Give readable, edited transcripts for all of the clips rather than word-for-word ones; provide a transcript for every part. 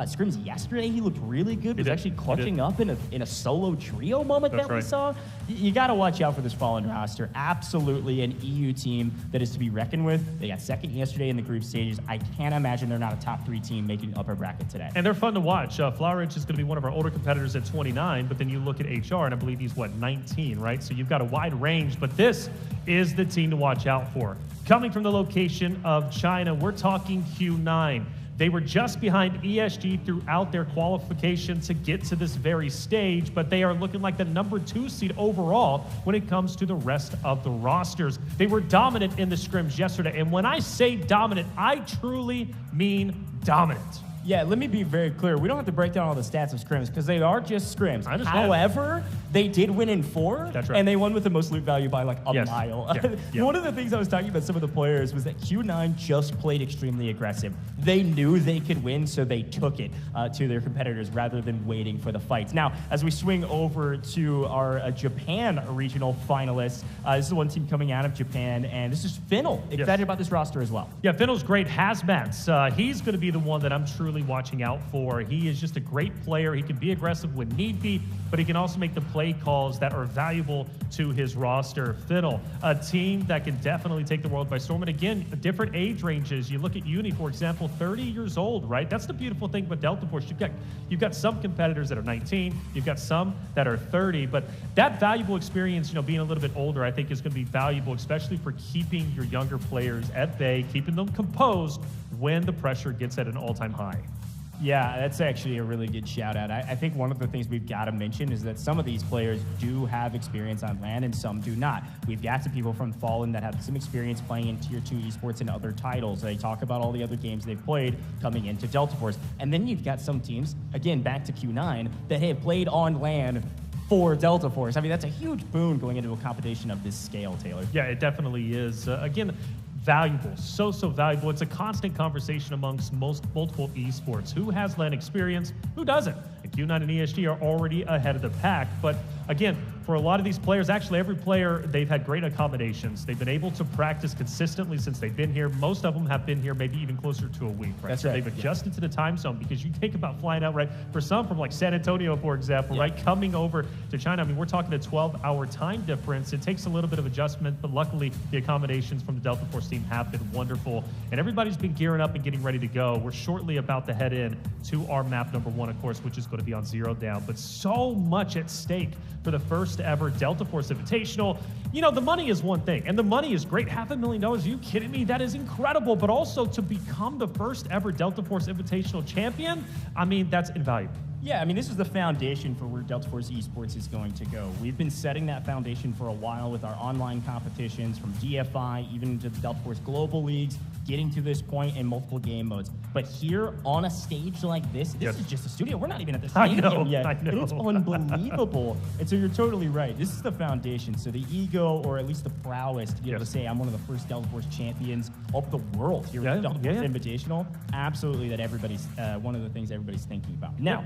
scrims yesterday. He looked really good. He was actually clutching up in a solo trio moment that we saw. You got to watch out for this fallen roster. Absolutely an EU team that is to be reckoned with. They got second yesterday in the group stages. I can't imagine they're not a top 3 team making upper bracket today. And they're fun to watch. Flowridge is going to be one of our older competitors at 29, but then you look at HR, and I believe he's, 19, right? So you've got a wide range, but this is the team to watch out for. Coming from the location of China, we're talking Q9. They were just behind ESG throughout their qualification to get to this very stage, but they are looking like the number 2 seed overall when it comes to the rest of the rosters. They were dominant in the scrims yesterday, and when I say dominant, I truly mean dominant. Yeah, let me be very clear. We don't have to break down all the stats of scrims because they are just scrims. I understand. However, they did win in 4. That's right. And they won with the most loot value by like a mile. Yeah. One of the things I was talking about some of the players was that Q9 just played extremely aggressive. They knew they could win, so they took it to their competitors rather than waiting for the fights. Now, as we swing over to our Japan regional finalists, this is one team coming out of Japan, and this is Finnel. Excited about this roster as well. Yeah, Finnel's great. Hazmats. He's going to be the one that I'm truly watching out for. He is just a great player. He can be aggressive when need be, but he can also make the play calls that are valuable to his roster. Finnel, a team that can definitely take the world by storm. And again, different age ranges. You look at Uni, for example, 30 years old, right? That's the beautiful thing about Delta Force. You've got some competitors that are 19, you've got some that are 30, but that valuable experience, being a little bit older, I think is going to be valuable, especially for keeping your younger players at bay, keeping them composed when the pressure gets at an all-time high. Yeah, that's actually a really good shout out. I think one of the things we've got to mention is that some of these players do have experience on LAN and some do not. We've got some people from Fallen that have some experience playing in Tier 2 esports and other titles. They talk about all the other games they've played coming into Delta Force. And then you've got some teams, again, back to Q9, that have played on LAN for Delta Force. I mean, that's a huge boon going into a competition of this scale, Taylor. Yeah, it definitely is. Again, valuable, so valuable. It's a constant conversation amongst multiple esports. Who has LAN experience? Who doesn't? And Q9 and ESG are already ahead of the pack. But again, for a lot of these players, actually every player, they've had great accommodations. They've been able to practice consistently since they've been here. Most of them have been here maybe even closer to a week, right? That's so right. They've adjusted to the time zone, because you think about flying out, right? For some from like San Antonio, for example, right? Coming over to China, I mean, we're talking a 12-hour time difference. It takes a little bit of adjustment, but luckily the accommodations from the Delta Force team have been wonderful. And everybody's been gearing up and getting ready to go. We're shortly about to head in to our map number 1, of course, which is going to be on Zero Down. But so much at stake for the first ever Delta Force Invitational. The money is one thing, and the money is great. $500,000, are you kidding me? That is incredible. But also to become the first ever Delta Force Invitational champion, I mean, that's invaluable. Yeah, I mean, this is the foundation for where Delta Force Esports is going to go. We've been setting that foundation for a while with our online competitions, from DFI even to the Delta Force Global Leagues, getting to this point in multiple game modes. But here on a stage like this is just a studio. We're not even at the stadium yet. I know. It's unbelievable. And so you're totally right. This is the foundation. So the ego, or at least the prowess, to be able to say I'm one of the first Delta Force champions of the world here at Delta Force Invitational, absolutely that everybody's one of the things everybody's thinking about. Now,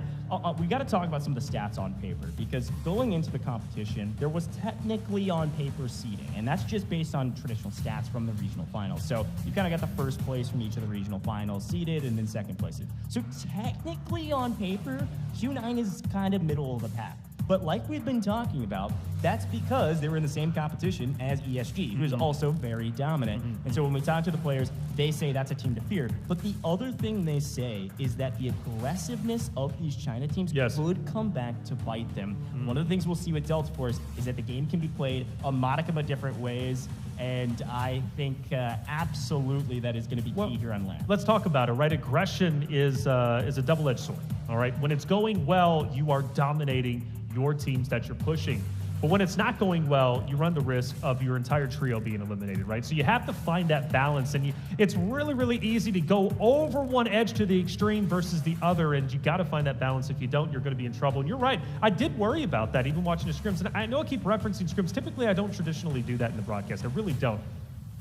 we got to talk about some of the stats on paper, because going into the competition, there was technically on paper seeding, and that's just based on traditional stats from the regional finals. So you kind of got the first place from each of the regional finals seeded, and then second place. So technically on paper, Q9 is kind of middle of the pack. But like we've been talking about, that's because they were in the same competition as ESG, who is also very dominant. And so when we talk to the players, they say that's a team to fear. But the other thing they say is that the aggressiveness of these China teams could come back to bite them. One of the things we'll see with Delta Force is that the game can be played a modicum of different ways. And I think absolutely that is going to be key here on LAN. Let's talk about it, right? Aggression is a double-edged sword, all right? When it's going well, you are dominating your teams that you're pushing. But when it's not going well, you run the risk of your entire trio being eliminated, right? So you have to find that balance, and it's really, really easy to go over one edge to the extreme versus the other, and you got to find that balance. If you don't, you're going to be in trouble. And you're right. I did worry about that, even watching the scrims. And I know I keep referencing scrims. Typically, I don't traditionally do that in the broadcast. I really don't.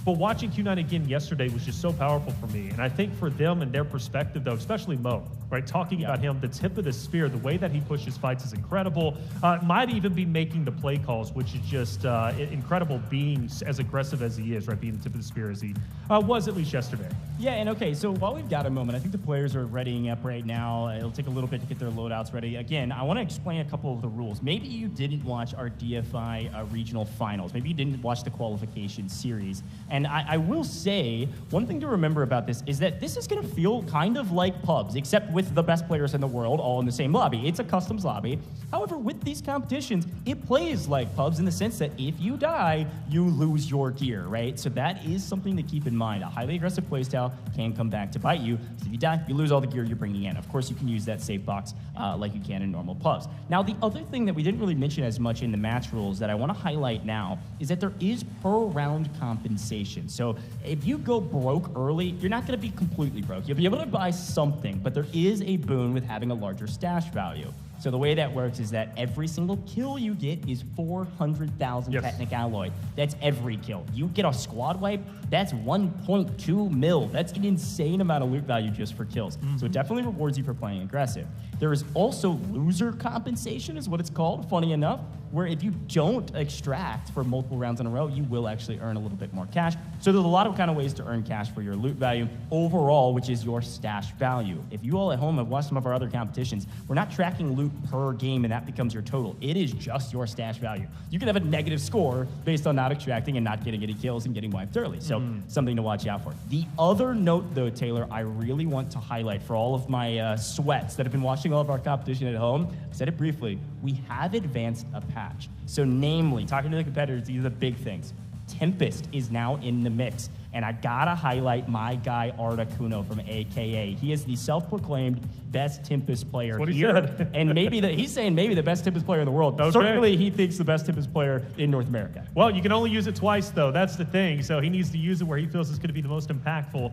But watching Q9 again yesterday was just so powerful for me. And I think for them and their perspective, though, especially Mo, right? Talking about him, the tip of the spear, the way that he pushes fights is incredible. Might even be making the play calls, which is just incredible being as aggressive as he is, right? Being the tip of the spear as he was at least yesterday. Yeah, and okay, so while we've got a moment, I think the players are readying up right now. It'll take a little bit to get their loadouts ready. Again, I want to explain a couple of the rules. Maybe you didn't watch our DFI regional finals. Maybe you didn't watch the qualification series. And I will say, one thing to remember about this is that this is going to feel kind of like pubs, except with the best players in the world all in the same lobby. It's a customs lobby. However, with these competitions, it plays like pubs in the sense that if you die, you lose your gear, right? So that is something to keep in mind. A highly aggressive playstyle can come back to bite you. So if you die, you lose all the gear you're bringing in. Of course, you can use that save box like you can in normal pubs. Now, the other thing that we didn't really mention as much in the match rules that I want to highlight now is that there is per round compensation. So if you go broke early, you're not going to be completely broke. You'll be able to buy something, but there is a boon with having a larger stash value. So the way that works is that every single kill you get is 400,000 Technic Alloy. That's every kill. You get a squad wipe, that's 1.2 mil. That's an insane amount of loot value just for kills. So it definitely rewards you for playing aggressive. There is also loser compensation is what it's called, funny enough, where if you don't extract for multiple rounds in a row, you will actually earn a little bit more cash. So there's a lot of kind of ways to earn cash for your loot value overall, which is your stash value. If you all at home have watched some of our other competitions, we're not tracking loot per game and that becomes your total. It is just your stash value. You can have a negative score based on not extracting and not getting any kills and getting wiped early. So something to watch out for. The other note though, Taylor, I really want to highlight for all of my sweats that have been watching all of our competition at home, I said it briefly, we have advanced a patch. So namely, talking to the competitors, these are the big things. Tempest is now in the mix. And I gotta highlight my guy Articuno from AKA. He is the self-proclaimed best Tempest player That's what he here. said. And maybe he's saying maybe the best Tempest player in the world. Okay. Certainly he thinks the best Tempest player in North America. Well, you can only use it twice, though. That's the thing. So he needs to use it where he feels it's going to be the most impactful,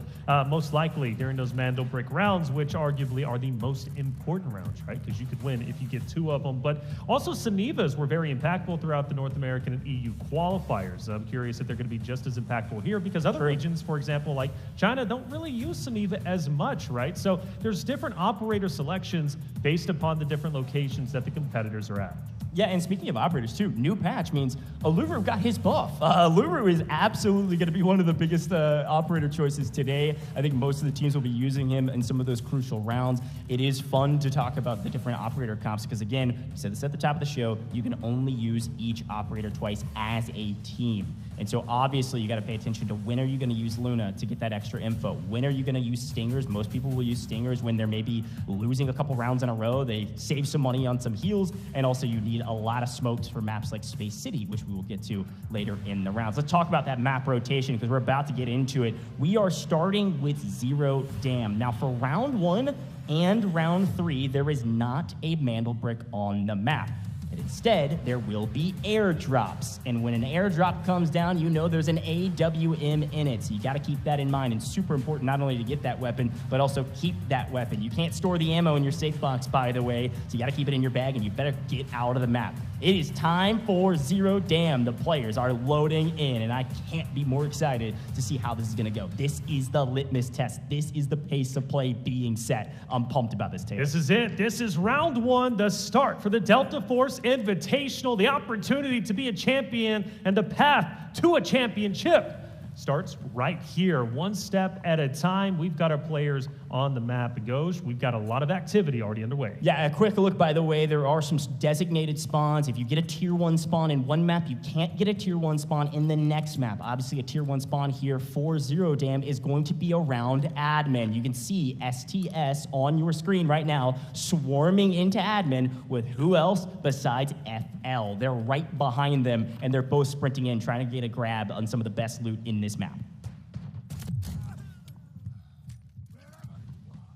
most likely during those MandelBrick rounds, which arguably are the most important rounds, right? Because you could win if you get 2 of them. But also Senivas were very impactful throughout the North American and EU qualifiers. I'm curious if they're going to be just as impactful here because other regions, for example, like China, don't really use Seniva as much, right? So there's different operator selections based upon the different locations that the competitors are at. Yeah, and speaking of operators too, new patch means Aluru got his buff. Aluru is absolutely going to be one of the biggest operator choices today. I think most of the teams will be using him in some of those crucial rounds. It is fun to talk about the different operator comps because again, I said this at the top of the show, you can only use each operator twice as a team. And so obviously you got to pay attention to when are you going to use Luna to get that extra info? When are you going to use Stingers? Most people will use Stingers when they're maybe losing a couple rounds in a row. They save some money on some heals, and also you need a lot of smokes for maps like Space City, which we will get to later in the rounds. Let's talk about that map rotation because we're about to get into it. We are starting with Zero Dam. Now for round 1 and round 3, there is not a MandelBrick on the map. And instead, there will be airdrops. And when an airdrop comes down, you know there's an AWM in it. So you got to keep that in mind. And super important not only to get that weapon, but also keep that weapon. You can't store the ammo in your safe box, by the way. So you got to keep it in your bag, and you better get out of the map. It is time for Zero Dam. The players are loading in, and I can't be more excited to see how this is going to go. This is the litmus test. This is the pace of play being set. I'm pumped about this, Taylor. This is it. This is round 1, the start for the Delta Force Invitational, the opportunity to be a champion and the path to a championship starts right here, one step at a time. We've got our players on the map. Goes. We've got a lot of activity already underway. Yeah, a quick look, by the way, there are some designated spawns. If you get a tier 1 spawn in one map, you can't get a tier 1 spawn in the next map. Obviously, a tier 1 spawn here for Zero Dam is going to be around admin. You can see STS on your screen right now swarming into admin with who else besides FL. They're right behind them, and they're both sprinting in, trying to get a grab on some of the best loot in this map.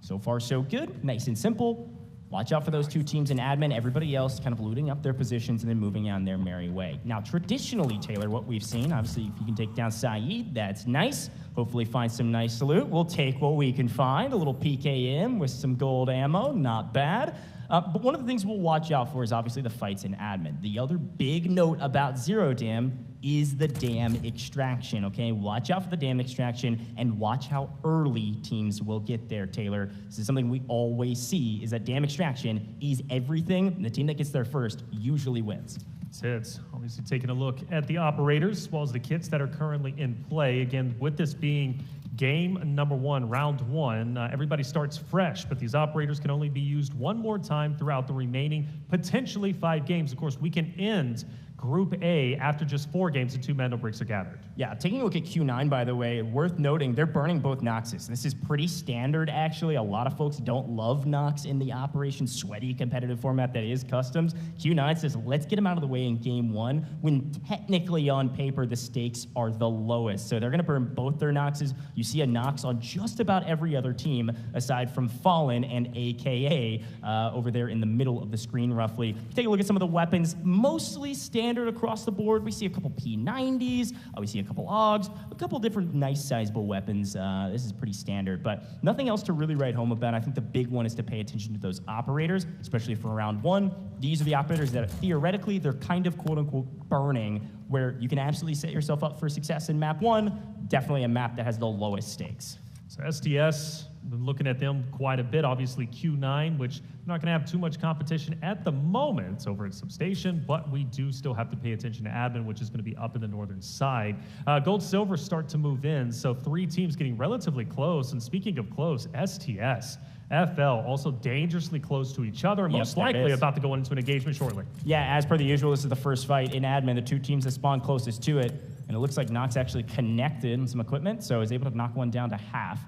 So far, so good. Nice and simple. Watch out for those 2 teams in admin. Everybody else kind of looting up their positions and then moving on their merry way. Now, traditionally, Taylor, what we've seen, obviously, if you can take down Saeed, that's nice. Hopefully find some nice loot. We'll take what we can find. A little PKM with some gold ammo, not bad. But one of the things we'll watch out for is obviously the fights in admin. The other big note about Zero Dam is the dam extraction, okay? Watch out for the dam extraction and watch how early teams will get there, Taylor. This is something we always see, is that dam extraction is everything, and the team that gets there first usually wins. It's obviously taking a look at the operators as well as the kits that are currently in play. Again, with this being game number 1, round 1, everybody starts fresh, but these operators can only be used one more time throughout the remaining potentially 5 games. Of course, we can end Group A after just 4 games and 2 MandelBricks are gathered. Yeah, taking a look at Q9, by the way, worth noting, they're burning both Noxes. This is pretty standard, actually. A lot of folks don't love Nox in the Operation Sweaty competitive format that is customs. Q9 says, let's get them out of the way in game 1, when technically on paper, the stakes are the lowest. So they're gonna burn both their Noxes. You see a Nox on just about every other team, aside from Fallen and AKA over there in the middle of the screen, roughly. Take a look at some of the weapons, mostly standard across the board. We see a couple P90s, we see a couple AUGs, a couple different nice sizable weapons. This is pretty standard, but nothing else to really write home about. I think the big one is to pay attention to those operators, especially for round 1. These are the operators that theoretically they're kind of quote unquote burning, where you can absolutely set yourself up for success in map 1, definitely a map that has the lowest stakes. So STS, been looking at them quite a bit. Obviously Q9, which we're not going to have too much competition at the moment over at Substation, but we do still have to pay attention to admin, which is going to be up in the northern side. Gold Silver start to move in, so 3 teams getting relatively close. And speaking of close, STS, FL also dangerously close to each other, most likely about to go into an engagement shortly. Yeah, as per the usual, this is the first fight in admin. The 2 teams that spawn closest to it, and it looks like Nox actually connected in some equipment, so is able to knock one down to half.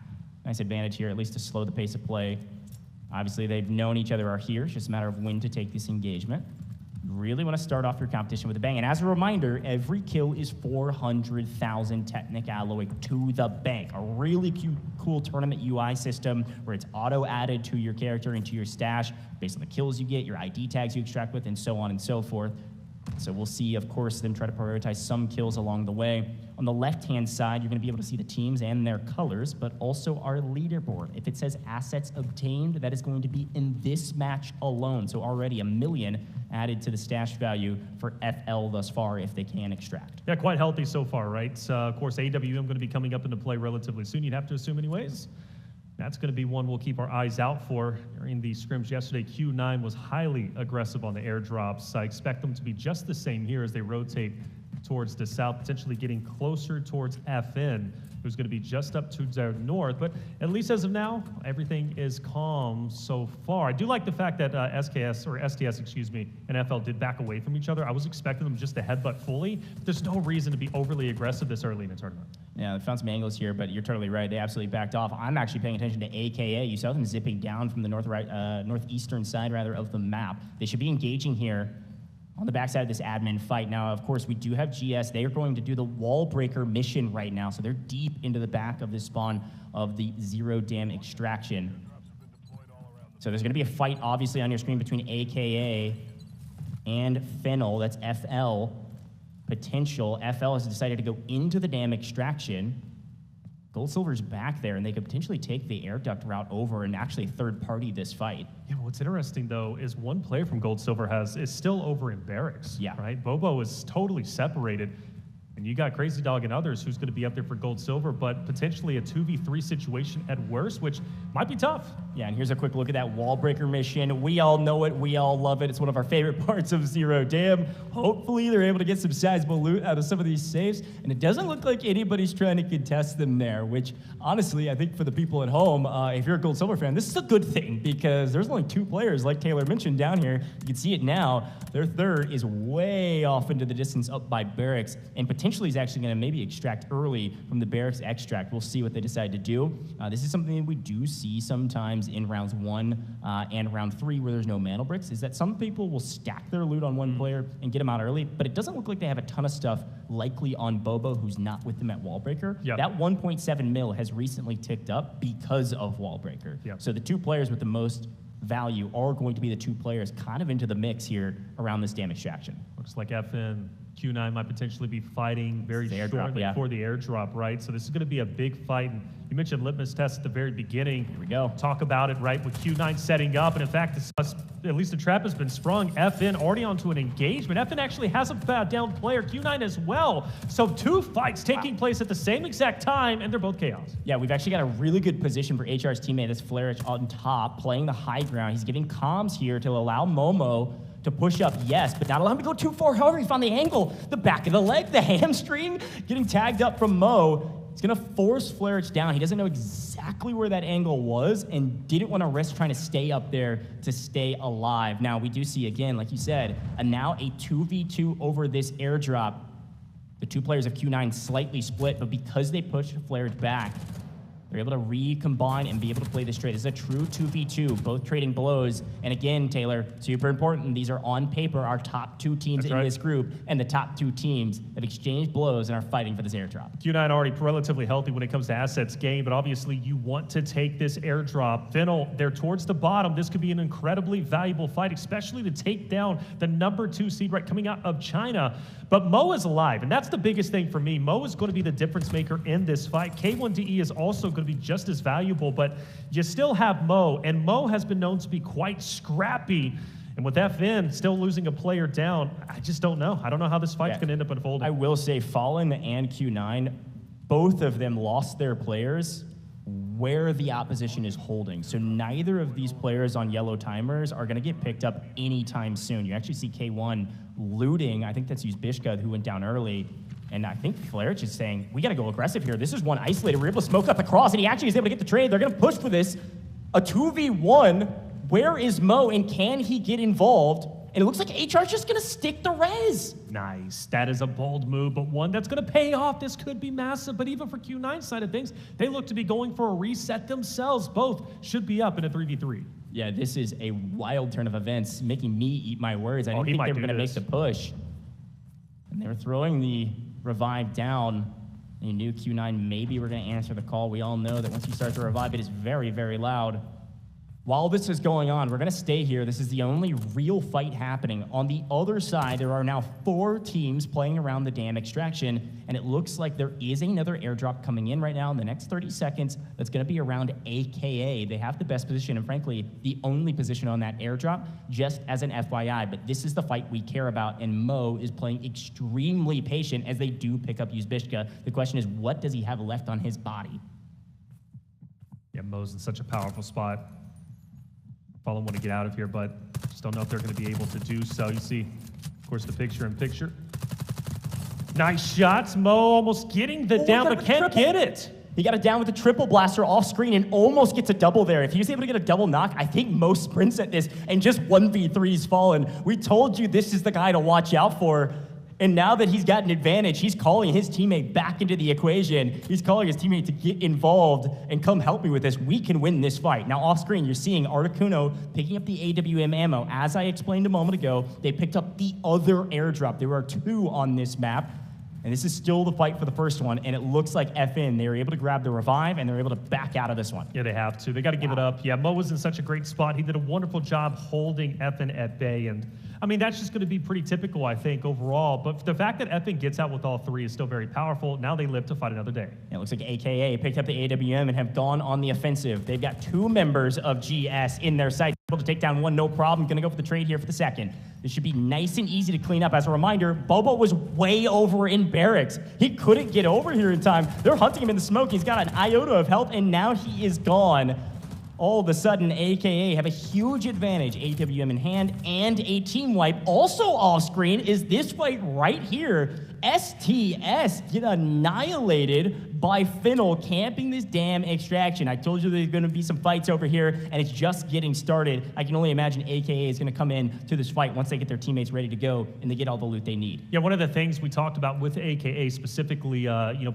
Nice advantage here, at least to slow the pace of play. Obviously, they've known each other are here. It's just a matter of when to take this engagement. You really want to start off your competition with a bang. And as a reminder, every kill is 400,000 Technic Alloy to the bank. A really cool tournament UI system where it's auto-added to your character and to your stash based on the kills you get, your ID tags you extract with, and so on and so forth. So we'll see, of course, them try to prioritize some kills along the way. On the left-hand side, you're going to be able to see the teams and their colors, but also our leaderboard. If it says assets obtained, that is going to be in this match alone. So already 1 million added to the stash value for FL thus far if they can extract. Yeah, quite healthy so far, right? Of course, AWM going to be coming up into play relatively soon, you'd have to assume anyways. That's going to be one we'll keep our eyes out for. During the scrims yesterday, Q9 was highly aggressive on the airdrops. I expect them to be just the same here as they rotate towards the south, potentially getting closer towards FN, who's going to be just up to their north. But at least as of now, everything is calm so far. I do like the fact that STS, excuse me, and FL did back away from each other. I was expecting them just to headbutt fully. There's no reason to be overly aggressive this early in the tournament. Yeah, they found some angles here, but you're totally right. They absolutely backed off. I'm actually paying attention to AKA. You saw them zipping down from the northeastern side, rather, of the map. They should be engaging here on the backside of this admin fight. Now, of course, we do have GS. They are going to do the wall breaker mission right now, so they're deep into the back of this spawn of the Zero Dam extraction. So there's going to be a fight, obviously, on your screen between AKA and Fennel. That's FL. Potential. FL has decided to go into the dam extraction. Gold Silver's back there, and they could potentially take the air duct route over and actually third party this fight. Yeah, what's interesting though is one player from Gold Silver is still over in barracks. Yeah. Right? Bobo is totally separated. And you got Crazy Dog and others who's going to be up there for Gold Silver, but potentially a 2v3 situation at worst, which might be tough. Yeah, and here's a quick look at that wall breaker mission. We all know it. We all love it. It's one of our favorite parts of Zero Dam. Hopefully, they're able to get some sizable loot out of some of these safes, and it doesn't look like anybody's trying to contest them there, which, honestly, I think for the people at home, if you're a Gold Silver fan, this is a good thing, because there's only 2 players, like Taylor mentioned down here. You can see it now. Their third is way off into the distance up by barracks, and potentially is actually going to maybe extract early from the barracks extract. We'll see what they decide to do. This is something that we do see sometimes in rounds 1 and round 3 where there's no MandelBricks, is that some people will stack their loot on one player and get them out early, but it doesn't look like they have a ton of stuff likely on Bobo, who's not with them at Wallbreaker. Yep. That 1.7 mil has recently ticked up because of Wallbreaker. Yep. So the 2 players with the most value are going to be the 2 players kind of into the mix here around this dam extraction. Looks like FN Q9 might potentially be fighting very shortly before the airdrop, right? So this is going to be a big fight. And you mentioned litmus test at the very beginning. Here we go. Talk about it, right, with Q9 setting up. And in fact, at least the trap has been sprung. FN already onto an engagement. FN actually has a down player, Q9 as well. So 2 fights taking place at the same exact time, and they're both chaos. Yeah, we've actually got a really good position for HR's teammate. That's Flarich on top, playing the high ground. He's giving comms here to allow Momo to push up, yes, but not allow him to go too far. However, he found the angle, the back of the leg, the hamstring, getting tagged up from Mo. He's gonna force Flarich down. He doesn't know exactly where that angle was and didn't want to risk trying to stay up there to stay alive. Now, we do see, again, like you said, now a 2v2 over this airdrop. The 2 players of Q9 slightly split, but because they pushed Flarich back, they're able to recombine and be able to play this trade. This is a true 2v2, both trading blows. And again, Taylor, super important, these are on paper our top 2 teams in this group, and the top 2 teams have exchanged blows and are fighting for this airdrop. Q9 already relatively healthy when it comes to assets gained, but obviously you want to take this airdrop. Fennel, they're towards the bottom. This could be an incredibly valuable fight, especially to take down the #2 seed right coming out of China. But Mo is alive, and that's the biggest thing for me. Mo is going to be the difference maker in this fight. K1DE is also going to be just as valuable, but you still have Mo, and Mo has been known to be quite scrappy. And with FN still losing a player down, I just don't know. I don't know how this fight's going to end up unfolding. I will say Fallen and Q9, both of them lost their players where the opposition is holding. So neither of these players on yellow timers are going to get picked up anytime soon. You actually see K1 looting. I think that's Uzbishka who went down early. And I think Flarich is saying, we got to go aggressive here. This is one isolated. We're able to smoke up the cross, and he actually is able to get the trade. They're going to push for this. A 2v1. Where is Mo, and can he get involved? And it looks like HR's just going to stick the res. Nice. That is a bold move, but one that's going to pay off. This could be massive, but even for Q9's side of things, they look to be going for a reset themselves. Both should be up in a 3v3. Yeah, this is a wild turn of events, making me eat my words. I didn't think they were going to make the push. And they were throwing the revive down. And you knew Q9 maybe were going to answer the call. We all know that once you start to revive, it is very, very loud. While this is going on, we're going to stay here. This is the only real fight happening. On the other side, there are now 4 teams playing around the damn extraction, and it looks like there is another airdrop coming in right now in the next 30 seconds that's going to be around AKA. They have the best position, and frankly, the only position on that airdrop, just as an FYI. But this is the fight we care about, and Mo is playing extremely patient as they do pick up Uzbishka. The question is, what does he have left on his body? Yeah, Mo's in such a powerful spot. Fallen want to get out of here, but just don't know if they're going to be able to do so. You see, of course, the picture-in-picture. Nice shots. Mo almost getting the down, but can't get it. He got it down with a triple blaster off screen and almost gets a double there. If he was able to get a double knock, I think Mo sprints at this and just 1v3's Fallen. We told you this is the guy to watch out for. And now that he's got an advantage, he's calling his teammate back into the equation. He's calling his teammate to get involved and come help me with this. We can win this fight. Now off screen, you're seeing Articuno picking up the AWM ammo. As I explained a moment ago, they picked up the other airdrop. There are 2 on this map. And this is still the fight for the first one, and it looks like FN, they were able to grab the revive, and they're able to back out of this one. Yeah, they have to. They got to give it up. Yeah, Mo was in such a great spot. He did a wonderful job holding FN at bay, and I mean, that's just going to be pretty typical, I think, overall. But the fact that FN gets out with all 3 is still very powerful. Now they live to fight another day. It looks like AKA picked up the AWM and have gone on the offensive. They've got 2 members of GS in their sight. Able to take down one, no problem. Going to go for the trade here for the second. This should be nice and easy to clean up. As a reminder, Bobo was way over in barracks. He couldn't get over here in time. They're hunting him in the smoke. He's got an iota of health, and now he is gone. All of a sudden, AKA have a huge advantage. AWM in hand and a team wipe. Also off screen is this fight right here. STS get annihilated by Fennel camping this damn extraction. I told you there's going to be some fights over here, and it's just getting started. I can only imagine AKA is going to come in to this fight once they get their teammates ready to go and they get all the loot they need. Yeah, one of the things we talked about with AKA specifically,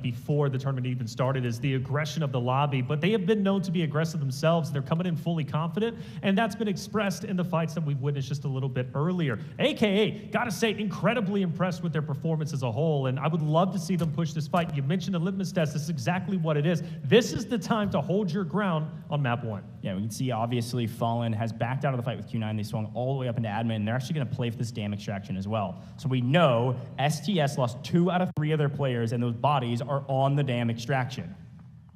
before the tournament even started is the aggression of the lobby, but they have been known to be aggressive themselves. They're coming in fully confident, and that's been expressed in the fights that we've witnessed just a little bit earlier. AKA, gotta say, incredibly impressed with their performance as a whole, and I would love to see them push this fight. You mentioned the litmus test This is exactly what it is. This is the time to hold your ground on map 1. Yeah, we can see, obviously, Fallen has backed out of the fight with Q9. They swung all the way up into admin, and they're actually going to play for this dam extraction as well. So we know STS lost 2 out of 3 of their players, and those bodies are on the dam extraction.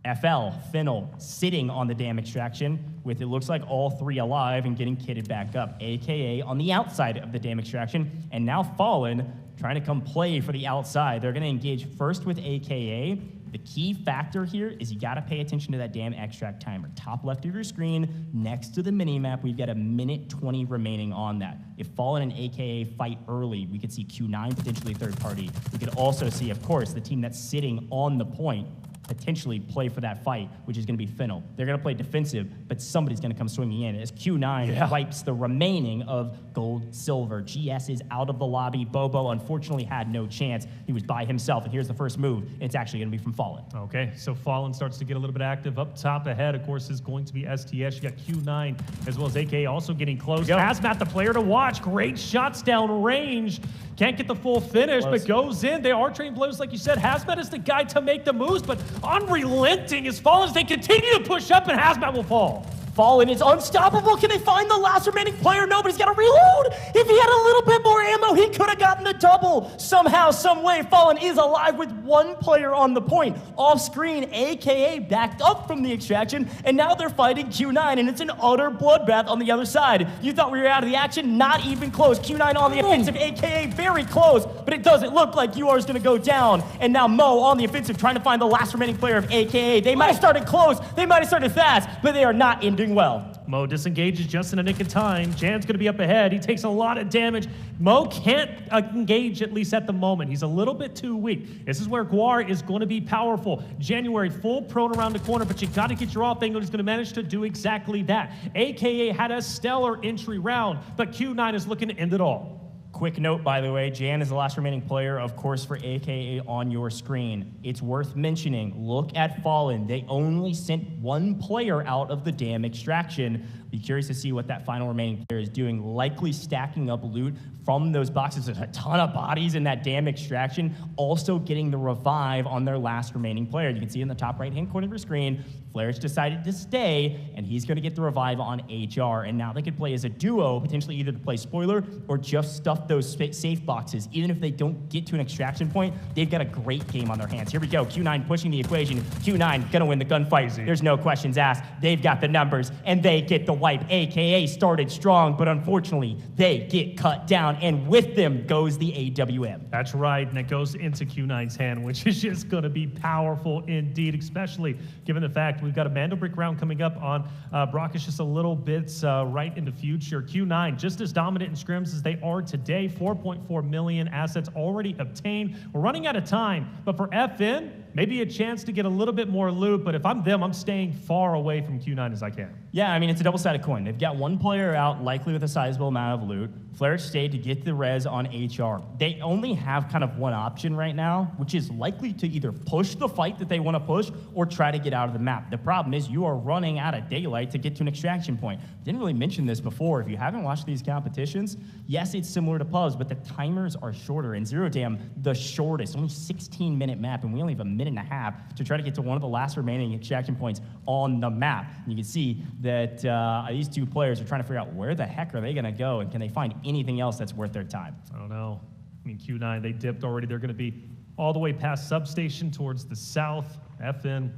FL, Finnel, sitting on the dam extraction with, it looks like, all 3 alive and getting kitted back up, AKA on the outside of the dam extraction. And now Fallen trying to come play for the outside. They're going to engage first with AKA. The key factor here is you got to pay attention to that dam extract timer. Top left of your screen, next to the mini-map, we've got a minute 20 remaining on that. If Fallen and AKA fight early, we could see Q9 potentially third party. We could also see, of course, the team that's sitting on the point potentially play for that fight, which is going to be Finnel. They're going to play defensive, but somebody's going to come swinging in as Q9 wipes the remaining of gold, silver. GS is out of the lobby. Bobo unfortunately had no chance. He was by himself, and here's the first move. It's actually going to be from Fallen. Okay, so Fallen starts to get a little bit active. Up top ahead, of course, is going to be STS. You got Q9 as well as AK also getting close. Hazmat, the player to watch. Great shots down range. Can't get the full finish, but goes in. They are trained blows, like you said. Hazmat is the guy to make the moves, but unrelenting as Fallen as they continue to push up, and Hazmat will fall. Fallen is unstoppable. Can they find the last remaining player? No, but he's got to reload. If he had a little bit more ammo, he could have gotten the double. Somehow, some way, Fallen is alive with 1 player on the point. Off screen, AKA backed up from the extraction, and now they're fighting Q9, and it's an utter bloodbath on the other side. You thought we were out of the action? Not even close. Q9 on the offensive, AKA very close, but it doesn't look like UR is going to go down. And now Mo on the offensive, trying to find the last remaining player of AKA. They might have started close, they might have started fast, but they are not ending well. Mo disengages just in a nick of time. Jan's going to be up ahead. He takes a lot of damage. Mo can't engage, at least at the moment. He's a little bit too weak. This is where Guar is going to be powerful. January full prone around the corner, but you got to get your off angle. He's going to manage to do exactly that. AKA had a stellar entry round, but Q9 is looking to end it all. Quick note, by the way, Jan is the last remaining player, of course, for AKA on your screen. It's worth mentioning, look at Fallen. They only sent 1 player out of the dam extraction. Be curious to see what that final remaining player is doing, likely stacking up loot from those boxes. There's a ton of bodies in that dam extraction, also getting the revive on their last remaining player. You can see in the top right-hand corner of your screen, Flair's decided to stay, and he's going to get the revive on HR. And now they could play as a duo, potentially either to play spoiler or just stuff those safe boxes. Even if they don't get to an extraction point, they've got a great game on their hands. Here we go, Q9 pushing the equation. Q9 gonna win the gunfight. There's no questions asked. They've got the numbers, and they get the wipe. AKA started strong, but unfortunately, they get cut down, and with them goes the AWM. That's right, and it goes into Q9's hand, which is just going to be powerful indeed, especially given the fact we've got a MandelBrick round coming up on Brockish just a little bit right in the future. Q9 just as dominant in scrims as they are today. 4.4 million assets already obtained. We're running out of time, but for FN, maybe a chance to get a little bit more loot, but if I'm them, I'm staying far away from Q9 as I can. Yeah, I mean, it's a double-sided coin. They've got 1 player out, likely with a sizable amount of loot. Flair stayed to get the res on HR. They only have kind of 1 option right now, which is likely to either push the fight that they want to push or try to get out of the map. The problem is you are running out of daylight to get to an extraction point. Didn't really mention this before. If you haven't watched these competitions, yes, it's similar to pubs, but the timers are shorter. In Zero Dam, the shortest, only 16-minute map, and we only have a minute and a half to try to get to one of the last remaining extraction points on the map. And you can see that these 2 players are trying to figure out where the heck are they going to go, and can they find anything else that's worth their time. I don't know. I mean, Q9, they dipped already. They're going to be all the way past Substation towards the south. FN,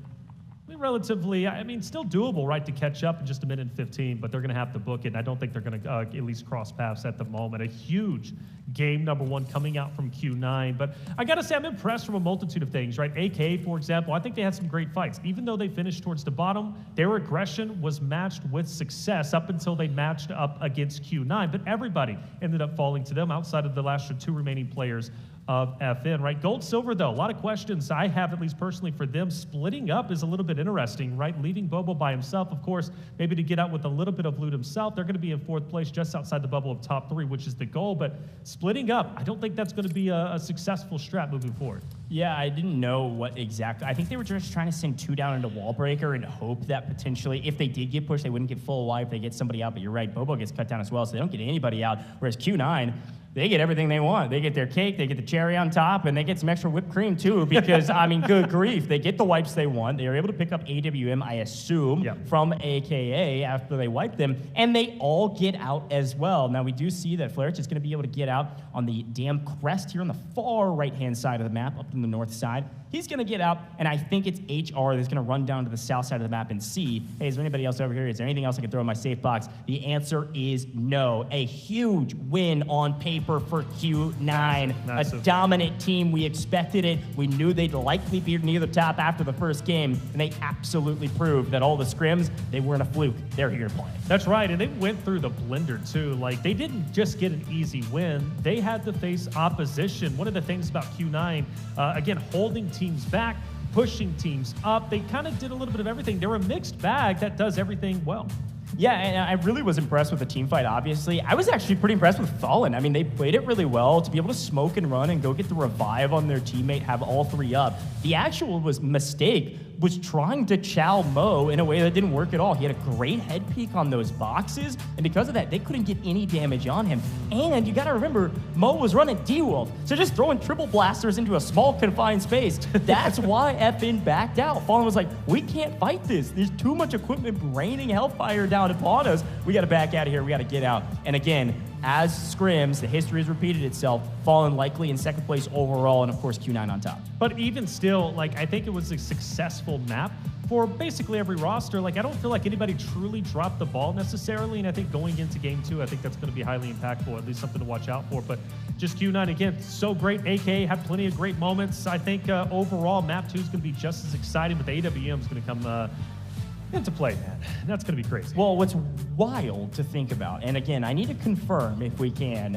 relatively, I mean, still doable, right, to catch up in just a minute and 15, but they're going to have to book it, and I don't think they're going to at least cross paths at the moment. A huge game number 1 coming out from Q9, but I got to say, I'm impressed from a multitude of things, right? AK, for example, I think they had some great fights. Even though they finished towards the bottom, their aggression was matched with success up until they matched up against Q9, but everybody ended up falling to them outside of the last 2 remaining players of FN, right? Gold, silver, though, a lot of questions I have, at least personally, for them. Splitting up is a little bit interesting, right? Leaving Bobo by himself, of course, maybe to get out with a little bit of loot himself. They're going to be in 4th place, just outside the bubble of top 3, which is the goal, but splitting up, I don't think that's going to be a successful strat moving forward. Yeah, I didn't know what exactly. I think they were just trying to send 2 down into wall breaker and hope that potentially, if they did get pushed, they wouldn't get full wipe. They get somebody out, but you're right, Bobo gets cut down as well, so they don't get anybody out, whereas Q9, they get everything they want. They get their cake, they get the cherry on top, and they get some extra whipped cream too, because, I mean, good grief. They get the wipes they want. They are able to pick up AWM, I assume, from AKA after they wipe them, and they all get out as well. Now, we do see that Flareich is going to be able to get out on the damn crest here on the far right-hand side of the map, up in the north side. He's going to get out, and I think it's HR that's going to run down to the south side of the map and see, hey, is there anybody else over here? Is there anything else I can throw in my safe box? The answer is no. A huge win on paper for Q9. Massive. A dominant team. We expected it. We knew they'd likely be near the top after the first game, and they absolutely proved that all the scrims, they weren't a fluke. They're here to play. That's right, and they went through the blender too. Like, they didn't just get an easy win. They had to face opposition. One of the things about Q9, again, holding teams back, pushing teams up. They kind of did a little bit of everything. They're a mixed bag that does everything well. Yeah, and I really was impressed with the team fight, obviously. I was actually pretty impressed with Fallen. I mean, they played it really well to be able to smoke and run and go get the revive on their teammate, have all three up. The actual mistake was trying to chow Mo in a way that didn't work at all. He had a great head peek on those boxes, and because of that, they couldn't get any damage on him. And you gotta remember, Mo was running D-Wolf, so just throwing triple blasters into a small confined space, that's why FN backed out. Fallen was like, we can't fight this. There's too much equipment raining hellfire down upon us. We gotta back out of here, we gotta get out. And again, as scrims, the history has repeated itself. Fallen likely in second place overall, and of course Q9 on top. But even still, like, I think it was a successful map for basically every roster. Like, I don't feel like anybody truly dropped the ball necessarily, and I think going into game 2, I think that's going to be highly impactful, at least something to watch out for. But just Q9, again, so great. AK had plenty of great moments. I think overall, map 2 is going to be just as exciting, but the AWM is going to come into play, man. That's going to be crazy. Well, what's wild to think about, and again, I need to confirm if we can,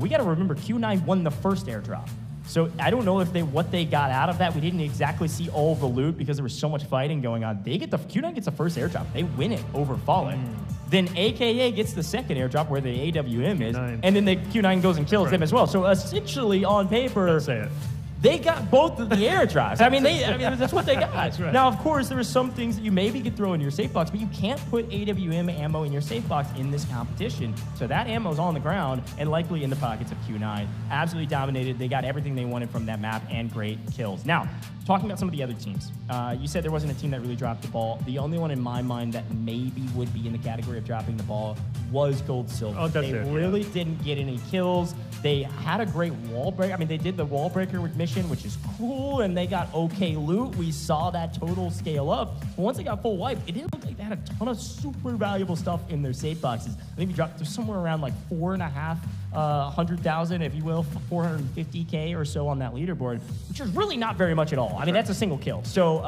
we got to remember Q9 won the first airdrop. So I don't know if what they got out of that. We didn't exactly see all of the loot because there was so much fighting going on. Q9 gets the first airdrop. They win it over Fallen. Then AKA gets the second airdrop where the AWM is, and then the Q9 goes and kills them as well. So essentially, on paper, Don't say it. they got both of the airdrops. I mean, that's what they got. That's right. Now, of course, there are some things that you maybe could throw in your safe box, but you can't put AWM ammo in your safe box in this competition. So that ammo's on the ground and likely in the pockets of Q9. Absolutely dominated. They got everything they wanted from that map and great kills. Now, talking about some of the other teams, you said there wasn't a team that really dropped the ball. The only one in my mind that maybe would be in the category of dropping the ball was Gold Silver. Oh, that's they really didn't get any kills. They had a great wall break. I mean, they did the wall breaker mission, which is cool, and they got okay loot. We saw that total scale up. But once they got full wipe, it didn't look like they had a ton of super valuable stuff in their safe boxes. I think we dropped somewhere around like 4,500,000, if you will, 450K or so on that leaderboard, which is really not very much at all. I mean, that's a single kill. So,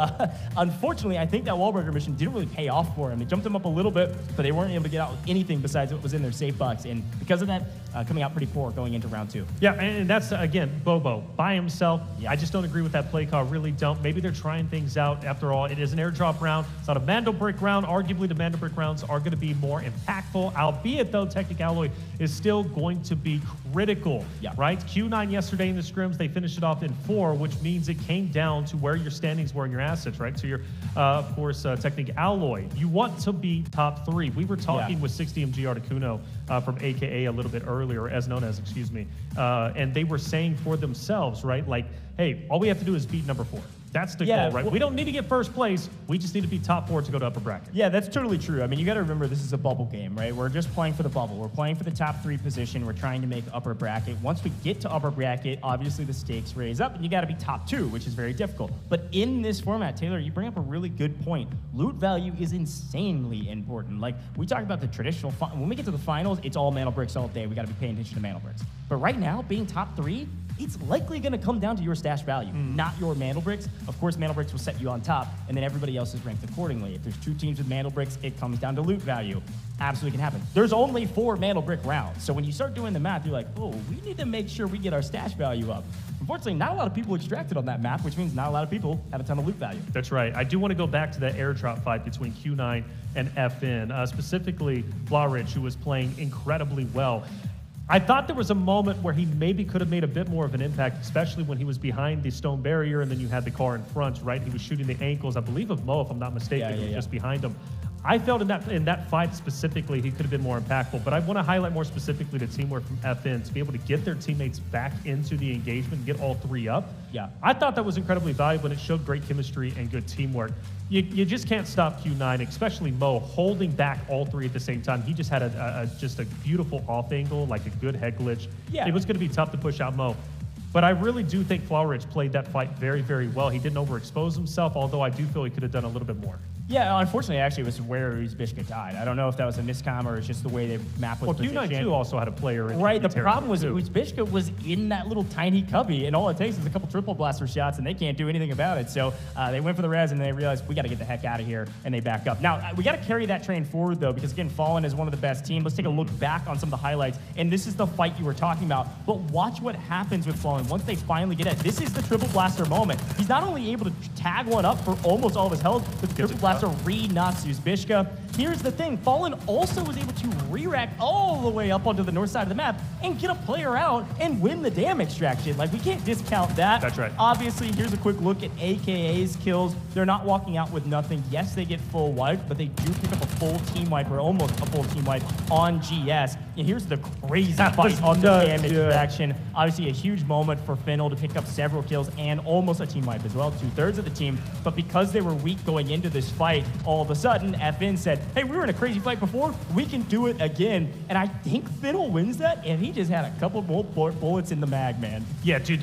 unfortunately, I think that wall breaker mission didn't really pay off for them. It jumped them up a little bit, but they weren't able to get out with anything besides what was in their safe box. And because of that, coming out pretty poor going into round 2. Yeah, and that's, again, Bobo by himself. Yeah. I just don't agree with that play call. Really don't. Maybe they're trying things out. After all, it is an airdrop round. It's not a MandelBrick round. Arguably, the MandelBrick rounds are going to be more impactful, albeit, though, Technic Alloy is still going to be critical, right? Q9 yesterday in the scrims, they finished it off in 4, which means it came down to where your standings were in your assets, right? So your, of course, Technic Alloy. You want to be top 3. We were talking with 60MG Articuno from AKA a little bit earlier, as known as, excuse me, and they were saying for themselves, right? Like, hey, all we have to do is beat number 4. That's the goal, right? We don't need to get first place. We just need to be top 4 to go to upper bracket. Yeah, that's totally true. I mean, you got to remember this is a bubble game, right? We're just playing for the bubble. We're playing for the top 3 position. We're trying to make upper bracket. Once we get to upper bracket, obviously the stakes raise up, and you got to be top 2, which is very difficult. But in this format, Taylor, you bring up a really good point. Loot value is insanely important. Like, we talk about the traditional, when we get to the finals, it's all MandelBricks all day. We got to be paying attention to MandelBricks. But right now, being top 3, it's likely going to come down to your stash value, not your MandelBricks. Of course, MandelBricks will set you on top, and then everybody else is ranked accordingly. If there's 2 teams with MandelBricks, it comes down to loot value. Absolutely can happen. There's only 4 MandelBrick rounds, so when you start doing the math, you're like, oh, we need to make sure we get our stash value up. Unfortunately, not a lot of people extracted on that map, which means not a lot of people have a ton of loot value. That's right. I do want to go back to the airdrop fight between Q9 and FN, specifically Flareich, who was playing incredibly well. I thought there was a moment where he maybe could have made a bit more of an impact, especially when he was behind the stone barrier and then you had the car in front, right? He was shooting the ankles, I believe, of Mo, if I'm not mistaken, just behind him. I felt in that fight specifically, he could have been more impactful. But I want to highlight more specifically the teamwork from FN to be able to get their teammates back into the engagement and get all three up. Yeah. I thought that was incredibly valuable, and it showed great chemistry and good teamwork. You just can't stop Q9, especially Mo, holding back all three at the same time. He just had just a beautiful off angle, like a good head glitch. Yeah. It was going to be tough to push out Mo. But I really do think Flowridge played that fight very, very well. He didn't overexpose himself, although I do feel he could have done a little bit more. Yeah, unfortunately, actually, it was where Uzbishka died. I don't know if that was a miscom or it's just the way the map was positioned. Q9 too also had a player in Right, the problem was too. Uzbishka was in that little tiny cubby, and all it takes is a couple triple blaster shots, and they can't do anything about it. So they went for the res, and they realized, we got to get the heck out of here, and they back up. Now, we got to carry that train forward, though, because, again, Fallen is one of the best teams. Let's take a look back on some of the highlights, and this is the fight you were talking about. But watch what happens with Fallen once they finally get it. This is the triple blaster moment. He's not only able to tag one up for almost all of his health, but the triple blaster re-knocks Uzbishka. Here's the thing, Fallen also was able to re-rack all the way up onto the north side of the map and get a player out and win the dam extraction. Like, we can't discount that. That's right. Obviously, here's a quick look at AKA's kills. They're not walking out with nothing. Yes, they get full wipe, but they do pick up a full team wipe, or almost a full team wipe on GS. And here's the crazy fight on the dam extraction. Obviously, a huge moment for Finnell to pick up several kills and almost a team wipe as well, 2/3 of the team. But because they were weak going into this fight, all of a sudden, FN said, hey, we were in a crazy fight before, we can do it again. And I think Finnell wins that, and he just had a couple more bullets in the mag, man. Yeah, dude,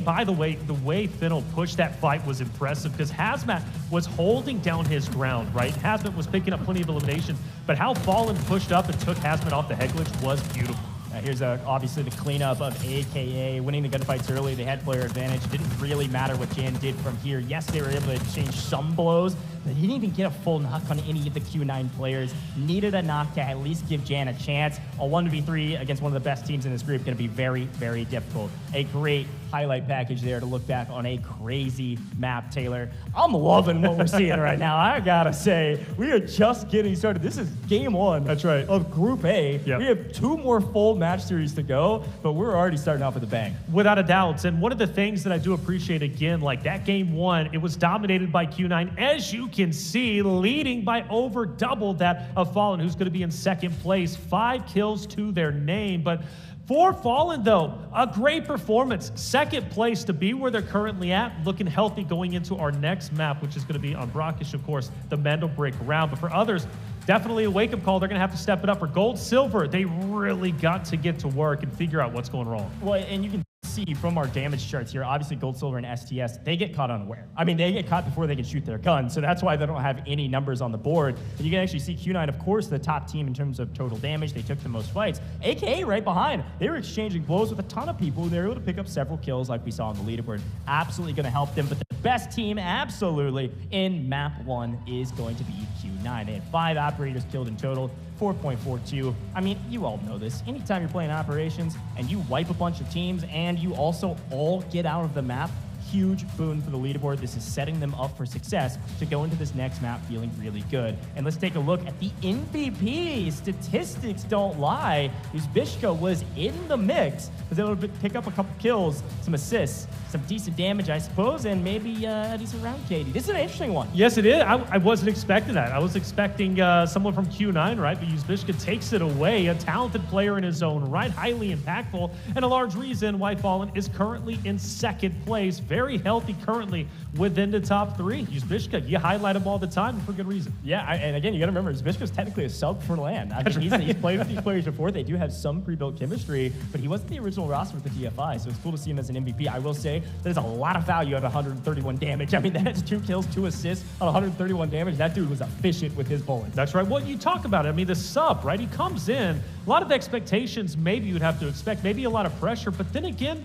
by the way Finnell pushed that fight was impressive, because Hazmat was holding down his ground, right? Hazmat was picking up plenty of eliminations, but how Fallen pushed up and took Hazmat off the head glitch was beautiful. Here's obviously the cleanup of AKA, winning the gunfights early. They had player advantage. It didn't really matter what Jan did from here. Yes, they were able to exchange some blows, but they didn't even get a full knock on any of the Q9 players. Needed a knock to at least give Jan a chance. A 1v3 against one of the best teams in this group going to be very, very difficult. A great highlight package there to look back on a crazy map, Taylor. I'm loving what we're seeing right now. I gotta say, we are just getting started. This is game one. That's right. Of Group A. Yep. We have 2 more full match series to go, but we're already starting off with a bang. Without a doubt. And one of the things that I do appreciate, again, like that game one, it was dominated by Q9, as you can see, leading by over double that of Fallen, who's going to be in second place. 5 kills to their name. But for Fallen, though, a great performance. Second place to be where they're currently at, looking healthy going into our next map, which is going to be on Brackish, of course, the MandelBrick round. But for others, definitely a wake-up call. They're going to have to step it up. For gold, silver, they really got to get to work and figure out what's going wrong. Well, and you can see from our damage charts here, obviously gold, silver, and STS, they get caught unaware. I mean, they get caught before they can shoot their gun, so that's why they don't have any numbers on the board. And you can actually see Q9, of course, the top team in terms of total damage. They took the most fights. AKA right behind. They were exchanging blows with a ton of people, and they were able to pick up several kills like we saw on the leaderboard. Absolutely going to help them, but the best team, absolutely, in map 1 is going to be Q9. They had 5 operators killed in total, 4.42. I mean, you all know this. Anytime you're playing operations and you wipe a bunch of teams and you also all get out of the map, huge boon for the leaderboard. This is setting them up for success to go into this next map feeling really good. And let's take a look at the MVP. Statistics don't lie. Uzbishka was in the mix. Was able to pick up a couple kills, some assists, some decent damage, I suppose, and maybe a decent round, Katie. This is an interesting one. Yes, it is. I wasn't expecting that. I was expecting someone from Q9, right? But Uzbishka takes it away. A talented player in his own right, highly impactful, and a large reason why Fallen is currently in second place. Very healthy currently within the top 3. Uzbishka, you highlight him all the time and for good reason. Yeah, and again, you got to remember, Uzbishka's technically a sub for LAN. I mean, he's played with these players before. They do have some pre-built chemistry, but he wasn't the original roster with the DFI, so it's cool to see him as an MVP. I will say there's a lot of value at 131 damage. I mean, that's 2 kills, 2 assists on 131 damage. That dude was efficient with his bullets. That's right. Well, you talk about it. I mean, the sub, right? He comes in, a lot of expectations maybe you'd have to expect, maybe a lot of pressure, but then again,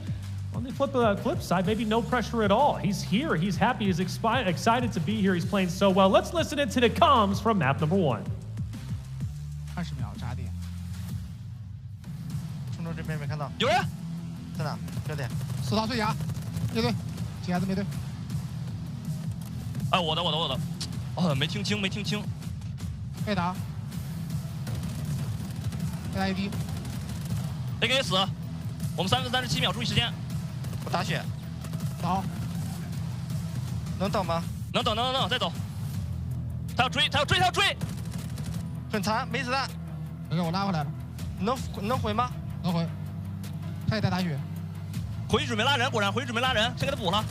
on the flip side, maybe no pressure at all. He's here, he's happy, he's excited to be here, he's playing so well. Let's listen into the comms from map number 1. 20秒扎点，冲着这边没看到，有人，在哪？这点，四套碎牙，灭队，几孩子灭队，哎，我的，哦，没听清，被打，被打一滴，得给死，我们3分37秒，注意时间，我打血，倒，能等吗？能等，再走，他要追，很残，没子弹，没事，我拉回来了，能回吗？能回。他也在打血，回去准备拉人，果然回去准备拉人，先给他补了。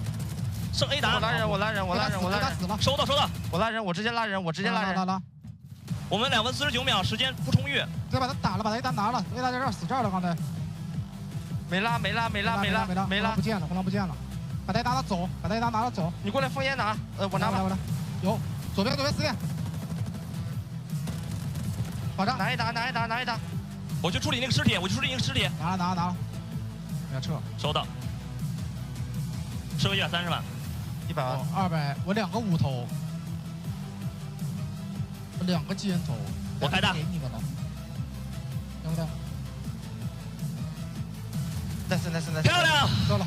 剩 A 打，我拉人，我拉人，我拉人，我拉人，他死了，收到，我拉人，我直接拉人，我直接拉人。拉。我们2分49秒，时间不充裕。直接把他打了，把他一单拿了，A 大在这儿死这儿了，刚才。没拉，不见了，红狼不见了，把他一打走，把他一打拿了走。你过来封烟拿，我拿吧。有，左边4点。保障。拿一打。我去处理那个尸体，拿了。不要撤。收到。吃回130万。100万。200，我2个5头，我2个基因头。我开大。给你们了。对不对？nice，漂亮。够了。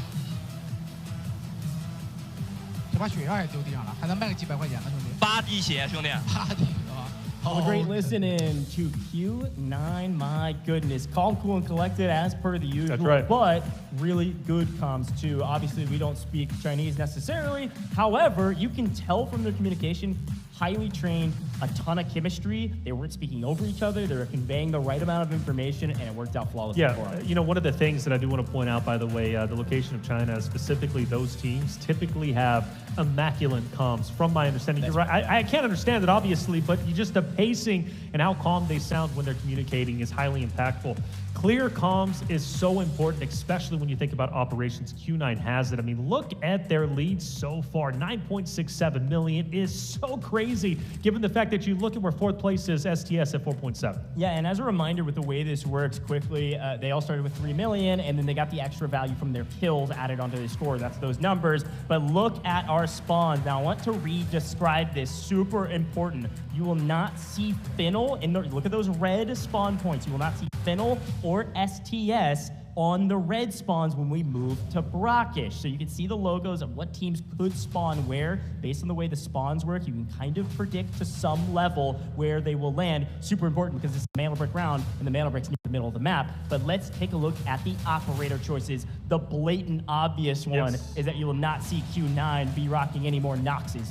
就把血药也丢地上了，还能卖个几百块钱呢，兄弟。8滴血，兄弟。8滴啊！ Well, great listening to Q9. My goodness. Calm, cool, and collected as per the usual. That's right. But really good comms, too. Obviously, we don't speak Chinese necessarily. However, you can tell from their communication, highly trained, a ton of chemistry. They weren't speaking over each other. They were conveying the right amount of information, and it worked out flawlessly for them. You know, one of the things that I do want to point out, by the way, the location of China, specifically those teams, typically have immaculate comms, from my understanding. You're right. I can't understand it, obviously, but just the pacing and how calm they sound when they're communicating is highly impactful. Clear comms is so important, especially when you think about operations. Q9 has it. I mean, look at their lead so far. 9.67 million is so crazy, given the fact that you look at where fourth place is, STS at 4.7. Yeah, and as a reminder, with the way this works quickly, they all started with 3 million, and then they got the extra value from their kills added onto their score. That's those numbers. But look at our spawns. Now, I want to re-describe this. Super important. You will not see Fennel in the, look at those red spawn points. You will not see Fennel or STS on the red spawns when we move to Brackish. So you can see the logos of what teams could spawn where. Based on the way the spawns work, you can kind of predict to some level where they will land. Super important because it's a MandelBrick round, and the MandelBrick's near the middle of the map. But let's take a look at the operator choices. The blatant obvious one is that you will not see Q9 be rocking any more Noxes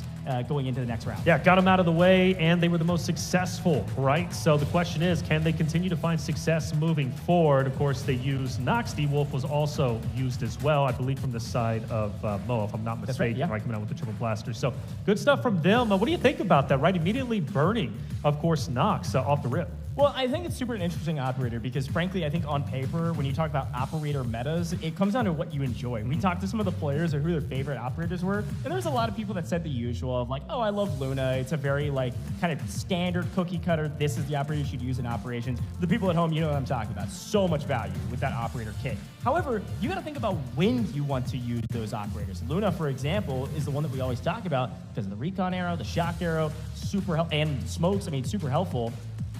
going into the next round. Yeah, got them out of the way, and they were the most successful, right? So the question is, can they continue to find success moving forward? Of course, they use Nox. D-Wolf was also used as well, I believe, from the side of Mo, if I'm not mistaken, right, coming out with the triple blaster. So good stuff from them. What do you think about that, right? Immediately burning, of course, Nox off the rip. Well, I think it's super interesting operator because, frankly, I think on paper, when you talk about operator metas, it comes down to what you enjoy. We talked to some of the players or who their favorite operators were, and there's a lot of people that said the usual of like, oh, I love Luna. It's a very like kind of standard cookie cutter. This is the operator you should use in operations. The people at home, you know what I'm talking about. So much value with that operator kit. However, you got to think about when you want to use those operators. Luna, for example, is the one that we always talk about because of the recon arrow, the shock arrow, super helpful, and smokes. I mean, super helpful.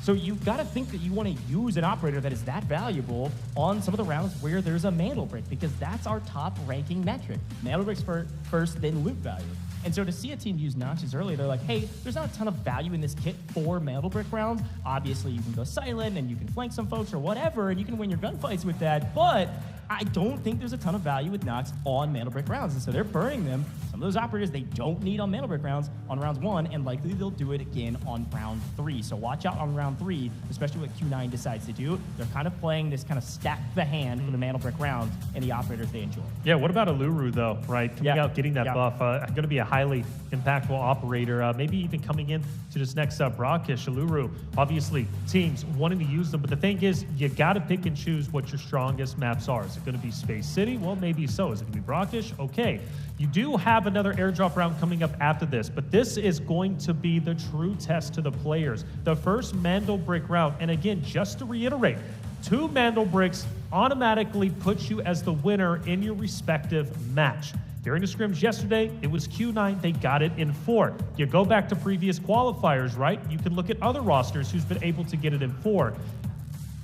So you've got to think that you want to use an operator that is that valuable on some of the rounds where there's a MandelBrick, because that's our top ranking metric. MandelBrick's first, then loot value. And so to see a team use Noxes early, they're like, hey, there's not a ton of value in this kit for MandelBrick rounds. Obviously, you can go silent and you can flank some folks or whatever, and you can win your gunfights with that, but I don't think there's a ton of value with Nox on MandelBrick rounds, and so they're burning them. Some of those operators they don't need on MandelBrick rounds on rounds 1, and likely they'll do it again on round 3. So watch out on round 3, especially what Q9 decides to do. They're kind of playing this kind of stack the hand for the MandelBrick rounds and the operators they enjoy. Yeah, what about Aluru, though, right? Coming out, getting that buff. Going to be a highly impactful operator, maybe even coming in to this next Brackish. Aluru, obviously, teams wanting to use them, but the thing is, you got to pick and choose what your strongest maps are. Is it going to be Space City? Well, maybe so. Is it going to be Brackish? Okay. You do have another airdrop round coming up after this, but this is going to be the true test to the players. The first MandelBrick round, and again, just to reiterate, 2 MandelBricks automatically put you as the winner in your respective match. During the scrims yesterday, it was Q9. They got it in 4. You go back to previous qualifiers, right? You can look at other rosters who's been able to get it in 4.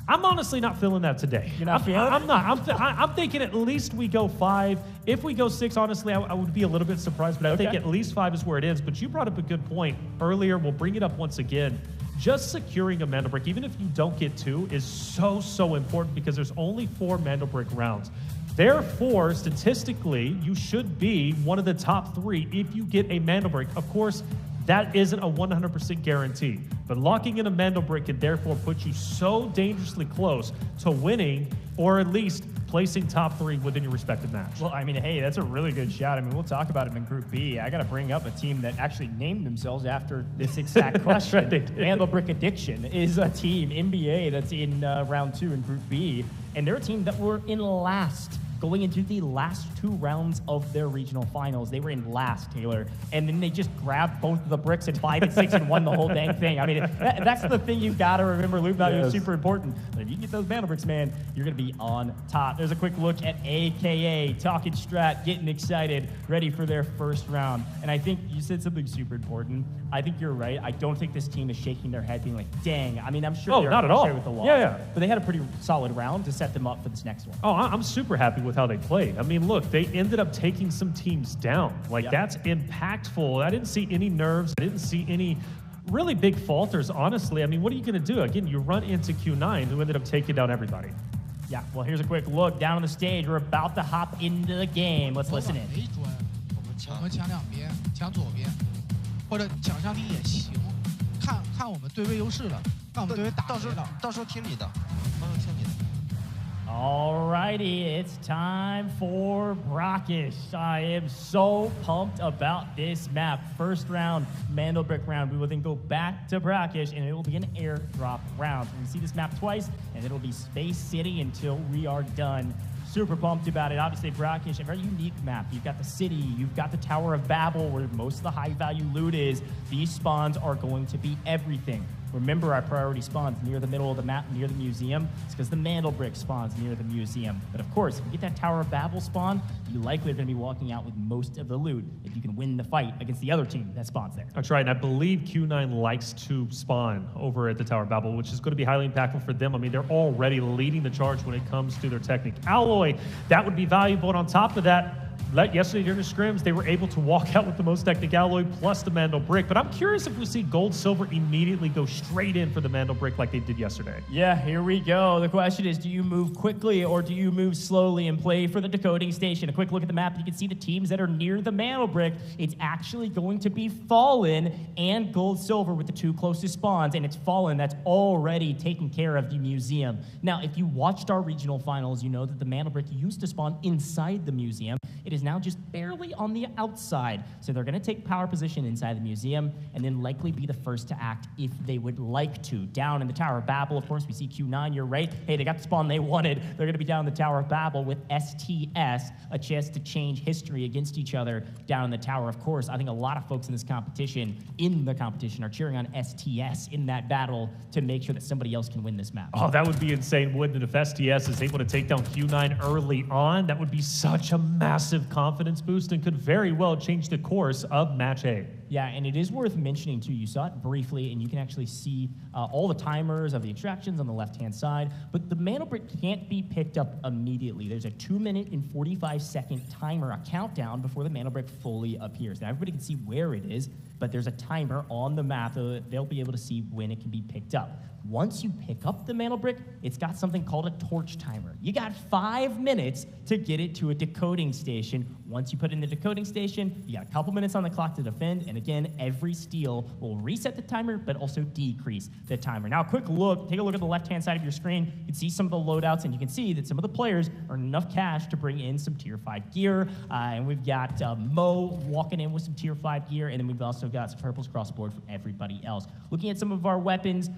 I'm honestly not feeling that today. You're not feeling it? I'm not. I'm thinking at least we go 5. If we go 6, honestly, I would be a little bit surprised, but I think at least 5 is where it is. But you brought up a good point earlier. We'll bring it up once again. Just securing a MandelBrick, even if you don't get 2, is so important because there's only 4 MandelBrick rounds. Therefore, statistically, you should be one of the top 3 if you get a MandelBrick. Of course, that isn't a 100% guarantee. But locking in a MandelBrick can therefore put you so dangerously close to winning, or at least placing top 3 within your respective match. Well, I mean, hey, that's a really good shot. I mean, we'll talk about it in Group B. I got to bring up a team that actually named themselves after this exact question. MandelBrick Addiction is a team, NBA, that's in round 2 in Group B. And they're a team that were in last going into the last 2 rounds of their regional finals. They were in last, Taylor. And then they just grabbed both of the bricks at 5 and 6 and won the whole dang thing. I mean, that's the thing you've got to remember. Loop value is super important. But if you get those MandelBricks, man, you're going to be on top. There's a quick look at AKA, talking strat, getting excited, ready for their first round. And I think you said something super important. I think you're right. I don't think this team is shaking their head being like, dang. I mean, I'm sure they're not at all. with the loss. Yeah. But they had a pretty solid round to set them up for this next one. Oh, I'm super happy with how they played. I mean, look, they ended up taking some teams down. Like, that's impactful. I didn't see any nerves. I didn't see any really big falters, honestly. I mean, what are you going to do? Again, you run into Q9, who ended up taking down everybody. Yeah, well, here's a quick look down on the stage. We're about to hop into the game. Let's listen in. 我们抢两边，抢左边，或者抢上地也行。看我们对位优势了，看我们对位打谁了。到时候听你的，到时候听你的。 Alrighty, it's time for Brackish. I am so pumped about this map. First round, MandelBrick round. We will then go back to Brackish, and it will be an airdrop round. So we see this map twice, and it'll be Space City until we are done. Super pumped about it. Obviously, Brackish, a very unique map. You've got the city, you've got the Tower of Babel, where most of the high-value loot is. These spawns are going to be everything. Remember, our priority spawns near the middle of the map, near the museum. It's because the MandelBrick spawns near the museum. But of course, if you get that Tower of Babel spawn, you likely are going to be walking out with most of the loot if you can win the fight against the other team that spawns there. That's right, and I believe Q9 likes to spawn over at the Tower of Babel, which is going to be highly impactful for them. I mean, they're already leading the charge when it comes to their Technic Alloy. That would be valuable, and on top of that, yesterday during the scrims, they were able to walk out with the most Technic Alloy plus the MandelBrick. But I'm curious if we see Gold Silver immediately go straight in for the MandelBrick like they did yesterday. Yeah, here we go. The question is, do you move quickly or do you move slowly and play for the decoding station? A quick look at the map, you can see the teams that are near the MandelBrick. It's actually going to be Fallen and Gold Silver with the 2 closest spawns, and it's Fallen that's already taken care of the museum. Now, if you watched our regional finals, you know that the MandelBrick used to spawn inside the museum. It is now just barely on the outside. So they're going to take power position inside the museum and then likely be the first to act if they would like to. Down in the Tower of Babel, of course, we see Q9, you're right. Hey, they got the spawn they wanted. They're going to be down in the Tower of Babel with STS, a chance to change history against each other down in the tower. Of course, I think a lot of folks in the competition, are cheering on STS in that battle to make sure that somebody else can win this map. Oh, that would be insane, wouldn't it? If STS is able to take down Q9 early on, that would be such a massive confidence boost and could very well change the course of Match A. Yeah, and it is worth mentioning, too, you saw it briefly, and you can actually see all the timers of the extractions on the left-hand side, but the MandelBrick can't be picked up immediately. There's a 2-minute and 45-second timer, a countdown, before the MandelBrick fully appears. Now, everybody can see where it is, but there's a timer on the map that they'll be able to see when it can be picked up. Once you pick up the MandelBrick, it's got something called a torch timer. You got 5 minutes to get it to a decoding station. Once you put it in the decoding station, you got a couple minutes on the clock to defend, and again, every steal will reset the timer, but also decrease the timer. Now, take a look at the left-hand side of your screen. You can see some of the loadouts, and you can see that some of the players earn enough cash to bring in some Tier 5 gear, and we've got Mo walking in with some Tier 5 gear, and then we've also got some purples across the board for everybody else. Looking at some of our weapons,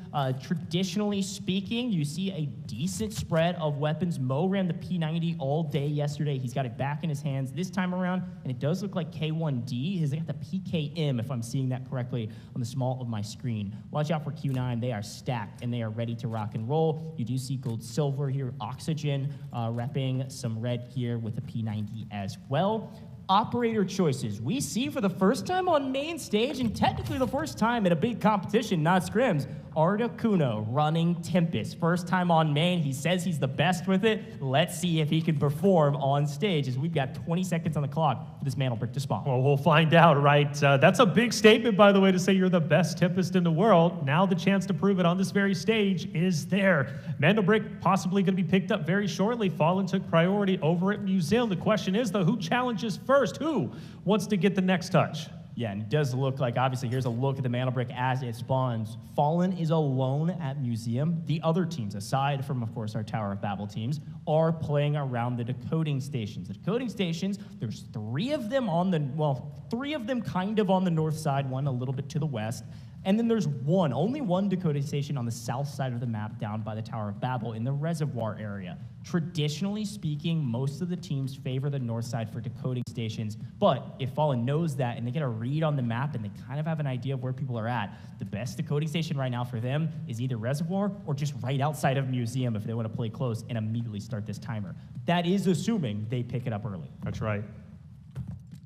traditionally speaking, you see a decent spread of weapons. Mo ran the P90 all day yesterday. He's got it back in his hands this time around, and it does look like K1D has got the PKM, if I'm seeing that correctly, on the small of my screen. Watch out for Q9. They are stacked, and they are ready to rock and roll. You do see Gold Silver here, Oxygen, repping some red here with the P90 as well. Operator choices. We see for the first time on main stage, and technically the first time at a big competition, not scrims, Articuno running Tempest. First time on main. He says he's the best with it. Let's see if he can perform on stage, as we've got 20 seconds on the clock for this MandelBrick to spawn. Well, we'll find out, right? That's a big statement, by the way, to say you're the best Tempest in the world. Now the chance to prove it on this very stage is there. MandelBrick possibly going to be picked up very shortly. Fallen took priority over at Museum. The question is, though, who challenges first? Who wants to get the next touch? Yeah, and it does look like, obviously, here's a look at the MandelBrick as it spawns. Fallen is alone at Museum. The other teams, aside from, of course, our Tower of Babel teams, are playing around the decoding stations. The decoding stations, there's 3 of them on the, well, 3 of them kind of on the north side, one a little bit to the west. And then there's only one decoding station on the south side of the map down by the Tower of Babel in the reservoir area. Traditionally speaking, most of the teams favor the north side for decoding stations, but if Fallen knows that and they get a read on the map and they kind of have an idea of where people are at, the best decoding station right now for them is either reservoir or just right outside of Museum if they want to play close and immediately start this timer. That is assuming they pick it up early. That's right.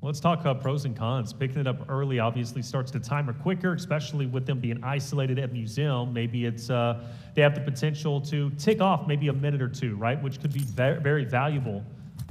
Let's talk pros and cons. Picking it up early obviously starts the timer quicker, especially with them being isolated at Museum. Maybe it's they have the potential to tick off maybe a minute or 2, right? Which could be very valuable.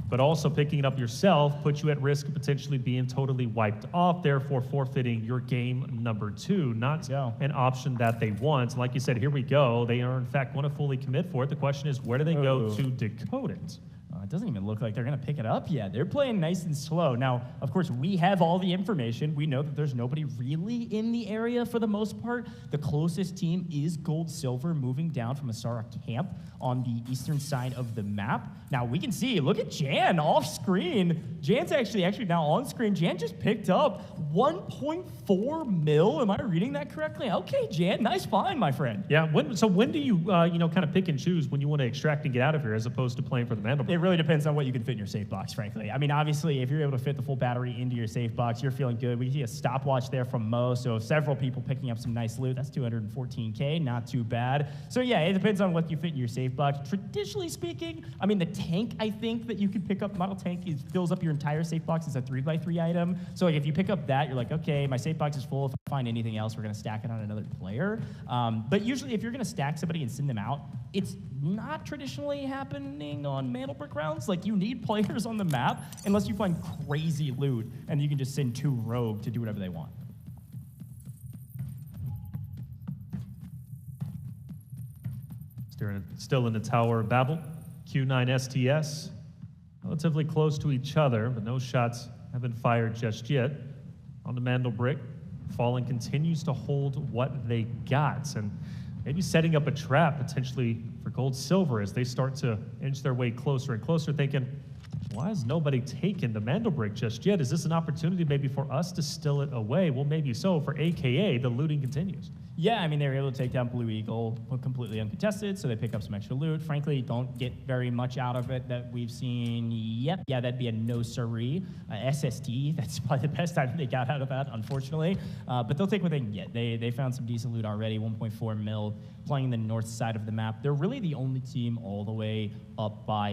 But also picking it up yourself puts you at risk of potentially being totally wiped off, therefore forfeiting your game number 2. Not an option that they want. Like you said, here we go. They are in fact going to fully commit for it. The question is, where do they go to decode it? It doesn't even look like they're going to pick it up yet. They're playing nice and slow. Now, of course, we have all the information. We know that there's nobody really in the area for the most part. The closest team is Gold Silver moving down from Asara Camp on the eastern side of the map. Now, we can see, look at Jan off screen. Jan's actually now on screen. Jan just picked up 1.4 mil. Am I reading that correctly? Okay, Jan, nice find, my friend. Yeah, so when do you, kind of pick and choose when you want to extract and get out of here as opposed to playing for the MandelBrick? It really depends on what you can fit in your safe box, frankly. I mean, obviously, if you're able to fit the full battery into your safe box, you're feeling good. We see a stopwatch there from Mo, so several people picking up some nice loot. That's 214K, not too bad. So yeah, it depends on what you fit in your safe box. Traditionally speaking, I mean, the tank, I think, that you can pick up, model tank, fills up your entire safe box. It's a 3x3 item. So like, if you pick up that, you're like, okay, my safe box is full. If I find anything else, we're going to stack it on another player. But usually, if you're going to stack somebody and send them out, it's not traditionally happening on MandelBrick rounds. Like, you need players on the map unless you find crazy loot, and you can just send 2 rogue to do whatever they want. Still in the Tower of Babel. Q9 STS, relatively close to each other, but no shots have been fired just yet. On the MandelBrick, Fallen continues to hold what they got, and maybe setting up a trap potentially for Gold Silver as they start to inch their way closer and closer, thinking, why has nobody taken the MandelBrick just yet? Is this an opportunity maybe for us to steal it away? Well, maybe so. For AKA, the looting continues. Yeah, I mean, they were able to take down Blue Eagle completely uncontested, so they pick up some extra loot. Frankly, don't get very much out of it that we've seen yet. Yeah, that'd be a no-siree. SSD, that's probably the best time they got out of that, unfortunately. But they'll take what they can get. They found some decent loot already, 1.4 mil, playing the north side of the map. They're really the only team all the way up by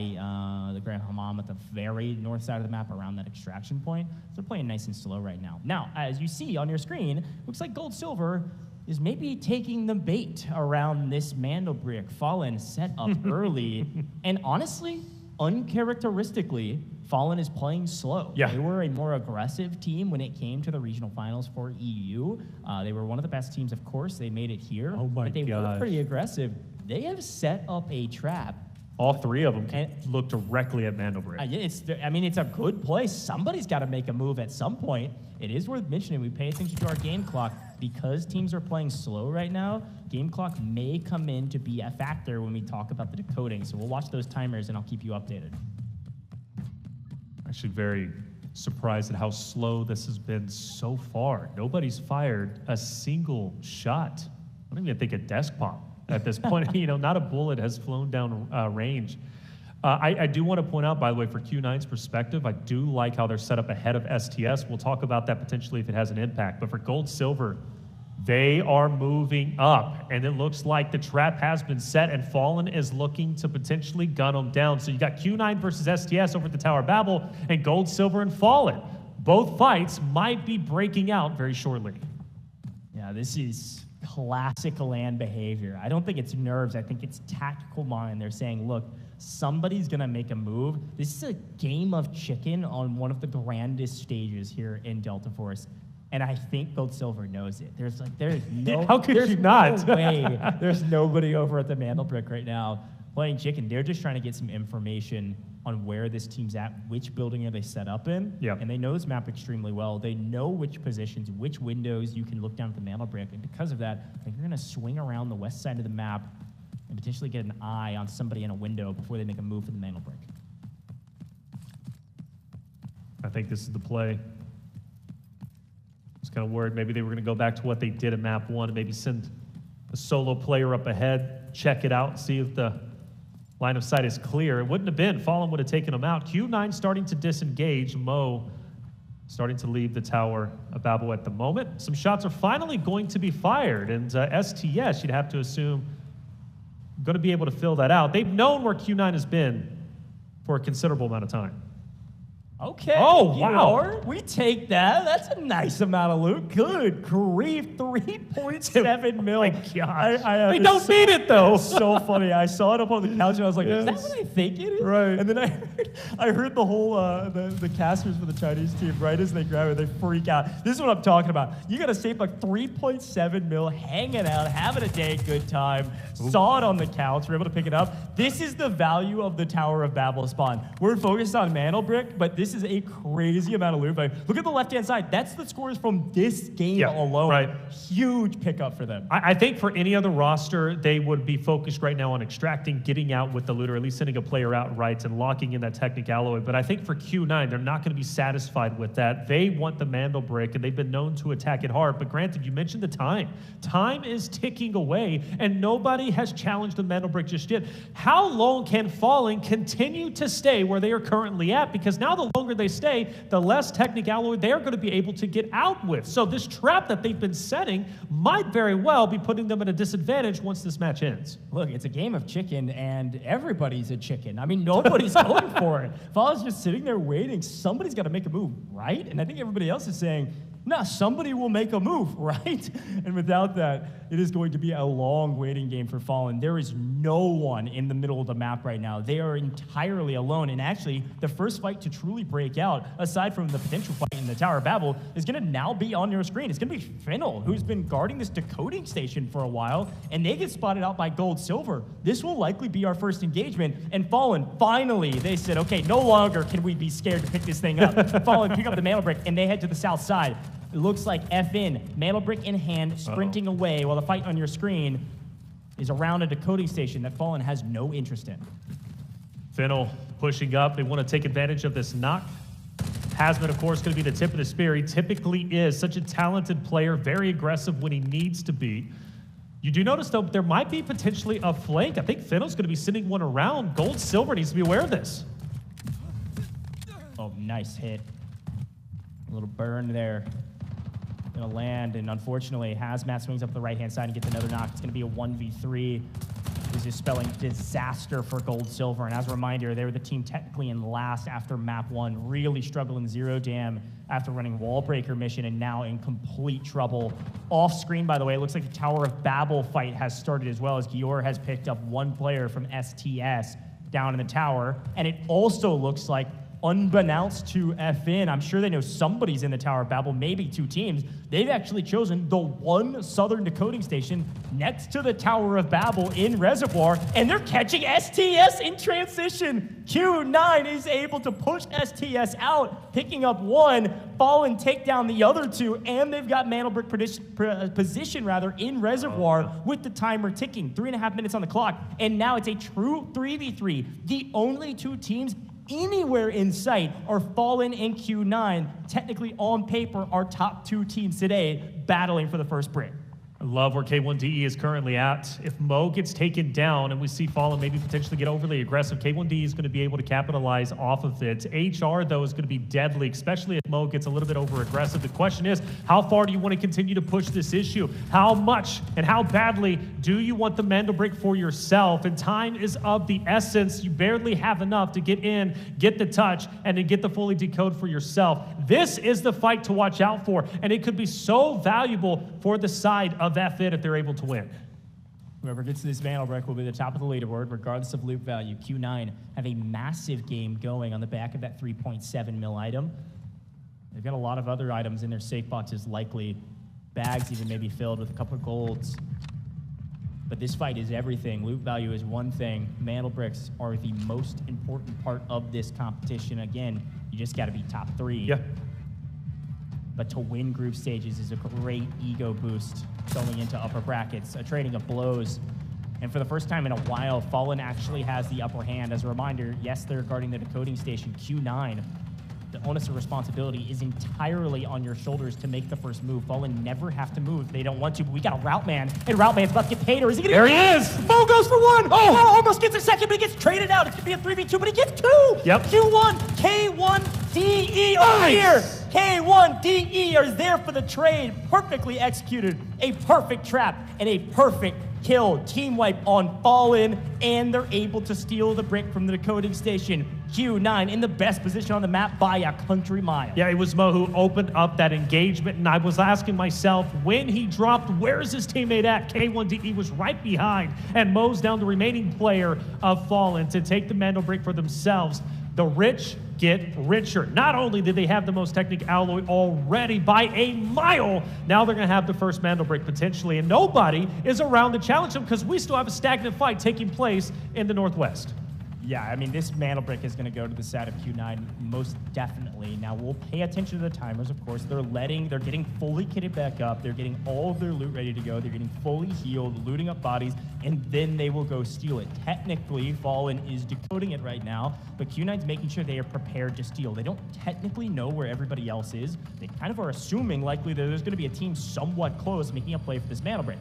the Grand Hammam at the very north side of the map around that extraction point. So they're playing nice and slow right now. Now, as you see on your screen, looks like Gold Silver is maybe taking the bait around this MandelBrick. Fallen set up early, and honestly, uncharacteristically, Fallen is playing slow. Yeah. They were a more aggressive team when it came to the regional finals for EU. They were one of the best teams, of course. They made it here. Oh my but they gosh. were pretty aggressive. They have set up a trap. All 3 of them can look directly at MandelBrick. It's a good play. Somebody's got to make a move at some point. It is worth mentioning, we pay attention to our game clock. Because teams are playing slow right now, game clock may come in to be a factor when we talk about the decoding. So we'll watch those timers, and I'll keep you updated. Actually very surprised at how slow this has been so far. Nobody's fired a single shot. I don't even think a desk pop at this point. Not a bullet has flown down range. I do want to point out, by the way, for Q9's perspective, I do like how they're set up ahead of STS. We'll talk about that potentially if it has an impact. But for Gold Silver, they are moving up, and it looks like the trap has been set, and Fallen is looking to potentially gun them down. So you got Q9 versus STS over at the Tower of Babel, and Gold Silver and Fallen. Both fights might be breaking out very shortly. Yeah, this is classic LAN behavior. I don't think it's nerves. I think it's tactical mind. They're saying, look, somebody's going to make a move. This is a game of chicken on one of the grandest stages here in Delta Force. And I think Gold Silver knows it. There's no How could you not? No way. There's nobody over at the MandelBrick right now. playing chicken. They're just trying to get some information on where this team's at, which building are they set up in. Yeah. And they know this map extremely well. They know which positions, which windows you can look down at the MandelBrick. And because of that, I think they're going to swing around the west side of the map and potentially get an eye on somebody in a window before they make a move for the MandelBrick. I think this is the play. I was kind of worried maybe they were going to go back to what they did in map 1 and maybe send a solo player up ahead, check it out, see if the line of sight is clear. It wouldn't have been. Fallen would have taken him out. Q9 starting to disengage. Mo starting to leave the Tower of Babel at the moment. Some shots are finally going to be fired, and STS, you'd have to assume, going to be able to fill that out. They've known where Q9 has been for a considerable amount of time. Okay. Oh, wow. We take that. That's a nice amount of loot. Good grief. 3.7 mil. Oh my gosh. They don't need it, though. So funny. I saw it up on the couch, and I was like, is that what I think it is? Right. And then I heard the whole, the casters for the Chinese team, right as they grab it, they freak out. This is what I'm talking about. You got to save like 3.7 mil, hanging out, having a day, good time. Ooh. Saw it on the couch. We're able to pick it up. This is the value of the Tower of Babel spawn. We're focused on MandelBrick, but this is a crazy amount of loot. Look at the left-hand side. That's the scores from this game alone. Right. Huge pickup for them. I think for any other roster, they would be focused right now on extracting, getting out with the loot, or at least sending a player out right and locking in that technic alloy. But I think for Q9, they're not going to be satisfied with that. They want the MandelBrick, and they've been known to attack it hard. But granted, you mentioned the time. Time is ticking away, and nobody has challenged the MandelBrick just yet. How long can Fallen continue to stay where they are currently at? Because now the longer they stay, the less technic alloy they're going to be able to get out with. So this trap that they've been setting might very well be putting them at a disadvantage once this match ends. Look, it's a game of chicken, and everybody's a chicken. I mean, nobody's going for it. Fallen's just sitting there waiting. Somebody's got to make a move, right? And I think everybody else is saying, no, somebody will make a move, right? And without that, it is going to be a long waiting game for Fallen. There is no one in the middle of the map right now. They are entirely alone. And actually, the first fight to truly break out, aside from the potential fight in the Tower of Babel, is going to now be on your screen. It's going to be Finnel, who's been guarding this decoding station for a while, and they get spotted out by Gold Silver. This will likely be our first engagement. And Fallen, finally, they said, okay, no longer can we be scared to pick this thing up. Fallen, pick up the MandelBrick, and they head to the south side. It looks like FN, MandelBrick in hand, sprinting away while the fight on your screen is around a decoding station that Fallen has no interest in. Finnel pushing up. They want to take advantage of this knock. Hasman, of course, going to be the tip of the spear. He typically is such a talented player, very aggressive when he needs to be. You do notice, though, there might be potentially a flank. I think Finnel's going to be sending one around. Gold Silver needs to be aware of this. Oh, nice hit. A little burn there. Gonna land, and unfortunately, Hazmat swings up the right-hand side and gets another knock. It's gonna be a 1v3. This is spelling disaster for Gold Silver, and as a reminder, they were the team technically in last after map 1, really struggling Zero Dam after running Wall Breaker mission, and now in complete trouble. Off screen, by the way, it looks like the Tower of Babel fight has started as well, as Gior has picked up one player from STS down in the tower, and it also looks like, unbeknownst to FN, I'm sure they know somebody's in the Tower of Babel, maybe two teams. They've actually chosen the one southern decoding station next to the Tower of Babel in Reservoir, and they're catching STS in transition. Q9 is able to push STS out, picking up one, Fallen take down the other two, and they've got MandelBrick position in Reservoir with the timer ticking. 3.5 minutes on the clock, and now it's a true 3v3. The only two teams anywhere in sight are Fallen and Q9, technically on paper our top two teams today, battling for the first break. I love where K1DE is currently at. If Mo gets taken down and we see Fallen maybe potentially get overly aggressive, K1DE is going to be able to capitalize off of it. HR, though, is going to be deadly, especially if Mo gets a little bit over aggressive. The question is, how far do you want to continue to push this issue? How much and how badly do you want the MandelBrick for yourself? And time is of the essence. You barely have enough to get in, get the touch, and then get the fully decode for yourself. This is the fight to watch out for, and it could be so valuable for the side of that fit if they're able to win. Whoever gets this MandelBrick will be the top of the leaderboard, regardless of loot value. Q9 have a massive game going on the back of that 3.7 mil item. They've got a lot of other items in their safe boxes, likely. Bags even maybe filled with a couple of golds. But this fight is everything. Loot value is one thing. MandelBricks are the most important part of this competition. Again, you just got to be top 3. Yeah. But to win group stages is a great ego boost going into upper brackets, a trading of blows. And for the first time in a while, Fallen actually has the upper hand. As a reminder, yes, they're guarding the decoding station Q9. The onus of responsibility is entirely on your shoulders to make the first move. Fallen never have to move if they don't want to, but we got a Route Man, and Route Man's about to get paid, or is he gonna— There he is! Mo goes for 1! Oh, almost gets a second, but he gets traded out. It could be a 3v2, but he gets 2! Yep. Q1, K1DE over here! K1DE is there for the trade. Perfectly executed. A perfect trap and a perfect kill. Team wipe on Fallen, and they're able to steal the brick from the decoding station. Q9 in the best position on the map by a country mile. Yeah, it was Mo who opened up that engagement, and I was asking myself, when he dropped, where's his teammate at? K1DE was right behind, and Mo's down the remaining player of Fallen to take the MandelBrick for themselves. The rich get richer. Not only did they have the most technic alloy already by a mile, now they're going to have the first MandelBrick potentially, and nobody is around to challenge them because we still have a stagnant fight taking place in the Northwest. Yeah, I mean, this MandelBrick is going to go to the side of Q9 most definitely. Now, we'll pay attention to the timers, of course. They're getting fully kitted back up. They're getting all of their loot ready to go. They're getting fully healed, looting up bodies, and then they will go steal it. Technically, Fallen is decoding it right now, but Q9's making sure they are prepared to steal. They don't technically know where everybody else is. They kind of are assuming likely that there's going to be a team somewhat close making a play for this MandelBrick.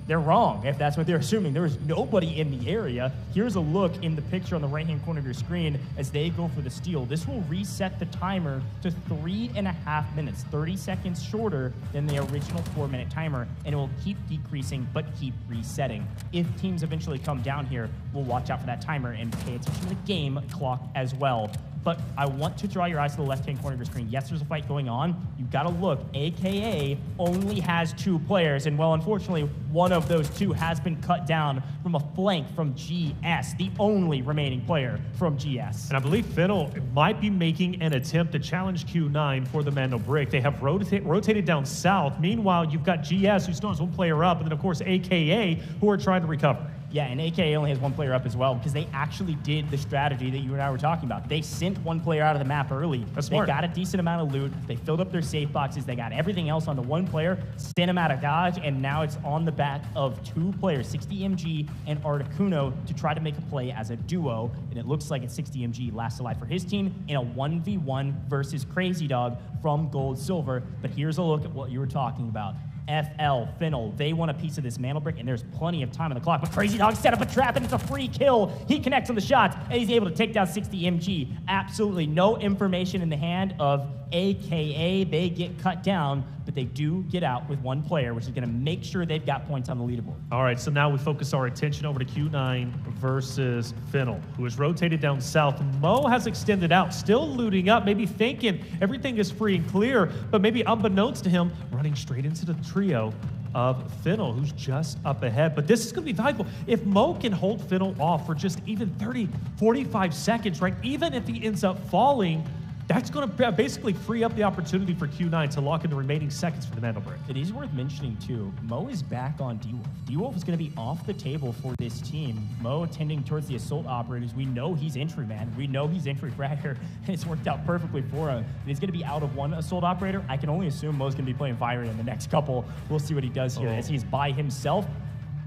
They're wrong if that's what they're assuming. There is nobody in the area. Here's a look in the picture on the right-hand corner of your screen as they go for the steal. This will reset the timer to 3.5 minutes, 30 seconds shorter than the original 4-minute timer, and it will keep decreasing but keep resetting. If teams eventually come down here, we'll watch out for that timer and pay attention to the game clock as well. But I want to draw your eyes to the left-hand corner of your screen. Yes, there's a fight going on. You've got to look. AKA only has 2 players, and well, unfortunately, one of those 2 has been cut down from a flank from GS, the only remaining player from GS. And I believe Fiddle might be making an attempt to challenge Q9 for the MandelBrick. They have rotated down south. Meanwhile, you've got GS, who still has 1 player up, and then, of course, AKA, who are trying to recover. Yeah, and AKA only has 1 player up as well because they actually did the strategy that you and I were talking about. They sent 1 player out of the map early. That's smart. They got a decent amount of loot. They filled up their safe boxes. They got everything else onto 1 player, sent him out of Dodge, and now it's on the back of 2 players, 60MG and Articuno, to try to make a play as a duo. And it looks like it's 60MG last alive for his team in a 1v1 versus Crazy Dog from Gold Silver. But here's a look at what you were talking about. FL, Finnel, they want a piece of this MandelBrick, and there's plenty of time on the clock, but Crazy Dog set up a trap, and it's a free kill. He connects on the shots, and he's able to take down 60MG. Absolutely no information in the hand of AKA. They get cut down, but they do get out with 1 player, which is going to make sure they've got points on the leaderboard. All right, so now we focus our attention over to Q9 versus Finnel, who is rotated down south. Mo has extended out, still looting up, maybe thinking everything is free and clear, but maybe unbeknownst to him, running straight into the trio of Finnel, who's just up ahead. But this is going to be valuable. If Mo can hold Finnel off for just even 30, 45 seconds, right, even if he ends up falling, that's going to basically free up the opportunity for Q9 to lock in the remaining seconds for the MandelBrick. It is worth mentioning, too, Mo is back on D-Wolf. D-Wolf is going to be off the table for this team. Mo tending towards the assault operators. We know he's entry, man. We know he's entry fragger, and it's worked out perfectly for him. And he's going to be out of 1 assault operator. I can only assume Mo's going to be playing Fiery in the next couple. We'll see what he does here as he's by himself,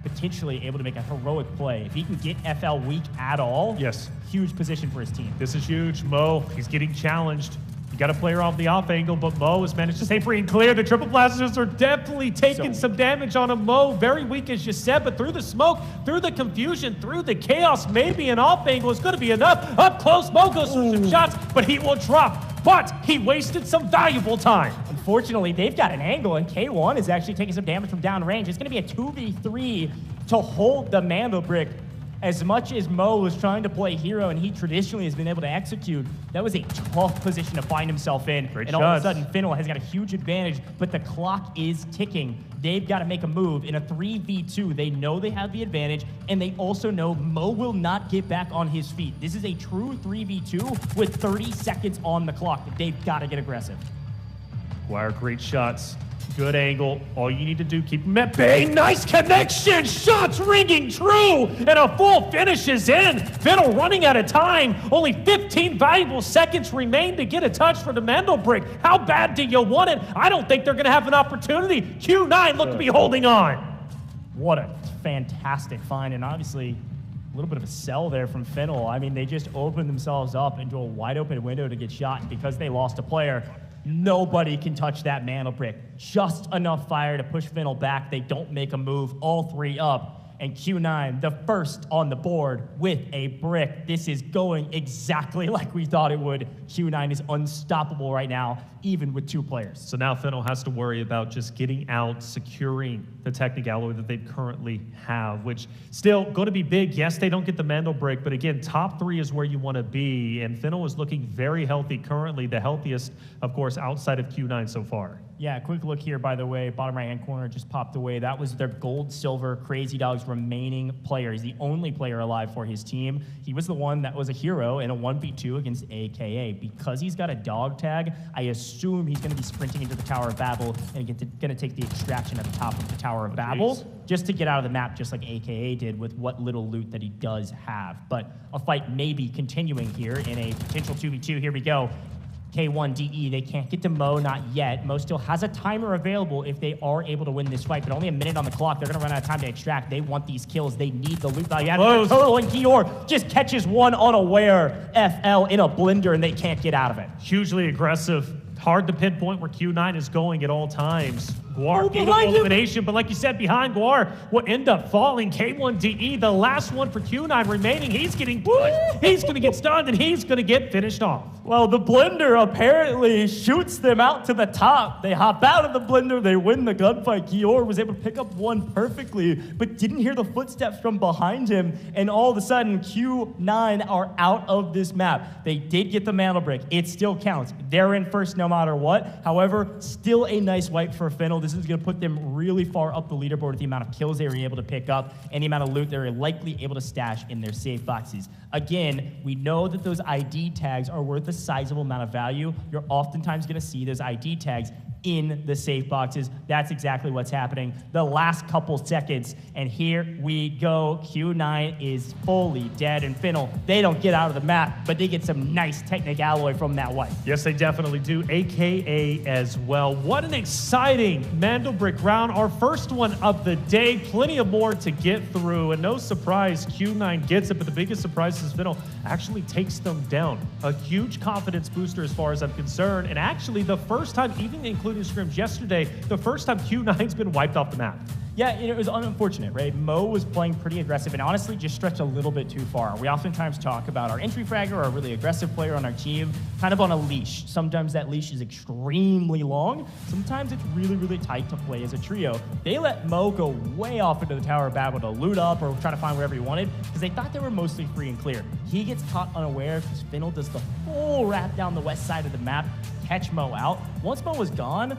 potentially able to make a heroic play. If he can get FL weak at all, yes, huge position for his team. This is huge. Mo, he's getting challenged. You got a player off the off angle, but Mo has managed to stay free and clear. The triple blasters are definitely taking some damage on him. Mo, very weak as you said, but through the smoke, through the confusion, through the chaos, maybe an off angle is going to be enough. Up close, Mo goes for some shots, but he will drop. But he wasted some valuable time. Unfortunately, they've got an angle, and K1 is actually taking some damage from downrange. It's going to be a 2v3 to hold the MandelBrick. As much as Mo was trying to play hero and he traditionally has been able to execute, that was a tough position to find himself in. Great and shots. All of a sudden, Finnel has got a huge advantage, but the clock is ticking. They've got to make a move in a 3v2. They know they have the advantage, and they also know Mo will not get back on his feet. This is a true 3v2 with 30 seconds on the clock. They've got to get aggressive. Guire, great shots. Good angle. All you need to do, keep him at bay. Nice connection. Shots ringing true. And a full finish is in. Fiddle running out of time. Only 15 valuable seconds remain to get a touch for the MandelBrick. How bad do you want it? I don't think they're going to have an opportunity. Q9 look to be holding on. What a fantastic find. And obviously, a little bit of a sell there from Finnell. I mean, they just opened themselves up into a wide open window to get shot. And because they lost a player, nobody can touch that MandelBrick. Just enough fire to push Finnell back. They don't make a move, all three up. And Q9, the first on the board with a brick. This is going exactly like we thought it would. Q9 is unstoppable right now, even with two players. So now Finnell has to worry about just getting out, securing the Technic Alloy that they currently have, which still going to be big. Yes, they don't get the MandelBrick, but again, top three is where you want to be. And Finnell is looking very healthy currently, the healthiest, of course, outside of Q9 so far. Yeah, quick look here, by the way, bottom right-hand corner just popped away. That was their gold, silver, Crazy Dog's remaining player. He's the only player alive for his team. He was the one that was a hero in a 1v2 against AKA. Because he's got a dog tag, I assume he's going to be sprinting into the Tower of Babel and going to take the extraction at the top of the Tower of Babel just to get out of the map, just like AKA did with what little loot that he does have. But a fight may be continuing here in a potential 2v2. Here we go. K1DE, they can't get to Mo, not yet. Mo still has a timer available if they are able to win this fight, but only a minute on the clock. They're going to run out of time to extract. They want these kills. They need the loot value. Total and Kior just catches one unaware FL in a blender, and they can't get out of it. Hugely aggressive. Hard to pinpoint where Q9 is going at all times. Guar gave up elimination, but like you said, behind Guar will end up falling. K1DE, the last one for Q9 remaining. He's getting pushed. He's going to get stunned, and he's going to get finished off. Well, the blender apparently shoots them out to the top. They hop out of the blender. They win the gunfight. Kior was able to pick up one perfectly, but didn't hear the footsteps from behind him. And all of a sudden, Q9 are out of this map. They did get the MandelBrick. It still counts. They're in first no matter what. However, still a nice wipe for Finnell. This is going to put them really far up the leaderboard with the amount of kills they were able to pick up and the amount of loot they were likely able to stash in their safe boxes. Again, we know that those ID tags are worth a sizable amount of value. You're oftentimes going to see those ID tags in the safe boxes. That's exactly what's happening the last couple seconds. And here we go. Q9 is fully dead. And Finnell, they don't get out of the map, but they get some nice Technic Alloy from that wipe. Yes, they definitely do. AKA as well. What an exciting MandelBrick round. Our first one of the day. Plenty of more to get through. And no surprise, Q9 gets it. But the biggest surprise is Finnell actually takes them down. A huge confidence booster as far as I'm concerned. And actually the first time, even including scrims yesterday, the first time Q9's been wiped off the map. Yeah, it was unfortunate, right? Mo was playing pretty aggressive and honestly just stretched a little bit too far. We oftentimes talk about our entry fragger or a really aggressive player on our team kind of on a leash. Sometimes that leash is extremely long. Sometimes it's really, really tight to play as a trio. They let Mo go way off into the Tower of Babel to loot up or try to find wherever he wanted because they thought they were mostly free and clear. He gets caught unaware because Finnell does the full wrap down the west side of the map, catch Mo out. Once Mo was gone,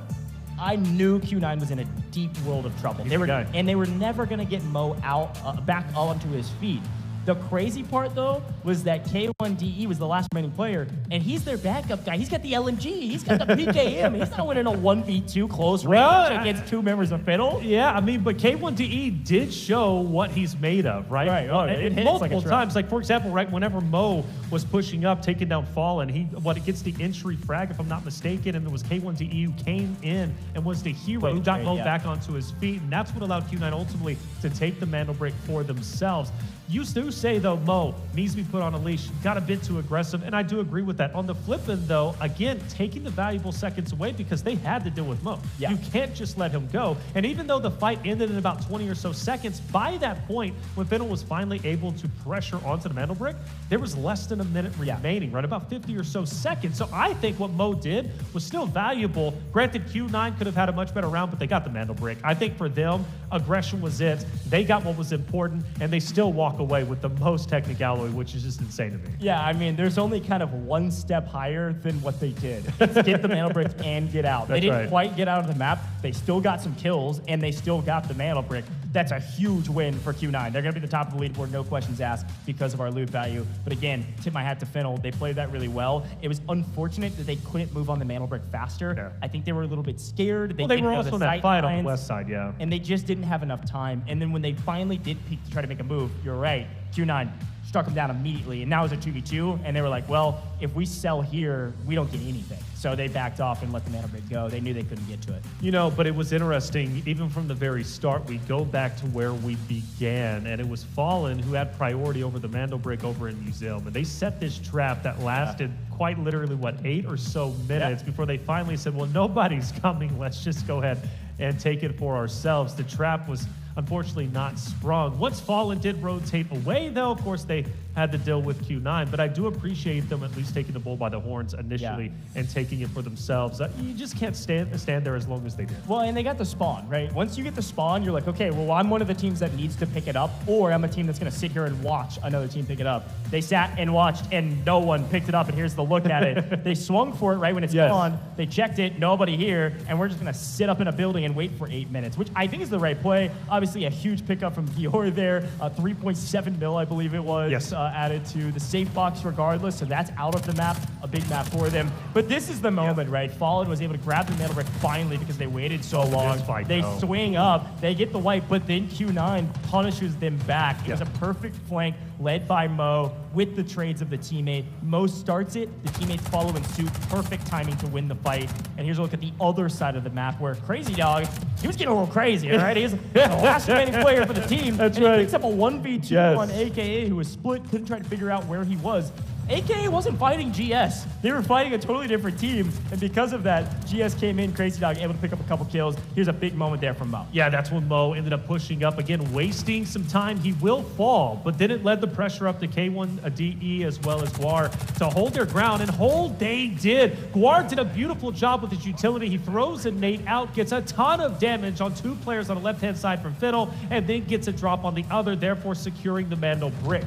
I knew Q9 was in a deep world of trouble. They were never going to get Mo out, back onto his feet. The crazy part, though, was that K1DE was the last remaining player, and he's their backup guy. He's got the LMG. He's got the PKM. He's not winning a 1v2 close range against two members of Finnell. Yeah, I mean, but K1DE did show what he's made of, right? Right. Oh, it hits multiple like times. Like, for example, right, whenever Mo was pushing up, taking down Fallen, it gets the entry frag, if I'm not mistaken, and it was K1DE who came in and was the hero who got Mo back onto his feet, and that's what allowed Q9 ultimately to take the MandelBrick for themselves. You do say, though, Mo needs to be put on a leash, got a bit too aggressive, and I do agree with that. On the flip end, though, again, taking the valuable seconds away because they had to deal with Mo. Yeah. You can't just let him go. And even though the fight ended in about 20 or so seconds, by that point, when Finnell was finally able to pressure onto the MandelBrick, there was less than a minute remaining, right? About 50 or so seconds. So I think what Mo did was still valuable. Granted, Q9 could have had a much better round, but they got the MandelBrick. I think for them, aggression was it. They got what was important, and they still walked walk away with the most technicality, which is just insane to me. Yeah, I mean, there's only kind of one step higher than what they did. It's get the MandelBrick and get out. They didn't quite get out of the map. They still got some kills, and they still got the MandelBrick. That's a huge win for Q9. They're going to be the top of the leaderboard, no questions asked, because of our loot value. But again, tip my hat to Fennel. They played that really well. It was unfortunate that they couldn't move on the MandelBrick faster. Yeah. I think they were a little bit scared. They were also in that fight on the west side, yeah. And they just didn't have enough time. And then when they finally did peek to try to make a move, you're right, Q9 struck them down immediately. And now it's a 2v2, and they were like, well, if we sell here, we don't get anything. So they backed off and let the MandelBrick go. They knew they couldn't get to it. You know, but it was interesting, even from the very start, we go back to where we began, and it was Fallen who had priority over the MandelBrick over in Museum. And they set this trap that lasted quite literally, what, 8 or so minutes before they finally said, well, nobody's coming. Let's just go ahead and take it for ourselves. The trap was unfortunately not sprung. Once Fallen did rotate away, though, of course, they had to deal with Q9, but I do appreciate them at least taking the bull by the horns initially and taking it for themselves. You just can't stand there as long as they did. Well, and they got the spawn, right? Once you get the spawn, you're like, okay, well, I'm one of the teams that needs to pick it up, or I'm a team that's going to sit here and watch another team pick it up. They sat and watched, and no one picked it up, and here's the look at it. They swung for it right when it's spawned. They checked it, nobody here, and we're just going to sit up in a building and wait for 8 minutes, which I think is the right play. Obviously, a huge pickup from Dior there, 3.7 mil, I believe it was, added to the safe box regardless, so that's out of the map, a big map for them. But this is the moment, right? Fallen was able to grab the MandelBrick finally because they waited so long. They swing up, they get the wipe, but then Q9 punishes them back. It was a perfect flank led by Mo with the trades of the teammate. Mo starts it, the teammates follow in suit, perfect timing to win the fight. And here's a look at the other side of the map where Crazy Dog, he was getting a little crazy, all right? He's the last remaining player for the team. That's right. He picks up a 1v2 on AKA, who was split, couldn't try to figure out where he was. AKA wasn't fighting GS. They were fighting a totally different team, and because of that, GS came in, Crazy Dog able to pick up a couple kills. Here's a big moment there from Mo. Yeah, that's when Mo ended up pushing up again, wasting some time. He will fall, but then it led the pressure up to K1, a DE, as well as Guar to hold their ground, and hold they did. Guar did a beautiful job with his utility. He throws a nade out, gets a ton of damage on 2 players on the left-hand side from Fiddle, and then gets a drop on the other, therefore securing the MandelBrick.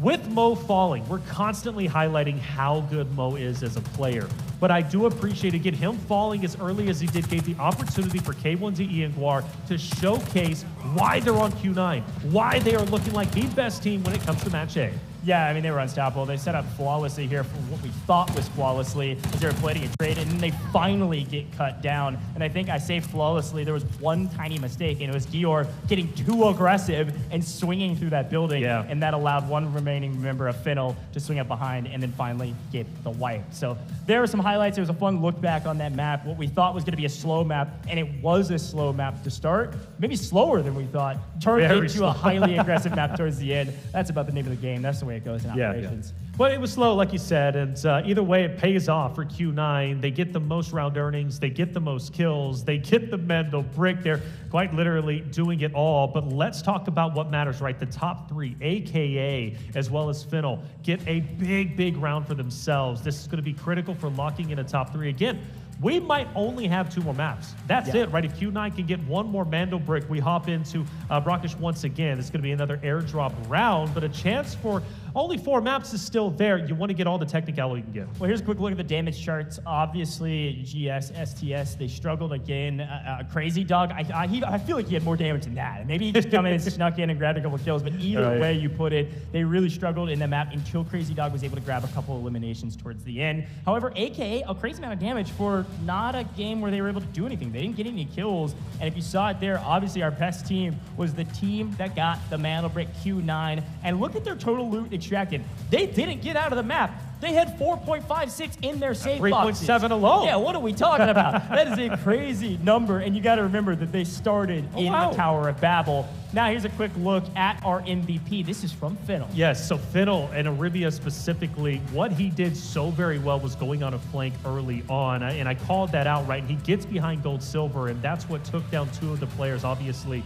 With Mo falling, we're constantly highlighting how good Mo is as a player. But I do appreciate, again, him falling as early as he did gave the opportunity for K1DE and Guar to showcase why they're on Q9, why they are looking like the best team when it comes to Match A. Yeah, I mean, they were unstoppable. They set up flawlessly here for what we thought was flawlessly as they were planning a trade, and then they finally get cut down. And I think I say flawlessly, there was one tiny mistake, and it was Dior getting too aggressive and swinging through that building, and that allowed one remaining member of Fennel to swing up behind and then finally get the wipe. So there were some highlights. It was a fun look back on that map. What we thought was going to be a slow map, and it was a slow map to start, maybe slower than we thought, turned into a highly aggressive map towards the end. That's about the name of the game. That's the way it goes in operations. But it was slow, like you said, and either way, it pays off for Q9. They get the most round earnings, they get the most kills, they get the MandelBrick. They're quite literally doing it all. But let's talk about what matters, right? The top 3, AKA, as well as Fennel, get a big, big round for themselves. This is going to be critical for locking in a top 3. Again, we might only have 2 more maps. That's it, right? If Q9 can get 1 more MandelBrick, we hop into Brockish once again. It's going to be another airdrop round, but a chance for only 4 maps is still there. You want to get all the technicality you can get. Well, here's a quick look at the damage charts. Obviously, GS, STS, they struggled again. Crazy Dog, I feel like he had more damage than that. Maybe he just come in and snuck in and grabbed a couple kills, but either way you put it, they really struggled in the map until Crazy Dog was able to grab a couple eliminations towards the end. However, AKA, a crazy amount of damage for not a game where they were able to do anything. They didn't get any kills, and if you saw it there, obviously our best team was the team that got the MandelBrick Q9, and look at their total loot extracted. They didn't get out of the map. They had 4.56 in their safe boxes. 3.7 alone. Yeah, what are we talking about? That is a crazy number, and you got to remember that they started in the Tower of Babel. Now here's a quick look at our MVP. This is from Fennel. Yes, so Fennel and Arabia specifically, what he did so very well was going on a flank early on, and I called that out, right? And he gets behind Gold Silver, and that's what took down 2 of the players, obviously.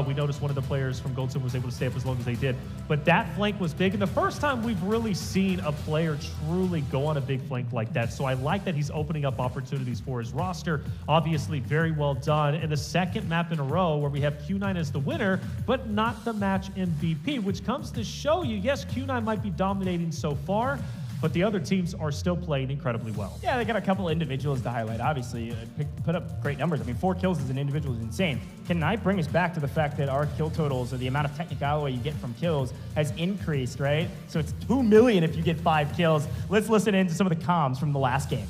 We noticed one of the players from Gold Silver was able to stay up as long as they did. But that flank was big, and the first time we've really seen a player truly go on a big flank like that. So I like that he's opening up opportunities for his roster. Obviously, very well done. And the second map in a row where we have Q9 as the winner, but not the match MVP, which comes to show you, yes, Q9 might be dominating so far, but the other teams are still playing incredibly well. Yeah, they got a couple individuals to highlight, obviously. Put up great numbers. I mean, 4 kills as an individual is insane. Can I bring us back to the fact that our kill totals, or the amount of technical you get from kills, has increased, right? So it's 2 million if you get 5 kills. Let's listen in to some of the comms from the last game.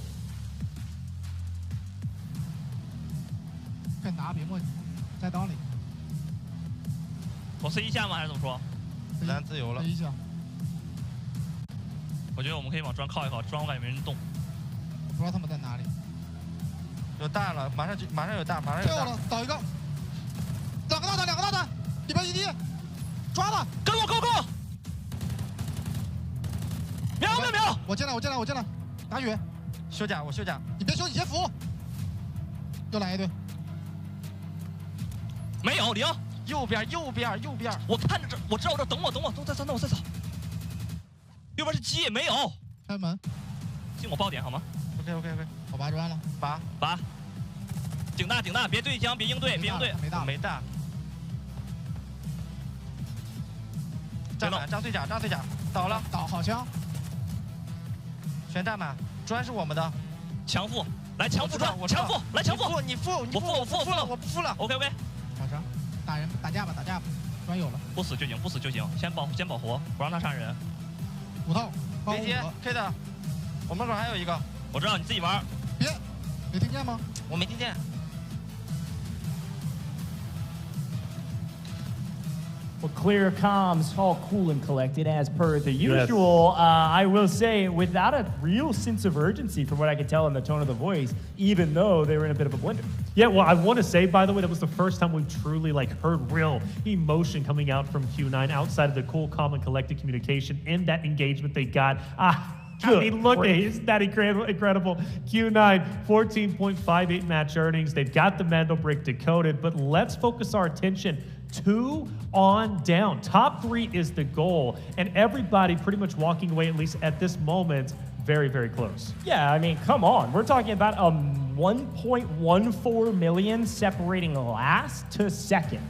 可以拿别墨在裆里，我塞一下吗？还是怎么说？咱自由了。一下，我觉得我们可以往砖靠一靠，砖我感觉没人动。我不知道他们在哪里。有弹了，马上有弹，马上有弹。跳了，倒一个，两个大弹，两个大弹，里边一滴，抓了，跟我 ，go go！ 瞄瞄瞄！我进来，我进来，我进来，打远，休假，我休假。你别休，你先扶。又来一队，没有零，右边，右边，右边。我看着这，我知道这，等我，再走，那我再走。右边是鸡，没有。开门，进我爆点好吗 OK，我拔砖了，拔。顶大，别对枪，别应对，别应对。没大，没弹。站满，张队长，倒了，倒好枪，全站满，砖是我们的。强附，来强附砖，强附，来强附。你付，我不付了。OK，好枪，打人，打架吧，砖有了，不死就行，先保活，不让他杀人。5套，别接 K 的，我门口还有一个。我知道你自己玩。别，没听见吗？我没听见。Well, clear comms, all cool and collected as per the usual. I will say, without a real sense of urgency from what I could tell in the tone of the voice, even though they were in a bit of a blender. Yeah, well, I want to say, by the way, that was the first time we truly heard real emotion coming out from Q9 outside of the cool, calm, and collected communication in that engagement they got. I mean, look at it. Isn't that incredible? Q9, 14.58 match earnings. They've got the MandelBrick decoded, but let's focus our attention 2 on down. Top 3 is the goal, and everybody pretty much walking away, at least at this moment, very, very close. Yeah, I mean, come on. We're talking about a 1.14 million separating last to second.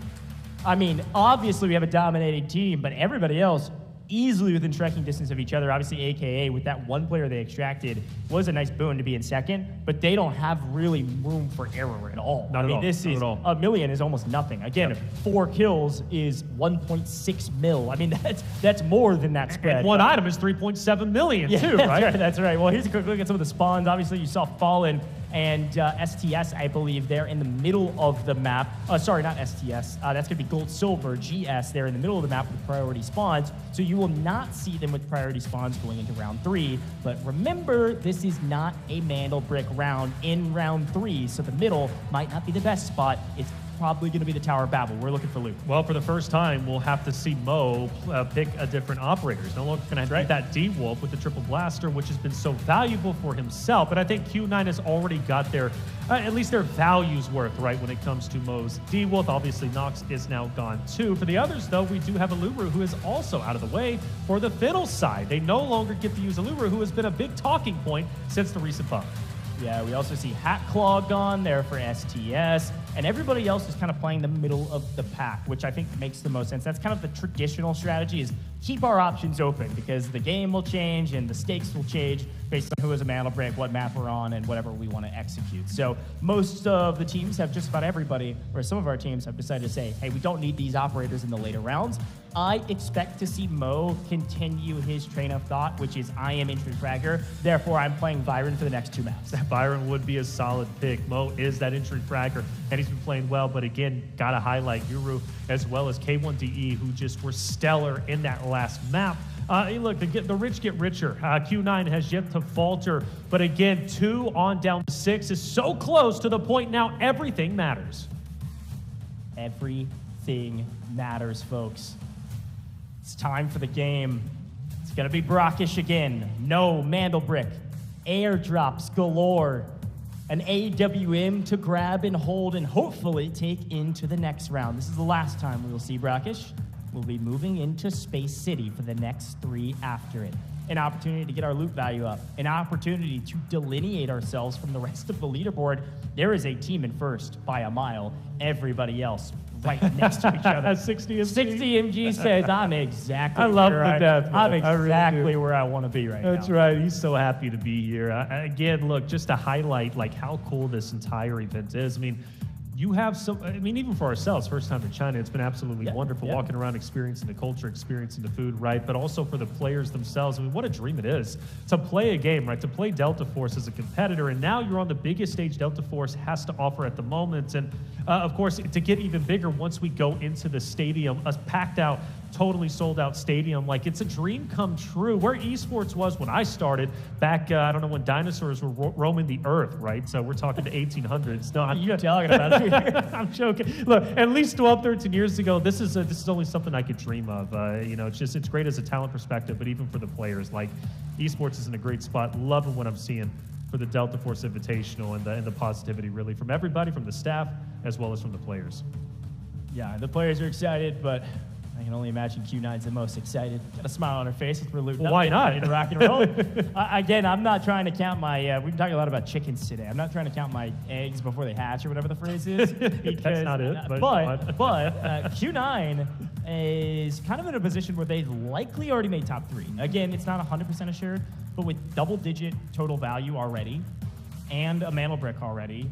I mean, obviously we have a dominating team, but everybody else easily within striking distance of each other. Obviously, AKA, with that one player they extracted, was a nice boon to be in second, but they don't have really room for error at all. Not I mean, at all. this Not is, at all. 1 million is almost nothing. Again, Yep. 4 kills is 1.6 mil. I mean, that's more than that spread. And one item is 3.7 million, Yeah, too, that's right? That's right. Well, here's a quick look at some of the spawns. Obviously, you saw Fallen and STS, I believe, there in the middle of the map. Sorry, not STS. That's going to be Gold Silver, GS, there in the middle of the map with priority spawns. So you will not see them with priority spawns going into round 3. But remember, this is not a MandelBrick round in round 3, so the middle might not be the best spot. It's probably going to be the Tower of Babel. We're looking for loot. Well, for the first time, we'll have to see Mo pick a different operator. He's no longer going to have that D-Wolf with the triple blaster, which has been so valuable for himself. But I think Q9 has already got their, at least their values worth, right, when it comes to Mo's D-Wolf. Obviously, Nox is now gone too. For the others, though, we do have Aluru, who is also out of the way for the Fiddle side. They no longer get to use Aluru, who has been a big talking point since the recent buff. Yeah, we also see Hatclaw gone there for STS, and everybody else is kind of playing the middle of the pack, which I think makes the most sense. That's kind of the traditional strategy, is keep our options open, because the game will change and the stakes will change based on who is a MandelBrick, what map we're on, and whatever we want to execute. So most of the teams have, just about everybody, or some of our teams have decided to say, hey, we don't need these operators in the later rounds. I expect to see Mo continue his train of thought, which is I am entry fragger, therefore I'm playing Byron for the next 2 maps. Byron would be a solid pick. Mo is that entry fragger, and he's been playing well, but again, gotta highlight Yuru as well as K1DE, who just were stellar in that last map. Look, the rich get richer. Q9 has yet to falter, but again, 2 on down 6 is so close to the point now everything matters. Everything matters, folks. It's time for the game. It's gonna be brackish again. No MandelBrick. Airdrops galore. An AWM to grab and hold and hopefully take into the next round. This is the last time we will see brackish. We'll be moving into Space City for the next 3 after it. An opportunity to get our loot value up. An opportunity to delineate ourselves from the rest of the leaderboard. There is a team in first by a mile. Everybody else right next to each other. 60 MG. 60 MG says, I'm exactly I love where the death. I'm I really exactly do. where I want to be right now. That's right. He's so happy to be here. Again, look, just to highlight like how cool this entire event is. I mean, you have some, I mean, even for ourselves, first time to China, it's been absolutely wonderful walking around, experiencing the culture, experiencing the food, right? But also for the players themselves. I mean, what a dream it is to play a game, right? To play Delta Force as a competitor. And now you're on the biggest stage Delta Force has to offer at the moment. And of course, to get even bigger once we go into the stadium, a packed out, totally sold out stadium. Like, it's a dream come true. Where esports was when I started back, I don't know, when dinosaurs were roaming the earth, right? So we're talking the 1800s. No, You're talking about it. I'm joking. Look, at least 12, 13 years ago, this is only something I could dream of. You know, it's great as a talent perspective, but even for the players, like, esports is in a great spot. Loving what I'm seeing for the Delta Force Invitational and the positivity, really, from everybody, from the staff, as well as from the players. Yeah, the players are excited, but I can only imagine Q9's the most excited. Got a smile on her face as we're looting Well, up. why not? Ready to rock and roll. Again, I'm not trying to count my, we've been talking a lot about chickens today. I'm not trying to count my eggs before they hatch or whatever the phrase is. Because, That's not it. But Q9 is kind of in a position where they've likely already made top 3. Again, it's not 100% assured, but with double-digit total value already and a MandelBrick already,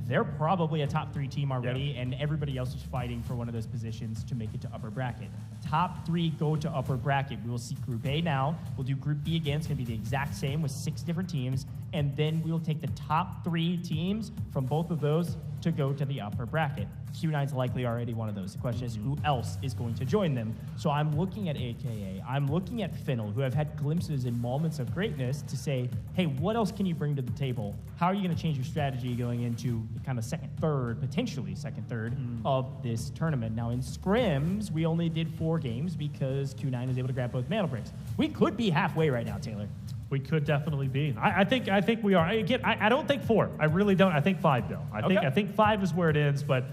they're probably a top 3 team already, and everybody else is fighting for one of those positions to make it to upper bracket. Top 3 go to upper bracket. We will see Group A now. We'll do Group B again. It's going to be the exact same with 6 different teams, and then we'll take the top 3 teams from both of those to go to the upper bracket. Q9's likely already one of those. The question is, who else is going to join them? So I'm looking at AKA, I'm looking at Finnell, who have had glimpses and moments of greatness, to say, hey, what else can you bring to the table? How are you going to change your strategy going into the kind of second, third, potentially second, third of this tournament? Now, in scrims, we only did 4 games because Q9 was able to grab both MandelBricks. We could be halfway right now, Taylor. We could definitely be. I think we are. Again, I don't think 4. I really don't. I think 5 though. I think 5 is where it ends, but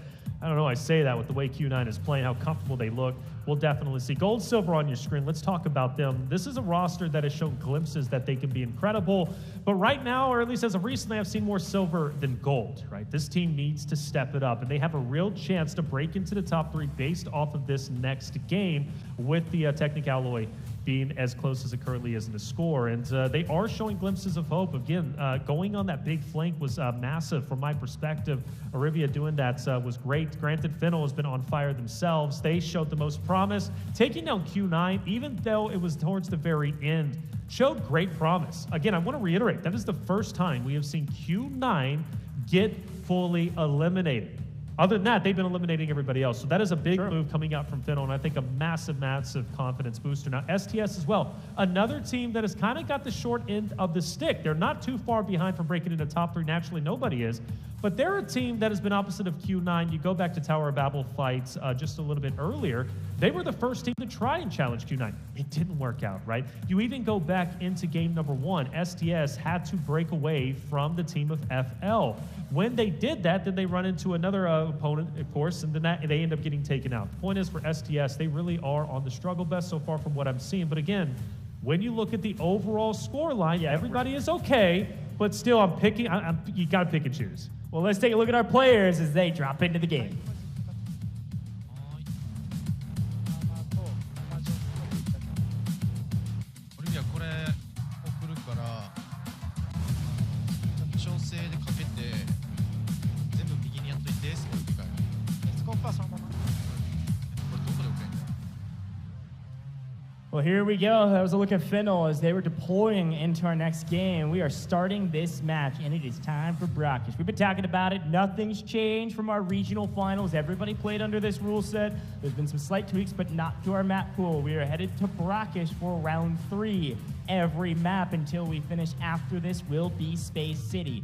I don't know. I say that with the way Q9 is playing, how comfortable they look. We'll definitely see. Gold, silver on your screen. Let's talk about them. This is a roster that has shown glimpses that they can be incredible. But right now, or at least as of recently, I've seen more silver than gold, right? This team needs to step it up, and they have a real chance to break into the top 3 based off of this next game with the Technic Alloy being as close as it currently is in the score. And they are showing glimpses of hope. Again, going on that big flank was massive from my perspective. Arivia doing that was great. Granted, Finnell has been on fire themselves. They showed the most promise. Taking down Q9, even though it was towards the very end, showed great promise. Again, I want to reiterate, that is the first time we have seen Q9 get fully eliminated. Other than that, they've been eliminating everybody else. So that is a big move coming out from Finnell, and I think a massive, massive confidence booster. Now, STS as well, another team that has kind of got the short end of the stick. They're not too far behind from breaking into top 3. Naturally, nobody is. But they're a team that has been opposite of Q9. You go back to Tower of Babel fights just a little bit earlier. They were the first team to try and challenge Q9. It didn't work out, right? You even go back into game number 1. STS had to break away from the team of FL. When they did that, then they run into another opponent, of course, and then they end up getting taken out. The point is, for STS, they really are on the struggle bus so far from what I'm seeing. But again, when you look at the overall score line, yeah, everybody is okay, but still, you got to pick and choose. Well, let's take a look at our players as they drop into the game. Well, here we go. That was a look at Finnell as they were deploying into our next game. We are starting this match, and it is time for Brackish. We've been talking about it. Nothing's changed from our regional finals. Everybody played under this rule set. There's been some slight tweaks, but not to our map pool. We are headed to Brackish for round 3. Every map until we finish after this will be Space City.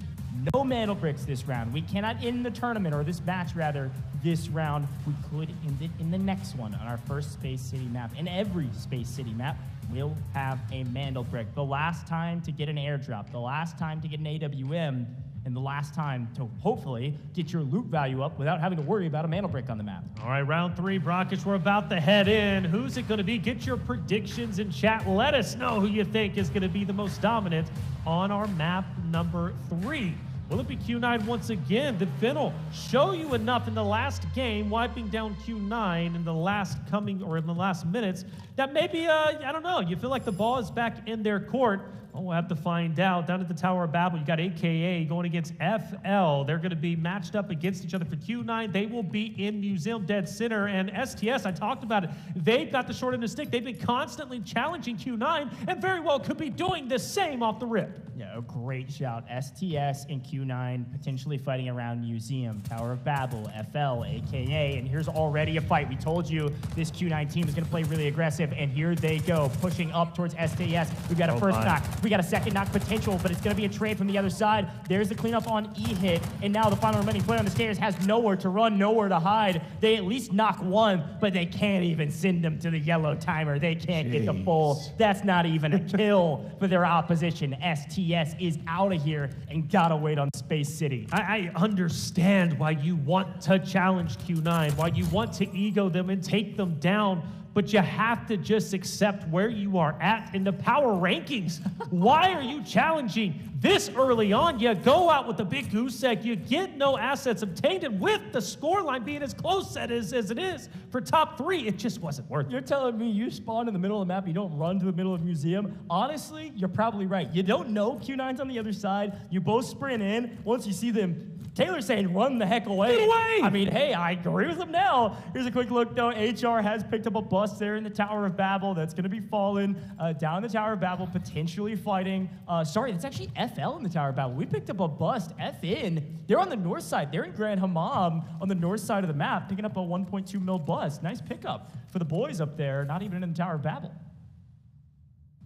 No MandelBricks this round. We cannot end the tournament, or this match rather, this round. We could end it in the next one on our first Space City map. And every Space City map will have a MandelBrick. The last time to get an airdrop, the last time to get an AWM, and the last time to hopefully get your loot value up without having to worry about a MandelBrick on the map. All right, round 3, Brackish, we're about to head in. Who's it going to be? Get your predictions in chat. Let us know who you think is going to be the most dominant on our map number 3. Will it be Q9 once again? Did Fennel show you enough in the last game, wiping down Q9 in the last minutes, that maybe, I don't know, you feel like the ball is back in their court? Well, we'll have to find out. Down at the Tower of Babel, you got AKA going against FL. They're going to be matched up against each other for Q9. They will be in Museum Dead Center. And STS, I talked about it. They've got the short end of the stick. They've been constantly challenging Q9 and very well could be doing the same off the rip. Yeah, a great shout. STS and Q9 potentially fighting around Museum, Tower of Babel, FL, AKA. And here's already a fight. We told you this Q9 team is going to play really aggressive. And here they go, pushing up towards STS. We've got a first knock. We got a second knock potential, but it's going to be a trade from the other side. There's the cleanup on E-hit, and now the final remaining player on the stairs has nowhere to run, nowhere to hide. They at least knock one, but they can't even send them to the yellow timer. They can't get the full. That's not even a kill for their opposition. STS is out of here and gotta wait on Space City. I understand why you want to challenge Q9, why you want to ego them and take them down, but you have to just accept where you are at in the power rankings. Why are you challenging this early on? You go out with the big goose egg, you get no assets obtained, and with the scoreline being as close as it is for top 3, it just wasn't worth it. You're telling me you spawn in the middle of the map, you don't run to the middle of the museum? Honestly, you're probably right. You don't know Q9's on the other side. You both sprint in. Once you see them, Taylor's saying run the heck away. Get away! I mean, hey, I agree with him now. Here's a quick look, though. HR has picked up a bust there in the Tower of Babel. That's going to be falling down the Tower of Babel, potentially fighting. Sorry, it's actually FL in the Tower of Babel. We picked up a bust. FN. They're on the north side. They're in Grand Hammam on the north side of the map, picking up a 1.2 mil bust. Nice pickup for the boys up there, not even in the Tower of Babel.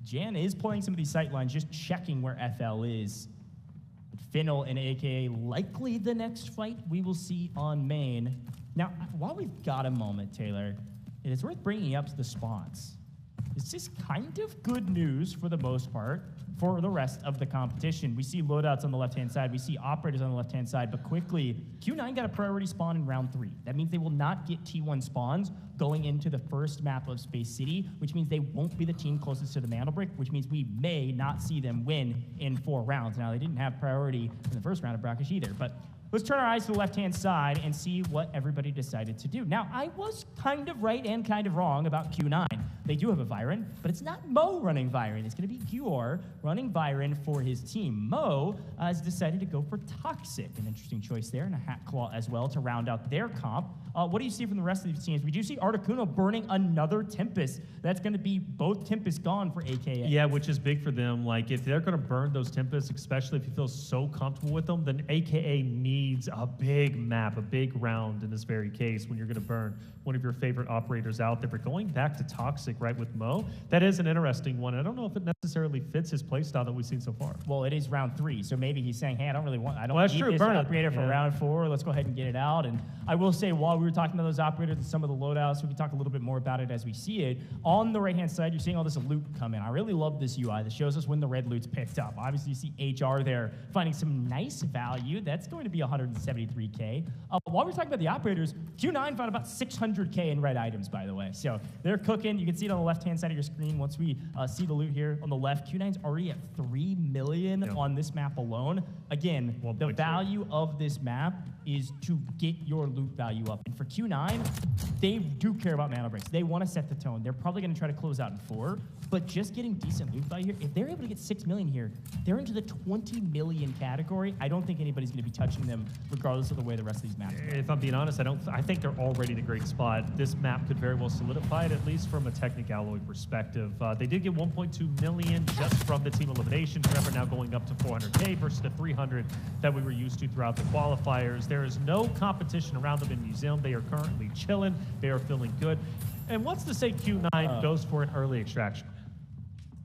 Jan is playing some of these sight lines, just checking where FL is. Fennel and AKA likely the next fight we will see on main. Now, while we've got a moment, Taylor, it is worth bringing up the spawns. This is kind of good news for the most part for the rest of the competition. We see loadouts on the left-hand side. We see operators on the left-hand side. But quickly, Q9 got a priority spawn in round 3. That means they will not get T1 spawns going into the first map of Space City, which means they won't be the team closest to the MandelBrick, which means we may not see them win in 4 rounds. Now, they didn't have priority in the first round of Brackish either, but let's turn our eyes to the left-hand side and see what everybody decided to do. Now, I was kind of right and kind of wrong about Q9. They do have a Viren, but it's not Mo running Viren. It's going to be Gior running Viren for his team. Mo has decided to go for Toxic, an interesting choice there, and a Hat Claw as well to round out their comp. What do you see from the rest of these teams? We do see Articuno burning another Tempest. That's going to be both Tempests gone for AKA. Yeah, which is big for them. Like, if they're going to burn those Tempests, especially if you feel so comfortable with them, then AKA needs a big map, a big round in this very case when you're going to burn one of your favorite operators out there. But going back to Toxic, right, with Mo, that is an interesting one. I don't know if it necessarily fits his playstyle that we've seen so far. Well, it is round 3, so maybe he's saying, hey, I don't need that's this true. Burn operator for round 4. Let's go ahead and get it out. And I will say, while we were talking about those operators and some of the loadouts, we can talk a little bit more about it as we see it. On the right-hand side, you're seeing all this loot come in. I really love this UI that shows us when the red loot's picked up. Obviously, you see HR there finding some nice value. That's going to be 173K. While we're talking about the operators, Q9 found about 600K in red items, by the way. So they're cooking. You can see it on the left-hand side of your screen. Once we see the loot here on the left, Q9's already at 3 million on this map alone. Again, the value of this map is to get your loot value up. And for Q9, they do care about MandelBricks. They want to set the tone. They're probably going to try to close out in 4, but just getting decent loot value here, if they're able to get 6 million here, they're into the 20 million category. I don't think anybody's going to be touching them regardless of the way the rest of these maps go. If I'm being honest, I think they're already in a great spot. This map could very well solidify it, at least from a Technic Alloy perspective. They did get 1.2 million just from the team eliminations. Remember, now going up to 400K versus the 300 that we were used to throughout the qualifiers. There is no competition around them in Museum. They are currently chilling. They are feeling good. And what's to say Q9 goes for an early extraction?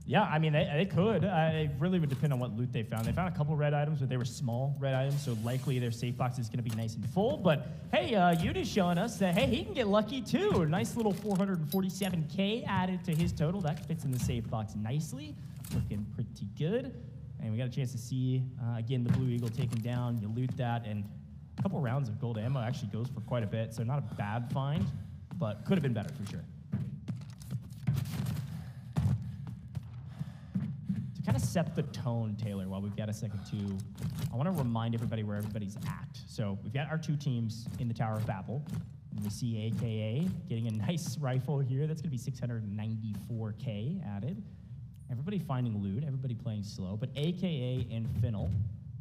Yeah, I mean, they could. It really would depend on what loot they found. They found a couple red items, but they were small red items, so likely their safe box is going to be nice and full. But, hey, Yudi's showing us that, hey, he can get lucky, too. Nice little 447K added to his total. That fits in the safe box nicely. Looking pretty good. And we got a chance to see, again, the Blue Eagle taken down. You loot that, and a couple rounds of gold ammo actually goes for quite a bit, so not a bad find, but could have been better for sure. To kind of set the tone, Taylor, while we've got a second to, I want to remind everybody where everybody's at. So we've got our two teams in the Tower of Babel. And we see AKA getting a nice rifle here. That's going to be 694K added. Everybody finding loot, everybody playing slow. But AKA and Finnel,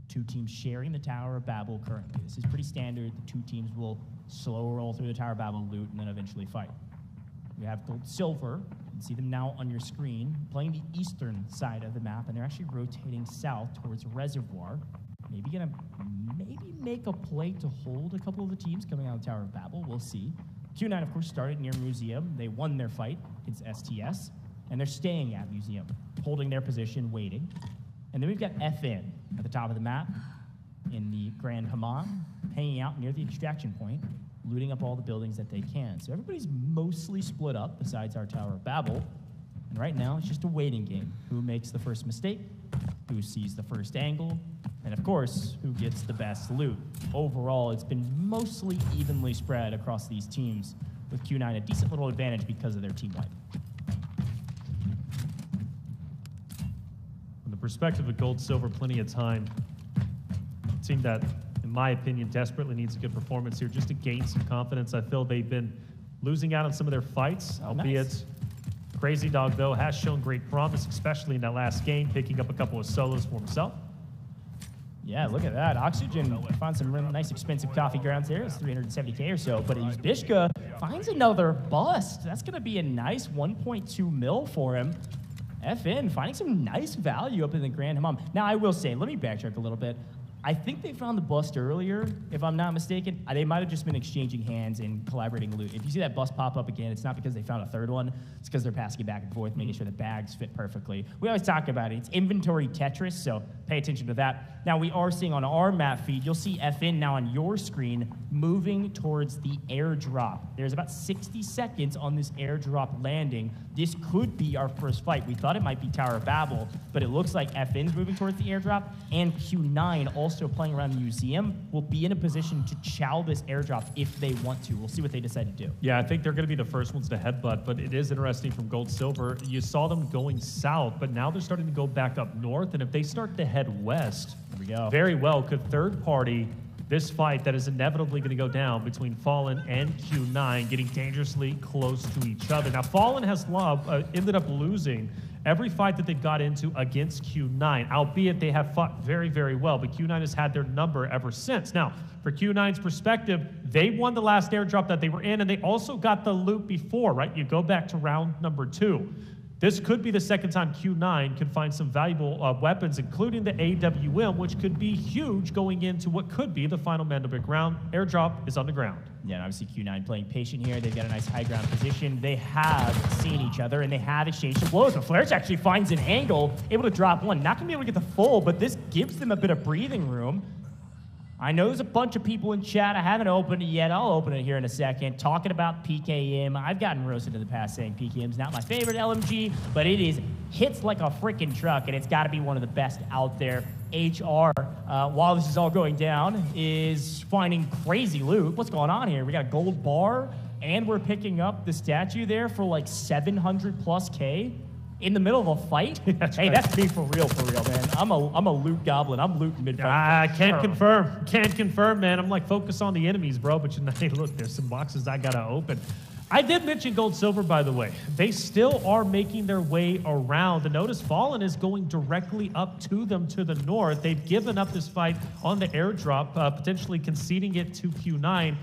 two teams sharing the Tower of Babel currently. This is pretty standard. The two teams will slow roll through the Tower of Babel loot and then eventually fight. We have Gold Silver. You can see them now on your screen, playing the eastern side of the map, and they're actually rotating south towards Reservoir. Maybe gonna make a play to hold a couple of the teams coming out of the Tower of Babel. We'll see. Q9, of course, started near Museum. They won their fight against STS, and they're staying at Museum, holding their position, waiting. And then we've got FN at the top of the map in the Grand Hammam, hanging out near the extraction point, looting up all the buildings that they can. So everybody's mostly split up besides our Tower of Babel. And right now, it's just a waiting game. Who makes the first mistake? Who sees the first angle? And of course, who gets the best loot? Overall, it's been mostly evenly spread across these teams, with Q9 a decent little advantage because of their team wipe. From the perspective of Gold Silver, plenty of time. A team that, in my opinion, desperately needs a good performance here just to gain some confidence. I feel they've been losing out on some of their fights, albeit nice. Crazy Dog, though, has shown great promise, especially in that last game, picking up a couple of solos for himself. Yeah, look at that. Oxygen found some really nice expensive coffee grounds there. It's 370K or so. But Bishka finds another bust. That's going to be a nice 1.2 mil for him. FN finding some nice value up in the Grand Hammam. Now, I will say, let me backtrack a little bit. I think they found the bust earlier, if I'm not mistaken. They might have just been exchanging hands and collaborating loot. If you see that bust pop up again, it's not because they found a third one. It's because they're passing it back and forth, making sure the bags fit perfectly. We always talk about it. It's inventory Tetris, so pay attention to that. Now, we are seeing on our map feed, you'll see FN now on your screen moving towards the airdrop. There's about 60 seconds on this airdrop landing. This could be our first fight. We thought it might be Tower of Babel, but it looks like FN's moving towards the airdrop, and Q9 also playing around the museum will be in a position to chow this airdrop if they want to. We'll see what they decide to do. Yeah, I think they're going to be the first ones to headbutt, but it is interesting from Gold Silver. You saw them going south, but now they're starting to go back up north, and if they start to head west, here we go. Very well could third party this fight that is inevitably going to go down between Fallen and Q9, getting dangerously close to each other. Now, Fallen has ended up losing every fight that they've got into against Q9, albeit they have fought very, very well, but Q9 has had their number ever since. Now, for Q9's perspective, they won the last airdrop that they were in, and they also got the loot before, right? You go back to round number 2. This could be the second time Q9 could find some valuable weapons, including the AWM, which could be huge going into what could be the final MandelBrick round. Airdrop is on the ground. Yeah, and obviously Q9 playing patient here. They've got a nice high ground position. They have seen each other, and they have exchanged some blows. But Flares actually finds an angle, able to drop one. Not going to be able to get the full, but this gives them a bit of breathing room. I know there's a bunch of people in chat. I haven't opened it yet. I'll open it here in a second. Talking about PKM. I've gotten roasted in the past saying PKM's not my favorite LMG, but it hits like a freaking truck, and it's got to be one of the best out there. HR, while this is all going down, is finding crazy loot. What's going on here? We got a gold bar, and we're picking up the statue there for like 700+K. In the middle of a fight? Hey, that's me for real, man. I'm a loot goblin. I'm looting mid-fight. I can't confirm. Can't confirm, man. I'm like, focus on the enemies, bro. But hey, look, there's some boxes I gotta open. I did mention Gold Silver, by the way. They still are making their way around. And notice Fallen is going directly up to them to the north. They've given up this fight on the airdrop, potentially conceding it to Q9.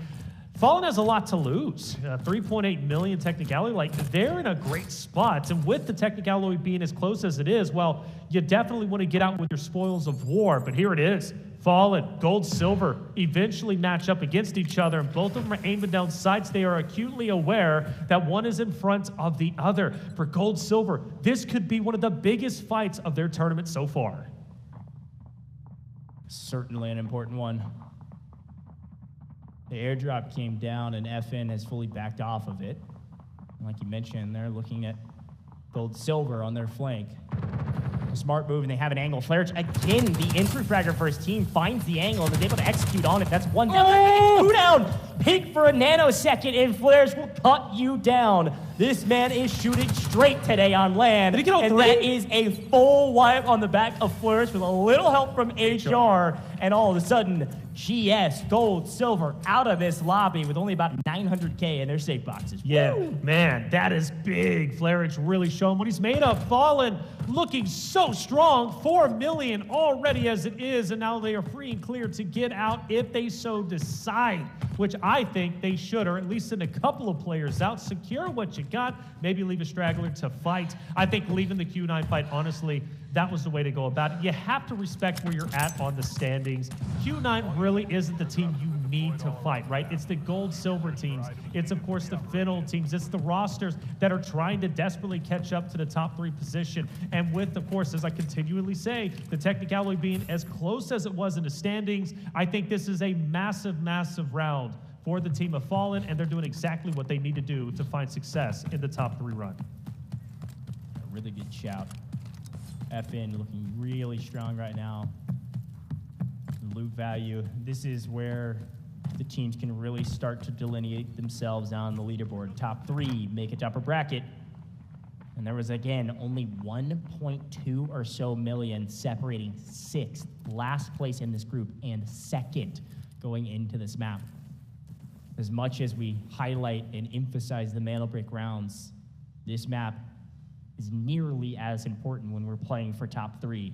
Fallen has a lot to lose. 3.8 million technicality. Like, they're in a great spot. And with the technicality being as close as it is, well, you definitely want to get out with your spoils of war. But here it is. Fallen, Gold Silver eventually match up against each other. And both of them are aiming down sights. They are acutely aware that one is in front of the other. For Gold Silver, this could be one of the biggest fights of their tournament so far. Certainly an important one. The airdrop came down, and FN has fully backed off of it. And like you mentioned, they're looking at Gold Silver on their flank. A smart move, and they have an angle. Flairage, again, the entry fragger for his team finds the angle and is able to execute on it. That's one down. Oh! Two down! peek for a nanosecond, and Flourish will cut you down. This man is shooting straight today on land. Did he get all and three? that is a full wipe on the back of Flourish with a little help from HR. And all of a sudden, GS, gold, silver, out of this lobby with only about 900K in their safe boxes. Yeah, Woo! man, that is big. Flarich really showing what he's made of. Fallen looking so strong. 4 million already as it is, and now they are free and clear to get out if they so decide, which I think they should, or at least send a couple of players out, secure what you got, maybe leave a straggler to fight. I think leaving the Q9 fight, honestly, that was the way to go about it. You have to respect where you're at on the standings. Q9 really isn't the team you need to fight, right? It's the gold, silver teams. It's, of course, the Finnle teams. It's the rosters that are trying to desperately catch up to the top 3 position. And with, of course, as I continually say, the technicality being as close as it was in the standings, I think this is a massive, massive round for the team of Fallen, and they're doing exactly what they need to do to find success in the top 3 run. A really good shout. FN looking really strong right now. Loot value. This is where the teams can really start to delineate themselves on the leaderboard. Top 3 make a upper bracket. And there was, again, only 1.2 or so million separating 6th, last place in this group, and 2nd going into this map. As much as we highlight and emphasize the MandelBrick rounds, this map is nearly as important when we're playing for top 3.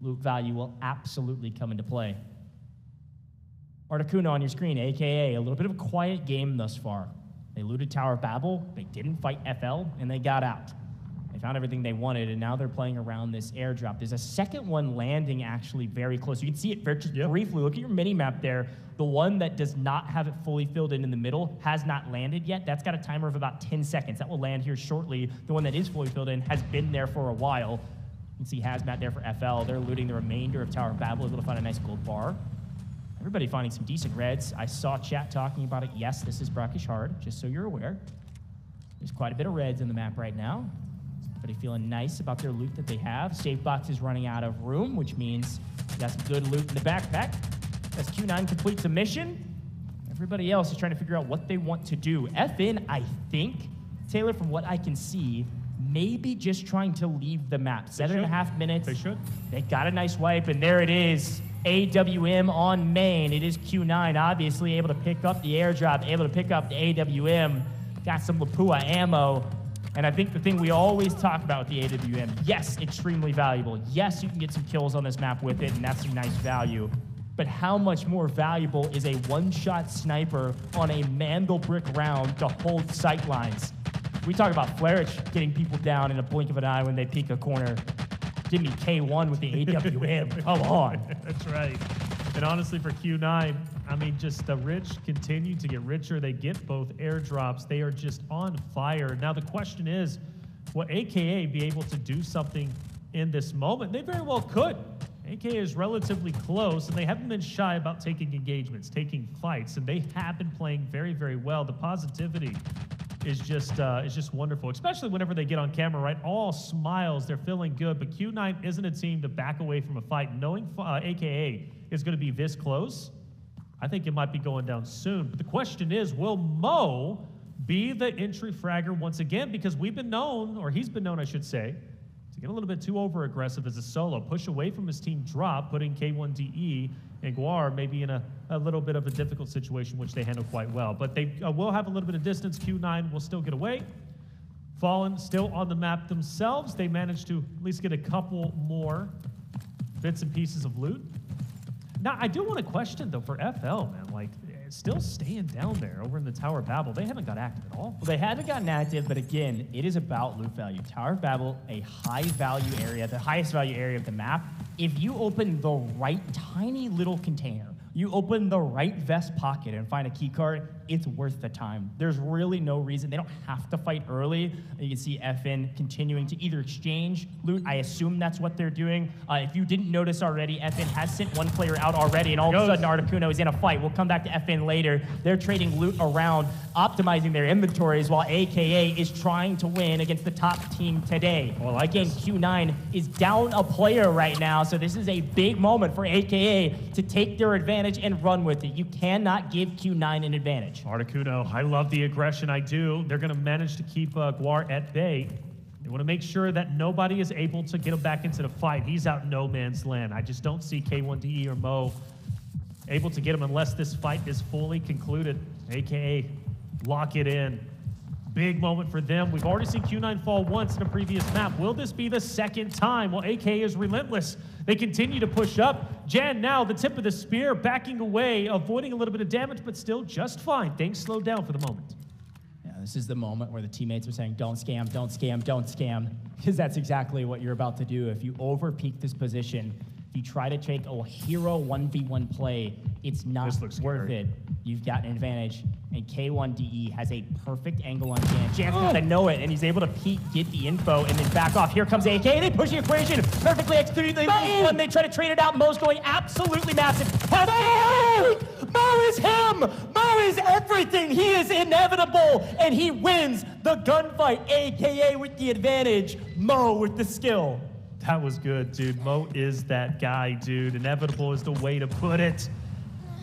Loot value will absolutely come into play. Articuno on your screen, AKA a little bit of a quiet game thus far. They looted Tower of Babel, they didn't fight FL, and they got out. They found everything they wanted, and now they're playing around this airdrop. There's a second one landing actually very close. You can see it just briefly. Look at your mini-map there. The one that does not have it fully filled in the middle has not landed yet. That's got a timer of about 10 seconds. That will land here shortly. The one that is fully filled in has been there for a while. You can see Hazmat there for FL. They're looting the remainder of Tower of Babel, able to find a nice gold bar. Everybody finding some decent reds. I saw chat talking about it. Yes, this is brackish hard, just so you're aware. There's quite a bit of reds in the map right now. Everybody feeling nice about their loot that they have. Safe box is running out of room, which means you got some good loot in the backpack. As Q9 completes a mission, everybody else is trying to figure out what they want to do. FN, I think, Taylor, from what I can see, maybe just trying to leave the map. 7.5 minutes. They should. They got a nice wipe, and there it is. AWM on main. It is Q9, obviously able to pick up the airdrop, able to pick up the AWM. Got some Lapua ammo. And I think the thing we always talk about with the AWM, yes, extremely valuable. Yes, you can get some kills on this map with it, and that's some nice value. But how much more valuable is a one-shot sniper on a MandelBrick round to hold sight lines? We talk about Flarich getting people down in a blink of an eye when they peek a corner. Give me K1 with the AWM. Come on. That's right. And honestly, for Q9, I mean, just the rich continue to get richer. They get both airdrops. They are just on fire. Now, the question is, will AKA be able to do something in this moment? They very well could. AKA is relatively close, and they haven't been shy about taking engagements, taking fights, and they have been playing very, very well. The positivity is just wonderful, especially whenever they get on camera, right? All smiles, they're feeling good, but Q9 isn't a team to back away from a fight. Knowing AKA is going to be this close, I think it might be going down soon. But the question is, will Mo be the entry fragger once again? Because we've been known, or he's been known, I should say, to get a little bit too over-aggressive as a solo, push away from his team drop, putting K1DE and Guar maybe in a little bit of a difficult situation, which they handle quite well. But they will have a little bit of distance. Q9 will still get away. Fallen still on the map themselves. They managed to at least get a couple more bits and pieces of loot. Now, I do want to question, though, for FL, man, like, still staying down there over in the Tower of Babel. They haven't got active at all. Well, they haven't gotten active, but again, it is about loot value. Tower of Babel, a high-value area, the highest value area of the map. If you open the right tiny little container, you open the right vest pocket and find a key card, it's worth the time. There's really no reason. They don't have to fight early. You can see FN continuing to either exchange loot. I assume that's what they're doing. If you didn't notice already, FN has sent one player out already, and all of a sudden Articuno is in a fight. We'll come back to FN later. They're trading loot around, optimizing their inventories, while AKA is trying to win against the top team today. Well, again, Q9 is down a player right now, so this is a big moment for AKA to take their advantage and run with it. You cannot give Q9 an advantage. Articuno, I love the aggression, I do. They're going to manage to keep Guar at bay. They want to make sure that nobody is able to get him back into the fight. He's out in no man's land. I just don't see K1DE or Mo able to get him unless this fight is fully concluded. AKA, lock it in. Big moment for them. We've already seen Q9 fall once in a previous map. Will this be the second time? Well, AKA is relentless. They continue to push up. Jan now, the tip of the spear, backing away, avoiding a little bit of damage, but still just fine. Things slowed down for the moment. Yeah, this is the moment where the teammates are saying, don't scam, don't scam, don't scam. Because that's exactly what you're about to do. If you over-peak this position, if you try to take a hero 1v1 play, it's not worth it. You've got an advantage, and K1DE has a perfect angle on Jan. Jan's got to know it, and he's able to peek, get the info, and then back off. Here comes AK. They push the equation, perfectly executed. They try to trade it out. Mo's going absolutely massive. Mo is him. Mo is everything. He is inevitable, and he wins the gunfight. AKA with the advantage. Mo with the skill. That was good, dude. Mo is that guy, dude. Inevitable is the way to put it.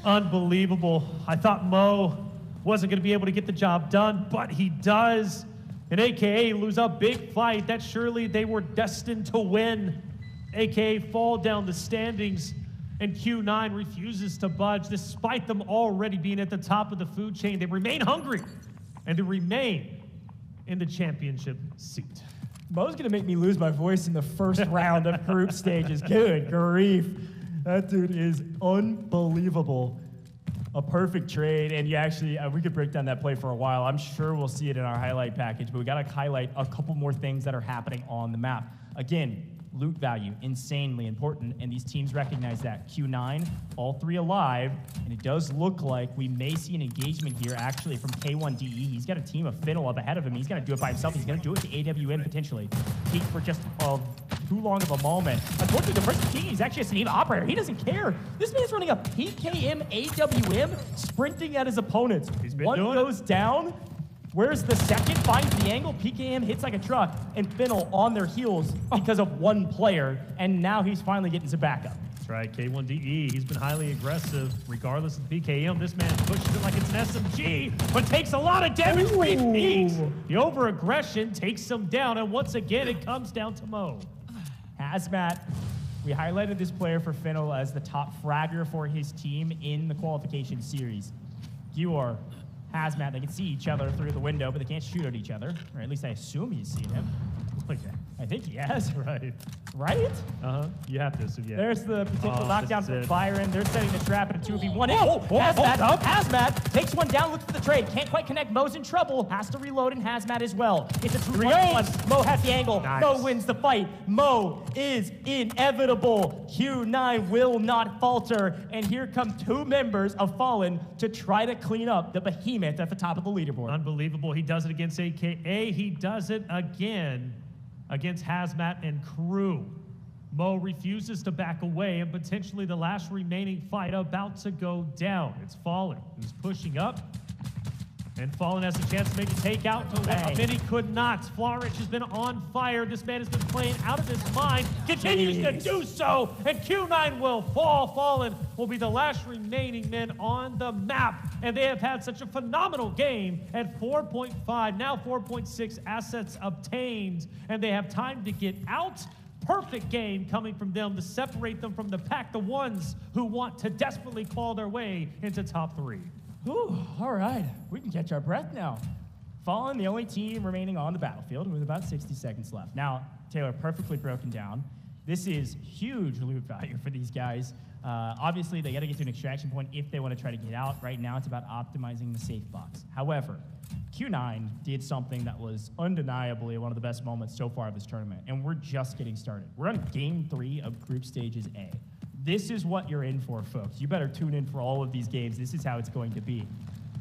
Unbelievable. I thought Mo wasn't going to be able to get the job done, but he does. And AKA lose a big fight that surely they were destined to win. AKA fall down the standings, and Q9 refuses to budge despite them already being at the top of the food chain. They remain hungry, and they remain in the championship seat. Mo's going to make me lose my voice in the first round of group stages. Good grief. That dude is unbelievable. A perfect trade, and you actually, we could break down that play for a while. I'm sure we'll see it in our highlight package, but we got to highlight a couple more things that are happening on the map. Again, loot value, insanely important, and these teams recognize that. Q9, all three alive, and it does look like we may see an engagement here, actually, from K1DE. He's got a team of Fiddle up ahead of him. He's going to do it by himself. He's going to do it to AWM, potentially. Peek for just too long of a moment. Unfortunately, the first team is actually a Sneak operator. He doesn't care. This man's running a PKM AWM, sprinting at his opponents. One goes down. Where's the second? Finds the angle. PKM hits like a truck, and Finnell on their heels because of one player, and now he's finally getting some backup. That's right, K1DE, he's been highly aggressive. Regardless of the PKM, this man pushes it like it's an SMG, but takes a lot of damage when he peeks. The over-aggression takes him down, and once again, it comes down to Mo. Hazmat, we highlighted this player for Finnell as the top fragger for his team in the qualification series. Gior, Hazmat, they can see each other through the window, but they can't shoot at each other. Or at least I assume he's seen him. Okay. I think he has. Right. Right? Uh-huh. You have to assume, yeah. There's the potential knockdown from Byron. They're setting the trap in a 2v1. Hazmat takes one down, looks for the trade. Can't quite connect. Mo's in trouble. Has to reload, and Hazmat as well. It's a 3-1. Mo has the angle. Nice. Mo wins the fight. Mo is inevitable. Q9 will not falter. And here come two members of Fallen to try to clean up the behemoth at the top of the leaderboard. Unbelievable. He does it against AKA. He does it again against Hazmat and crew. Mo refuses to back away, and potentially the last remaining fight about to go down. It's Fallen. He's pushing up, and Fallen has a chance to make a takeout. But he could not. Flourish has been on fire. This man has been playing out of his mind. Continues to do so, and Q9 will fall. Fallen will be the last remaining men on the map, and they have had such a phenomenal game at 4.5, now 4.6 assets obtained, and they have time to get out. Perfect game coming from them to separate them from the pack, the ones who want to desperately claw their way into top 3. Ooh, all right, we can catch our breath now. Fallen, the only team remaining on the battlefield with about 60 seconds left. Now, Taylor, perfectly broken down. This is huge loot value for these guys. Obviously, they got to get to an extraction point if they want to try to get out. Right now, it's about optimizing the safe box. However, Q9 did something that was undeniably one of the best moments so far of this tournament, and we're just getting started. We're on Game 3 of Group Stages A. This is what you're in for, folks. You better tune in for all of these games. This is how it's going to be.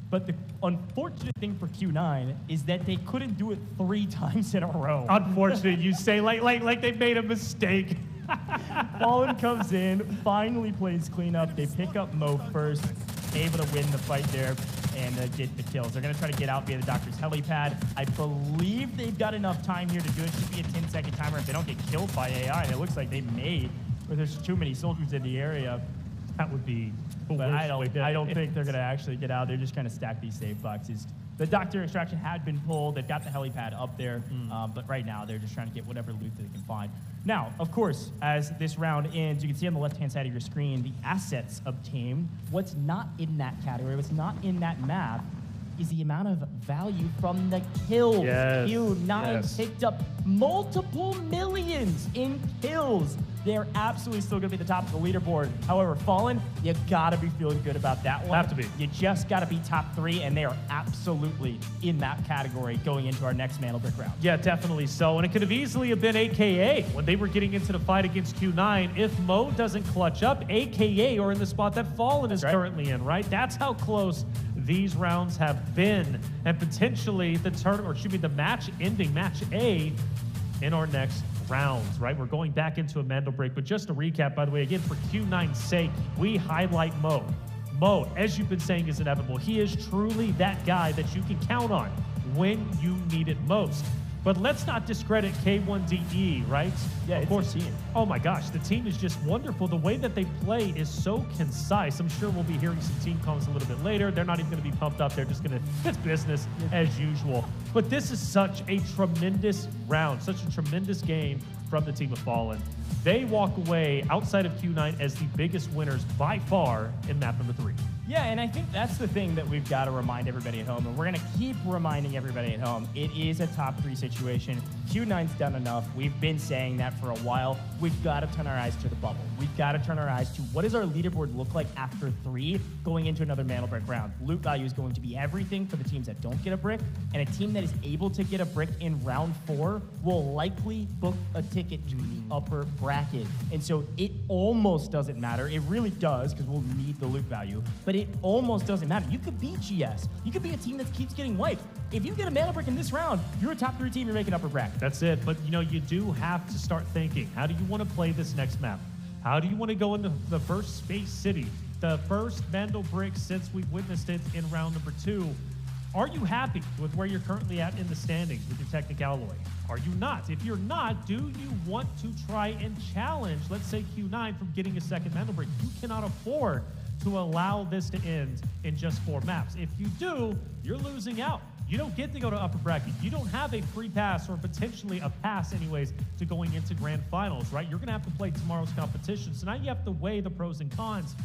But the unfortunate thing for Q9 is that they couldn't do it 3 times in a row. Unfortunate, you say, like they made a mistake. Fallen comes in, finally plays cleanup. They pick up Mo first, able to win the fight there and get the kills. They're going to try to get out via the Doctor's helipad. I believe they've got enough time here to do it. Should be a 10-second timer if they don't get killed by AI. And it looks like they may, but there's too many soldiers in the area. That would be the But I worst way don't think they're going to actually get out. They're just going to stack these save boxes. The Doctor extraction had been pulled. They've got the helipad up there. But right now, they're just trying to get whatever loot that they can find. Now, of course, as this round ends, you can see on the left-hand side of your screen the assets obtained. What's not in that category, what's not in that map, is the amount of value from the kills. Yes. Q9 picked up multiple millions in kills. They're absolutely still going to be at the top of the leaderboard. However, Fallen, you got to be feeling good about that one. Have to be. You just got to be top 3, and they are absolutely in that category going into our next MandelBrick round. Yeah, definitely so. And it could have easily have been AKA when they were getting into the fight against Q9. If Mo doesn't clutch up, AKA are in the spot that Fallen is currently in, right? That's how close these rounds have been. And potentially the match-ending match A in our next rounds, right? We're going back into a MandelBrick, but just to recap, by the way, again, for Q9's sake, we highlight Mo. Mo, as you've been saying, is inevitable. He is truly that guy that you can count on when you need it most. But let's not discredit K1DE, right? Yeah, of course. It's a team. Oh my gosh, the team is just wonderful. The way that they play is so concise. I'm sure we'll be hearing some team comms a little bit later. They're not even going to be pumped up. They're just going to, it's business as usual. But this is such a tremendous round, such a tremendous game from the team of Fallen. They walk away outside of Q9 as the biggest winners by far in map number 3. Yeah, and I think that's the thing that we've got to remind everybody at home, and we're going to keep reminding everybody at home. It is a top 3 situation. Q9's done enough. We've been saying that for a while. We've got to turn our eyes to the bubble. We've got to turn our eyes to what does our leaderboard look like after 3 going into another MandelBrick round. Loot value is going to be everything for the teams that don't get a brick, and a team that is able to get a brick in round 4 will likely book a ticket to the upper bracket. And so it almost doesn't matter. It really does, because we'll need the loot value, but it almost doesn't matter. You could be GS. You could be a team that keeps getting wiped. If you get a MandelBrick in this round, you're a top 3 team, you're making upper bracket. That's it. But, you know, you do have to start thinking, how do you want to play this next map? How do you want to go into the first Space City, the first MandelBrick since we've witnessed it in round number 2? Are you happy with where you're currently at in the standings with your Technic Alloy? Are you not? If you're not, do you want to try and challenge, let's say Q9, from getting a second MandelBrick? You cannot afford to allow this to end in just 4 maps. If you do, you're losing out. You don't get to go to upper bracket. You don't have a free pass, or potentially a pass anyways, to going into grand finals, right? You're gonna have to play tomorrow's competition. So now you have to weigh the pros and cons.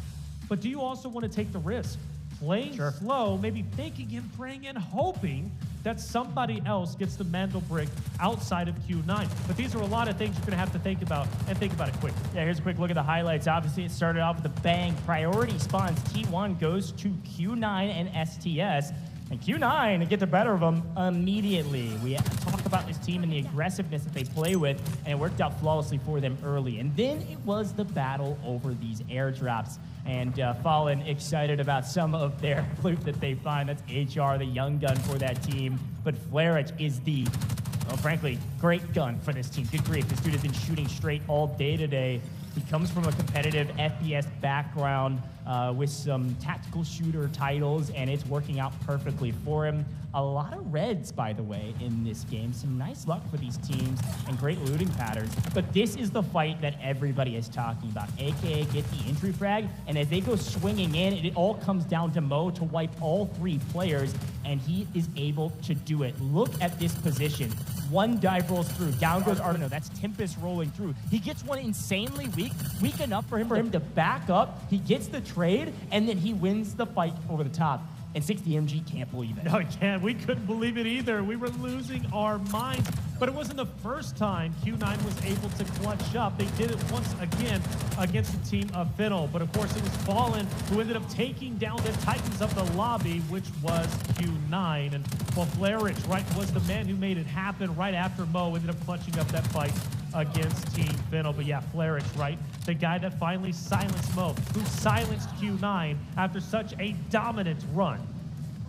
But do you also want to take the risk? Playing slow, maybe thinking and praying and hoping that somebody else gets the MandelBrick outside of Q9. But these are a lot of things you're going to have to think about, and think about it quickly. Yeah, here's a quick look at the highlights. Obviously, it started off with a bang. Priority spawns. T1 goes to Q9 and STS. And Q9 get the better of them immediately. We talk about this team and the aggressiveness that they play with, and it worked out flawlessly for them early. And then it was the battle over these airdrops. And Fallen excited about some of their loot that they find. That's HR, the young gun for that team. But Flarich is the, well, frankly, great gun for this team. Good grief, this dude has been shooting straight all day today. He comes from a competitive FPS background with some tactical shooter titles, and it's working out perfectly for him. A lot of reds, by the way, in this game. Some nice luck for these teams and great looting patterns. But this is the fight that everybody is talking about, aka get the entry frag. And as they go swinging in, it all comes down to Mo to wipe all 3 players, and he is able to do it. Look at this position. One dive rolls through. Down goes Arno. That's Tempest rolling through. He gets one insanely weak enough for him to back up. He gets the trade, and then he wins the fight over the top. And 60MG can't believe it. No, I can't. We couldn't believe it either. We were losing our minds. But it wasn't the first time Q9 was able to clutch up. They did it once again against the team of Fiddle. But of course, it was Fallen who ended up taking down the Titans of the lobby, which was Q9. And well, Flarich, right, was the man who made it happen right after Mo ended up clutching up that fight against Team Fiddle. But yeah, Flarich, right, the guy that finally silenced Mo, who silenced Q9 after such a dominant run.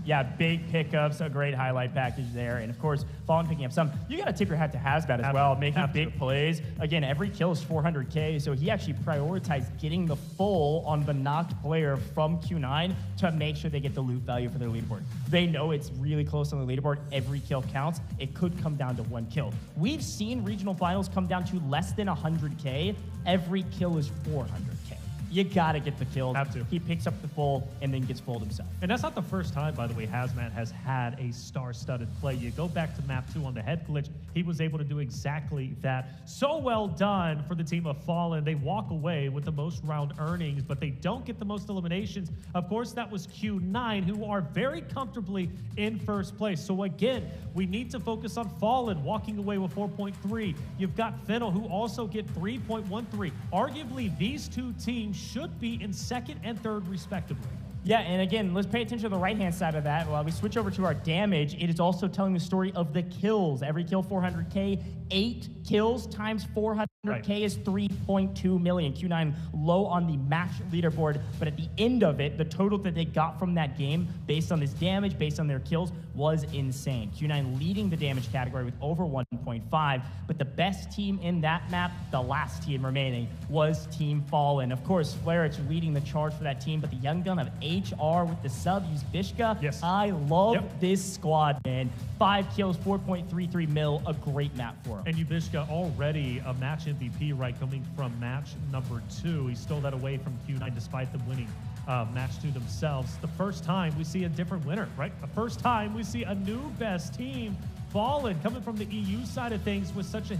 Yeah, big pickups, a great highlight package there. And of course, Fallen picking up some. You got to tip your hat to Hazmat as well, making big plays. Again, every kill is 400K, so he actually prioritized getting the full on the knocked player from Q9 to make sure they get the loot value for their leaderboard. They know it's really close on the leaderboard. Every kill counts. It could come down to 1 kill. We've seen regional finals come down to less than 100K. Every kill is 400K. You gotta get the kills. Have to. He picks up the full and then gets fulled himself. And that's not the first time, by the way, Hazmat has had a star-studded play. You go back to map 2 on the head glitch, he was able to do exactly that. So well done for the team of Fallen. They walk away with the most round earnings, but they don't get the most eliminations. Of course, that was Q9, who are very comfortably in first place. So again, we need to focus on Fallen, walking away with 4.3. You've got Fennel, who also get 3.13. Arguably, these two teams should be in second and third, respectively. Yeah, and again, let's pay attention to the right-hand side of that. While we switch over to our damage, it is also telling the story of the kills. Every kill, 400K. 8 kills times 400K is 3.2 million. Q9 low on the match leaderboard, but at the end of it, the total that they got from that game, based on this damage, based on their kills, was insane. Q9 leading the damage category with over 1.5, but the best team in that map, the last team remaining, was Team Fallen. Of course, Flarich leading the charge for that team, but the young gun of HR with the sub, use Bishka. Yes. I love this squad, man. 5 kills, 4.33 mil, a great map for him. And Yubishka already a match MVP, right, coming from match number 2. He stole that away from Q9 despite them winning match 2 themselves. The first time we see a different winner, right? The first time we see a new best team. Fallen coming from the EU side of things with such a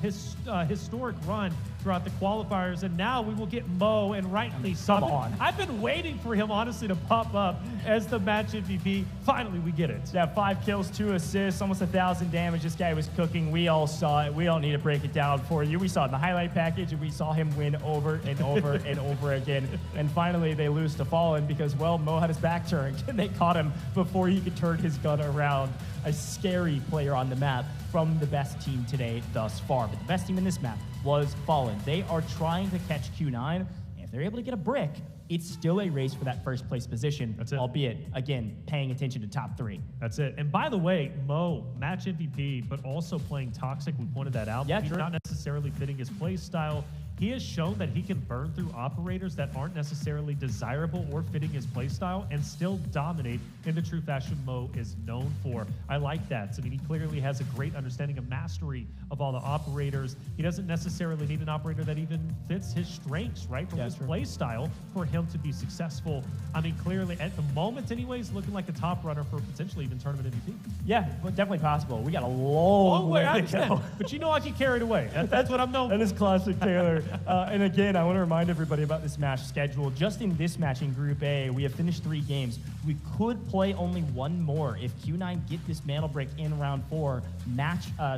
historic run throughout the qualifiers, and now we will get Mo, and rightly so. I've been waiting for him, honestly, to pop up as the match MVP. Finally, we get it. Yeah, 5 kills, 2 assists, almost 1,000 damage. This guy was cooking. We all saw it. We don't need to break it down for you. We saw it in the highlight package, and we saw him win over and over and over again. And finally, they lose to Fallen because, well, Mo had his back turned, and they caught him before he could turn his gun around. A scary player on the map from the best team today thus far. But the best team in this map was Fallen. They are trying to catch Q9. And if they're able to get a brick, it's still a race for that first place position. That's it. Albeit, again, paying attention to top 3. That's it. And by the way, Mo, match MVP, but also playing toxic. We pointed that out. Yeah, He's true. not necessarily fitting his play style. He has shown that he can burn through operators that aren't necessarily desirable or fitting his playstyle and still dominate in the true fashion Mo is known for. I like that. I mean, he clearly has a great understanding of mastery of all the operators. He doesn't necessarily need an operator that even fits his strengths, right? From his playstyle for him to be successful. I mean, clearly, at the moment anyways, looking like a top runner for potentially even tournament MVP. Yeah, but definitely possible. We got a long way to go. But you know I get carried away. That's what I'm known for. That is classic Taylor. And again, I want to remind everybody about this match schedule. Just in this match in Group A, we have finished 3 games. We could play only 1 more. If Q9 get this MandelBrick in round 4,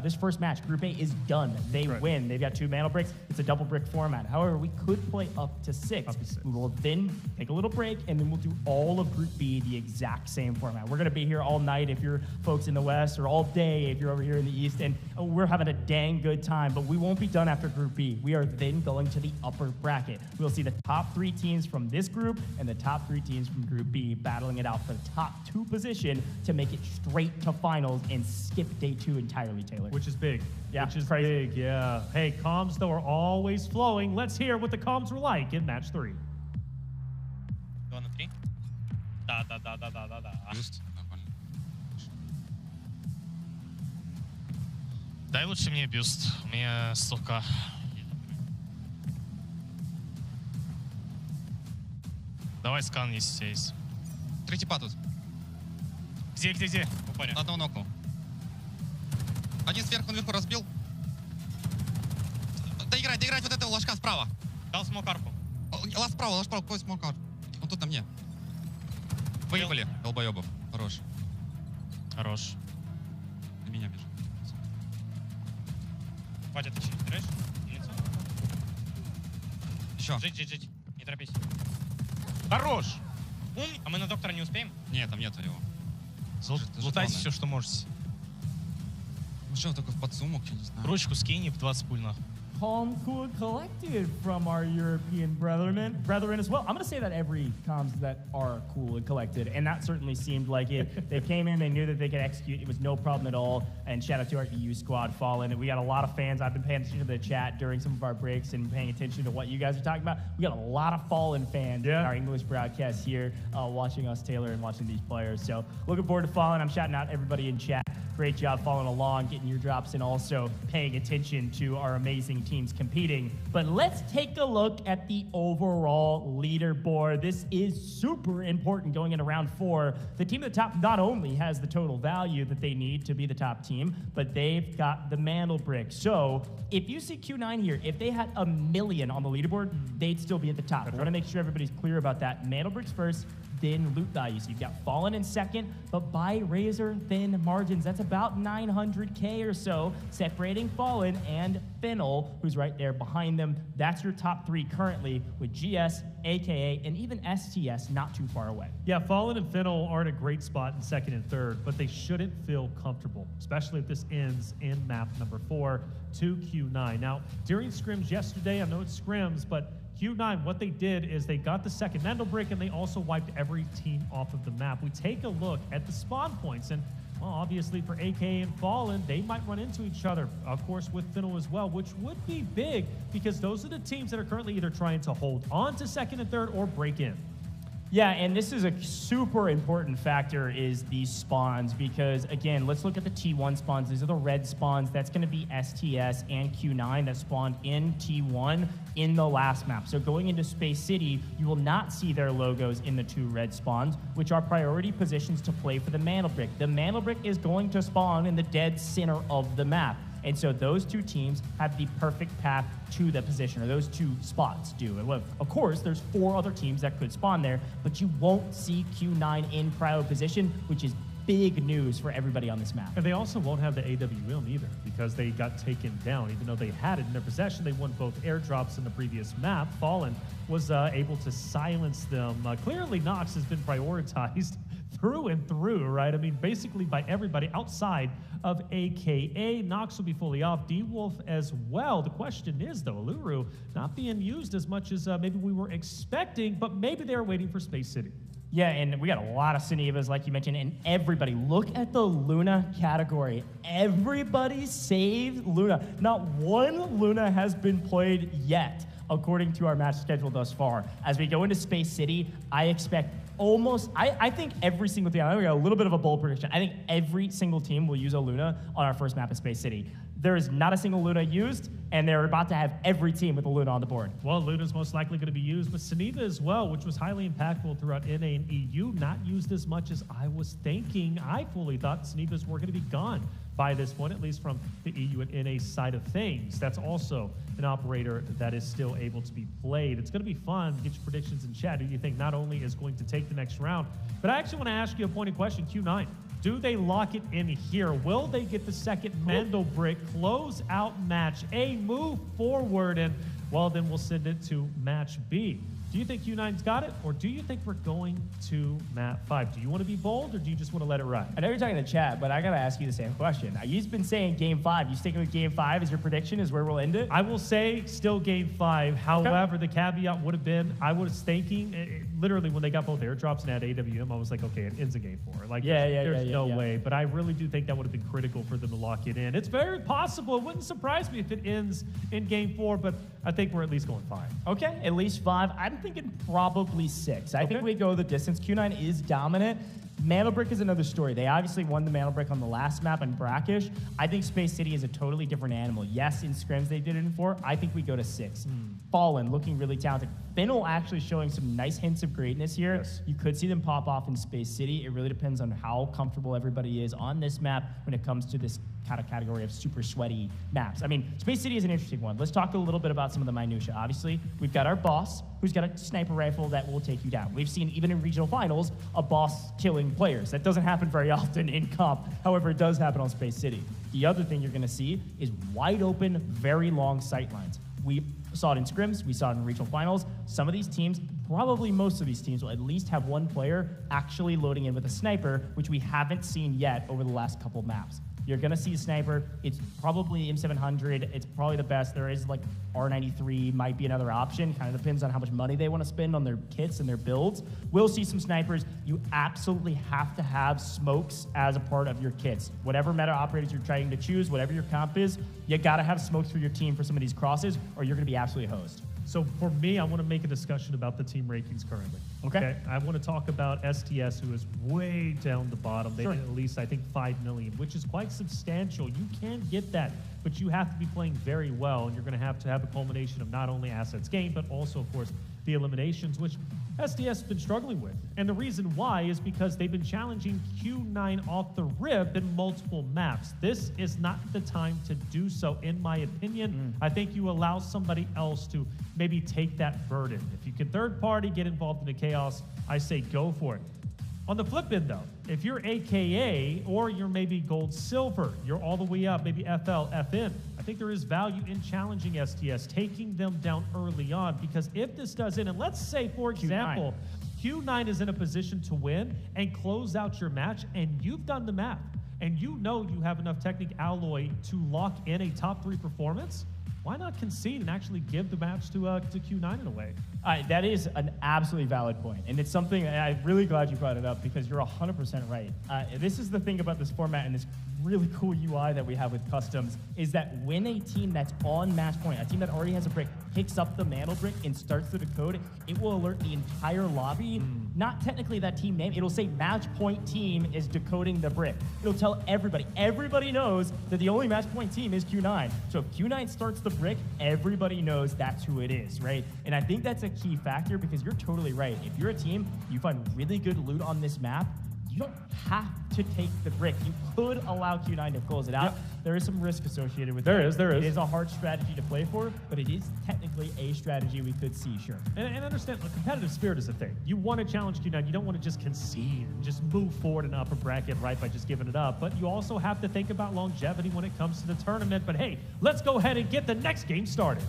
this first match, Group A, is done. They win. They've got 2 MandelBricks. It's a double brick format. However, we could play up to 6. We will then take a little break, and then we'll do all of Group B the exact same format. We're going to be here all night if you're folks in the West, or all day if you're over here in the East, and we're having a dang good time, but we won't be done after Group B. We are then going to the upper bracket. We'll see the top 3 teams from this group and the top 3 teams from Group B battling it out for the top 2 position to make it straight to finals and skip day 2 entirely, Taylor. Which is big. Yeah, which is big, yeah. Hey, comms, though, are always flowing. Let's hear what the comms were like in match 3. Go on the 3. Да. Just, нормально. Дай лучше мне бюст. У меня столько. Давай скан, если у тебя есть. 3 типа тут. Где? Упари. На одного нокнул. Один сверху наверху разбил. Доиграть вот этого ложка справа. Дал смокарпу. Лаз справа, пой смокар. Он тут на мне. Выебали, долбоебов. Хорош. На меня бежит. Вадя, ты че, играешь? Еще. Жить. Не торопись. Хорош! А мы на доктора не успеем? Нет, там нету его. Лутайте все, что можете. Ну что, только в подсумок, я не знаю. Ручку скинь в 20 пуль нахуй. calm, cool, and collected from our European brethren as well. I'm going to say that every comms that are cool and collected, and that certainly seemed like it. They came in, they knew that they could execute. It was no problem at all. And shout out to our EU squad, Fallen. We got a lot of fans. I've been paying attention to the chat during some of our breaks and paying attention to what you guys are talking about. We got a lot of Fallen fans in our English broadcast here watching us, Taylor, and watching these players. So looking forward to Fallen. I'm shouting out everybody in chat. Great job following along, getting your drops, and also paying attention to our amazing teams competing. But let's take a look at the overall leaderboard. This is super important going into round 4. The team at the top not only has the total value that they need to be the top team, but they've got the MandelBrick. So if you see Q9 here, if they had 1 million on the leaderboard, they'd still be at the top. I want to make sure everybody's clear about that. MandelBrick's first, then loot value. So you've got Fallen in second, but by razor thin margins. That's about 900K or so, separating Fallen and Fennel, who's right there behind them. That's your top 3 currently, with GS, AKA, and even STS not too far away. Yeah, Fallen and Fennel are in a great spot in second and third, but they shouldn't feel comfortable, especially if this ends in map number 4 to Q9. Now, during scrims yesterday, I know it's scrims, but Q9, what they did is they got the second MandelBrick, and they also wiped every team off of the map. We take a look at the spawn points, and well, obviously for AK and Fallen, they might run into each other, of course, with Fennel as well, which would be big because those are the teams that are currently either trying to hold on to second and third or break in. Yeah, and this is a super important factor is these spawns because, again, let's look at the T1 spawns. These are the red spawns. That's going to be STS and Q9 that spawned in T1 in the last map. So going into Space City, you will not see their logos in the 2 red spawns, which are priority positions to play for the MandelBrick. The MandelBrick is going to spawn in the dead center of the map. And so those 2 teams have the perfect path to the position, or those 2 spots do. And of course, there's 4 other teams that could spawn there, but you won't see Q9 in prio position, which is big news for everybody on this map. And they also won't have the AWM either because they got taken down. Even though they had it in their possession, they won both airdrops in the previous map. Fallen was able to silence them. Clearly, Nox has been prioritized through and through, right? I mean, basically by everybody outside of AKA. Nox will be fully off. D-Wolf as well. The question is, though, Aluru not being used as much as maybe we were expecting, but maybe they're waiting for Space City. Yeah, and we got a lot of Cenevas, like you mentioned, and everybody, look at the Luna category. Everybody saved Luna. Not one Luna has been played yet, according to our match schedule thus far. As we go into Space City, I expect almost, I think every single team, I got a little bit of a bold prediction. I think every single team will use a Luna on our first map of Space City. There is not a single Luna used, and they're about to have every team with a Luna on the board. Well, Luna's most likely going to be used with Ceneva as well, which was highly impactful throughout NA and EU. Not used as much as I was thinking. I fully thought Cenevas were going to be gone by this point, at least from the EU and NA side of things. That's also an operator that is still able to be played. It's going to be fun. Get your predictions in chat. Who do you think not only is going to take the next round, but I actually want to ask you a pointed question, Q9. Do they lock it in here? Will they get the second MandelBrick, close out match A, move forward, and, well, then we'll send it to match B? Do you think Q9's got it, or do you think we're going to map 5? Do you want to be bold, or do you just want to let it ride? I know you're talking in the chat, but I got to ask you the same question. You've been saying game 5. You sticking with game 5 as your prediction is where we'll end it? I will say still game 5. However, the caveat would have been, I was thinking, literally when they got both airdrops and had AWM, I was like, okay, it ends in game 4. Like, there's no way. But I really do think that would have been critical for them to lock it in. It's very possible. It wouldn't surprise me if it ends in game 4, but I think we're at least going 5. Okay, at least 5. I'm thinking probably 6. I think we go the distance. Q9 is dominant. MandelBrick is another story. They obviously won the MandelBrick on the last map in Brackish. I think Space City is a totally different animal. Yes, in scrims they did it in 4. I think we go to 6. Fallen, looking really talented. Fennel actually showing some nice hints of greatness here. Yes. You could see them pop off in Space City. It really depends on how comfortable everybody is on this map when it comes to this kind of category of super sweaty maps. I mean, Space City is an interesting one. Let's talk a little bit about some of the minutia. Obviously, we've got our boss, who's got a sniper rifle that will take you down. We've seen, even in regional finals, a boss killing players. That doesn't happen very often in comp. However, it does happen on Space City. The other thing you're going to see is wide open, very long sight lines. We saw it in scrims, we saw it in regional finals. Some of these teams, probably most of these teams, will at least have one player actually loading in with a sniper, which we haven't seen yet over the last couple maps. You're going to see a sniper. It's probably M700. It's probably the best. There is like R93 might be another option. Kind of depends on how much money they want to spend on their kits and their builds. We'll see some snipers. You absolutely have to have smokes as a part of your kits. Whatever meta operators you're trying to choose, whatever your comp is, you got to have smokes for your team for some of these crosses, or you're going to be absolutely hosed. So for me, I want to make a discussion about the team rankings currently. Okay. I want to talk about STS, who is way down the bottom. They did at least, I think, 5 million, which is quite substantial. You can get that, but you have to be playing very well, and you're going to have a culmination of not only assets gained, but also, of course, the eliminations, which STS has been struggling with. And the reason why is because they've been challenging Q9 off the rip in multiple maps. This is not the time to do so, in my opinion. I think you allow somebody else to maybe take that burden. If you can third party, get involved in the chaos, I say go for it. On the flip end, though, if you're AKA or you're maybe gold silver, you're all the way up, maybe FL, FN, I think there is value in challenging STS, taking them down early on, because if this does it, and let's say, for example, Q9 is in a position to win and close out your match, and you've done the math, and you know you have enough Technic Alloy to lock in a top 3 performance, why not concede and actually give the match to Q9 in a way? That is an absolutely valid point, and it's something I'm really glad you brought it up, because you're 100% right. This is the thing about this format and this really cool UI that we have with customs, is that when a team that's on match point, a team that already has a brick, picks up the MandelBrick and starts to decode, it will alert the entire lobby, not technically that team name, it'll say match point team is decoding the brick. It'll tell everybody. Everybody knows that the only match point team is Q9. So if Q9 starts the brick, everybody knows that's who it is, right? And I think that's a key factor, because you're totally right. If you're a team, you find really good loot on this map, you don't have to take the brick. You could allow Q9 to close it out. Yep. There is some risk associated with that. There is. It is a hard strategy to play for, but it is technically a strategy we could see, sure. And understand, the competitive spirit is a thing. You want to challenge Q9. You don't want to just concede and just move forward in the upper bracket, right, by just giving it up. But you also have to think about longevity when it comes to the tournament. But hey, let's go ahead and get the next game started.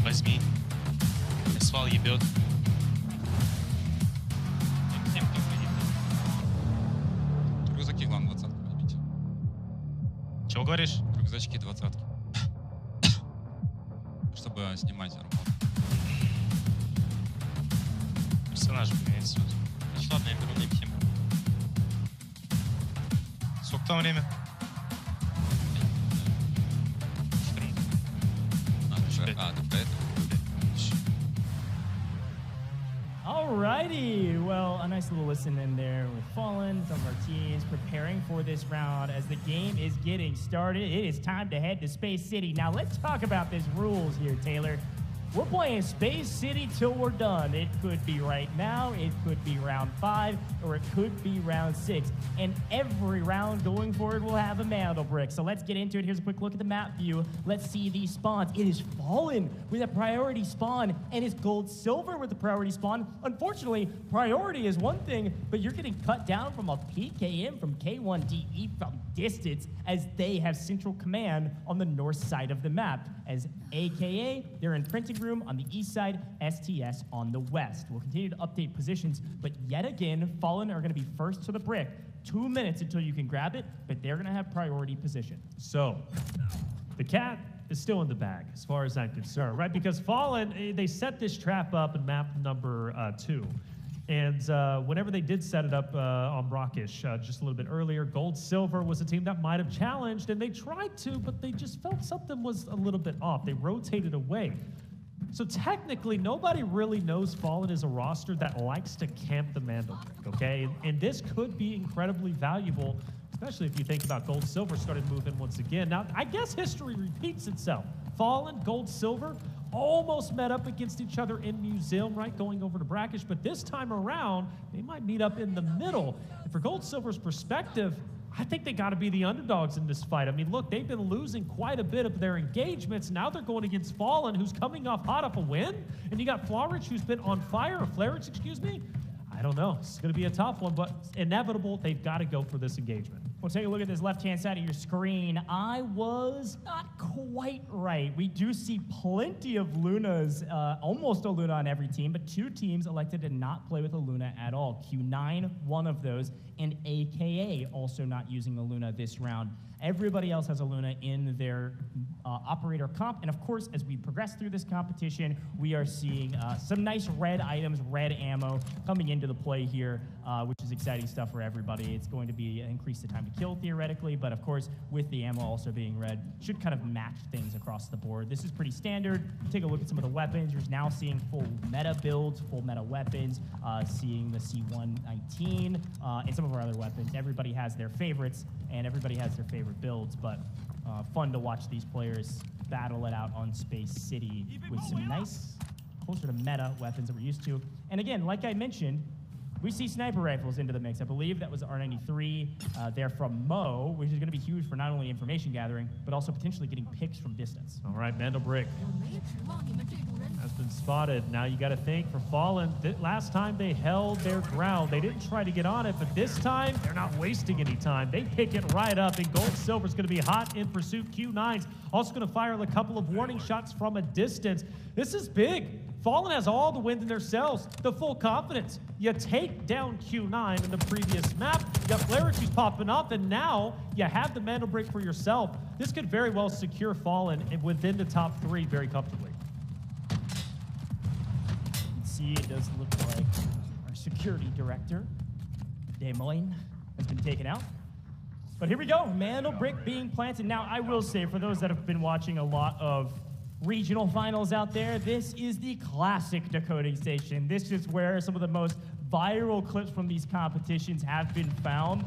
Возьми. Свал ебет. Рюкзаки, главное, 20-ку возьмите. Чего говоришь? Рюкзачки 20-ки. Чтобы снимать армор. Персонаж меняется. Значит, ладно, я беру на М7. Сколько там время? Alrighty, well, a nice little listen in there with Fallen, some of our teams preparing for this round. As the game is getting started, it is time to head to Space City. Now let's talk about these rules here, Taylor. We're playing Space City till we're done. It could be right now, it could be round 5, or it could be round 6. And every round going forward will have a MandelBrick. So let's get into it. Here's a quick look at the map view. Let's see these spawns. It is Fallen with a priority spawn, and it's Gold Silver with a priority spawn. Unfortunately, priority is one thing, but you're getting cut down from a PKM from K1DE from distance, as they have central command on the north side of the map. As AKA, they're in printing room on the east side, STS on the west. We'll continue to update positions, but yet again, Fallen are going to be first to the brick. 2 minutes until you can grab it, but they're going to have priority position. So, the cat is still in the bag, as far as I'm concerned, right? Because Fallen, they set this trap up in map number 2. And whenever they did set it up on Rockish just a little bit earlier, Gold Silver was a team that might have challenged, and they tried to, but they just felt something was a little bit off. They rotated away. So technically, nobody really knows Fallen is a roster that likes to camp the MandelBrick, okay? And this could be incredibly valuable, especially if you think about Gold Silver started moving once again. Now, I guess history repeats itself. Fallen, Gold Silver, almost met up against each other in Museum, right, going over to Brackish, but this time around, they might meet up in the middle. And for Gold Silver's perspective, I think they got to be the underdogs in this fight. I mean, look, they've been losing quite a bit of their engagements. Now they're going against Fallen, who's coming off hot off a win. And you got Flarich, who's been on fire, or Flarich, excuse me. I don't know. It's going to be a tough one, but inevitable. They've got to go for this engagement. Well, take a look at this left-hand side of your screen. I was not quite right. We do see plenty of Lunas, almost a Luna on every team, but 2 teams elected to not play with a Luna at all. Q9, one of those, and AKA also not using the Luna this round. Everybody else has a Luna in their operator comp. And of course, as we progress through this competition, we are seeing some nice red items, red ammo coming into the play here, which is exciting stuff for everybody. It's going to be increase the time to kill theoretically, but of course, with the ammo also being red, should kind of match things across the board. This is pretty standard. Take a look at some of the weapons. You're now seeing full meta builds, full meta weapons, seeing the C119, and some of our other weapons. Everybody has their favorites, and everybody has their favorite builds, but fun to watch these players battle it out on Space City with some nice, closer to meta weapons that we're used to. And again, like I mentioned, we see sniper rifles into the mix. I believe that was R93 there from Mo, which is going to be huge for not only information gathering, but also potentially getting picks from distance. All right, MandelBrick has been spotted. Now you got to think for Fallen, last time they held their ground. They didn't try to get on it, but this time they're not wasting any time. They pick it right up, and Gold Silver's going to be hot in pursuit. Q9's also going to fire a couple of warning shots from a distance. This is big. Fallen has all the wind in their sails, the full confidence. You take down Q9 in the previous map, you got Flarix who's popping up, and now you have the MandelBrick for yourself. This could very well secure Fallen within the top 3 very comfortably. You can see it does look like our security director, Des Moines, has been taken out. But here we go, MandelBrick being planted. Now, I will say, for those that have been watching a lot of regional finals out there, this is the classic decoding station. This is where some of the most viral clips from these competitions have been found.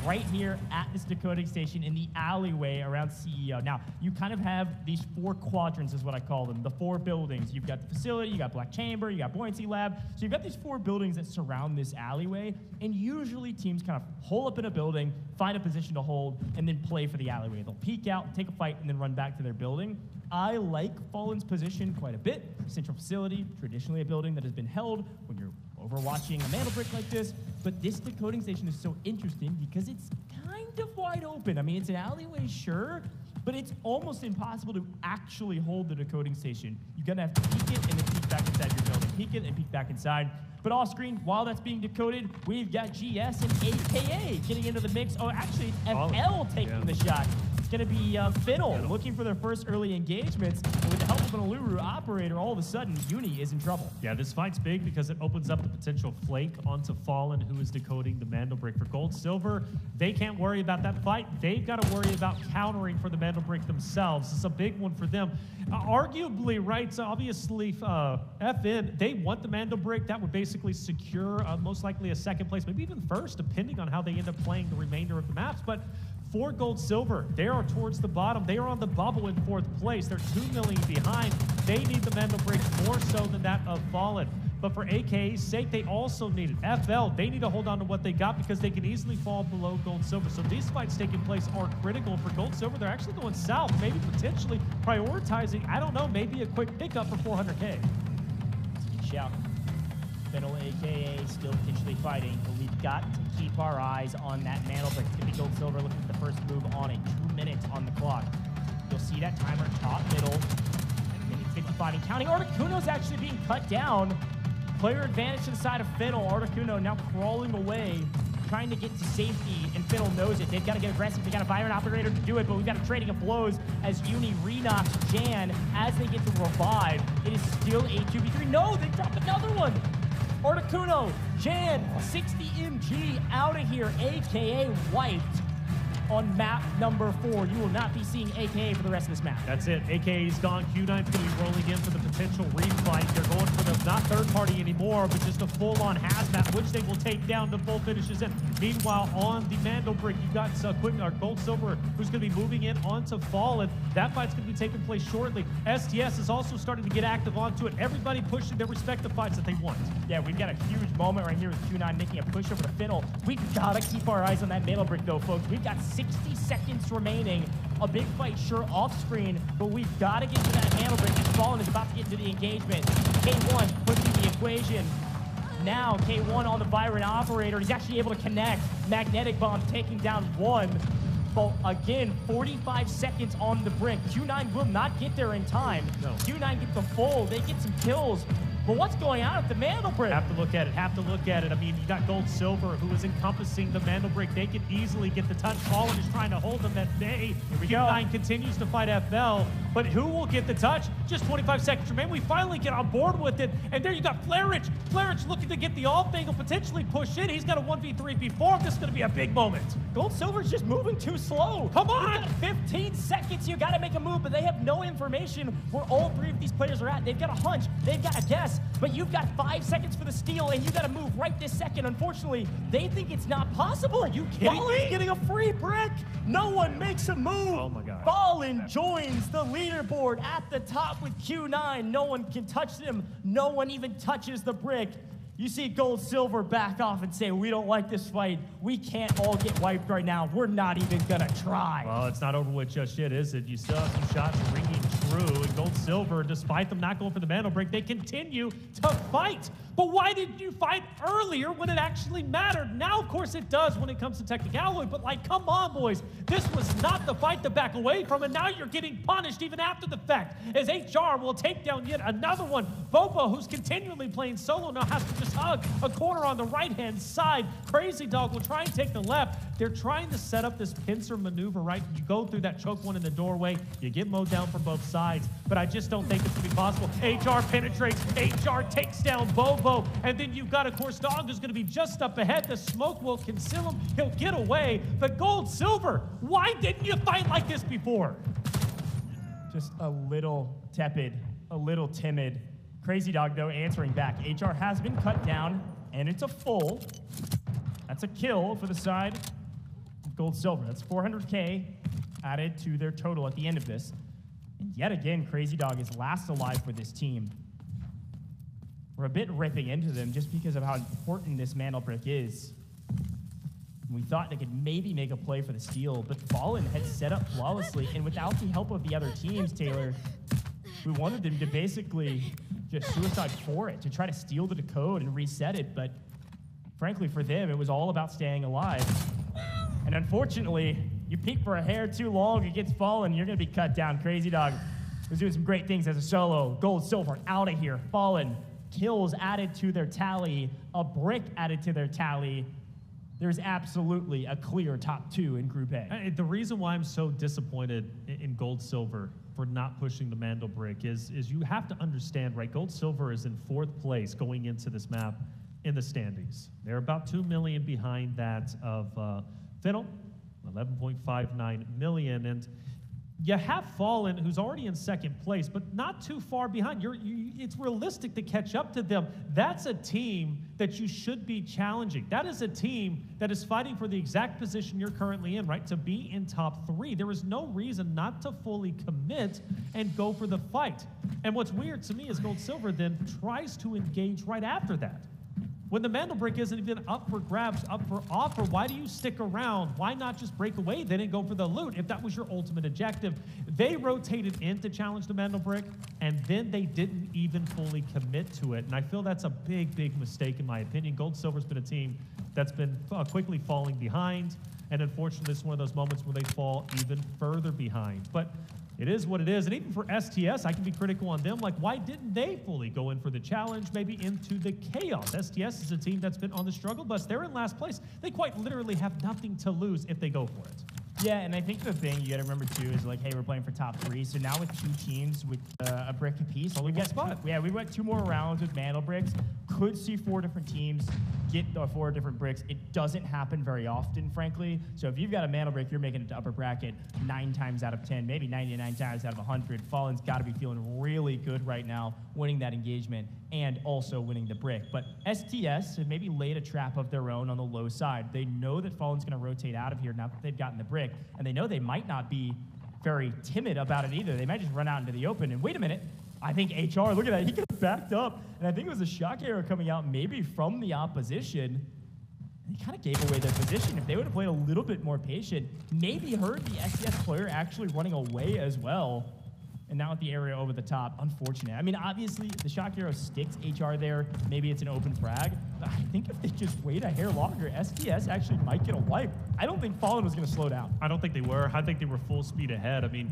Right here at this decoding station in the alleyway around CEO. Now, you kind of have these 4 quadrants is what I call them, the 4 buildings. You've got the facility, you got Black Chamber, you got Buoyancy Lab. So you've got these 4 buildings that surround this alleyway, and usually teams kind of hole up in a building, find a position to hold, and then play for the alleyway. They'll peek out, take a fight, and then run back to their building. I like Fallen's position quite a bit. Central facility, traditionally a building that has been held when you're overwatching a MandelBrick like this, but this decoding station is so interesting because it's kind of wide open. I mean, it's an alleyway, sure, but it's almost impossible to actually hold the decoding station. You're gonna have to peek it and then peek back inside your building. Peek it and peek back inside. But off screen, while that's being decoded, we've got GS and AKA getting into the mix. Oh, actually, it's FL taking the shot. It's going to be Fiddle looking for their first early engagements. And with the help of an Aluru operator, all of a sudden, Uni is in trouble. Yeah, this fight's big because it opens up the potential flake onto Fallen, who is decoding the MandelBrick. For Gold Silver, they can't worry about that fight. They've got to worry about countering for the MandelBrick themselves. It's a big one for them. Arguably, right, so obviously, FN, they want the MandelBrick. That would basically secure most likely a second place, maybe even first, depending on how they end up playing the remainder of the maps. But for Gold Silver, they are towards the bottom. They are on the bubble in 4th place. They're 2 million behind. They need the MandelBrick more so than that of Fallen. But for AKA's sake, they also need it. FL, they need to hold on to what they got because they can easily fall below Gold Silver. So these fights taking place are critical for Gold Silver. They're actually going south, maybe potentially prioritizing, I don't know, maybe a quick pickup for 400K. Good shout. Fennel, AKA, still potentially fighting, but we've got to keep our eyes on that MandelBrick. It's going to be Gold Silver looking for the first move on it. 2 minutes on the clock. You'll see that timer top, middle, minute 55 and counting. Articuno's actually being cut down. Player advantage to the side of Fennel. Articuno now crawling away, trying to get to safety, and Fennel knows it. They've got to get aggressive. They've got to fire an operator to do it, but we've got a trading of blows as Uni re-knocks Jan as they get to revive. It is still a 2v3. No, they dropped another one. Articuno, Jan, 60 MG out of here. AKA wiped on map number 4. You will not be seeing AKA for the rest of this map. That's it. AKA's gone. Q9's going to be rolling in for the potential refight. They're going for the not third party anymore, but just a full-on hazmat, which they will take down to full finishes in. Meanwhile, on the MandelBrick, you've got Gold Silver, who's going to be moving in onto Fallen. That fight's going to be taking place shortly. STS is also starting to get active onto it. Everybody pushing their respective fights that they want. Yeah, we've got a huge moment right here with Q9 making a push over to Fennel. We've got to keep our eyes on that MandelBrick, though, folks. We've got 60 seconds remaining. A big fight, sure, off screen, but we've got to get to that MandelBrick. Fallen is about to get into the engagement. K1 pushing the equation. now. K1 on the Byron operator. He's actually able to connect. Magnetic bomb taking down one. But again, 45 seconds on the brick. Q9 will not get there in time. No. Q9 get the full. They get some kills. But what's going on at the MandelBrick? Have to look at it. I mean, you got Gold Silver, who is encompassing the MandelBrick. They can easily get the touch. Fallen is trying to hold them at bay. Q9 continues to fight FL, but who will get the touch? Just 25 seconds remain. We finally get on board with it, and there you got Flarich. Flarich looking to get the off angle, potentially push in. He's got a 1v3 before. This is going to be a big moment. Gold Silver's just moving too slow. Come on! 15 seconds, you got to make a move, but they have no information where all three of these players are at. They've got a hunch, they've got a guess, but you've got 5 seconds for the steal, and you got to move right this second. Unfortunately, they think it's not possible. Are you kidding me? Getting a free brick. No one makes a move. Oh my God. Fallen joins the leaderboard at the top with Q9. No one can touch them. No one even touches the brick. You see Gold Silver back off and say, we don't like this fight. We can't all get wiped right now. We're not even gonna try. Well, it's not over with just yet, is it? You still have some shots ringing true. And Gold Silver, despite them not going for the MandelBrick, they continue to fight. But why didn't you fight earlier when it actually mattered? Now, of course, it does when it comes to Technicalloy, but like, come on, boys. This was not the fight to back away from, and now you're getting punished even after the fact, as HR will take down yet another one. Bobo, who's continually playing solo, now has to just hug a corner on the right-hand side. Crazy Dog will try and take the left. They're trying to set up this pincer maneuver, right? You go through that choke one in the doorway, you get mowed down from both sides, but I just don't think it's going to be possible. HR penetrates, HR takes down Bobo, and then you've got, of course, Dog who's going to be just up ahead. The smoke will conceal him. He'll get away. But Gold Silver, why didn't you fight like this before? Just a little tepid, a little timid. Crazy Dog, though, answering back. HR has been cut down, and it's a full. That's a kill for the side of Gold Silver. That's 400K added to their total at the end of this. And yet again, Crazy Dog is last alive for this team. We're a bit ripping into them just because of how important this MandelBrick is. We thought they could maybe make a play for the steal, but Fallen had set up flawlessly, and without the help of the other teams, Taylor, we wanted them to basically just suicide for it, to try to steal the decode and reset it, but frankly, for them, it was all about staying alive. And unfortunately, you peek for a hair too long, it gets Fallen, you're gonna be cut down. Crazy Dog was doing some great things as a solo. Gold, Silver, out of here. Fallen, kills added to their tally, a brick added to their tally. There's absolutely a clear top two in Group A. The reason why I'm so disappointed in Gold Silver for not pushing the MandelBrick is you have to understand, right? Gold Silver is in 4th place going into this map in the standings. They're about 2 million behind that of Finnell, 11.59 million. And you have Fallen, who's already in 2nd place, but not too far behind. It's realistic to catch up to them. That's a team that you should be challenging. That is a team that is fighting for the exact position you're currently in, right? To be in top 3. There is no reason not to fully commit and go for the fight. And what's weird to me is Gold Silver then tries to engage right after that. When the MandelBrick isn't even up for grabs, up for offer, why do you stick around? Why not just break away then and go for the loot if that was your ultimate objective? They rotated in to challenge the MandelBrick, and then they didn't even fully commit to it. And I feel that's a big, big mistake in my opinion. Gold Silver's been a team that's been quickly falling behind, and unfortunately, it's one of those moments where they fall even further behind. But it is what it is, and even for STS, I can be critical on them. Like, why didn't they fully go in for the challenge, maybe into the chaos? STS is a team that's been on the struggle bus. They're in last place. They quite literally have nothing to lose if they go for it. Yeah, and I think the thing you got to remember too is like, hey, we're playing for top 3. So now with 2 teams with a brick apiece, we got spot. Yeah, we went 2 more rounds with MandelBricks. Could see 4 different teams get 4 different bricks. It doesn't happen very often, frankly. So if you've got a MandelBrick, you're making it to upper bracket 9 times out of 10, maybe 99 times out of 100. Fallen's got to be feeling really good right now, winning that engagement and also winning the brick. But STS have maybe laid a trap of their own on the low side. They know that Fallen's going to rotate out of here now that they've gotten the brick, and they know they might not be very timid about it either. They might just run out into the open, and wait a minute, I think HR, look at that, he got backed up, and I think it was a shock arrow coming out maybe from the opposition. He kind of gave away their position. If they would have played a little bit more patient, maybe heard the STS player actually running away as well. And now with the area over the top, unfortunate. I mean, obviously, the shock arrow sticks HR there. Maybe it's an open frag. But I think if they just wait a hair longer, STS actually might get a wipe. I don't think Fallen was going to slow down. I don't think they were. I think they were full speed ahead. I mean,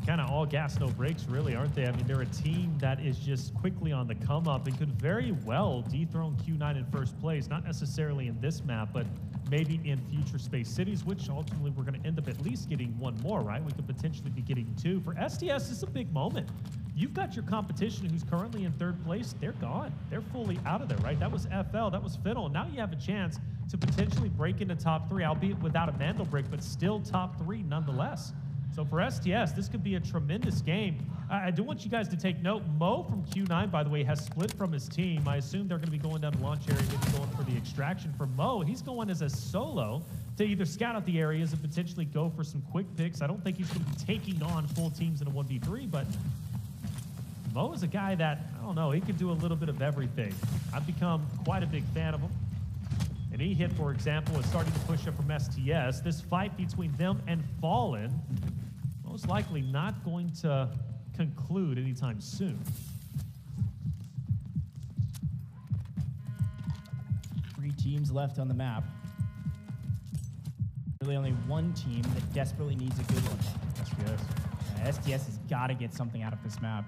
kind of all gas, no brakes, really, aren't they? I mean, they're a team that is just quickly on the come up and could very well dethrone Q9 in first place. Not necessarily in this map, but maybe in future Space Cities, which ultimately we're going to end up at least getting one more, right? We could potentially be getting two. For STS, it's a big moment. You've got your competition who's currently in third place. They're gone. They're fully out of there, right? That was FL. That was Fiddle. Now you have a chance to potentially break into top three, albeit without a MandelBrick, but still top three nonetheless. So for STS, this could be a tremendous game. I do want you guys to take note. Mo from Q9, by the way, has split from his team. I assume they're going to be going down the launch area, maybe going for the extraction. For Mo, he's going as a solo to either scout out the areas and potentially go for some quick picks. I don't think he's going to be taking on full teams in a 1v3, but Mo is a guy that, I don't know, he can do a little bit of everything. I've become quite a big fan of him. And he hit, for example, is starting to push up from STS. This fight between them and Fallen, most likely not going to conclude anytime soon. 3 teams left on the map. Really only one team that desperately needs a good one. STS has got to get something out of this map.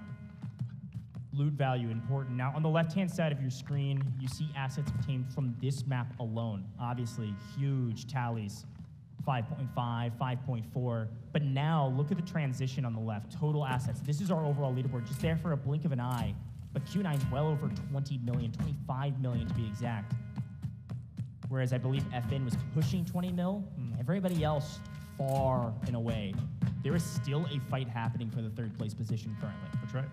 Loot value important. Now, on the left-hand side of your screen, you see assets obtained from this map alone. Obviously, huge tallies. 5.5, 5.4. But now, look at the transition on the left. Total assets. This is our overall leaderboard, just there for a blink of an eye. But Q9's well over 20 million, 25 million to be exact. Whereas I believe FN was pushing 20 mil. Everybody else far and away. There is still a fight happening for the third place position currently. That's right.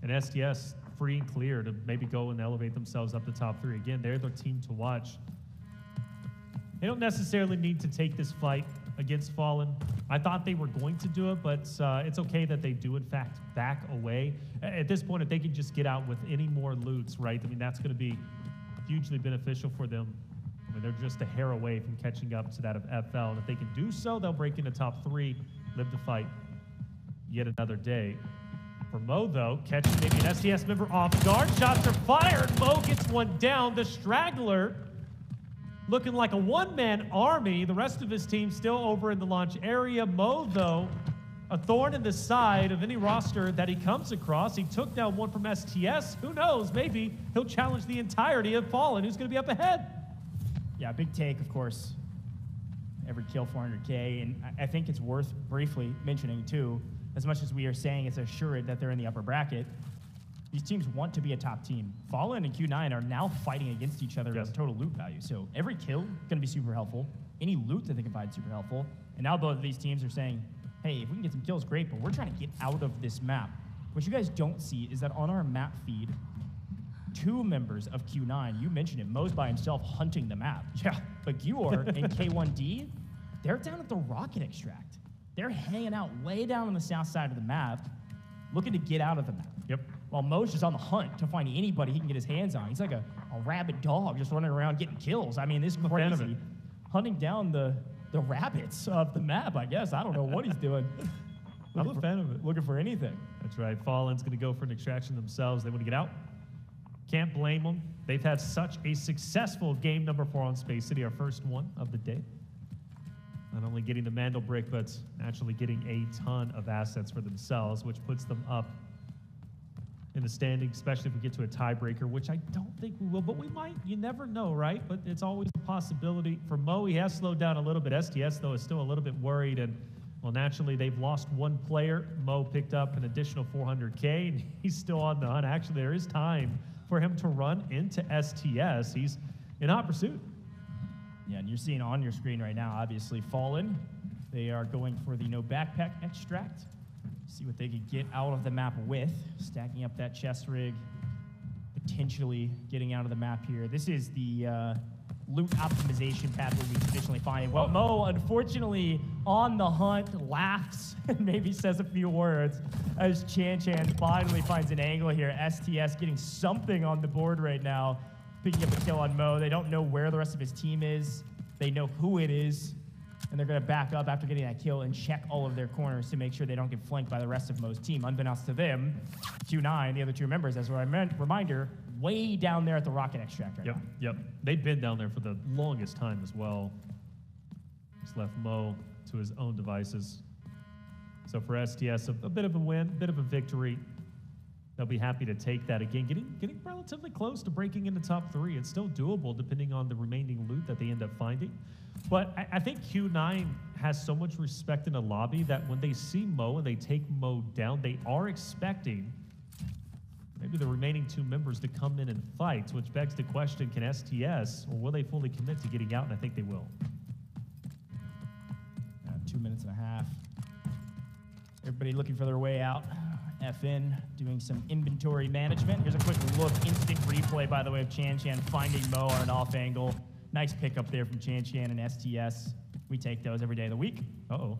And STS free and clear to maybe go and elevate themselves up the top 3 again. They're the team to watch. They don't necessarily need to take this fight against Fallen. I thought they were going to do it, but it's okay that they do, in fact, back away. At this point, if they can just get out with any more loots, right, I mean, that's going to be hugely beneficial for them. I mean, they're just a hair away from catching up to that of FL. And if they can do so, they'll break into top 3, live to fight yet another day. For Mo, though, catching maybe an STS member off guard. Shots are fired. Mo gets one down. The straggler looking like a one-man army. The rest of his team still over in the launch area. Mo, though, a thorn in the side of any roster that he comes across. He took down one from STS. Who knows? Maybe he'll challenge the entirety of Fallen. Who's going to be up ahead? Yeah, big take, of course. Every kill, 400K. And I think it's worth briefly mentioning, too, as much as we are saying it's assured that they're in the upper bracket, these teams want to be a top team. Fallen and Q9 are now fighting against each other as total loot value. So every kill going to be super helpful. Any loot that they can find super helpful. And now both of these teams are saying, hey, if we can get some kills, great, but we're trying to get out of this map. What you guys don't see is that on our map feed, 2 members of Q9, you mentioned it, Mo's by himself hunting the map. Yeah. But Gior and K1D, they're down at the rocket extract. They're hanging out way down on the south side of the map, looking to get out of the map. Yep. While Mo's just on the hunt to find anybody he can get his hands on. He's like a rabid dog just running around getting kills. I mean, this is crazy. Hunting down the rabbits of the map, I guess. I don't know what he's doing. I'm a fan of it. Looking for anything. That's right. Fallen's going to go for an extraction themselves. They want to get out. Can't blame them. They've had such a successful game number 4 on Space City, our first one of the day. Not only getting the MandelBrick, but actually getting a ton of assets for themselves, which puts them up in the standings, especially if we get to a tiebreaker, which I don't think we will, but we might. You never know, right? But it's always a possibility. For Mo, he has slowed down a little bit. STS, though, is still a little bit worried, and, well, naturally, they've lost one player. Mo picked up an additional 400K, and he's still on the hunt. Actually, there is time for him to run into STS. He's in hot pursuit. Yeah, and you're seeing on your screen right now, obviously, Fallen. They are going for the no backpack extract. See what they could get out of the map with. Stacking up that chest rig. Potentially getting out of the map here. This is the loot optimization path where we traditionally find it. Well, Mo, unfortunately, on the hunt, laughs and maybe says a few words as Chan finally finds an angle here. STS getting something on the board right now. Picking up a kill on Mo. They don't know where the rest of his team is. They know who it is. And they're going to back up after getting that kill and check all of their corners to make sure they don't get flanked by the rest of Mo's team. Unbeknownst to them, Q9, the other two members, as a reminder, way down there at the rocket extract right now. Yep. They've been down there for the longest time as well. Just left Mo to his own devices. So for STS, a bit of a win, a bit of a victory. They'll be happy to take that again. Getting relatively close to breaking into top 3. It's still doable depending on the remaining loot that they end up finding. But I think Q9 has so much respect in the lobby that when they see Mo and they take Mo down, they are expecting maybe the remaining 2 members to come in and fight, which begs the question, can STS, or will they fully commit to getting out? And I think they will. 2 minutes and a half. Everybody looking for their way out. FN doing some inventory management. Here's a quick look, instant replay, by the way, of Chan finding Mo on an off angle. Nice pickup there from Chan and STS. We take those every day of the week.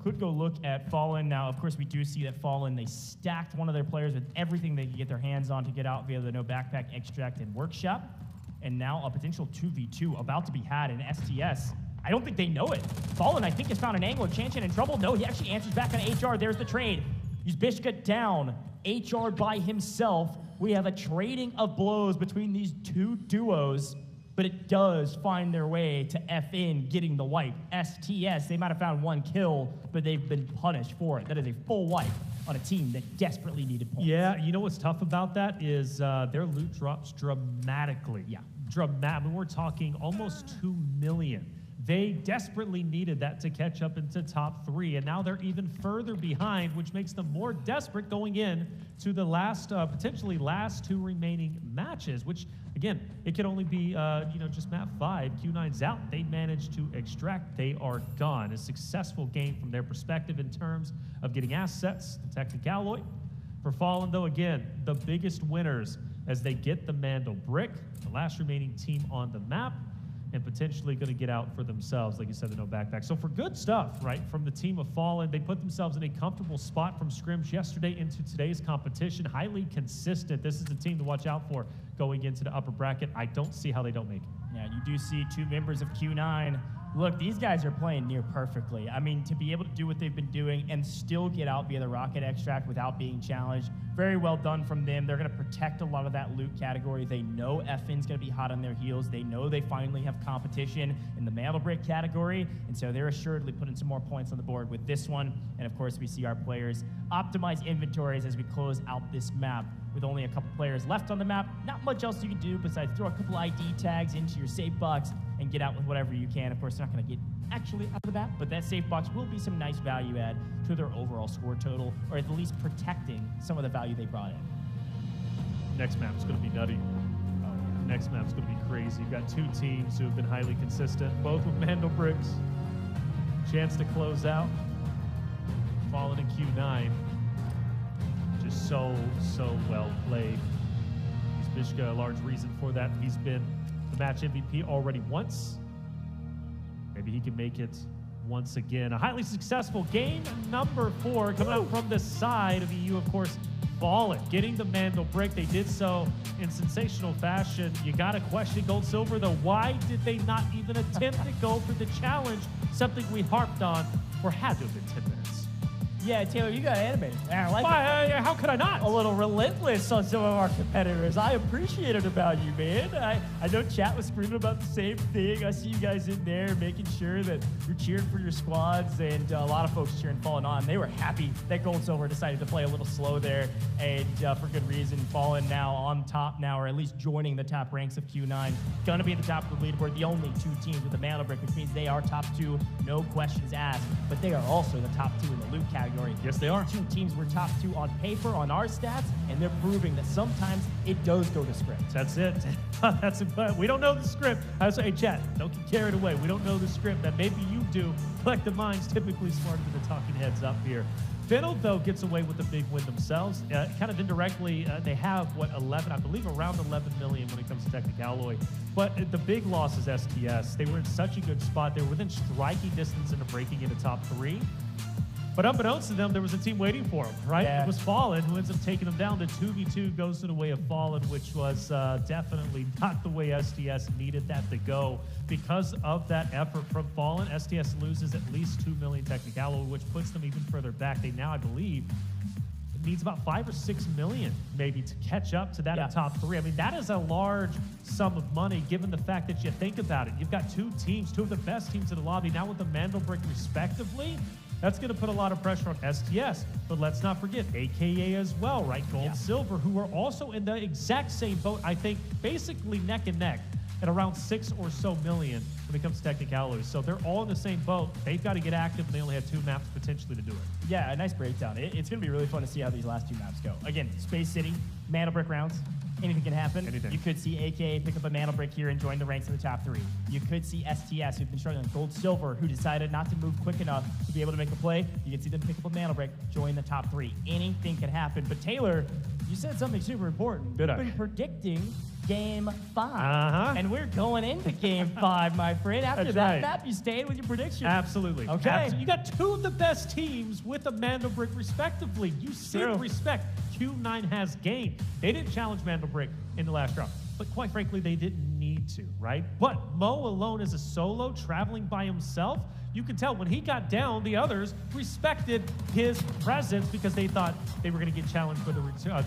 Could go look at Fallen. Now, of course, we do see that Fallen, they stacked one of their players with everything they could get their hands on to get out via the no backpack extract and workshop. And now a potential 2v2 about to be had in STS. I don't think they know it. Fallen, I think, has found an angle. Is Chan in trouble? No, he actually answers back on HR. There's the trade. He's Bishka down. HR by himself. We have a trading of blows between these 2 duos, but it does find their way to FN getting the wipe. STS, they might have found 1 kill, but they've been punished for it. That is a full wipe on a team that desperately needed points. Yeah, you know what's tough about that is their loot drops dramatically. Yeah. I mean, we're talking almost 2 million. They desperately needed that to catch up into top 3, and now they're even further behind, which makes them more desperate going in to the last, potentially last 2 remaining matches, which, again, it could only be, just map 5. Q9's out. They managed to extract. They are gone. A successful game from their perspective in terms of getting assets, the Technic Alloy. For Fallen, though, again, the biggest winners as they get the MandelBrick, the last remaining team on the map, and potentially going to get out for themselves, like you said, the no backpack. So for good stuff, right, from the team of Fallen, they put themselves in a comfortable spot from scrims yesterday into today's competition. Highly consistent. This is the team to watch out for going into the upper bracket. I don't see how they don't make it. Yeah, you do see 2 members of Q9. Look, these guys are playing near perfectly. I mean, to be able to do what they've been doing and still get out via the rocket extract without being challenged, very well done from them. They're going to protect a lot of that loot category. They know FN's going to be hot on their heels. They know they finally have competition in the MandelBrick category, and so they're assuredly putting some more points on the board with this one. And of course, we see our players optimize inventories as we close out this map. With only a couple players left on the map, not much else you can do besides throw a couple ID tags into your safe box and get out with whatever you can. Of course, they're not going to get actually out of the map, but that safe box will be some nice value add to their overall score total, or at least protecting some of the value they brought in. Next map's going to be nutty. Next map's going to be crazy. You've got 2 teams who have been highly consistent, both with MandelBricks. Chance to close out. Fallen in Q9. Just so well played. He's Bishka, a large reason for that. He's been the match MVP already once. Maybe he can make it once again. A highly successful game number 4 coming out from the side of EU, of course, Fallen. Getting the MandelBrick. They did so in sensational fashion. You got to question Gold Silver, though. Why did they not even attempt to go for the challenge? Something we harped on for had to have been 10 minutes. Yeah, Taylor, you got animated. I like it. How could I not? A little relentless on some of our competitors. I appreciate it about you, man. I know chat was screaming about the same thing. I see you guys in there making sure that you're cheering for your squads, and a lot of folks cheering Fallen on. They were happy that Gold Silver decided to play a little slow there, and for good reason. Fallen now on top now, or at least joining the top ranks of Q9. Gonna be at the top of the leaderboard. The only 2 teams with the MandelBrick, which means they are top 2, no questions asked. But they are also the top 2 in the loot category. Yes, they are. 2 teams were top 2 on paper on our stats, and they're proving that sometimes it does go to script. That's it. That's it. We don't know the script. I was hey, chat, don't get carried away. We don't know the script. That maybe you do. Collective Minds typically smarter than the talking heads up here. Fiddle, though, gets away with the big win themselves. Kind of indirectly, they have, 11, I believe around 11 million when it comes to Technic Alloy. But the big loss is STS. They were in such a good spot. They were within striking distance into breaking into top 3. But unbeknownst to them, there was a team waiting for them, right? Yeah. It was Fallen, who ends up taking them down. The 2v2 goes to the way of Fallen, which was definitely not the way STS needed that to go. Because of that effort from Fallen, STS loses at least 2 million technical, which puts them even further back. They now, I believe, needs about 5 or 6 million maybe to catch up to that in top 3. I mean, that is a large sum of money given the fact that you think about it. You've got 2 teams, 2 of the best teams in the lobby, now with the MandelBrick respectively. That's going to put a lot of pressure on STS. But let's not forget AKA as well, right? Gold, Silver, who are also in the exact same boat, I think, basically neck and neck at around 6 or so million when it comes to technicalities. So they're all in the same boat. They've got to get active, and they only have 2 maps potentially to do it. Yeah, a nice breakdown. It's going to be really fun to see how these last 2 maps go. Again, Space City, MandelBrick rounds. Anything can happen. Anything. You could see AKA pick up a MandelBrick here and join the ranks of the top 3. You could see STS, who've been struggling, Gold, Silver, who decided not to move quick enough to be able to make a play. You can see them pick up a MandelBrick, join the top 3. Anything can happen. But Taylor, you said something super important. Did I? You've been predicting Game 5. And we're going into Game 5, my friend. After that map, you stayed with your prediction. Absolutely. Okay. You got 2 of the best teams with a MandelBrick respectively. You see the respect Q9 has gained. They didn't challenge MandelBrick in the last round, but quite frankly, they didn't need to, right? But Mo alone as a solo, traveling by himself, you could tell when he got down, the others respected his presence because they thought they were going to get challenged by the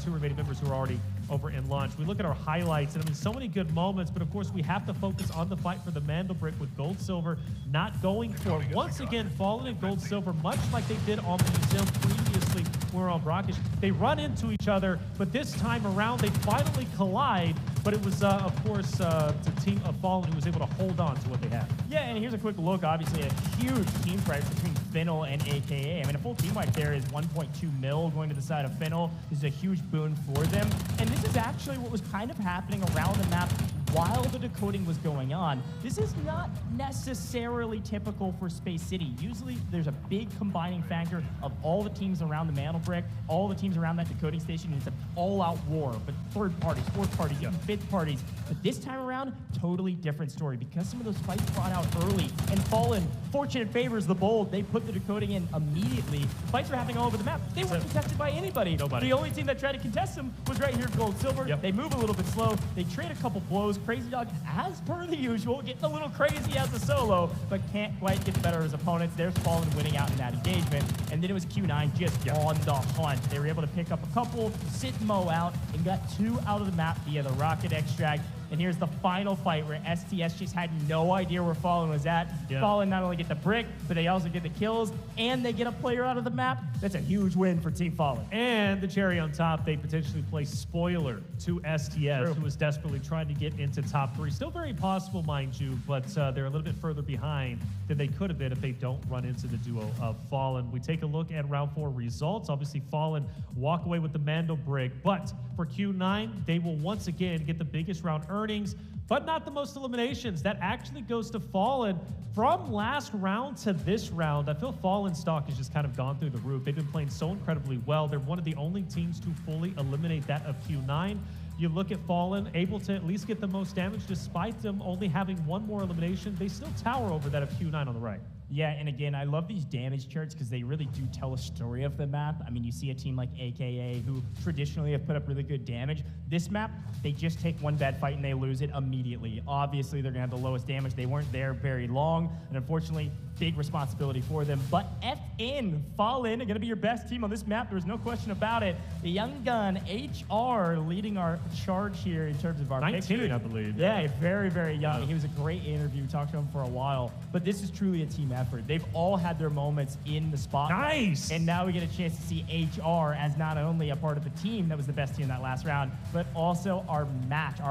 2 remaining members who are already over in launch. We look at our highlights, and I mean, so many good moments, but of course, we have to focus on the fight for the MandelBrick with Gold Silver not going for it. Once again, Fallen and Gold Silver, much like they did on Museum previously, were on Brackish. They run into each other, but this time around, they finally collide, but it was, of course, the team of Fallen who was able to hold on to what they had. Yeah, and here's a quick look, obviously, a huge team price between Fennel and AKA. I mean, a full team wipe there is 1.2 mil going to the side of Fennel. This is a huge boon for them. And this is actually what was kind of happening around the map while the decoding was going on. This is not necessarily typical for Space City. Usually there's a big combining factor of all the teams around the MandelBrick, all the teams around that decoding station, and it's an all-out war, but 3rd parties, 4th parties, even 5th parties. But this time around, totally different story because some of those fights brought out early, and Fallen, fortunate favors the bold, they put the decoding in immediately. Fights were happening all over the map. They weren't contested by anybody. Nobody. The only team that tried to contest them was right here, Gold Silver. They move a little bit slow. They trade a couple blows. Crazy Dog, as per the usual, getting a little crazy as a solo, but can't quite get the better of his opponents. There's Fallen winning out in that engagement. And then it was Q9 just on the hunt. They were able to pick up a couple, sit Mo out, and got 2 out of the map via the rocket extract. And here's the final fight where STS just had no idea where Fallen was at. Fallen not only get the brick, but they also get the kills, and they get a player out of the map. That's a huge win for Team Fallen. And the cherry on top, they potentially play spoiler to STS, who was desperately trying to get into top 3. Still very possible, mind you, but they're a little bit further behind than they could have been if they don't run into the duo of Fallen. We take a look at round 4 results. Obviously, Fallen walk away with the MandelBrick, but for Q9, they will once again get the biggest round earnings, but not the most eliminations. That actually goes to Fallen. From last round to this round, I feel Fallen stock has just kind of gone through the roof. They've been playing so incredibly well. They're one of the only teams to fully eliminate that of Q9. You look at Fallen, able to at least get the most damage despite them only having 1 more elimination. They still tower over that of Q9 on the right. Yeah, and again, I love these damage charts because they really do tell a story of the map. I mean, you see a team like AKA who traditionally have put up really good damage. This map, they just take 1 bad fight and they lose it immediately. Obviously, they're going to have the lowest damage. They weren't there very long, and unfortunately, big responsibility for them. But FN, Fallen, are going to be your best team on this map. There's no question about it. The young gun, HR, leading our charge here in terms of our 19, picture. I believe. Yeah, very, very young. He was a great interview. Talked to him for a while. But this is truly a team effort. They've all had their moments in the spotlight. Nice! And now we get a chance to see HR as not only a part of the team that was the best team in that last round, but also our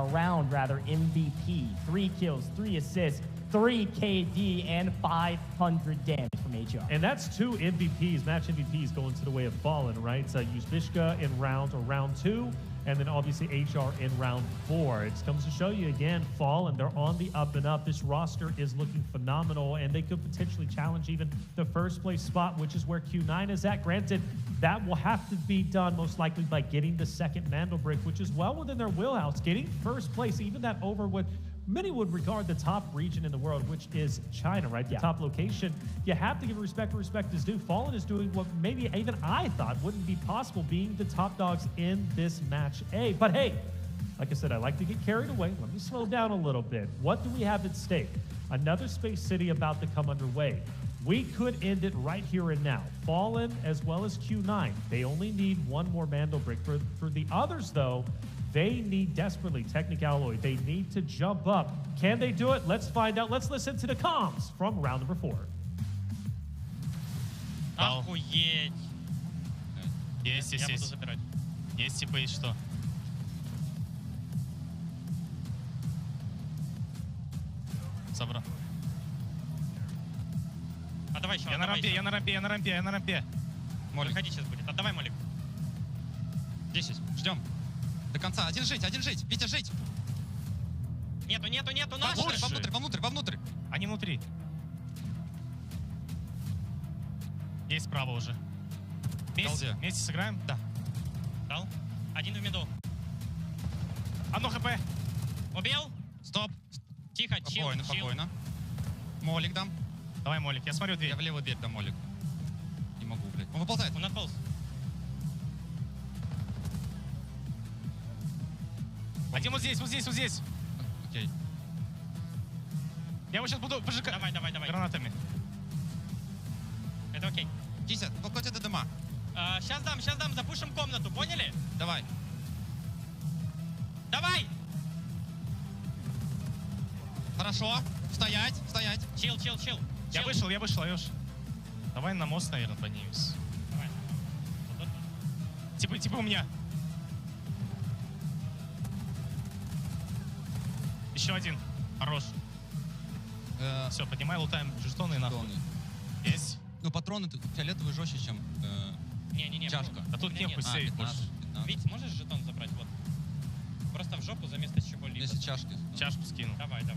round MVP. 3 kills, 3 assists, 3 KD, and 500 damage from HR. And that's 2 MVPs, match MVPs going to the way of Fallen, right? So Yuzvishka in round 2, and then obviously HR in round 4. It comes to show you again, Fallen, they're on the up and up. This roster is looking phenomenal, and they could potentially challenge even the 1st place spot, which is where Q9 is at. Granted, that will have to be done most likely by getting the 2nd MandelBrick, which is well within their wheelhouse. Getting 1st place, even that over with many would regard the top region in the world, which is China, right? The top location. You have to give respect where respect is due. Fallen is doing what maybe even I thought wouldn't be possible, being the top dogs in this match A. But hey, like I said, I like to get carried away. Let me slow down a little bit. What do we have at stake? Another space city about to come underway. We could end it right here and now. Fallen as well as Q9. They only need one more MandelBrick. For the others, though, they need desperately Technic Alloy. They need to jump up. Can they do it? Let's find out. Let's listen to the comms from round number 4. Охуеть. Есть, Я буду есть. забирать. Есть типа, и что? Забрал. Отдавай еще, Я на рампе, я на рампе, я на рампе, я на рампе. Молик. Выходи сейчас будет. Отдавай, Молик. 10. Ждем. До конца. Один жить, Витя, жить. Нету, наш! Вовнутрь. Они внутри. Есть справа уже. Галде. Вместе сыграем? Да. Дал. Один в миду. Одно хп. Убил? Стоп. Тихо, чил. Спокойно. Молик дам. Давай, Молик, я смотрю дверь. Я в левую дверь дам молик. Не могу, блядь. Он выползает. Он отполз. Один вот здесь. Окей. Я его сейчас буду пожигать. Давай. Гранатами. Это окей. Кися, покойте до дома. Сейчас дам, запушим комнату, поняли? Давай. Давай! Хорошо. Стоять. Чил. Я вышел, Алёш. Давай на мост, наверное, поднимемся. Давай. Вот тут. Типа у меня. Еще один. Хорош. Все, поднимай, лутаем жетоны и нахуй. Есть. Ну, патроны фиолетовые жестче, чем Не. чашка. А тут нехуй сейф больше. 15. Вить, можешь жетон забрать? Вот. Просто в жопу за место чего-либо. Если чашки. Чашку скину. Давай, все.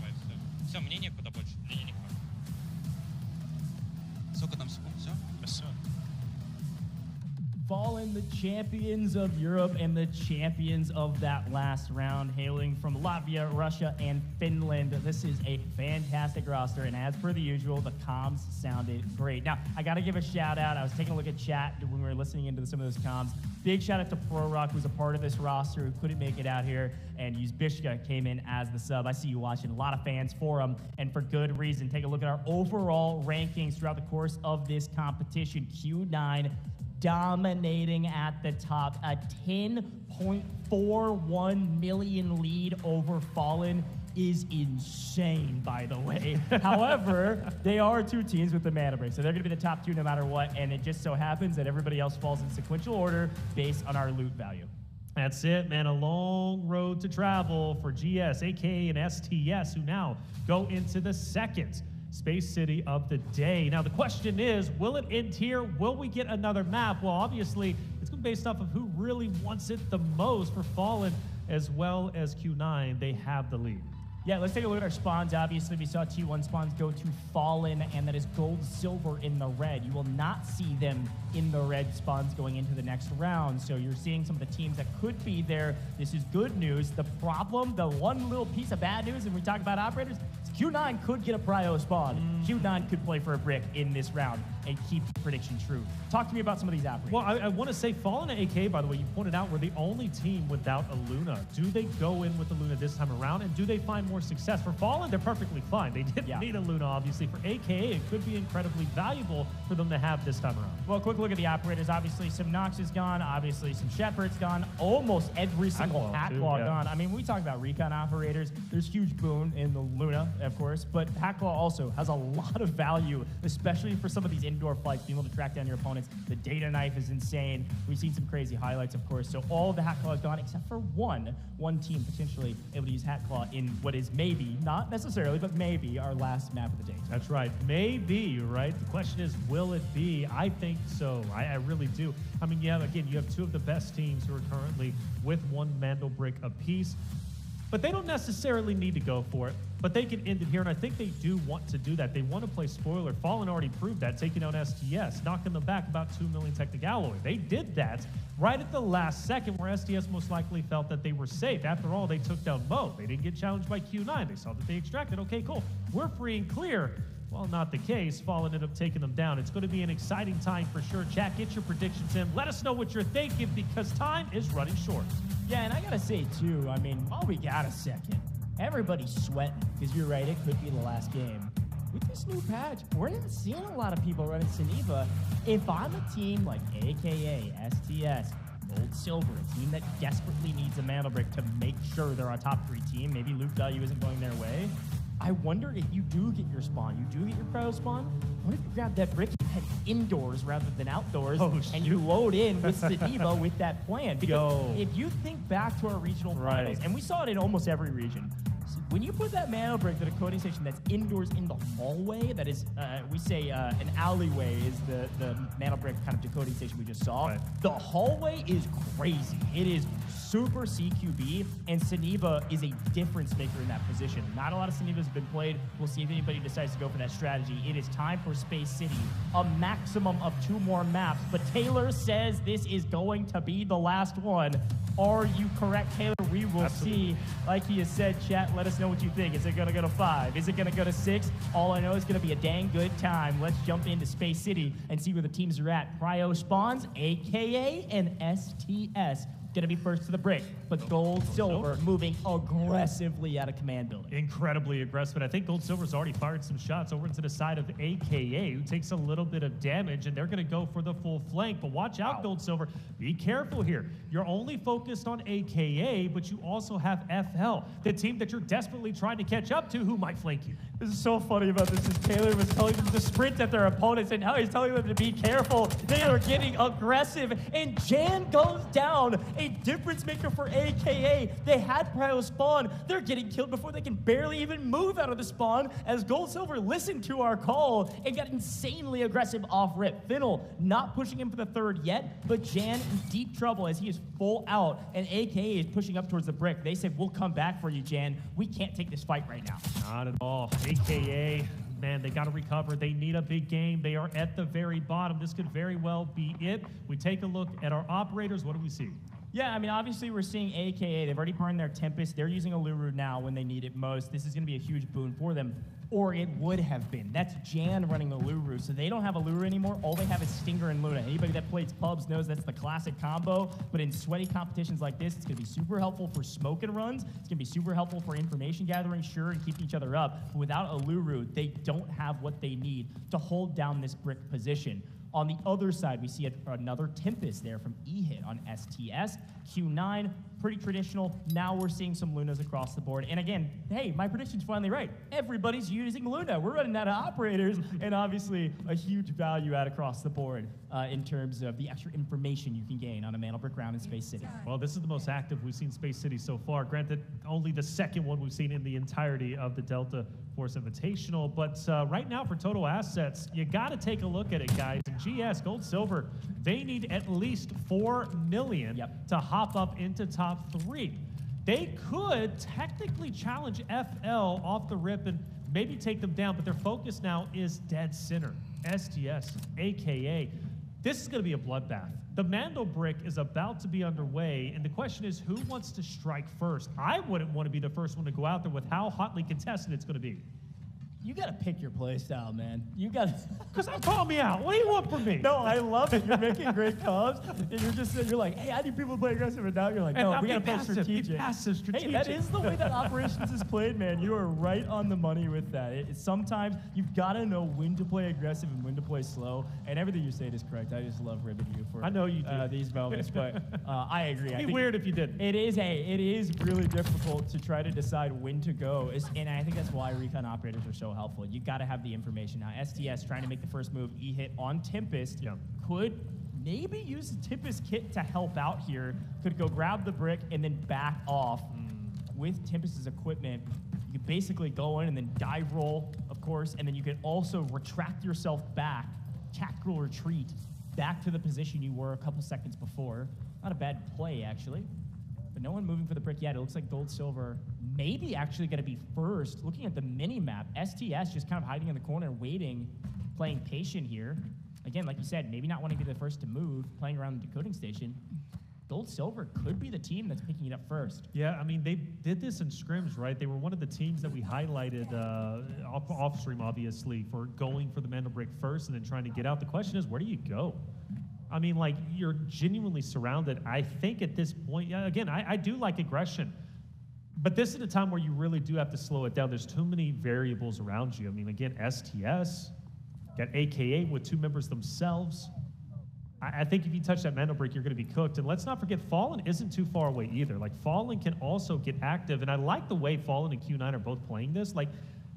Все, мне некуда больше. Мне некуда. Сколько там секунд? Все? Все. Fallen, the champions of Europe and the champions of that last round, hailing from Latvia, Russia, and Finland. This is a fantastic roster, and as per the usual, the comms sounded great. Now, I got to give a shout out. I was taking a look at chat when we were listening into some of those comms. Big shout out to Pro Rock, who's a part of this roster, who couldn't make it out here, and Uzbishka came in as the sub. I see you watching. A lot of fans for him, and for good reason. Take a look at our overall rankings throughout the course of this competition. Q9 dominating at the top, a 10.41 million lead over Fallen is insane, by the way. However, they are two teams with the MandelBrick, so they're going to be the top two no matter what, and it just so happens that everybody else falls in sequential order based on our loot value. That's it, man. A long road to travel for GS, AK, and STS, who now go into the second space city of the day. Now, the question is, will it end here? Will we get another map? Well, obviously, it's going to be based off of who really wants it the most. For Fallen as well as Q9, they have the lead. Yeah, let's take a look at our spawns. Obviously, we saw T1 spawns go to Fallen, and that is gold, silver in the red. You will not see them in the red spawns going into the next round. So you're seeing some of the teams that could be there. This is good news. The problem, the one little piece of bad news, and we talk about operators, Q9 could get a prio spawn. Q9 could play for a brick in this round and keep the prediction true. Talk to me about some of these operators. Well, I want to say Fallen and AK, by the way, you pointed out, were the only team without a Luna. Do they go in with the Luna this time around, and do they find more success? For Fallen, they're perfectly fine. They didn't need a Luna, obviously. For AKA, it could be incredibly valuable for them to have this time around. Well, quick look at the operators. Obviously, some Nox is gone. Obviously, some Shepard's gone. Almost every single Hacklaw gone. I mean, when we talk about recon operators, there's huge boon in the Luna, of course, but Hacklaw also has a lot of value, especially for some of these indoor fights, being able to track down your opponents. The data knife is insane. We've seen some crazy highlights, of course. So all of the Hacklaw is gone, except for one team potentially able to use Hacklaw in what is maybe, not necessarily, but maybe our last map of the day. That's right. Maybe, right? The question is, will it be? I think so. I really do. I mean, yeah, again, you have two of the best teams who are currently with one MandelBrick apiece, but they don't necessarily need to go for it. but they can end it here, and I think they do want to do that. They want to play spoiler. Fallen already proved that, taking out STS, knocking them back about 2 million technic alloy. They did that right at the last second, where STS most likely felt that they were safe. After all, they took down Mo. They didn't get challenged by Q9. They saw that they extracted. Okay, cool. We're free and clear. Well, not the case. Fallen ended up taking them down. It's going to be an exciting time for sure. Chat, get your predictions in. Let us know what you're thinking, because time is running short. Yeah, and I gotta say too, I mean, while we got a second, everybody's sweating, because you're right, it could be the last game. With this new patch, we're not seeing a lot of people running Suniva. If I'm a team like AKA, STS, Gold Silver, a team that desperately needs a MandelBrick to make sure they're a top 3 team, maybe loot value isn't going their way, I wonder if you do get your spawn, you do get your cryo spawn, what if you grab that brick and head indoors rather than outdoors, and you load in with Suniva with that plan? Because if you think back to our regional finals, and we saw it in almost every region, when you put that MandelBrick at a coding station that's indoors in the hallway, that is, we say an alleyway is the MandelBrick kind of decoding station we just saw. The hallway is crazy. It is super CQB, and Suniva is a difference maker in that position. Not a lot of Sunivas have been played. We'll see if anybody decides to go for that strategy. It is time for Space City, a maximum of 2 more maps, but Taylor says this is going to be the last one. Are you correct, Taylor? We will see. Like he has said, chat, let us know what you think. Is it going to go to 5? Is it going to go to 6? All I know is going to be a dang good time. Let's jump into Space City and see where the teams are at. Cryo Spawns, AKA, and STS. Going to be first to the brick, but Gold Silver moving aggressively out of command building. Incredibly aggressive. And I think Gold Silver's already fired some shots over into the side of AKA, who takes a little bit of damage, and they're going to go for the full flank. But watch out, Gold Silver. Be careful here. You're only focused on AKA, but you also have FL, the team that you're desperately trying to catch up to, who might flank you. This is so funny about this is Taylor was telling them to sprint at their opponents, and now he's telling them to be careful. They are getting aggressive, and Jan goes down. A difference maker for AKA. They had cryo spawn. They're getting killed before they can barely even move out of the spawn, as Gold Silver listened to our call and got insanely aggressive off rip. Finnel not pushing him for the 3rd yet, but Jan in deep trouble as he is full out, and AKA is pushing up towards the brick. They said, we'll come back for you, Jan. We can't take this fight right now. Not at all. AKA, man, they got to recover. They need a big game. They are at the very bottom. This could very well be it. We take a look at our operators. What do we see? Yeah, I mean, obviously we're seeing AKA. They've already burned their Tempest. They're using Aluru now when they need it most. This is going to be a huge boon for them, or it would have been. That's Jan running Aluru, so they don't have Aluru anymore. All they have is Stinger and Luna. Anybody that plays pubs knows that's the classic combo, but in sweaty competitions like this, it's going to be super helpful for smoke and runs. It's going to be super helpful for information gathering, sure, and keeping each other up. But without Aluru, they don't have what they need to hold down this brick position. On the other side, we see another Tempest there from E-Hit on STS. Q9, pretty traditional. Now we're seeing some Lunas across the board. And again, hey, my prediction's finally right. Everybody's using Luna. We're running out of operators, and obviously a huge value out across the board in terms of the extra information you can gain on a MandelBrick round in Space City. Well, this is the most active we've seen Space City so far. Granted, only the second one we've seen in the entirety of the Delta Force Invitational. But right now, for total assets, you got to take a look at it, guys. And GS, Gold Silver, they need at least 4 million to hop up into top 3. They could technically challenge FL off the rip and maybe take them down, but their focus now is dead center. STS, AKA. This is going to be a bloodbath. The MandelBrick is about to be underway, and the question is, who wants to strike first? I wouldn't want to be the first one to go out there with how hotly contested it's going to be. You gotta pick your play style, man. You gotta. Because call me out. What do you want from me? No, I love it. You're making great calls, and you're like, hey, I need people to play aggressive, and now you're like, no, we gotta play strategic. Passive, strategic. Hey, that is the way that operations is played, man. You are right on the money with that. Sometimes you've gotta know when to play aggressive and when to play slow, and everything you say is correct. I just love ribbing you for I know you do. These moments, but I agree. It'd be weird if you didn't. It is really difficult to try to decide when to go, and I think that's why recon operators are so helpful. You gotta have the information. Now, STS trying to make the first move, E-Hit on Tempest, could maybe use the Tempest kit to help out here. Could go grab the brick and then back off. With Tempest's equipment, you could basically go in and then dive roll, of course, and then you can also retract yourself back, tactical retreat, back to the position you were a couple seconds before. Not a bad play, actually. But no one moving for the brick yet. It looks like Gold Silver maybe actually going to be first. Looking at the mini-map, STS just kind of hiding in the corner, waiting, playing patient here. Again, like you said, maybe not wanting to be the first to move, playing around the decoding station. Gold Silver could be the team that's picking it up first. Yeah, I mean, they did this in scrims, right? They were one of the teams that we highlighted off stream, obviously, for going for the MandelBrick first and then trying to get out. The question is, where do you go? I mean, like, you're genuinely surrounded. I think at this point, yeah, again, I do like aggression. But this is a time where you really do have to slow it down. There's too many variables around you. I mean, again, STS, got AKA with 2 members themselves. I think if you touch that MandelBrick, you're going to be cooked. And let's not forget, Fallen isn't too far away either. Like, Fallen can also get active. And I like the way Fallen and Q9 are both playing this. Like,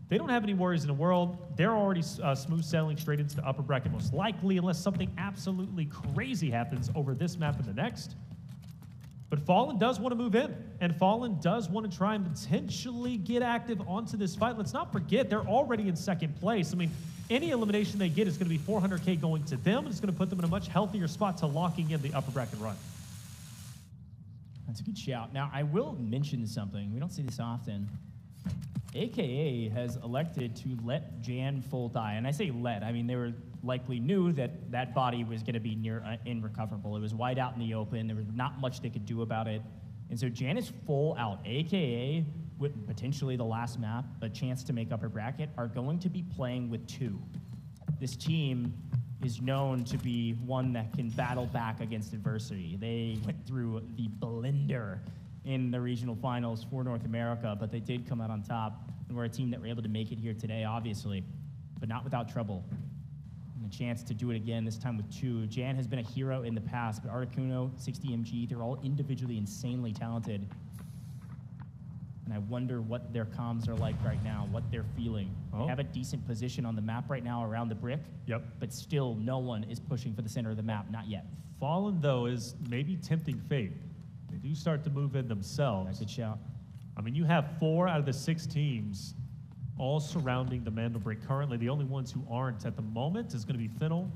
they don't have any worries in the world. They're already smooth sailing straight into the upper bracket, most likely, unless something absolutely crazy happens over this map and the next. But Fallen does want to move in, and Fallen does want to try and potentially get active onto this fight. Let's not forget, they're already in second place. I mean, any elimination they get is going to be 400K going to them, and it's going to put them in a much healthier spot to locking in the upper bracket run. That's a good shout. Now, I will mention something. We don't see this often. AKA has elected to let Jan full die. And I say let, I mean, they were likely knew that that body was going to be near irrecoverable. It was wide out in the open. There was not much they could do about it. And so Jan is full out. AKA, with potentially the last map, a chance to make upper bracket, are going to be playing with 2. This team is known to be one that can battle back against adversity. They went through the blender in the regional finals for North America, but they did come out on top, and we're a team that were able to make it here today, obviously, but not without trouble. And a chance to do it again, this time with 2. Jan has been a hero in the past, but Articuno, 60MG, they're all individually insanely talented. And I wonder what their comms are like right now, what they're feeling. They have a decent position on the map right now around the brick, but still no one is pushing for the center of the map, not yet. Fallen, though, is maybe tempting fate. They do start to move in themselves. That's a good shout. I mean, you have 4 out of the 6 teams all surrounding the MandelBrick currently. The only ones who aren't at the moment is going to be Finnel,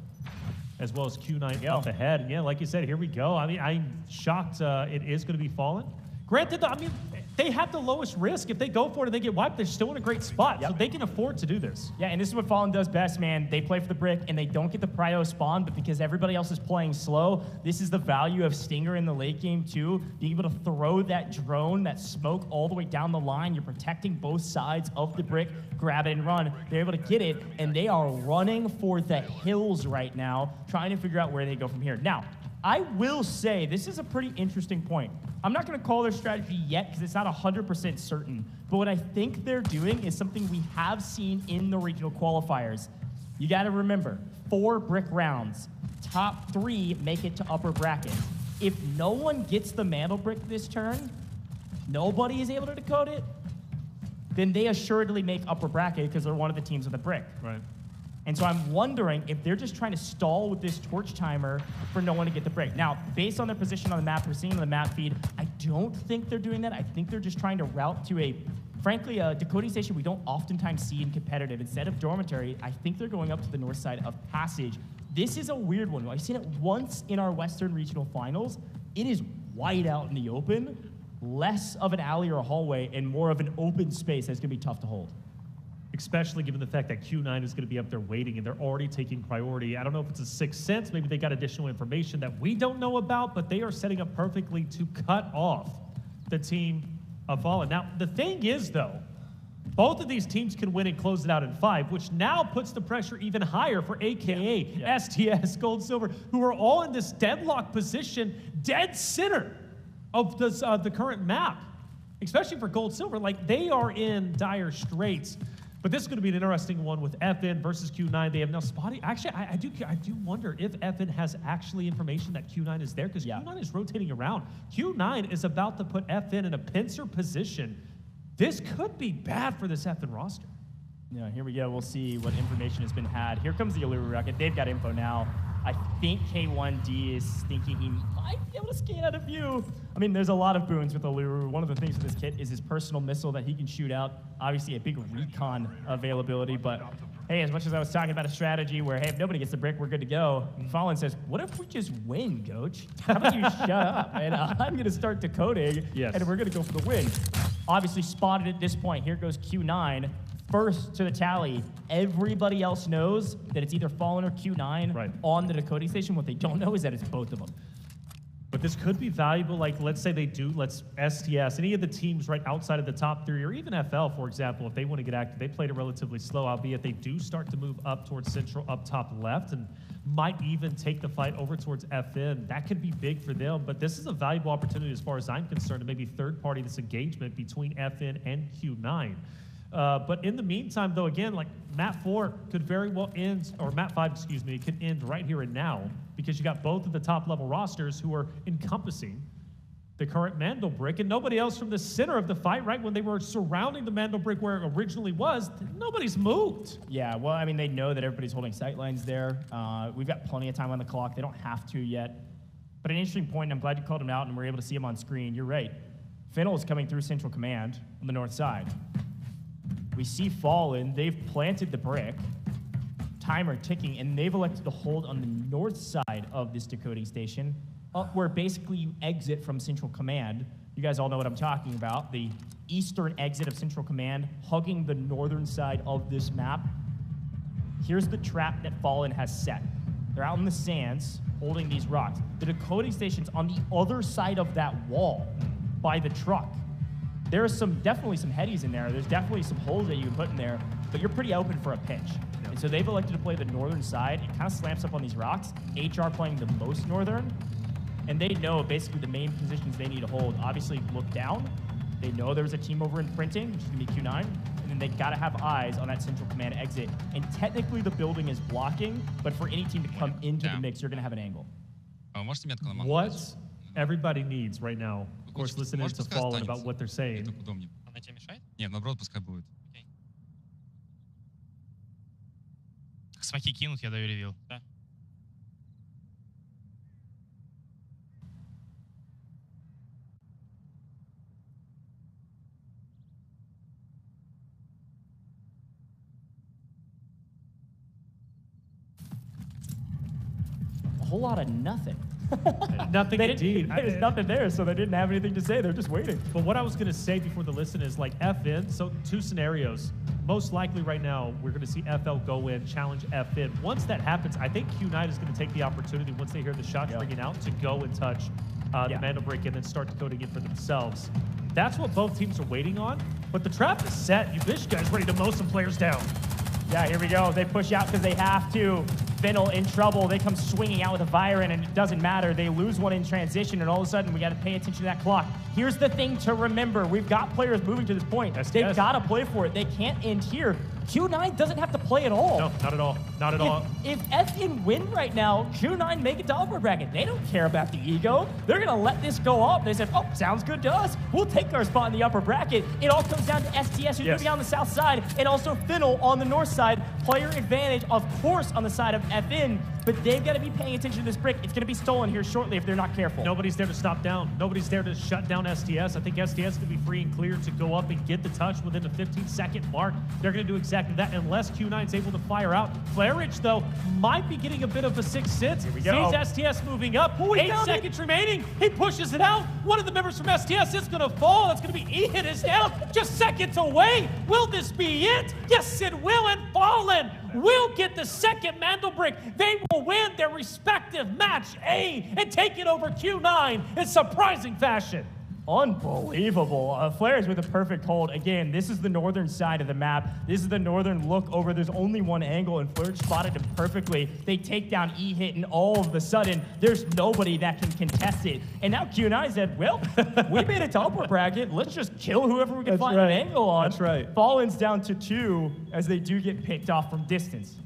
as well as Q9 up ahead. And yeah, like you said, here we go. I mean, I'm shocked it is going to be Fallen. Granted, I mean, they have the lowest risk. If they go for it and they get wiped, they're still in a great spot. So they can afford to do this. Yeah, and this is what Fallen does best, man. They play for the brick, and they don't get the prio spawn, but because everybody else is playing slow, this is the value of Stinger in the late game, too. Being able to throw that drone, that smoke all the way down the line. You're protecting both sides of the brick. Grab it and run. They're able to get it, and they are running for the hills right now, trying to figure out where they go from here. Now, I will say this is a pretty interesting point. I'm not going to call their strategy yet because it's not 100% certain. But what I think they're doing is something we have seen in the regional qualifiers. You got to remember, 4 brick rounds. Top 3 make it to upper bracket. If no one gets the MandelBrick this turn, nobody is able to decode it, then they assuredly make upper bracket because they're one of the teams with the brick. Right. And so I'm wondering if they're just trying to stall with this torch timer for no one to get the break. Now, based on their position on the map, we're seeing on the map feed, I don't think they're doing that. I think they're just trying to route to frankly, a decoding station we don't oftentimes see in competitive. Instead of dormitory, I think they're going up to the north side of Passage. This is a weird one. I've seen it once in our Western Regional Finals. It is wide out in the open, less of an alley or a hallway, and more of an open space that's going to be tough to hold. Especially given the fact that Q9 is going to be up there waiting and they're already taking priority. I don't know if it's a sixth sense. Maybe they got additional information that we don't know about, but they are setting up perfectly to cut off the team of Fallen. Now, the thing is, though, both of these teams can win and close it out in 5, which now puts the pressure even higher for AKA, STS, Gold, Silver, who are all in this deadlock position, dead center of this, the current map, especially for Gold, Silver. Like, they are in dire straits. But this is going to be an interesting one with FN versus Q9. They have now spotted. Actually, I do wonder if FN has actually information that Q9 is there, because Q9 is rotating around. Q9 is about to put FN in a pincer position. This could be bad for this FN roster. Yeah, here we go. We'll see what information has been had. Here comes the Allure rocket. They've got info now. I think K1D is thinking he might be able to scan out of view. I mean, there's a lot of boons with Allure. One of the things with this kit is his personal missile that he can shoot out. Obviously, a big recon availability, but hey, as much as I was talking about a strategy where, hey, if nobody gets the brick, we're good to go, Fallen says, what if we just win, coach? How about you shut up? And I'm going to start decoding, and we're going to go for the win. Obviously spotted at this point. Here goes Q9. First to the tally. Everybody else knows that it's either Fallen or Q9 on the decoding station. What they don't know is that it's both of them. But this could be valuable, like let's say they do, STS, any of the teams right outside of the top 3, or even FL, for example, if they want to get active, they played it relatively slow, albeit they do start to move up towards Central, up top left, and might even take the fight over towards FN. That could be big for them, but this is a valuable opportunity as far as I'm concerned to maybe third-party this engagement between FN and Q9. But in the meantime, though, again, like map 4 could very well end, or map 5, excuse me, could end right here and now, because you got both of the top level rosters who are encompassing the current MandelBrick, and nobody else from the center of the fight, right? When they were surrounding the MandelBrick where it originally was, nobody's moved. Yeah, well, I mean, they know that everybody's holding sight lines there. We've got plenty of time on the clock. They don't have to yet. But an interesting point, and I'm glad you called him out and we're able to see him on screen. You're right. Fennel is coming through Central Command on the north side. We see Fallen. They've planted the brick. Timer ticking, and they've elected to hold on the north side of this decoding station, up where basically you exit from Central Command. You guys all know what I'm talking about. The eastern exit of Central Command, hugging the northern side of this map. Here's the trap that Fallen has set. They're out in the sands, holding these rocks. The decoding station's on the other side of that wall, by the truck. There are definitely some headies in there. There's definitely some holes that you can put in there, but you're pretty open for a pinch. And so they've elected to play the northern side. It kind of slams up on these rocks. HR playing the most northern, and they know basically the main positions they need to hold. Obviously, look down. They know there's a team over in printing, which is going to be Q9, and then they got to have eyes on that Central Command exit. And technically, the building is blocking, but for any team to come into the mix, you're going to have an angle. What everybody needs right now, of course, listening to Fallen about what they're saying. Она тебе мешает? Нет, наоборот, пускай будет. Смоки кинут, я даю ревил. Да. A whole lot of nothing. Nothing indeed. There's nothing there, so they didn't have anything to say. They're just waiting. But what I was going to say before the listen is like FN, so 2 scenarios. Most likely right now, we're going to see FL go in, challenge FN. Once that happens, I think Q9 is going to take the opportunity, once they hear the shots ringing out, to go and touch the MandelBrick and then start decoding it for themselves. That's what both teams are waiting on. But the trap is set. You bitch guys ready to mow some players down. Yeah, here we go. They push out because they have to. Fennel in trouble. They come swinging out with a Viren, and it doesn't matter. They lose one in transition, and all of a sudden, we got to pay attention to that clock. Here's the thing to remember. We've got players moving to this point. They've got to play for it. They can't end here. Q9 doesn't have to play at all. No, not at all. Not at all. If FN win right now, Q9 make it to upper bracket. They don't care about the ego. They're going to let this go off. They said, oh, sounds good to us. We'll take our spot in the upper bracket. It all comes down to STS, who's going to be on the south side, and also Fennel on the north side. Player advantage, of course, on the side of FN, but they've got to be paying attention to this brick. It's going to be stolen here shortly if they're not careful. Nobody's there to stop down. Nobody's there to shut down STS. I think STS is going to be free and clear to go up and get the touch within the 15-second mark. They're going to do exactly that unless Q9's able to fire out. Flareage, though, might be getting a bit of a sixth sense. Here we go. Sees STS moving up. 8 seconds remaining. He pushes it out. One of the members from STS is going to fall. That's going to be E-Hit is down. Just seconds away. Will this be it? Yes, it will. And Fallen will get the second MandelBrick. They will win their respective match A and take it over Q9 in surprising fashion. Unbelievable. Flares with a perfect hold. Again, this is the northern side of the map. This is the northern look over. There's only one angle, and Flares spotted him perfectly. They take down E-Hit, and all of a sudden, there's nobody that can contest it. And now Q9 said, well, we made it to upper bracket. Let's just kill whoever we can find an angle on. That's right. Fallen's down to 2 as they do get picked off from distance.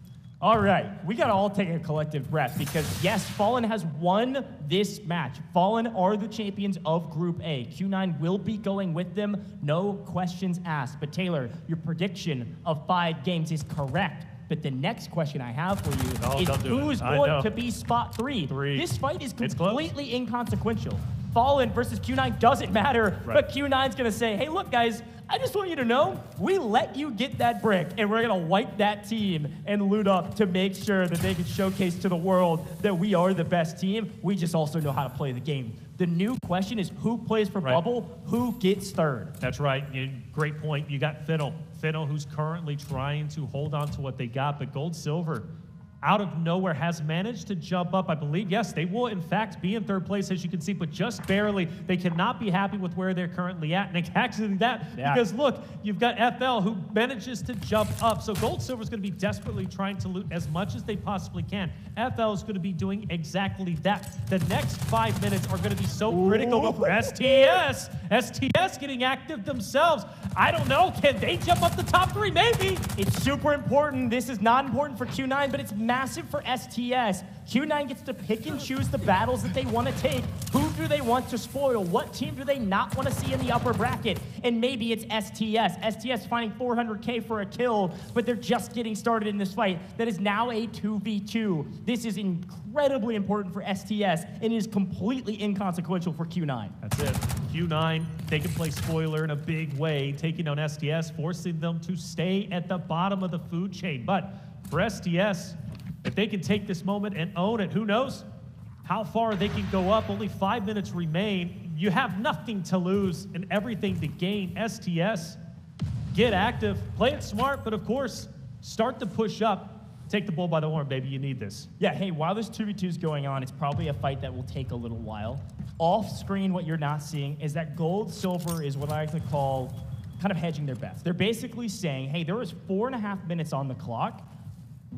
All right, we got to all take a collective breath because, yes, Fallen has won this match. Fallen are the champions of Group A. Q9 will be going with them, no questions asked. But Taylor, your prediction of 5 games is correct. But the next question I have for you is who's going to be spot 3? This fight is completely inconsequential. Fallen versus Q9 doesn't matter, but Q9's going to say, hey, look, guys, I just want you to know, we let you get that brick, and we're going to wipe that team and loot up to make sure that they can showcase to the world that we are the best team. We just also know how to play the game. The new question is who plays for Bubble, who gets third. That's right. Great point. You got Fiddle, who's currently trying to hold on to what they got, but Gold Silver, out of nowhere, has managed to jump up. I believe, yes, they will in fact be in third place, as you can see, but just barely. They cannot be happy with where they're currently at. And actually because look, you've got FL who manages to jump up. So Gold Silver is going to be desperately trying to loot as much as they possibly can. FL is going to be doing exactly that. The next 5 minutes are going to be so critical for STS. STS getting active themselves. I don't know, can they jump up the top 3? Maybe. It's super important. This is not important for Q9, but it's massive for STS. Q9 gets to pick and choose the battles that they want to take. Who do they want to spoil? What team do they not want to see in the upper bracket? And maybe it's STS. STS finding 400K for a kill, but they're just getting started in this fight. That is now a 2v2. This is incredibly important for STS and is completely inconsequential for Q9. That's it. Q9, they can play spoiler in a big way, taking on STS, forcing them to stay at the bottom of the food chain. But for STS, if they can take this moment and own it, who knows how far they can go up. Only 5 minutes remain. You have nothing to lose and everything to gain. STS, get active, play it smart, but of course, start to push up. Take the bull by the horn, baby. You need this. Yeah, hey, while this 2v2 is going on, it's probably a fight that will take a little while. Off screen, what you're not seeing is that Gold Silver is what I like to call kind of hedging their bets. They're basically saying, hey, there is 4.5 minutes on the clock.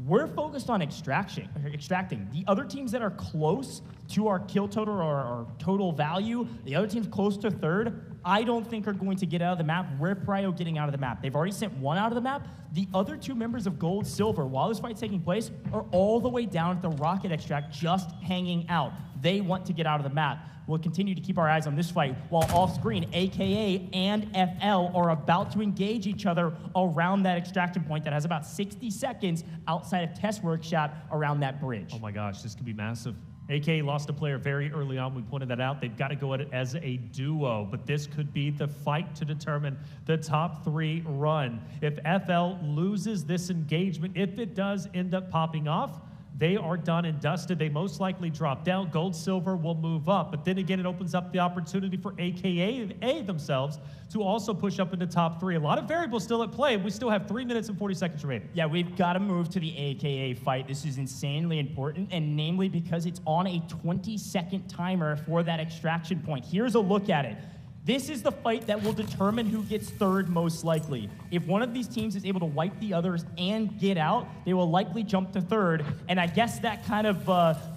We're focused on extracting. The other teams that are close to our kill total or our total value, the other teams close to third, I don't think are going to get out of the map. We're prio getting out of the map. They've already sent one out of the map. The other 2 members of Gold Silver, while this fight's taking place, are all the way down at the rocket extract, just hanging out. They want to get out of the map. We'll continue to keep our eyes on this fight while off screen, AKA and FL are about to engage each other around that extraction point that has about 60 seconds outside of Test Workshop around that bridge. Oh my gosh, this could be massive. AK lost a player very early on. We pointed that out. They've got to go at it as a duo, but this could be the fight to determine the top 3 run. If FL loses this engagement, if it does end up popping off, they are done and dusted. They most likely drop down. Gold Silver will move up, but then again, it opens up the opportunity for AKA themselves to also push up into top 3. A lot of variables still at play. We still have 3 minutes and 40 seconds remaining. Yeah, we've got to move to the AKA fight. This is insanely important, and namely because it's on a 20-second timer for that extraction point. Here's a look at it. This is the fight that will determine who gets third most likely. If one of these teams is able to wipe the others and get out, they will likely jump to third. And I guess that kind of,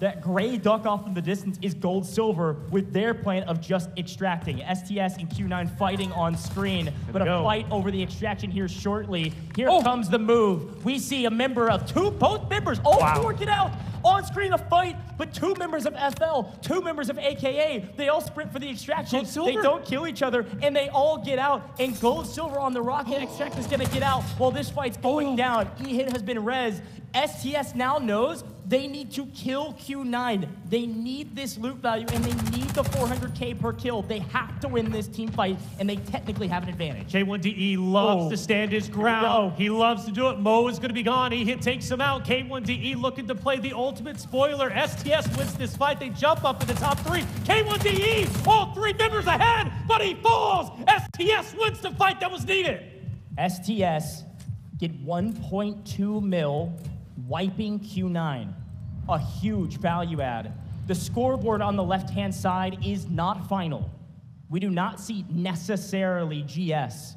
that gray duck off in the distance is Gold Silver with their plan of just extracting. STS and Q9 fighting on screen, but a fight over the extraction here shortly. Here comes the move. We see a member of both members, all 4 get out. On screen a fight, but 2 members of FL, 2 members of AKA, they all sprint for the extraction. They don't kill each other, and they all get out. And Gold Silver on the rocket extract is gonna get out while this fight's going down. E-hit has been res. STS now knows they need to kill Q9. They need this loot value, and they need the 400K per kill. They have to win this team fight, and they technically have an advantage. K1DE loves to stand his ground. He loves to do it. Mo is going to be gone. E-hit takes him out. K1DE looking to play the ultimate spoiler. STS wins this fight. They jump up in the top 3. K1DE, all 3 members ahead, but he falls. STS wins the fight that was needed. STS get 1.2 mil wiping Q9. A huge value add. The scoreboard on the left-hand side is not final. We do not see necessarily GS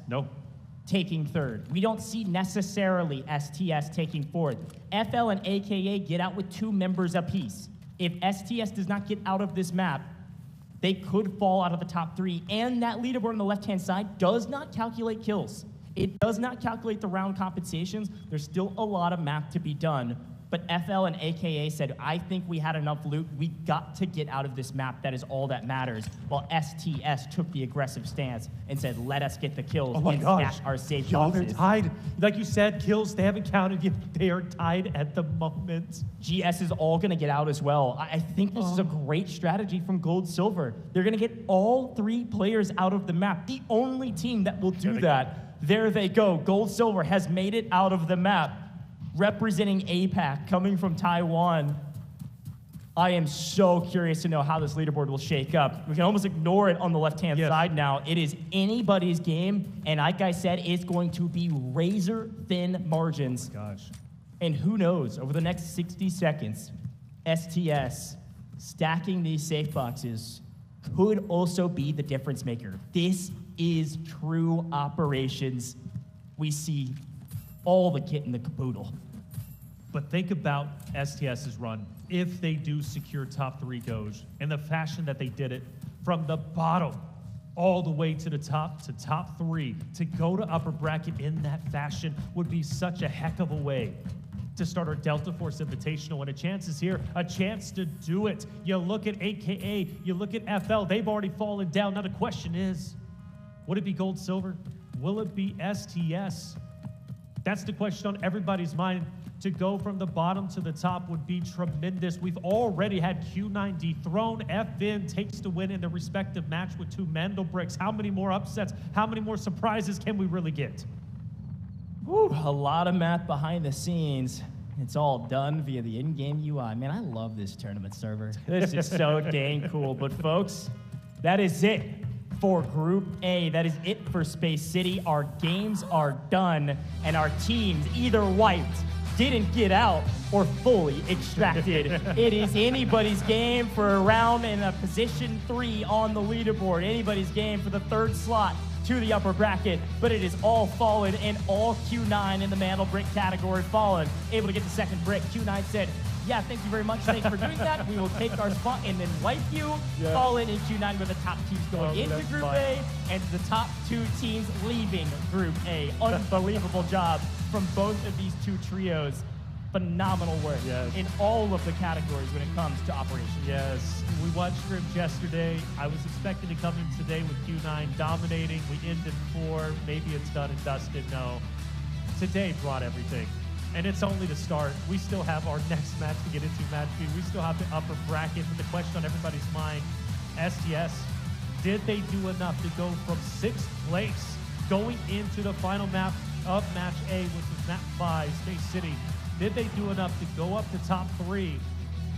taking third. We don't see necessarily STS taking fourth. FL and AKA get out with 2 members apiece. If STS does not get out of this map, they could fall out of the top 3. And that leaderboard on the left-hand side does not calculate kills. It does not calculate the round compensations. There's still a lot of math to be done. but FL and AKA said, I think we had enough loot. We got to get out of this map. That is all that matters. While STS took the aggressive stance and said, let us get the kills and stash our safe boxes. They're tied. Like you said, kills, they haven't counted yet. They are tied at the moment. GS is all going to get out as well. I think this is a great strategy from Gold Silver. They're going to get all 3 players out of the map. The only team that will do that. There they go. Gold Silver has made it out of the map. Representing APAC, coming from Taiwan. I am so curious to know how this leaderboard will shake up. We can almost ignore it on the left-hand side now. It is anybody's game, and like I said, it's going to be razor-thin margins. Gosh. And who knows, over the next 60 seconds, STS stacking these safe boxes could also be the difference maker. This is true operations. We see all the kit in the caboodle. But think about STS's run. If they do secure top 3 goes, in the fashion that they did it, from the bottom all the way to the top 3, to go to upper bracket in that fashion would be such a heck of a way to start our Delta Force Invitational, and a chance is here, a chance to do it. You look at AKA, you look at FL, they've already fallen down. Now the question is, would it be Gold Silver? Will it be STS? That's the question on everybody's mind. To go from the bottom to the top would be tremendous. We've already had Q9 dethroned. FN takes the win in the respective match with 2 MandelBricks. How many more upsets? How many more surprises can we really get? Woo, a lot of math behind the scenes. It's all done via the in-game UI. Man, I love this tournament server. This is so dang cool. But folks, that is it for Group A. That is it for Space City. Our games are done, and our teams either wiped, didn't get out, or fully extracted. It is anybody's game for a round in a position 3 on the leaderboard. Anybody's game for the 3rd slot to the upper bracket, but it is all fallen, and all Q9 in the MandelBrick category fallen. Able to get the 2nd brick. Q9 said, yeah, thank you very much. Thanks for doing that. We will take our spot and then wipe you. Fallen in Q9 with the top teams going into Group A, and the top 2 teams leaving Group A. Unbelievable job from both of these 2 trios. Phenomenal work in all of the categories when it comes to operations. Yes, we watched scrims yesterday. I was expecting to come in today with Q9 dominating. We ended 4. Maybe it's done and dusted. No. Today brought everything. And it's only the start. We still have our next match to get into, match B. We still have the upper bracket. But the question on everybody's mind, STS, did they do enough to go from 6th place going into the final map of match A, which was map 5, Space City? Did they do enough to go up to top 3?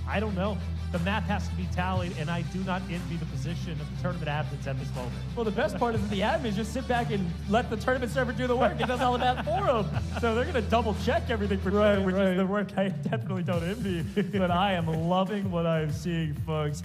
I don't know. The math has to be tallied, and I do not envy the position of the tournament admins at this moment. Well, the best part is that the admins just sit back and let the tournament server do the work. It does all the math for them. So they're going to double check everything for sure, which is the work I definitely don't envy. But I am loving what I'm seeing, folks.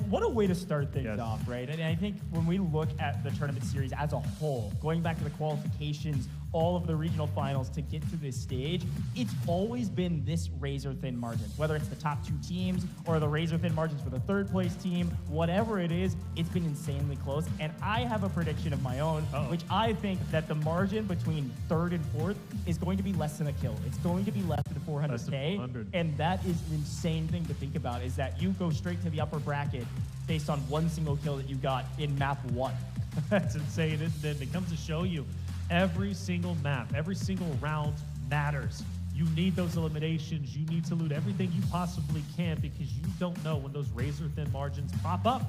What a way to start things off, right? And I think when we look at the tournament series as a whole, going back to the qualifications, all of the regional finals to get to this stage, it's always been this razor-thin margin. Whether it's the top 2 teams or the razor-thin margins for the 3rd place team, whatever it is, it's been insanely close. And I have a prediction of my own, which I think that the margin between 3rd and 4th is going to be less than a kill. It's going to be less than 400K. And that is an insane thing to think about, is that you go straight to the upper bracket based on 1 single kill that you got in map 1. That's insane, isn't it? It comes to show you every single map, every single round matters. You need those eliminations. You need to loot everything you possibly can, because you don't know when those razor-thin margins pop up,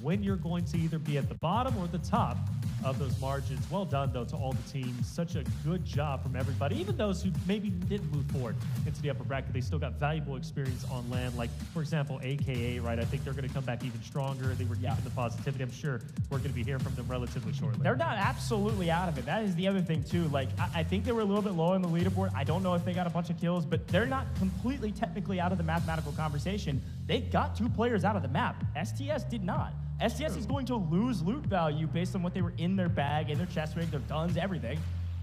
when you're going to either be at the bottom or the top of those margins. Well done, though, to all the teams. Such a good job from everybody. Even those who maybe didn't move forward into the upper bracket, they still got valuable experience on land. Like, for example, AKA, right? I think they're going to come back even stronger. They were keeping the positivity. I'm sure we're going to be hearing from them relatively shortly. They're not absolutely out of it. That is the other thing, too. Like, I think they were a little bit low on the leaderboard. I don't know if they got a bunch of kills, but they're not completely technically out of the mathematical conversation. They got 2 players out of the map. STS did not. STS is going to lose loot value based on what they were in their bag, in their chest rig, their guns, everything.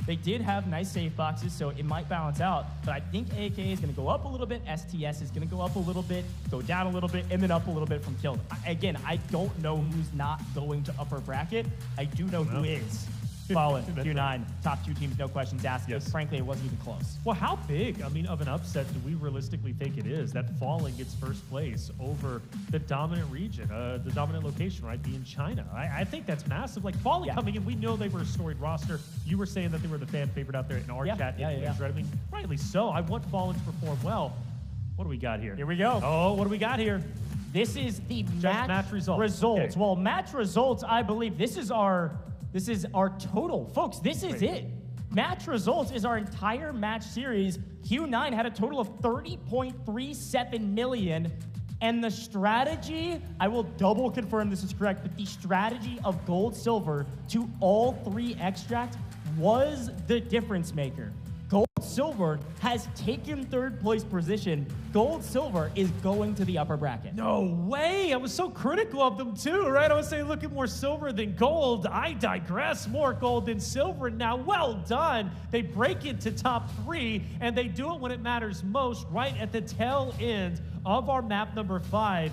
They did have nice safe boxes, so it might balance out. But I think AK is going to go up a little bit, STS is going to go up a little bit, go down a little bit, and then up a little bit from killed. Again, I don't know who's not going to upper bracket. I do know who is. Fallen, That's Q9, right. top 2 teams, no questions asked. Yes. But frankly, it wasn't even close. Well, how big, I mean, of an upset do we realistically think it is that Fallen gets first place over the dominant region, the dominant location, right, being China? I think that's massive. Like, Fallen coming in, we know they were a storied roster. You were saying that they were the fan favorite out there in our chat. Right? I mean, rightly so. I want Fallen to perform well. What do we got here? Here we go. Oh, what do we got here? This is the match results. Okay. Well, match results, I believe, this is our total. Folks, this is it. Match results is our entire match series. Q9 had a total of 30.37 million. And the strategy, I will double confirm this is correct, but the strategy of gold, silver to all 3 extracts was the difference maker. Gold Silver has taken 3rd place position. Gold Silver is going to the upper bracket. No way! I was so critical of them too, right? I was saying, look at more silver than gold. I digress. More gold than silver. Now, well done. They break into top 3, and they do it when it matters most, right at the tail end of our map number 5.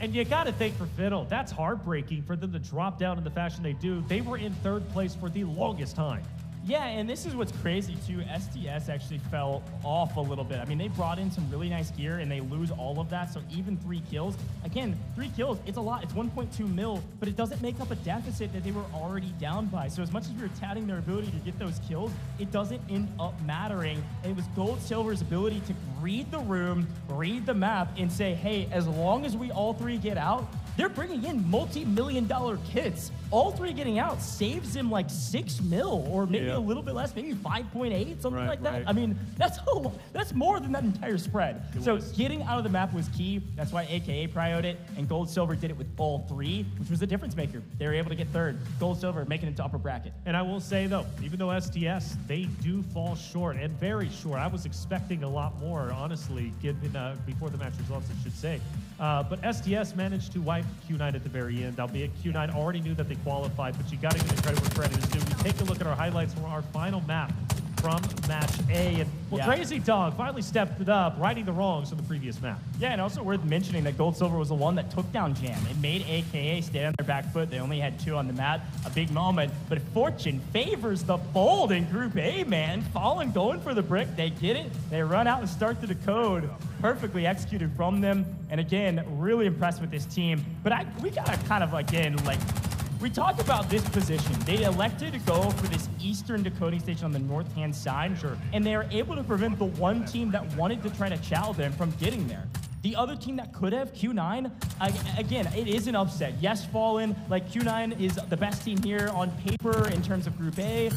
And you got to thank for Fiddle. That's heartbreaking for them to drop down in the fashion they do. They were in 3rd place for the longest time. Yeah, and this is what's crazy too. STS actually fell off a little bit. I mean, they brought in some really nice gear and they lose all of that. So even 3 kills, again, 3 kills, it's a lot. It's 1.2 mil, but it doesn't make up a deficit that they were already down by. So as much as we were touting their ability to get those kills, it doesn't end up mattering. And it was Gold Silver's ability to read the room, read the map, and say, hey, as long as we all 3 get out, they're bringing in multi-million-dollar kits. All 3 getting out saves them like 6 mil, or maybe a little bit less, maybe 5.8, something like that. Right. I mean, that's more than that entire spread. So getting out of the map was key. That's why AKA prioed it, and Gold Silver did it with all 3, which was the difference maker. They were able to get 3rd. Gold Silver making it to upper bracket. And I will say, though, even though STS, they do fall short, and very short. I was expecting a lot more, honestly, given before the match results, I should say. But STS managed to wipe Q9 at the very end, albeit Q9 already knew that they qualified, but you got to give them credit where credit is due. We take a look at our highlights from our final map from match A. And Crazy Dog finally stepped it up, righting the wrongs from the previous map. Yeah, and also worth mentioning that Gold Silver was the one that took down Jam. It made AKA stay on their back foot. They only had 2 on the map. A big moment, but fortune favors the bold in Group A, man. Fallen going for the brick. They get it. They run out and start to decode. Perfectly executed from them. And again, really impressed with this team. But we gotta kind of, again, like, we talked about this position. They elected to go for this eastern decoding station on the north-hand side, and they were able to prevent the one team that wanted to try to chow them from getting there. The other team that could have, Q9, again, it is an upset. Yes, Fallen, like Q9 is the best team here on paper in terms of Group A,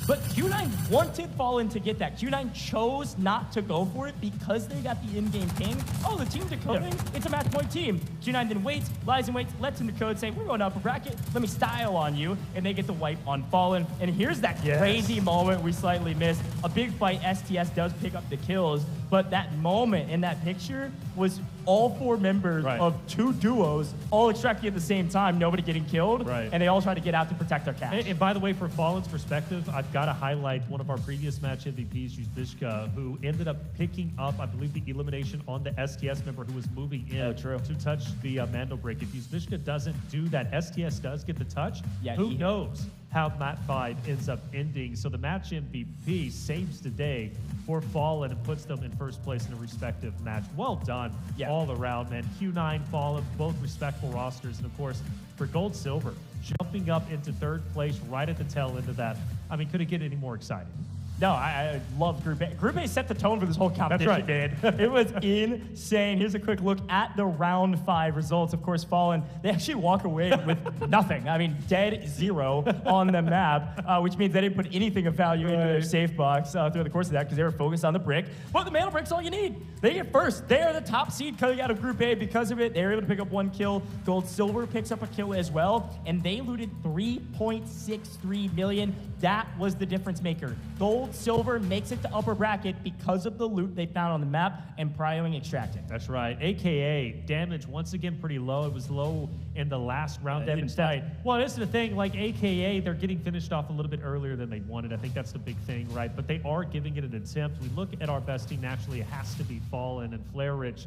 but Q9 wanted Fallen to get that. Q9 chose not to go for it because they got the in-game ping. Oh, the team decoding, it's a match point team. Q9 then waits, lies and waits, lets him decode, say, we're going to upper bracket, let me style on you, and they get the wipe on Fallen. And here's that crazy moment we slightly missed. A big fight, STS does pick up the kills, but that moment in that picture was all 4 members of 2 duos all extracting at the same time, nobody getting killed, and they all try to get out to protect their cash. And by the way, for Fallen's perspective, I've got to highlight one of our previous match MVPs, Yuzbishka, who ended up picking up, I believe, the elimination on the STS member who was moving in to touch the MandelBrick. If Yuzbishka doesn't do that, STS does get the touch. Who knows how that fight ends up ending? So the match MVP saves the day for Fallen and puts them in first place in a respective match. Well done all around, man. Q9, Fallen, both respectful rosters. And of course, for Gold Silver, jumping up into 3rd place right at the tail end of that. I mean, could it get any more exciting? No, I love Group A. Group A set the tone for this whole competition, man. It was insane. Here's a quick look at the round 5 results. Of course, Fallen, they actually walk away with nothing. I mean, dead 0 on the map, which means they didn't put anything of value into their safe box throughout the course of that because they were focused on the brick. But the MandelBrick's all you need. They get first. They are the top seed coming out of Group A because of it. They were able to pick up 1 kill. Gold Silver picks up a kill as well, and they looted 3.63 million. That was the difference maker. Gold Silver makes it to upper bracket because of the loot they found on the map and prioing extracting. That's right. AKA damage once again pretty low. It was low in the last round damage fight. Well, this is the thing, like AKA, they're getting finished off a little bit earlier than they wanted. I think that's the big thing, right? But they are giving it an attempt. We look at our best team, naturally it has to be Fallen and Flare Rich.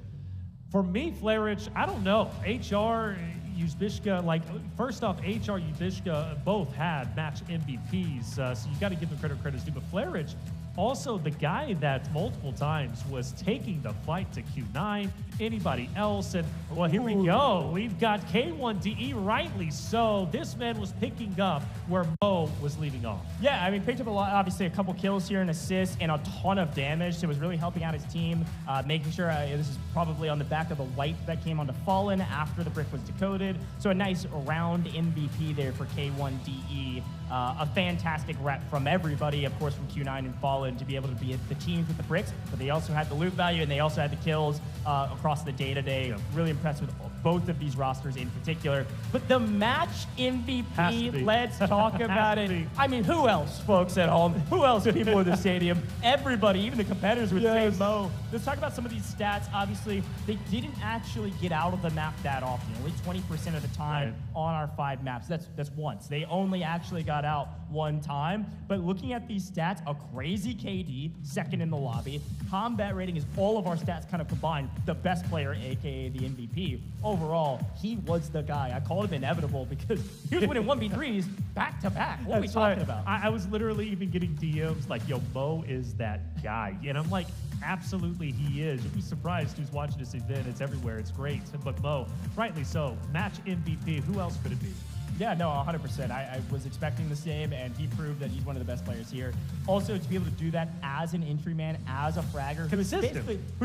For me, Flare Rich, I don't know. HR, Uzbishka, like, first off, HR, Uzbishka both had match MVPs, so you got to give them credit's due. But Flairich, also the guy that multiple times was taking the fight to Q9, anybody else, and well, here we go. We've got K1DE, rightly so. This man was picking up where Mo was leaving off. Yeah, I mean, picked up a lot, obviously a couple kills here and assists and a ton of damage, so it was really helping out his team, making sure this is probably on the back of the wipe that came onto Fallen after the brick was decoded. So a nice round MVP there for K1DE. A fantastic rep from everybody, of course, from Q9 and Fallen to be able to be the teams with the bricks, but they also had the loot value and they also had the kills across the day-to-day. Yeah. Really impressed with both of these rosters in particular. But the match MVP, let's talk about it. I mean, who else, folks at home? Who else, people in the stadium? Everybody, even the competitors would say Mo. Let's talk about some of these stats. Obviously, they didn't actually get out of the map that often. Only 20% of the time on our 5 maps. That's once. They only actually got out one time. But looking at these stats, a crazy KD, second in the lobby. Combat rating is all of our stats kind of combined. The best player, aka the MVP. Overall, he was the guy. I called him inevitable because he was winning 1v3s back to back. What are we talking about? I was literally even getting DMs like, yo, Mo is that guy. And I'm like, absolutely he is. You'd be surprised who's watching this event. It's everywhere. It's great. But Mo, rightly so, match MVP. Who else could it be? Yeah, no, 100%. I was expecting the same, and he proved that he's one of the best players here. Also, to be able to do that as an entry man, as a fragger, who's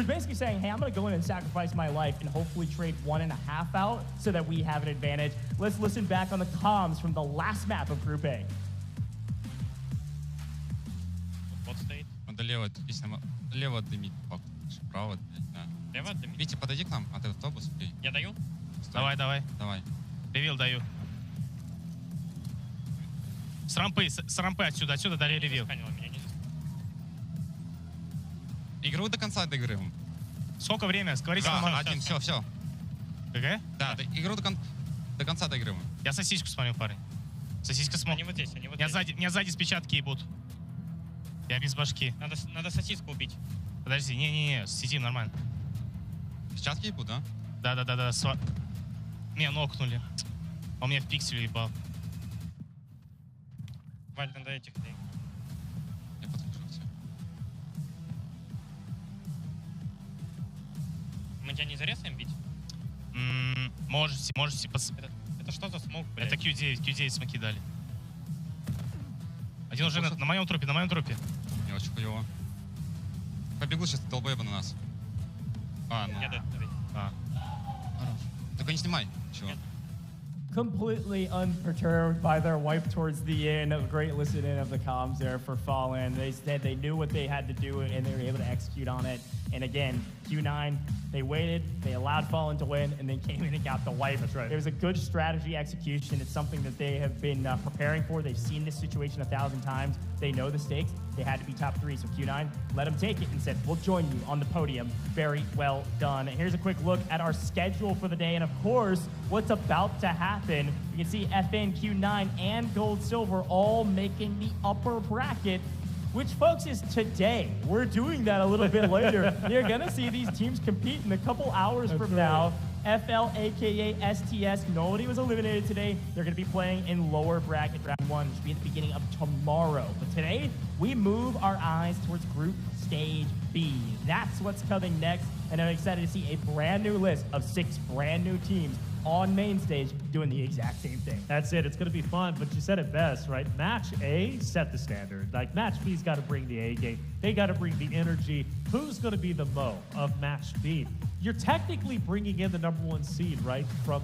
basically saying, hey, I'm going to go in and sacrifice my life and hopefully trade 1.5 out so that we have an advantage. Let's listen back on the comms from the last map of Group A. Вот стоит. Надо лево дымить, право, да. Лево дымить. Витя, подойди к нам, а ты автобус, окей. Я даю? Стой. Давай. Ревил даю. С рампы отсюда дали ревил. Игру до конца доигрываем. Сколько время? Говорите, Да, один, все. ГГ? Да, игру до конца доигрываем. Я сосиску смотрю, парень. Сосиска смог. Они вот здесь. Меня сзади с печатки ебут. Я без башки. Надо сосиску убить. Подожди, не, сидим нормально. Сейчас ебу, да? Да. Меня нокнули. Он меня в пиксель ебал. Валь, надо этих. Я подключился. Мы тебя не зарезаем бить? Можете. Это что за смог, блядь? Это Q9 смоки дали. Один уже на моем трупе. Не, очень хуёво. Побегут сейчас долбоебы на нас. Только не снимай. Чего? Completely unperturbed by their wipe towards the end. A great listen-in of the comms there for Fallen. They said they knew what they had to do, and they were able to execute on it. And again, Q9, they waited, they allowed Fallen to win, and then came in and got the wipe. That's right. It was a good strategy execution. It's something that they have been preparing for. They've seen this situation 1,000 times. They know the stakes. They had to be top 3, so Q9 let them take it and said, we'll join you on the podium. Very well done. Here's a quick look at our schedule for the day, and of course, what's about to happen. You can see FN, Q9, and Gold Silver all making the upper bracket, which, folks, is today. We're doing that a little bit later. You're going to see these teams compete in a couple hours from now. FL, a.k.a. STS, nobody was eliminated today. They're going to be playing in lower bracket round 1, which will be at the beginning of tomorrow. But today, we move our eyes towards Group Stage B. That's what's coming next, and I'm excited to see a brand new list of 6 brand new teams on main stage doing the exact same thing. That's it. It's going to be fun, but you said it best, right? Match A set the standard. Like, Match B's got to bring the A game. They got to bring the energy. Who's going to be the Mo of Match B? You're technically bringing in the #1 seed, right, from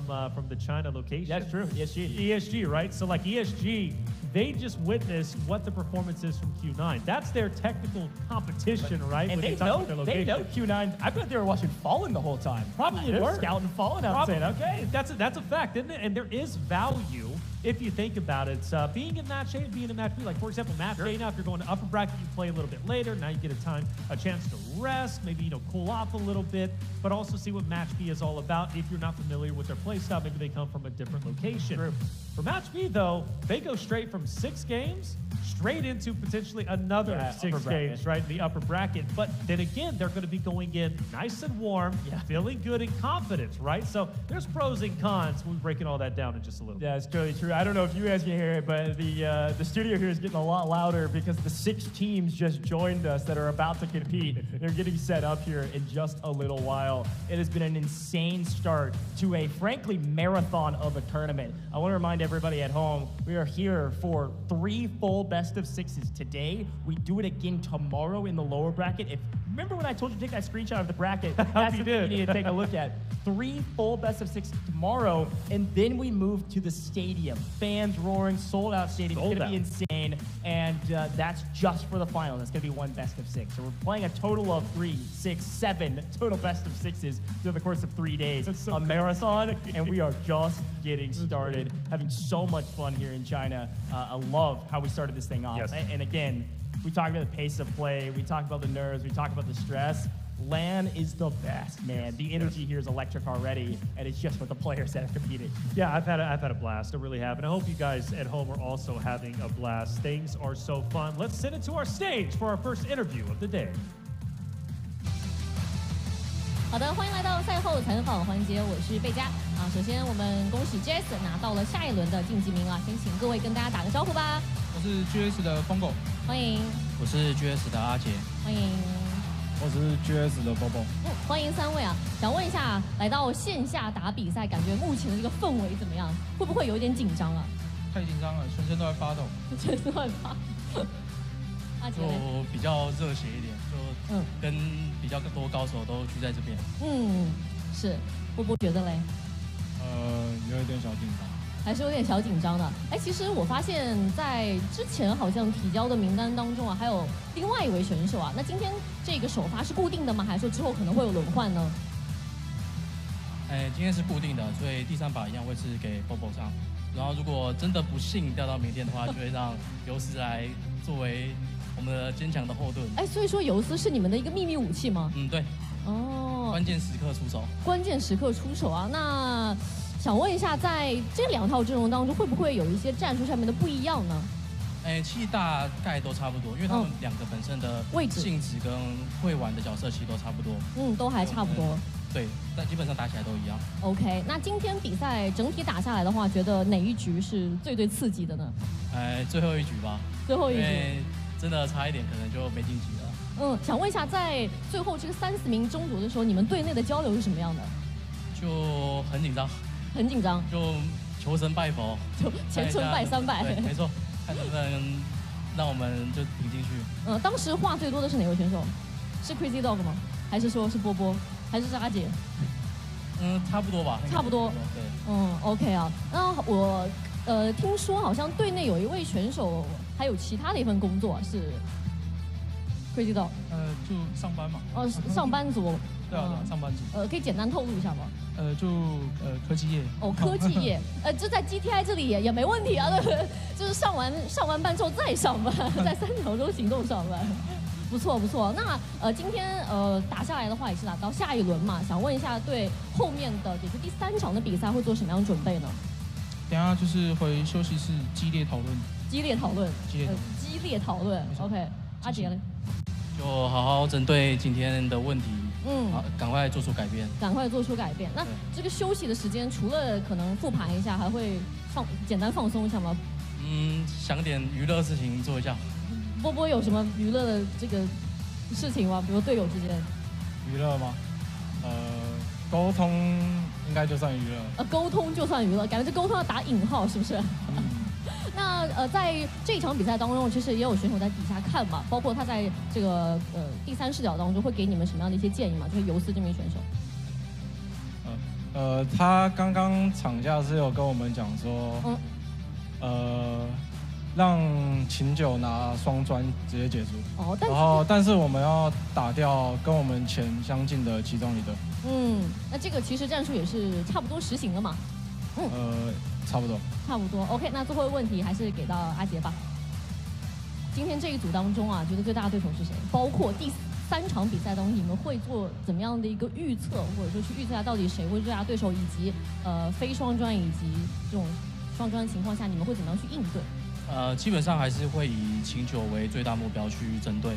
the China location. That's true. ESG, right? So, like, ESG, they just witnessed what the performance is from Q9. That's their technical competition, right? And they know Q9. I bet they were watching Fallen the whole time. Probably They're were. scouting Fallen out saying, okay. That's a fact, isn't it? And there is value, if you think about it, being in Match A and being in Match B. Like, for example, Match A, now if you're going to upper bracket, you play a little bit later. Now you get a chance to rest, maybe cool off a little bit, but also see what Match B is all about. If you're not familiar with their play style, maybe they come from a different location. True. For Match B, though, they go straight from 6 games straight into potentially another 6 games, right, in the upper bracket. But then again, they're going to be going in nice and warm, feeling good and confident, right? So there's pros and cons. We're breaking all that down in just a little bit. Yeah, it's totally true. I don't know if you guys can hear it, but the studio here is getting a lot louder because the 6 teams just joined us that are about to compete. They're getting set up here in just a little while. It has been an insane start to a, frankly, marathon of a tournament. I want to remind everybody at home, we are here for 3 full best of 6s today. We do it again tomorrow in the lower bracket. Remember when I told you to take that screenshot of the bracket? That's what you need to take a look at. 3 full best of 6 tomorrow, and then we move to the stadium. Fans roaring, sold out stadium. It's going to be insane, and that's just for the final. That's going to be 1 best of 6. So we're playing a total of 3, 6, 7 total best of 6s through the course of 3 days. A marathon, and we are just getting started. Having so much fun here in China. I love how we started this thing off. Yes. And again, we talk about the pace of play, we talk about the nerves, we talk about the stress. LAN is the best, man. The energy here is electric already, and it's just for the players that have competed. Yeah, I've had a blast. I really have, and I hope you guys at home are also having a blast. Things are so fun. Let's send it to our stage for our first interview of the day. 好的，欢迎来到赛后采访环节，我是贝佳啊。首先，我们恭喜 Jason 拿到了下一轮的晋级名额，先请各位跟大家打个招呼吧。我是 GS 的疯狗，欢迎，我是 GS 的阿杰，欢迎，我是 GS 的 Bobo。欢迎3位啊！想问一下，来到线下打比赛，感觉目前的这个氛围怎么样？会不会有一点紧张啊？太紧张了，全身都在发抖。全身都在发抖。阿杰就比较热血一点，就跟比较多高手都聚在这边。是，波波觉得嘞？有一点小紧张。还是有点小紧张的。哎，其实我发现，在之前好像提交的名单当中啊，还有另外一位选手啊。那今天这个首发是固定的吗？还是说之后可能会有轮换呢？今天是固定的，所以第3把一样会是给 Bobo 上。然后如果真的不幸掉到明天的话，就会让游斯来作为我们的坚强的后盾。哎，所以说游斯是你们的一个秘密武器吗？对。哦。关键时刻出手。关键时刻出手啊！那想问一下，在这2套阵容当中，会不会有一些战术上面的不一样呢？其实大概都差不多，因为他们2个本身的位置、性质跟会玩的角色其实都差不多。都还差不多。对，但基本上打起来都一样。OK， 那今天比赛整体打下来的话，觉得哪一局是最刺激的呢？最后一局吧。最后一局。因为真的差一点，可能就没晋级了。想问一下，在最后这个30名争夺的时候，你们队内的交流是什么样的？就很紧张。很紧张。就求神拜佛。就前村拜3拜。对，没错。看能不能让我们就挺进去。当时话最多的是哪位选手？是 Crazy Dog 吗？还是说是波波？还是阿杰？差不多吧。差不多。对。OK 啊。那我听说好像队内有一位选手还有其他的一份工作是 Crazy Dog。就上班嘛。上班族。对啊，上班族。可以简单透露一下吗？就科技业。科技业。就在 GTI 这里也没问题啊，对不对？就是上完班之后再上班，在3条洲行动上班。不错不错，那今天打下来的话也是打到下一轮嘛，想问一下对后面的也是第3场的比赛会做什么样的准备呢？等下就是回休息室激烈讨论。激烈讨论。OK， 阿杰呢？就好好针对今天的问题，赶快做出改变。那这个休息的时间，除了可能复盘一下，还会简单放松一下吗？想点娱乐事情做一下。波波有什么娱乐的这个事情吗？比如队友之间。娱乐吗？沟通应该就算娱乐。沟通就算娱乐，感觉这沟通要打引号，是不是？那在这场比赛当中，其实也有选手在底下看嘛，包括他在这个第3视角当中会给你们什么样的一些建议嘛？就是游斯这名选手。他刚刚场下是有跟我们讲说，让琴酒拿双砖直接解除。但是我们要打掉跟我们前相近的其中一个。那这个其实战术也是差不多实行了嘛。差不多。OK， 那最后一个问题还是给到阿杰吧。今天这一组当中啊，觉得最大的对手是谁？包括第3场比赛当中，你们会做怎么样的一个预测，或者说去预测下到底谁会是最佳对手，以及非双专以及这种双专情况下，你们会怎么样去应对？基本上还是会以请酒为最大目标去针对，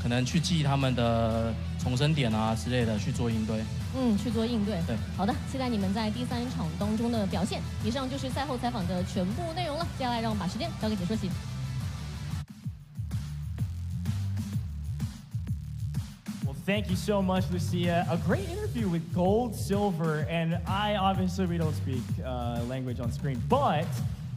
可能去记他们的重生点啊之类的去做应对。去做应对。对，好的，期待你们在第3场当中的表现。以上就是赛后采访的全部内容了，接下来让我们把时间交给解说席。Thank you so much, Lucia. A great interview with Gold, Silver, and we don't speak language on screen, but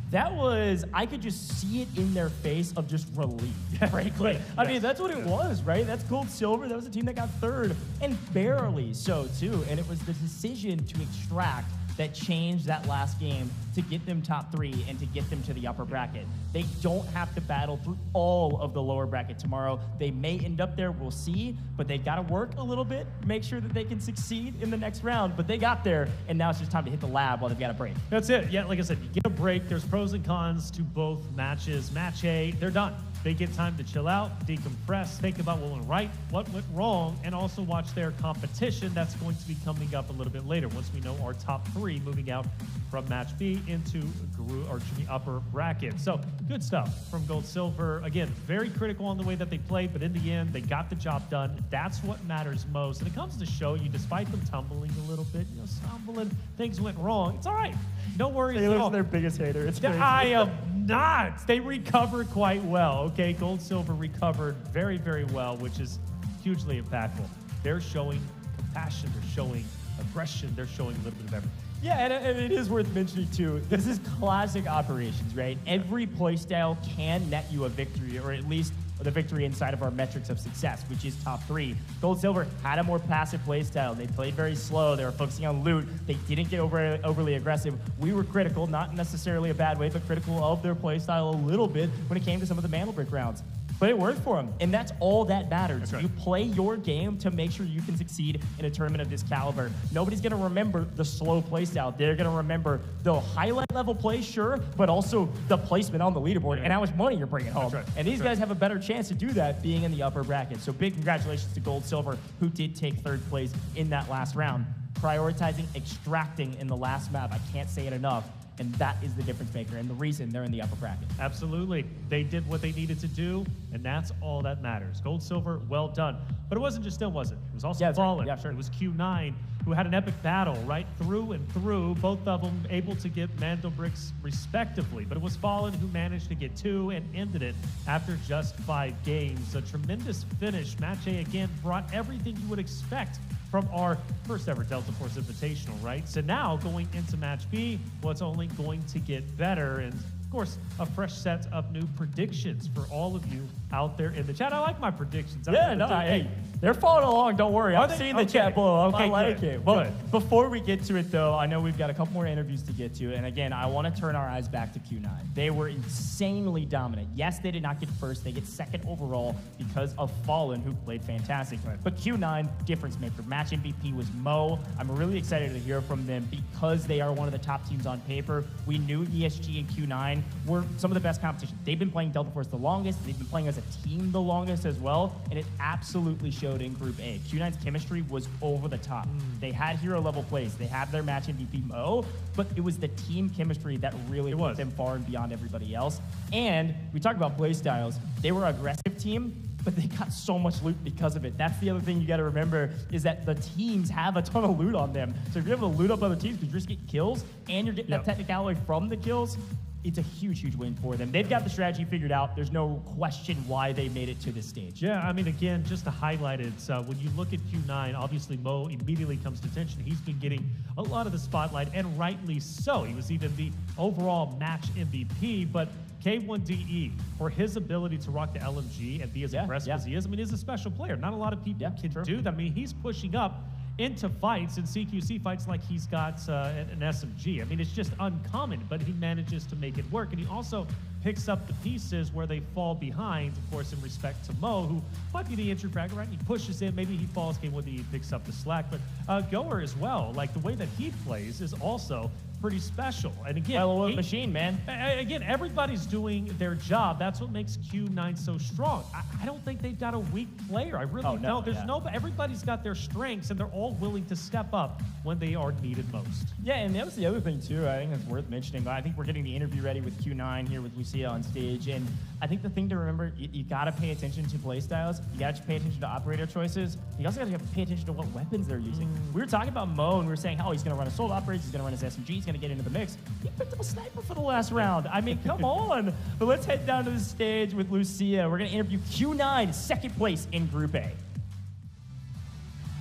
that was, I could just see it in their face of just relief, frankly. I mean, that's what it was, right? That's Gold, Silver. That was a team that got 3rd, and barely so, too. And it was the decision to extract that changed that last game to get them top 3 and to get them to the upper bracket. They don't have to battle through all of the lower bracket tomorrow. They may end up there, we'll see, but they've got to work a little bit, make sure that they can succeed in the next round. But they got there, and now it's just time to hit the lab while they've got a break. That's it. Yeah, like I said, you get a break. There's pros and cons to both matches. Match A, they're done. They get time to chill out, decompress, think about what went right, what went wrong, and also watch their competition. That's going to be coming up a little bit later once we know our top 3 moving out from Match B into the upper bracket. So good stuff from Gold Silver. Again, very critical on the way that they played, but in the end, they got the job done. That's what matters most. And it comes to show you, despite them tumbling a little bit, stumbling, things went wrong. It's all right. No worries at all. Their biggest hater. It's crazy. I am not. They recovered quite well. Okay, Gold Silver recovered very, very well, which is hugely impactful. They're showing compassion. They're showing aggression. They're showing a little bit of everything. Yeah, and it is worth mentioning, too, this is classic operations, right? Every playstyle can net you a victory, or at least the victory inside of our metrics of success, which is top 3. Gold Silver had a more passive playstyle. They played very slow. They were focusing on loot. They didn't get overly aggressive. We were critical, not necessarily a bad way, but critical of their playstyle a little bit when it came to some of the MandelBrick rounds. But it worked for them, and that's all that matters. Right. You play your game to make sure you can succeed in a tournament of this caliber. Nobody's going to remember the slow playstyle. They're going to remember the highlight level play, sure, but also the placement on the leaderboard and how much money you're bringing home. Right. And these guys have a better chance to do that being in the upper bracket. So big congratulations to Gold Silver, who did take 3rd place in that last round. Prioritizing extracting in the last map. I can't say it enough. And that is the difference maker and the reason they're in the upper bracket. Absolutely. They did what they needed to do, and that's all that matters. Gold, Silver, well done. But it wasn't just them, was it? It was also Fallen. Right. Yeah, sure. It was Q9, who had an epic battle right through and through, both of them able to get MandelBricks respectively. But it was Fallen who managed to get 2 and ended it after just 5 games. A tremendous finish. Match A, again, brought everything you would expect from our first ever Delta Force Invitational, right? So now going into Match B, well, it's only going to get better. And of course, a fresh set of new predictions for all of you out there in the chat. I like my predictions. Hey, they're following along, don't worry. I'm seeing the chat below. Okay, I like it. Well, before we get to it, though, I know we've got a couple more interviews to get to. And again, I want to turn our eyes back to Q9. They were insanely dominant. Yes, they did not get 1st. They get 2nd overall because of Fallen, who played fantastic. Right. But Q9, difference maker. Match MVP was Mo. I'm really excited to hear from them because they are one of the top teams on paper. We knew ESG and Q9 were some of the best competition. They've been playing Delta Force the longest. They've been playing as a team the longest as well. And it absolutely showed in Group A. Q9's chemistry was over the top. They had hero level plays. They had their match MVP Mo, but it was the team chemistry that really put them far and beyond everybody else. And we talked about play styles. They were an aggressive team, but they got so much loot because of it. That's the other thing you got to remember is that the teams have a ton of loot on them. So if you're able to loot up other teams because you're just getting kills and you're getting that technicality from the kills, it's a huge, huge win for them. They've got the strategy figured out. There's no question why they made it to this stage. Yeah, I mean, again, just to highlight it, when you look at Q9, obviously Mo immediately comes to attention. He's been getting a lot of the spotlight, and rightly so. He was even the overall match MVP, but K1DE, for his ability to rock the LMG and be as aggressive as he is, I mean, he's a special player. Not a lot of people can do that. I mean, he's pushing up into fights and CQC fights like he's got an SMG. I mean, it's just uncommon, but he manages to make it work. And he also picks up the pieces where they fall behind, of course, in respect to Mo, who might be the entry fragger, right? He pushes in, maybe he falls, game when he picks up the slack. But Goer as well, like the way that he plays is also pretty special. And again, well, machine, man. Again, everybody's doing their job. That's what makes Q9 so strong. I don't think they've got a weak player. I really don't. There's everybody's got their strengths, and they're all willing to step up when they are needed most. Yeah, and that was the other thing too. I think it's worth mentioning. I think we're getting the interview ready with Q9 here with Lucia on stage, and I think the thing to remember, you got to pay attention to play styles. You got to pay attention to operator choices. You also got to pay attention to what weapons they're using. We were talking about Mo, and we were saying, oh, he's going to run a soul operator, he's going to run his SMG, he's going to get into the mix. He picked up a sniper for the last round. I mean, come on. But let's head down to the stage with Lucia. We're going to interview Q9, second place in Group A.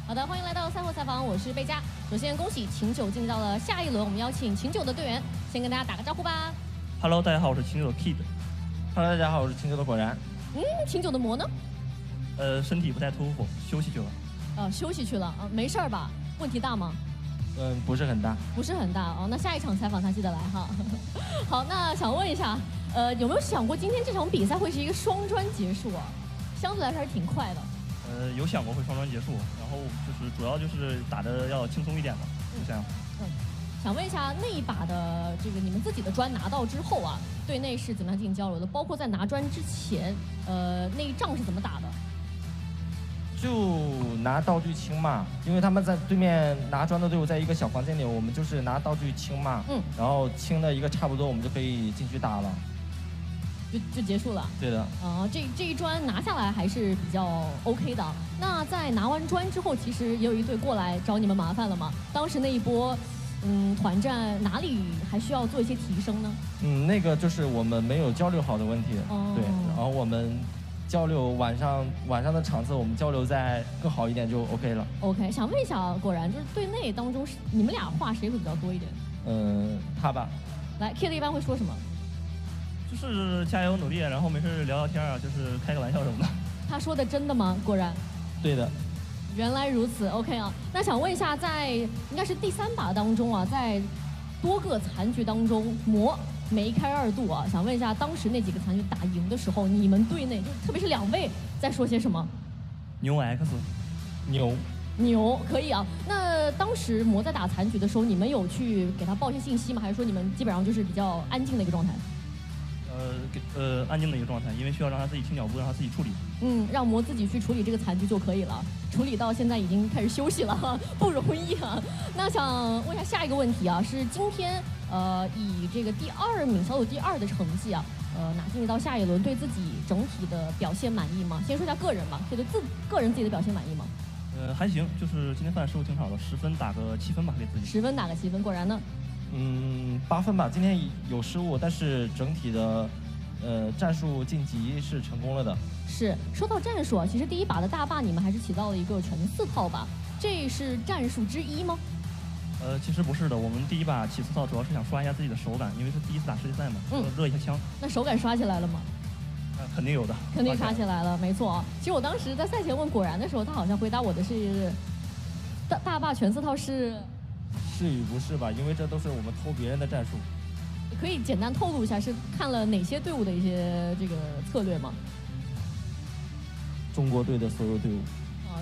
好的，欢迎来到赛后采访，我是贝佳。首先恭喜秦九进到了下一轮，我们邀请秦九的队员先跟大家打个招呼吧。Hello， 大家好，我是秦九的 Kid。Hello， 大家好，我是秦九的果然。秦九的魔呢？身体不太舒服，休息去了。休息去了啊，没事儿吧？问题大吗？不是很大。不是很大哦，那下一场采访他记得来哈。好，那想问一下，有没有想过今天这场比赛会是一个双专结束啊？相对来说还是挺快的。有想过会双专结束，然后就是主要就是打的要轻松一点嘛，就这样。想问一下，那一把的这个你们自己的专拿到之后啊，队内是怎么样进行交流的？包括在拿专之前，那一仗是怎么打的？就拿道具清嘛，因为他们在对面拿砖的队伍在一个小房间里，我们就是拿道具清嘛，然后清的一个差不多，我们就可以进去打了。就结束了。对的。这一砖拿下来还是比较 OK 的。那在拿完砖之后，其实也有一队过来找你们麻烦了吗？当时那一波，团战哪里还需要做一些提升呢？那个就是我们没有交流好的问题。对，然后我们交流晚上的场次，我们交流再更好一点就 OK 了。OK， 想问一下，果然就是队内当中你们俩话谁会比较多一点？他吧。来 ，Kid 一般会说什么？就是加油努力，然后没事聊聊天啊，就是开个玩笑什么的。他说的真的吗？果然。对的。原来如此 ，OK 啊。那想问一下，在应该是第3把当中啊，在多个残局当中，魔梅开2度啊。想问一下，当时那几个残局打赢的时候，你们队内就特别是2位在说些什么？牛 X， 牛可以啊。那当时魔在打残局的时候，你们有去给他报一些信息吗？还是说你们基本上就是比较安静的一个状态？安静的一个状态，因为需要让他自己清脚步，让他自己处理。让魔自己去处理这个残局就可以了。处理到现在已经开始休息了，不容易啊。那想问一下下一个问题啊，是今天以这个第2名小组第2的成绩啊，拿进到下一轮，对自己整体的表现满意吗？先说一下个人吧，对个人自己的表现满意吗？还行，就是今天犯失误挺少的，10分打个7分吧，给自己。10分打个7分，果然呢？8分吧，今天有失误，但是整体的战术晋级是成功了的。是，说到战术啊，其实第1把的大坝你们还是起到了一个全4套吧，这是战术之一吗？其实不是的，我们第1把起4套主要是想刷一下自己的手感，因为是第1次打世界赛嘛，热一下枪。那手感刷起来了吗？肯定有的，肯定刷起来了，没错。其实我当时在赛前问果然的时候，他好像回答我的是大坝全4套是。是与不是吧？因为这都是我们偷别人的战术。可以简单透露一下是看了哪些队伍的一些这个策略吗？中国队的所有队伍。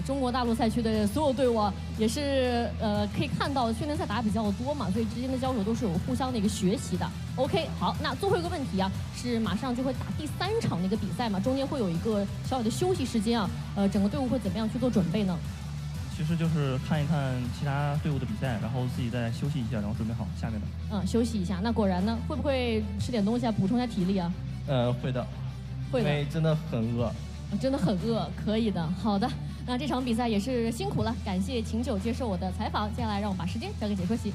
中国大陆赛区的所有队伍也是可以看到训练赛打得比较多嘛，所以之间的交手都是有互相的一个学习的。OK， 好，那最后一个问题啊，是马上就会打第3场的一个比赛嘛，中间会有一个小小的休息时间啊，整个队伍会怎么样去做准备呢？其实就是看一看其他队伍的比赛，然后自己再休息一下，然后准备好下面的。休息一下。那果然呢，会不会吃点东西啊，补充一下体力啊？会的，会的，因为真的很饿。真的很饿，可以的。好的，那这场比赛也是辛苦了，感谢秦九接受我的采访。接下来让我把时间交给解说席。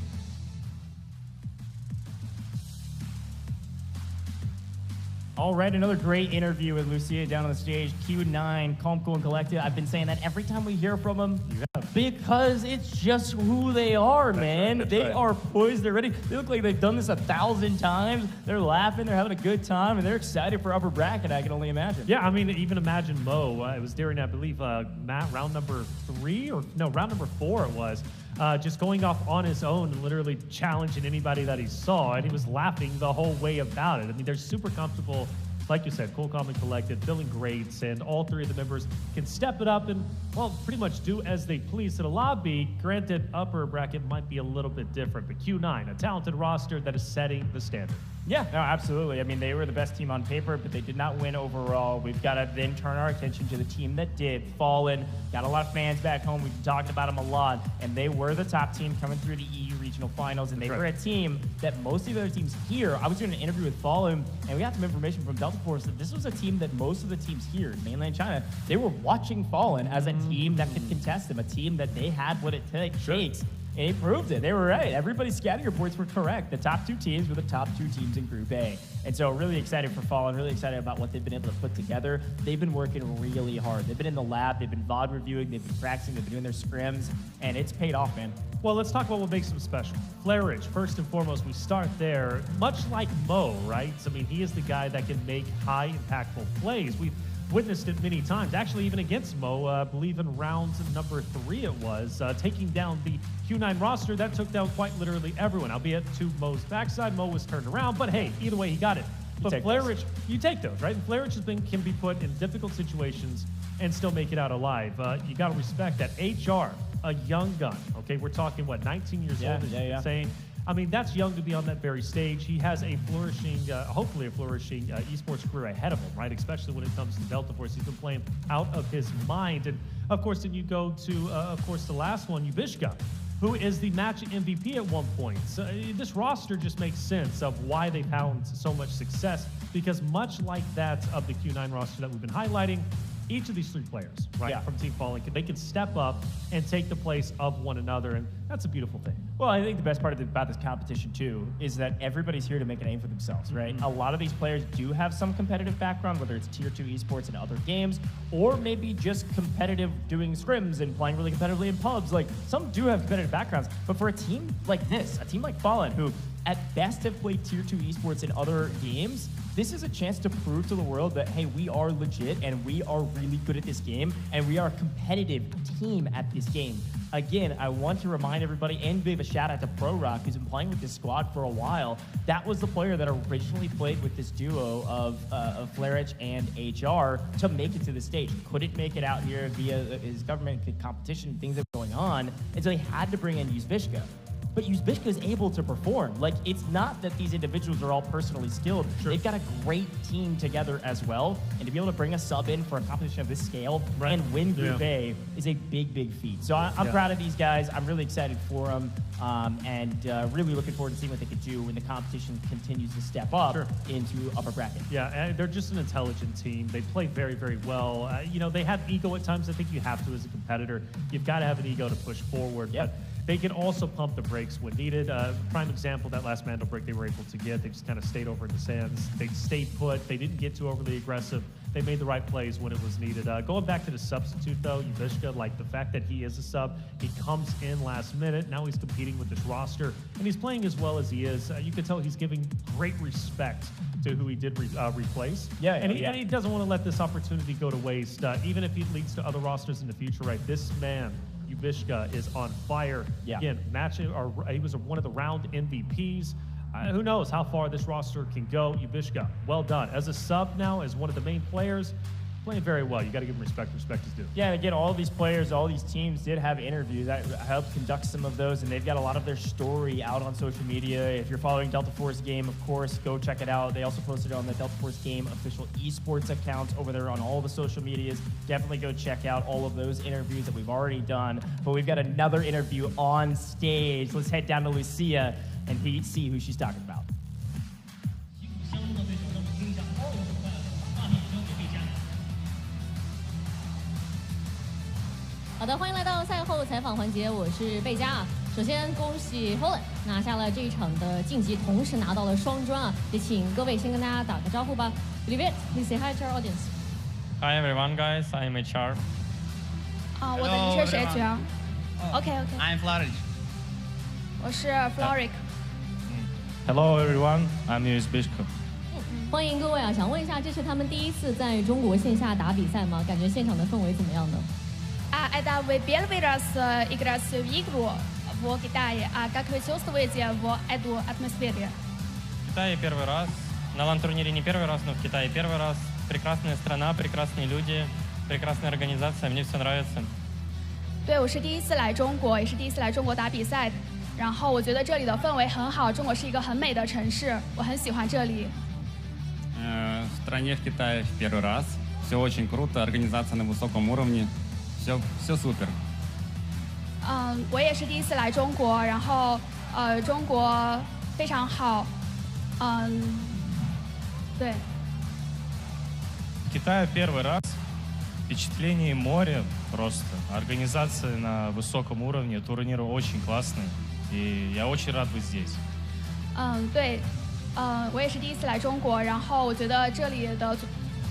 All right, another great interview with Lucia down on the stage. Q9, calm, cool, and collected. I've been saying that every time we hear from them because it's just who they are, man. That's right. Are poised, they're ready. They look like they've done this 1,000 times. They're laughing, they're having a good time, and they're excited for upper bracket, I can only imagine. Yeah, I mean, even imagine Mo. It was during, I believe, round number 4 it was. Just going off on his own and literally challenging anybody that he saw, and he was laughing the whole way about it. I mean, they're super comfortable like you said, cool, calm, and collected, feeling great, and all three of the members can step it up and, well, pretty much do as they please to the lobby. Granted, upper bracket might be a little bit different, but Q9, a talented roster that is setting the standard. Yeah, no, absolutely. I mean, they were the best team on paper, but they did not win overall. We've got to then turn our attention to the team that did. Fallen, got a lot of fans back home. We've been talking about them a lot, and they were the top team coming through the EU regional finals, and they were a team that most of the other teams here, I was doing an interview with Fallen, and we got some information from Delta Force that this was a team that most of the teams here in mainland China, they were watching Fallen as a team that could contest them, a team that they had what it takes. And he proved it. They were right. Everybody's scouting reports were correct. The top two teams were the top two teams in Group A. And so really excited for Fallen, really excited about what they've been able to put together. They've been working really hard. They've been in the lab, they've been VOD reviewing, they've been practicing, they've been doing their scrims, and it's paid off, man. Well, let's talk about what makes them special. Flairage, first and foremost, we start there. Much like Mo, right? I mean, he is the guy that can make high impactful plays. We've witnessed it many times, actually even against Mo, I believe in rounds number 3 it was, taking down the Q9 roster that took down quite literally everyone, albeit to Mo's backside. Mo was turned around, but hey, either way he got it. But Flairage, you take those, right? And Flairage can be put in difficult situations and still make it out alive. You got to respect that. HR, a young gun, okay? We're talking, what, 19 years old, as you've been saying? I mean, that's young to be on that very stage. He has a flourishing, hopefully a flourishing esports career ahead of him, right? Especially when it comes to Delta Force. He's been playing out of his mind. And of course, then you go to, of course, the last one, Yubishka, who is the match MVP at one point. So this roster just makes sense of why they've had so much success, because much like that of the Q9 roster that we've been highlighting, each of these 3 players, right, from Team Fallen, they can step up and take the place of one another, and that's a beautiful thing. Well, I think the best part about this competition, too, is that everybody's here to make a name for themselves, right? A lot of these players do have some competitive background, whether it's Tier 2 esports and other games, or maybe just competitive doing scrims and playing really competitively in pubs. Like, some do have competitive backgrounds, but for a team like this, a team like Fallen, who at best have played Tier 2 esports in other games, this is a chance to prove to the world that, hey, we are legit and we are really good at this game and we are a competitive team at this game. Again, I want to remind everybody and give a shout out to Pro Rock, who's been playing with this squad for a while. That was the player that originally played with this duo of Flairage and HR to make it to the stage. Couldn't make it out here via his government competition, things that were going on, and so he had to bring in Yuzvishka. But Uzbekistan is able to perform. Like, it's not that these individuals are all personally skilled. They've got a great team together as well. And to be able to bring a sub in for a competition of this scale and win Group A is a big, big feat. So I'm proud of these guys. I'm really excited for them. And really looking forward to seeing what they could do when the competition continues to step up into upper bracket. Yeah, and they're just an intelligent team. They play very, very well. You know, they have ego at times. I think you have to as a competitor. You've got to have an ego to push forward. But they can also pump the brakes when needed. Prime example, that last MandelBrick they were able to get. They just kind of stayed over in the sands. They stayed put. They didn't get too overly aggressive. They made the right plays when it was needed. Going back to the substitute, though, Yubishka, like the fact that he is a sub, he comes in last minute. Now he's competing with this roster, and he's playing as well as he is. You can tell he's giving great respect to who he did replace. And he doesn't want to let this opportunity go to waste, even if it leads to other rosters in the future, right? This man, Yubishka, is on fire. Again, he was one of the round MVPs. Who knows how far this roster can go. Yubishka, well done. As a sub now, as one of the main players, playing very well. You got to give him respect. Respect is due. Yeah, and again, all these players, all these teams did have interviews. That helped conduct some of those, and they've got a lot of their story out on social media. If you're following Delta Force Game, of course, go check it out. They also posted it on the Delta Force Game official esports account over there on all the social medias. Definitely go check out all of those interviews that we've already done. But we've got another interview on stage. Let's head down to Lucia and see who she's talking about. 好的，欢迎来到赛后采访环节，我是贝佳啊。首先恭喜 Holland 拿下了这一场的晋级，同时拿到了双专啊，也请各位先跟大家打个招呼吧。Olivier, please say hi to our audience. Hi everyone, guys. I'm HR. 啊，我的昵称是 HR. OK. I'm Floric. 我是 Floric. Hello everyone, I'm Uzbekistan. 欢迎各位啊！想问一下，这是他们第一次在中国线下打比赛吗？感觉现场的氛围怎么样呢？ Это вы первый раз играть в игру в Китае, а как вы чувствуете в эту атмосферу? В Китае первый раз. На лан-турнире не первый раз, но в Китае первый раз. Прекрасная страна, прекрасные люди, прекрасная организация, мне все нравится. 对，我是第一次来中国，也是第一次来中国打比赛。然后我觉得这里的氛围很好，中国是一个很美的城市，我很喜欢这里。В стране в Китае в первый раз. Все очень круто, организация на высоком уровне, все супер. 我也是第一次来中国，然后中国非常好，对。В Китае первый раз. Впечатление море просто. Организация на высоком уровне, турниры очень классные. И я очень рад быть здесь. 对，我也是第一次来中国，然后我觉得这里的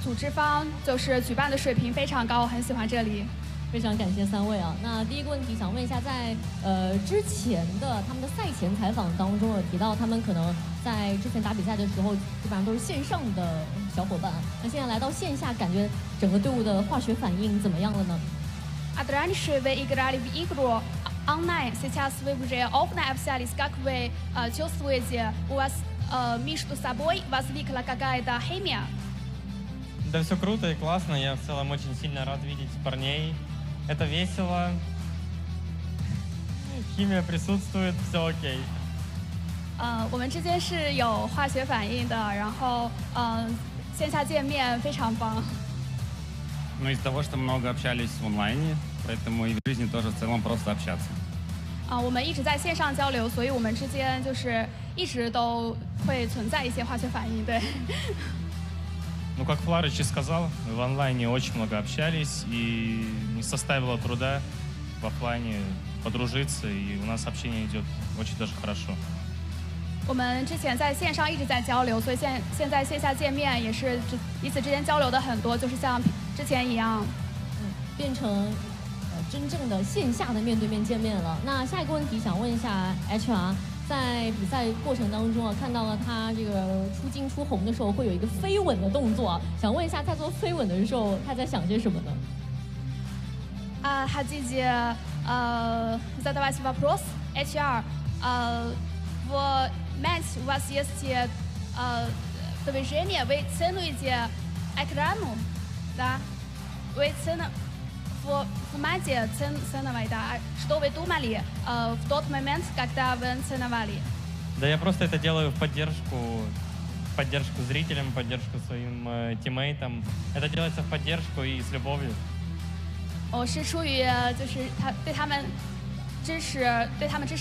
组织方就是举办的水平非常高，我很喜欢这里。非常感谢3位啊。那第一个问题想问一下，在之前的他们的赛前采访当中有提到，他们可能在之前打比赛的时候基本上都是线上的小伙伴，那现在来到线下，感觉整个队伍的化学反应怎么样了呢Раньше вы играли в игру онлайн, сейчас вы уже оффлайн общались. Как вы чувствуете, у вас между собой возникла какая-то химия? Да все круто и классно. Я в целом очень сильно рад видеть парней. Это весело. Химия присутствует, все окей. 我们之间是有化学反应的，然后线下见面非常棒。Но из-за того, что много общались в онлайне, поэтому и в жизни тоже в целом просто общаться. 我们一直在线上交流，所以我们之间就是一直都会存在一些化学反应，对。Ну, как Фларыч и сказал, в онлайне очень много общались, и не составило труда в офлайне подружиться, и у нас общение идет очень даже хорошо. 我们之前在线上一直在交流，所以现在线下见面也是彼此之间交流的很多，就是像之前一样，变成真正的线下的面对面见面了。那下一个问题想问一下 HR。在比赛过程当中啊，看到了他这个出金出红的时候会有一个飞吻的动作，想问一下，在做飞吻的时候他在想些什么呢？Хотите задавать вопрос HR? В матч у вас есть движение, вы ценуете экрану, да? Вы в матче ценовали, да? Что вы думали в тот момент, когда вы ценовали? Да я просто это делаю в поддержку зрителям, поддержку своим тиммейтам. Это делается в поддержку и с любовью. 我是出于就是对他们支持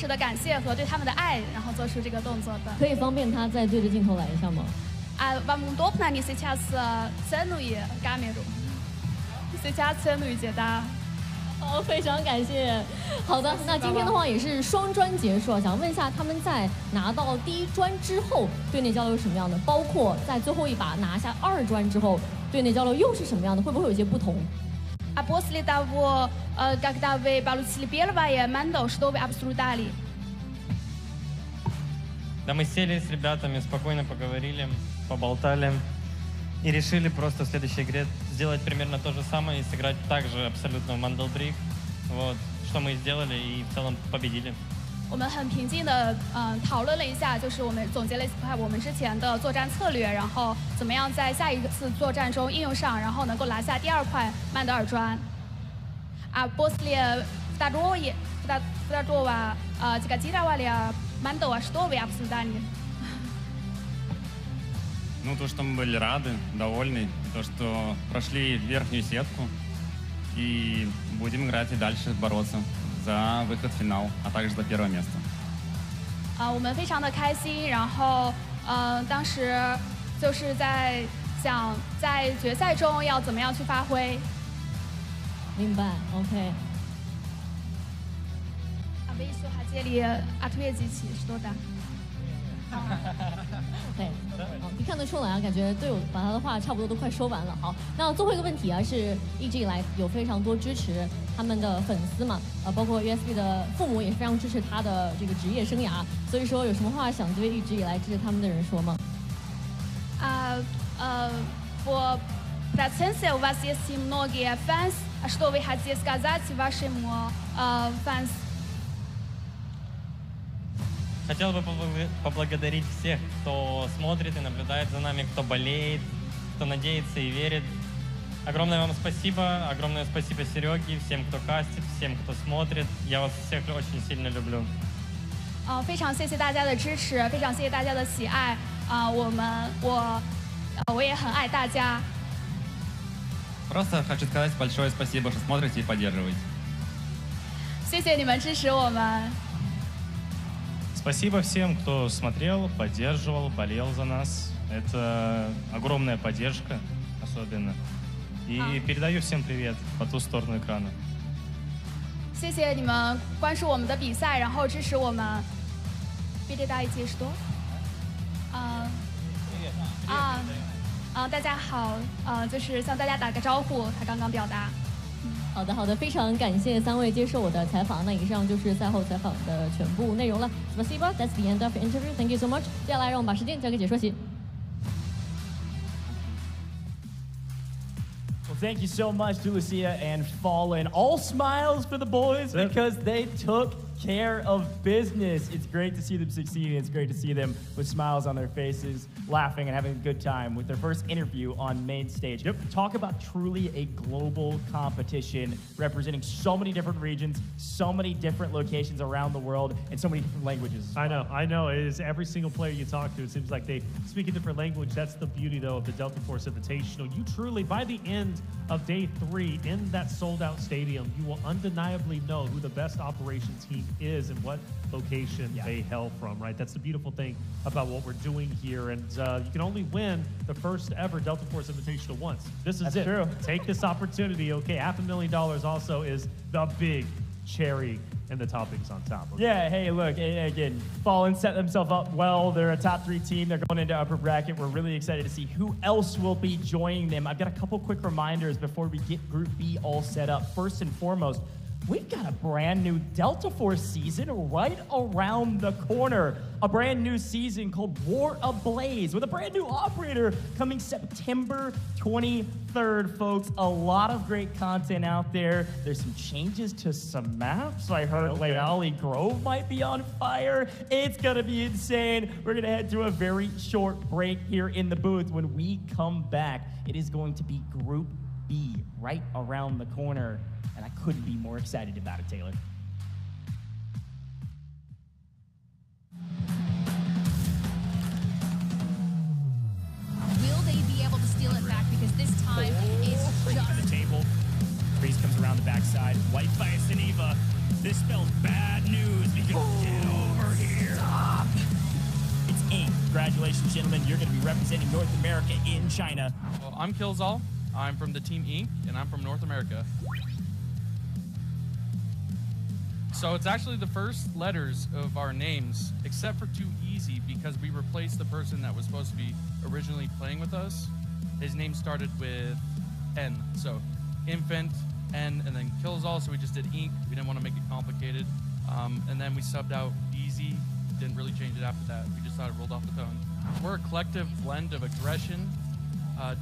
的感谢和对他们的爱，然后做出这个动作的。可以方便他再对着镜头来一下吗？Вам удобно не сейчас ценуете камеру? Сейчас ценуете, да? 好，非常感谢。好的，那今天的话也是双专结束，想问一下他们在拿到第1专之后，队内交流是什么样的？包括在最后一把拿下2专之后，队内交流又是什么样的？会不会有一些不同？После того, когда вы получили первое мандо, что вы обсуждали? Да мы сели с ребятами, спокойно поговорили, поболтали. И решили просто в следующей игре сделать примерно то же самое и сыграть также абсолютно в MandelBrick. Вот, что мы и сделали, и в целом победили. 我们很平静的讨论了一下，就是我们总结了一下我们之前的作战策略，然后怎么样在下一次作战中应用上，然后能够拿下第2块曼德尔砖。После второго деградировали мандо, что вы обсуждали? Ну, то, что мы были рады, довольны, то, что прошли верхнюю сетку и будем играть и дальше бороться за выход в финал, а также за первое место. 我们非常的开心，然后当时就是在想在决赛中要怎么样去发挥。明白 ，OK。Вы еще хотели ответить что-то? OK， 可以看得出来啊，感觉队友把他的话差不多都快说完了。好，那最后一个问题啊，是一直以来有非常多支持他们的粉丝嘛，包括 USB 的父母也是非常支持他的这个职业生涯，所以说有什么话想对一直以来支持他们的人说吗В процессе у вас есть многие фанс, что вы хотите сказать вашим фанс? Хотел бы поблагодарить всех, кто смотрит и наблюдает за нами, кто болеет, кто надеется и верит. Огромное вам спасибо, огромное спасибо Сереге, всем, кто кастит, всем, кто смотрит. Я вас всех очень сильно люблю. 非常谢谢大家的支持，非常谢谢大家的喜爱。我也很爱大家。Просто хочу сказать большое спасибо, что смотрите и поддерживаете. 谢谢你们支持我们。Спасибо всем, кто смотрел, поддерживал, болел за нас. Это огромная поддержка, особенно. И передаю всем привет по ту сторону экрана. 谢谢你们关注我们的比赛，然后支持我们。Передайте что？大家好，就是向大家打个招呼，他刚刚表达。好的，好的，非常感谢3位接受我的采访。那以上就是赛后采访的全部内容了。Спасибо, that's the end of the interview. Thank you so much. 接下来让我们把时间交给解说席。Well, thank you so much to Lucia and Fallen. All smiles for the boys because they took care of business. It's great to see them succeed. It's great to see them with smiles on their faces, laughing and having a good time with their first interview on main stage. Talk about truly a global competition representing so many different regions, so many different locations around the world, and so many different languages. I know. It is every single player you talk to. It seems like they speak a different language. That's the beauty, though, of the Delta Force Invitational. You truly, by the end of day 3 in that sold-out stadium, you will undeniably know who the best operation team is and what location they hail from, right? That's the beautiful thing about what we're doing here. And you can only win the first ever Delta Force Invitational once. This is it. True. Take this opportunity. Okay, $500,000 also is the big cherry and the toppings on top. Okay? Yeah, hey, look, again, Fallen set themselves up well. They're a top 3 team. They're going into upper bracket. We're really excited to see who else will be joining them. I've got a couple quick reminders before we get Group B all set up. First and foremost, we've got a brand new Delta Force season right around the corner. A brand new season called War Ablaze with a brand new operator coming September 23rd, folks. A lot of great content out there. There's some changes to some maps. I heard Leali Grove might be on fire. It's going to be insane. We're going to head to a very short break here in the booth. When we come back, it is going to be Group B right around the corner. And I couldn't be more excited about it, Taylor. Will they be able to steal it back? Because this time it's just... the table. Breeze comes around the backside. White Bias and Eva. This spells bad news because get over here. Stop. It's Inc. Congratulations, gentlemen. You're going to be representing North America in China. Well, I'm Killzall. I'm from the team Inc. and I'm from North America. So it's actually the first letters of our names, except for Too Easy, because we replaced the person that was supposed to be originally playing with us. His name started with N, so Infant, N, and then Killzall, so we just did Inc. We didn't want to make it complicated. And then we subbed out Easy, didn't really change it after that. We just thought it rolled off the tongue. We're a collective blend of aggression,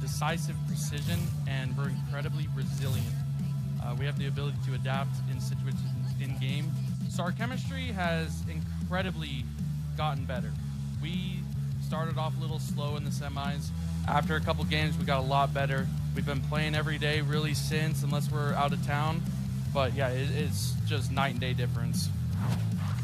decisive precision, and we're incredibly resilient. We have the ability to adapt in situations in-game. So our chemistry has incredibly gotten better. We started off a little slow in the semis. After a couple games, we got a lot better. We've been playing every day really since, unless we're out of town. But yeah, it's just night and day difference.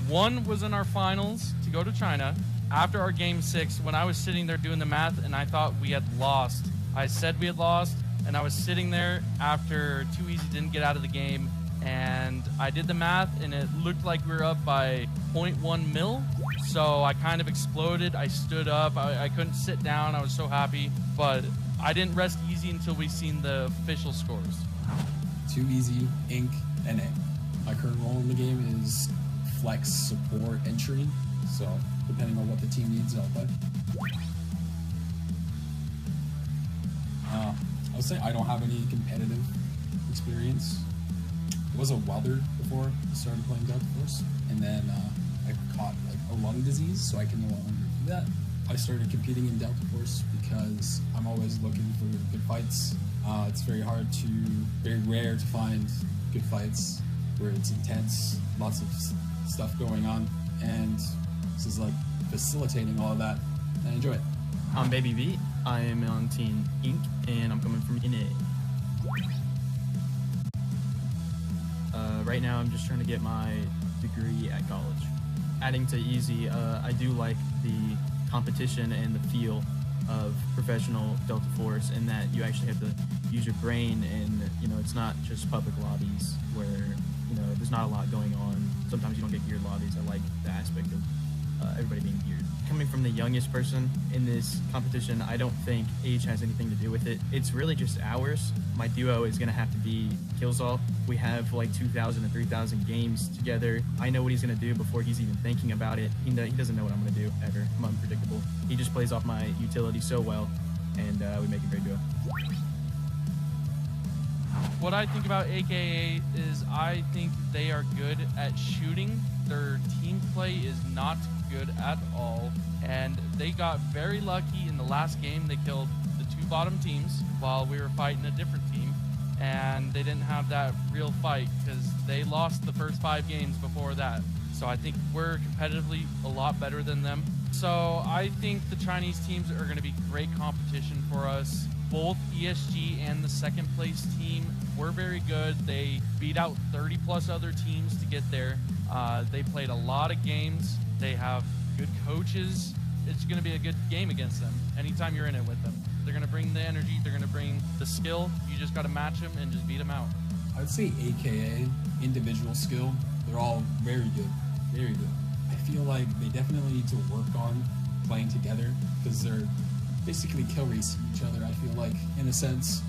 One was in our finals to go to China. After our game 6, when I was sitting there doing the math and I thought we had lost, I said we had lost, and I was sitting there after Too Easy didn't get out of the game, and I did the math, and it looked like we were up by 0.1 mil. So I kind of exploded. I stood up. I couldn't sit down. I was so happy. But I didn't rest easy until we seen the official scores. Too Easy, Inc, NA. My current role in the game is flex, support, entry. So depending on what the team needs, I'll play. I would say I don't have any competitive experience. I was a welder before I started playing Delta Force, and then I caught like a lung disease, so I can no longer do that. I started competing in Delta Force because I'm always looking for good fights. It's very rare to find good fights where it's intense, lots of stuff going on, and So it's like facilitating all of that, and I enjoy it. I'm Baby B. I am on Team Inc. and I'm coming from NA. Right now I'm just trying to get my degree at college. Adding to easy, I do like the competition and the feel of professional Delta Force in that you actually have to use your brain, and it's not just public lobbies where there's not a lot going on. Sometimes you don't get geared lobbies. I like the aspect of everybody being geared. Coming from the youngest person in this competition, I don't think age has anything to do with it. It's really just hours. My duo is going to have to be Killzall. We have like 2,000 to 3,000 games together. I know what he's going to do before he's even thinking about it. He doesn't know what I'm going to do ever. I'm unpredictable. He just plays off my utility so well, and we make a great duo. What I think about AKA is I think they are good at shooting. Their team play is not good at all, and they got very lucky in the last game. They killed the two bottom teams while we were fighting a different team, and they didn't have that real fight because they lost the first 5 games before that. So I think we're competitively a lot better than them. So I think the Chinese teams are going to be great competition for us. Both ESG and the second place team were very good. They beat out 30 plus other teams to get there. They played a lot of games. They have good coaches. It's going to be a good game against them anytime you're in it with them. They're going to bring the energy. They're going to bring the skill. You just got to match them and just beat them out. I would say AKA, individual skill, they're all very good. Very good. I feel like they definitely need to work on playing together because they're basically kill racing each other, I feel like, in a sense.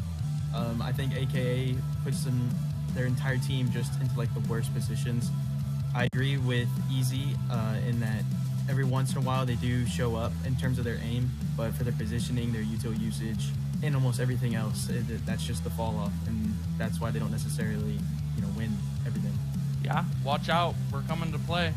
I think AKA puts their entire team just into like the worst positions. I agree with Easy in that every once in a while they do show up in terms of their aim, but for their positioning, their util usage, and almost everything else, that's just the fall off, and that's why they don't necessarily, win everything. Yeah, watch out. We're coming to play.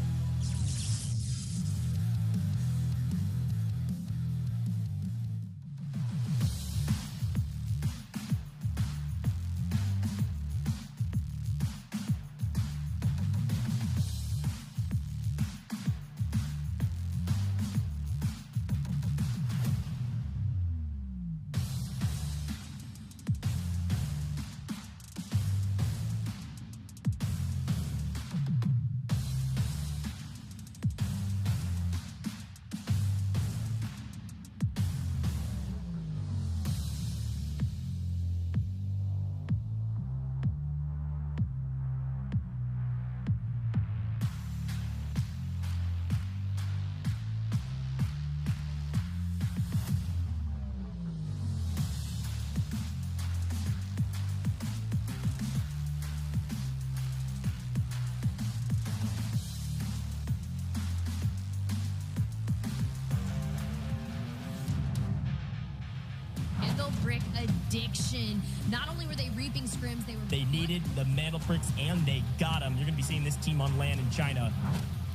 MandelBrick addiction. Not only were they reaping scrims, they needed the MandelBricks, and they got them. You're going to be seeing this team on land in China.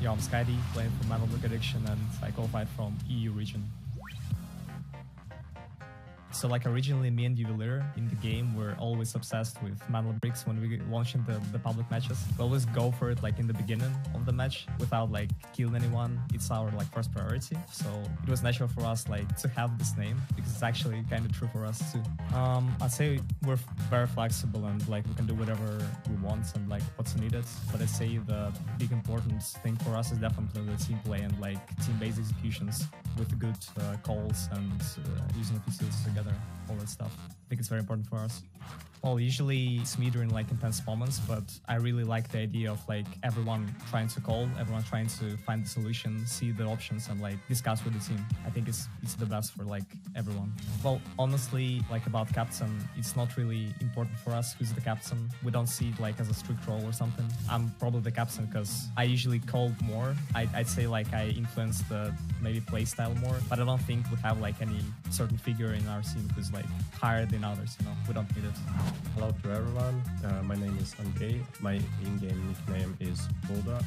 Yeah, I'm Skydy, playing for MandelBrick Addiction, and I qualified from EU region. So like originally me and Juveler in the game were always obsessed with MandelBricks when we launching the public matches. We always go for it like in the beginning of the match without like killing anyone. It's our like first priority. So it was natural for us like to have this name because it's actually kind of true for us too. I'd say we're very flexible and like we can do whatever we want and like what's needed. But I'd say the big important thing for us is definitely the team play and like team-based executions with good calls and using the pieces together. All that stuff. I think it's very important for us. Well, usually it's me during like intense moments, but I really like the idea of like everyone trying to call, everyone trying to find the solution, see the options and like discuss with the team. I think it's the best for like everyone. Well, honestly, like about captain, it's not really important for us who's the captain. We don't see it like as a strict role or something. I'm probably the captain because I usually call more. I'd say like I influence the maybe play style more, but I don't think we have like any certain figure in our team who's like higher than others, we don't need it. Hello to everyone, my name is Andrei, my in-game nickname is Buddha.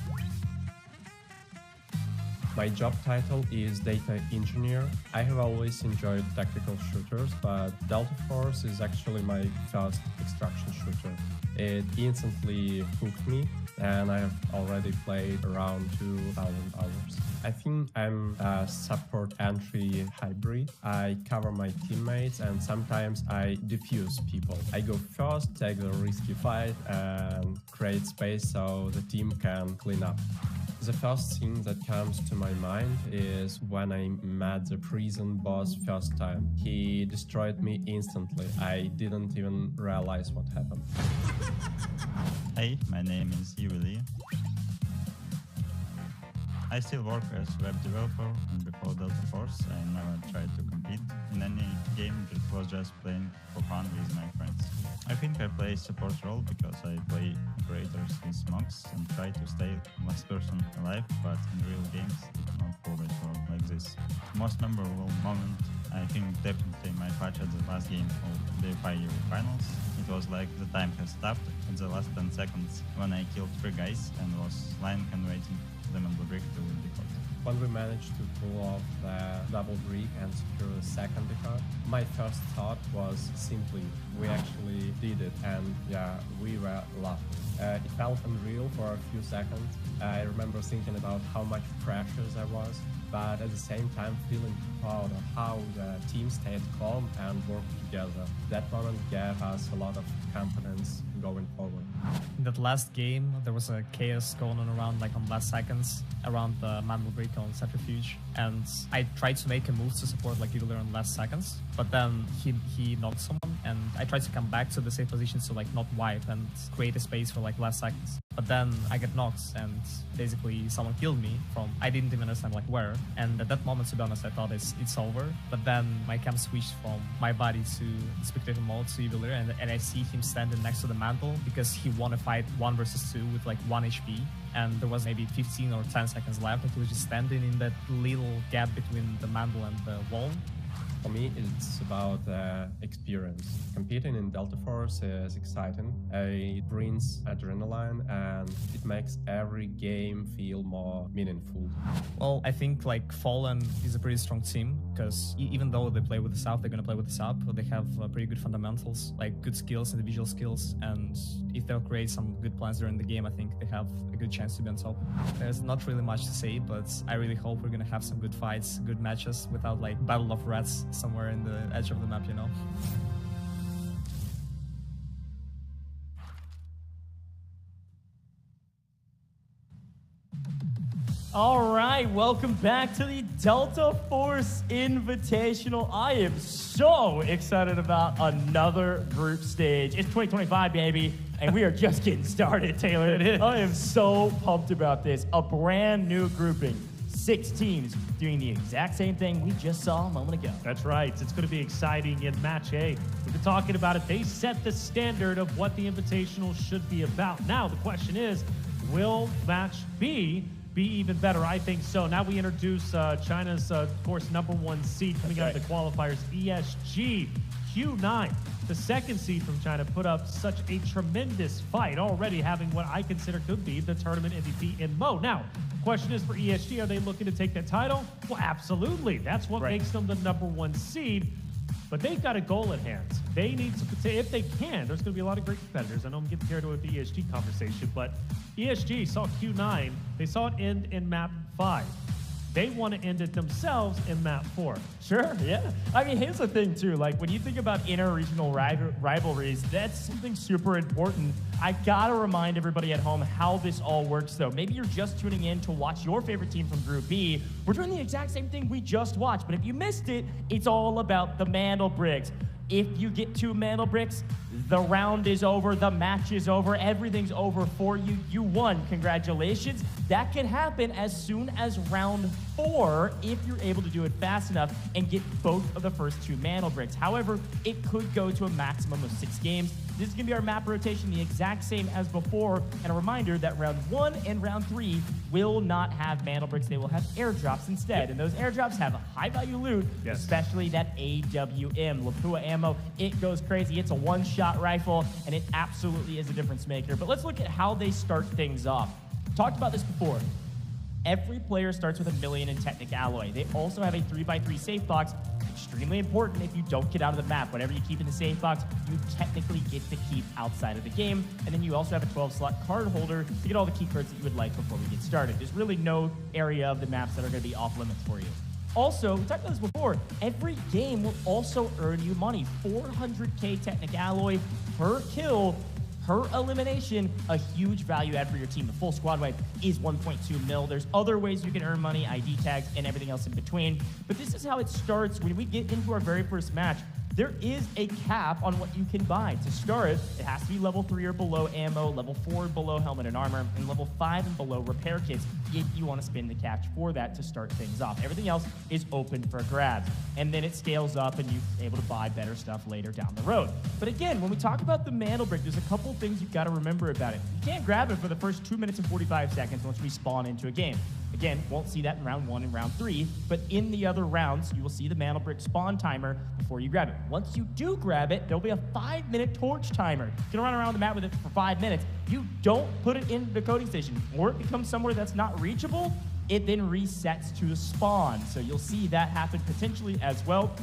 My job title is Data Engineer. I have always enjoyed tactical shooters, but Delta Force is actually my first extraction shooter. It instantly hooked me. and I have already played around 2,000 hours. I think I'm a support entry hybrid. I cover my teammates and sometimes I defuse people. I go first, take the risky fight and create space so the team can clean up. The first thing that comes to my mind is when I met the prison boss first time. He destroyed me instantly. I didn't even realize what happened. Hey, my name is Yuli. I still work as web developer, and before Delta Force I never tried to compete in any game, it was just playing for fun with my friends. I think I play support role because I play operators with smokes and try to stay last person alive, but in real games it not always work like this. Most memorable moment, I think definitely my patch at the last game of the 5-year finals. It was like the time has stopped at the last 10 seconds when I killed 3 guys and was lying and waiting the MandelBrick to win the card. When we managed to pull off the double brick and secure the second card, my first thought was simply, we actually did it, and yeah, we were lucky. It felt unreal for a few seconds. I remember thinking about how much pressure there was, but at the same time feeling proud of how the team stayed calm and worked together. That moment gave us a lot of confidence going forward. In that last game, there was a chaos going on around, like on last seconds, around the MandelBrick on Centrifuge, and I tried to make a move to support like Yuler in last seconds, but then he knocked someone, and I tried to come back to the safe position to like not wipe and create a space for like last seconds. But then I get knocked, and basically someone killed me from, I didn't even understand like where, and at that moment, to be honest, I thought it's over. But then my cam switched from my body to spectator mode to Yuler, and I see him standing next to the mantle because he won a fight 1 versus 2 with like 1 HP, and there was maybe 15 or 10 seconds left, and he was just standing in that little gap between the mantle and the wall. For me, it's about experience. Competing in Delta Force is exciting. It brings adrenaline and it makes every game feel more meaningful. Well, I think like Fallen is a pretty strong team because even though they play with the sub, they're going to play with the sub. They have pretty good fundamentals, like good skills, individual skills, and if they'll create some good plans during the game, I think they have a good chance to be on top. There's not really much to say, but I really hope we're going to have some good fights, good matches without like Battle of Rats somewhere in the edge of the map, you know? All right, welcome back to the Delta Force Invitational. I am so excited about another group stage. It's 2025, baby, and we are just getting started, Taylor. It is. I am so pumped about this. A brand new grouping. 6 teams doing the exact same thing we just saw a moment ago. That's right. It's going to be exciting in Match A. We've been talking about it. They set the standard of what the Invitational should be about. Now, the question is, will Match B be even better? I think so. Now we introduce China's, of course, #1 seed coming out of the qualifiers, ESG. Q9, the 2nd seed from China, put up such a tremendous fight, already having what I consider could be the tournament MVP in Mo. Now, question is for ESG, are they looking to take that title? Well, absolutely. That's what makes them the #1 seed. But they've got a goal at hand. They need to, if they can, there's going to be a lot of great competitors. I know I'm getting carried away with the ESG conversation, but ESG saw Q9. They saw it end in map 5. They want to end it themselves in map 4. Sure, yeah. I mean, here's the thing, too. Like, when you think about inter-regional rivalries, that's something super important. I gotta remind everybody at home how this all works, though. Maybe you're just tuning in to watch your favorite team from Group B. We're doing the exact same thing we just watched, but if you missed it, it's all about the MandelBricks. If you get 2 MandelBricks, the round is over, the match is over, everything's over for you. You won. Congratulations. That can happen as soon as round 4 if you're able to do it fast enough and get both of the first 2 MandelBricks. However, it could go to a maximum of 6 games. This is going to be our map rotation, the exact same as before. And a reminder that round 1 and round 3 will not have MandelBricks. They will have airdrops instead. And those airdrops have high-value loot, especially that AWM. Lapua ammo, it goes crazy. It's a one-shot rifle, and it absolutely is a difference maker. But let's look at how they start things off. Talked about this before. Every player starts with $1 million in Technic Alloy. They also have a 3x3 safe box. Extremely important if you don't get out of the map. Whatever you keep in the safe box, you technically get to keep outside of the game. And then you also have a 12-slot card holder to get all the key cards that you would like before we get started. There's really no area of the maps that are going to be off limits for you. Also, we talked about this before, every game will also earn you money. 400k Technic Alloy per kill, per elimination, a huge value add for your team. The full squad wipe is 1.2 mil. There's other ways you can earn money, ID tags, and everything else in between. But this is how it starts when we get into our very first match. There is a cap on what you can buy. To start, it has to be level 3 or below ammo, level 4 and below helmet and armor, and level 5 and below repair kits if you want to spin the cash for that to start things off. Everything else is open for grabs. And then it scales up and you're able to buy better stuff later down the road. But again, when we talk about the MandelBrick, there's a couple things you've got to remember about it. You can't grab it for the first 2 minutes and 45 seconds once we spawn into a game. Again, won't see that in round 1 and round 3, but in the other rounds, you will see the MandelBrick spawn timer before you grab it. Once you do grab it, there'll be a 5-minute torch timer. You can run around the map with it for 5 minutes. You don't put it in the coding station, or it becomes somewhere that's not reachable, it then resets to spawn. So you'll see that happen potentially as well.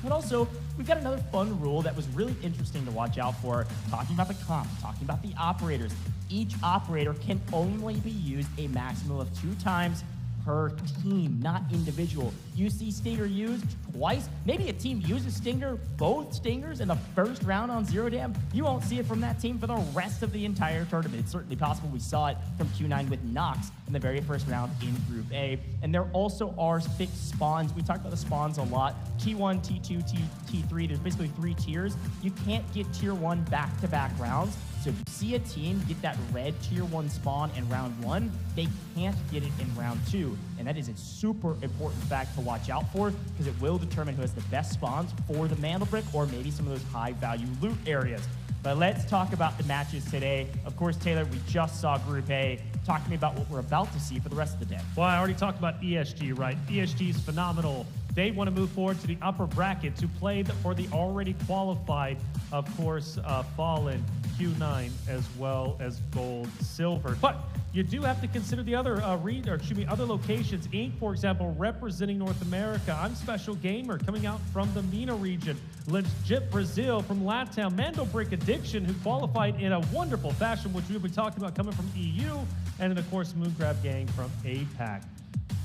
But also, we've got another fun rule that was really interesting to watch out for, talking about the comp, talking about the operators. Each operator can only be used a maximum of 2 times per team, not individual. You see Stinger used twice. Maybe a team uses Stinger, both Stingers in the first round on Zero Dam. You won't see it from that team for the rest of the entire tournament. It's certainly possible. We saw it from Q9 with Nox in the very first round in Group A. And there also are fixed spawns. We talked about the spawns a lot. T1, T2, T3. There's basically 3 tiers. You can't get Tier 1 back-to-back rounds. So if you see a team get that red Tier 1 spawn in round 1, they can't get it in round 2. And that is a super important fact to watch out for because it will determine who has the best spawns for the MandelBrick or maybe some of those high-value loot areas. But let's talk about the matches today. Of course, Taylor, we just saw Group A. Talk to me about what we're about to see for the rest of the day. Well, I already talked about ESG, right? ESG is phenomenal. They want to move forward to the upper bracket to play for the already qualified, of course, Fallen, Q9, as well as Gold, Silver. But you do have to consider the other other locations. Inc., for example, representing North America. I'm Special Gamer, coming out from the MENA region. Legit Brazil from LATAM. MandelBrick Addiction, who qualified in a wonderful fashion, which we'll be talking about coming from EU. And then, of course, Moongrab Gang from APAC.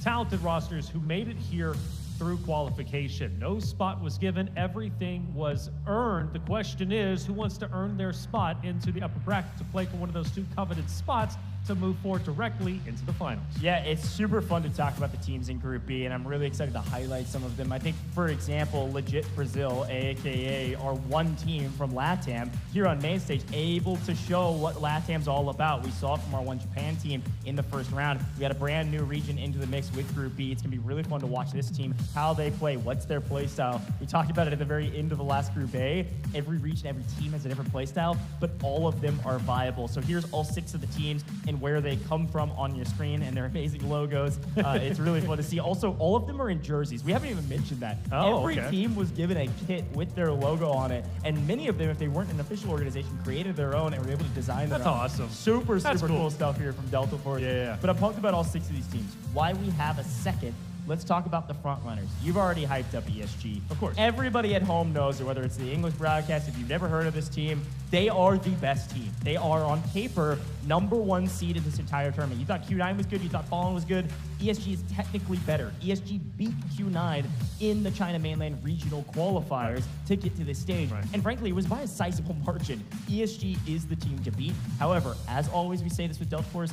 Talented rosters who made it here through qualification. No spot was given, everything was earned. The question is, who wants to earn their spot into the upper bracket to play for one of those 2 coveted spots to move forward directly into the finals? Yeah, it's super fun to talk about the teams in Group B, and I'm really excited to highlight some of them. I think, for example, Legit Brazil, aka our one team from LATAM, here on main stage, able to show what LATAM's all about. We saw it from our One Japan team in the first round. We got a brand new region into the mix with Group B. It's gonna be really fun to watch this team, how they play, what's their play style. We talked about it at the very end of the last Group A. Every region, every team has a different play style, but all of them are viable. So here's all 6 of the teams and where they come from on your screen and their amazing logos. It's really fun to see. Also, all of them are in jerseys. We haven't even mentioned that. Every team was given a kit with their logo on it, and many of them, if they weren't an official organization, created their own and were able to design their own. That's awesome. Super cool stuff here from Delta Force. Yeah. But I'm pumped about all 6 of these teams. Why we have a second, let's talk about the front runners. You've already hyped up ESG. Of course. Everybody at home knows it, whether it's the English broadcast, if you've never heard of this team, they are the best team. They are, on paper, #1 seed in this entire tournament. You thought Q9 was good, you thought Fallen was good. ESG is technically better. ESG beat Q9 in the China mainland regional qualifiers to get to this stage. Right. And frankly, it was by a sizable margin. ESG is the team to beat. However, as always, we say this with Delta Force,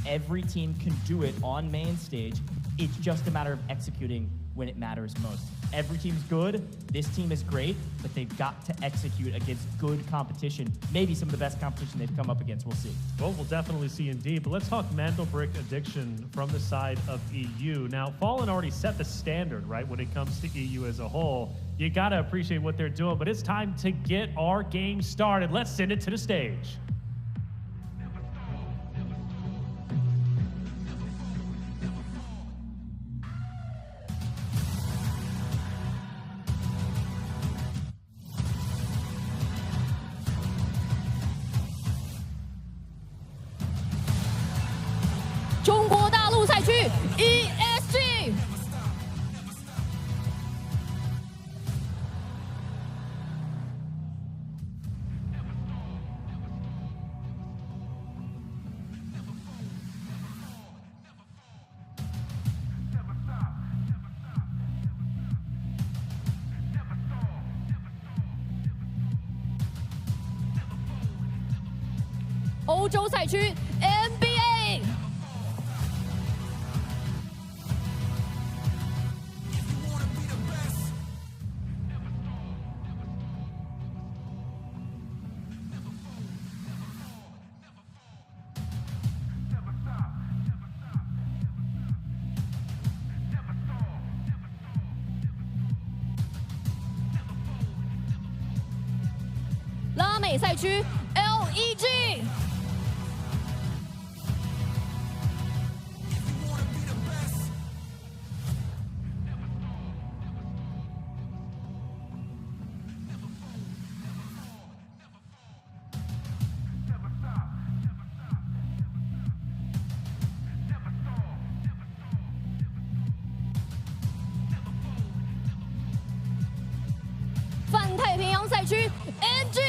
every team can do it on main stage. It's just a matter of executing when it matters most. Every team's good. This team is great, but they've got to execute against good competition. Maybe some of the best competition they've come up against. We'll see. Well, we'll definitely see indeed. But let's talk MandelBrick Addiction from the side of EU. Now, Fallen already set the standard, right, when it comes to EU as a whole. You got to appreciate what they're doing, but it's time to get our game started. Let's send it to the stage. China 赛区 ESG。欧洲赛区 NBA。拉美赛区 LEG。泛太平洋赛区 NG。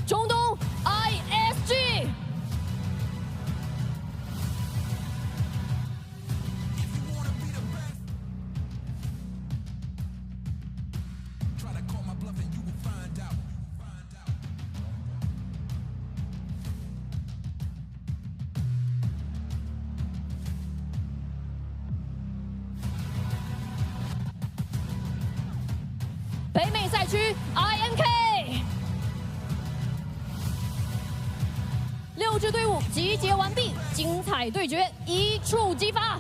中东 ISG。北美赛区 INK。6支队伍集结完毕，精彩对决一触即发。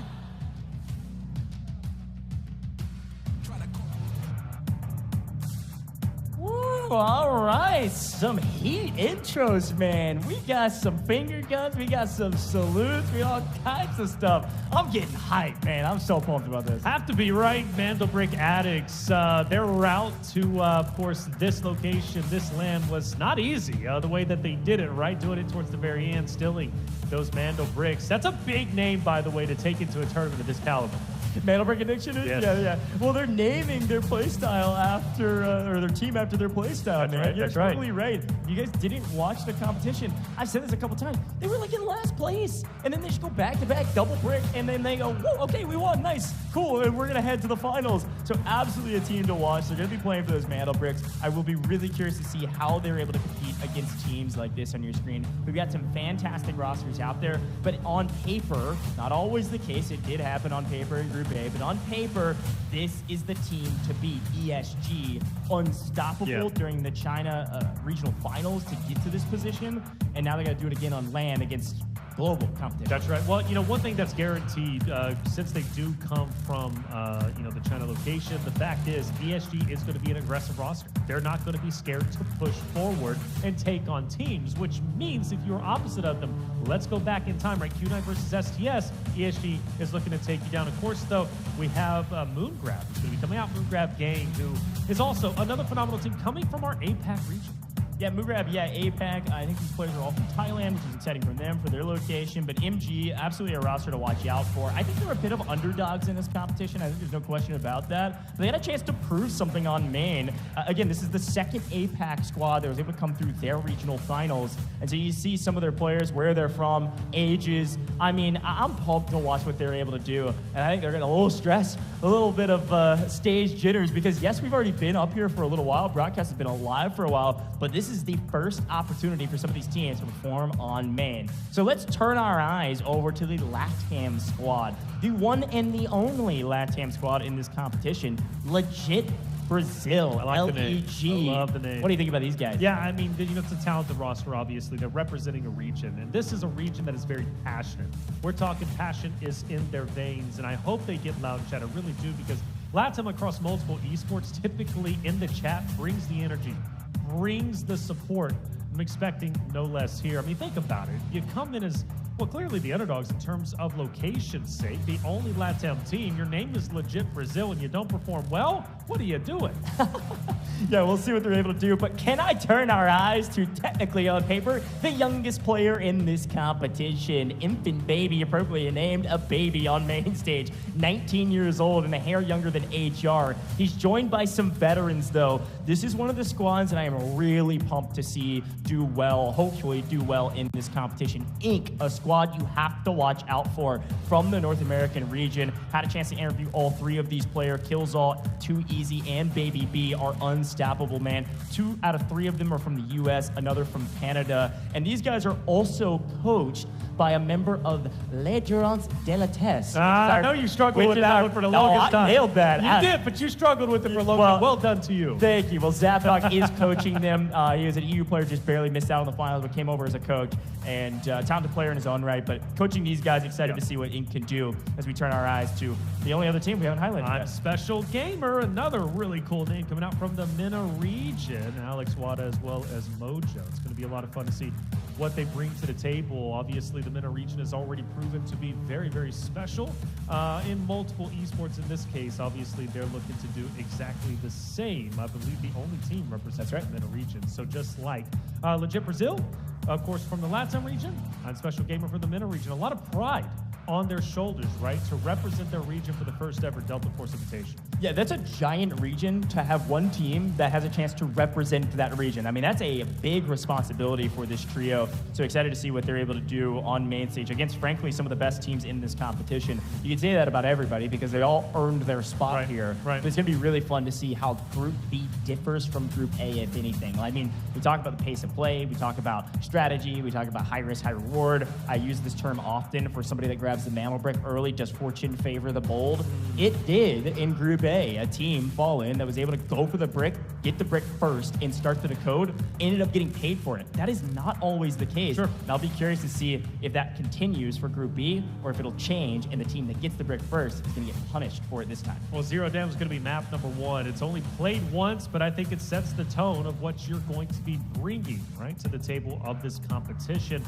All right, some heat intros, man. We got some finger guns, we got some salutes, we all kinds of stuff. I'm getting hyped, man. I'm so pumped about this. Have to be right, MandelBrick addicts. Their route to, of course, this location, this land was not easy. The way that they did it, right? Doing it towards the very end, stealing those MandelBricks. That's a big name, by the way, to take into a tournament of this caliber. MandelBrick Addiction? Yes. Yeah. Well, they're naming their playstyle after, or their team after their playstyle, man. Right, You're that's right. totally right. You guys didn't watch the competition. I've said this a couple times. They were like in last place. And then they just go back-to-back double brick, and then they go, whoa, okay, we won, nice, cool, and we're going to head to the finals. So absolutely a team to watch. They're going to be playing for those MandelBricks. I will be really curious to see how they're able to compete against teams like this on your screen. We've got some fantastic rosters out there, but on paper, not always the case. It did happen on paper in Group A, but on paper, this is the team to beat. ESG, unstoppable during the China regional finals to get to this position, and now they got to do it again on land against global competition. That's right. Well, one thing that's guaranteed, since they do come from, the China location, the fact is ESG is going to be an aggressive roster. They're not going to be scared to push forward and take on teams, which means if you're opposite of them, let's go back in time, right? Q9 versus STS, ESG is looking to take you down. Of course, though, we have Moongrab, who's going to be coming out. Moongrab Gang, who is also another phenomenal team coming from our APAC region. Yeah, Moongrab, APAC. I think these players are all from Thailand, which is exciting for them, for their location. But MG, absolutely a roster to watch out for. I think they're a bit of underdogs in this competition. I think there's no question about that. But they had a chance to prove something on main. Again, this is the second APAC squad that was able to come through their regional finals. And so you see some of their players, where they're from, ages. I mean, I'm pumped to watch what they're able to do. And I think they're getting a little stress, a little bit of stage jitters, because yes, we've already been up here for a little while. Broadcast has been alive for a while, but this is the first opportunity for some of these teams to perform on main. So let's turn our eyes over to the LATAM squad. The one and the only LATAM squad in this competition. Legit Brazil, I like the name. LEG. I love the name. What do you think about these guys? Yeah, I mean, it's a talented roster, obviously. They're representing a region, and this is a region that is very passionate. We're talking passion is in their veins, and I hope they get loud in chat. I really do, because LATAM across multiple esports typically in the chat brings the energy, brings the support. I'm expecting no less here. I mean, think about it. You come in as, well, clearly the underdogs in terms of location's sake, the only LATAM team. Your name is legit Brazil and you don't perform well? What are you doing? Yeah, we'll see what they're able to do. But can I turn our eyes to, technically on paper, the youngest player in this competition? Infant baby, appropriately named a baby on main stage. 19 years old and a hair younger than HR. He's joined by some veterans, though. This is one of the squads that I am really pumped to see do well, hopefully do well in this competition. Inc., a squad you have to watch out for from the North American region. Had a chance to interview all three of these players. Killzall, Too Easy, and Baby B are unstoppable, man. 2 out of 3 of them are from the US, another from Canada. And these guys are also coached by a member of Les Durants de la Test. I know you struggled with that one for the longest time. I nailed that. You did, but you struggled with it for a long time. Well done to you. Thank you. Well, Zapdog is coaching them. He was an EU player, just barely missed out on the finals, but came over as a coach. And talented player in his own right. But coaching these guys, excited to see what Inc. can do as we turn our eyes to the only other team we haven't highlighted yet. Special Gamer, another really cool name coming out from the MENA region. Alex Wada as well as Mojo. It's going to be a lot of fun to see what they bring to the table. Obviously, the MENA region has already proven to be very, very special in multiple esports. In this case, obviously, they're looking to do exactly the same. I believe the only team represents the MENA region. So just like Legit Brazil, of course, from the LATAM region, and Special Gamer from the MENA region, a lot of pride on their shoulders, right, to represent their region for the first ever Delta Force Invitation. Yeah, that's a giant region to have one team that has a chance to represent that region. I mean, that's a big responsibility for this trio. So excited to see what they're able to do on main stage against, frankly, some of the best teams in this competition. You can say that about everybody because they all earned their spot here. Right. But it's going to be really fun to see how Group B differs from Group A, if anything. I mean, we talk about the pace of play, we talk about strategy, we talk about high risk, high reward. I use this term often for somebody that grabs the MandelBrick early. Does fortune favor the bold? It did in Group A. A team fall in that was able to go for the brick, get the brick first, and start to the code, ended up getting paid for it. That is not always the case. Sure. And I'll be curious to see if that continues for Group B or if it'll change and the team that gets the brick first is going to get punished for it this time. Well, Zero Down is going to be map number 1. It's only played once, but I think it sets the tone of what you're going to be bringing, right, to the table of this competition.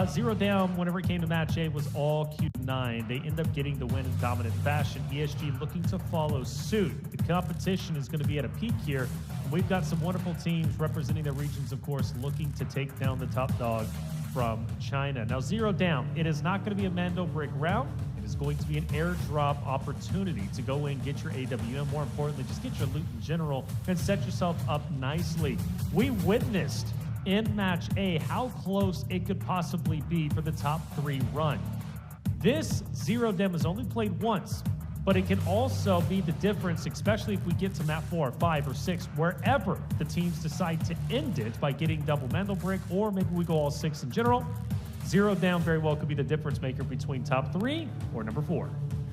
Zero Down, whenever it came to match A, was all Q9. They end up getting the win in dominant fashion. ESG looking to follow suit. The competition is going to be at a peak here. We've got some wonderful teams representing their regions, of course, looking to take down the top dog from China. Now, Zero Down, it is not going to be a MandelBrick round. It is going to be an airdrop opportunity to go in, get your AWM. More importantly, just get your loot in general and set yourself up nicely. We witnessed in match A how close it could possibly be for the top 3 run. This Zero Dem is only played once, but it can also be the difference, especially if we get to map 4, 5, or 6, wherever the teams decide to end it by getting double MandelBrick, or maybe we go all 6 in general. Zero Down very well could be the difference maker between top 3 or number 4.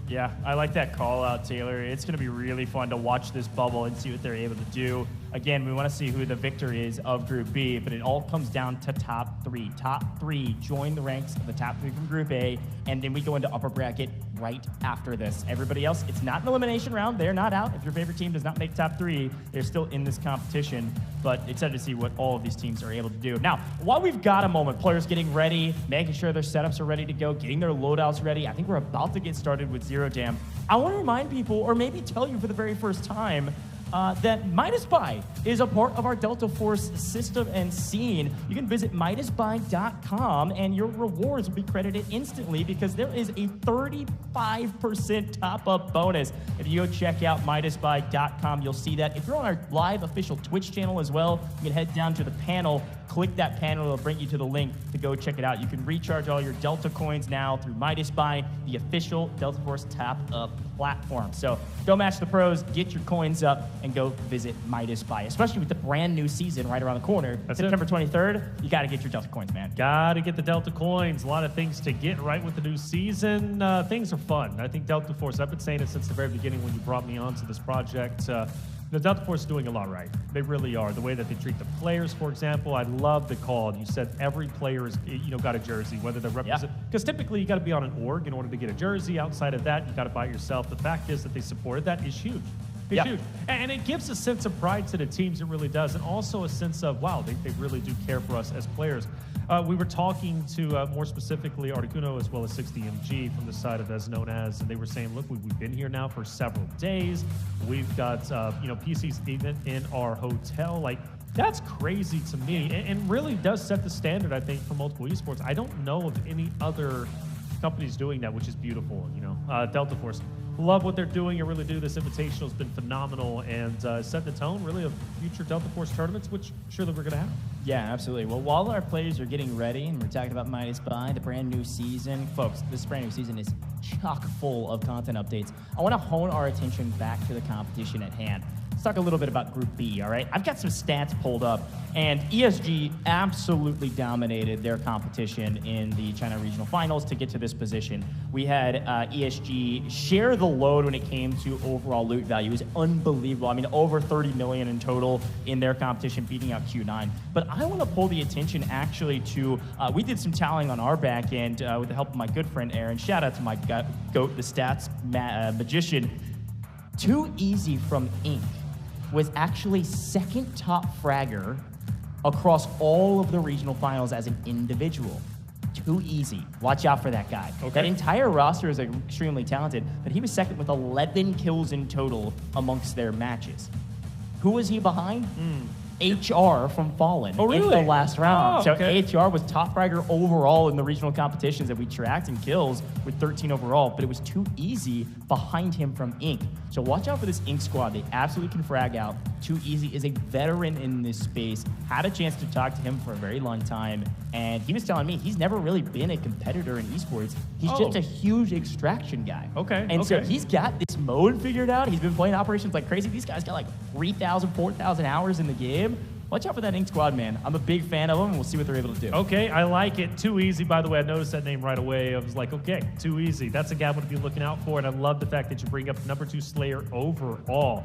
Yeah, I like that call out, Taylor. It's going to be really fun to watch this bubble and see what they're able to do. Again, we want to see who the victor is of Group B, but it all comes down to top 3. Top 3 join the ranks of the top 3 from Group A, and then we go into upper bracket right after this. Everybody else, it's not an elimination round. They're not out. If your favorite team does not make top 3, they're still in this competition, but excited to see what all of these teams are able to do. Now, while we've got a moment, players getting ready, making sure their setups are ready to go, getting their loadouts ready, I think we're about to get started with Zero Jam. I want to remind people, or maybe tell you for the very first time, that MidasBuy is a part of our Delta Force system and scene. You can visit MidasBuy.com and your rewards will be credited instantly because there is a 35% top-up bonus. If you go check out MidasBuy.com, you'll see that. If you're on our live official Twitch channel as well, you can head down to the panel, click that panel, it'll bring you to the link to go check it out. You can recharge all your Delta coins now through MidasBuy, the official Delta Force top-up platform. So go match the pros, get your coins up, and go visit MidasBuy, especially with the brand new season right around the corner. That's September 23rd, you got to get your Delta coins, man. Got to get the Delta coins. A lot of things to get right with the new season. Things are fun. I think Delta Force, I've been saying it since the very beginning when you brought me onto this project. The Delta Force is doing a lot right. They really are. The way that they treat the players, for example, I love the call. You said every player is, got a jersey, whether they're represent. Because typically you got to be on an org in order to get a jersey. Outside of that, you got to buy it yourself. The fact is that they supported that is huge. It's huge. And it gives a sense of pride to the teams, it really does. And also a sense of, wow, they really do care for us as players. We were talking to, more specifically, Articuno as well as 60MG from the side of As Known As, and they were saying, look, we've been here now for several days. We've got, PCs even in our hotel. Like, that's crazy to me, and really does set the standard, I think, for multiple esports. I don't know of any other companies doing that, which is beautiful, Delta Force. Love what they're doing. I really do. This Invitational has been phenomenal and set the tone, really, of future Delta Force tournaments, which surely we're going to have. Yeah, absolutely. Well, while our players are getting ready, and we're talking about Midas Buy, the brand new season, folks, this brand new season is chock full of content updates. I want to hone our attention back to the competition at hand. Let's talk a little bit about Group B, all right? I've got some stats pulled up, and ESG absolutely dominated their competition in the China Regional Finals to get to this position. We had ESG share the load when it came to overall loot value. It was unbelievable. I mean, over 30 million in total in their competition, beating out Q9. But I want to pull the attention actually to, we did some tallying on our back end with the help of my good friend Aaron. Shout out to my goat, the stats magician. Too Easy from Inc. was actually second top fragger across all of the regional finals as an individual. Too Easy. Watch out for that guy. Okay. That entire roster is extremely talented, but he was second with 11 kills in total amongst their matches. Who was he behind? HR from Fallen in the last round. So HR was top fragger overall in the regional competitions that we tracked in kills with 13 overall, but it was Too Easy behind him from Inc. So watch out for this Inc squad. They absolutely can frag out. Too Easy is a veteran in this space. Had a chance to talk to him for a very long time, and he was telling me he's never really been a competitor in esports. He's just a huge extraction guy. And so he's got this mode figured out. He's been playing operations like crazy. These guys got like 3,000, 4,000 hours in the game. Watch out for that Inc squad, man. I'm a big fan of them, and we'll see what they're able to do. Okay, I like it. Too Easy, by the way, I noticed that name right away. I was like, okay, Too Easy. That's a guy I'm going to be looking out for, and I love the fact that you bring up number 2 Slayer overall.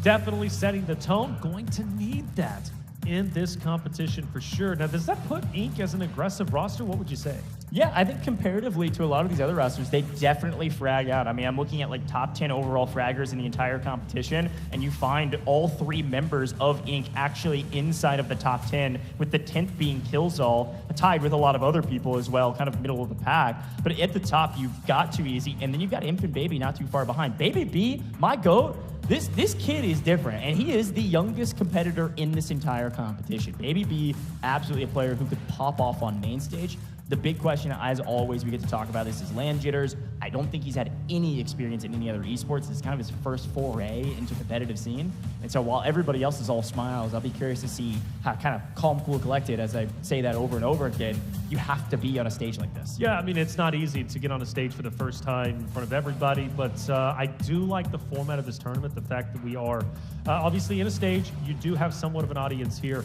Definitely setting the tone. Going to need that in this competition for sure. Now, does that put Inc as an aggressive roster? What would you say? Yeah, I think comparatively to a lot of these other rosters, they definitely frag out. I mean, I'm looking at like top 10 overall fraggers in the entire competition, and you find all 3 members of Inc actually inside of the top 10, with the 10th being Killzall, tied with a lot of other people as well, kind of middle of the pack. But at the top, you've got Too Easy, and then you've got Infant Baby not too far behind. Baby B, my GOAT, this kid is different, and he is the youngest competitor in this entire competition. Baby B, absolutely a player who could pop off on main stage. The big question, as always, we get to talk about this is land jitters. I don't think he's had any experience in any other esports. This is kind of his first foray into competitive scene. And so while everybody else is all smiles, I'll be curious to see how kind of calm, cool, collected, as I say that over and over again, you have to be on a stage like this. Yeah, I mean, it's not easy to get on a stage for the first time in front of everybody, but I do like the format of this tournament, the fact that we are obviously in a stage. You do have somewhat of an audience here.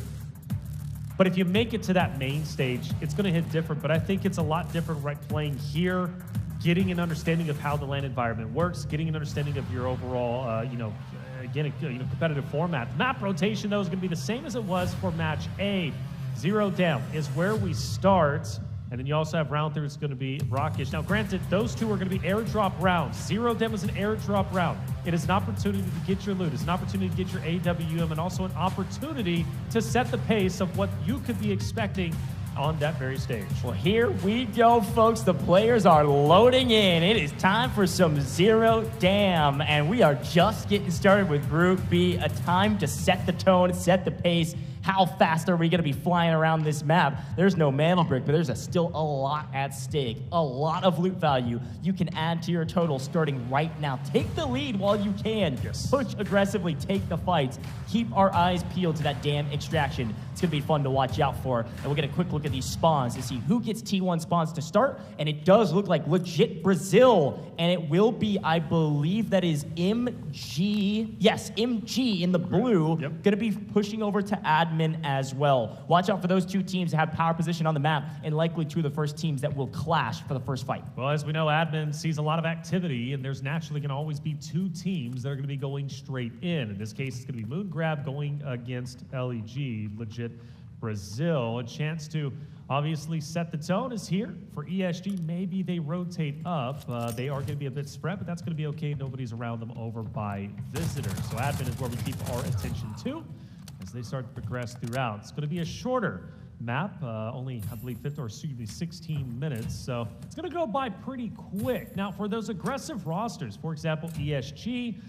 But if you make it to that main stage, it's going to hit different. But I think it's a lot different right playing here, getting an understanding of how the LAN environment works, getting an understanding of your overall, competitive format. Map rotation, though, is going to be the same as it was for match A. 0 down is where we start. And then you also have round 3, it's going to be Rockish. Now, granted, those 2 are going to be airdrop rounds. 0 dem is an airdrop round. It is an opportunity to get your loot. It's an opportunity to get your AWM, and also an opportunity to set the pace of what you could be expecting on that very stage. Well, here we go, folks. The players are loading in. It is time for some 0 dam, and we are just getting started with Group B. A time to set the tone, set the pace. How fast are we going to be flying around this map? There's no MandelBrick, but there's still a lot at stake. A lot of loot value you can add to your total starting right now. Take the lead while you can. Push aggressively, take the fights. Keep our eyes peeled to that damn extraction. It's going to be fun to watch out for. And we'll get a quick look at these spawns to see who gets T1 spawns to start. And it does look like legit Brazil. And it will be, I believe that is MG. Yes, MG in the blue. Going to be pushing over to admin Admin as well. Watch out for those two teams that have power position on the map and likely two of the first teams that will clash for the first fight. Well, as we know, Admin sees a lot of activity, and there's naturally going to always be two teams that are going to be going straight in. In this case, it's going to be Moongrab going against LEG, Legit Brazil. A chance to obviously set the tone is here for ESG. Maybe they rotate up. They are going to be a bit spread, but that's going to be okay. Nobody's around them over by visitors. So Admin is where we keep our attention to as they start to progress throughout. It's going to be a shorter map, only, I believe, 16 minutes, so it's going to go by pretty quick. Now, for those aggressive rosters, for example, ESG,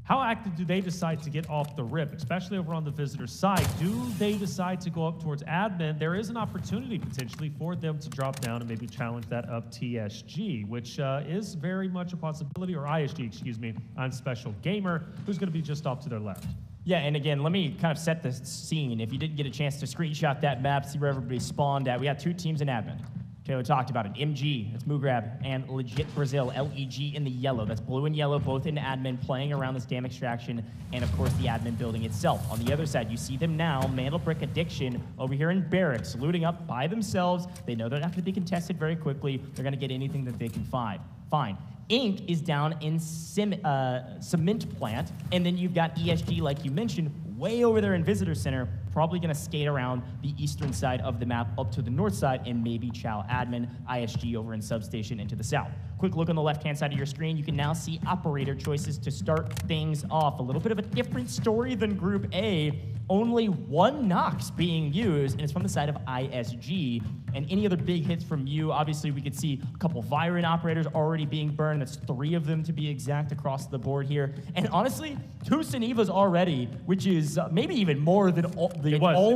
how active do they decide to get off the rip, especially over on the visitor side? Do they decide to go up towards Admin? There is an opportunity potentially for them to drop down and maybe challenge that up TSG, which is very much a possibility, or ISG, excuse me, on Special Gamer, who's going to be just off to their left. Yeah, and again, let me kind of set the scene. If you didn't get a chance to screenshot that map, see where everybody spawned at, we got two teams in Admin. Okay, we talked about it. MG, that's Moongrab, and Legit Brazil, LEG in the yellow. That's blue and yellow, both in Admin, playing around this dam extraction, and of course the Admin building itself. On the other side, you see them now, MandelBrick Addiction, over here in Barracks, looting up by themselves. They know they're not going to be contested very quickly. They're going to get anything that they can find. Fine. Ink is down in Cement Plant, and then you've got ESG, like you mentioned, way over there in Visitor Center, probably going to skate around the eastern side of the map up to the north side and maybe chow Admin, ISG over in Substation into the south. Quick look on the left-hand side of your screen. You can now see operator choices to start things off. A little bit of a different story than Group A. Only one Nox being used, and it's from the side of ISG. And any other big hits from you, obviously we could see a couple Viren operators already being burned. That's 3 of them to be exact across the board here. And honestly, 2 Senevas already, which is maybe even more than all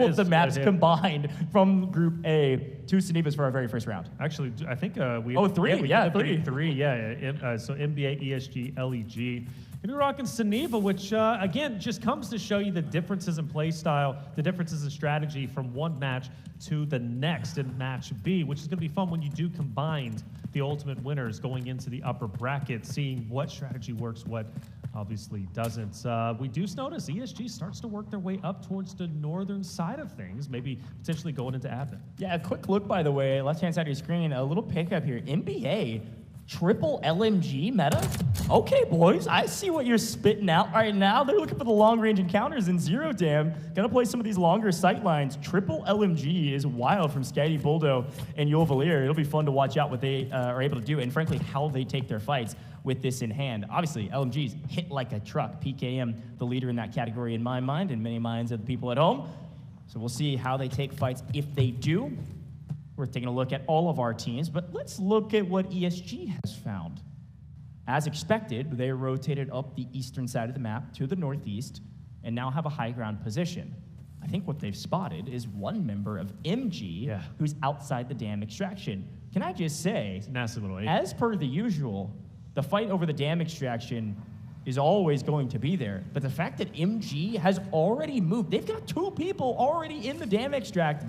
of the maps combined from Group A. 2 Senevas for our very first round. Actually, I think we... Oh, 3, yeah, 3. 3, yeah. So NBA, ESG, LEG. Gonna be rocking Seneva, which, again, just comes to show you the differences in play style, the differences in strategy from one match to the next in Match B, which is going to be fun when you do combine the ultimate winners going into the upper bracket, seeing what strategy works, what obviously doesn't. We do notice ESG starts to work their way up towards the northern side of things, maybe potentially going into Admin. Yeah, a quick look, by the way, left-hand side of your screen, a little pickup here. NBA. Triple LMG meta? Okay, boys, I see what you're spitting out right now. They're looking for the long-range encounters in Zero Dam. Gonna play some of these longer sight lines. Triple LMG is wild from Skady Buldo and Yovalier. It'll be fun to watch out what they are able to do, and frankly, how they take their fights with this in hand. Obviously, LMG's hit like a truck. PKM, the leader in that category in my mind, and many minds of the people at home. So we'll see how they take fights if they do. We're taking a look at all of our teams, but let's look at what ESG has found. As expected, they rotated up the eastern side of the map to the northeast and now have a high ground position. I think what they've spotted is one member of MG who's outside the dam extraction. Can I just say, nasty little as per the usual, the fight over the dam extraction is always going to be there. But the fact that MG has already moved, they've got 2 people already in the dam extract.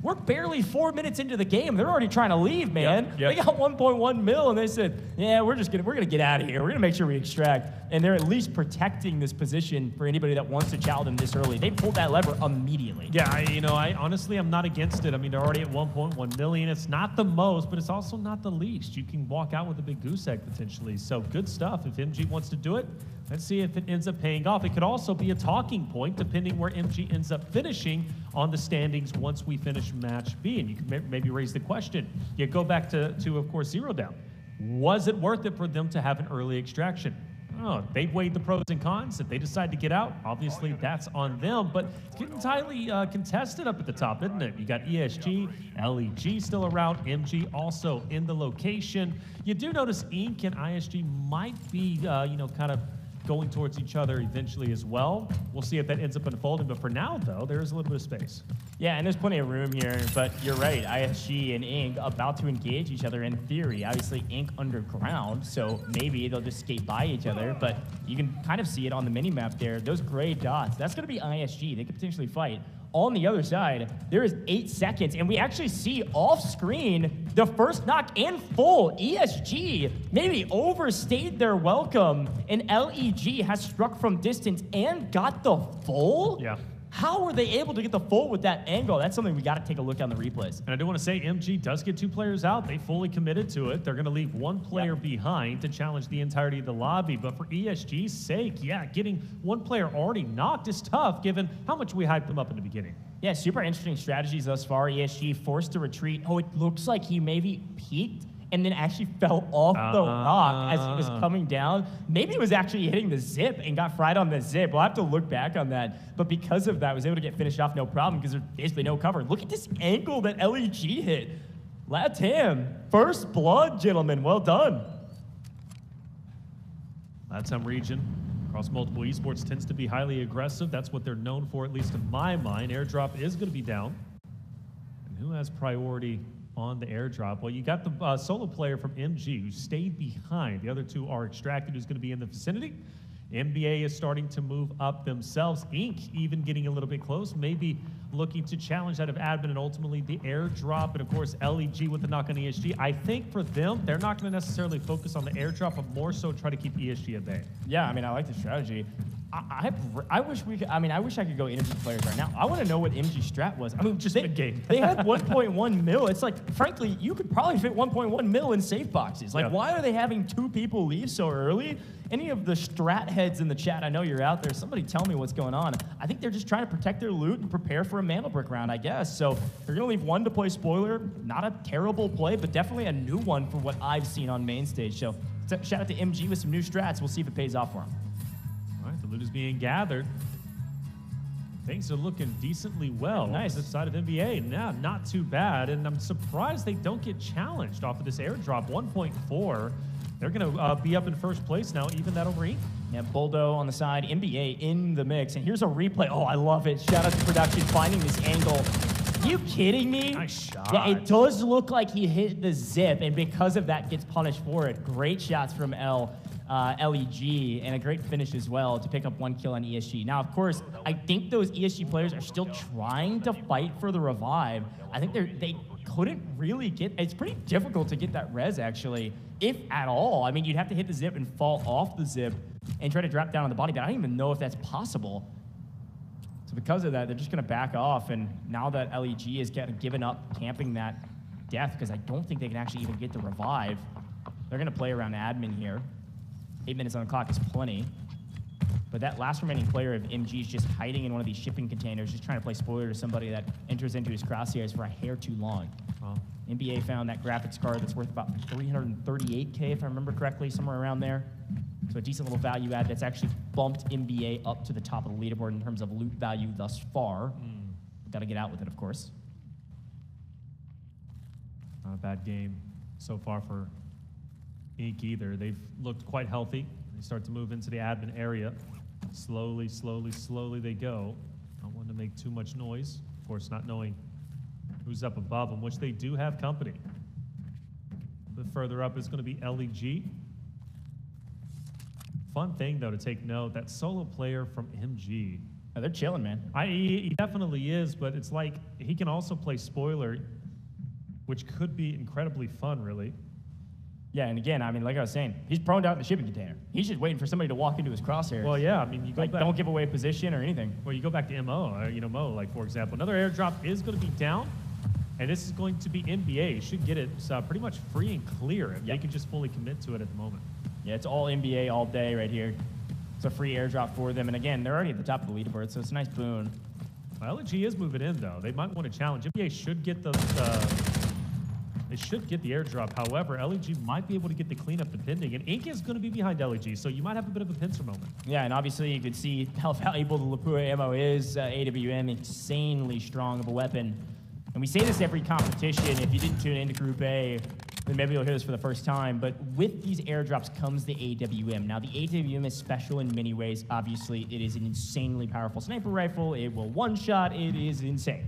We're barely 4 minutes into the game. They're already trying to leave, man. They got 1.1 mil, and they said, yeah, we're gonna get out of here. We're gonna make sure we extract. And they're at least protecting this position for anybody that wants to chow them this early. They pulled that lever immediately. Yeah, I honestly, I'm not against it. I mean, they're already at 1.1 million. It's not the most, but it's also not the least. You can walk out with a big goose egg potentially. So good stuff. If MG wants to do it, let's see if it ends up paying off. It could also be a talking point depending where MG ends up finishing on the standings once we finish Match B. And you can maybe raise the question. You go back to of course, Zero Down. Was it worth it for them to have an early extraction? Oh, they've weighed the pros and cons. If they decide to get out, obviously that's on them. But it's getting entirely contested up at the top, isn't it? You got ESG, LEG still around, MG also in the location. You do notice Ink and ISG might be, kind of going towards each other eventually as well. We'll see if that ends up unfolding, but for now, though, there is a little bit of space. Yeah, and there's plenty of room here, but you're right, ISG and Ink about to engage each other in theory. Obviously, Ink underground, so maybe they'll just skate by each other, but you can kind of see it on the mini-map there. Those gray dots, that's going to be ISG. They could potentially fight. On the other side, there is 8 seconds, and we actually see off-screen the first knock and full. ESG maybe overstayed their welcome, and LEG has struck from distance and got the full? Yeah. How were they able to get the full with that angle? That's something we got to take a look on the replays. And I do want to say MG does get 2 players out. They fully committed to it. They're going to leave 1 player behind to challenge the entirety of the lobby. But for ESG's sake, yeah, getting 1 player already knocked is tough given how much we hyped them up in the beginning. Yeah, super interesting strategies thus far. ESG forced to retreat. Oh, it looks like he maybe peeked and then actually fell off the rock as he was coming down. Maybe he was actually hitting the zip and got fried on the zip. We'll have to look back on that. But because of that, was able to get finished off no problem because there's basically no cover. Look at this angle that LEG hit. Latam, first blood, gentlemen. Well done. Latam region, across multiple esports, tends to be highly aggressive. That's what they're known for, at least in my mind. Airdrop is going to be down. And who has priority on the airdrop? Well, you got the solo player from MG who stayed behind. The other 2 are extracted, who's going to be in the vicinity. NBA is starting to move up themselves. Inc. even getting a little bit close, maybe looking to challenge out of admin and ultimately the airdrop. And of course, LEG with the knock on ESG. I think for them, they're not going to necessarily focus on the airdrop, but more so try to keep ESG at bay. Yeah, I mean, I like the strategy. I wish we could, I mean, I wish I could go energy players right now. I want to know what MG strat was. I mean, just the game. They had 1.1 mil. It's like, frankly, you could probably fit 1.1 mil in safe boxes. Like, why are they having 2 people leave so early? Any of the strat heads in the chat, I know you're out there. Somebody tell me what's going on. I think they're just trying to protect their loot and prepare for a MandelBrick round, I guess. So they're going to leave 1 to play spoiler. Not a terrible play, but definitely a new one for what I've seen on main stage. So shout out to MG with some new strats. We'll see if it pays off for them. All right, the loot is being gathered. Things are looking decently well. Nice. This side of NBA. Nah, not too bad. And I'm surprised they don't get challenged off of this airdrop. 1.4. They're going to be up in first place now, even that over Inc. Yeah, Boldo on the side, NBA in the mix. And here's a replay. Oh, I love it. Shout out to production finding this angle. Are you kidding me? Nice shot. Yeah, it does look like he hit the zip, and because of that, gets punished for it. Great shots from LEG, and a great finish as well to pick up 1 kill on ESG. Now, of course, I think those ESG players are still trying to fight for the revive. I think they couldn't really get, it's pretty difficult to get that res, actually, if at all. I mean, you'd have to hit the zip and fall off the zip and try to drop down on the body, but I don't even know if that's possible. So because of that, they're just going to back off, and now that LEG has given up camping that death, because I don't think they can actually even get the revive, they're going to play around admin here. 8 minutes on the clock is plenty. But that last remaining player of MG is just hiding in one of these shipping containers, just trying to play spoiler to somebody that enters into his crosshairs for a hair too long. NBA found that graphics card that's worth about 338K, if I remember correctly, somewhere around there. So a decent little value add that's actually bumped NBA up to the top of the leaderboard in terms of loot value thus far. Got to get out with it, of course. Not a bad game so far for Inc. either. They've looked quite healthy. They start to move into the admin area. Slowly, slowly, slowly they go. Not wanting to make too much noise. Of course, not knowing who's up above them, which they do have company. A bit further up is going to be LEG. Fun thing, though, to take note, that solo player from MG. Oh, they're chilling, man. He definitely is, but it's like he can also play spoiler, which could be incredibly fun, really. Yeah, and again, I mean, like I was saying, he's prone out in the shipping container. He's just waiting for somebody to walk into his crosshairs. Well, yeah, I mean, you go like, back. Don't give away position or anything. Well, you go back to Mo, like, for example. Another airdrop is going to be down, and this is going to be NBA. You should get it pretty much free and clear if they can just fully commit to it at the moment. Yeah, it's all NBA all day right here. It's a free airdrop for them, and again, they're already at the top of the leaderboard, so it's a nice boon. Well, LG is moving in, though. They might want to challenge. NBA should get They should get the airdrop. However, LEG might be able to get the cleanup depending. And Inc. is going to be behind LEG, so you might have a bit of a pincer moment. Yeah, and obviously you can see how valuable the Lapua ammo is. AWM, insanely strong of a weapon. And we say this every competition. If you didn't tune into Group A, then maybe you'll hear this for the first time. But with these airdrops comes the AWM. Now, the AWM is special in many ways. Obviously, it is an insanely powerful sniper rifle. It will one-shot. It is insane.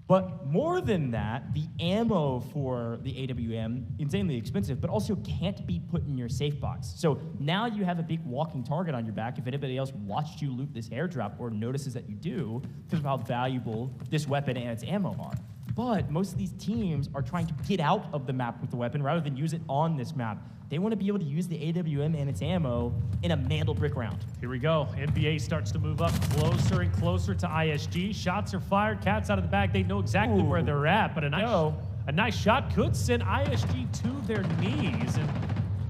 But more than that, the ammo for the AWM, insanely expensive, but also can't be put in your safe box. So now you have a big walking target on your back if anybody else watched you loot this airdrop or notices that you do, because of how valuable this weapon and its ammo are. But most of these teams are trying to get out of the map with the weapon rather than use it on this map. They want to be able to use the AWM and its ammo in a MandelBrick round. Here we go. NBA starts to move up closer and closer to ISG. Shots are fired. Cats out of the bag. They know exactly where they're at, but a nice shot could send ISG to their knees. And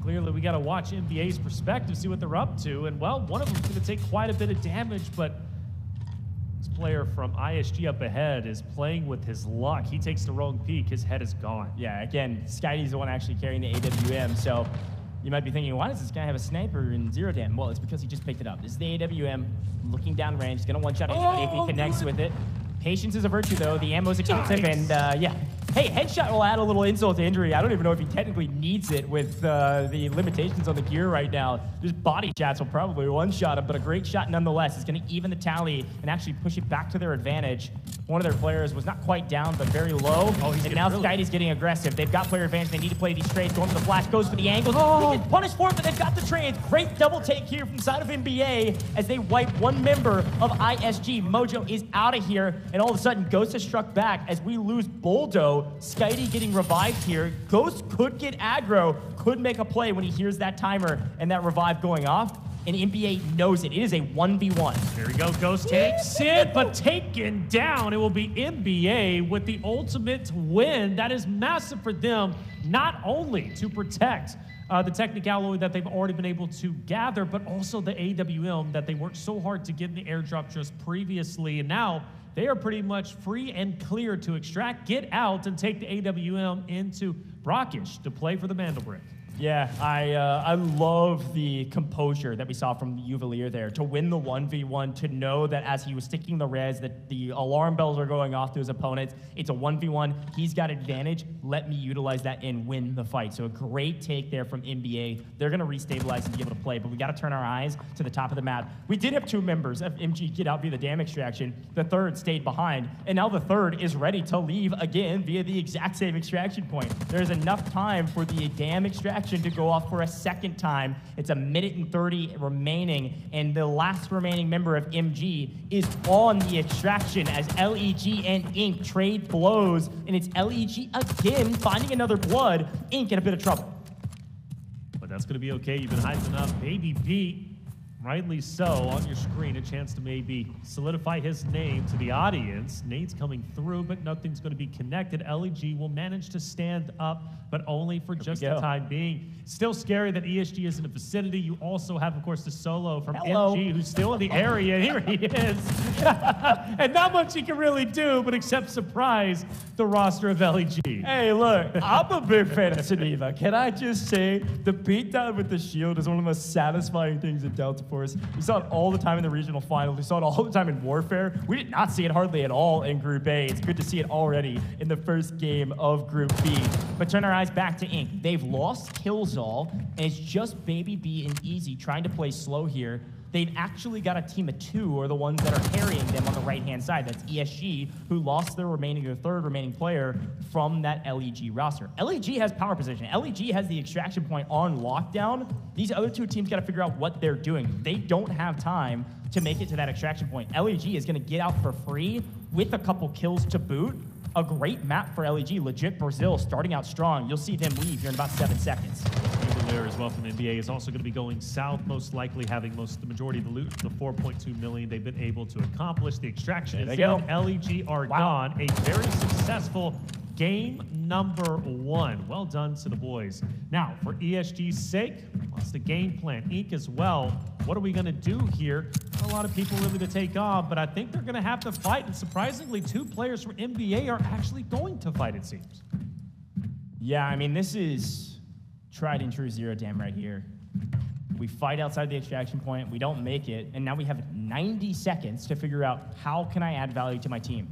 clearly, we got to watch NBA's perspective, see what they're up to. And, well, one of them's going to take quite a bit of damage, but this player from ISG up ahead is playing with his luck. He takes the wrong peek. His head is gone. Yeah, again, Skydy's the one actually carrying the AWM, so you might be thinking, why does this guy have a sniper in zero dam? Well, it's because he just picked it up. This is the AWM, looking down range. He's going to one-shot anybody if he connects with it. Patience is a virtue, though. The ammo's expensive, and yeah. Hey, headshot will add a little insult to injury. I don't even know if he technically needs it with the limitations on the gear right now. Just body shots will probably one-shot him, but a great shot nonetheless. It's going to even the tally and actually push it back to their advantage. One of their players was not quite down, but very low. And now Skydy's getting aggressive. They've got player advantage. They need to play these trades. Going for the flash, goes for the angles. He gets punished for it, but they've got the trades. Great double take here from the side of NBA as they wipe one member of ISG. Mojo is out of here, and all of a sudden, Ghost has struck back as we lose Boldo. Skydy getting revived here. Ghost could get aggro, could make a play when he hears that timer and that revive going off. And NBA knows it. It is a 1v1. There we go. Ghost takes it, but taken down. It will be NBA with the ultimate win. That is massive for them, not only to protect the Technic Alloy that they've already been able to gather, but also the AWM that they worked so hard to get in the airdrop just previously. And now they are pretty much free and clear to extract, get out, and take the AWM into Brackish to play for the MandelBrick. Yeah, I love the composure that we saw from Uvalier there to win the 1v1, to know that as he was sticking the res, that the alarm bells are going off to his opponents. It's a 1v1. He's got advantage. Let me utilize that and win the fight. So a great take there from NBA. They're going to restabilize and be able to play, but we got to turn our eyes to the top of the map. We did have two members of MG get out via the dam extraction. The third stayed behind, and now the third is ready to leave again via the exact same extraction point. There's enough time for the dam extraction to go off for a second time. It's 1:30 remaining, and the last remaining member of MG is on the extraction as LEG and Ink trade blows, and it's LEG again finding another blood. Ink in a bit of trouble. But that's going to be okay. You've been hyped enough. Baby beat. Rightly so, on your screen, a chance to maybe solidify his name to the audience. Nate's coming through, but nothing's going to be connected. LEG will manage to stand up, but only for just the time being. Still scary that ESG is in the vicinity. You also have, of course, the solo from MG, who's still in the area. Here he is. And not much he can really do, but except surprise the roster of LEG. Hey, look, I'm a big fan of Geneva. Can I just say, the beatdown with the shield is one of the most satisfying things in Delta Force. We saw it all the time in the regional finals. We saw it all the time in Warfare. We did not see it hardly at all in Group A. It's good to see it already in the first game of Group B. But turn our eyes back to Ink. They've lost Killzall, and it's just Baby B and Easy trying to play slow here. They've actually got a team of two, or the ones that are carrying them on the right-hand side. That's ESG, who lost their third remaining player from that LEG roster. LEG has power position. LEG has the extraction point on lockdown. These other two teams got to figure out what they're doing. They don't have time to make it to that extraction point. LEG is going to get out for free with a couple kills to boot. A great map for LEG. Legit Brazil starting out strong. You'll see them leave here in about 7 seconds. As well from NBA is also going to be going south, most likely having the majority of the loot, the 4.2 million they've been able to accomplish. The extraction is in. LEG are gone. A very successful game number 1. Well done to the boys. Now, for ESG's sake, what's the game plan? Ink as well. What are we going to do here? Not a lot of people really to take on, but I think they're going to have to fight. And surprisingly, 2 players from NBA are actually going to fight, it seems. Yeah, I mean, this is tried and true zero dam right here. We fight outside the extraction point, we don't make it, and now we have 90 seconds to figure out how can I add value to my team.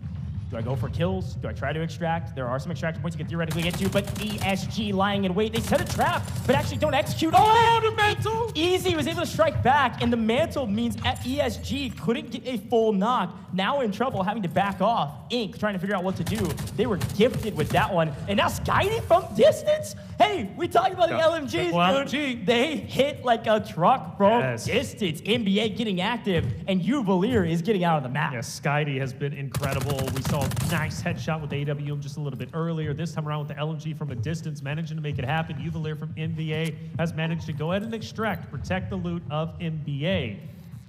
Do I go for kills? Do I try to extract? There are some extraction points you can theoretically get to, but ESG lying in wait. They set a trap, but actually don't execute. Oh, the mantle! Easy was able to strike back, and the mantle means ESG couldn't get a full knock. Now in trouble, having to back off. Ink trying to figure out what to do. They were gifted with that one, and now Skydy from distance? Hey, we talked about the LMGs, dude. They hit like a truck from distance. NBA getting active, and Uvalier is getting out of the map. Yes, Skydy has been incredible. We saw nice headshot with AWM just a little bit earlier. This time around with the LMG from a distance, managing to make it happen. Uvalier from NBA has managed to go ahead and extract, protect the loot of NBA.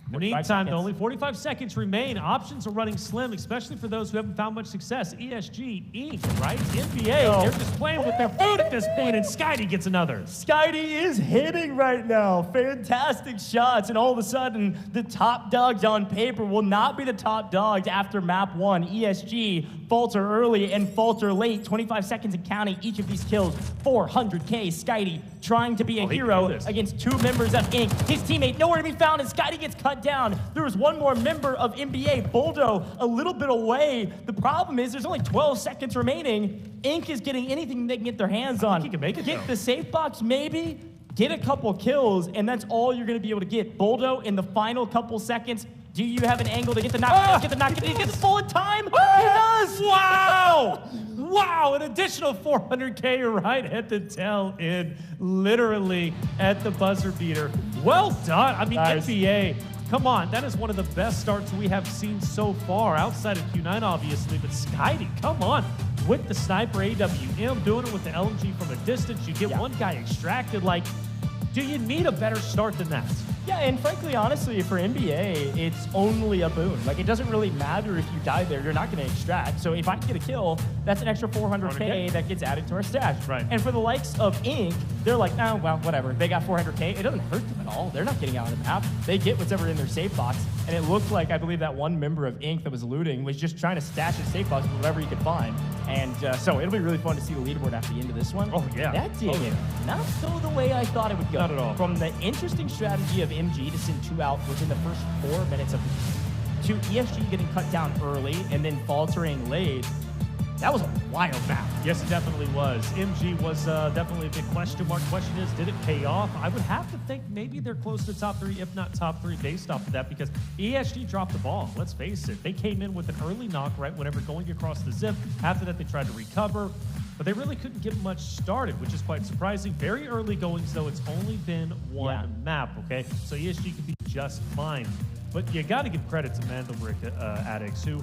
Meantime, only 45 seconds remain. Options are running slim, especially for those who haven't found much success. ESG, Inc., right? NBA, they're just playing with their food at this point, and Skydie gets another. Skydie is hitting right now. Fantastic shots, and all of a sudden, the top dogs on paper will not be the top dogs after map 1. ESG falter early and falter late. 25 seconds and counting each of these kills. 400K. Skydie trying to be a hero against 2 members of Inc. His teammate nowhere to be found, and Skydie gets cut down. There was one more member of NBA, Boldo, a little bit away. The problem is there's only 12 seconds remaining. Inc. is getting anything they can get their hands on. He can make it, Get the safe box, maybe. Get a couple kills, and that's all you're going to be able to get. Boldo, in the final couple seconds, do you have an angle to get the knock? Get the knock. He gets full in time. He does. Wow! Wow, an additional 400K right at the tail end, literally at the buzzer beater. Well done. I mean, nice. NBA, come on, that is one of the best starts we have seen so far, outside of Q9, obviously, but Skydie, come on. With the sniper AWM, doing it with the LMG from a distance, you get one guy extracted. Like, do you need a better start than that? Yeah, and frankly, honestly, for NBA, it's only a boon. Like, it doesn't really matter if you die there. You're not going to extract. So if I can get a kill, that's an extra 400K that gets added to our stash. Right. And for the likes of Inc., they're like, oh, well, whatever. They got 400K. It doesn't hurt them at all. They're not getting out of the map. They get whatever in their safe box. And it looked like, I believe, that one member of Inc. that was looting was just trying to stash his safe box with whatever he could find. And so it'll be really fun to see the leaderboard after the end of this one. Oh, yeah. That did not go the way I thought it would go. Not at all. From the interesting strategy of MG to send 2 out within the first 4 minutes of the game, to ESG getting cut down early and then faltering late, that was a wild map. Yes, it definitely was. MG was definitely a big question mark. Question is, did it pay off? I would have to think maybe they're close to top 3, if not top 3, based off of that, because ESG dropped the ball. Let's face it. They came in with an early knock, right, whenever going across the zip. After that, they tried to recover, but they really couldn't get much started, which is quite surprising. Very early goings, though. It's only been one map, okay? So ESG could be just fine. But you got to give credit to MandelBrick addicts who,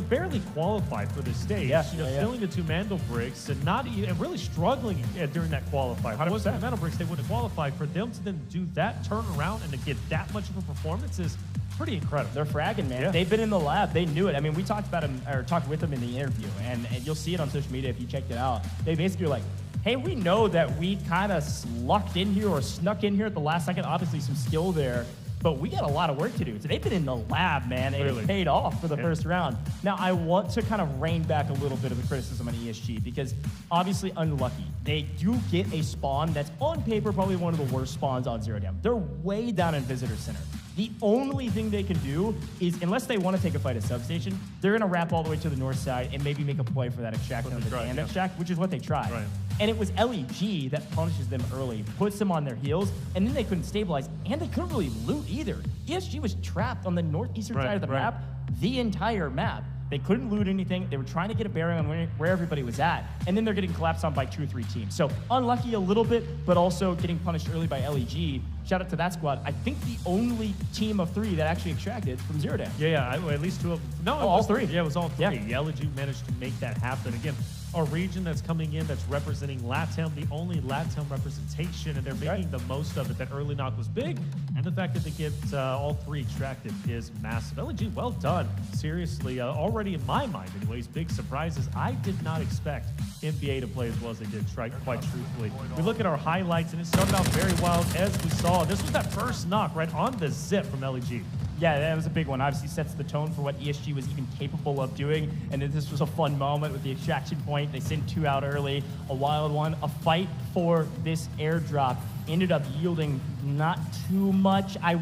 barely qualified for this stage. Filling the 2 MandelBricks and and really struggling during that qualifier. If it wasn't the MandelBricks, they wouldn't have qualified. For them to then do that turnaround and to get that much of a performance is pretty incredible. They're fragging, man. They've been in the lab. They knew it. I mean, we talked about them, or talked with them in the interview, and you'll see it on social media if you checked it out. They basically were like, hey, we know that we kind of lucked in here or snuck in here at the last second. Obviously, some skill there. But we got a lot of work to do. So they've been in the lab, man, and it paid off for the first round. Now, I want to kind of rein back a little bit of the criticism on ESG because obviously unlucky. They do get a spawn that's on paper probably one of the worst spawns on Zero Dam. They're way down in Visitor Center. The only thing they can do is, unless they want to take a fight at Substation, they're going to wrap all the way to the north side and maybe make a play for that extraction on the damn extract, which is what they tried. Right. And it was LEG that punishes them early, puts them on their heels, and then they couldn't stabilize, and they couldn't really loot either. ESG was trapped on the northeastern side of the map, the entire map. They couldn't loot anything. They were trying to get a bearing on where everybody was at, and then they're getting collapsed on by 2 or 3 teams. So unlucky a little bit, but also getting punished early by LEG. Shout out to that squad. I think the only team of 3 that actually extracted from Zero Dam. At least 2 of them. No, all 3. Yeah, it was all 3. Yeah, LEG managed to make that happen. Again, a region that's coming in that's representing LATAM, the only LATAM representation, and they're making the most of it. That early knock was big, and the fact that they get all 3 extracted is massive. LEG, well done. Seriously, already in my mind anyways, big surprises. I did not expect NBA to play as well as they did, quite truthfully. We look at our highlights, and it started out very wild, as we saw. This was that first knock right on the zip from LEG. Yeah, that was a big one. Obviously sets the tone for what ESG was even capable of doing. And then this was a fun moment with the extraction point. They sent 2 out early, a wild one. A fight for this airdrop ended up yielding not too much. A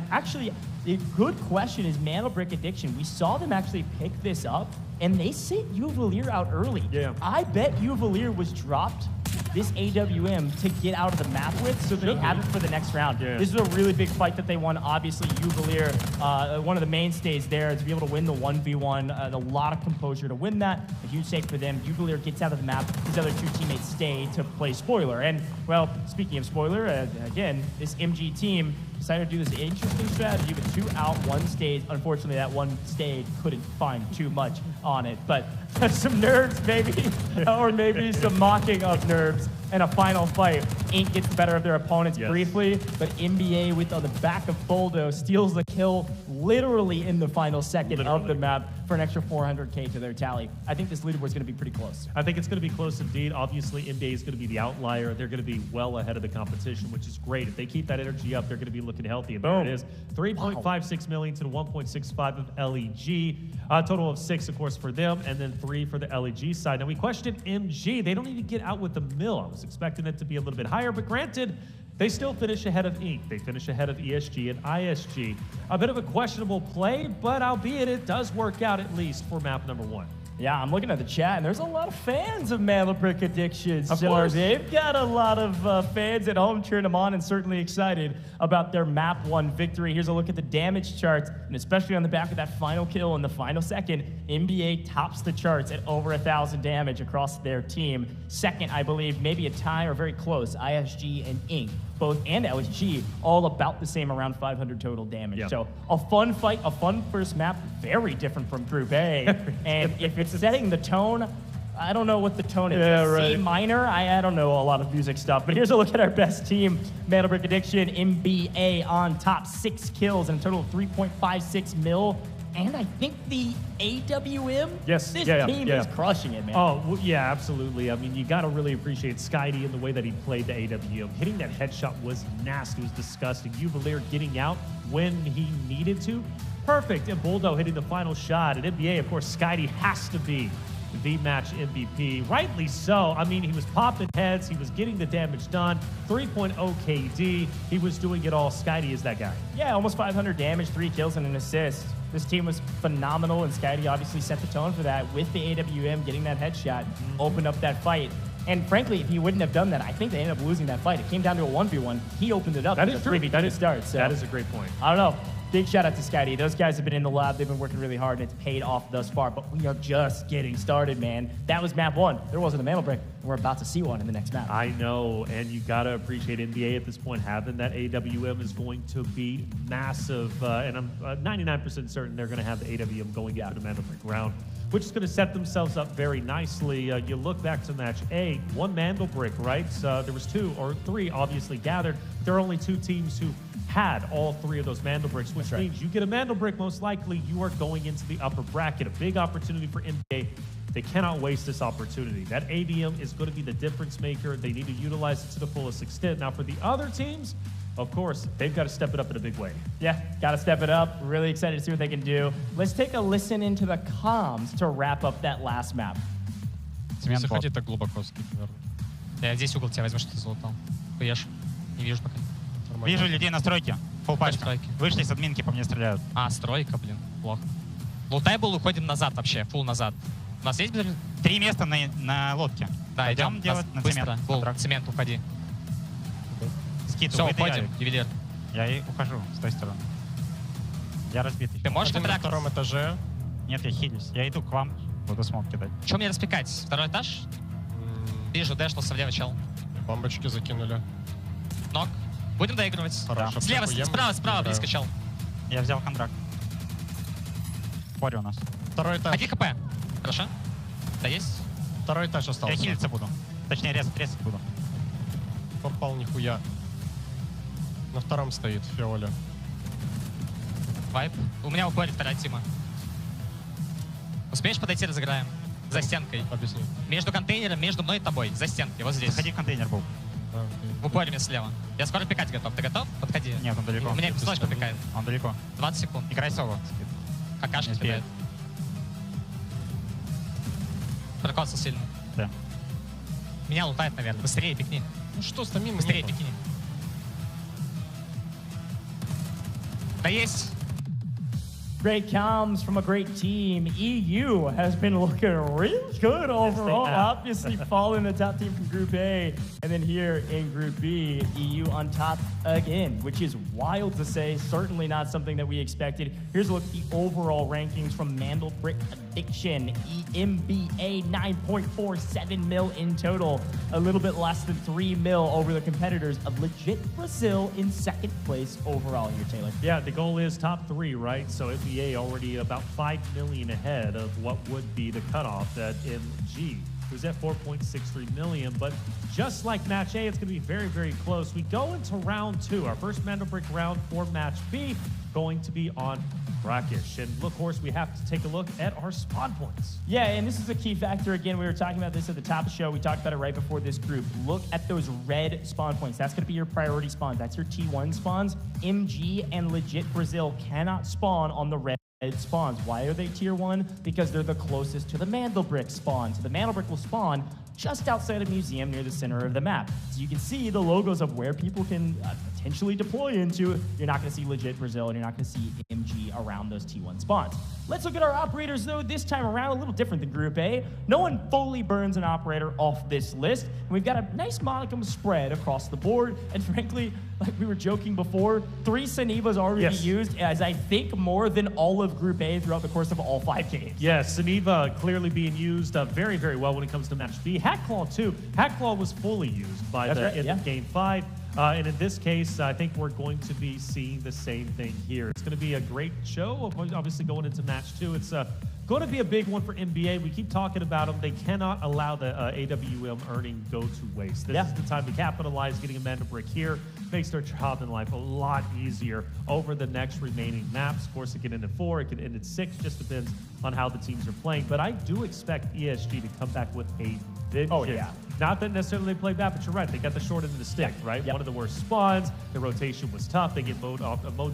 good question is MandelBrick addiction. We saw them actually pick this up, and they sent Uvalier out early. Yeah. I bet Uvalier was dropped this AWM to get out of the map with, so they have it for the next round. Yeah. This is a really big fight that they won. Obviously, Uvalier, one of the mainstays there, to be able to win the 1v1, a lot of composure to win that. A huge save for them. Uvalier gets out of the map. His other 2 teammates stay to play spoiler. And, well, speaking of spoiler, again, this MG team, decided to do this interesting strategy with 2 out, 1 stage. Unfortunately, that 1 stage couldn't find too much on it, but some nerves maybe, or maybe some mocking of nerves. And a final fight. Ink gets the better of their opponents briefly, but NBA on the back of Boldo steals the kill literally in the final second of the map for an extra 400K to their tally. I think this leaderboard is going to be pretty close. I think it's going to be close indeed. Obviously, NBA is going to be the outlier. They're going to be well ahead of the competition, which is great. If they keep that energy up, they're going to be looking healthy. And there it is. 3.56 million to the 1.65 of LEG. A total of 6, of course, for them, and then 3 for the LEG side. Now, we questioned MG. They don't even get out with the mill. I was expecting it to be a little bit higher, but granted, they still finish ahead of Ink. They finish ahead of ESG and ISG. A bit of a questionable play, but albeit it does work out at least for map number 1. Yeah, I'm looking at the chat, and there's a lot of fans of MandelBrick Addictions. Of course. They've got a lot of fans at home cheering them on and certainly excited about their map 1 victory. Here's a look at the damage charts, and especially on the back of that final kill in the final second, NBA tops the charts at over 1,000 damage across their team. Second, I believe, maybe a tie or very close, ISG and Ink. Both and LSG, all about the same, around 500 total damage. Yep. So a fun fight, a fun first map, very different from Group A. And if it's setting the tone, I don't know what the tone is. Yeah, right. C minor? I don't know a lot of music stuff. But here's a look at our best team. MandelBrick Addiction, NBA on top, 6 kills and a total of 3.56 mil. And I think the AWM? Yes. This team is crushing it, man. Oh, well, yeah, absolutely. I mean, you got to really appreciate Skydie and the way that he played the AWM. Hitting that headshot was nasty. It was disgusting. Uvalier getting out when he needed to. Perfect. And Boldo hitting the final shot. At NBA, of course, Skydie has to be the match MVP. Rightly so. I mean, he was popping heads. He was getting the damage done. 3.0 KD. He was doing it all. Skydie is that guy. Yeah, almost 500 damage, 3 kills, and an assist. This team was phenomenal, and Skydie obviously set the tone for that with the AWM getting that headshot, opened up that fight. And frankly, if he wouldn't have done that, I think they ended up losing that fight. It came down to a 1v1. He opened it up. That is true. That is start. So that is a great point. I don't know. Big shout out to Skydie. Those guys have been in the lab. They've been working really hard, and it's paid off thus far. But we are just getting started, man. That was map 1. There wasn't a MandelBrick. We're about to see one in the next map. I know, and you got to appreciate NBA at this point. Having that AWM is going to be massive, and I'm 99% certain they're going to have the AWM going into the MandelBrick round, which is going to set themselves up very nicely. You look back to match A, 1 MandelBrick, right? There was 2 or 3 obviously gathered. There are only 2 teams who had all 3 of those MandelBricks, which means you get a MandelBrick, most likely you are going into the upper bracket. A big opportunity for NBA. They cannot waste this opportunity. That ADM is going to be the difference maker. They need to utilize it to the fullest extent. Now, for the other teams, of course, they've got to step it up in a big way. Yeah, got to step it up. Really excited to see what they can do. Let's take a listen into the comms to wrap up that last map. Заходи так глубоко, скид, наверное. Я здесь угол тебя возьму, что ты залутал. Поешь. Не вижу пока. Вижу людей на стройке. Фулл-пачка. Вышли с админки, по мне стреляют. А, стройка, блин, плохо. Лутай был, уходим назад вообще, фулл назад. У нас есть 3 места на лодке. Да, идем делать на цемент. Быстро, цемент, уходи. Скид, все, уходим, ювелир. Я и ухожу с той стороны. Я разбитый. Ты можешь на втором этаже? Нет, я хилюсь. Я иду к вам, буду смог кидать. Что мне распекать? 2-й этаж? Вижу, дэшнулся влево, чел. Бомбочки закинули. Ног. Будем доигрывать. Хорошо. Слева, справа, близко, чел. Я взял контракт. Спорь у нас. 2-й этаж. 1 хп. Хорошо. Да, есть. 2-й этаж остался. Я хилиться буду. Точнее, резать буду. Попал нихуя. На 2-м стоит Фиоля. Вайп. У меня упорит 2-я тима. Успеешь подойти, разыграем? За стенкой. Объясни. Между контейнером, между мной и тобой. За стенкой, вот здесь. Заходи в контейнер, был. В упоре мне слева. Я скоро пикать готов. Ты готов? Подходи. Нет, он далеко. У меня пистолет попикает. Он далеко. 20 секунд. Играй соло. Какашка кидает. Прокосил сильно. Да. Меня лутает, наверное. Быстрее пикни. Ну что, стамина? Быстрее пикни. Да есть. Great comms from a great team. EU has been looking really good overall. Obviously following the top team from Group A. And then here in Group B, EU on top again, which is wild to say. Certainly not something that we expected. Here's a look at the overall rankings from MandelBrick Addiction. EMBA 9.47 mil in total. A little bit less than 3 mil over the competitors of legit Brazil in second place overall here, Taylor. Yeah, the goal is top 3, right? So NBA already about 5 million ahead of what would be the cutoff at MG, who's at 4.63 million. But just like Match A, it's going to be very, very close. We go into round 2, our first MandelBrick round for Match B, going to be on Brackish. And of course, we have to take a look at our spawn points. Yeah, and this is a key factor. Again, we were talking about this at the top of the show. We talked about it right before this group. Look at those red spawn points. That's going to be your priority spawns. That's your T1 spawns. MG and legit Brazil cannot spawn on the red spawns. Why are they tier 1? Because they're the closest to the MandelBrick spawn. So the MandelBrick will spawn just outside of Museum near the center of the map. So you can see the logos of where people can potentially deploy into. You're not going to see legit Brazil, and you're not going to see MG around those T1 spawns. Let's look at our operators, though, this time around, a little different than Group A. No one fully burns an operator off this list. And we've got a nice modicum spread across the board. And frankly, like we were joking before, 3 Senivas already used, as I think more than all of Group A throughout the course of all 5 games. Yes, Seniva clearly being used very, very well when it comes to Match B. Hackclaw, too. Hackclaw was fully used by in Game 5. And in this case, I think we're going to be seeing the same thing here. It's going to be a great show, obviously going into Match 2. It's going to be a big one for NBA. We keep talking about them. They cannot allow the AWM earning go to waste. This is the time to capitalize. Getting a MandelBrick here makes their job in life a lot easier over the next remaining maps. Of course, it can end at 4, it can end at 6, just depends on how the teams are playing. But I do expect ESG to come back with a vengeance. Oh, yeah. Not that necessarily they play bad, but you're right. They got the short end of the stick, right? One of the worst spawns. The rotation was tough. They get mowed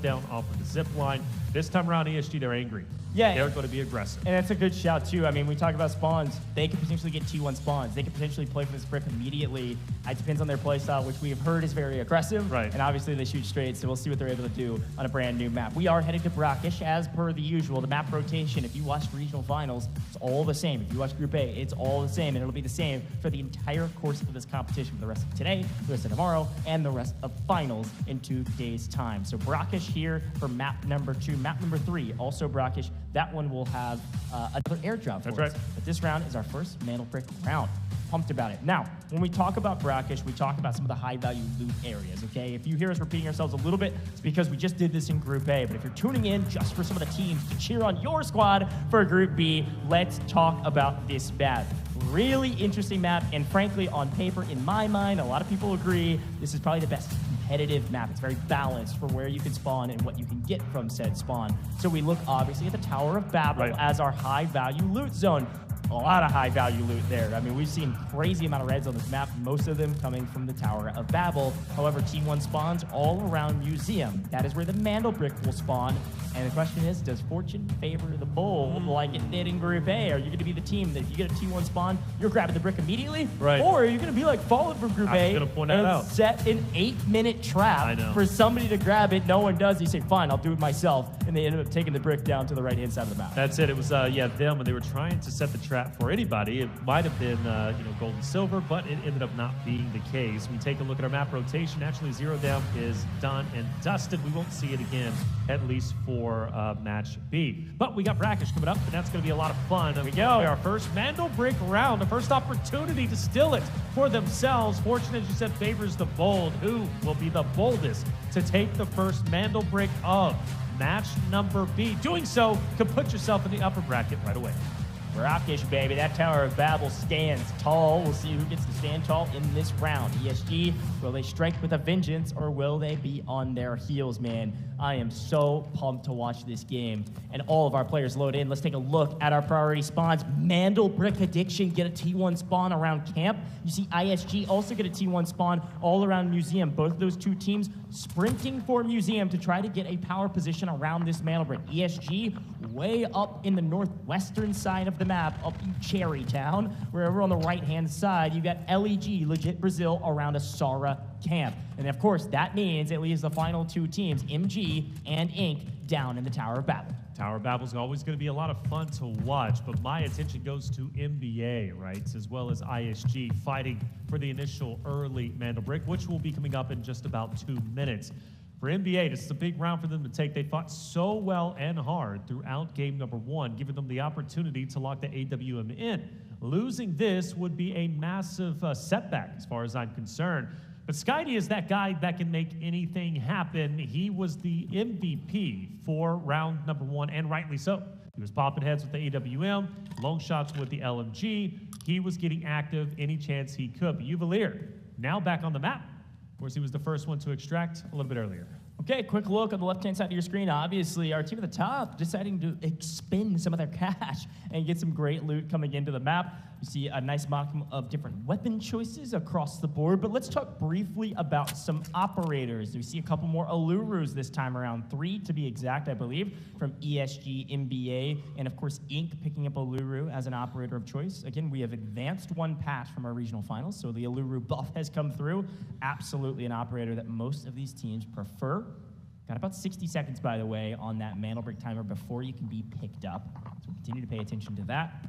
down off of the zip line. This time around, ESG, they're angry. Yeah. They're going to be aggressive. And that's a good shout, too. I mean, we talk about spawns. They could potentially get T1 spawns. They could potentially play for this brick immediately. It depends on their play style, which we have heard is very aggressive. Right. And obviously, they shoot straight, so we'll see what they're able to do on a brand new map. We are headed to Brackish, as per the usual. The map rotation, if you watched regional finals, it's all the same. If you watch Group A, it's all the same. And it'll be the same for the entire course of this competition for the rest of today, the rest of tomorrow, and the rest of finals in 2 days' time. So Brackish here for map number 2. Map number 3, also Brackish. That one will have another airdrop for us. But this round is our first MandelBrick round. Pumped about it. Now, when we talk about Brackish, we talk about some of the high-value loot areas, okay? If you hear us repeating ourselves a little bit, it's because we just did this in Group A. But if you're tuning in just for some of the teams to cheer on your squad for Group B, let's talk about this map. Really interesting map, and frankly, on paper, in my mind, a lot of people agree, this is probably the best competitive map. It's very balanced for where you can spawn and what you can get from said spawn. So we look, obviously, at the Tower of Babel as our high-value loot zone. A lot of high-value loot there. I mean, we've seen crazy amount of reds on this map, most of them coming from the Tower of Babel. However, T1 spawns all around Museum. That is where the MandelBrick will spawn. And the question is, does fortune favor the bold like it did in Group A? Are you going to be the team that if you get a T1 spawn, you're grabbing the brick immediately? Right. Or are you going to be like Fallen from Group A gonna point that and out. set an 8-minute trap for somebody to grab it? No one does. You say, fine, I'll do it myself. And they ended up taking the brick down to the right-hand side of the map. That's it. It was, them, and they were trying to set the trap for anybody. It might have been, gold and silver, but it ended up not being the case. We take a look at our map rotation. Actually, Zero Down is done and dusted. We won't see it again, at least for Match B. But we got Brackish coming up, and that's going to be a lot of fun. Here we go. Our first MandelBrick round, the first opportunity to steal it for themselves. Fortune, as you said, favors the bold. Who will be the boldest to take the first MandelBrick of Match number B? Doing so could put yourself in the upper bracket right away. Brackish, baby. That Tower of Babel stands tall. We'll see who gets to stand tall in this round. ESG, will they strike with a vengeance, or will they be on their heels, man? I am so pumped to watch this game. And all of our players load in. Let's take a look at our priority spawns. MandelBrick Addiction get a T1 spawn around camp. You see ISG also get a T1 spawn all around Museum. Both of those two teams sprinting for Museum to try to get a power position around this MandelBrick. ESG way up in the northwestern side of the map, up in Cherrytown, where over on the right-hand side, you've got LEG, Legit Brazil, around a Sara camp. And of course, that means it leaves the final two teams, MG and Inc., down in the Tower of Babel. Tower of Babel is always going to be a lot of fun to watch, but my attention goes to NBA, right, as well as ISG fighting for the initial early MandelBrick, which will be coming up in just about 2 minutes. For NBA, this is a big round for them to take. They fought so well and hard throughout game number 1, giving them the opportunity to lock the AWM in. Losing this would be a massive setback as far as I'm concerned. But Skydee is that guy that can make anything happen. He was the MVP for round number 1, and rightly so. He was popping heads with the AWM, long shots with the LMG. He was getting active any chance he could. But Uvalier, now back on the map. Of course, he was the first one to extract a little bit earlier. Okay, quick look on the left-hand side of your screen. Obviously, our team at the top deciding to expend some of their cash and get some great loot coming into the map. You see a nice modicum of different weapon choices across the board, but let's talk briefly about some operators. We see a couple more Alurus this time around, 3 to be exact, I believe, from ESG, NBA, and of course Inc. picking up Aluru as an operator of choice. Again, we have advanced 1 patch from our regional finals, so the Aluru buff has come through. Absolutely an operator that most of these teams prefer. Got about 60 seconds, by the way, on that MandelBrick timer before you can be picked up. So continue to pay attention to that.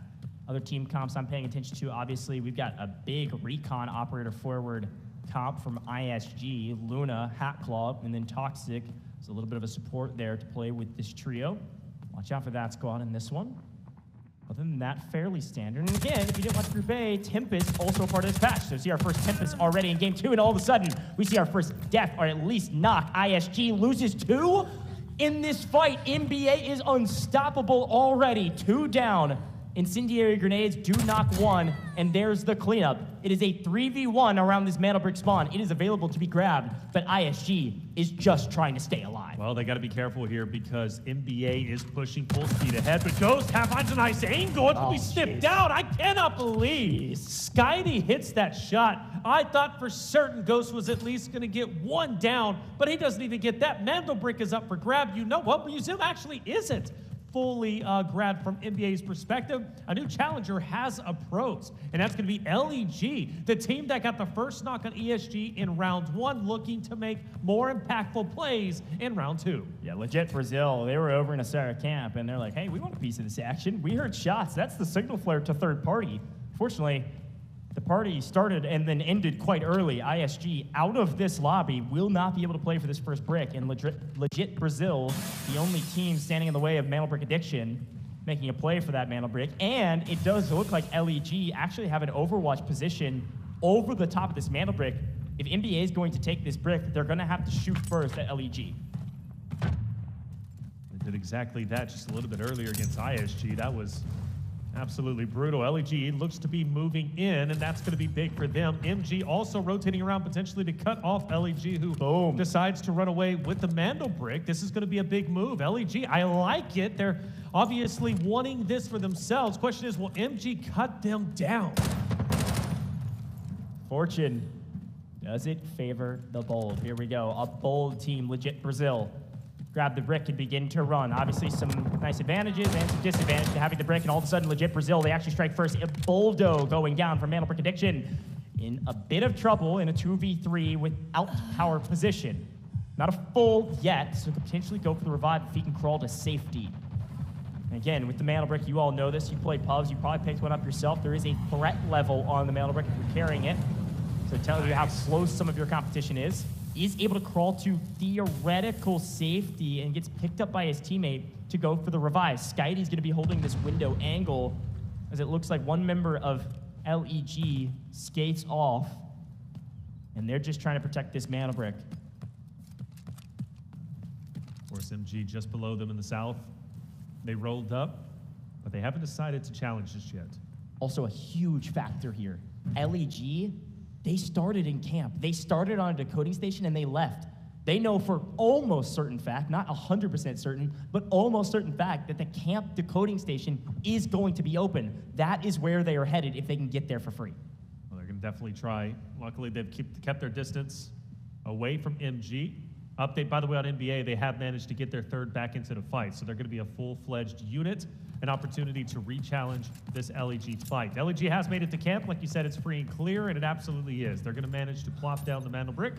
Other team comps I'm paying attention to, obviously, we've got a big recon operator forward comp from ISG, Luna, Hatclaw, and then Toxic. There's a little bit of a support there to play with this trio. Watch out for that squad in this one. Other than that, fairly standard. And again, if you didn't watch Group A, Tempest also a part of this patch. So see our first Tempest already in game 2, and all of a sudden, we see our first death, or at least knock. ISG loses 2 in this fight. NBA is unstoppable already. 2 down. Incendiary grenades do knock 1, and there's the cleanup. It is a 3v1 around this MandelBrick spawn. It is available to be grabbed, but ISG is just trying to stay alive. Well, they got to be careful here because NBA is pushing full speed ahead, but Ghost finds a nice angle. It's going to be snipped out. I cannot believe Skydee hits that shot. I thought for certain Ghost was at least going to get 1 down, but he doesn't even get that. MandelBrick is up for grab. You know what? Museum actually isn't fully grabbed from NBA's perspective. A new challenger has approached, and that's going to be LEG, the team that got the first knock on ESG in round 1, looking to make more impactful plays in round 2. Yeah, Legit Brazil, they were over in a Sara camp, and they're like, hey, we want a piece of this action. We heard shots. That's the signal flare to third party. Fortunately, the party started and then ended quite early. ISG, out of this lobby, will not be able to play for this first brick. And Legit Brazil, the only team standing in the way of MandelBrick addiction, making a play for that MandelBrick. And it does look like LEG actually have an Overwatch position over the top of this MandelBrick. If NBA is going to take this brick, they're going to have to shoot first at LEG. They did exactly that just a little bit earlier against ISG. That was absolutely brutal. LEG looks to be moving in, and that's going to be big for them. MG also rotating around potentially to cut off LEG, who decides to run away with the MandelBrick. This is going to be a big move. LEG, I like it. They're obviously wanting this for themselves. Question is, will MG cut them down? Fortune, does it favor the bold? Here we go. A bold team, Legit Brazil. Grab the brick and begin to run. Obviously some nice advantages and some disadvantages to having the brick, and all of a sudden Legit Brazil, they actually strike first. Boldo going down from MandelBrick addiction in a bit of trouble in a 2v3 without power position. Not a full yet, so could potentially go for the revive if he can crawl to safety. And again, with the MandelBrick, you all know this. You play pubs, you probably picked one up yourself. There is a threat level on the MandelBrick if you're carrying it. So it tells you how close some of your competition is. Is able to crawl to theoretical safety and gets picked up by his teammate to go for the revive. Skydee's going to be holding this window angle as it looks like one member of LEG skates off, and they're just trying to protect this MandelBrick. Of course, MG just below them in the south. They rolled up, but they haven't decided to challenge just yet. Also a huge factor here. LEG, they started in camp. They started on a decoding station and they left. They know for almost certain fact, not 100% certain, but almost certain fact that the camp decoding station is going to be open. That is where they are headed if they can get there for free. Well, they're going to definitely try. Luckily, they've kept their distance away from MG. Update, by the way, on NBA, they have managed to get their third back into the fight, so they're going to be a full-fledged unit, an opportunity to re-challenge this LEG fight. LEG has made it to camp. Like you said, it's free and clear, and it absolutely is. They're going to manage to plop down the MandelBrick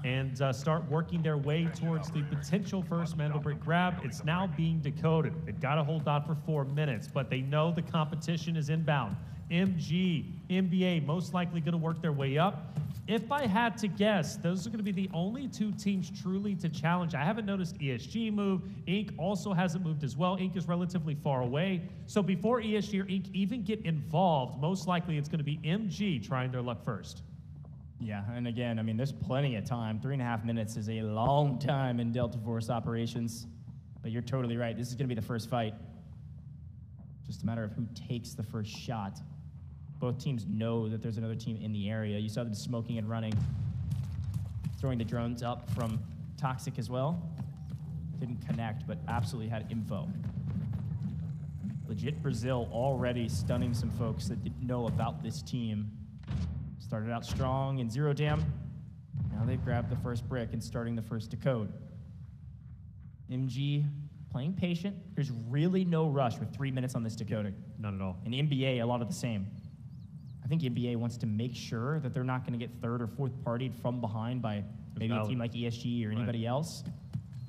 and start working their way towards the potential first MandelBrick grab. It's now being decoded. They've got to hold on for 4 minutes, but they know the competition is inbound. MG, NBA, most likely going to work their way up. If I had to guess, those are going to be the only two teams truly to challenge. I haven't noticed ESG move. Inc. also hasn't moved as well. Inc. is relatively far away. So before ESG or Inc. even get involved, most likely it's going to be MG trying their luck first. Yeah, and again, I mean, there's plenty of time. 3.5 minutes is a long time in Delta Force operations. But you're totally right. This is going to be the first fight. Just a matter of who takes the first shot. Both teams know that there's another team in the area. You saw them smoking and running, throwing the drones up from Toxic as well. Didn't connect, but absolutely had info. Legit Brazil already stunning some folks that didn't know about this team. Started out strong in Zero Dam. Now they've grabbed the first brick and starting the first decode. MG playing patient. There's really no rush with 3 minutes on this decoding. Not at all. And NBA, a lot of the same. I think NBA wants to make sure that they're not going to get third or fourth partied from behind by maybe a team like ESG or anybody else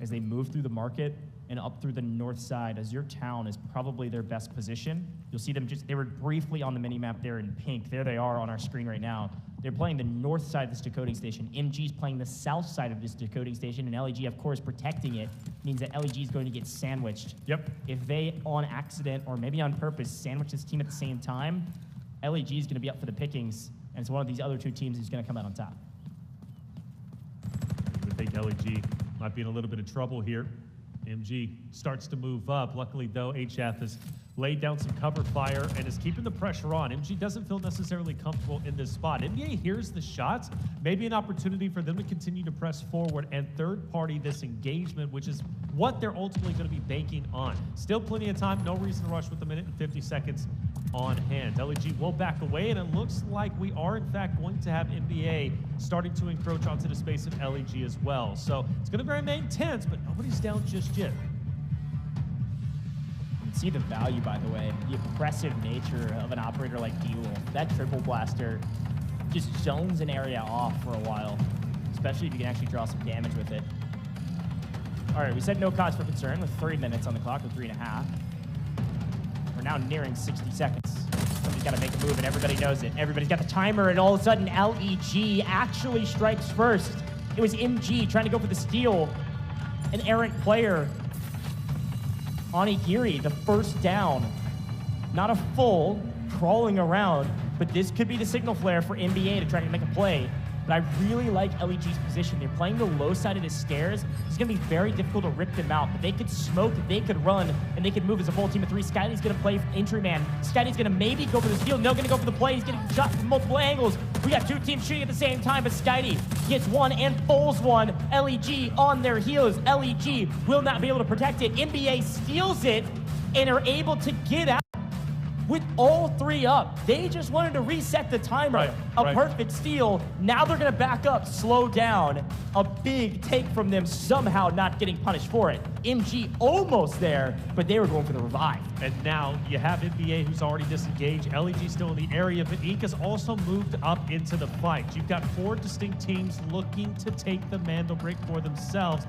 as they move through the market and up through the north side. Azure Town is probably their best position. You'll see them they were briefly on the mini-map there in pink. There they are on our screen right now. They're playing the north side of this decoding station. MG's playing the south side of this decoding station, and LEG, of course, protecting it means that LEG is going to get sandwiched. Yep. If they, on accident or maybe on purpose, sandwich this team at the same time, LEG is going to be up for the pickings, and it's one of these other two teams who's going to come out on top. I think LEG might be in a little bit of trouble here. MG starts to move up. Luckily, though, HF has laid down some cover fire and is keeping the pressure on. MG doesn't feel necessarily comfortable in this spot. NBA hears the shots, maybe an opportunity for them to continue to press forward and third-party this engagement, which is what they're ultimately going to be banking on. Still plenty of time, no reason to rush with 1 minute and 50 seconds on hand. LEG will back away, and it looks like we are, in fact, going to have NBA starting to encroach onto the space of LEG as well. So it's going to remain tense, but nobody's down just yet. You can see the value, by the way, the oppressive nature of an operator like D-Wolf. That triple blaster just zones an area off for a while, especially if you can actually draw some damage with it. All right, we said no cause for concern with 3 minutes on the clock, with 3.5. We're now nearing 60 seconds. Somebody's got to make a move, and everybody knows it. Everybody's got the timer, and all of a sudden, LEG actually strikes first. It was MG trying to go for the steal. An errant player, Onigiri, the first down. Not a full, crawling around, but this could be the signal flare for NBA to try to make a play. But I really like LEG's position. They're playing the low side of the stairs. It's going to be very difficult to rip them out. But they could smoke, they could run, and they could move as a full team of three. Skyly's going to play entry man. Skyly's going to maybe go for the steal. No, going to go for the play. He's getting shot from multiple angles. We got two teams shooting at the same time, but Skyly gets one and pulls one. LEG on their heels. LEG will not be able to protect it. NBA steals it and are able to get out with all three up. They just wanted to reset the timer. Perfect steal. Now they're going to back up, slow down. A big take from them, somehow not getting punished for it. MG almost there, but they were going for the revive. And now you have NBA who's already disengaged. LEG still in the area, but Inc. has also moved up into the fight. You've got four distinct teams looking to take the MandelBrick for themselves.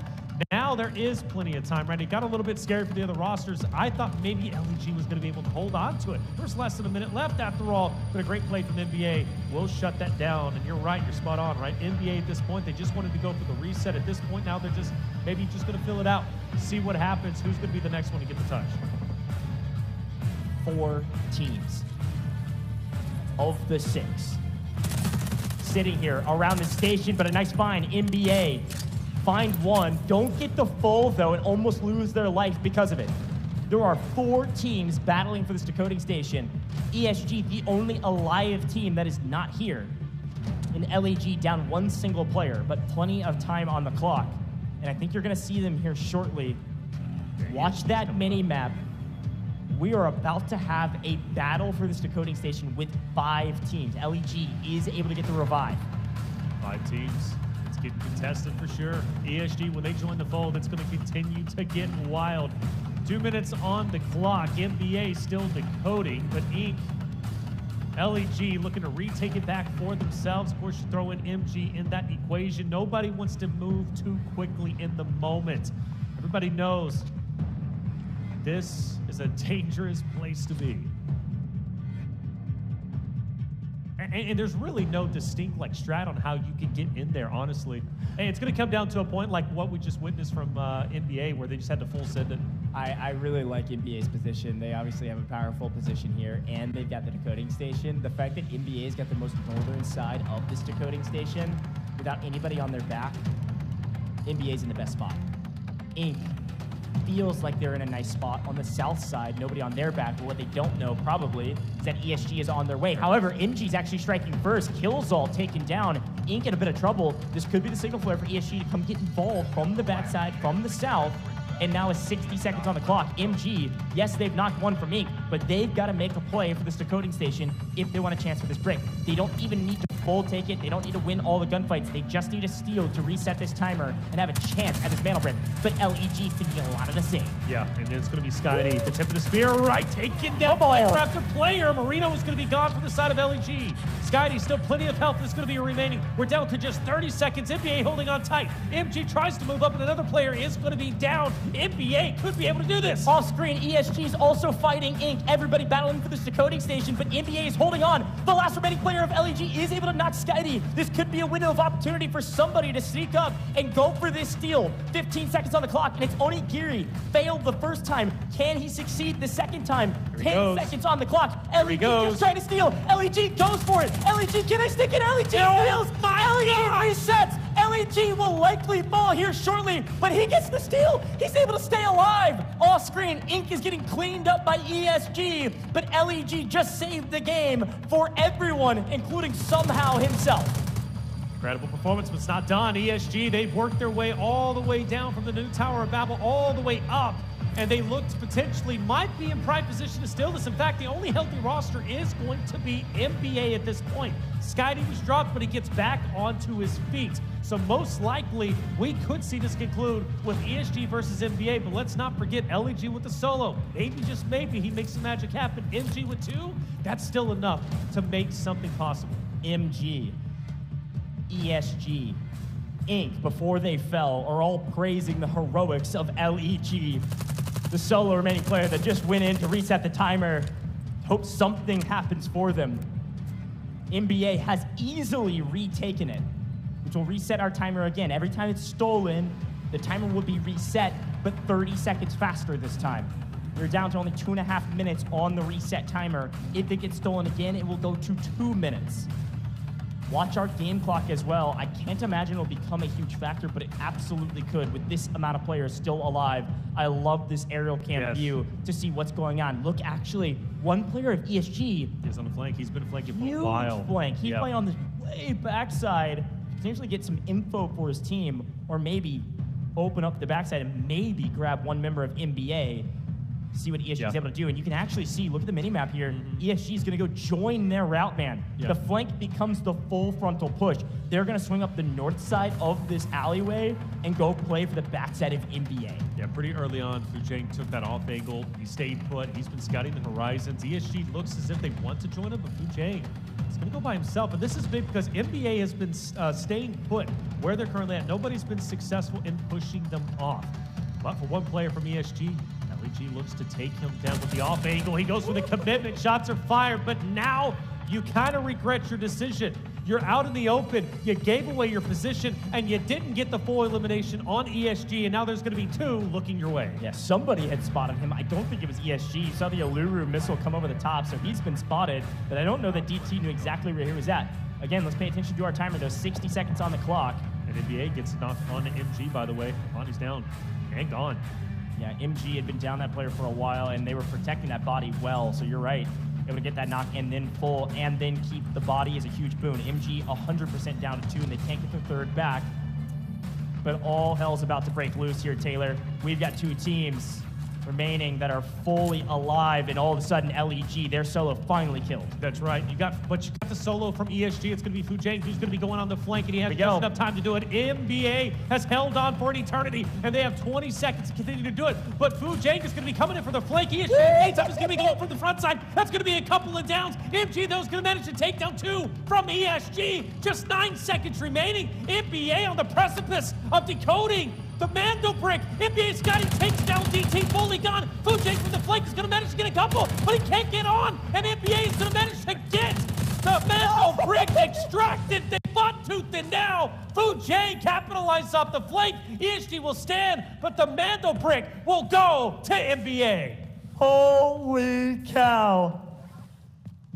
Now there is plenty of time, right? It got a little bit scary for the other rosters. I thought maybe LEG was going to be able to hold on to it. There's less than a minute left after all, but a great play from NBA will shut that down. And you're right, you're spot on, right? NBA at this point, they just wanted to go for the reset. At this point now, they're just maybe just going to fill it out, see what happens, who's going to be the next one to get the touch. 4 teams of the 6 sitting here around the station, but a nice find. NBA find one, don't get the full though, and almost lose their life because of it. There are 4 teams battling for this decoding station. ESG, the only alive team that is not here. And LEG down 1 single player, but plenty of time on the clock. And I think you're gonna see them here shortly. Watch that mini-map. We are about to have a battle for this decoding station with 5 teams. LEG is able to get the revive. 5 teams. It's It's getting contested for sure. ESG, when they join the fold, it's going to continue to get wild. 2 minutes on the clock. NBA still decoding, but Ink, LEG looking to retake it back for themselves. Of course, you throw in MG in that equation. Nobody wants to move too quickly in the moment. Everybody knows this is a dangerous place to be. And there's really no distinct strat on how you can get in there, honestly. Hey, it's going to come down to a point like what we just witnessed from NBA, where they just had to full send it. I really like NBA's position. They obviously have a powerful position here, and they've got the decoding station. The fact that NBA's got the most northern side of this decoding station, without anybody on their back, NBA's in the best spot. Ink feels like they're in a nice spot on the south side, nobody on their back, but what they don't know probably is that ESG is on their way. However, MG's actually striking first. Killzall taken down. Ink in a bit of trouble. This could be the signal flare for ESG to come get involved from the backside, from the south, and now is 60 seconds on the clock. MG, yes, they've knocked one from Ink, but they've got to make a play for this decoding station if they want a chance for this break. They don't even need to full take it. They don't need to win all the gunfights. They just need a steal to reset this timer and have a chance at this MandelBrick. But LEG thinking a lot of the same. Yeah, and then it's going to be Skydee. The tip of the spear, right, taken down player after player. Marino is going to be gone from the side of LEG. Skydee, still plenty of health. This is going to be remaining. We're down to just 30 seconds. NBA holding on tight. MG tries to move up, and another player is going to be down. NBA could be able to do this. Off screen, ESG is also fighting Ink. Everybody battling for this decoding station, but NBA is holding on. The last remaining player of LEG is able to knock Skydee. This could be a window of opportunity for somebody to sneak up and go for this steal. 15 seconds on the clock, and it's Onigiri. Failed the first time. Can he succeed the second time? 10 seconds on the clock. LEG just trying to steal. LEG goes for it. LEG, can I stick it? LEG fails. LEG resets. LEG will likely fall here shortly, but he gets the steal. He's able to stay alive. Off screen, Ink is getting cleaned up by ESG, but LEG just saved the game for everyone, including somehow himself. Incredible performance, but it's not done. ESG, they've worked their way all the way down from the new Tower of Babel all the way up, and they looked potentially might be in prime position to steal this. In fact, the only healthy roster is going to be NBA at this point. Skydee was dropped, but he gets back onto his feet. So most likely, we could see this conclude with ESG versus NBA, but let's not forget LEG with the solo. Maybe, just maybe, he makes some magic happen. MG with 2, that's still enough to make something possible. MG, ESG, Ink, before they fell, are all praising the heroics of LEG. The solo remaining player that just went in to reset the timer, hope something happens for them. NBA has easily retaken it, which will reset our timer again. Every time it's stolen, the timer will be reset, but 30 seconds faster this time. We're down to only 2.5 minutes on the reset timer. If it gets stolen again, it will go to 2 minutes. Watch our game clock as well. I can't imagine it'll become a huge factor, but it absolutely could with this amount of players still alive. I love this aerial cam view to see what's going on. Look, actually, one player of ESG is on the flank. He's been flanking for a while. Flank. He's playing on the way backside, potentially get some info for his team, or maybe open up the backside and maybe grab one member of NBA. See what ESG is able to do, and you can actually see, look at the mini-map here, ESG is going to go join their route man. The flank becomes the full frontal push. They're going to swing up the north side of this alleyway and go play for the backside of NBA. Yeah, pretty early on, Fujang took that off angle. He stayed put. He's been scouting the horizons. ESG looks as if they want to join him, but Fujang is going to go by himself. And this is big because NBA has been staying put where they're currently at. Nobody's been successful in pushing them off. But for one player from ESG, LEG looks to take him down with the off angle. He goes for the commitment. Shots are fired, but now you kind of regret your decision. You're out in the open. You gave away your position, and you didn't get the full elimination on ESG, and now there's going to be 2 looking your way. Yeah, somebody had spotted him. I don't think it was ESG. You saw the Aluru missile come over the top, so he's been spotted, but I don't know that DT knew exactly where he was at. Again, let's pay attention to our timer, though. 60 seconds on the clock. And NBA gets knocked on to MG, by the way. Bonnie's down and gone. Yeah, MG had been down that player for a while, and they were protecting that body well, so you're right. Able to get that knock and then full, and then keep the body is a huge boon. MG 100% down to 2, and they can't get their 3rd back. But all hell's about to break loose here, Taylor. We've got 2 teams. remaining that are fully alive, and all of a sudden LEG, their solo finally killed. That's right. You got the solo from ESG. It's going to be Fujang who's going to be going on the flank, and he has just enough time to do it. NBA has held on for an eternity, and they have 20 seconds to continue to do it. But Fujang is going to be coming in for the flank. ESG is going to be going from the front side. That's going to be a couple of downs. MG, though, is going to manage to take down 2 from ESG. Just 9 seconds remaining. NBA on the precipice of decoding the MandelBrick. NBA Scotty takes down DT, fully gone. Fujang from the flank is going to manage to get a couple, but he can't get on. And NBA is going to manage to get the MandelBrick extracted. They fought tooth and nail. Fujang capitalizes off the flank. ESG will stand, but the MandelBrick will go to NBA. Holy cow.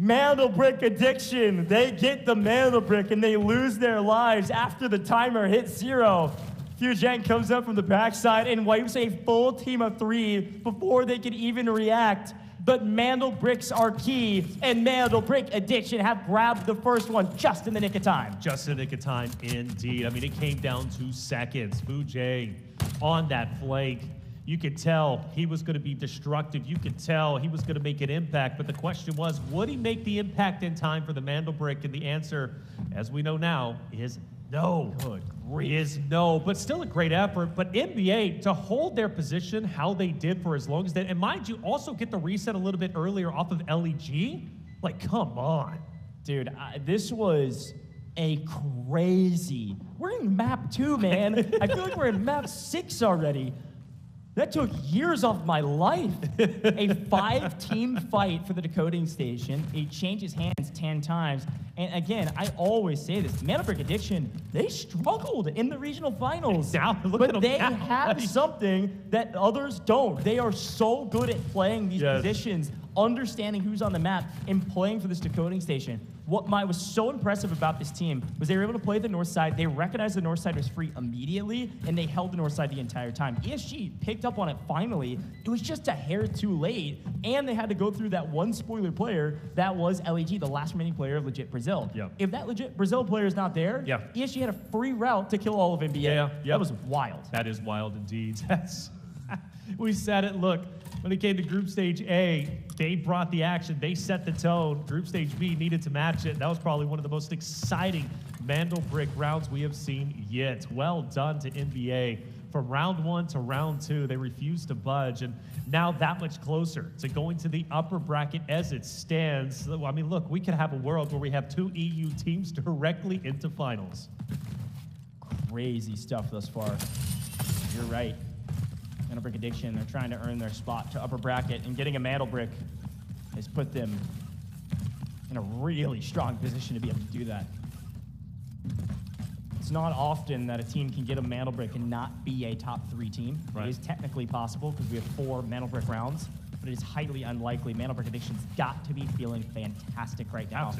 MandelBrick addiction. They get the MandelBrick and they lose their lives after the timer hits 0. Fujang comes up from the backside and wipes a full team of 3 before they can even react. But MandelBricks are key, and MandelBrick addiction have grabbed the first one just in the nick of time. Just in the nick of time, indeed. I mean, it came down to seconds. Fujang on that flank. You could tell he was going to be destructive. You could tell he was going to make an impact. But the question was, would he make the impact in time for the MandelBrick? And the answer, as we know now, is no. Good grief. Is no. But still a great effort. But NBA, to hold their position how they did for as long as they, and mind you, also get the reset a little bit earlier off of LEG. Like, come on. Dude, this was a crazy. We're in map 2, man. I feel like we're in map 6 already. That took years off my life. A 5-team fight for the decoding station. It changes hands 10 times. And again, I always say this, MandelBrick Addiction, they struggled in the regional finals. But they have something that others don't. They are so good at playing these positions, understanding who's on the map, and playing for this decoding station. What was so impressive about this team was they were able to play the north side. They recognized the north side was free immediately, and they held the north side the entire time. ESG picked up on it finally. It was just a hair too late, and they had to go through that one spoiler player that was LEG, the last remaining player of Legit Brazil. If that Legit Brazil player is not there, ESG had a free route to kill all of NBA. That was wild. That is wild indeed. We said it, look. When it came to Group Stage A, they brought the action. They set the tone. Group Stage B needed to match it. That was probably one of the most exciting MandelBrick rounds we have seen yet. Well done to NBA. From round 1 to round 2, they refused to budge, and now that much closer to going to the upper bracket as it stands. I mean, look, we could have a world where we have 2 EU teams directly into finals. Crazy stuff thus far. You're right. MandelBrick Addiction, they're trying to earn their spot to upper bracket, and getting a MandelBrick has put them in a really strong position to be able to do that. It's not often that a team can get a MandelBrick and not be a top 3 team. It is technically possible because we have 4 MandelBrick rounds, but it is highly unlikely. MandelBrick Addiction's got to be feeling fantastic right now.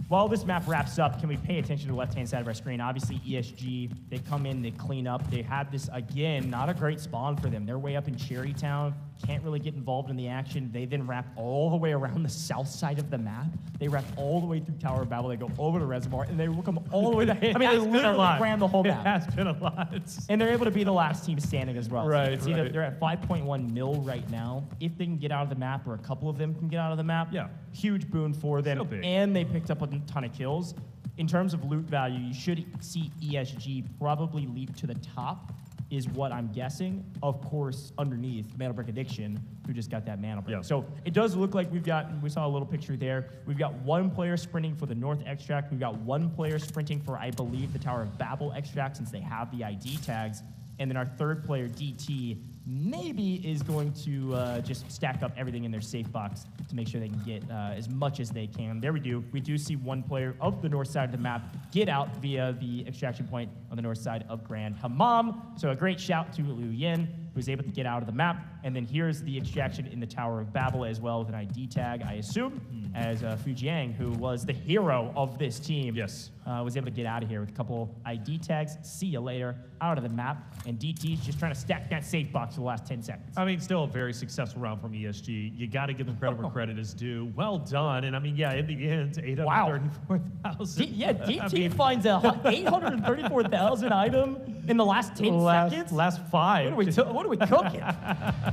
While this map wraps up, can we pay attention to the left-hand side of our screen? Obviously, ESG, they come in, they clean up. They had this, again, not a great spawn for them. They're way up in Cherrytown, can't really get involved in the action. They then wrap all the way around the south side of the map. They wrap all the way through Tower of Babel. They go over the reservoir, and they will come all the way down. I mean, they literally ran the whole map. It has been a lot. And they're able to be the last team standing as well. Right, so they're at 5.1 mil right now. If they can get out of the map, or a couple of them can get out of the map, huge boon for them. And they picked up a ton of kills. In terms of loot value, you should see ESG probably leap to the top, is what I'm guessing. Of course, underneath, MandelBrick Addiction, who just got that MandelBrick. So it does look like we saw a little picture there. We've got 1 player sprinting for the North extract. We've got 1 player sprinting for, I believe, the Tower of Babel extract, since they have the ID tags. And then our 3rd player, DT, maybe is going to just stack up everything in their safe box to make sure they can get as much as they can. There we do. We do see 1 player of the north side of the map get out via the extraction point on the north side of Grand Hammam. So a great shout to Liu Yin, who was able to get out of the map. And then here's the extraction in the Tower of Babel as well, with an ID tag, I assume, as Fujang, who was the hero of this team, was able to get out of here with a couple ID tags. See you later, out of the map. And DT's just trying to stack that safe box for the last 10 seconds. I mean, still a very successful round from ESG. You got to give them credit where credit is due. Well done. And I mean, in the end, 834,000. DT finds a 834,000 item in the last 10 seconds? Last 5. What are we cooking?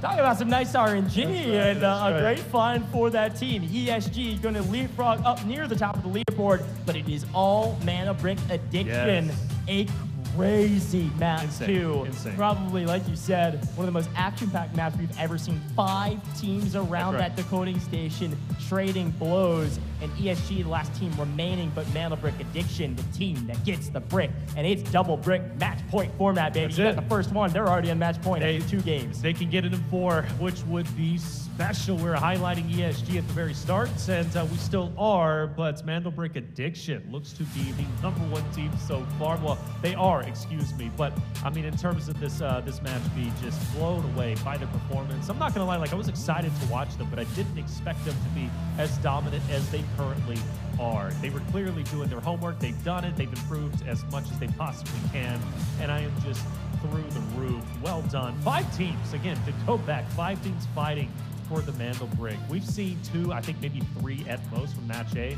Talking about some nice RNG and a great find for that team. ESG going to leapfrog up near the top of the leaderboard, but it is all MandelBrick addiction. Yes. A crazy map too. Insane. Probably, like you said, one of the most action-packed maps we've ever seen. 5 teams around that decoding station trading blows, and ESG, the last team remaining, but MandelBrick addiction, the team that gets the brick, and it's double brick match point format, baby. That's you it. got the first one, they're already on match point after 2 games. They can get it in 4, which would be special. We're highlighting ESG at the very start, and we still are, but MandelBrick addiction looks to be the #1 team so far. Well, they are, excuse me, but I mean, in terms of this this match, be just blown away by their performance. I'm not gonna lie, like I was excited to watch them, but I didn't expect them to be as dominant as they currently are. They were clearly doing their homework. They've done it. They've improved as much as they possibly can, and I am just through the roof. Well done. 5 teams, again, to go back, 5 teams fighting for the MandelBrick. We've seen 2, I think maybe 3 at most from match A,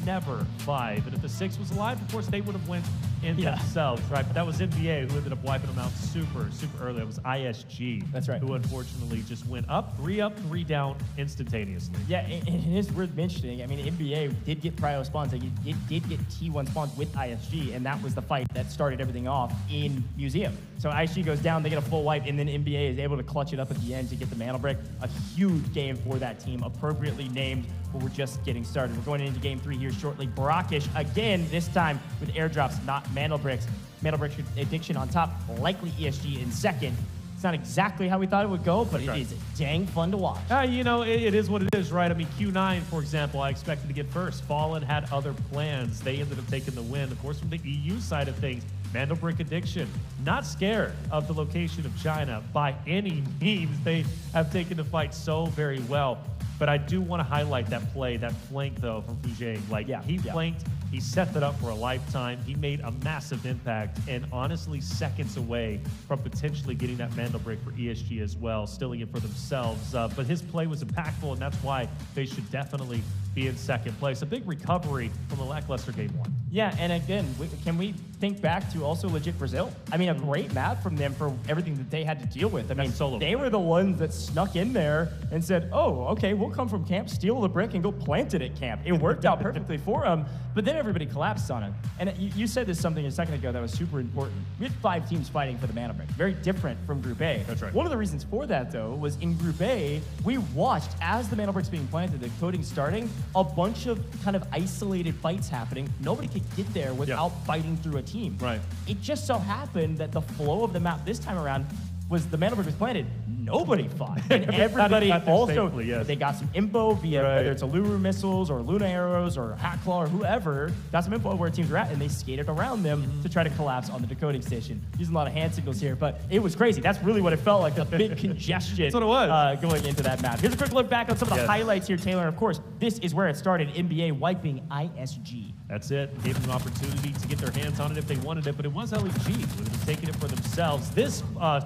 never 5. And if the 6 was alive, of course, they would have went in themselves, right? But that was NBA who ended up wiping them out super early. It was ISG. That's right. Who unfortunately just went up, 3 down instantaneously. Yeah, and it is worth mentioning. I mean, NBA did get prio spawns. Like, it did get T1 spawns with ISG, and that was the fight that started everything off in Museum. So ISG goes down, they get a full wipe, and then NBA is able to clutch it up at the end to get the MandelBrick. A huge game for that team, appropriately named, but we're just getting started. We're going into game 3 here shortly. Brackish again, this time with airdrops, not MandelBricks. MandelBrick addiction on top, likely ESG in second. It's not exactly how we thought it would go, but it is dang fun to watch. You know, it is what it is, right? I mean, Q9, for example, I expected to get first. Fallen had other plans. They ended up taking the win. Of course, from the EU side of things, MandelBrick addiction, not scared of the location of China by any means. They have taken the fight so very well. But I do want to highlight that play, that flank, though, from Fujay. Like, he flanked, he set that up for a lifetime. He made a massive impact, and honestly, seconds away from potentially getting that MandelBrick for ESG as well, stealing it for themselves. But his play was impactful, and that's why they should definitely be in second place. A big recovery from a lackluster game 1. Yeah, and again, can we think back to also legit Brazil? I mean, a great map from them for everything that they had to deal with. I mean, they were the ones that snuck in there and said, oh, okay, we'll come from camp, steal the brick, and go plant it at camp. It worked out perfectly for them, but then everybody collapsed on it. And you said this something a second ago that was super important. We had 5 teams fighting for the MandelBrick, very different from Group A. That's right. One of the reasons for that, though, was in Group A, we watched, as the MandelBrick's being planted, the coding starting, a bunch of kind of isolated fights happening. Nobody could get there without fighting through a team. Right. It just so happened that the flow of the map this time around was the MandelBrick was planted. Nobody fought. And everybody also, they got some info via whether it's Aluru missiles or Luna arrows or Hat Claw or whoever, got some info where teams were at, and they skated around them to try to collapse on the decoding station. Using a lot of hand signals here, but it was crazy. That's really what it felt like, the big congestion. That's what it was. Going into that map. Here's a quick look back on some of the highlights here, Taylor. And of course, this is where it started, NBA wiping ISG. That's it. Gave them an opportunity to get their hands on it if they wanted it, but it was LEG who would have taken it for themselves. This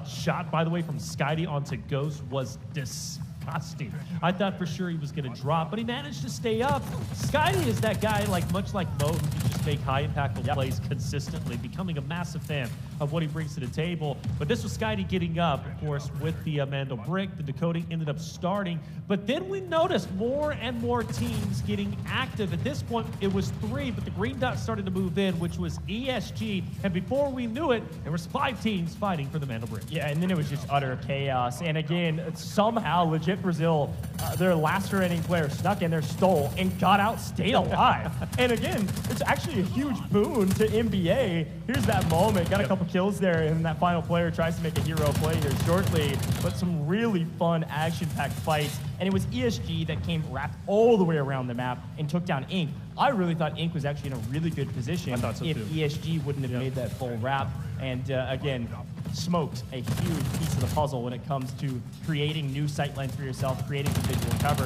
shot, by the way, from Skydie onto Ghost was disgusting. I thought for sure he was going to drop, but he managed to stay up. Skydie is that guy, like much like Mo, who can just make high impactful plays consistently, becoming a massive fan of what he brings to the table. But this was Skydie getting up, of course, with the MandelBrick. The decoding ended up starting, but then we noticed more and more teams getting active. At this point, it was 3, but the green dot started to move in, which was ESG, and before we knew it, there was 5 teams fighting for the MandelBrick. Yeah, and then it was just utter chaos. And again, somehow, legit Brazil, their last remaining player snuck in there, stole, and got out, stayed alive. And again, it's actually a huge boon to NBA. Here's that moment, got a couple kills there, and that final player tries to make a hero play here shortly, but some really fun action-packed fights. And it was ESG that came wrapped all the way around the map and took down Ink. I really thought Ink was actually in a really good position if ESG wouldn't have made that full wrap. And again, smoked a huge piece of the puzzle when it comes to creating new sight lines for yourself, creating some visual cover.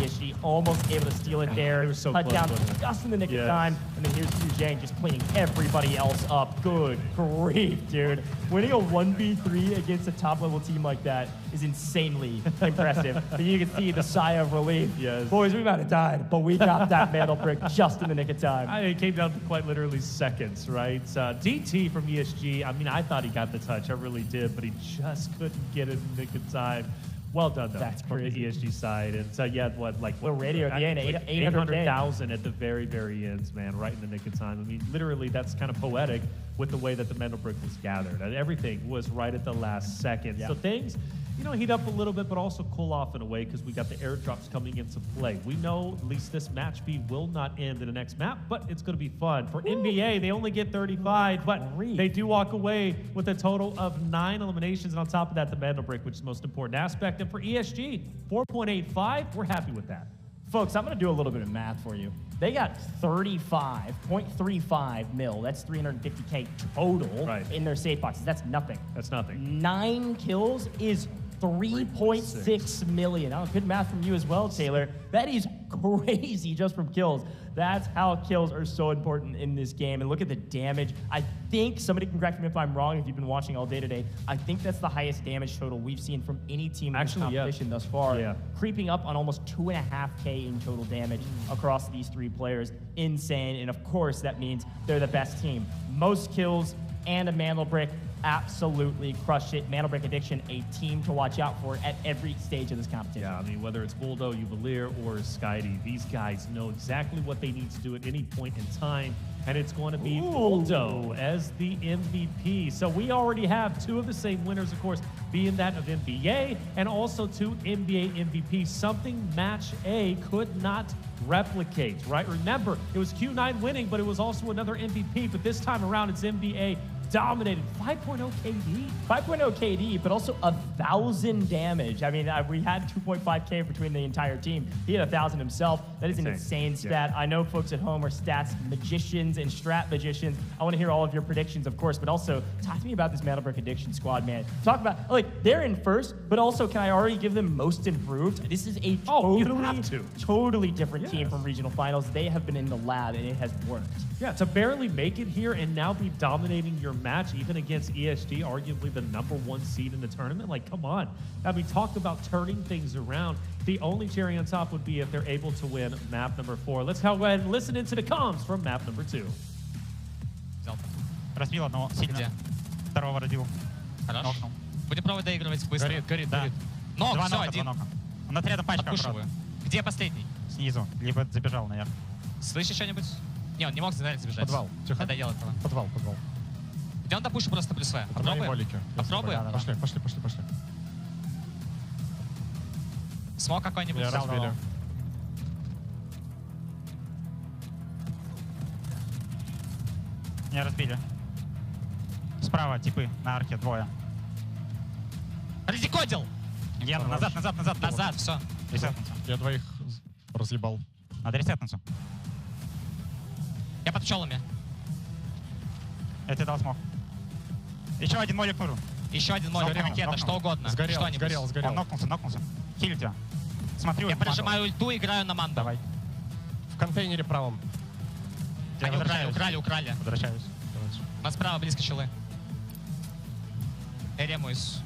ESG almost able to steal it there. It was so cut close, down wasn't it? just in the nick of time. And then here's Fujang just cleaning everybody else up. Good grief, dude. Winning a 1v3 against a top-level team like that is insanely impressive. And you can see the sigh of relief. Yes. Boys, we might have died, but we got that MandelBrick just in the nick of time. It came down to quite literally seconds, right? DT from ESG, I mean, I thought he got the touch. I really did, but he just couldn't get it in the nick of time. Well done, though. That's from the ESG side. And so, yeah, we're ready at the end, 800,000 at the very, very ends, man, right in the nick of time. I mean, literally, that's kind of poetic with the way that the MandelBrick was gathered. And everything was right at the last second. Yeah. So things, heat up a little bit, but also cool off in a way because we got the airdrops coming into play. We know at least this match speed will not end in the next map, but it's going to be fun. For NBA, they only get 35, but they do walk away with a total of 9 eliminations. And on top of that, the MandelBrick, which is the most important aspect. And for ESG, 4.85, we're happy with that. Folks, I'm going to do a little bit of math for you. They got 35.35 mil. That's 350K total in their safe boxes. That's nothing. That's nothing. 9 kills is 3.6 million. Oh, good math from you as well, Taylor. That is crazy just from kills. That's how kills are so important in this game. And look at the damage. I think, somebody can correct me if I'm wrong if you've been watching all day today, I think that's the highest damage total we've seen from any team in this competition thus far. Yeah. Creeping up on almost 2.5K in total damage across these 3 players. Insane. And of course, that means they're the best team. Most kills and a MandelBrick. Absolutely crushed it. MandelBrick Addiction, a team to watch out for at every stage of this competition. Yeah, I mean, whether it's Buldo, Uvalier, or Skydie, these guys know exactly what they need to do at any point in time, and it's going to be Buldo as the MVP. So we already have 2 of the same winners, of course, being that of NBA and also 2 NBA MVPs, something Match A could not replicate, right? Remember, it was Q9 winning, but it was also another MVP, but this time around it's NBA dominated. 5.0 KD. 5.0 KD, but also 1,000 damage. I mean, we had 2.5K between the entire team. He had 1,000 himself. That is an insane stat. Yeah. I know folks at home are stats magicians and strat magicians. I want to hear all of your predictions, of course, but also talk to me about this MandelBrick Addiction squad, man. Talk about, they're in first, but also can I already give them most improved? This is a totally different team from regional finals. They have been in the lab, and it has worked. Yeah, to barely make it here and now be dominating your match, even against ESG, arguably the #1 seed in the tournament. Come on. I mean, talk about turning things around. The only cherry on top would be if they're able to win map number 4. Let's go ahead and listen into the comms from map number 2. Разбил одного сильно. Второго родил. Хорошо. Будем пробовать доигрывать быстро. Горит. Нок, все, один. Он над рядом пачка. Где последний? Снизу. Либо забежал наверх. Слышишь что-нибудь? Не, он не мог забежать. Подвал. Тихо. Надоел этого. Подвал. Где он допушит просто плюс В? Попробуем? Попробуем? Пошли. Смог какой-нибудь? Разбили. Не разбили. Справа типы на арке 2. Раздекодил! Назад. Назад, все. Ресетницу. Я 2 разъебал. Надо ресетницу. Я под пчелами. Я тебе дал смог. Еще один молик нужен. Еще один молик, ракета, что угодно. Сгорел. Он нокнулся. Хилит тебя. Смотрю. Я прожимаю ульту и играю на манду. Давай. В контейнере правом. Они украли. Возвращаюсь. У нас справа близко щелы. Я ремуюсь.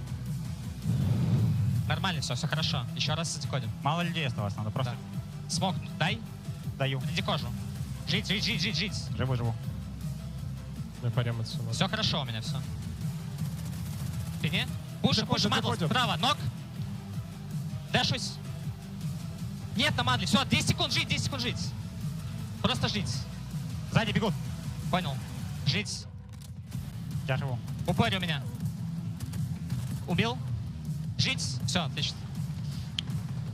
Нормально все хорошо. Еще раз задекодим. Мало людей осталось, надо просто... Смог, дай. Даю. Декожу. Жить. Живу. Я порематься. Все хорошо у меня, все. Ты не? Пуша, мандл, справа, ног. Дэшусь. Нет, на мандле. Все, 10 секунд жить. Просто жить. Сзади бегут. Понял. Жить. Я живу. Упорь у меня. Убил. Жить. Все, отлично.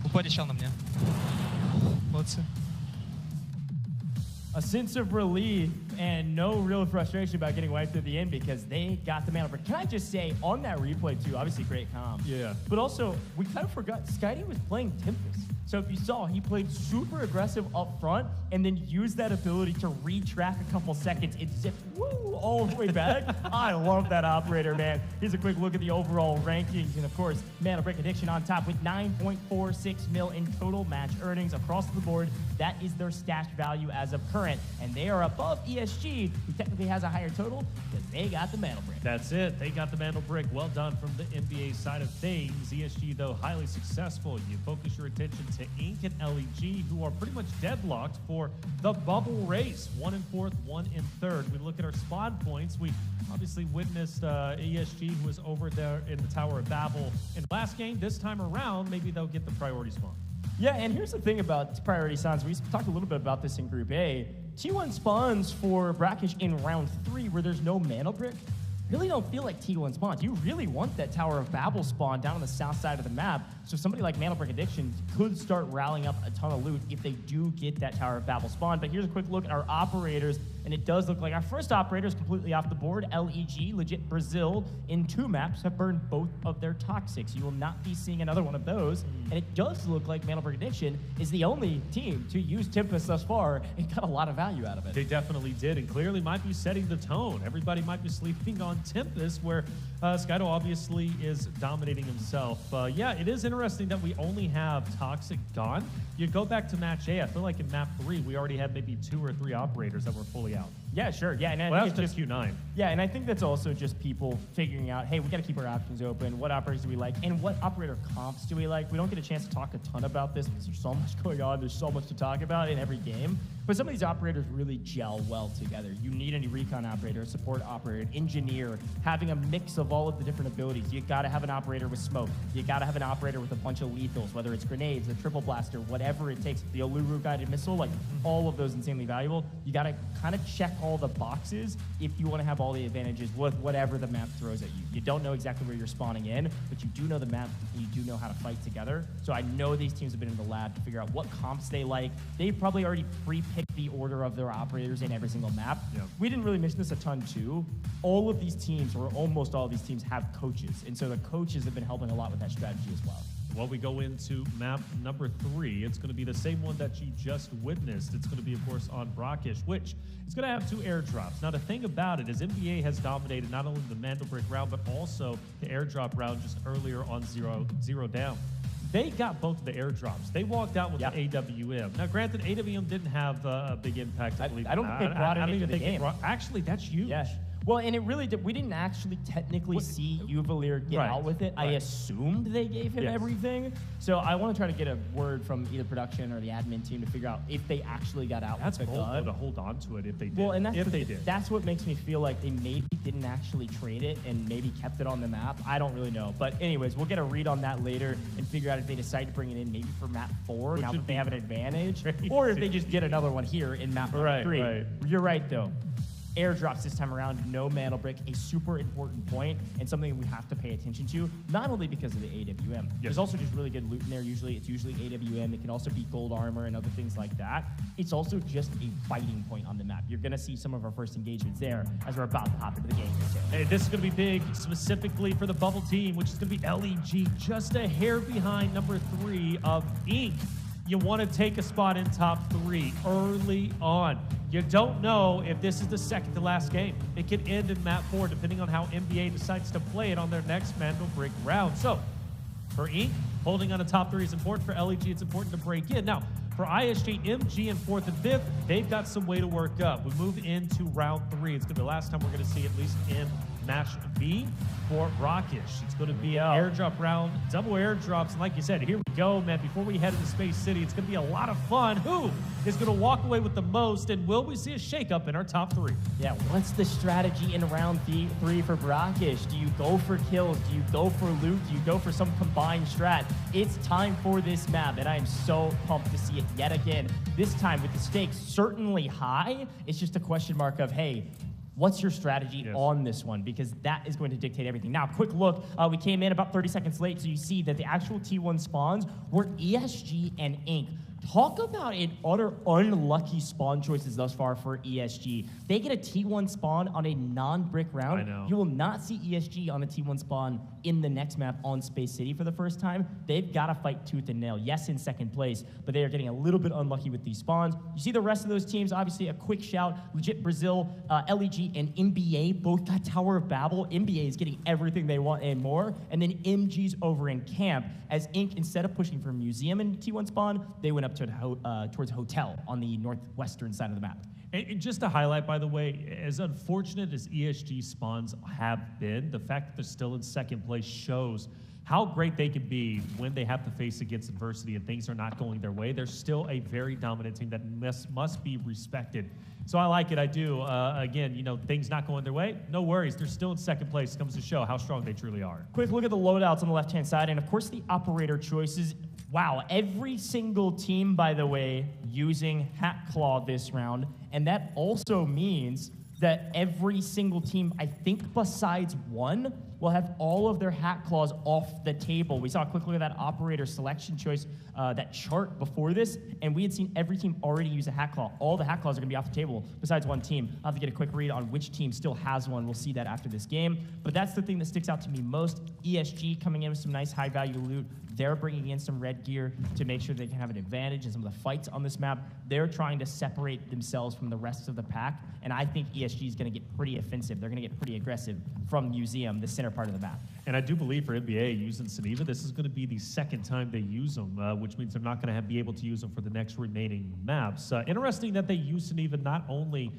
Упорь чел на мне. Молодцы. A sense of relief and no real frustration about getting wiped at the end because they got the MandelBrick. Can I just say, on that replay too, obviously great comp. Yeah. But also, we kind of forgot, Skydie was playing Tempest. So if you saw, he played super aggressive up front and then used that ability to retrack a couple seconds and zip all the way back. I love that operator, man. Here's a quick look at the overall rankings. And of course, MandelBrick Addiction on top with 9.46 mil in total match earnings across the board. That is their stash value as of current. And they are above ESG, who technically has a higher total because they got the MandelBrick. That's it. They got the MandelBrick. Well done from the NBA side of things. ESG, though, highly successful. You focus your attention to Ink and LEG, who are pretty much deadlocked for for the bubble race. 1 in 4th, 1 in 3rd. We look at our spawn points. We obviously witnessed ESG, who was over there in the Tower of Babel in the last game. This time around, maybe they'll get the priority spawn. Yeah, and here's the thing about priority spawns. We talked a little bit about this in Group A. T1 spawns for Brackish in round 3 where there's no MandelBrick really don't feel like T1 spawns. You really want that Tower of Babel spawn down on the south side of the map, so somebody like MandelBrick Addiction could start rallying up a ton of loot if they do get that Tower of Babel spawn. But here's a quick look at our operators, and it does look like our first operator is completely off the board. LEG, Legit Brazil, in 2 maps have burned both of their toxics. You will not be seeing another one of those, and it does look like MandelBrick Addiction is the only team to use Tempest thus far and got a lot of value out of it. They definitely did, and clearly might be setting the tone. Everybody might be sleeping on Tempest, where Skydo obviously is dominating himself. Yeah, it is interesting that we only have Toxic gone. You go back to match A, I feel like in map 3, we already had maybe 2 or 3 operators that were fully out. Yeah, sure. Yeah, and I well, think that's just Q9. Yeah, and I think that's also just people figuring out, hey, we got to keep our options open. What operators do we like, and what operator comps do we like? We don't get a chance to talk a ton about this because there's so much going on. There's so much to talk about in every game. But some of these operators really gel well together. You need a recon operator, a support operator, an engineer, having a mix of all of the different abilities. You got to have an operator with smoke. You got to have an operator with a bunch of lethals, whether it's grenades, a triple blaster, whatever it takes. The Uluru guided missile, like all of those insanely valuable. You got to kind of check all the boxes if you want to have all the advantages with whatever the map throws at you. You don't know exactly where you're spawning in, but you do know the map and you do know how to fight together. So I know these teams have been in the lab to figure out what comps they like. They've probably already pre-picked the order of their operators in every single map. Yep. We didn't really mention this a ton too. All of these teams, or almost all of these teams, have coaches, and so the coaches have been helping a lot with that strategy as well. Well, we go into map number 3. It's going to be the same one that you just witnessed. It's going to be, of course, on Brackish, which is going to have 2 airdrops. Now, the thing about it is NBA has dominated not only the MandelBrick round, but also the airdrop round just earlier on zero down. They got both of the airdrops. They walked out with the AWM. Now, granted, AWM didn't have a big impact. I believe. I don't think they brought it into the game. Actually, that's huge. Yeah. Well, and it really did. We didn't actually technically see Uvalier get out with it. I assumed they gave him everything. So I want to try to get a word from either production or the admin team to figure out if they actually got out with the gun. That's bold to hold on to it if they did. Well, and that's they did. That's what makes me feel like they maybe didn't actually trade it and maybe kept it on the map. I don't really know. But anyways, we'll get a read on that later and figure out if they decide to bring it in maybe for map 4 now that they have an advantage, or if they just get another one here in map 3. You're right, though. Airdrops this time around, no MandelBrick, a super important point and something we have to pay attention to, not only because of the AWM. There's also just really good loot in there. It's usually AWM. It can also be gold armor and other things like that. It's also just a fighting point on the map. You're going to see some of our first engagements there as we're about to hop into the game. Hey, this is going to be big, specifically for the bubble team, which is going to be LEG, just a hair behind number 3 of Inc. You want to take a spot in top 3 early on. You don't know if this is the second to last game. It could end in map 4 depending on how NBA decides to play it on their next MandelBrick round. So for Inc., holding on to top 3 is important. For LEG, it's important to break in. Now, for ISG, MG in 4th and 5th, they've got some way to work up. We move into round 3. It's going to be the last time we're going to see, at least in match B, for Brackish. It's going to be an airdrop round, double airdrops. And like you said, here we go, man. Before we head into Space City, it's going to be a lot of fun. Who is going to walk away with the most? And will we see a shakeup in our top 3? Yeah, what's the strategy in round 3 for Brackish? Do you go for kills? Do you go for loot? Do you go for some combined strat? It's time for this map, and I am so pumped to see it yet again. This time with the stakes certainly high. It's just a question mark of, hey, what's your strategy on this one? Because that is going to dictate everything. Now, quick look. We came in about 30 seconds late, so you see that the actual T1 spawns were ESG and Inc. Talk about an utter unlucky spawn choices thus far for ESG. They get a T1 spawn on a non-brick round. I know. You will not see ESG on a T1 spawn in the next map on Space City for the first time. They've got to fight tooth and nail. Yes, in second place, but they are getting a little bit unlucky with these spawns. You see the rest of those teams, obviously a quick shout. Legit Brazil, LEG, and NBA both got Tower of Babel. NBA is getting everything they want and more. And then MG's over in camp as Inc., instead of pushing for museum and T1 spawn, they went up to towards hotel on the northwestern side of the map. And just to highlight, by the way, as unfortunate as ESG spawns have been, the fact that they're still in second place shows how great they can be when they have to face against adversity and things are not going their way. They're still a very dominant team that must be respected. So I like it, I do. Again, you know, things not going their way, no worries. They're still in second place. It comes to show how strong they truly are. Quick look at the loadouts on the left-hand side, and of course the operator choices. Wow, every single team, by the way, using Hat Claw this round, and that also means that every single team, I think besides one, will have all of their Hat Claws off the table. We saw a quick look at that operator selection choice, that chart before this, and we had seen every team already use a Hat Claw. All the Hat Claws are gonna be off the table besides one team. I'll have to get a quick read on which team still has one. We'll see that after this game. But that's the thing that sticks out to me most. ESG coming in with some nice high-value loot. They're bringing in some red gear to make sure they can have an advantage in some of the fights on this map. They're trying to separate themselves from the rest of the pack, and I think ESG is going to get pretty offensive. They're going to get pretty aggressive from Museum, the center part of the map. And I do believe for NBA using Suniva, this is going to be the second time they use them, which means they're not going to be able to use them for the next remaining maps. Interesting that they use Suniva not only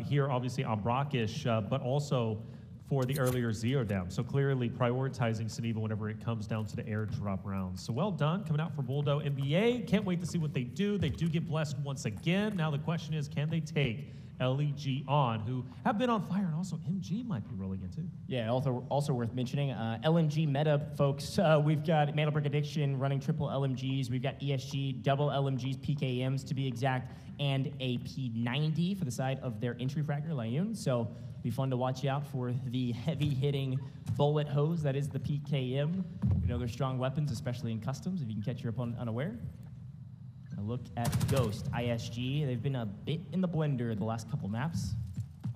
here, obviously, on Brackish, but also for the earlier Zero Down. So clearly prioritizing Suniva whenever it comes down to the airdrop rounds. So well done coming out for Buldo NBA. Can't wait to see what they do. They do get blessed once again. Now the question is, can they take LEG on, who have been on fire, and also MG might be rolling into. Yeah, also worth mentioning, LMG meta, folks. We've got MandelBrick Addiction running triple LMGs. We've got ESG, double LMGs, PKMs to be exact, and a P90 for the side of their entry fragger, Layun. So it'll be fun to watch out for the heavy-hitting bullet hose that is the PKM. You know, they're strong weapons, especially in customs, if you can catch your opponent unaware. A look at Ghost, ISG. They've been a bit in the blender the last couple maps.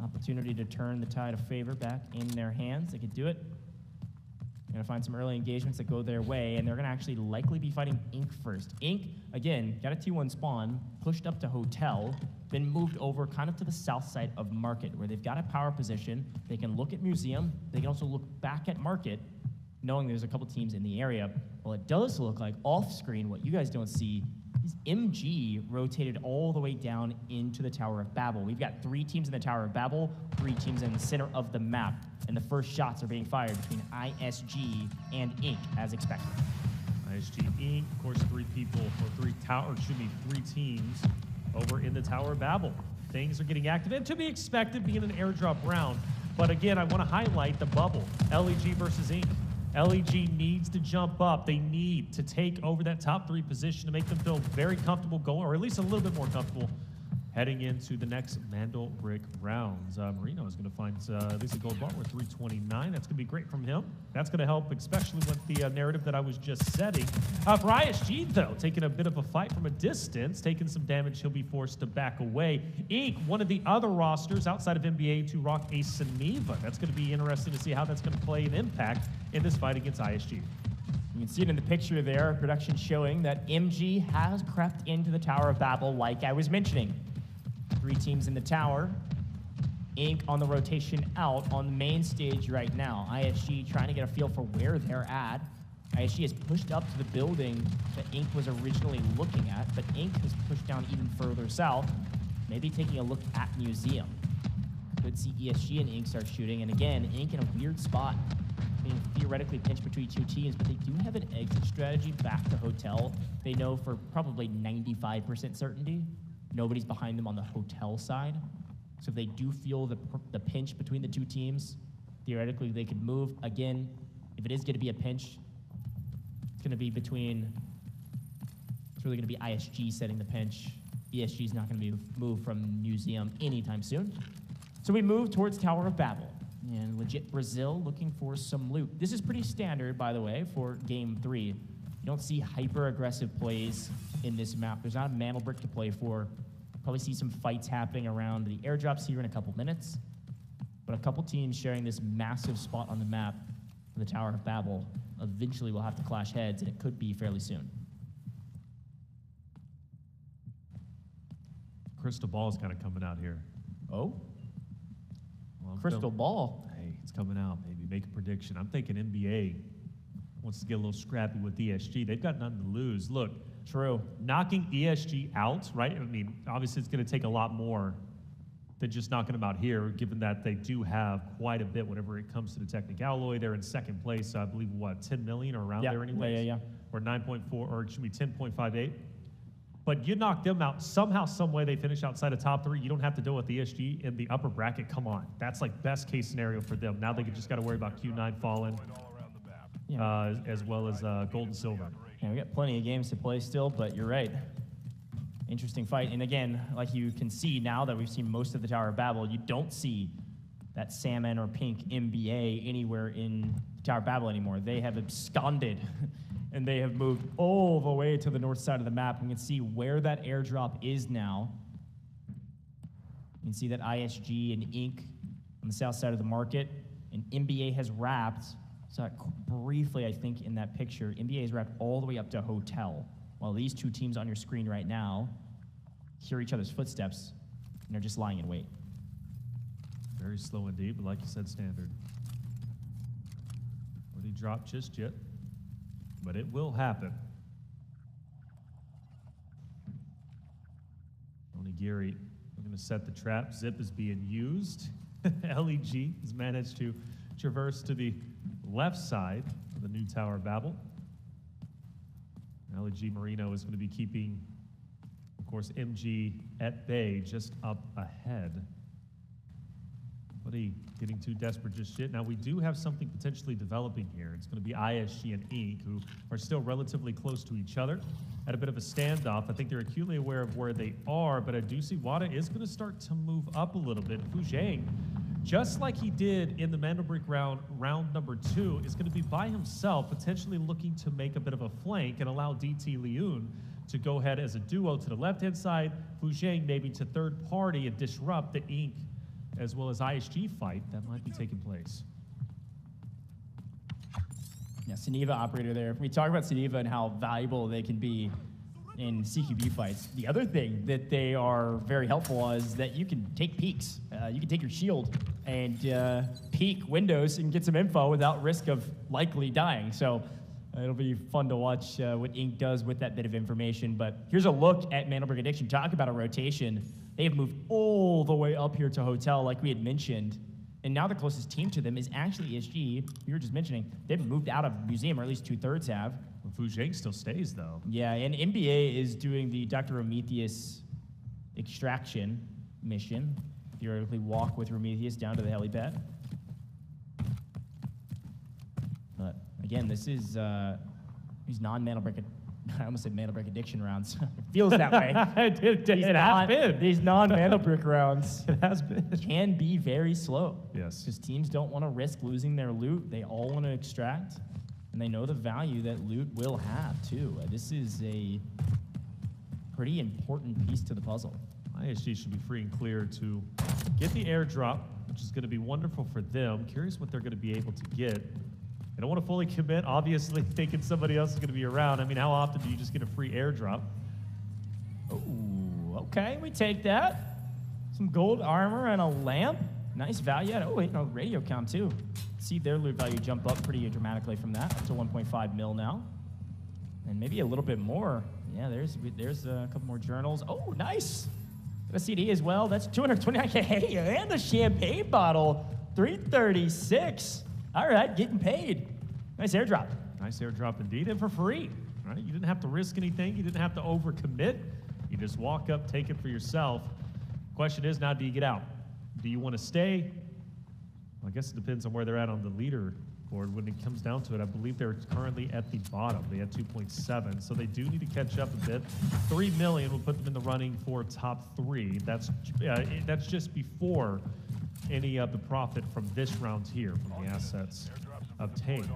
Opportunity to turn the tide of favor back in their hands. They could do it. They're going to find some early engagements that go their way, and they're going to actually likely be fighting Ink first. Ink, again, got a T1 spawn, pushed up to Hotel, then moved over kind of to the south side of Market, where they've got a power position. They can look at Museum. They can also look back at Market, knowing there's a couple teams in the area. Well, it does look like off-screen, what you guys don't see, is MG rotated all the way down into the Tower of Babel. We've got 3 teams in the Tower of Babel, 3 teams in the center of the map, and the first shots are being fired between ISG and Ink, as expected. ISG, Ink, of course, 3 people, or 3 teams over in the Tower of Babel. Things are getting active, and to be expected being an airdrop round. But again, I want to highlight the bubble, LEG versus Ink. LEG needs to jump up. They need to take over that top 3 position to make them feel very comfortable going, or at least a little bit more comfortable heading into the next MandelBrick rounds. Marino is going to find at least a gold bar with 329. That's going to be great from him. That's going to help, especially with the narrative that I was just setting. For ISG, though, taking a bit of a fight from a distance, taking some damage, he'll be forced to back away. Ink, one of the other rosters outside of NBA to rock a Suniva. That's going to be interesting to see how that's going to play an impact in this fight against ISG. You can see it in the picture there, production showing that MG has crept into the Tower of Babel like I was mentioning. 3 teams in the tower, Ink on the rotation out on the main stage right now. ISG trying to get a feel for where they're at. ISG has pushed up to the building that Ink was originally looking at, but Ink has pushed down even further south, maybe taking a look at Museum. Could see ESG and Ink start shooting, and again, Ink in a weird spot, being theoretically pinched between 2 teams, but they do have an exit strategy back to Hotel. They know for probably 95% certainty nobody's behind them on the Hotel side. So if they do feel the pinch between the 2 teams, theoretically they could move. Again, if it is going to be a pinch, it's going to be between, it's really going to be ISG setting the pinch. ESG is not going to be moved from Museum anytime soon. So we move towards Tower of Babel. And legit Brazil looking for some loot. This is pretty standard, by the way, for Game 3. You don't see hyper-aggressive plays in this map. There's not a MandelBrick to play for. Probably see some fights happening around the airdrops here in a couple minutes. But a couple teams sharing this massive spot on the map for the Tower of Babel eventually will have to clash heads, and it could be fairly soon. Crystal ball is kind of coming out here. Oh? Well, crystal ball? Hey, it's coming out, baby. Make a prediction. I'm thinking NBA wants to get a little scrappy with ESG. They've got nothing to lose. Look, true. Knocking ESG out, right? I mean, obviously it's going to take a lot more than just knocking them out here, given that they do have quite a bit whenever it comes to the Technic Alloy. They're in second place, so I believe, what, 10 million or around there anyways? Yeah. Or 9.4, or it should be 10.58. But you knock them out somehow, some way they finish outside of top 3. You don't have to deal with the ESG in the upper bracket. Come on. That's like best case scenario for them. Now they just got to worry about Q9 falling, as well as gold and silver. Yeah, we got plenty of games to play still, but you're right. Interesting fight. And again, like you can see now that we've seen most of the Tower of Babel, you don't see that salmon or pink MBA anywhere in the Tower of Babel anymore. They have absconded and they have moved all the way to the north side of the map. We can see where that airdrop is now. You can see that ISG and Inc. on the south side of the market, and MBA has wrapped, so briefly I think in that picture, MBA has wrapped all the way up to Hotel. While these two teams on your screen right now hear each other's footsteps, and they're just lying in wait. Very slow indeed, but like you said, standard. Already dropped just yet, but it will happen. Onigiri, we're going to set the trap. Zip is being used. LEG has managed to traverse to the left side of the new Tower of Babel. LEG Marino is going to be keeping, of course, MG at bay just up ahead. Buddy getting too desperate just yet. Now, we do have something potentially developing here. It's going to be ISG and Inc., who are still relatively close to each other at a bit of a standoff. I think they're acutely aware of where they are, but I do see Wada is going to start to move up a little bit. Fu Zhang, just like he did in the MandelBrick round number 2, is going to be by himself, potentially looking to make a bit of a flank and allow DT Leun to go ahead as a duo to the left-hand side, Fu Zhang maybe to third party and disrupt the Inc. as well as ISG fight that might be taking place. Yeah, Suniva operator there. If we talk about Suniva and how valuable they can be in CQB fights, the other thing that they are very helpful on is that you can take peeks. You can take your shield and peek windows and get some info without risk of likely dying. So it'll be fun to watch what Inc. does with that bit of information. But here's a look at MandelBrick Addiction. Talk about a rotation. They have moved all the way up here to Hotel, like we had mentioned. And now the closest team to them is actually ESG. You were just mentioning they've moved out of Museum, or at least 2/3 have. Well, Fu Zhang still stays, though. Yeah, and MBA is doing the Dr. Prometheus extraction mission. Theoretically walk with Prometheus down to the helipad. But again, this is these non-MandelBrick, I almost said MandelBrick Addiction rounds. It feels that way. It has been. These non-MandelBrick rounds it has been. Can be very slow. Yes. Because teams don't want to risk losing their loot. They all want to extract, and they know the value that loot will have, too. This is a pretty important piece to the puzzle. ISG should be free and clear to get the airdrop, which is going to be wonderful for them. Curious what they're going to be able to get. I don't want to fully commit, obviously, thinking somebody else is going to be around. I mean, how often do you just get a free airdrop? Ooh, okay, we take that. Some gold armor and a lamp. Nice value. Oh, wait, no, radio count, too. See their loot value jump up pretty dramatically from that, up to 1.5 mil now. And maybe a little bit more. Yeah, there's a couple more journals. Oh, nice. Got a CD as well. That's 229K. And a champagne bottle. 336. All right, getting paid. Nice airdrop. Nice airdrop indeed, and for free. Right? You didn't have to risk anything. You didn't have to overcommit. You just walk up, take it for yourself. Question is, now do you get out? Do you want to stay? Well, I guess it depends on where they're at on the leaderboard. When it comes down to it, I believe they're currently at the bottom. They had 2.7, so they do need to catch up a bit. 3 million will put them in the running for top 3. That's just before any of the profit from this round here, from the assets obtained.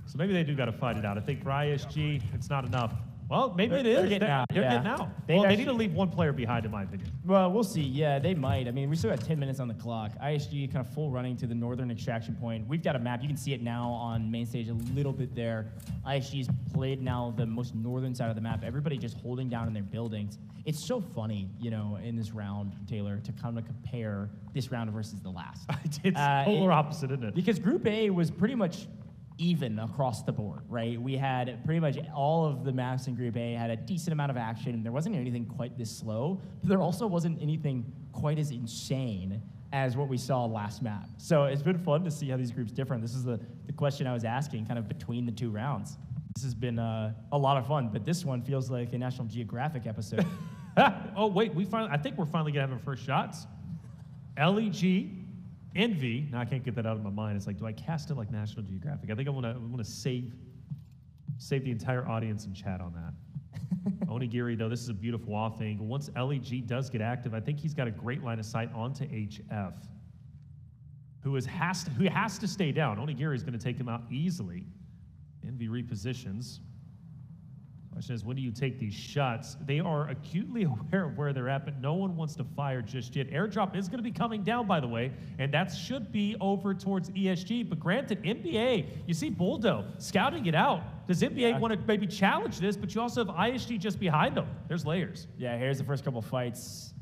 So maybe they do got to fight it out. I think for ISG, it's not enough. Well, maybe it is. They're getting out. They need to leave one player behind, in my opinion. Well, we'll see. Yeah, they might. I mean, we still got 10 minutes on the clock. ISG kind of full running to the northern extraction point. We've got a map. You can see it now on main stage a little bit there. ISG's played now the most northern side of the map. Everybody just holding down in their buildings. It's so funny, you know, in this round, Taylor, to kind of compare this round versus the last. It's polar opposite, isn't it? Because Group A was pretty much even across the board, right? We had pretty much all of the maps in Group A had a decent amount of action. There wasn't anything quite this slow, but there also wasn't anything quite as insane as what we saw last map. So it's been fun to see how these groups differ. This is the question I was asking kind of between the two rounds. This has been a lot of fun, but this one feels like a National Geographic episode. Oh, wait, I think we're finally gonna have our first shots. LEG, Envy, now I can't get that out of my mind. It's like, do I cast it like National Geographic? I think I wanna save the entire audience and chat on that. Onigiri, though, this is a beautiful off angle. Once LEG does get active, I think he's got a great line of sight onto HF, who has to stay down. Onigiri is going to take him out easily. Envy repositions. Question is, when do you take these shots? They are acutely aware of where they're at, but no one wants to fire just yet. Airdrop is going to be coming down, by the way, and that should be over towards ESG. But granted, NBA, you see Buldo scouting it out. Does NBA want to maybe challenge this? But you also have ISG just behind them. There's layers. Yeah, here's the first couple fights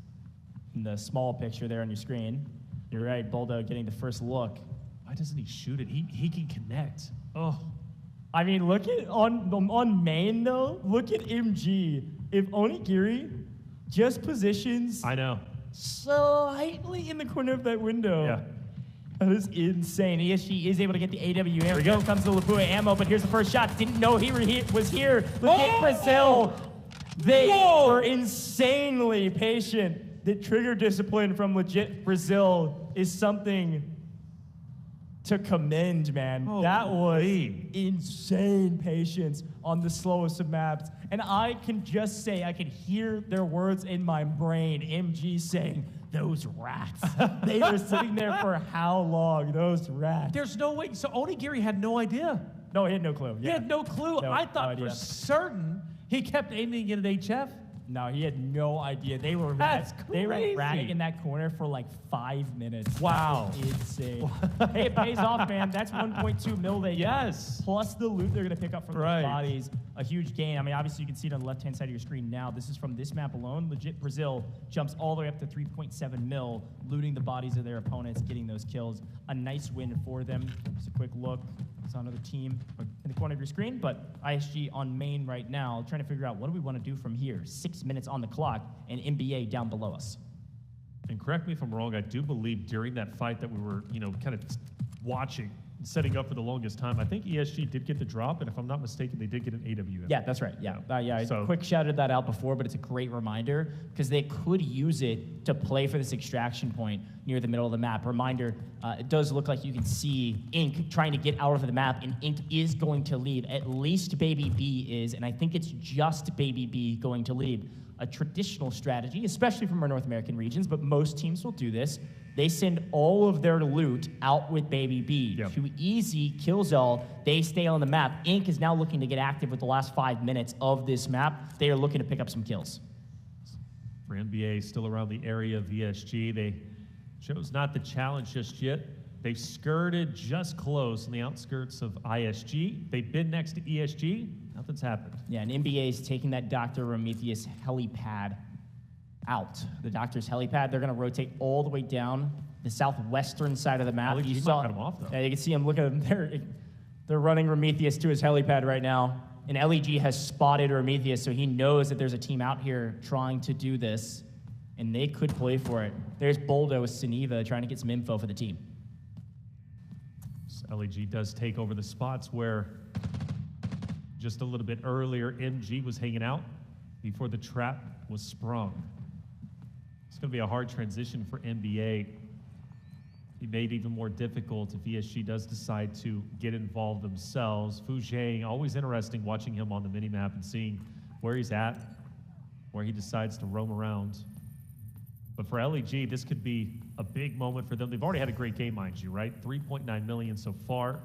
in the small picture there on your screen. You're right, Buldo getting the first look. Why doesn't he shoot it? He can connect. Oh. I mean, look at on main though. Look at MG. If Onigiri just positions, I know, slightly in the corner of that window. Yeah, that is insane. ESG is able to get the AWM. Here we go. Comes the Lapua ammo, but here's the first shot. Didn't know he was here. Look at Brazil. They were insanely patient. The trigger discipline from legit Brazil is something to commend, man. That was insane patience on the slowest of maps. And I can just say, I can hear their words in my brain. MG saying, those rats. They were sitting there for how long? Those rats. There's no way. So Onigiri had no idea. No, he had no clue. He had no clue. I thought for certain he kept aiming in at HF. No, he had no idea. They were ratting in that corner for like 5 minutes. Wow. Insane. Hey, it pays off, man. That's 1.2 mil they get. Plus the loot they're going to pick up from those bodies. A huge gain. I mean, obviously you can see it on the left-hand side of your screen now. This is from this map alone. Legit Brazil jumps all the way up to 3.7 mil, looting the bodies of their opponents, getting those kills. A nice win for them. Just a quick look. It's on another team in the corner of your screen, but ISG on main right now, trying to figure out what do we want to do from here. 6 minutes on the clock, and NBA down below us. And correct me if I'm wrong, I do believe during that fight that we were, kind of watching, setting up for the longest time, I think ESG did get the drop, and if I'm not mistaken, they did get an AWM. Yeah, that's right. Yeah, I quick shouted that out before, but it's a great reminder because they could use it to play for this extraction point near the middle of the map. Reminder, it does look like you can see Ink trying to get out of the map, and Ink is going to leave. At least Baby B is, and I think it's just Baby B going to leave. A traditional strategy, especially from our North American regions, but most teams will do this. They send all of their loot out with Baby B. Yep. Too easy, kills all. They stay on the map. Ink is now looking to get active with the last 5 minutes of this map. They are looking to pick up some kills. For NBA, still around the area of ESG, they chose not to challenge just yet. They skirted just close on the outskirts of ISG. They've been next to ESG. Nothing's happened. Yeah, and NBA is taking that Dr. Prometheus helipad out. The Doctor's helipad, they're going to rotate all the way down the southwestern side of the map. You saw cut him off, though. Yeah, you can see him. Look at him. They're running Prometheus to his helipad right now. And LEG has spotted Prometheus, so he knows that there's a team out here trying to do this, and they could play for it. There's Boldo with Suniva trying to get some info for the team. So LEG does take over the spots where just a little bit earlier, MG was hanging out before the trap was sprung. It's going to be a hard transition for NBA. He made it even more difficult if ESG does decide to get involved themselves. Fu Zhang, always interesting watching him on the minimap and seeing where he's at, where he decides to roam around. But for LEG, this could be a big moment for them. They've already had a great game, mind you, right? 3.9 million so far.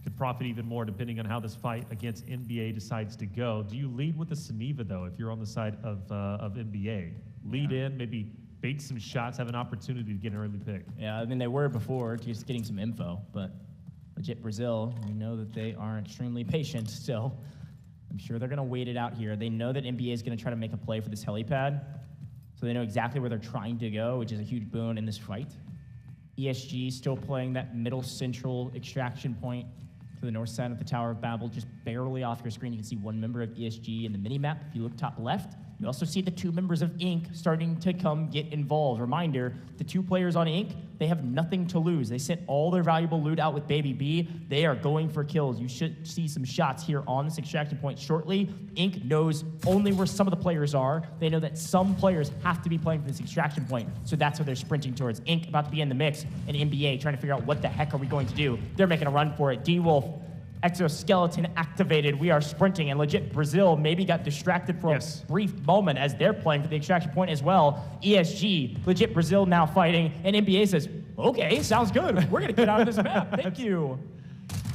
Could profit even more depending on how this fight against NBA decides to go. Do you lead with the Suniva, though, if you're on the side of NBA? Lead in, maybe bait some shots, have an opportunity to get an early pick. Yeah, I mean, they were before, just getting some info, but legit Brazil, we know that they are extremely patient still. I'm sure they're going to wait it out here. They know that NBA is going to try to make a play for this helipad, so they know exactly where they're trying to go, which is a huge boon in this fight. ESG still playing that middle central extraction point To the north side of the Tower of Babel, just barely off your screen, you can see one member of ESG in the mini-map. If you look top left, you also see the two members of Inc. starting to come get involved. Reminder, the two players on Inc., they have nothing to lose. They sent all their valuable loot out with Baby B. They are going for kills. You should see some shots here on this extraction point shortly. Inc. knows only where some of the players are. They know that some players have to be playing for this extraction point, so that's what they're sprinting towards. Inc. about to be in the mix, and NBA trying to figure out what the heck are we going to do. They're making a run for it. D-Wolf, exoskeleton activated. We are sprinting, and legit Brazil maybe got distracted for a brief moment as they're playing for the extraction point as well. ESG, legit Brazil now fighting, and NBA says, okay, sounds good. We're going to get out of this map. Thank you.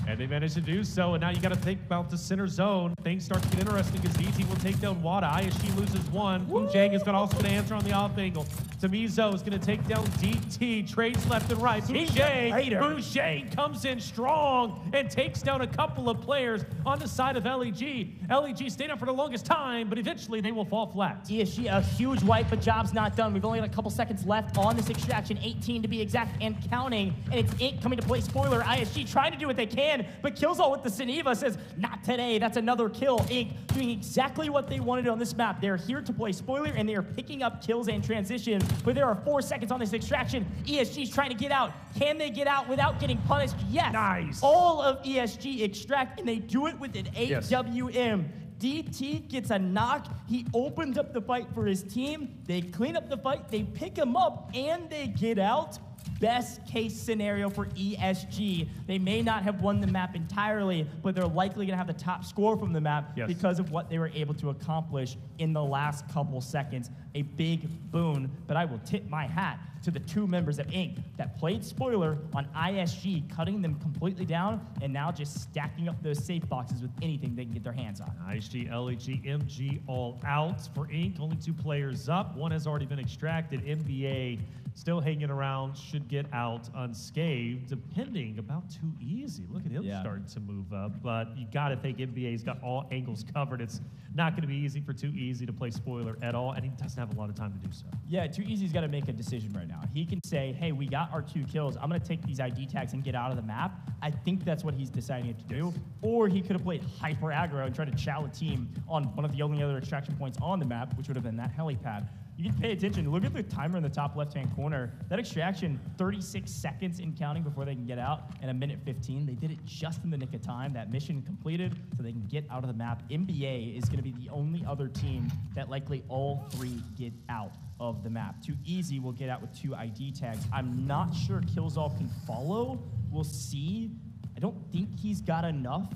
And they managed to do so, and now you got to think about the center zone. Things start to get interesting as DT will take down Wada. ISG loses one. Jang is also going to answer on the off angle. Tamizo is going to take down DT. Trades left and right. Boucher comes in strong and takes down a couple of players on the side of LEG. LEG stayed up for the longest time, but eventually they will fall flat. ESG, a huge wipe, but job's not done. We've only got a couple seconds left on this extraction, 18 to be exact, and counting. And it's Inc. coming to play spoiler. ISG trying to do what they can, but Killzall with the Seneva says, not today. That's another kill. Inc. doing exactly what they wanted on this map. They're here to play spoiler, and they are picking up kills and transition. But there are 4 seconds on this extraction. ESG's trying to get out. Can they get out without getting punished? Yes. Nice. All of ESG extract, and they do it with an AWM. DT gets a knock. He opens up the fight for his team. They clean up the fight. They pick him up, and they get out. Best case scenario for ESG. They may not have won the map entirely, but they're likely going to have the top score from the map because of what they were able to accomplish in the last couple seconds. A big boon, but I will tip my hat to the two members of Inc. that played spoiler on ISG, cutting them completely down, and now just stacking up those safe boxes with anything they can get their hands on. ISG, LEG, MG all out for Inc. Only 2 players up. One has already been extracted. NBA still hanging around, should get out unscathed, depending about too easy. Look at him starting to move up, but you got to think NBA's got all angles covered. It's not going to be easy for Too Easy to play spoiler at all, and he doesn't have a lot of time to do so. Yeah, Too Easy's got to make a decision right now. He can say, hey, we got our 2 kills. I'm going to take these ID tags and get out of the map. I think that's what he's deciding to do. Or he could have played hyper aggro and tried to chow a team on one of the only other extraction points on the map, which would have been that helipad. You can pay attention. Look at the timer in the top left-hand corner. That extraction, 36 seconds in counting before they can get out, and 1:15. They did it just in the nick of time. That mission completed so they can get out of the map. NBA is going to be the only other team that likely all 3 get out of the map. Too Easy will get out with 2 ID tags. I'm not sure Killzall can follow. We'll see. I don't think he's got enough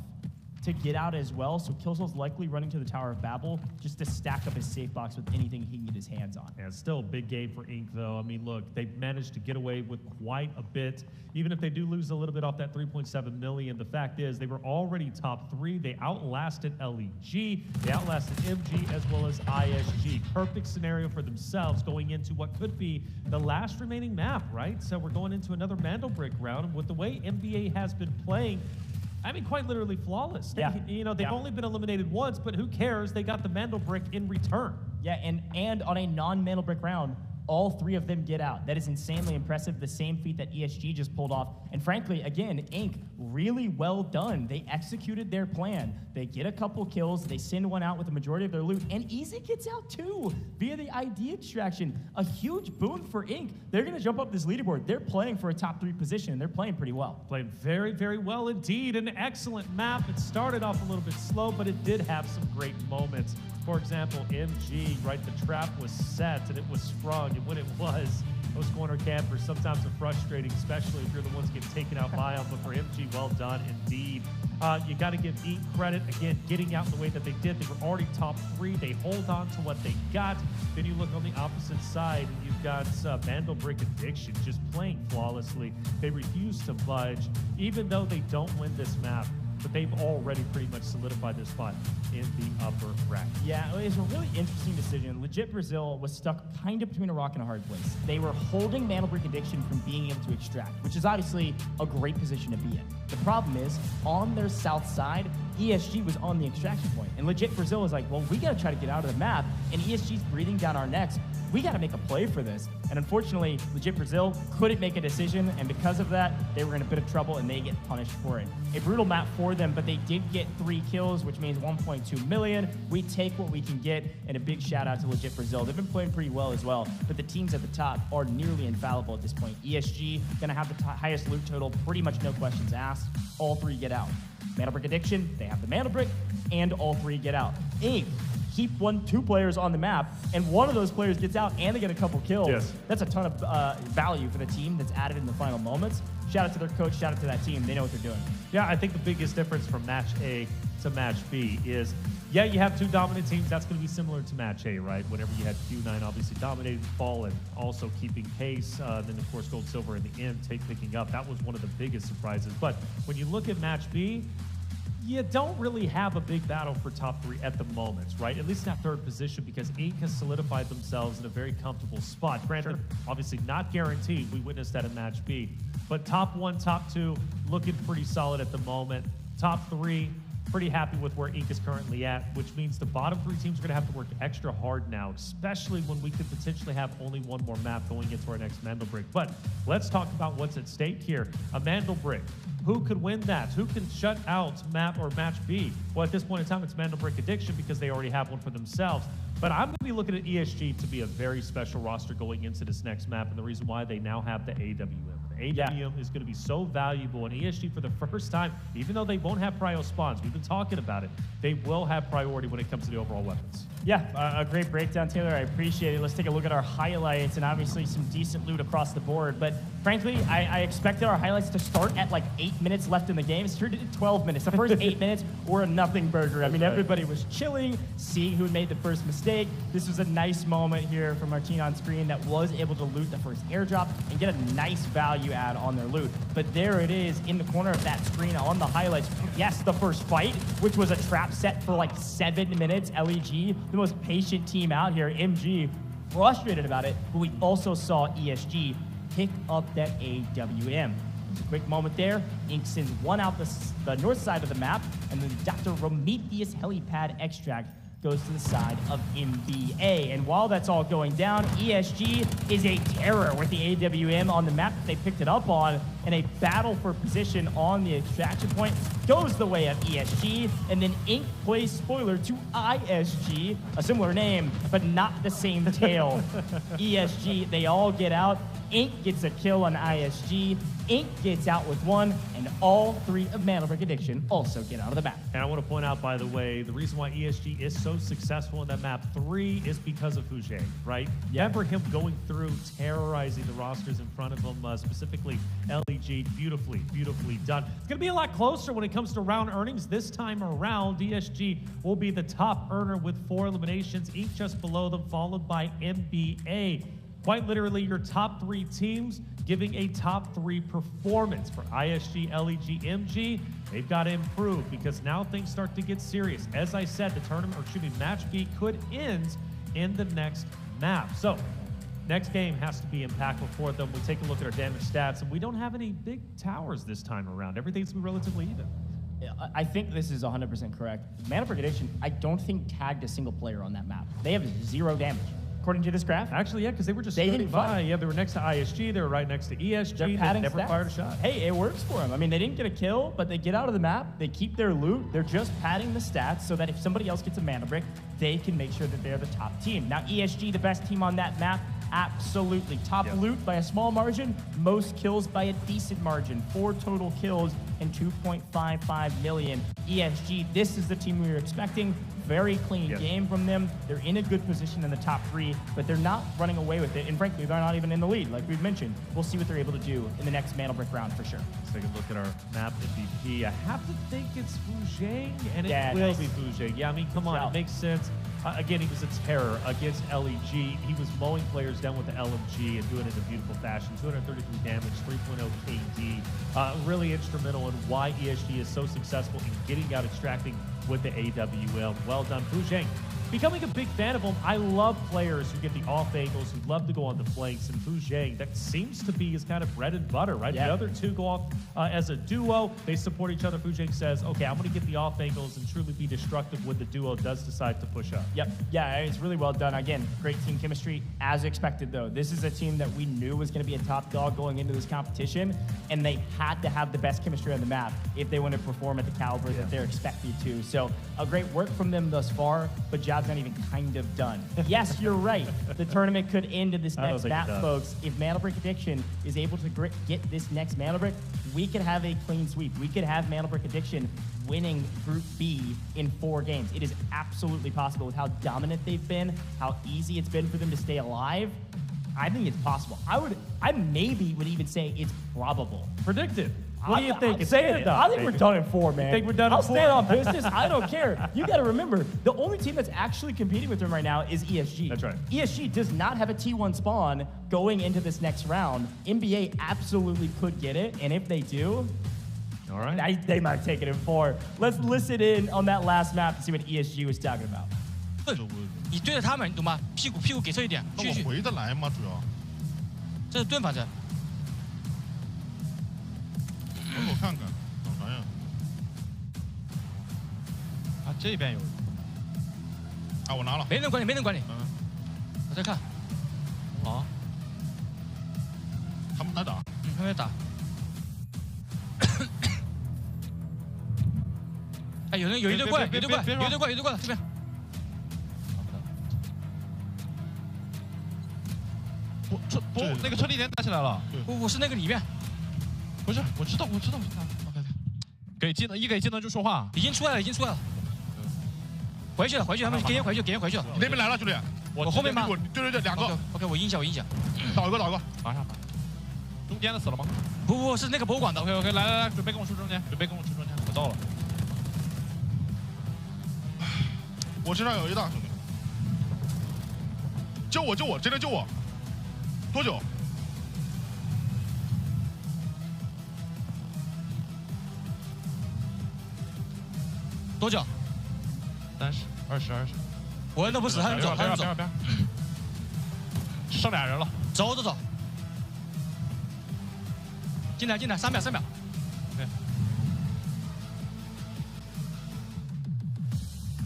to get out as well, so Killzall's likely running to the Tower of Babel just to stack up his safe box with anything he can get his hands on. Yeah, it's still a big game for Inc, though. I mean, look, they've managed to get away with quite a bit. Even if they do lose a little bit off that 3.7 million, the fact is they were already top 3. They outlasted LEG, they outlasted MG, as well as ISG. Perfect scenario for themselves going into what could be the last remaining map, right? So we're going into another MandelBrick round. With the way NBA has been playing, I mean, quite literally flawless. They've only been eliminated once, but who cares? They got the MandelBrick in return. Yeah, and on a non-MandelBrick round, all 3 of them get out. That is insanely impressive. The same feat that ESG just pulled off. And frankly, again, Inc, really well done. They executed their plan. They get a couple kills. They send one out with the majority of their loot. And Easy gets out too via the ID extraction. A huge boon for Inc. They're going to jump up this leaderboard. They're playing for a top 3 position, and they're playing pretty well. Playing very, very well indeed. An excellent map. It started off a little bit slow, but it did have some great moments. For example, MG, right, the trap was set and it was sprung, and when it was, those corner campers sometimes are frustrating, especially if you're the ones getting taken out by them, but for MG, well done indeed. You got to give Inc credit, again, getting out the way that they did. They were already top 3. They hold on to what they got. Then you look on the opposite side, and you've got MandelBrick Addiction just playing flawlessly. They refuse to budge, even though they don't win this map. But they've already pretty much solidified their spot in the upper bracket. Yeah, it was a really interesting decision. Legit Brazil was stuck kind of between a rock and a hard place. They were holding MandelBrick Addiction from being able to extract, which is obviously a great position to be in. The problem is, on their south side, ESG was on the extraction point. And Legit Brazil was like, well, we got to try to get out of the map, and ESG's breathing down our necks. we got to make a play for this. And unfortunately, Legit Brazil couldn't make a decision, and because of that, they were in a bit of trouble, and they get punished for it. A brutal map for them, but they did get 3 kills, which means 1.2 million. We take what we can get, and a big shout out to Legit Brazil. They've been playing pretty well as well, but the teams at the top are nearly infallible at this point. ESG going to have the highest loot total, pretty much no questions asked. All 3 get out. MandelBrick Addiction, they have the MandelBrick, and all 3 get out. Inc. keep 2 players on the map, and one of those players gets out and they get a couple kills. Yes. That's a ton of value for the team that's added in the final moments. Shout out to their coach, shout out to that team. They know what they're doing. Yeah, I think the biggest difference from match A to match B is, yeah, you have 2 dominant teams. That's going to be similar to match A, right? Whenever you had Q9 obviously dominating Fall and also keeping pace, then of course Gold Silver in the end picking up. That was one of the biggest surprises. But when you look at match B, you don't really have a big battle for top 3 at the moment, right? At least in that 3rd position, because Inc. has solidified themselves in a very comfortable spot. Granted, obviously not guaranteed. We witnessed that in match B. But top 1, top 2, looking pretty solid at the moment. Top 3, pretty happy with where Inc. is currently at, which means the bottom 3 teams are going to have to work extra hard now, especially when we could potentially have only 1 more map going into our next MandelBrick. But let's talk about what's at stake here. A MandelBrick. Who could win that? Who can shut out map or match B? Well, at this point in time, it's MandelBrick Addiction because they already have one for themselves. But I'm going to be looking at ESG to be a very special roster going into this next map, and the reason why they now have the AWM. The AWM is going to be so valuable, and ESG for the first time, even though they won't have prio spawns, we've been talking about it, they will have priority when it comes to the overall weapons. Yeah, a great breakdown, Taylor. I appreciate it. Let's take a look at our highlights, and obviously some decent loot across the board. But frankly, I expected our highlights to start at like 8 minutes left in the game. It's turned into 12 minutes. The first 8 minutes were a nothing burger. I mean, everybody was chilling, seeing who made the first mistake. This was a nice moment here from our team on screen that was able to loot the first airdrop and get a nice value add on their loot. But there it is in the corner of that screen on the highlights. Yes, the first fight, which was a trap set for like 7 minutes. LEG, the most patient team out here. MG, frustrated about it, but we also saw ESG pick up that AWM. Just a quick moment there. Inc. sends one out the north side of the map, and then Dr. Prometheus helipad extract goes to the side of MBA. And while that's all going down, ESG is a terror with the AWM on the map that they picked it up on, and a battle for position on the extraction point goes the way of ESG, and then Inc. plays spoiler to ISG, a similar name, but not the same tail. ESG, they all get out. Inc. gets a kill on ISG. Inc. gets out with 1, and all 3 of MandelBrick Addiction also get out of the map. And I want to point out, by the way, the reason why ESG is so successful in that map 3 is because of Fujay, right? Yeah. Remember him going through, terrorizing the rosters in front of him, specifically LEG. Beautifully, beautifully done. It's going to be a lot closer when it comes to round earnings. This time around, ESG will be the top earner with 4 eliminations, each just below them, followed by MBA. Quite literally, your top 3 teams giving a top 3 performance. For ISG, LEG, MG, they've got to improve because now things start to get serious. As I said, the tournament, or excuse me, match B could end in the next map. So, next game has to be impactful for them. We take a look at our damage stats, and we don't have any big towers this time around. Everything's relatively even. I think this is 100% correct. MandelBrick Addiction, I don't think tagged a single player on that map. They have 0 damage. According to this graph? Actually, yeah, because they were just scooting by. Yeah, they were next to ISG. They were right next to ESG. They never fired a shot. Hey, it works for them. I mean, they didn't get a kill, but they get out of the map. They keep their loot. They're just padding the stats so that if somebody else gets a MandelBrick, they can make sure that they're the top team. Now, ESG, the best team on that map, absolutely. Top loot by a small margin, most kills by a decent margin. 4 total kills and 2.55 million. ESG, this is the team we were expecting. Very clean game from them. They're in a good position in the top 3, but they're not running away with it. And frankly, they're not even in the lead, like we've mentioned. We'll see what they're able to do in the next MandelBrick round for sure. Let's take a look at our map MVP. I have to think it's Fujay, and it will be Fujay. Yeah, I mean, come on, it makes sense. Again, he was a terror against LEG. He was mowing players down with the LMG and doing it in a beautiful fashion. 233 damage, 3.0 KD. Really instrumental in why ESG is so successful in getting out extracting with the AWM. Well done, Fujay. becoming a big fan of him. I love players who get the off angles, who love to go on the flanks, and Fu Zhang, that seems to be his kind of bread and butter, right? Yeah. The other two go off as a duo. They support each other. Fu Zhang says, okay, I'm going to get the off angles and truly be destructive when the duo does decide to push up. Yep. Yeah, it's really well done. Again, great team chemistry. As expected, though, this is a team that we knew was going to be a top dog going into this competition, and they had to have the best chemistry on the map if they want to perform at the caliber that they're expected to. So a great work from them thus far, but job's not even kind of done. Yes, you're right. The tournament could end in this next map, folks. If MandelBrick Addiction is able to get this next MandelBrick, we could have a clean sweep. We could have MandelBrick Addiction winning Group B in 4 games. It is absolutely possible with how dominant they've been, how easy it's been for them to stay alive. I think it's possible. I maybe would even say it's probable. Predicted. What do you think? I think we're done in 4, man. Think we're done in 4? I'll stand on business. I don't care. You got to remember, the only team that's actually competing with them right now is ESG. That's right. ESG does not have a T1 spawn going into this next round. NBA absolutely could get it, and if they do, all right, they might take it in 4. Let's listen in on that last map to see what ESG was talking about. 你对着他们，你懂吗？屁股给侧一点，继续。回得来吗？主要。这是盾法阵。我看看，找啥呀？啊，这边有。啊，我拿了。没人管你，没人管你。我在看。好。他们在打。他们在打。哎，有一队过来，有一队过来，有一队过来，有一队过来，这边。不，那个车里点打起来了。我是那个里面。不是，我知道。给技能，一给技能就说话。已经出来了。回去了，他们给人回去了。你那边来了，兄弟。我后面吗？对，2个。OK， 我赢一下。倒一个。马上。中间的死了吗？不，是那个博物馆的。OK， 来，准备跟我出中间，我到了。我身上有一大兄弟，救我，真的救我！多久？多久？30、20。我都不死，还能走。边。剩俩人了。走。进来，3秒。OK。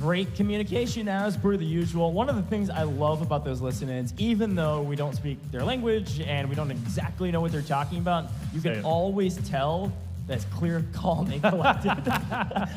Great communication as per the usual. One of the things I love about those listen-ins, even though we don't speak their language and we don't exactly know what they're talking about, you can always tell that's clear, calm, and collected.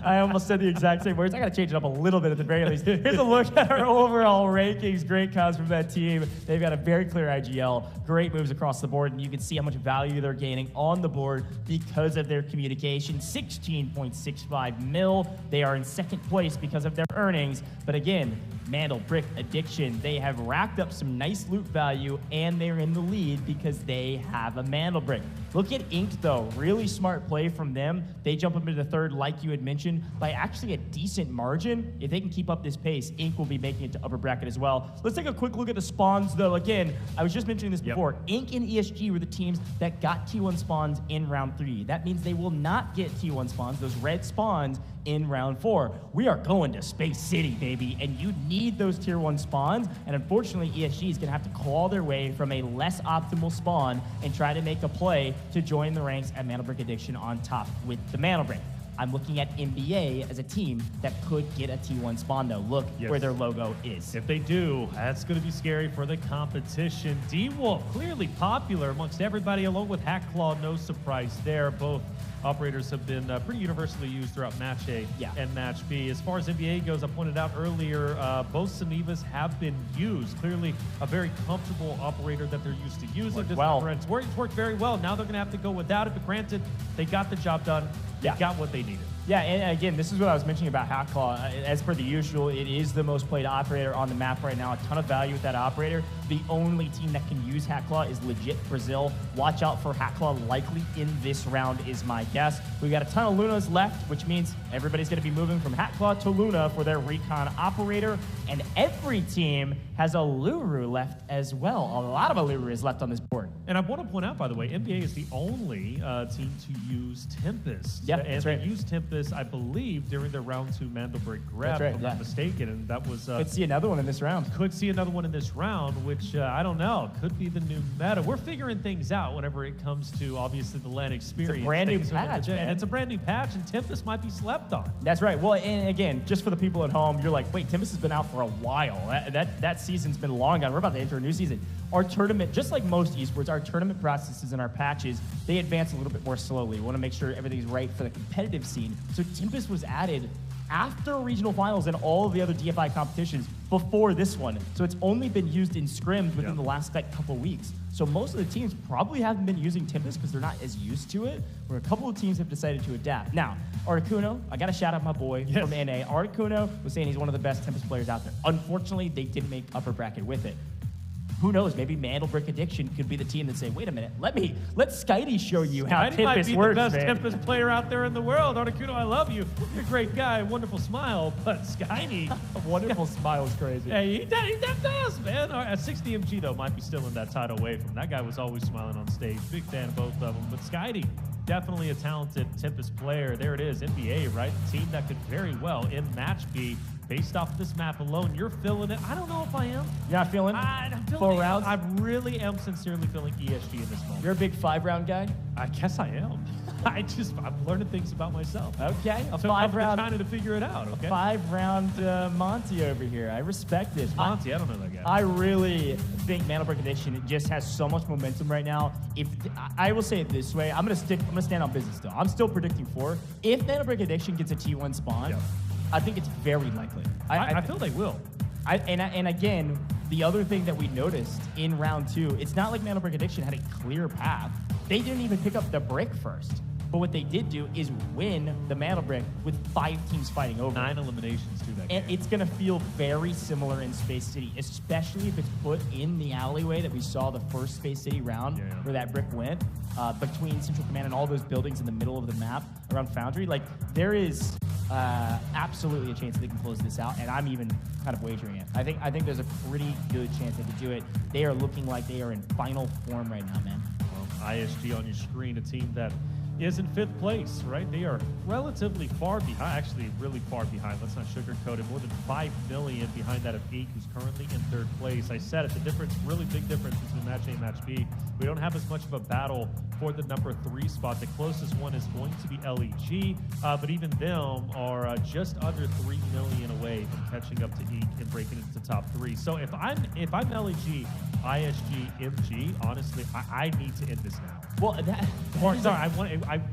I almost said the exact same words. I got to change it up a little bit at the very least. Here's a look at our overall rankings. Great comms from that team. They've got a very clear IGL, great moves across the board, and you can see how much value they're gaining on the board because of their communication. 16.65 mil. They are in second place because of their earnings. But again, MandelBrick Addiction, they have racked up some nice loot value, and they're in the lead because they have a MandelBrick. Look at Ink, though. Really smart play from them. They jump up into the third, like you had mentioned, by actually a decent margin. If they can keep up this pace, Ink will be making it to upper bracket as well. Let's take a quick look at the spawns, though. Again, I was just mentioning this before. Ink and ESG were the teams that got T1 spawns in round 3. That means they will not get T1 spawns, those red spawns, in round 4. We are going to Space City, baby, and you need those tier 1 spawns, and unfortunately ESG is going to have to claw their way from a less optimal spawn and try to make a play to join the ranks at MandelBrick Addiction on top with the MandelBrick. I'm looking at NBA as a team that could get a T1 spawn, though. Look where their logo is. If they do, that's going to be scary for the competition. D-Wolf, clearly popular amongst everybody, along with Hackclaw, no surprise there. Both operators have been pretty universally used throughout Match A and Match B. As far as NBA goes, I pointed out earlier, both Sanivas have been used. Clearly a very comfortable operator that they're used to using. It's worked very well. Now they're going to have to go without it, but granted, they got the job done. They got what they needed. Yeah, and again, this is what I was mentioning about Hackclaw. As per the usual, it is the most played operator on the map right now. A ton of value with that operator. The only team that can use Hackclaw is legit Brazil. Watch out for Hackclaw likely in this round is my guess. We got a ton of Lunas left, which means everybody's going to be moving from Hackclaw to Luna for their recon operator. And every team has a Luru left as well. A lot of Luru is left on this board. And I want to point out, by the way, NBA is the only team to use Tempest. Yeah, and that's right. They use Tempest this, I believe, during the round 2 MandelBrick grab, right, if I'm not mistaken, and that was... could see another one in this round. Could see another one in this round, which, I don't know, could be the new meta. We're figuring things out whenever it comes to, obviously, the LAN experience. It's a brand new patch, man. And it's a brand new patch, and Tempest might be slept on. That's right. Well, and again, just for the people at home, you're like, wait, Tempest has been out for a while. That season's been long gone. We're about to enter a new season. Our tournament, just like most esports, our tournament processes and our patches, they advance a little bit more slowly. We want to make sure everything's right for the competitive scene. So Tempest was added after regional finals and all of the other DFI competitions before this one. So it's only been used in scrims within the last couple of weeks. So most of the teams probably haven't been using Tempest because they're not as used to it, where a couple of teams have decided to adapt. Now, Articuno, I got to shout out my boy from NA. Articuno was saying he's one of the best Tempest players out there. Unfortunately, they didn't make upper bracket with it. Who knows? Maybe MandelBrick Addiction could be the team that say, "Wait a minute, let Skitey show you how Tempest might be works." The best man. Tempest player out there in the world. Articuno, I love you. You're a great guy, wonderful smile, but Skitey, a wonderful smile is crazy. Hey, he does, man. At 60MG though, might be still in that title away from. That guy was always smiling on stage. Big fan of both of them, but Skitey, definitely a talented Tempest player. There it is, NBA, right? The team that could very well in match B. Based off this map alone, you're feeling it. I don't know if I am. You're not feeling it? I'm feeling 4 it. rounds? I really am sincerely feeling ESG in this moment. You're a big 5-round guy? I guess I am. I'm learning things about myself. Okay, a 5-round. I'm trying to figure it out, okay? 5-round Monty over here. I respect this. Monty, I don't know that guy. I really think MandelBrick Addiction just has so much momentum right now. I will say it this way, I'm gonna stand on business though. I'm still predicting 4. If MandelBrick Addiction gets a T1 spawn, I think it's very likely. I feel they will. And again, the other thing that we noticed in round 2, it's not like MandelBrick Addiction had a clear path. They didn't even pick up the brick first. But what they did do is win the MandelBrick with 5 teams fighting over. 9 eliminations to that game. And it's going to feel very similar in Space City, especially if it's put in the alleyway that we saw the first Space City round where that brick went, between Central Command and all those buildings in the middle of the map around Foundry. Like, there is absolutely a chance that they can close this out, and I'm even kind of wagering it. I think there's a pretty good chance they could do it. They are looking like they are in final form right now, man. ISG on your screen, a team that is in 5th place, right? They are relatively far behind, actually really far behind. Let's not sugarcoat it. More than 5 million behind that of Geek, who's currently in 3rd place. I said it, the difference, really big difference between match A and match B. We don't have as much of a battle for the number 3 spot. The closest one is going to be LEG, but even them are just under 3 million away from catching up to Geek and breaking into the top 3. So if I'm LEG, ISG, MG, honestly, I need to end this now. Well,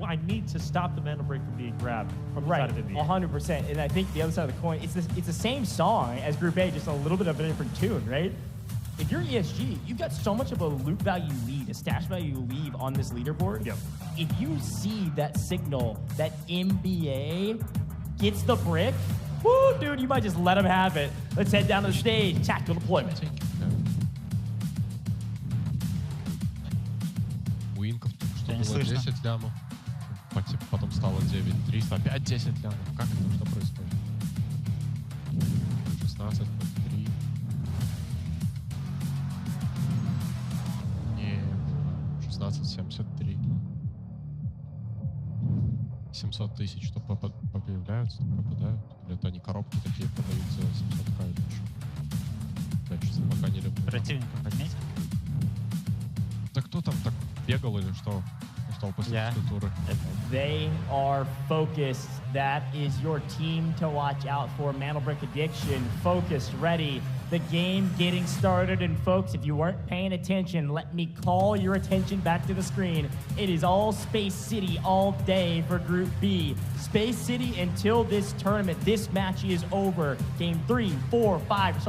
I need to stop the MandelBrick from being grabbed from the side of NBA. 100%. And I think the other side of the coin, it's the same song as Group A, just a little bit of a different tune, right? If you're ESG, you've got so much of a loot value lead, a stash value lead on this leaderboard. Yep. If you see that signal that NBA gets the brick, woo, dude, you might just let them have it. Let's head down to the stage. Tactical deployment. Уинков только что было 10 лямов, потом стало 9300, опять 10 лямов. Как это, что происходит? 16.3. Нет, 16.73. 700 тысяч, что появляются, пропадают? Или это они коробки такие продают за 700к или что? Я честно пока не люблю. Противников отметил? Да кто там так бегал или что? Устал после туры. They are focused. That is your team to watch out for. MandelBrick Addiction, focused, ready. The game getting started. And folks, if you weren't paying attention, let me call your attention back to the screen. It is all Space City all day for Group B. Space City until this tournament. This match is over. Game 3, 4, 5,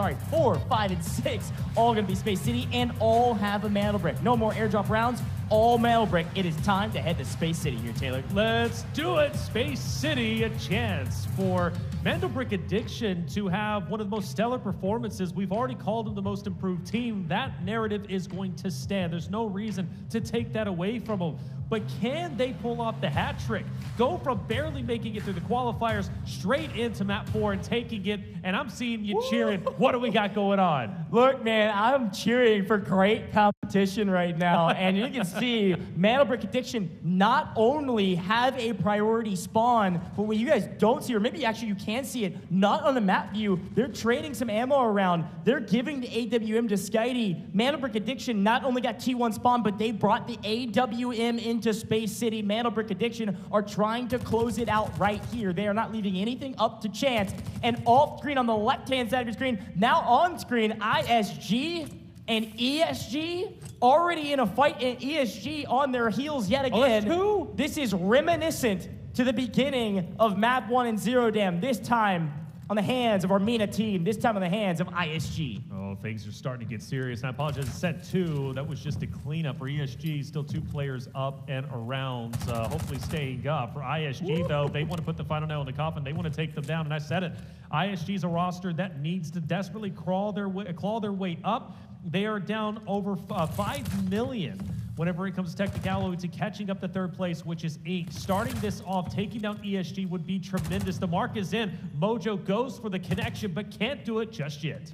and 6. All going to be Space City and all have a MandelBrick. No more airdrop rounds. All MandelBrick. It is time to head to Space City here, Taylor. Let's do it. Space City, a chance for MandelBrick Addiction to have one of the most stellar performances. We've already called them the most improved team. That narrative is going to stand. There's no reason to take that away from them. But can they pull off the hat trick? Go from barely making it through the qualifiers straight into map 4 and taking it, and I'm seeing you cheering. What do we got going on? Look, man, I'm cheering for great competition right now, and you can see MandelBrick Addiction not only have a priority spawn, but what you guys don't see, or maybe actually you can see it, not on the map view, they're trading some ammo around. They're giving the AWM to Skydie. MandelBrick Addiction not only got T1 spawn, but they brought the AWM into Space City. MandelBrick Addiction are trying to close it out right here. They are not leaving anything up to chance. And off screen on the left-hand side of your screen, now on screen, ISG and ESG already in a fight, and ESG on their heels yet again. Oh, this is reminiscent to the beginning of Map 1 and Zero Dam, this time on the hands of our MENA team, this time on the hands of ISG. Oh, things are starting to get serious. And I apologize, set 2, that was just a cleanup for ESG. Still 2 players up and around, hopefully staying up. For ISG, though, they want to put the final nail in the coffin. They want to take them down, and I said it. ISG is a roster that needs to desperately claw their way up. They are down over 5 million whenever it comes to technicality to catching up to 3rd place, which is 8. Starting this off, taking down ESG would be tremendous. The mark is in. Mojo goes for the connection, but can't do it just yet.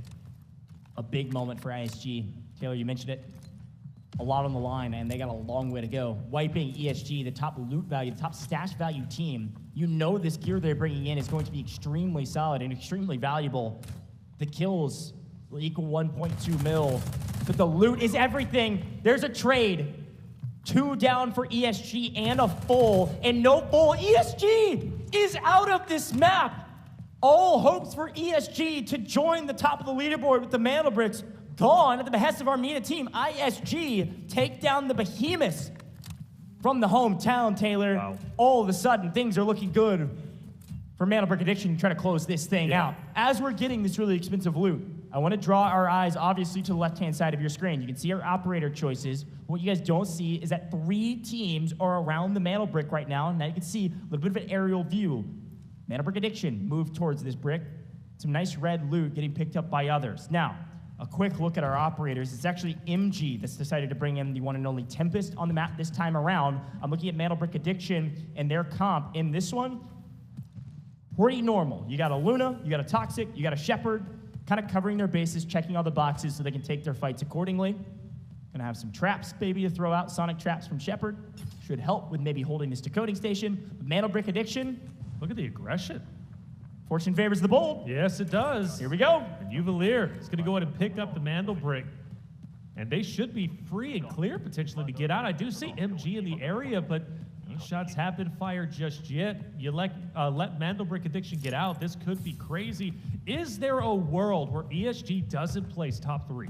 A big moment for ISG. Taylor, you mentioned it. A lot on the line, and they got a long way to go. Wiping ESG, the top loot value, the top stash value team. You know this gear they're bringing in is going to be extremely solid and extremely valuable. The kills will equal 1.2 mil, but the loot is everything. There's a trade. 2 down for ESG and a full, and no full. ESG is out of this map. All hopes for ESG to join the top of the leaderboard with the MandelBricks gone at the behest of our MENA team. ISG take down the behemoths from the hometown, Taylor. Wow. All of a sudden, things are looking good for MandelBrick Addiction to try to close this thing out. As we're getting this really expensive loot, I want to draw our eyes, obviously, to the left-hand side of your screen. You can see our operator choices. What you guys don't see is that 3 teams are around the MandelBrick right now. Now you can see a little bit of an aerial view. MandelBrick Addiction move towards this brick. Some nice red loot getting picked up by others. Now, a quick look at our operators. It's actually MG that's decided to bring in the one and only Tempest on the map this time around. I'm looking at MandelBrick Addiction and their comp in this one. Pretty normal. You got a Luna, you got a Toxic, you got a Shepherd, kind of covering their bases, checking all the boxes so they can take their fights accordingly. Gonna have some traps maybe to throw out, sonic traps from Shepherd. Should help with maybe holding this decoding station. But MandelBrick Addiction, look at the aggression. Fortune favors the bold. Yes, it does. Here we go. And Uvalier is gonna go ahead and pick up the MandelBrick. And they should be free and clear potentially to get out. I do see MG in the area, but no shots have been fired just yet. You let MandelBrick Addiction get out. This could be crazy. Is there a world where ESG doesn't place top 3?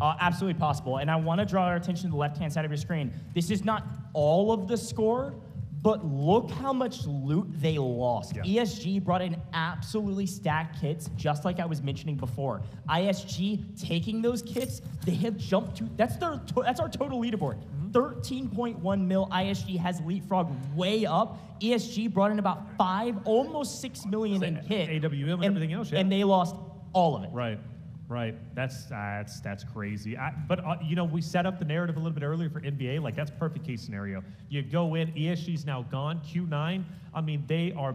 Absolutely possible. And I want to draw our attention to the left-hand side of your screen. This is not all of the score, but look how much loot they lost. Yeah. ESG brought in absolutely stacked kits, just like I was mentioning before. ISG taking those kits, they have jumped to, that's our total leaderboard. 13.1 mil. ISG has leapfrogged way up. ESG brought in about 5, almost 6 million in kit. AWM and everything else, yeah. And they lost all of it. Right. Right, that's crazy. But you know, we set up the narrative a little bit earlier for NBA. Like that's perfect case scenario. You go in, ESG's now gone. Q9. I mean, they are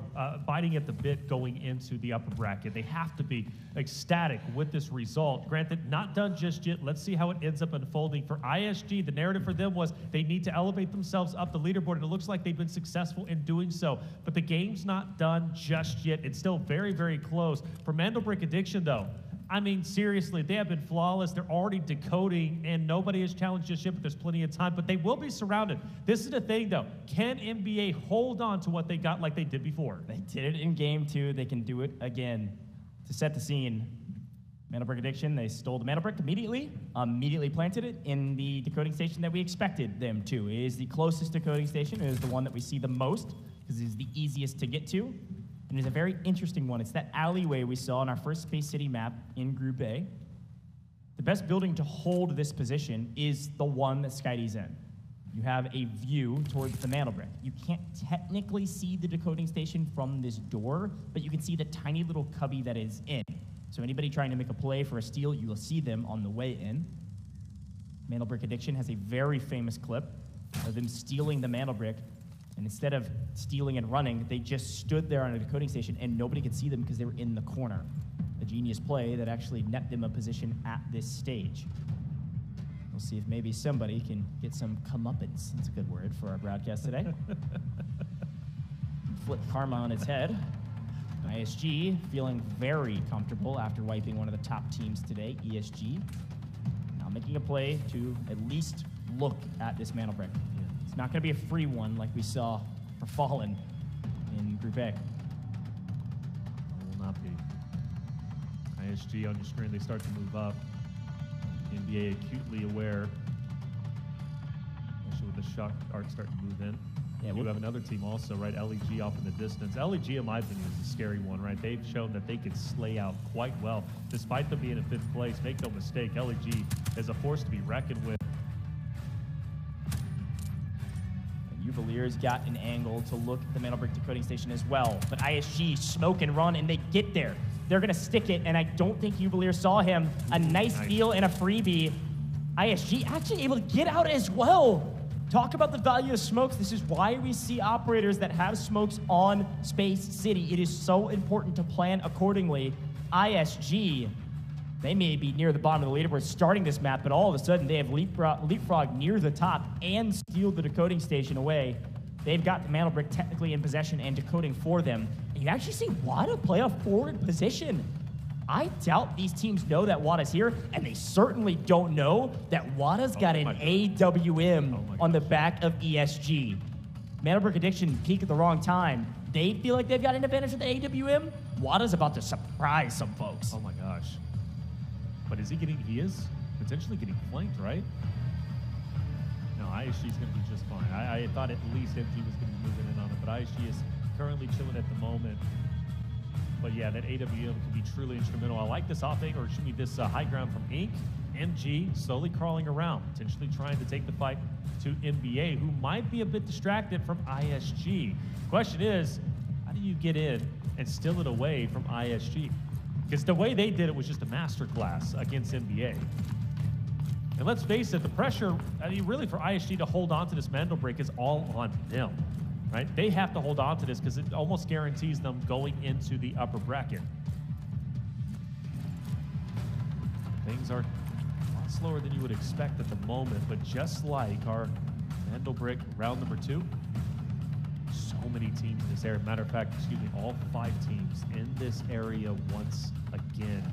biting at the bit going into the upper bracket. They have to be ecstatic with this result. Granted, not done just yet. Let's see how it ends up unfolding for ISG. The narrative for them was they need to elevate themselves up the leaderboard, and it looks like they've been successful in doing so. But the game's not done just yet. It's still very, very close. For MandelBrick Addiction, though, I mean, seriously, they have been flawless. They're already decoding, and nobody has challenged just yet, but there's plenty of time. But they will be surrounded. This is the thing, though. Can NBA hold on to what they got like they did before? They did it in Game 2. They can do it again. To set the scene, MandelBrick Addiction, they stole the MandelBrick immediately planted it in the decoding station that we expected them to. It is the closest decoding station. It is the one that we see the most, because it is the easiest to get to. And it's a very interesting one. It's that alleyway we saw on our first Space City map in Group A. The best building to hold this position is the one that Skydie's in. you have a view towards the MandelBrick. You can't technically see the decoding station from this door, but you can see the tiny little cubby that is in. So anybody trying to make a play for a steal, you will see them on the way in. MandelBrick Addiction has a very famous clip of them stealing the MandelBrick, and instead of stealing and running, they just stood there on a decoding station and nobody could see them because they were in the corner. A genius play that actually net them a position at this stage. We'll see if maybe somebody can get some comeuppance. That's a good word for our broadcast today. Flip karma on its head. ISG feeling very comfortable after wiping one of the top teams today, ESG. Now making a play to at least look at this MandelBrick. It's not going to be a free one like we saw for Fallen in Group A. It will not be. ISG on your screen, they start to move up. NBA acutely aware, especially with the shock arc starting to move in. Yeah, you have another team also, right? LEG off in the distance. LEG, in my opinion, is a scary one, right? They've shown that they can slay out quite well. Despite them being in 5th place, make no mistake, LEG is a force to be reckoned with. Juvelier's got an angle to look at the MandelBrick decoding station as well, but ISG smoke and run, and they get there. They're going to stick it, and I don't think Juvelier saw him. A nice steal and a freebie. ISG actually able to get out as well. Talk about the value of smokes. This is why we see operators that have smokes on Space City. It is so important to plan accordingly. ISG, they may be near the bottom of the leaderboard starting this map, but all of a sudden they have leapfrog near the top and steal the decoding station away. They've got the MandelBrick technically in possession and decoding for them. And you actually see Wada play a forward position. I doubt these teams know that Wada's here, and they certainly don't know that Wada's got an AWM on the back of ESG. MandelBrick Addiction peak at the wrong time. They feel like they've got an advantage with the AWM. Wada's about to surprise some folks. Oh my gosh. But is he is potentially getting flanked, right? No, ISG's going to be just fine. I thought at least MG was going to be moving in on it, but ISG is currently chilling at the moment. But yeah, that AWM can be truly instrumental. I like this offing, or excuse me, this high ground from Inc. MG slowly crawling around, potentially trying to take the fight to NBA, who might be a bit distracted from ISG. Question is, how do you get in and steal it away from ISG? Because the way they did it was just a masterclass against NBA. And let's face it, the pressure, I mean, really for ISG to hold on to this MandelBrick is all on them. Right? They have to hold on to this because it almost guarantees them going into the upper bracket. Things are a lot slower than you would expect at the moment, but just like our MandelBrick round number 2, so many teams in this area. Matter of fact, excuse me, all 5 teams in this area once again.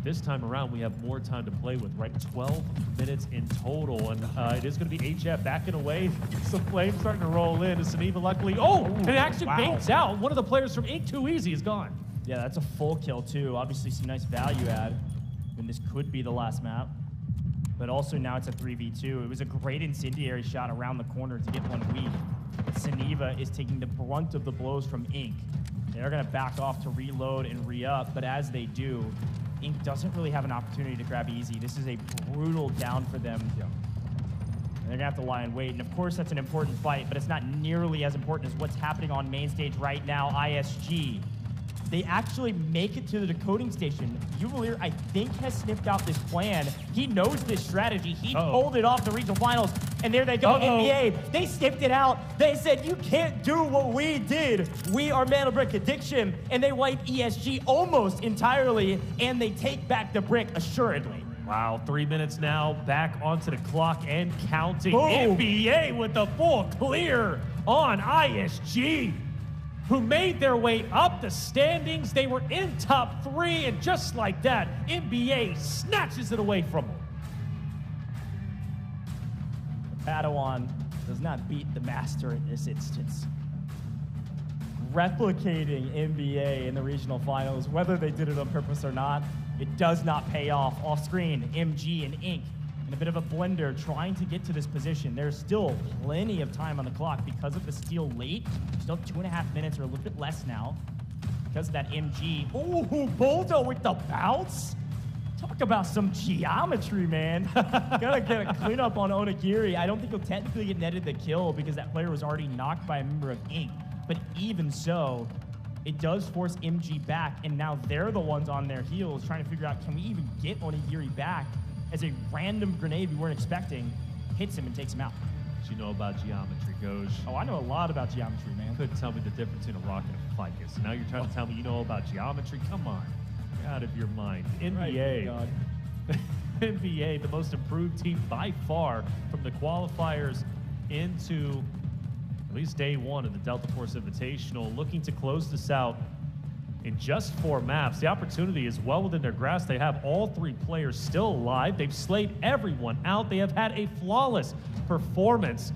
This time around, we have more time to play with, right? 12 minutes in total, and it is going to be HF backing away. Some flames starting to roll in. And Saniva luckily, it actually baits out. One of the players from Inc. Too Easy is gone. Yeah, that's a full kill too. Obviously some nice value add, and this could be the last map. But also now it's a 3v2. It was a great incendiary shot around the corner to get one weak. But Saniva is taking the brunt of the blows from Inc. They're going to back off to reload and re-up, but as they do, Inc. doesn't really have an opportunity to grab easy. This is a brutal down for them. Yeah. They're going to have to lie in wait. And of course, that's an important fight, but it's not nearly as important as what's happening on main stage right now. ISG. They actually make it to the decoding station. Juvelier, I think, has sniffed out this plan. He knows this strategy. He pulled it off the regional finals, and there they go. NBA, they sniffed it out. They said, you can't do what we did. We are MandelBrick Addiction, and they wipe ESG almost entirely, and they take back the brick assuredly. Wow, 3 minutes now, back onto the clock and counting. Boom. NBA with the full clear on ISG, who made their way up the standings. They were in top 3, and just like that, NBA snatches it away from them. The Padawan does not beat the master in this instance. Replicating NBA in the regional finals, whether they did it on purpose or not, it does not pay off. Off screen, MG and Inc. in a bit of a blender trying to get to this position. There's still plenty of time on the clock because of the steal late. Still 2.5 minutes or a little bit less now because of that MG. Ooh, Boldo with the bounce. Talk about some geometry, man. Gotta get a cleanup on Onigiri. I don't think he'll technically get netted the kill because that player was already knocked by a member of Inc. But even so, it does force MG back, and now they're the ones on their heels trying to figure out, can we even get Onigiri back as a random grenade we weren't expecting hits him and takes him out. What you know about geometry, Goj? Oh, I know a lot about geometry, man. You couldn't tell me the difference between a rock and a ficus. Now you're trying to tell me you know about geometry? Come on. You're out of your mind. NBA. Right, NBA, the most improved team by far from the qualifiers into at least day one of the Delta Force Invitational, looking to close this out in just 4 maps. The opportunity is well within their grasp. They have all 3 players still alive. They've slayed everyone out. They have had a flawless performance,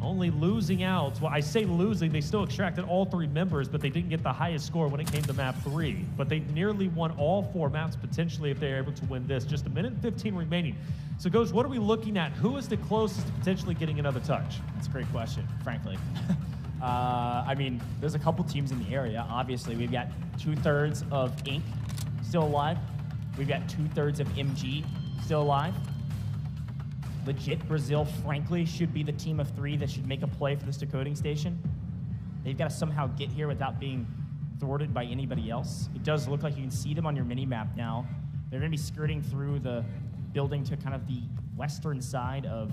only losing out. Well, I say losing, they still extracted all 3 members, but they didn't get the highest score when it came to map 3. But they nearly won all 4 maps potentially if they're able to win this. Just 1 minute and 15 remaining. So, Goj, what are we looking at? Who is the closest to potentially getting another touch? That's a great question, frankly. I mean, there's a couple teams in the area. Obviously, we've got 2/3 of Inc. still alive. We've got 2/3 of MG still alive. Legit Brazil, frankly, should be the team of 3 that should make a play for this decoding station. They've got to somehow get here without being thwarted by anybody else. It does look like you can see them on your mini-map now. They're going to be skirting through the building to kind of the western side of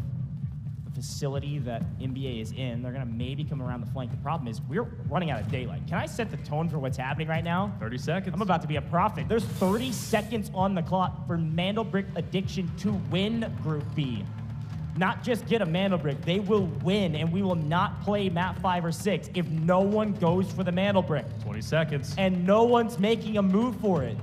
the facility that NBA is in. They're going to maybe come around the flank. The problem is we're running out of daylight. Can I set the tone for what's happening right now? 30 seconds. I'm about to be a prophet. There's 30 seconds on the clock for MandelBrick Addiction to win Group B. Not just get a MandelBrick, they will win, and we will not play map 5 or 6 if no one goes for the MandelBrick. 20 seconds. And no one's making a move for it.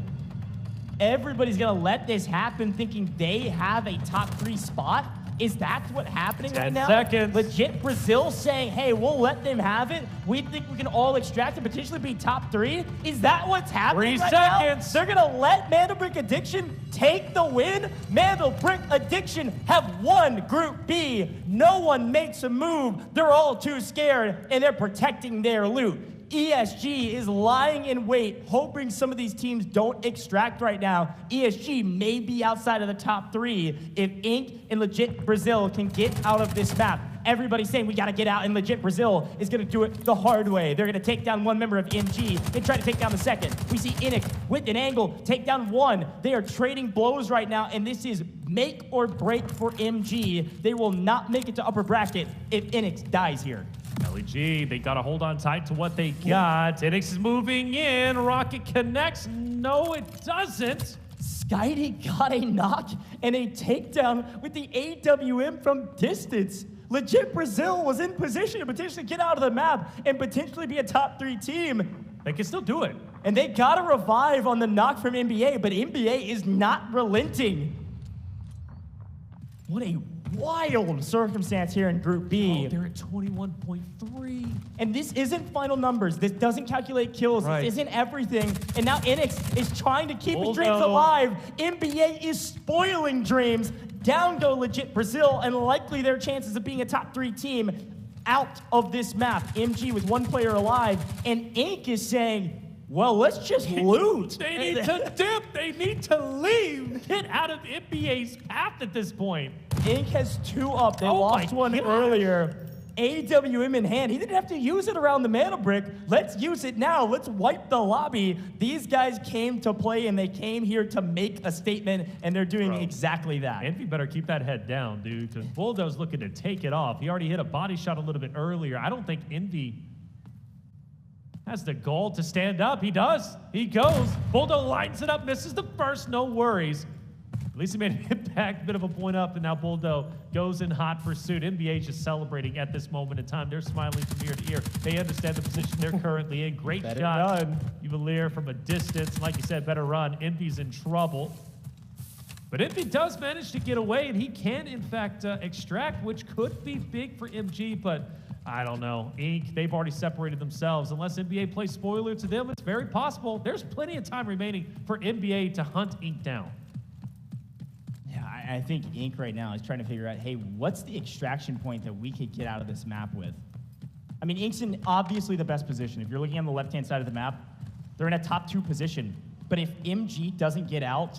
Everybody's gonna let this happen thinking they have a top 3 spot. Is that what's happening right now? 10 seconds. Legit Brazil saying, hey, we'll let them have it. We think we can all extract and potentially be top 3. Is that what's happening 3 right seconds. now? They're gonna let MandelBrick Addiction take the win? MandelBrick Addiction have won Group B. No one makes a move. They're all too scared, and they're protecting their loot. ESG is lying in wait, hoping some of these teams don't extract right now. ESG may be outside of the top 3 if Inc. and Legit Brazil can get out of this map. Everybody's saying we gotta get out, and Legit Brazil is gonna do it the hard way. They're gonna take down 1 member of MG and try to take down the second. We see Inix with an angle take down 1. They are trading blows right now, and this is make or break for MG. They will not make it to upper bracket if Inix dies here. LEG, they got to hold on tight to what they got. Enix is moving in. Rocket connects. No, it doesn't. Skydie got a knock and a takedown with the AWM from distance. Legit Brazil was in position to potentially get out of the map and potentially be a top 3 team. They can still do it. And they got a revive on the knock from NBA, but NBA is not relenting. What a wild circumstance here in Group B. Oh, they're at 21.3. And this isn't final numbers. This doesn't calculate kills. Right. This isn't everything. And now Enix is trying to keep his dreams alive. NBA is spoiling dreams. Down go Legit Brazil, and likely their chances of being a top 3 team out of this map. MG with 1 player alive, and Inc. is saying, well, let's just loot. They need to dip. They need to leave. Get out of NBA's path at this point. Inc. has 2 up. They lost 1 earlier. AWM in hand. He didn't have to use it around the MandelBrick. Let's use it now. Let's wipe the lobby. These guys came to play, and they came here to make a statement, and they're doing exactly that. Envy better keep that head down, dude, because Bulldo's looking to take it off. He already hit a body shot a little bit earlier. I don't think Envy has the goal to stand up. He does. He goes. Bulldo lines it up, misses the first, no worries. At least he made an impact, bit of a point up, and now Bulldo goes in hot pursuit. NBA is just celebrating at this moment in time. They're smiling from ear to ear. They understand the position they're currently in. Great shot. Uvalier from a distance. Like you said, better run. Envy's in trouble. But Envy does manage to get away, and he can, in fact, extract, which could be big for MG, but I don't know. Inc., they've already separated themselves. Unless NBA plays spoiler to them, it's very possible. There's plenty of time remaining for NBA to hunt Inc. down. I think Inc. right now is trying to figure out, hey, what's the extraction point that we could get out of this map with? I mean, Inc.'s in obviously the best position. If you're looking on the left-hand side of the map, they're in a top 2 position. But if MG doesn't get out,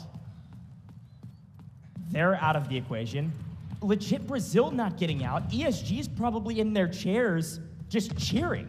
they're out of the equation. Legit Brazil not getting out. ESG's probably in their chairs just cheering.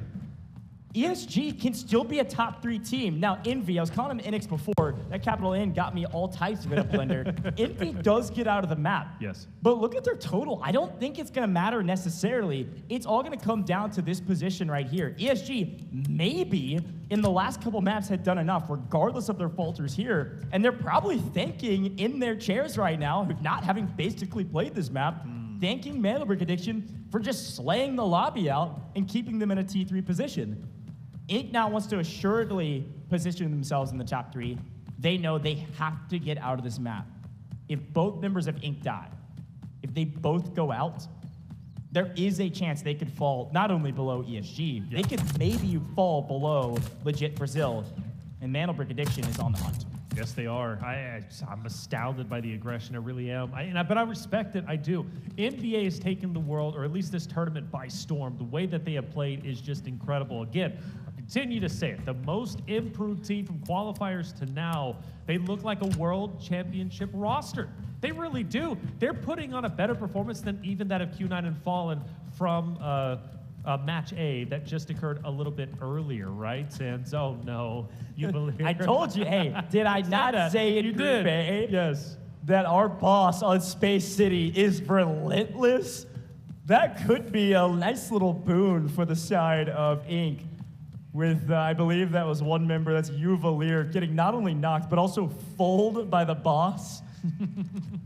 ESG can still be a top 3 team. Now, Envy, I was calling him Enix before. That capital N got me all types of it up blender. Envy does get out of the map. Yes. But look at their total. I don't think it's going to matter necessarily. It's all going to come down to this position right here. ESG maybe in the last couple maps had done enough, regardless of their falters here. And they're probably thanking in their chairs right now, not having basically played this map, thanking MandelBrick Addiction for just slaying the lobby out and keeping them in a T3 position. Inc. now wants to assuredly position themselves in the top 3. They know they have to get out of this map. If both members of Inc. die, if they both go out, there is a chance they could fall not only below ESG, they could maybe fall below legit Brazil, and MandelBrick Addiction is on the hunt. Yes, they are. I'm astounded by the aggression. I really am. But I respect it. I do. NBA has taken the world, or at least this tournament, by storm. The way that they have played is just incredible. Again, I continue to say it. The most improved team from qualifiers to now. They look like a world championship roster. They really do. They're putting on a better performance than even that of Q9 and Fallen from match A that just occurred a little bit earlier, right? And oh no, you believe? I told you, hey, did I not say in you Group did. A Yes. that our boss on Space City is relentless? That could be a nice little boon for the side of Inc. With, I believe that was one member, that's Uvalier, getting not only knocked, but also fooled by the boss.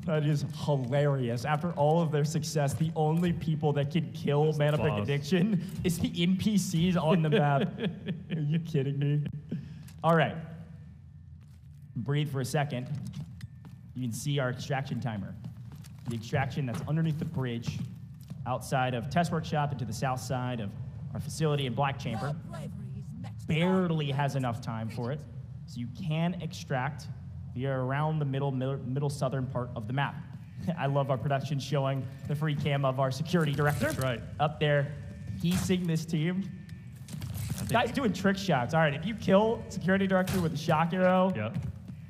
That is hilarious. After all of their success, the only people that can kill MandelBrick Addiction is the NPCs on the map. Are you kidding me? All right. Breathe for a second. You can see our extraction timer. The extraction that's underneath the bridge, outside of Test Workshop and to the south side of our facility in Black Chamber, barely has enough time for it. So you can extract via around the middle southern part of the map. I love our production showing the free cam of our security director. That's right. Up there, piecing this team. Guy's doing trick shots. All right, if you kill security director with a shock arrow,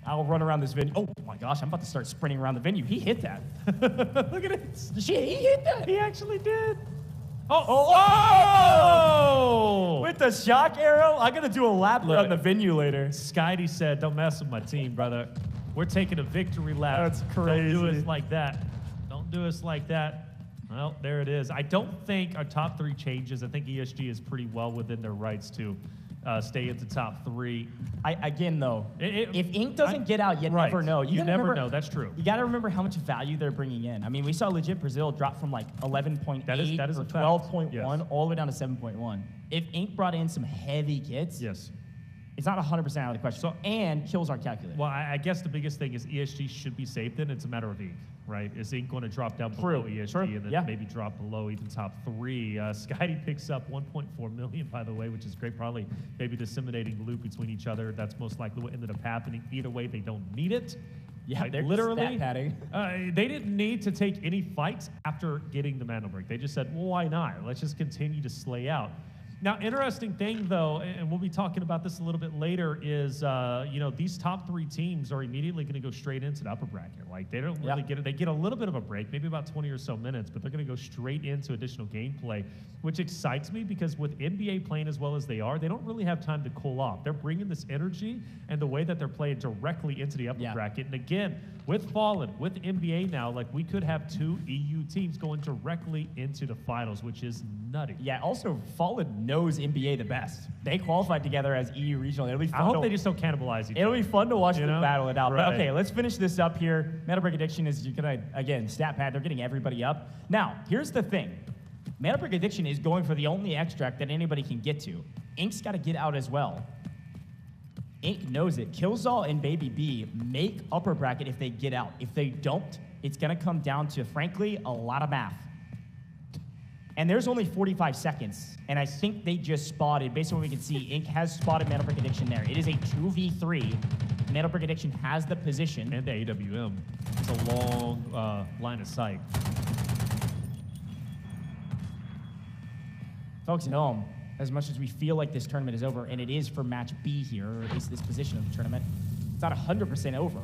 I'll run around this venue. Oh my gosh, I'm about to start sprinting around the venue. He hit that. Look at it. He hit that. He actually did. Oh! With the shock arrow? I'm going to do a lap around the venue later. Skydie said, don't mess with my team, brother. We're taking a victory lap. That's crazy. Don't do us like that. Don't do us like that. Well, there it is. I don't think our top 3 changes. I think ESG is pretty well within their rights to stay into top 3. Again, though, if Inc. doesn't get out, you never know. You never know. That's true. You got to remember how much value they're bringing in. I mean, we saw legit Brazil drop from like 11.8 that is or 12.1 all the way down to 7.1. If Inc. brought in some heavy kits, it's not 100% out of the question. And kills our calculator. Well, I guess the biggest thing is ESG should be safe. Then it's a matter of Inc. Right? Is Inc. going to drop down below ESG and then maybe drop below even top 3? Skydie picks up 1.4 million, by the way, which is great. Probably maybe disseminating loot between each other. That's most likely what ended up happening. Either way, they don't need it. Yeah, like, they're literally stat padding. They didn't need to take any fights after getting the MandelBrick. They just said, well, why not? Let's just continue to slay out. Now, interesting thing, though, and we'll be talking about this a little bit later, is, these top 3 teams are immediately going to go straight into the upper bracket. Like, they don't really get it. They get a little bit of a break, maybe about 20 or so minutes, but they're going to go straight into additional gameplay, which excites me because with NBA playing as well as they are, they don't really have time to cool off. They're bringing this energy and the way that they're playing directly into the upper bracket. And again, with Fallen, with NBA now, like, we could have 2 EU teams going directly into the finals, which is nutty. Yeah, also, Fallen knows NBA the best. They qualified together as EU regional. It'll be fun. I hope they just don't cannibalize each other. It'll be fun to watch them battle it out. Right. But okay, let's finish this up here. MandelBrick Addiction is gonna, again, stat pad. They're getting everybody up. Now, here's the thing. MandelBrick Addiction is going for the only extract that anybody can get to. Ink's got to get out as well. Inc. knows it. Killzall and Baby B make upper bracket if they get out. If they don't, it's gonna come down to, frankly, a lot of math. And there's only 45 seconds, and I think they just spotted, based on what we can see, Inc. has spotted MandelBrick Addiction there. It is a 2v3. MandelBrick Addiction has the position. And the AWM. It's a long line of sight. Folks at home, as much as we feel like this tournament is over, and it is for match B here, or at least this position of the tournament, it's not 100% over.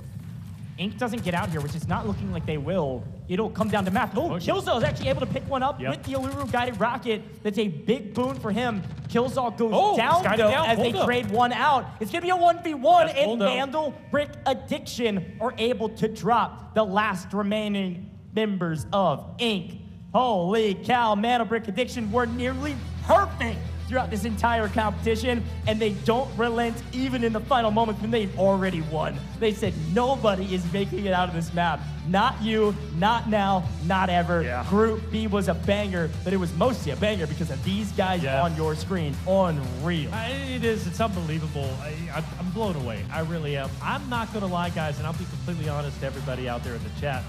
Ink doesn't get out here, which is not looking like they will, it'll come down to math. Oh, Killzall is actually able to pick one up with the Aluru guided rocket. That's a big boon for him. Killzall goes down, though, as they trade one out. It's going to be a 1v1, and MandelBrick Addiction are able to drop the last remaining members of Ink. Holy cow, MandelBrick Addiction were nearly perfect throughout this entire competition, and they don't relent even in the final moments when they've already won. They said nobody is making it out of this map. Not you, not now, not ever. Group B was a banger, but it was mostly a banger because of these guys on your screen. Unreal. It is. It's unbelievable. I'm blown away. I really am. I'm not going to lie, guys, and I'll be completely honest to everybody out there in the chat.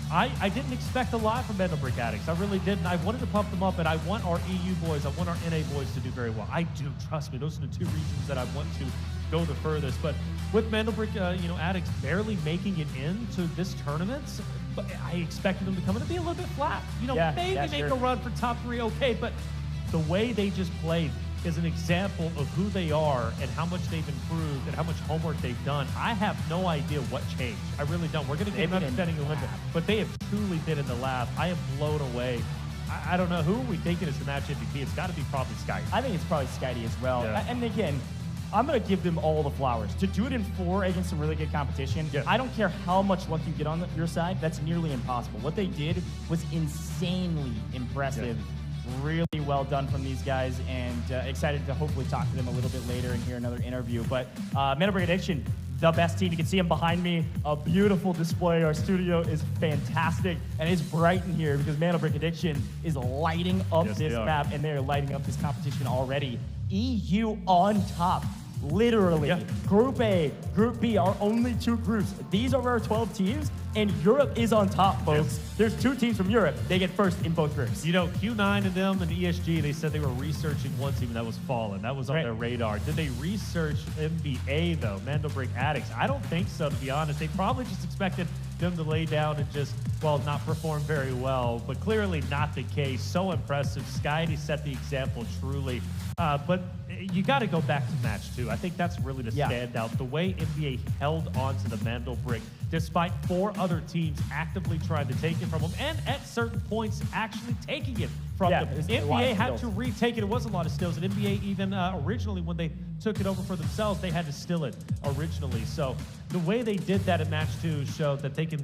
I didn't expect a lot from MandelBrick Addicts. I really didn't. I wanted to pump them up, and I want our EU boys, I want our NA boys to do very well. I do, trust me. Those are the two regions that I want to go the furthest. But with MandelBrick, Addicts barely making it into this tournament, but I expected them to come in and be a little bit flat. Maybe make a run for top 3, okay. But the way they just played is an example of who they are and how much they've improved and how much homework they've done. I have no idea what changed. I really don't. We're going to get another defending Olympic, but they have truly been in the lab. I am blown away. I don't know. Who are we thinking is the match MVP? It's got to be probably Skyty. I think it's probably Skyty as well. And again, I'm going to give them all the flowers. To do it in 4 against some really good competition, I don't care how much luck you get on your side, that's nearly impossible. What they did was insanely impressive. Really well done from these guys, and excited to hopefully talk to them a little bit later and hear another interview. But MandelBrick Addiction, the best team. You can see them behind me. A beautiful display. Our studio is fantastic, and it's bright in here because MandelBrick Addiction is lighting up this map, and they're lighting up this competition already. EU on top. Literally. Group A, Group B are only 2 groups. These are our 12 teams, and Europe is on top, folks. There's 2 teams from Europe. They get first in both groups. Q9 and them and ESG, they said they were researching one team that was Fallen. That was on their radar. Did they research NBA, though? MandelBrick Addicts? I don't think so, to be honest. They probably just expected them to lay down and just, not perform very well, but clearly not the case. So impressive. Skyty set the example, truly. But you got to go back to match 2. I think that's really the standout. The way NBA held on to the MandelBrick, despite 4 other teams actively trying to take it from them, and at certain points actually taking it from them. NBA had to retake it. It was a lot of stills. And NBA even originally, when they took it over for themselves, they had to still it originally. So the way they did that in match 2 showed that they can,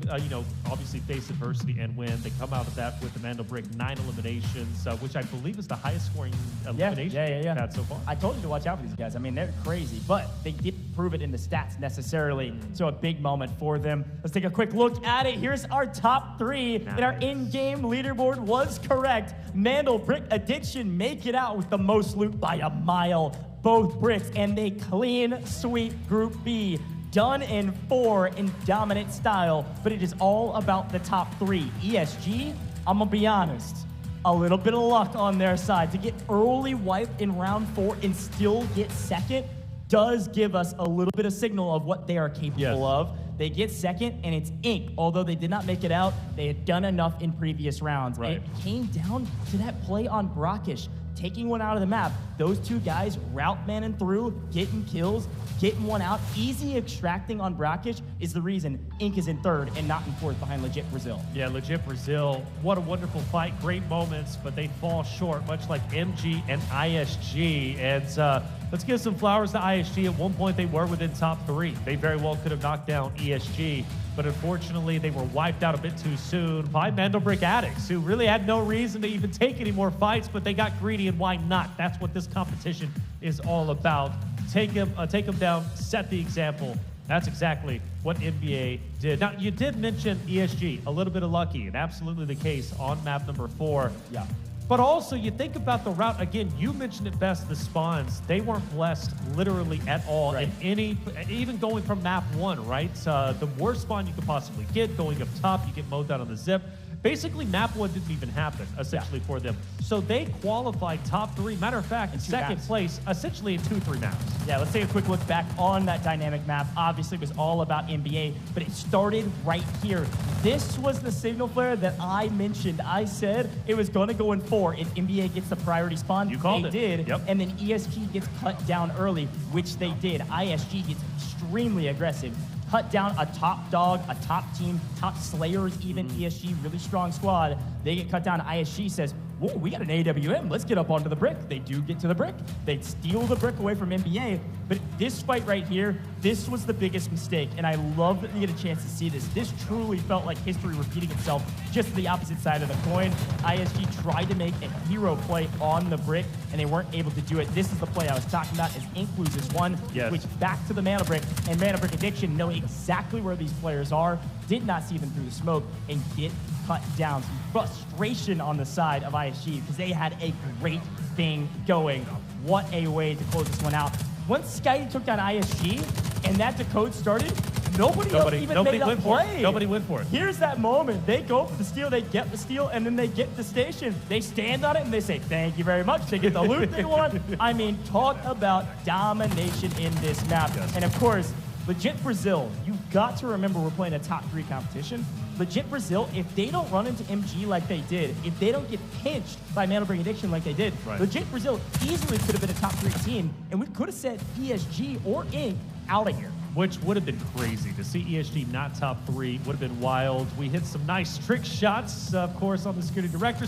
obviously face adversity and win. They come out of that with the MandelBrick 9 eliminations, which I believe is the highest scoring elimination they've had so far. I told you to watch out for these guys. I mean, they're crazy, but they didn't prove it in the stats necessarily. So a big moment for them. Let's take a quick look at it. Here's our top 3, and our in-game leaderboard was correct. MandelBrick Addiction make it out with the most loot by a mile. Both bricks, and they clean sweep Group B. Done in 4 in dominant style, but it is all about the top 3. ESG, I'm gonna be honest, a little bit of luck on their side. To get early wipe in round 4 and still get second does give us a little bit of signal of what they are capable of. They get second, and it's Ink. Although they did not make it out, they had done enough in previous rounds. And it came down to that play on Brockish, taking one out of the map. Those 2 guys route manning through, getting kills, getting one out. Easy extracting on Brockish is the reason Ink is in 3rd and not in 4th behind Legit Brazil. Yeah, Legit Brazil. What a wonderful fight. Great moments, but they fall short, much like MG and ISG. And let's give some flowers to ISG. At one point, they were within top 3. They very well could have knocked down ESG, but unfortunately, they were wiped out a bit too soon by MandelBrick Addicts, who really had no reason to even take any more fights, but they got greedy, and why not? That's what this competition is all about. Take them down, set the example. That's exactly what NBA did. Now, you did mention ESG, a little bit of lucky, and absolutely the case on map number 4. Yeah. But also, you think about the route, again, you mentioned it best, the spawns. They weren't blessed literally at all in any, even going from map 1, right? The worst spawn you could possibly get, going up top, you get mowed down on the zip. Basically, map 1 didn't even happen, essentially, for them. So they qualified top 3. Matter of fact, in second place, essentially in 2-3 maps. Yeah, let's take a quick look back on that dynamic map. Obviously, it was all about NBA, but it started right here. This was the signal flare that I mentioned. I said it was going to go in 4 if NBA gets the priority spawn. You called it. They did, and then ESG gets cut down early, which they did. ISG gets extremely aggressive, cut down a top dog, a top team, top slayers, even ESG, really strong squad. They get cut down. ISG says, whoa, we got an AWM. Let's get up onto the brick. They do get to the brick. They steal the brick away from NBA. But this fight right here, this was the biggest mistake. And I love that you get a chance to see this. This truly felt like history repeating itself, just the opposite side of the coin. ISG tried to make a hero play on the brick, and they weren't able to do it. This is the play I was talking about as Ink loses one. Yes. Switch back to the MandelBrick, and MandelBrick Addiction know exactly where these players are, did not see them through the smoke, and get cut down. Some frustration on the side of ISG because they had a great thing going. What a way to close this one out. Once Sky took down ISG and that decode started, nobody else even made a play. Nobody went for it. Here's that moment. They go for the steal, they get the steal, and then they get the station. They stand on it and they say, thank you very much. They get the loot they want. I mean, talk about domination in this map. Yes. And of course, legit Brazil, you've got to remember we're playing a top 3 competition. Legit Brazil, if they don't run into MG like they did, if they don't get pinched by MandelBrick Addiction like they did, legit Brazil easily could have been a top 3 team, and we could have set ESG or Ink out of here. Which would have been crazy. To see ESG not top 3 would have been wild. We hit some nice trick shots, of course, on the security director.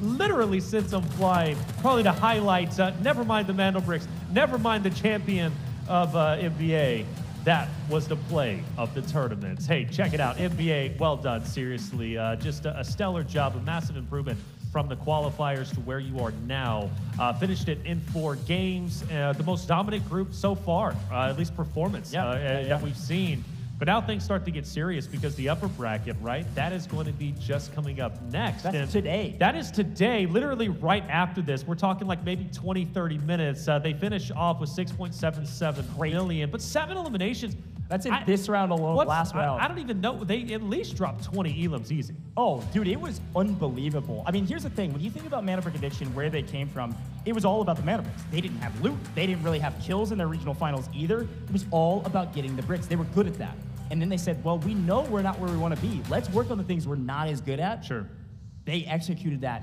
Literally sent them flying. Probably the highlights. Never mind the MandelBricks. Never mind the champion of NBA. That was the play of the tournaments. Hey, check it out. NBA, well done, seriously. Just a stellar job, a massive improvement from the qualifiers to where you are now. Finished it in 4 games. The most dominant group so far, at least performance that we've seen. But now things start to get serious because the upper bracket, right, that is going to be just coming up next. That's today. That is today, literally right after this. We're talking like maybe 20, 30 minutes. They finish off with 6.77 million, but 7 eliminations. That's in this round alone, last round. I don't even know. They at least dropped 20 elims easy. Oh, dude, it was unbelievable. I mean, here's the thing. When you think about MandelBrick Addiction, where they came from, it was all about the MandelBricks. They didn't have loot. They didn't really have kills in their regional finals either. It was all about getting the bricks. They were good at that. And then they said, well, we know we're not where we want to be. Let's work on the things we're not as good at. Sure. They executed that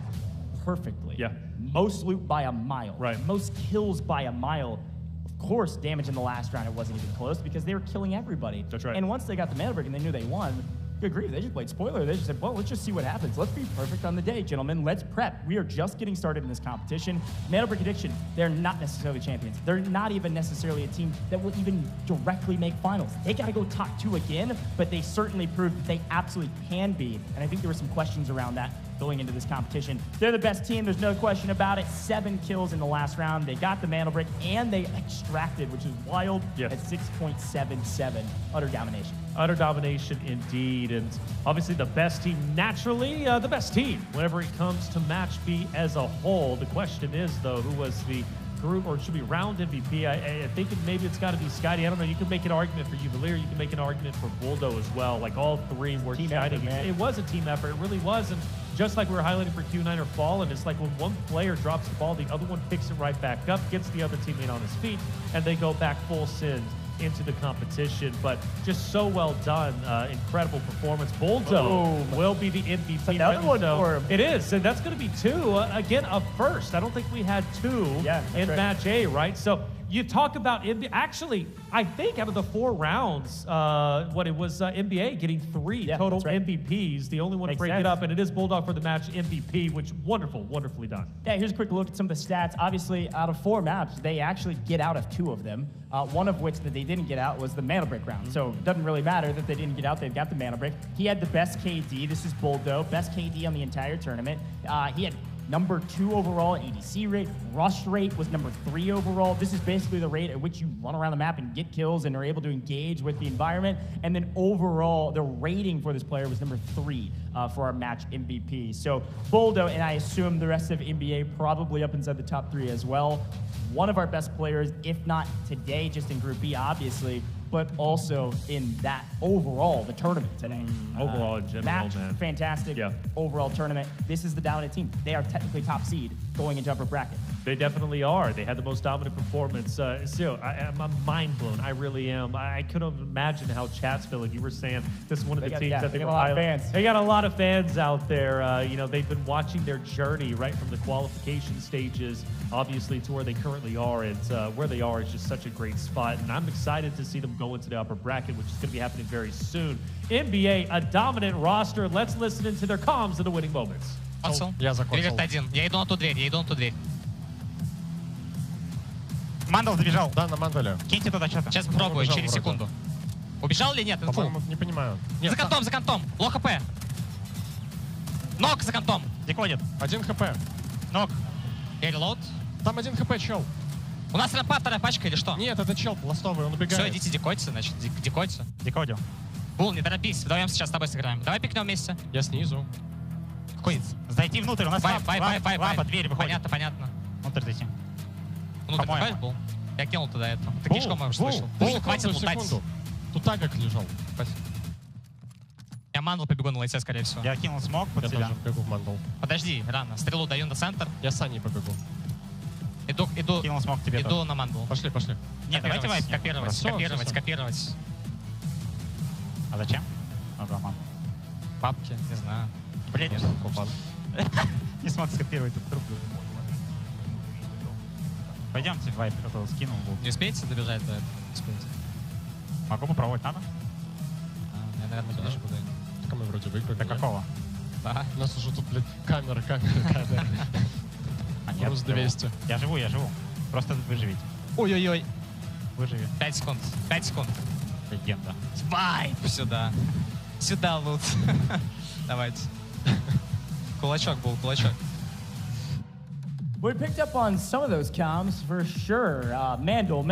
perfectly. Yeah. Most loot by a mile. Right. Most kills by a mile. Of course, damage in the last round, it wasn't even close because they were killing everybody. That's right. And once they got the MandelBrick and they knew they won, good grief, they just played spoiler. They just said, well, let's just see what happens. Let's be perfect on the day, gentlemen. Let's prep. We are just getting started in this competition. MandelBrick Addiction, they're not necessarily champions. They're not even necessarily a team that will even directly make finals. They got to go top 2 again, but they certainly proved that they absolutely can be. And I think there were some questions around that going into this competition. They're the best team. There's no question about it. 7 kills in the last round. They got the MandelBrick, and they extracted, which is wild, at 6.77. Utter domination. Utter domination indeed. And obviously the best team, naturally, the best team whenever it comes to Match B as a whole. The question is, though, who was the group, or should be round MVP? I think maybe it's got to be Scotty. I don't know. You can make an argument for Juvelir. You can make an argument for Buldo as well. Like, all 3 were shining. It was a team effort. It really was. And just like we were highlighting for Q9 or Fallen, it's like when one player drops the ball, the other one picks it right back up, gets the other teammate on his feet, and they go back full send into the competition. But just so well done. Incredible performance. Buldo will be the MVP. Another one for him. It is, and that's going to be 2. Again, a first. I don't think we had 2 in Match A, right? So you talk about actually, I think out of the 4 rounds, it was NBA getting 3 total MVPs. The only one to break it up, and it is Bulldog for the match MVP, which wonderfully done. Yeah, here's a quick look at some of the stats. Obviously, out of 4 maps, they actually get out of 2 of them. One of which that they didn't get out was the MandelBrick round. So it doesn't really matter that they didn't get out. They've got the MandelBrick. He had the best KD. This is Buldo. Best KD on the entire tournament. He had number 2 overall ADC rate. Rush rate was number 3 overall. This is basically the rate at which you run around the map and get kills and are able to engage with the environment. And then overall, the rating for this player was number 3 for our match MVP. So Buldo, and I assume the rest of NBA probably up inside the top 3 as well. One of our best players, if not today, just in Group B, obviously, but also in that overall, the tournament today. Overall, in general, match, man. Fantastic overall tournament. This is the dominant team. They are technically top seed. going into upper bracket. They definitely are. They had the most dominant performance. So I'm mind blown. I really am. I couldn't imagine how chat's feeling. You were saying this is one of the teams that they got a lot of fans. They got a lot of fans out there. You know, they've been watching their journey right from the qualification stages, obviously, to where they currently are. And where they are is just such a great spot. And I'm excited to see them go into the upper bracket, which is going to be happening very soon. NBA, a dominant roster. Let's listen into their comms of the winning moments. Я закончил. Риверт один. Я иду на ту дверь, Мандал забежал. Да, на Манделе. Киньте туда что-то. Сейчас попробую, через секунду. Убежал или нет? По-моему, не понимаю. Нет, за кантом. Ло хп. Нок за кантом. Декодит. 1 хп. Нок. Релоуд. Там 1 хп, чел. У нас рампа, вторая пачка или что? Нет, это чел ластовый, он убегает. Все, идите декодьте, значит, декодьте. Декодил. Бул, не торопись, вдвоем сейчас с тобой сыграем. Давай пикнем вместе. Я снизу. Какой? Зайти внутрь, у нас лампа, дверь выходит. Понятно. Внутрь зайти. Внутрь заходит, Бул? Я кинул туда это. Ты кишком можешь слышал. Бул, хватит лутать. Тут тагак лежал. Я мандал побегу на лайсе, скорее всего. Я кинул смог под себя. Я тоже бегу в мандал. Подожди, рано. Стрелу даю на центр. Я с Саней побегу. Иду кинул смог тебе. Иду на мандал. Пошли. Нет, давайте вайп копировать. А зачем? Бабки, не знаю. Блин, купан. Не смог скопировать эту трубку. Пойдемте, вайп, кто-то скинул. Не успеете добежать до этого? Успеете. Могу попробовать, надо? Я, наверное, ближе буду. Так мы вроде выиграли. До какого? Да. У нас уже тут, блядь, камера. А нет, Плюс 200. Я живу. Просто выживите. Ой-ой-ой. Выживи. 5 секунд. Легенда. Вайп сюда. Сюда лут. Давайте. Кулачок был, кулачок. We picked up on some of those comms for sure. Mandel.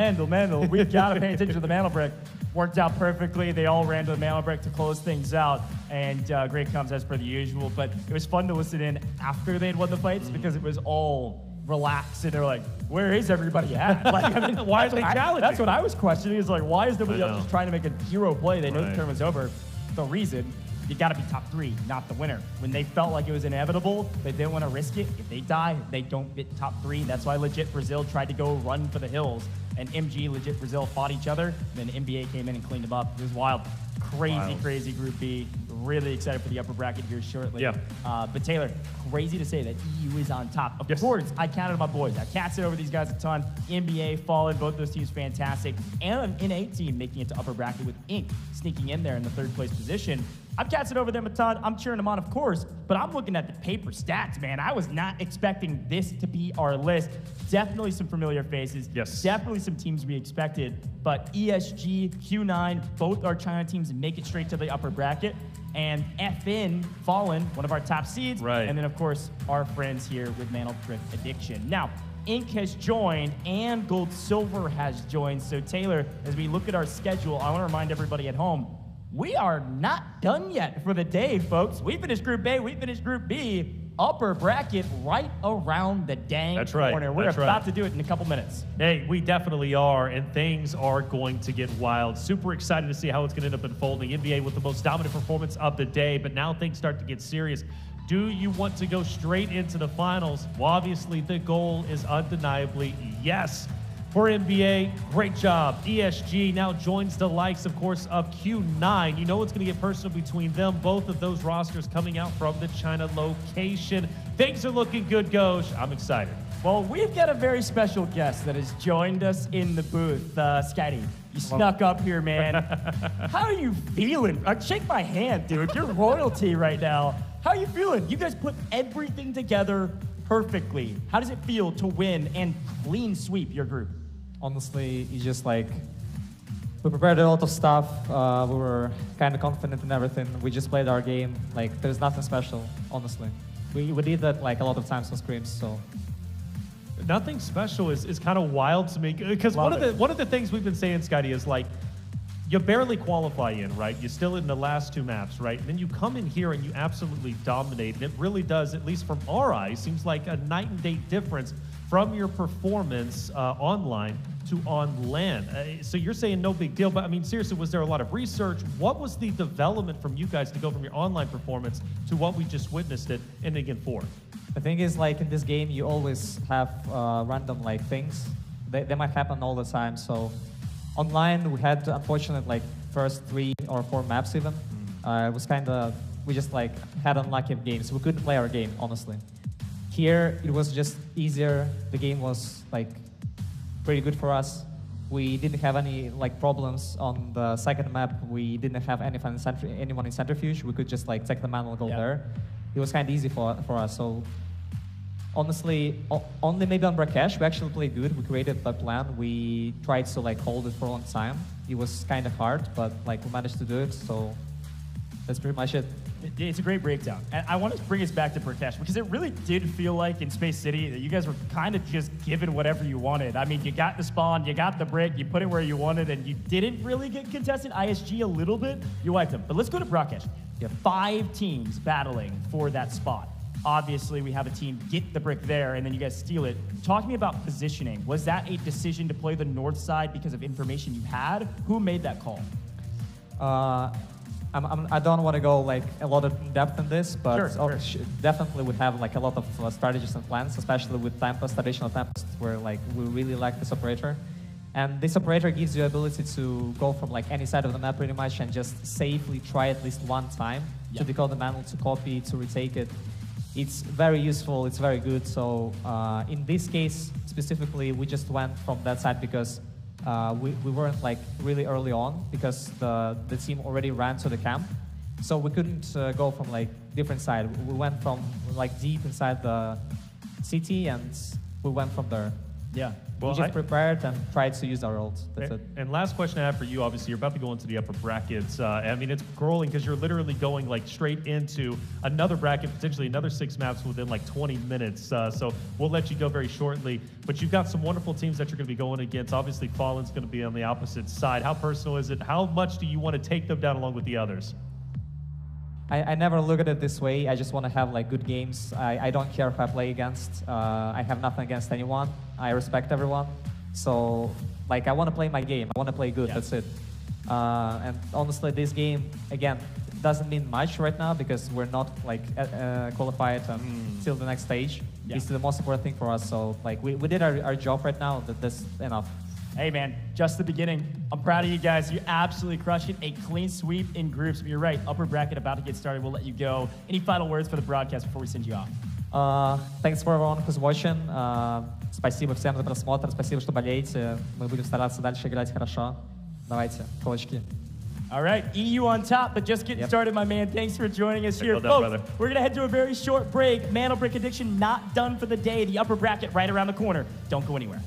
We've got to pay attention to the MandelBrick. Worked out perfectly. They all ran to the MandelBrick to close things out. And great comms as per the usual. But it was fun to listen in after they'd won the fights because it was all relaxed. And they're like, where is everybody at? Like, I mean, why is they challenging? That's what I was questioning. Is like, why is nobody else just trying to make a hero play? They know the tournament's over. The reason. You got to be top 3, not the winner. When they felt like it was inevitable, they didn't want to risk it. If they die, they don't get top 3. That's why legit Brazil tried to go run for the hills. And MG, legit Brazil fought each other. Then NBA came in and cleaned them up. It was wild. Crazy Group B. Really excited for the upper bracket here shortly. Yeah. But Taylor, crazy to say that EU is on top. Of course, I counted my boys. I casted over these guys a ton. NBA, Fallen, both those teams fantastic. And an NA team making it to upper bracket with Inc. sneaking in there in the 3rd place position. I'm casting over them a ton. I'm cheering them on, of course, but I'm looking at the paper stats, man. I was not expecting this to be our list. Definitely some familiar faces. Yes. Definitely some teams we expected, but ESG, Q9, both our China teams make it straight to the upper bracket. And FN, Fallen, one of our top seeds. Right. And then, of course, our friends here with MandelBrick Addiction. Now, Inc. has joined and Gold Silver has joined. So, Taylor, as we look at our schedule, I want to remind everybody at home, we are not done yet for the day, folks. We finished Group A, we finished Group B. Upper bracket right around the dang corner. We're about to do it in a couple minutes. Hey, we definitely are, and things are going to get wild. Super excited to see how it's going to end up unfolding. NBA with the most dominant performance of the day, but now things start to get serious. Do you want to go straight into the finals? Well, obviously, the goal is undeniably yes. For NBA, great job. ESG now joins the likes, of course, of Q9. You know it's going to get personal between them. Both of those rosters coming out from the China location. Things are looking good, Ghosh. I'm excited. Well, we've got a very special guest that has joined us in the booth. Scotty, you snuck up here, man. How are you feeling? Shake my hand, dude. You're royalty right now. How are you feeling? You guys put everything together perfectly. How does it feel to win and clean sweep your group? Honestly, it's just like, we prepared a lot of stuff. We were kind of confident in everything. We just played our game. Like, there's nothing special, honestly. We did that like a lot of times on scrims, so. Nothing special is kind of wild to me, because one of the things we've been saying, Scotty, is like, you barely qualify in, right? You're still in the last 2 maps, right? And then you come in here and you absolutely dominate. And it really does, at least from our eyes, seems like a night and day difference from your performance online to on land. So you're saying no big deal, but I mean, seriously, was there a lot of research? What was the development from you guys to go from your online performance to what we just witnessed it in Again 4? The thing is, like, in this game, you always have random, like, things. They might happen all the time. So online, we had, unfortunately, like, first 3 or 4 maps even. It was kind of, we just, like, had unlucky games. We couldn't play our game, honestly. Here, it was just easier. The game was, like, pretty good for us. We didn't have any, like, problems on the second map. We didn't have anyone in centrifuge. We could just, like, take the manual goal there. It was kind of easy for us. So honestly, only maybe on Brakesh, we actually played good. We created the plan. We tried to, like, hold it for a long time. It was kind of hard, but, like, we managed to do it. So that's pretty much it. It's a great breakdown. And I want to bring us back to Brakesh because it really did feel like in Space City that you guys were kind of just given whatever you wanted. I mean, you got the spawn, you got the brick, you put it where you wanted, and you didn't really get contested. ISG a little bit, you wiped them. But let's go to Brakesh. You have 5 teams battling for that spot. Obviously, we have a team get the brick there, and then you guys steal it. Talk to me about positioning. Was that a decision to play the north side because of information you had? Who made that call? I don't want to go, like, a lot of depth in this, but definitely would have, like, a lot of strategies and plans, especially with Tempest, traditional Tempest, where, like, we really like this operator. And this operator gives you the ability to go from, like, any side of the map pretty much and just safely try at least one time to decode the manual, to copy, to retake it. It's very useful, it's very good. So in this case specifically, we just went from that side because we weren't, like, really early on because the team already ran to the camp. So we couldn't go from, like, different side. We went from, like, deep inside the city and we went from there. Yeah. Well, we just prepared and tried to use our ults. That's it. And last question I have for you, obviously, you're about to go into the upper brackets. I mean, it's grueling because you're literally going, like, straight into another bracket, potentially another 6 maps within, like, 20 minutes. So we'll let you go very shortly. But you've got some wonderful teams that you're going to be going against. Obviously, Fallen's going to be on the opposite side. How personal is it? How much do you want to take them down along with the others? I never look at it this way. I just want to have, like, good games. I don't care who I play against. I have nothing against anyone. I respect everyone. So, like, I want to play my game. I want to play good. Yeah. That's it. And honestly, this game, again, doesn't mean much right now because we're not, like, qualified till the next stage. Yeah. It's the most important thing for us. So, like, we did our job right now. That's enough. Hey, man, just the beginning. I'm proud of you guys. You absolutely crushed it. A clean sweep in groups. But you're right, upper bracket about to get started. We'll let you go. Any final words for the broadcast before we send you off? Thanks for everyone who's watching. Спасибо всем за просмотр. Спасибо, что болеете. Мы будем стараться дальше играть хорошо. Давайте, кулачки. All right, EU on top, but just getting started, my man. Thanks for joining us here. Well done, folks, brother. we're going to head to a very short break. MandelBrick Addiction not done for the day. The upper bracket right around the corner. Don't go anywhere.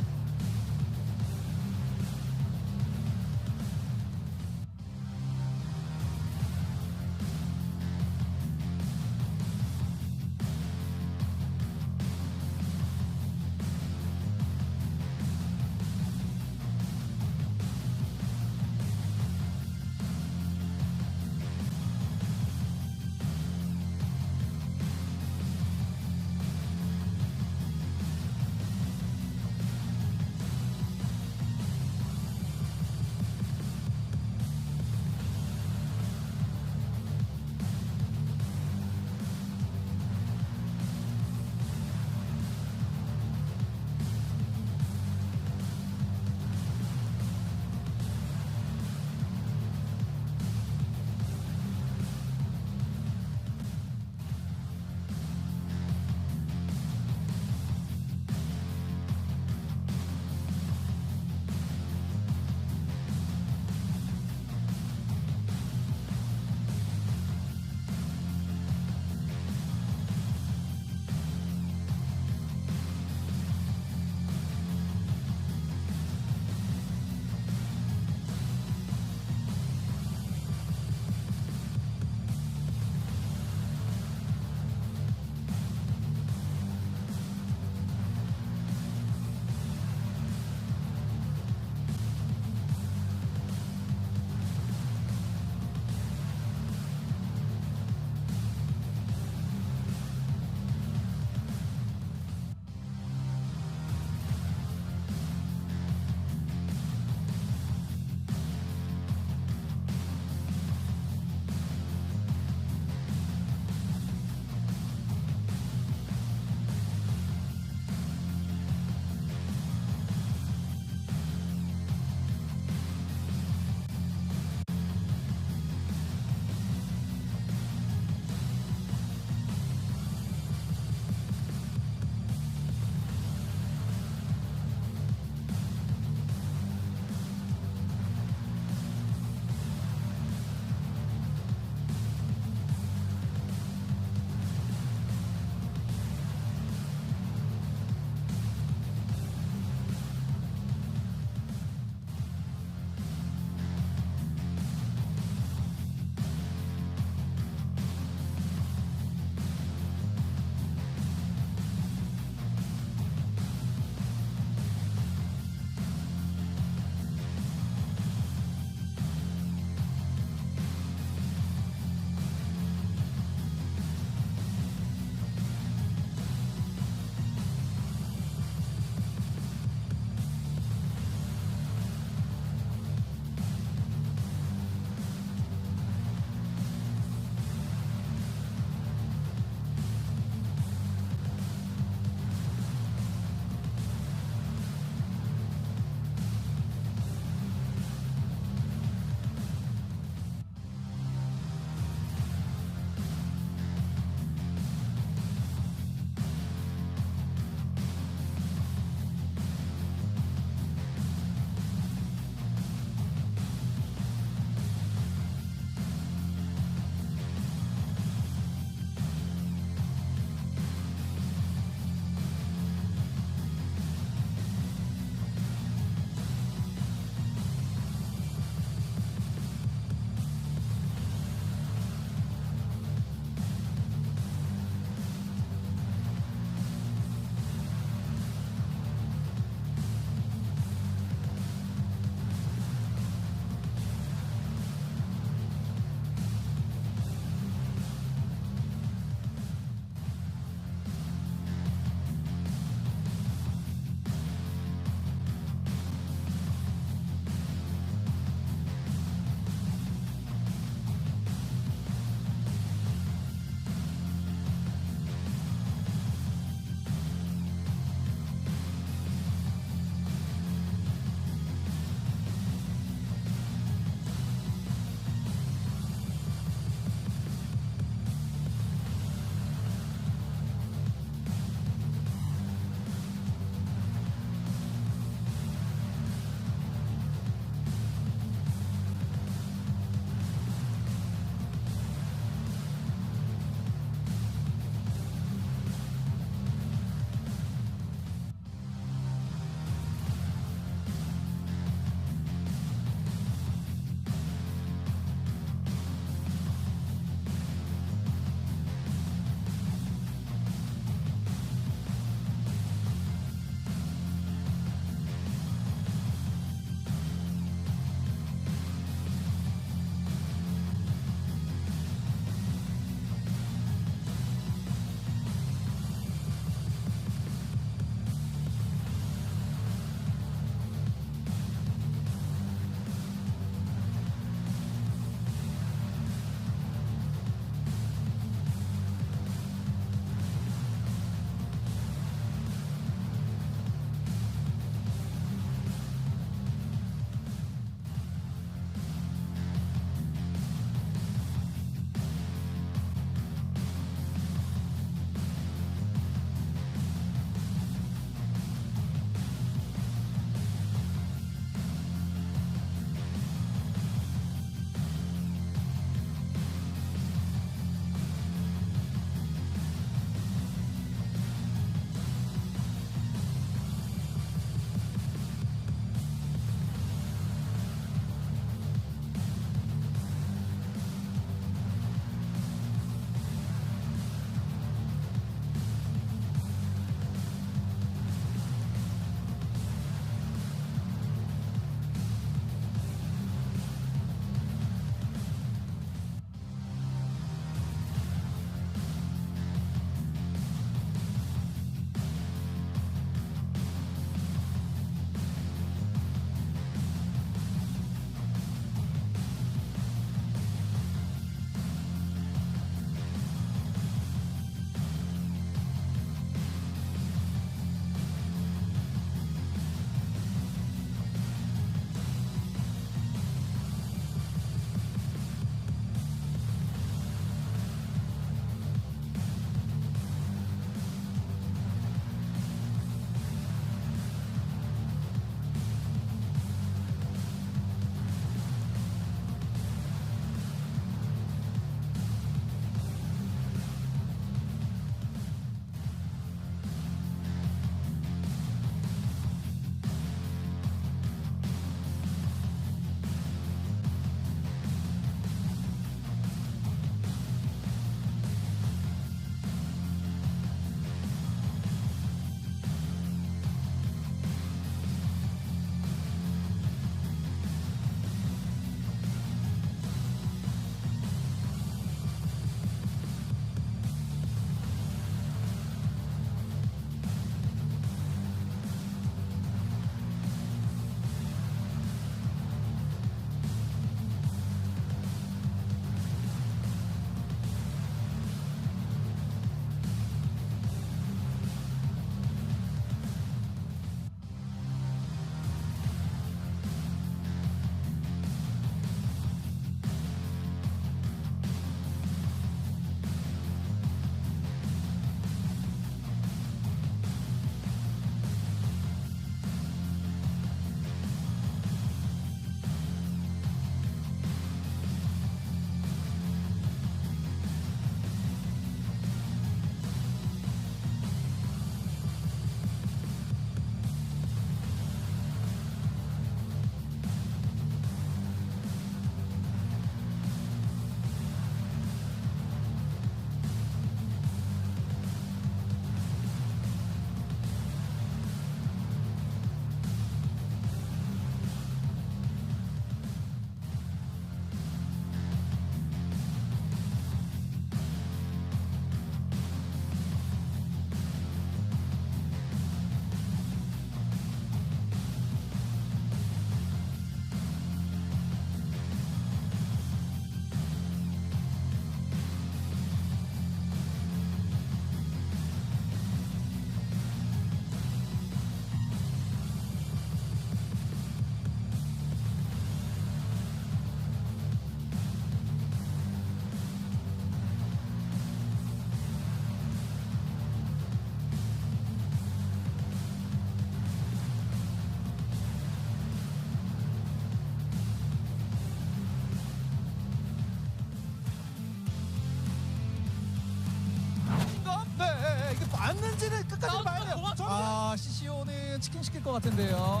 끝까지 봐야 돼요. CCO는 치킨 시킬 것 같은데요.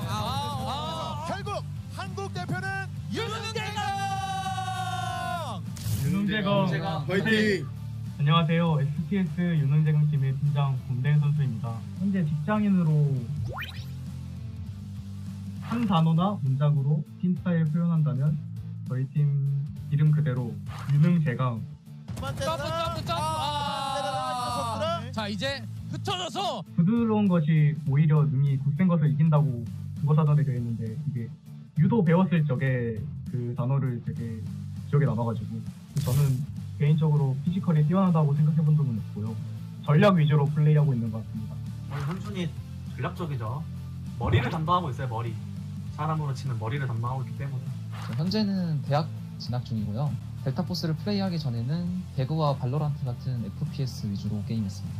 결국 한국 대표는 윤흥재강 화이팅! 안녕하세요. SPS 윤흥재강 팀의 팀장 곰댕 선수입니다. 현재 직장인으로 한 단어나 문장으로 팀 스타일을 표현한다면 저희 팀 이름 그대로 윤흥재강. 자, 이제 흩어져서 부드러운 것이 오히려 능이 굳센 것을 이긴다고 국어사전에 되어 있는데 이게 유도 배웠을 적에 그 단어를 되게 기억에 남아가지고 저는 개인적으로 피지컬이 뛰어나다고 생각해 본 적은 없고요. 전략 위주로 플레이하고 있는 것 같습니다. 현준이 전략적이죠. 머리를 담당하고 있어요. 머리. 사람으로 치면 머리를 담당하고 있기 때문에. 현재는 대학 진학 중이고요. 델타포스를 플레이하기 전에는 배그와 발로란트 같은 FPS 위주로 게임했습니다.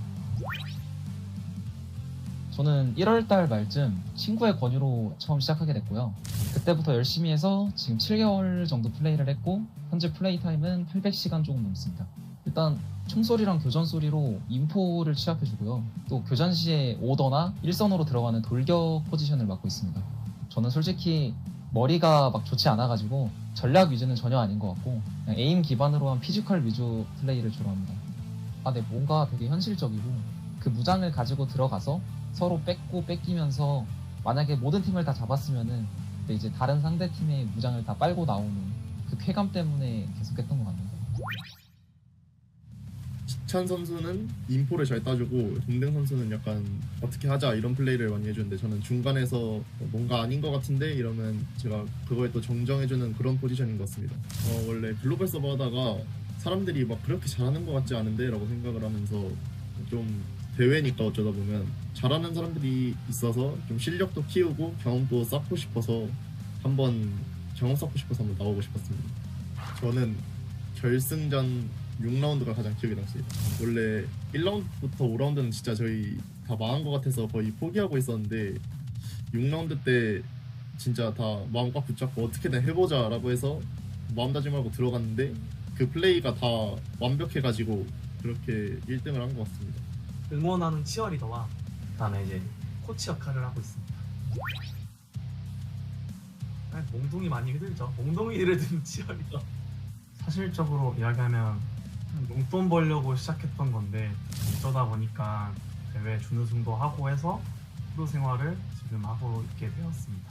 저는 1월달 말쯤 친구의 권유로 처음 시작하게 됐고요. 그때부터 열심히 해서 지금 7개월 정도 플레이를 했고 현재 플레이 타임은 800시간 조금 넘습니다. 일단 총소리랑 교전 소리로 인포를 취합해주고요. 또 교전 시에 오더나 일선으로 들어가는 돌격 포지션을 맡고 있습니다. 저는 솔직히 머리가 막 좋지 않아가지고 전략 위주는 전혀 아닌 것 같고 그냥 에임 기반으로 한 피지컬 위주 플레이를 주로 합니다. 네, 뭔가 되게 현실적이고 그 무장을 가지고 들어가서 서로 뺏고 뺏기면서 만약에 모든 팀을 다 잡았으면은 이제 다른 상대 팀의 무장을 다 빨고 나오는 그 쾌감 때문에 계속했던 것 같네요. 지찬 선수는 인포를 잘 따주고 동댕 선수는 약간 어떻게 하자 이런 플레이를 많이 해주는데 저는 중간에서 뭔가 아닌 것 같은데 이러면 제가 그거에 또 정정해주는 그런 포지션인 것 같습니다. 원래 글로벌 서버 하다가 사람들이 막 그렇게 잘하는 것 같지 않은데 라고 생각을 하면서 좀 대회니까 어쩌다 보면 잘하는 사람들이 있어서 좀 실력도 키우고 경험도 쌓고 싶어서 한번 나오고 싶었습니다. 저는 결승전 6라운드가 가장 기억에 남습니다. 원래 1라운드부터 5라운드는 진짜 저희 다 망한 것 같아서 거의 포기하고 있었는데 6라운드 때 진짜 다 마음 꽉 붙잡고 어떻게든 해보자 라고 해서 마음 다짐하고 들어갔는데 그 플레이가 다 완벽해가지고 그렇게 1등을 한 것 같습니다. 응원하는 치어리더와 그다음에 이제 코치 역할을 하고 있습니다. 몽둥이 많이 휘둘죠. 몽둥이를 든 치어리더. 사실적으로 이야기하면 용돈 벌려고 시작했던 건데 어쩌다 보니까 대회 준우승도 하고 해서 프로 생활을 지금 하고 있게 되었습니다.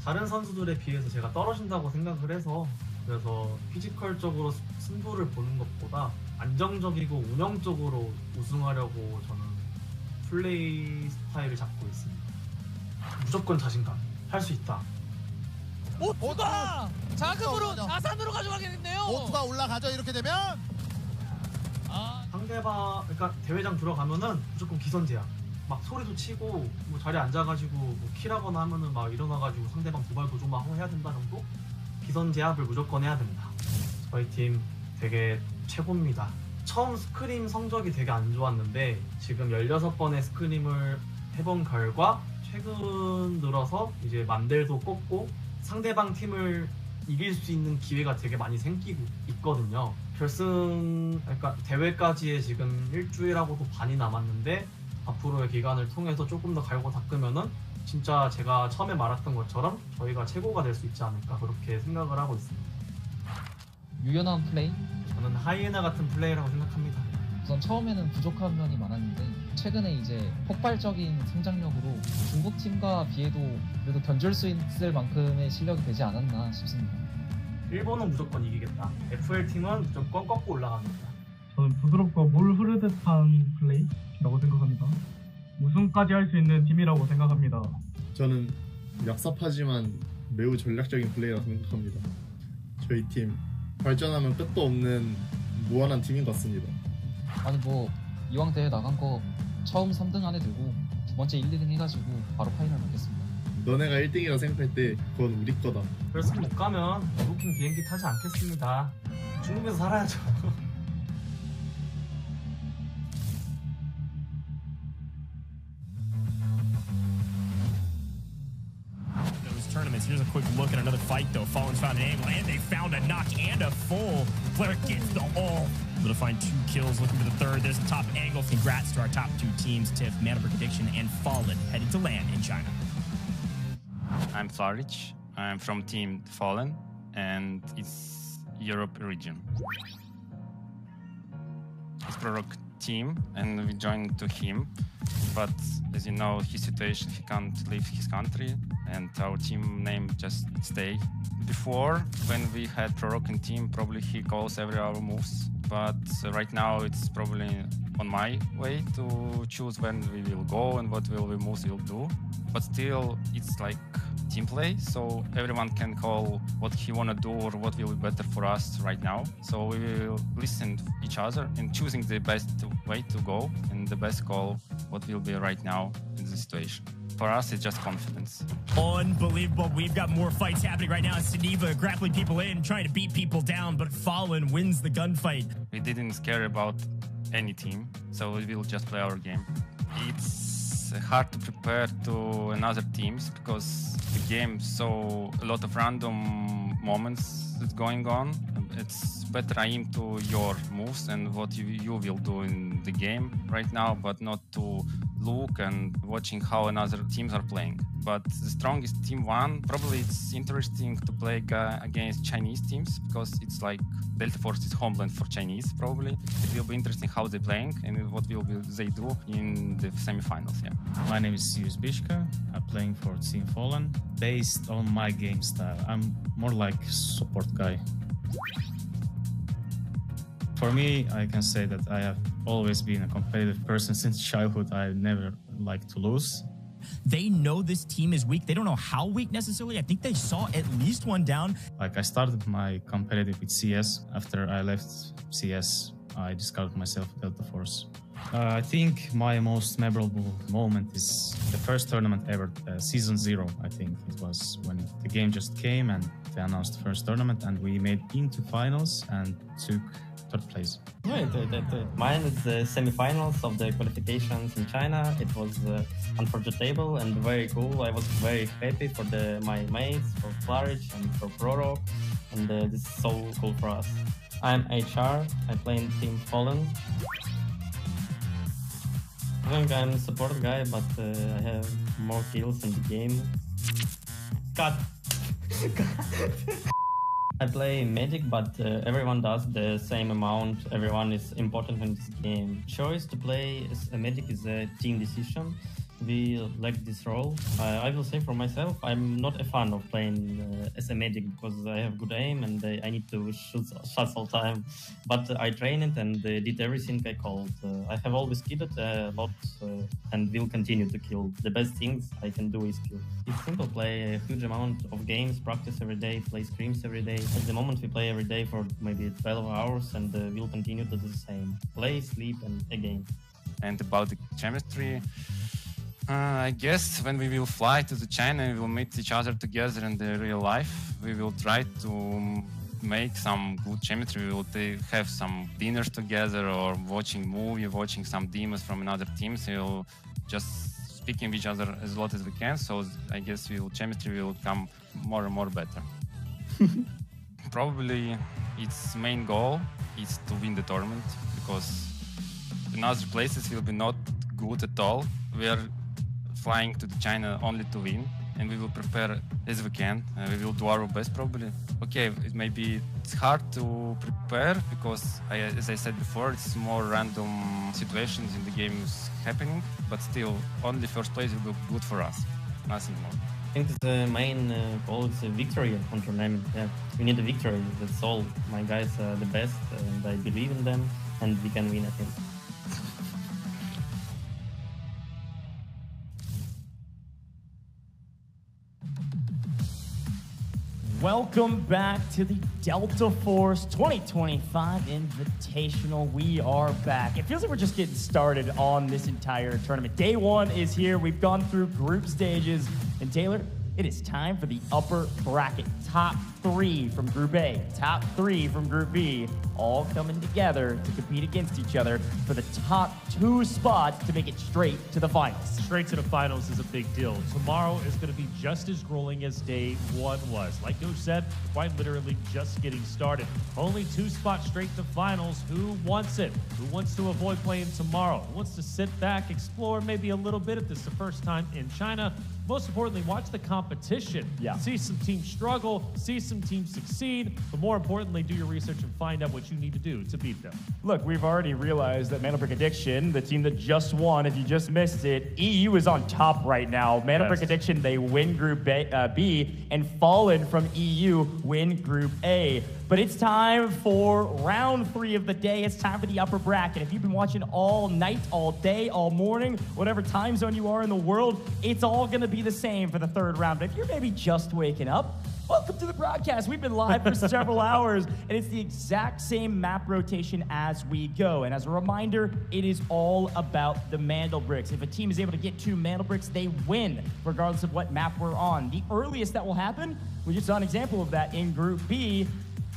다른 선수들에 비해서 제가 떨어진다고 생각을 해서 그래서 피지컬적으로 승부를 보는 것보다 안정적이고 운영적으로 우승하려고 저는 플레이 스타일을 잡고 있습니다. 무조건 자신감, 할 수 있다. 오투가 자금으로 자산으로 가져가겠네요. 오투가 올라가죠. 이렇게 되면 상대방 그러니까 대회장 들어가면은 무조건 기선제압. 막 소리도 치고 뭐 자리에 앉아가지고 뭐 킬하거나 하면은 막 일어나가지고 상대방 도발 도전만 하고 해야 된다 정도? 기선제압을 무조건 해야 된다. 저희 팀 되게 최고입니다. 처음 스크림 성적이 되게 안 좋았는데 지금 16번의 스크림을 해본 결과 최근 들어서 이제 만델도 꼽고 상대방 팀을 이길 수 있는 기회가 되게 많이 생기고 있거든요. 결승, 그러니까 대회까지의 지금 일주일하고도 반이 남았는데 앞으로의 기간을 통해서 조금 더 갈고 닦으면은 진짜 제가 처음에 말했던 것처럼 저희가 최고가 될 수 있지 않을까 그렇게 생각을 하고 있습니다. 유연한 플레이? 저는 하이에나 같은 플레이라고 생각합니다. 우선 처음에는 부족한 면이 많았는데 최근에 이제 폭발적인 성장력으로 중국 팀과 비해도 그래도 견줄 수 있을 만큼의 실력이 되지 않았나 싶습니다. 일본은 무조건 이기겠다. FL팀은 무조건 꺾고 올라갑니다. 저는 부드럽고 물 흐르듯한 플레이라고 생각합니다. 우승까지 할 수 있는 팀이라고 생각합니다. 저는 약삽하지만 매우 전략적인 플레이라고 생각합니다. 저희 팀 발전하면 끝도 없는 무한한 팀인 것 같습니다. 아니 뭐 이왕 대회 나간 거 처음 3등 안에 들고 두 번째 1, 2등 해가지고 바로 파이널 가겠습니다. 너네가 1등이라 생각할 때 그건 우리 거다. 결승 못 가면 부킹 비행기 타지 않겠습니다. 중국에서 살아야죠. Tournaments. Here's a quick look at another fight though. Fallen's found an angle and they found a knock and a full. player gets the ult. Able to find 2 kills, looking for the third. There's the top angle. Congrats to our top 2 teams, Tiff, MandelBrick Addiction, and Fallen, heading to land in China. I'm Flaric. I'm from Team Fallen, and it's Europe region. It's Prorok team, and we joined to him. But as you know, his situation, he can't leave his country, and our team name just stay. Before, when we had Prorok in team, probably he calls every our moves. But right now, it's probably on my way to choose when we will go and what will we moves will do. But still, it's like team play, so everyone can call what he wanna do or what will be better for us right now. So we will listen to each other and choosing the best way to go and the best call what will be right now in the situation. For us, it's just confidence. Unbelievable. We've got more fights happening right now. Saniva grappling people in, trying to beat people down, but Fallen wins the gunfight. We didn't care about any team, so we will just play our game. It's hard to prepare to another teams because the game so a lot of random moments is going on. It's better aim to your moves and what you will do in the game right now, but not to look and watching how another teams are playing. But the strongest team won. Probably it's interesting to play against Chinese teams because it's like Delta Force is homeland for Chinese. Probably it will be interesting how they're playing and what will they do in the semifinals. Yeah. My name is Sirius Bishka. I'm playing for Team Fallen. Based on my game style, I'm more like support guy. For me, I can say that I have always been a competitive person since childhood. I never like to lose. They know this team is weak. They don't know how weak necessarily. I think they saw at least one down. Like I started my competitive with CS. After I left CS, I discovered myself Delta Force. I think my most memorable moment is the first tournament ever, Season 0, I think it was, when the game just came and they announced the first tournament and we made into finals and took third place. Mine is the semi-finals of the qualifications in China. It was unforgettable and very cool. I was very happy for my mates, for Flaric and for Prorok, and this is so cool for us. I'm HR, I play in Team Fallen. I think I'm a support guy, but I have more kills in the game. Cut! I play Medic, but everyone does the same amount. Everyone is important in this game. Choice to play as a Medic is a team decision. We like this role. I will say for myself, I'm not a fan of playing as a Medic because I have good aim and I need to shoot shots all the time. But I train it and did everything I called. I have always killed a lot and will continue to kill. The best things I can do is kill. It's simple, play a huge amount of games, practice every day, play scrims every day. At the moment we play every day for maybe 12 hours and we'll continue to do the same. Play, sleep and again. And about the chemistry, I guess when we will fly to the China, we will meet each other together in the real life. We will try to make some good chemistry. We will have some dinners together or watching movie, watching some demos from another teams. We will just speaking with each other as a lot as we can. So I guess chemistry will come more and more better. Probably its main goal is to win the tournament because in other places will be not good at all. We are flying to China only to win, and we will prepare as we can. We will do our best probably. Okay, it's hard to prepare because, as I said before, it's more random situations in the games happening, but still, only first place will be good for us, nothing more. I think the main goal is a victory on tournament. Yeah, we need a victory, that's all. My guys are the best, and I believe in them, and we can win, I think. Welcome back to the Delta Force 2025 Invitational. We are back. It feels like we're just getting started on this entire tournament. Day one is here. We've gone through group stages. And Taylor, It is time for the upper bracket. Top 3 from Group A, top 3 from Group B, all coming together to compete against each other for the top 2 spots to make it straight to the finals. Straight to the finals is a big deal. Tomorrow is going to be just as grueling as day 1 was. Like Coach said, quite literally just getting started. Only 2 spots straight to finals. Who wants it? Who wants to avoid playing tomorrow? Who wants to sit back, explore maybe a little bit if this is the first time in China? Most importantly, watch the competition. Yeah. See some teams struggle, see some teams succeed, but more importantly, do your research and find out what you need to do to beat them. Look, we've already realized that MandelBrick Addiction, the team that just won, if you just missed it, EU is on top right now. MandelBrick Addiction, they win Group B, and Fallen from EU win Group A. But it's time for round 3 of the day. It's time for the upper bracket. If you've been watching all night, all day, all morning, whatever time zone you are in the world, it's all going to be the same for the 3rd round. But if you're maybe just waking up, welcome to the broadcast. We've been live for several hours, and it's the exact same map rotation as we go. And as a reminder, it is all about the MandelBricks. If a team is able to get 2 MandelBricks, they win, regardless of what map we're on. The earliest that will happen, we just saw an example of that in Group B,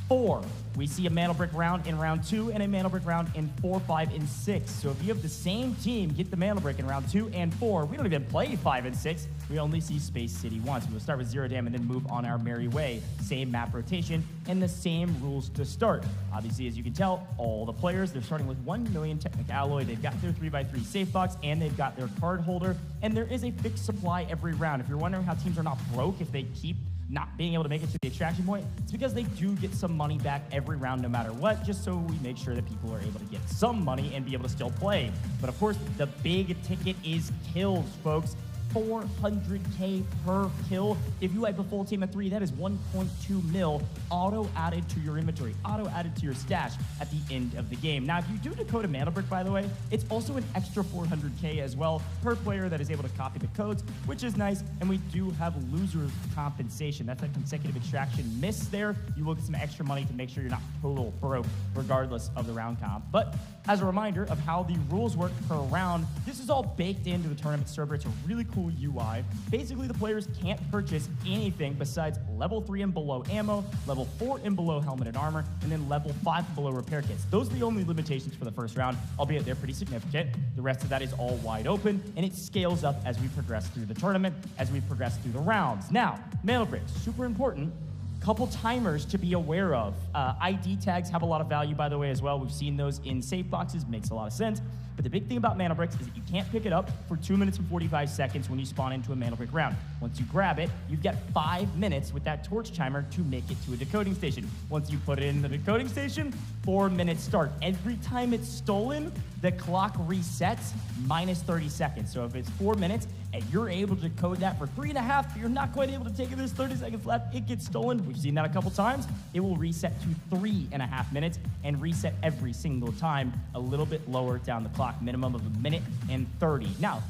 4. We see a MandelBrick round in round 2 and a MandelBrick round in 4, 5, and 6. So if you have the same team get the MandelBrick in round 2 and 4, we don't even play 5 and 6. We only see Space City once. We'll start with 0 dam and then move on our merry way. Same map rotation and the same rules to start. Obviously, as you can tell, all the players, they're starting with 1 million Technic Alloy. They've got their 3x3 safe box and they've got their card holder. And there is a fixed supply every round. If you're wondering how teams are not broke, if they keep not being able to make it to the extraction point, it's because they do get some money back every round no matter what, just so we make sure that people are able to get some money and be able to still play. But of course, the big ticket is kills, folks. 400K per kill. If you have a full team of 3, that is 1.2 mil auto added to your inventory, auto added to your stash at the end of the game. Now, if you do Dakota MandelBrick, by the way, it's also an extra 400K as well per player that is able to copy the codes, which is nice. And we do have loser compensation. That's a consecutive extraction miss there. You will get some extra money to make sure you're not total broke regardless of the round comp. But as a reminder of how the rules work per round, this is all baked into the tournament server. It's a really cool UI. Basically, the players can't purchase anything besides level 3 and below ammo, level 4 and below helmet and armor, and then level 5 and below repair kits. Those are the only limitations for the first round, albeit they're pretty significant. The rest of that is all wide open, and it scales up as we progress through the tournament, as we progress through the rounds. Now, MandelBrick, super important. Couple timers to be aware of. ID tags have a lot of value, by the way, as well. We've seen those in safe boxes, makes a lot of sense. But the big thing about MandelBricks is that you can't pick it up for 2 minutes and 45 seconds when you spawn into a MandelBrick round. Once you grab it, you've got 5 minutes with that torch timer to make it to a decoding station. Once you put it in the decoding station, 4 minutes start. Every time it's stolen, the clock resets minus 30 seconds. So if it's 4 minutes and you're able to decode that for 3.5, but you're not quite able to take it, there's 30 seconds left, it gets stolen. We've seen that a couple times. It will reset to 3.5 minutes and reset every single time a little bit lower down the clock, minimum of 1 minute and 30. Now,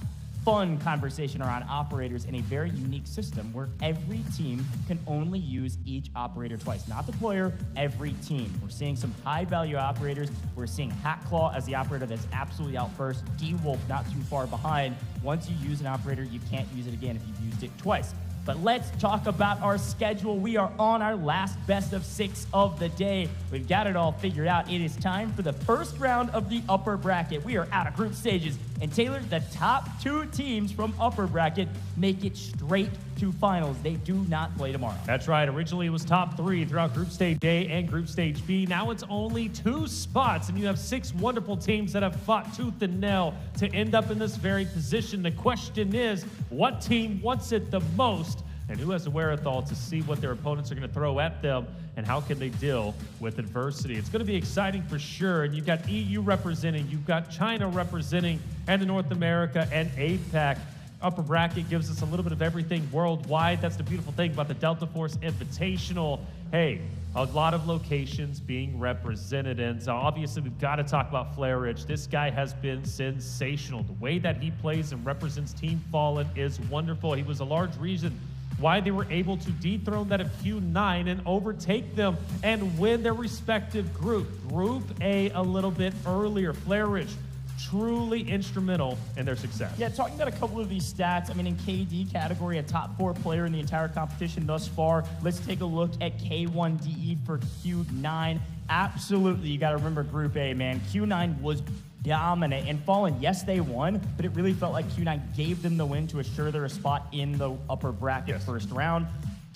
fun conversation around operators in a very unique system where every team can only use each operator twice. Not the player, every team. We're seeing some high-value operators. We're seeing Hatclaw as the operator that's absolutely out first. D-Wolf not too far behind. Once you use an operator, you can't use it again if you've used it twice. But let's talk about our schedule. We are on our last best of 6 of the day. We've got it all figured out. It is time for the first round of the upper bracket. We are out of group stages. And Taylor, the top 2 teams from upper bracket make it straight to finals. They do not play tomorrow. That's right. Originally, it was top 3 throughout Group Stage A and Group Stage B. Now it's only 2 spots, and you have 6 wonderful teams that have fought tooth and nail to end up in this very position. The question is, what team wants it the most, and who has the wherewithal to see what their opponents are going to throw at them, and how can they deal with adversity? It's going to be exciting for sure, and you've got EU representing, you've got China representing, and the North America and APAC. Upper bracket gives us a little bit of everything worldwide. That's the beautiful thing about the Delta Force Invitational. Hey, a lot of locations being represented, and so obviously we've got to talk about Flare Rich. This guy has been sensational. The way that he plays and represents Team Fallen is wonderful. He was a large reason why they were able to dethrone that of Q9 and overtake them and win their respective group. Group A a little bit earlier. Flare Rich truly instrumental in their success. Yeah, talking about a couple of these stats, I mean, in KD category, a top 4 player in the entire competition thus far. Let's take a look at K1DE for Q9. Absolutely, you got to remember Group A, man. Q9 was dominant and Fallen. Yes, they won, but it really felt like Q9 gave them the win to assure their spot in the upper bracket first round.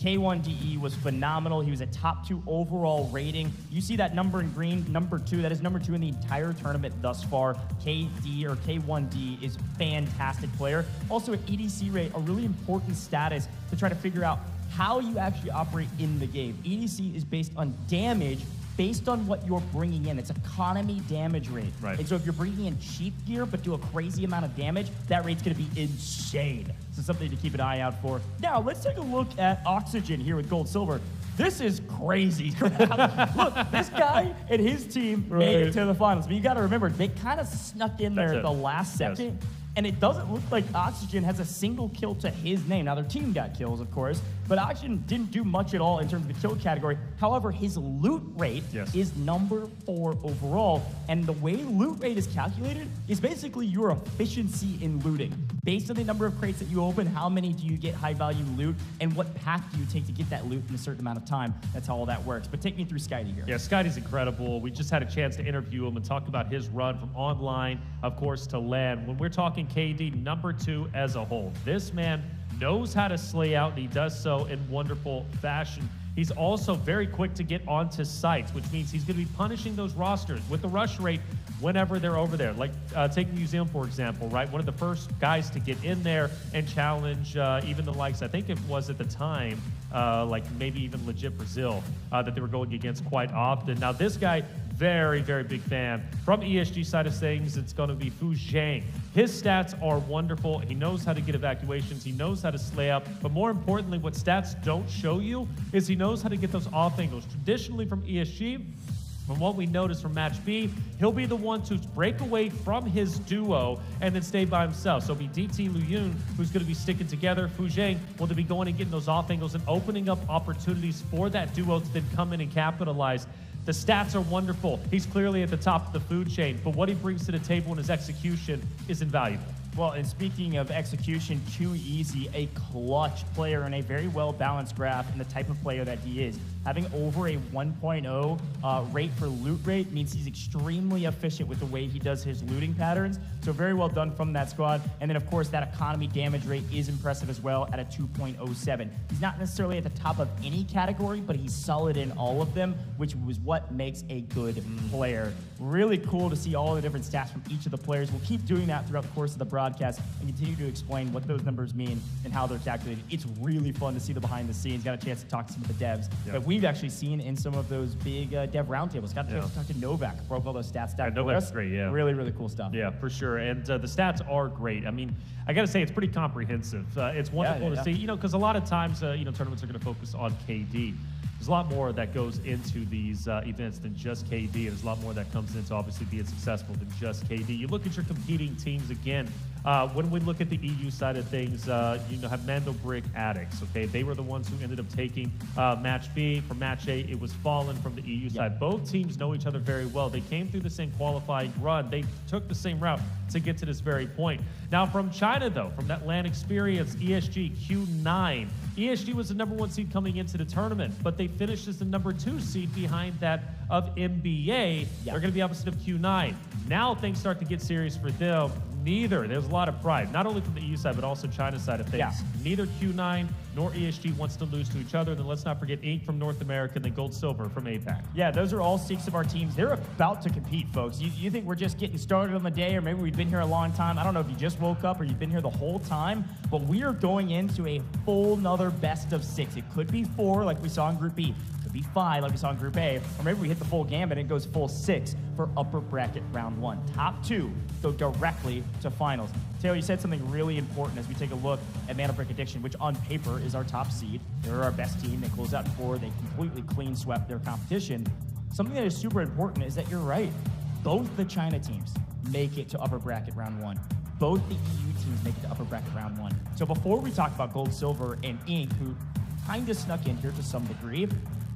K1DE was phenomenal. He was a top 2 overall rating. You see that number in green, number 2. That is number 2 in the entire tournament thus far. KD or K1D is a fantastic player. Also, an EDC rate, a really important status to try to figure out how you actually operate in the game. EDC is based on damage based on what you're bringing in. It's economy damage rate. Right. And so if you're bringing in cheap gear but do a crazy amount of damage, that rate's going to be insane. So something to keep an eye out for. Now, let's take a look at Oxygen here with Gold Silver. This is crazy. Look, this guy and his team made it to the finals. But you got to remember, they kind of snuck in there at the last second. Yes. And it doesn't look like Oxygen has a single kill to his name. Now, their team got kills, of course, but Oxygen didn't do much at all in terms of the kill category. However, his loot rate is number 4 overall. And the way loot rate is calculated is basically your efficiency in looting. Based on the number of crates that you open, how many do you get high-value loot, and what path do you take to get that loot in a certain amount of time. That's how all that works. But take me through Skydie here. Yeah, Skydie's incredible. We just had a chance to interview him and talk about his run from online, of course, to LAN. When we're talking KD, number 2 as a whole. This man knows how to slay out, and he does so in wonderful fashion. He's also very quick to get onto sites, which means he's going to be punishing those rosters with the rush rate whenever they're over there. Like take Museum, for example, right? One of the first guys to get in there and challenge even the likes, I think it was at the time, like maybe even legit Brazil, that they were going against quite often. Now this guy, very, very big fan. From ESG side of things, it's going to be Fu Zhang. His stats are wonderful. He knows how to get evacuations. He knows how to slay up. But more importantly, what stats don't show you is he knows how to get those off angles. Traditionally from ESG, from what we noticed from Match B, he'll be the one to break away from his duo and then stay by himself. So it'll be DT Luyun who's going to be sticking together. Fu Zhang will be going and getting those off angles and opening up opportunities for that duo to then come in and capitalize. The stats are wonderful. He's clearly at the top of the food chain, but what he brings to the table in his execution is invaluable. Well, and speaking of execution, too easy, a clutch player and a very well-balanced graph and the type of player that he is. Having over a 1.0 rate for loot rate means he's extremely efficient with the way he does his looting patterns. So very well done from that squad. And then, of course, that economy damage rate is impressive as well at a 2.07. He's not necessarily at the top of any category, but he's solid in all of them, which was what makes a good player. Really cool to see all the different stats from each of the players. We'll keep doing that throughout the course of the broadcast and continue to explain what those numbers mean and how they're calculated. It's really fun to see the behind the scenes. Got a chance to talk to some of the devs that we've actually seen in some of those big dev roundtables. Got a chance to talk to Novak, broke all those stats down. Novak's great, yeah. Really, really cool stuff. Yeah, for sure. And the stats are great. I mean, I got to say, it's pretty comprehensive. It's wonderful to see, you know, because a lot of times, you know, tournaments are going to focus on KD. There's a lot more that goes into these events than just KD. There's a lot more that comes into obviously being successful than just KD. You look at your competing teams again. When we look at the EU side of things, you know, have MandelBrick Addicts, okay? They were the ones who ended up taking Match B. For Match A, it was Fallen from the EU side. Both teams know each other very well. They came through the same qualifying run. They took the same route to get to this very point. Now from China, though, from that LAN experience, ESG Q9. ESG was the #1 seed coming into the tournament, but they finished as the #2 seed behind that of MBA. They're going to be opposite of Q9. Now things start to get serious for them. There's a lot of pride, not only from the EU side, but also China's side of things. Neither Q9 nor ESG wants to lose to each other. And then let's not forget Inc. from North America and then Gold Silver from APAC. Yeah, those are all 6 of our teams. They're about to compete, folks. You think we're just getting started on the day, or maybe we've been here a long time. I don't know if you just woke up or you've been here the whole time, but we are going into a full another best of 6. It could be 4 like we saw in Group B. Be 5 like we saw in Group A, or maybe we hit the full gambit and it goes full 6 for upper bracket round 1. Top 2 go directly to finals. Taylor, you said something really important as we take a look at MandelBrick Addiction, which on paper is our top seed. They're our best team. They closed out 4. They completely clean swept their competition. Something that is super important is that you're right. Both the China teams make it to upper bracket round 1. Both the EU teams make it to upper bracket round 1. So before we talk about Gold, Silver, and Inc., who kind of snuck in here to some degree,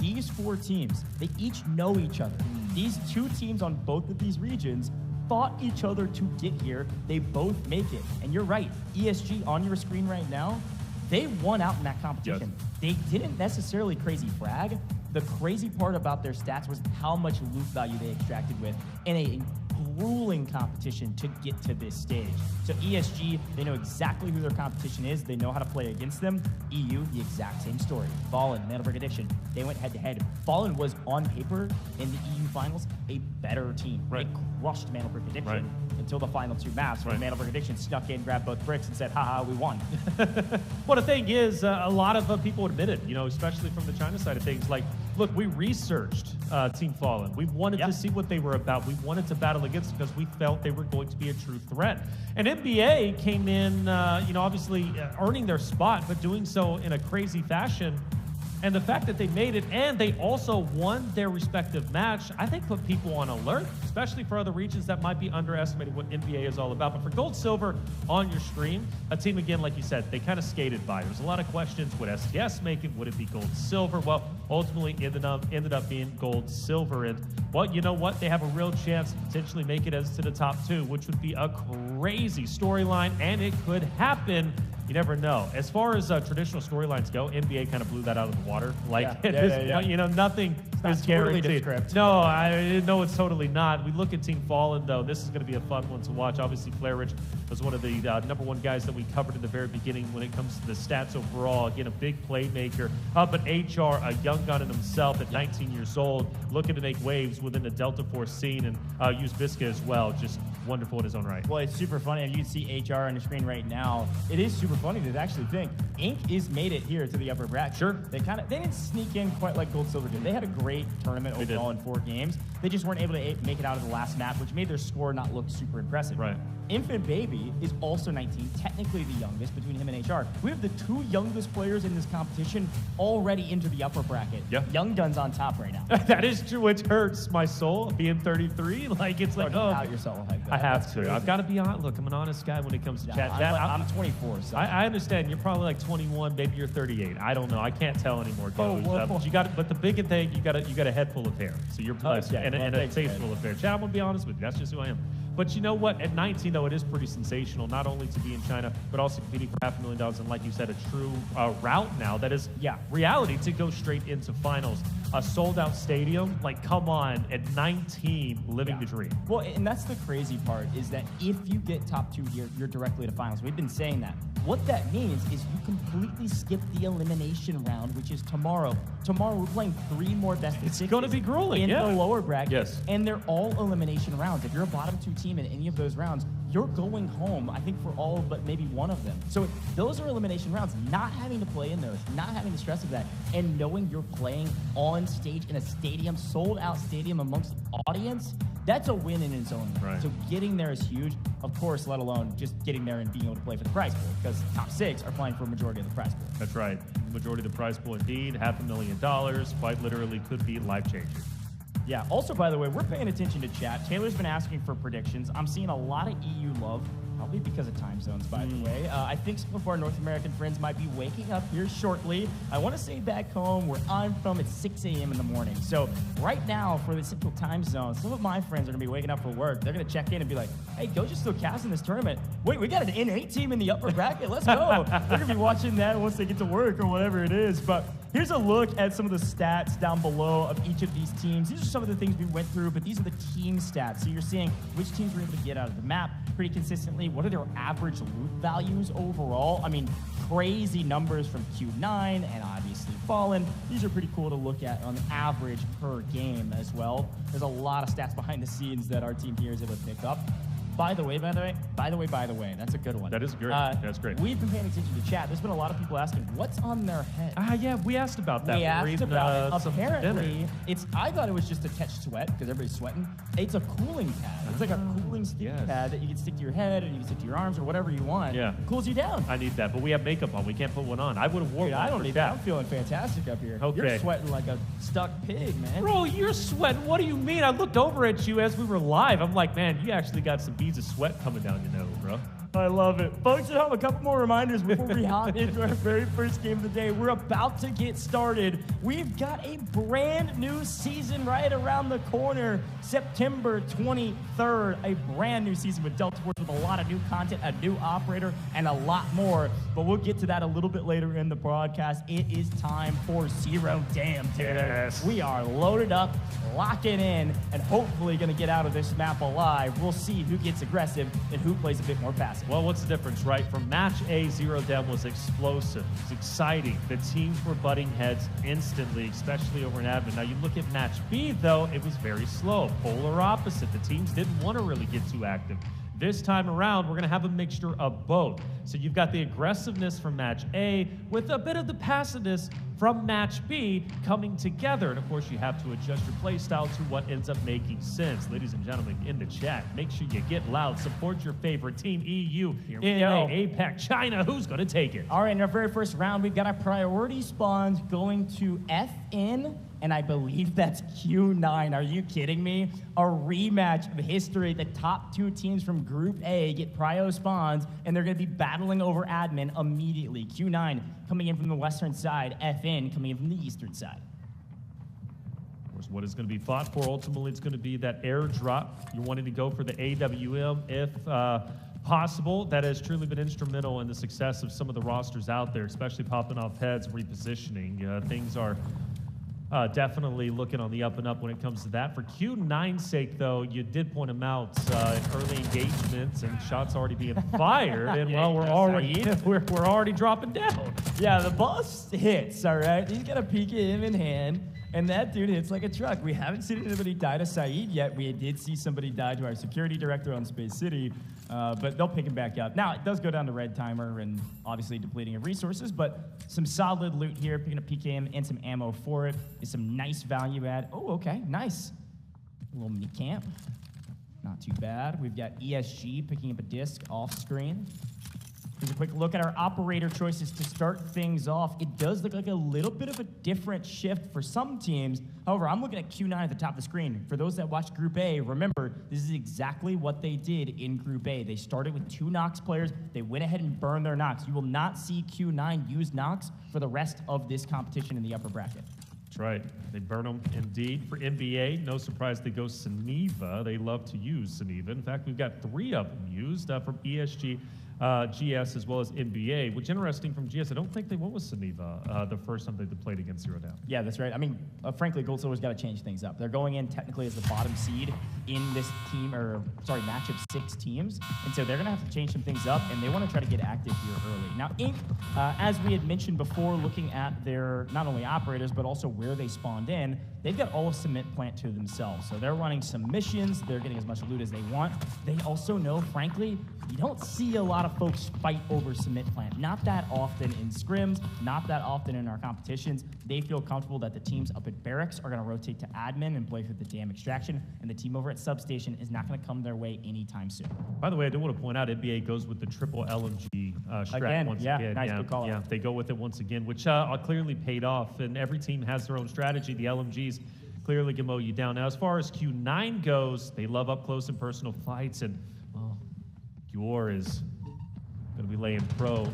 these 4 teams, they each know each other. These 2 teams on both of these regions fought each other to get here. They both make it. And you're right, ESG on your screen right now, they won out in that competition. Yes. They didn't necessarily crazy frag. The crazy part about their stats was how much loot value they extracted with in a grueling competition to get to this stage. So ESG, they know exactly who their competition is. They know how to play against them. EU, the exact same story. Fallen, MandelBrick Addiction, they went head to head. Fallen was on paper in the EU finals a better team. Right. They crushed MandelBrick Addiction until the final two maps when MandelBrick Addiction snuck in, grabbed both bricks and said, haha, we won. Well, the thing is, a lot of people admitted, you know, especially from the China side of things, like, look, we researched Team Fallen. We wanted to see what they were about. We wanted to battle against them because we felt they were going to be a true threat. And NBA came in, you know, obviously earning their spot, but doing so in a crazy fashion. And the fact that they made it and they also won their respective match, I think put people on alert, especially for other regions that might be underestimating what NBA is all about. But for Gold Silver on your stream, a team, again, like you said, they kind of skated by. There's a lot of questions. Would STS make it? Would it be Gold Silver? Well, ultimately ended up being Gold Silver. And, well, you know what? They have a real chance to potentially make it as to the top two, which would be a crazy storyline, and it could happen. You never know. As far as traditional storylines go, NBA kind of blew that out of the water. Like, you know, nothing is guaranteed. No, it's totally not. We look at Team Fallen, though. This is going to be a fun one to watch. Obviously, Flair Rich was one of the #1 guys that we covered in the very beginning when it comes to the stats overall. Again, a big playmaker. But HR, a young gun in himself at 19 years old, looking to make waves within the Delta Force scene, and use Visca as well. Just wonderful in his own right. Well, it's super funny, and you can see HR on the screen right now. It is super funny to actually think Inc. is made it here to the upper bracket. Sure. They didn't sneak in quite like Gold Silver did. They had a great tournament overall in 4 games. They just weren't able to make it out of the last map, which made their score not look super impressive. Right. Infant Baby is also 19, technically the youngest between him and HR. We have the 2 youngest players in this competition already into the upper bracket. Yep. Young Gun's on top right now. That is true, which hurts my soul, being 33. Like, it's like, oh. Out yourself like that. I have to. I've got to be honest. Look, I'm an honest guy when it comes to chat. I'm 24, so. I understand. You're probably like 21, maybe you're 38. I don't know. I can't tell anymore. But the big thing, you got a head full of hair. So you're blessed. And a face full of hair. Chad, I'm going to be honest with you. That's just who I am. But you know what? At 19, though, it is pretty sensational, not only to be in China, but also competing for $500,000 and, like you said, a true route now that is reality to go straight into finals. A sold-out stadium, like, come on, at 19, living the dream. Well, and that's the crazy part, is that if you get top 2 here, you're directly to finals. We've been saying that. What that means is you completely skip the elimination round, which is tomorrow. Tomorrow, we're playing 3 more best of 6. It's going to be grueling, in the lower bracket. Yes. And they're all elimination rounds. If you're a bottom 2 team in any of those rounds, you're going home, I think, for all but maybe one of them. So those are elimination rounds. Not having to play in those, not having the stress of that, and knowing you're playing on stage in a stadium, sold-out stadium amongst the audience, that's a win in its own right. So getting there is huge, of course, let alone just getting there and being able to play for the prize pool, because top 6 are playing for a majority of the prize pool. That's right. Majority of the prize pool, indeed. $500,000, quite literally could be life-changing. Yeah, also, by the way, we're paying attention to chat. Taylor's been asking for predictions. I'm seeing a lot of EU love, probably because of time zones, by the way. I think some of our North American friends might be waking up here shortly. I want to say back home where I'm from, it's 6 a.m. in the morning. So right now, for the Central Time Zone, some of my friends are going to be waking up for work. They're going to check in and be like, hey, Goja's still casting this tournament. Wait, we got an N8 team in the upper bracket. Let's go. They're going to be watching that once they get to work or whatever it is. But here's a look at some of the stats down below of each of these teams. These are some of the things we went through, but these are the team stats. So you're seeing which teams were able to get out of the map pretty consistently. What are their average loot values overall? I mean, crazy numbers from Q9 and obviously Fallen. These are pretty cool to look at on average per game as well. There's a lot of stats behind the scenes that our team here is able to pick up. By the way, that's a good one. That is great. That's great. We've been paying attention to chat. There's been a lot of people asking, what's on their head? Yeah, we asked about that. We asked about it. Apparently, I thought it was just to catch sweat, because everybody's sweating. It's a cooling pad. It's like a cooling pad that you can stick to your head, and you can stick to your arms, or whatever you want. Yeah. It cools you down. I need that, but we have makeup on. We can't put one on. I would have worn one. I don't need that. I'm feeling fantastic up here. Okay. You're sweating like a stuck pig, man. Bro, you're sweating. What do you mean? I looked over at you as we were live. I'm like, man, you actually got some beads of sweat coming down your nose, bro. I love it. Folks at home, a couple more reminders before we hop into our very first game of the day. We're about to get started. We've got a brand new season right around the corner, September 23rd. A brand new season with Delta Force with a lot of new content, a new operator, and a lot more. But we'll get to that a little bit later in the broadcast. It is time for Zero Damn Taylor. Yes. We are loaded up, locking in, and hopefully going to get out of this map alive. We'll see who gets aggressive and who plays a bit more passive. Well, what's the difference, right? From match A, Zero Dem was explosive. It was exciting. The teams were butting heads instantly, especially over in admin. Now, you look at match B, though, it was very slow. Polar opposite. The teams didn't want to really get too active. This time around, we're going to have a mixture of both. So you've got the aggressiveness from match A with a bit of the passiveness from match B coming together. And of course, you have to adjust your play style to what ends up making sense. Ladies and gentlemen, in the chat, make sure you get loud. Support your favorite team, EU, NA, APAC, China. Who's going to take it? All right, in our very first round, we've got our priority spawns going to FN, and I believe that's Q9. Are you kidding me? A rematch of history. The top two teams from Group A get prio spawns, and they're going to be battling over admin immediately. Q9 coming in from the western side, FN coming in from the eastern side. Of course, what is going to be fought for? Ultimately, it's going to be that airdrop. You're wanting to go for the AWM if possible. That has truly been instrumental in the success of some of the rosters out there, especially popping off heads, repositioning. Things are definitely looking on the up and up when it comes to that. For Q9's sake, though, you did point them out in early engagements and shots already being fired, and well, we're already dropping down. Yeah, the boss hits, all right? He's got a PKM in hand, and that dude hits like a truck. We haven't seen anybody die to Saeed yet. We did see somebody die to our security director on Space City, but they'll pick him back up. Now, it does go down to red timer and obviously depleting of resources, but some solid loot here, picking up PKM and some ammo for it is some nice value add. Oh, okay, nice. A little mini camp. Not too bad. We've got ESG picking up a disc off screen. Here's a quick look at our operator choices to start things off. It does look like a little bit of a different shift for some teams. However, I'm looking at Q9 at the top of the screen. For those that watched Group A, remember, this is exactly what they did in Group A. They started with 2 Nox players. They went ahead and burned their Nox. You will not see Q9 use Nox for the rest of this competition in the upper bracket. That's right. They burn them indeed. For NBA, no surprise they go Suniva. They love to use Suniva. In fact, we've got 3 of them used from ESG, GS, as well as NBA, which interesting from GS, I don't think they went with Suniva the first time they played against Zero Down. Yeah, that's right. I mean, frankly, Gold Silver's got to change things up. They're going in technically as the bottom seed in this match of 6 teams, and so they're going to have to change some things up, and they want to try to get active here early. Now, Inc., as we had mentioned before, looking at their not only operators, but also where they spawned in, they've got all of Cement Plant to themselves. So they're running some missions. They're getting as much loot as they want. They also know, frankly, you don't see a lot of folks fight over Cement Plant. Not that often in scrims, not that often in our competitions. They feel comfortable that the teams up at Barracks are going to rotate to admin and play for the dam extraction, and the team over at Substation is not going to come their way anytime soon. By the way, I do want to point out NBA goes with the triple LMG strat once again. Nice, good call. Yeah, they go with it once again, which clearly paid off, and every team has their own strategy. The LMGs clearly can mow you down. Now, as far as Q9 goes, they love up close and personal fights, and well, Gior is going to be laying pro.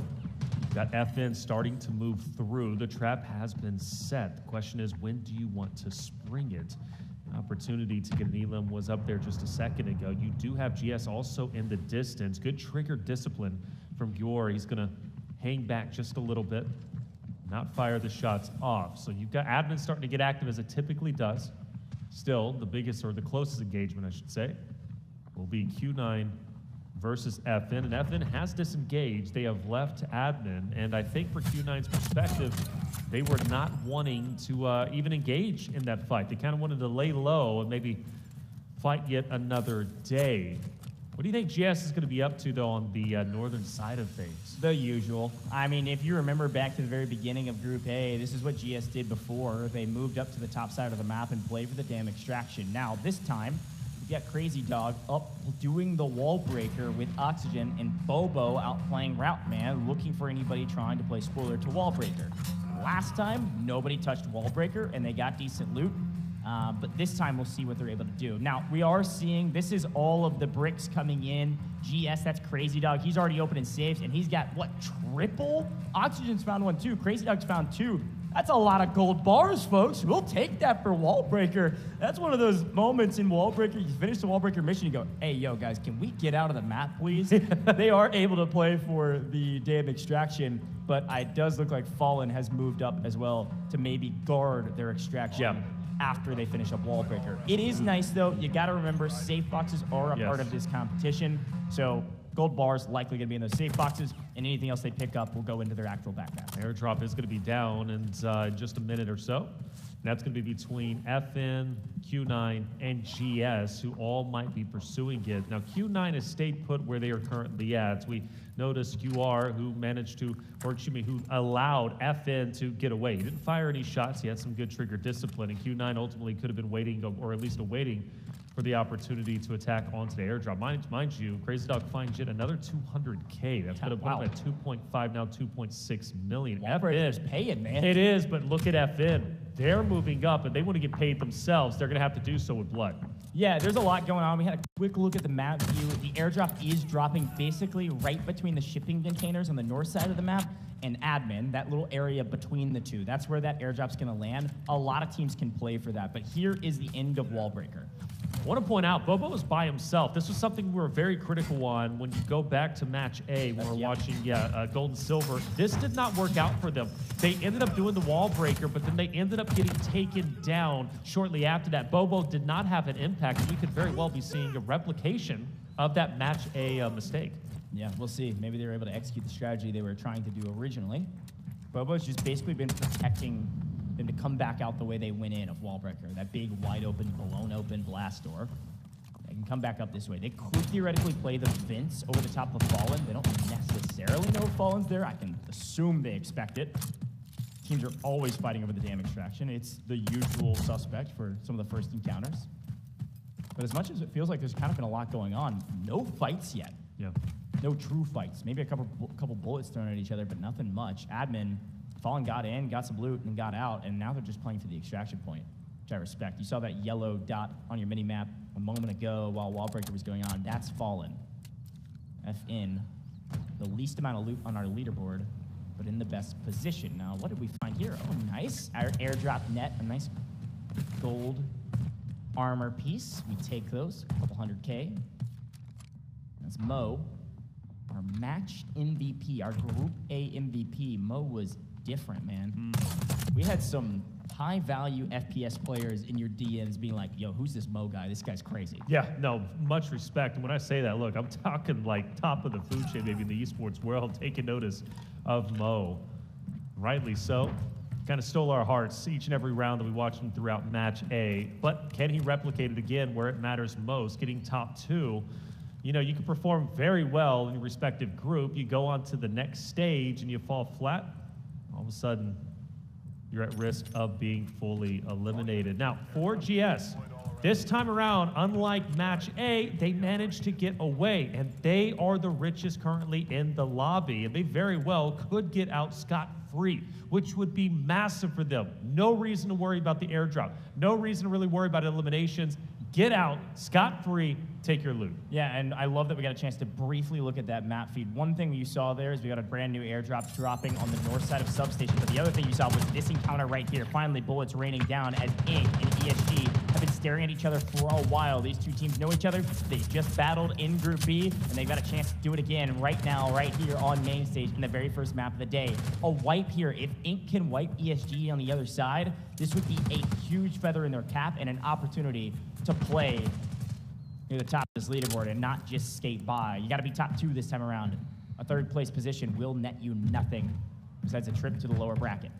Got FN starting to move through. The trap has been set. The question is, when do you want to spring it? An opportunity to get an elim was up there just a second ago. You do have GS also in the distance. Good trigger discipline from Gior. He's going to hang back just a little bit, not fire the shots off. So you've got admin starting to get active as it typically does. Still, the biggest or the closest engagement, I should say, will be Q9 versus FN, and FN has disengaged. They have left admin, and I think for Q9's perspective, they were not wanting to even engage in that fight. They kind of wanted to lay low and maybe fight yet another day. What do you think GS is going to be up to, though, on the northern side of things? The usual. I mean, if you remember back to the very beginning of Group A, this is what GS did before. They moved up to the top side of the map and played for the dam extraction. Now, this time, we got Crazy Dog up doing the wall breaker with Oxygen, and Bobo out playing Route Man, looking for anybody trying to play spoiler to wall breaker. Last time, nobody touched wall breaker, and they got decent loot. But this time we'll see what they're able to do. Now, we are seeing, this is all of the bricks coming in. GS, that's Crazy Dog. He's already opening safes, and he's got, what, triple? Oxygen's found one, too. Crazy Dog's found two. That's a lot of gold bars, folks. We'll take that for Wallbreaker. That's one of those moments in Wallbreaker. You finish the Wallbreaker mission, you go, hey, yo, guys, can we get out of the map, please? They are able to play for the day of extraction, but it does look like Fallen has moved up as well to maybe guard their extraction after they finish up Wallbreaker. It is nice, though. You got to remember, safe boxes are a part of this competition. So gold bars likely going to be in those safe boxes, and anything else they pick up will go into their actual backpack. Airdrop is going to be down in just a minute or so. That's going to be between FN, Q9, and GS, who all might be pursuing it. Now, Q9 has stayed put where they are currently at. We noticed QR, who managed to, or excuse me, who allowed FN to get away. He didn't fire any shots. He had some good trigger discipline, and Q9 ultimately could have been waiting, or at least awaiting, for the opportunity to attack onto the airdrop. Mind you, Crazy Dog finds yet another 200K. That's going to put him at 2.5, now 2.6 million. Wallbreaker's paying, man. It is, but look at FN. They're moving up, and they want to get paid themselves. They're going to have to do so with blood. Yeah, there's a lot going on. We had a quick look at the map view. The airdrop is dropping basically right between the shipping containers on the north side of the map and admin, that little area between the two. That's where that airdrop's going to land. A lot of teams can play for that, but here is the end of Wallbreaker. I want to point out, Bobo was by himself. This was something we were very critical on when you go back to match A when we're watching Gold and Silver. This did not work out for them. They ended up doing the Wallbreaker, but then they ended up getting taken down shortly after that. Bobo did not have an impact, and we could very well be seeing a replication of that match A mistake. Yeah, we'll see. Maybe they were able to execute the strategy they were trying to do originally. Bobo's just basically been protecting them to come back out the way they went in of Wallbreaker, that big, wide open, blown open blast door. They can come back up this way. They could theoretically play the Vince over the top of Fallen. They don't necessarily know if Fallen's there. I can assume they expect it. Teams are always fighting over the damage extraction. It's the usual suspect for some of the first encounters. But as much as it feels like there's kind of been a lot going on, no fights yet. Yeah. No true fights. Maybe a couple bullets thrown at each other, but nothing much. Admin, Fallen got in, got some loot, and got out, and now they're just playing for the extraction point, which I respect. You saw that yellow dot on your mini-map a moment ago while Wallbreaker was going on. That's Fallen. FN, the least amount of loot on our leaderboard, but in the best position. Now, what did we find here? Oh, nice. Our airdrop net, a nice gold armor piece. We take those, a couple 100K. That's Mo, our match MVP, our Group A MVP. Mo was different, man. We had some high-value FPS players in your DMs being like, yo, who's this Mo guy? This guy's crazy. Yeah, no, much respect. And when I say that, look, I'm talking like top of the food chain maybe in the esports world, taking notice of Mo. Rightly so. Kind of stole our hearts each and every round that we watched him throughout match A. But can he replicate it again where it matters most, getting top 2? You know, you can perform very well in your respective group. You go on to the next stage and you fall flat. All of a sudden, you're at risk of being fully eliminated. Now, for GS, this time around, unlike match A, they managed to get away, and they are the richest currently in the lobby, and they very well could get out scot-free, which would be massive for them. No reason to worry about the airdrop. No reason to really worry about eliminations. Get out scot-free, take your loot. Yeah, and I love that we got a chance to briefly look at that map feed. One thing you saw there is we got a brand new airdrop dropping on the north side of Substation, but the other thing you saw was this encounter right here. Finally, bullets raining down as Ink and ESG have been staring at each other for a while. These two teams know each other. They just battled in Group B, and they've got a chance to do it again right now, right here on main stage in the very first map of the day. A wipe here. If Ink can wipe ESG on the other side, this would be a huge feather in their cap and an opportunity to play near the top of this leaderboard and not just skate by. You got to be top 2 this time around. A third place position will net you nothing besides a trip to the lower bracket.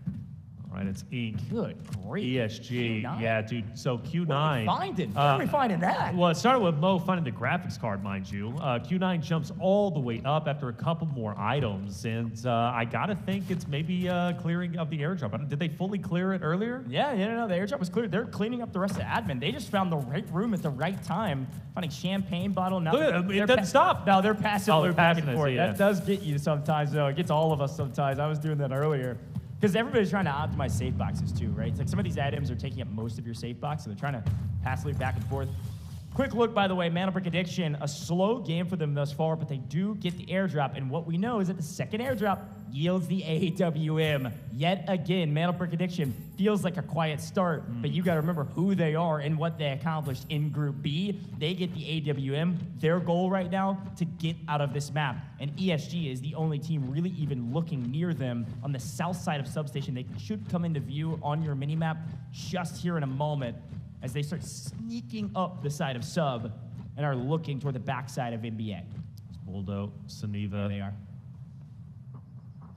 All right, it's Ink. Good grief. ESG. Q9. Yeah, dude. So Q9. What are we finding? What are we finding that? Well, it started with Mo finding the graphics card, mind you. Q9 jumps all the way up after a couple more items, and I gotta think it's maybe clearing of the airdrop. Did they fully clear it earlier? Yeah, no, the airdrop was cleared. They're cleaning up the rest of the admin. They just found the right room at the right time, finding champagne bottle. Now it doesn't stop. Now they're passing back and forth. Yeah. That does get you sometimes, though. It gets all of us sometimes. I was doing that earlier. Because everybody's trying to optimize safe boxes too, right? It's like some of these items are taking up most of your safe box, so they're trying to pass loot back and forth. Quick look, by the way, MandelBrick Addiction, a slow game for them thus far, but they do get the airdrop, and what we know is that the second airdrop yields the AWM. Yet again, MandelBrick Addiction feels like a quiet start, but you gotta remember who they are and what they accomplished in Group B. They get the AWM. Their goal right now, to get out of this map. And ESG is the only team really even looking near them on the south side of Substation. They should come into view on your minimap just here in a moment, as they start sneaking up the side of Sub and are looking toward the backside of NBA. It's Boldo, Saniva. There they are.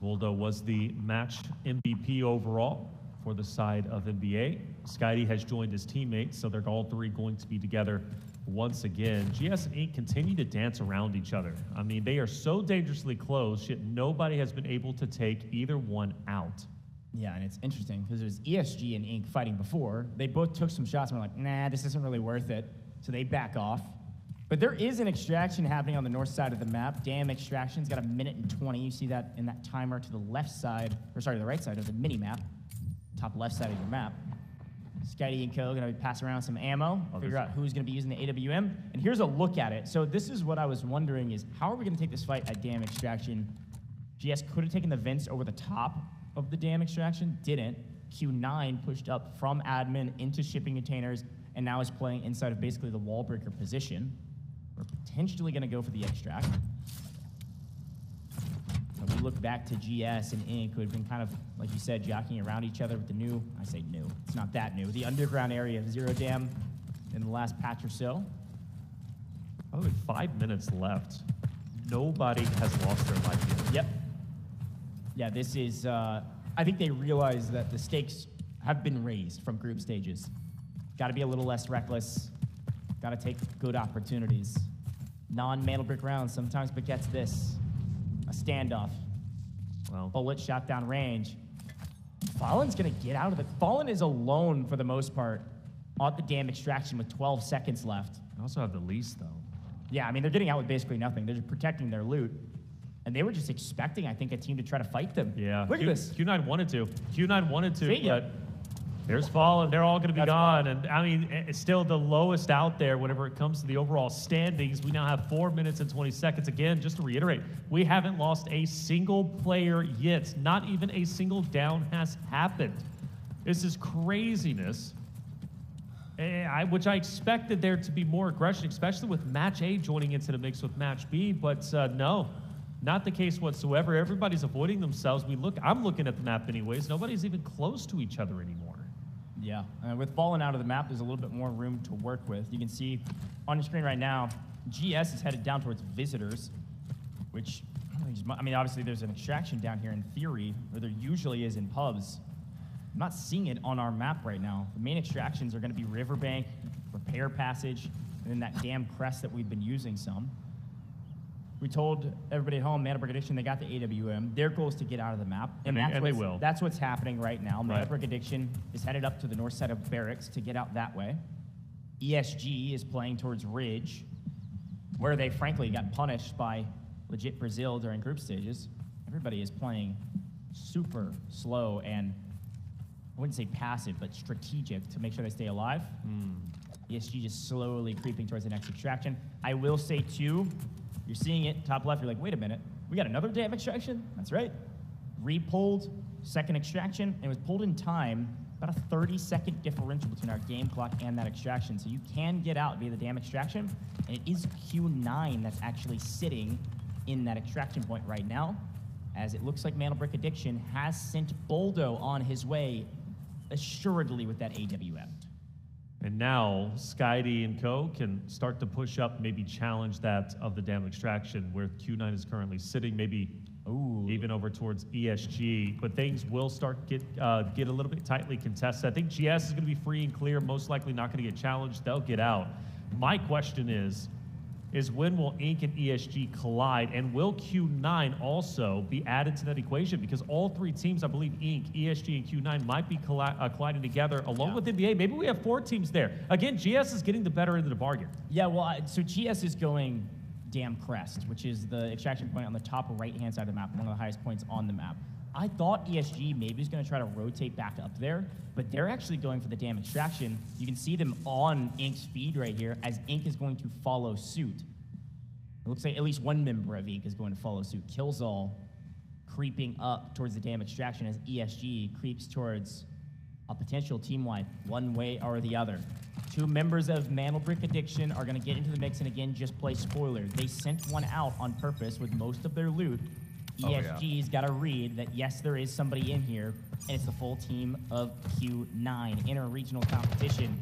Boldo was the match MVP overall for the side of NBA. Skydie has joined his teammates, so they're all three going to be together once again. GS and Inc. continue to dance around each other. I mean, they are so dangerously close, yet nobody has been able to take either one out. Yeah, and it's interesting because there's ESG and Inc. fighting before. They both took some shots and were like, nah, this isn't really worth it. So they back off. But there is an extraction happening on the north side of the map. Damn extraction's got 1:20. You see that in that timer to the left side, or sorry, the right side of the mini map, top left side of your map. Skydie and Co. gonna be passing around some ammo, figure out who's gonna be using the AWM. And here's a look at it. So this is what I was wondering is, how are we gonna take this fight at Damn Extraction? GS could have taken the vents over the top of the Damn Extraction, didn't. Q9 pushed up from admin into shipping containers and now is playing inside of basically the wall breaker position. We're potentially gonna go for the extract. But we look back to GS and Inc., who had been kind of, like you said, jockeying around each other with the new, I say new, it's not that new, the underground area of Zero Dam in the last patch or so. Probably 5 minutes left. Nobody has lost their life yet. Yep. Yeah, this is, I think they realize that the stakes have been raised from group stages. Got to be a little less reckless. Got to take good opportunities. Non-MandelBrick rounds sometimes begets this. A standoff. Well, bullet shot down range. Fallen's going to get out of it. Fallen is alone for the most part on the Damn Extraction with 12 seconds left. They also have the lease, though. Yeah, I mean, they're getting out with basically nothing. They're just protecting their loot. And they were just expecting, I think, a team to try to fight them. Yeah. Look at this. Q9 wanted to. Q9 wanted to, See, but there's Fallen. They're all going to be gone. And, I mean, it's still the lowest out there whenever it comes to the overall standings. We now have 4 minutes and 20 seconds. Again, just to reiterate, we haven't lost a single player yet. Not even a single down has happened. This is craziness. Which I expected there to be more aggression, especially with Match A joining into the mix with Match B, but no, not the case whatsoever. Everybody's avoiding themselves. I'm looking at the map anyways. Nobody's even close to each other anymore. Yeah, with Fallen out of the map, there's a little bit more room to work with. You can see on your screen right now, GS is headed down towards Visitors, which, I mean, obviously there's an extraction down here in theory, or there usually is in pubs. I'm not seeing it on our map right now. The main extractions are going to be Riverbank, Repair Passage, and then that damn crest that we've been using some. We told everybody at home, MandelBrick Addiction, they got the AWM. Their goal is to get out of the map. And they will. That's what's happening right now. MandelBrick Addiction is headed up to the north side of Barracks to get out that way. ESG is playing towards Ridge, where they frankly got punished by legit Brazil during group stages. Everybody is playing super slow and, I wouldn't say passive, but strategic to make sure they stay alive. ESG just slowly creeping towards the next extraction. I will say, too, you're seeing it, top left, you're like, wait a minute, we got another damn extraction? That's right. Re-pulled, second extraction, and it was pulled in time, about a 30-second differential between our game clock and that extraction. So you can get out via the damn extraction, and it is Q9 that's actually sitting in that extraction point right now, as it looks like MandelBrick Addiction has sent Boldo on his way assuredly with that AWM. And now Skydie and Co. can start to push up, maybe challenge that of the Damn Extraction, where Q9 is currently sitting, maybe even over towards ESG. But things will start get a little bit tightly contested. I think GS is going to be free and clear, most likely not going to get challenged. They'll get out. My question is when will Inc. and ESG collide, and will Q9 also be added to that equation? Because all three teams, I believe Inc., ESG, and Q9 might be colliding together along with NBA. Maybe we have 4 teams there. Again, GS is getting the better end of the bargain. Yeah, well, so GS is going Damn Crest, which is the extraction point on the top right-hand side of the map, one of the highest points on the map. I thought ESG maybe was going to try to rotate back up there, but they're actually going for the damn extraction. You can see them on Ink's feed right here, as Ink is going to follow suit. It looks like at least one member of Ink is going to follow suit. Killzall creeping up towards the damn extraction as ESG creeps towards a potential team wipe, one way or the other. Two members of MandelBrick Addiction are going to get into the mix, and again, just play spoiler. They sent one out on purpose with most of their loot. ESG's got to read that, yes, there is somebody in here, and it's the full team of Q9. Inter-regional competition.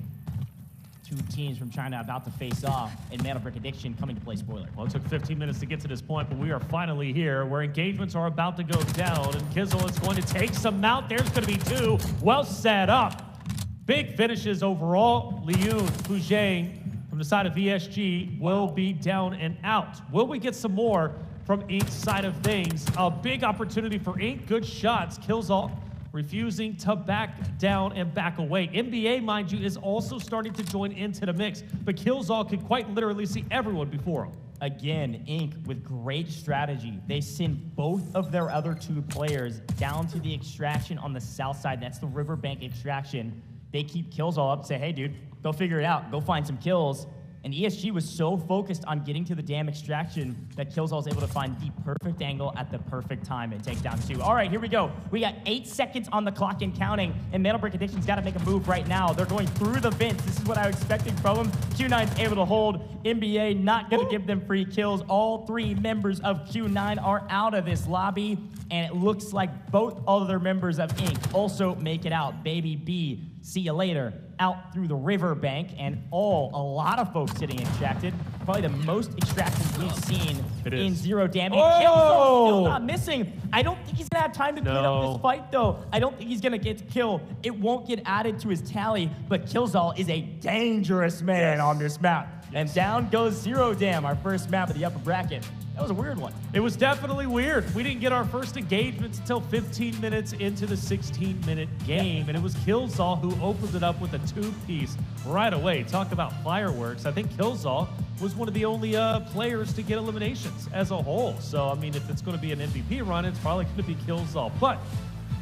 Two teams from China about to face off, and MandelBrick Addiction coming to play spoiler. Well, it took 15 minutes to get to this point, but we are finally here where engagements are about to go down, and Kizzle is going to take some out. There's going to be two. Well set up. Big finishes overall. Liun, Fujang from the side of ESG will be down and out. Will we get some more from Ink's side of things? A big opportunity for Ink. Good shots. Killzall refusing to back down and back away. NBA, mind you, is also starting to join into the mix, but Killzall can quite literally see everyone before him. Again, Ink with great strategy. They send both of their other two players down to the extraction on the south side. That's the Riverbank extraction. They keep Killzall up, say, hey, dude, go figure it out. Go find some kills. And ESG was so focused on getting to the damn extraction that Killzall was able to find the perfect angle at the perfect time and take down two. All right, here we go. We got 8 seconds on the clock and counting, and MandelBrick Addiction's got to make a move right now. They're going through the vents. This is what I was expecting from them. Q9's able to hold. NBA not going to give them free kills. All 3 members of Q9 are out of this lobby, and it looks like both other members of Ink also make it out. Baby B, see you later. Out through the riverbank, and a lot of folks getting extracted. Probably the most extractions we've seen in Zero Damage. Killzall still not missing. I don't think he's gonna have time to clean up this fight, though. I don't think he's gonna get to kill. It won't get added to his tally, but Killzall is a dangerous man on this map. And down goes Zero Dam, our first map of the upper bracket. That was a weird one. It was definitely weird. We didn't get our first engagements until 15 minutes into the 16-minute game, and it was Killzall who opened it up with a 2-piece right away. Talk about fireworks. I think Killzall was one of the only players to get eliminations as a whole. So, I mean, if it's going to be an MVP run, it's probably going to be Killzall. But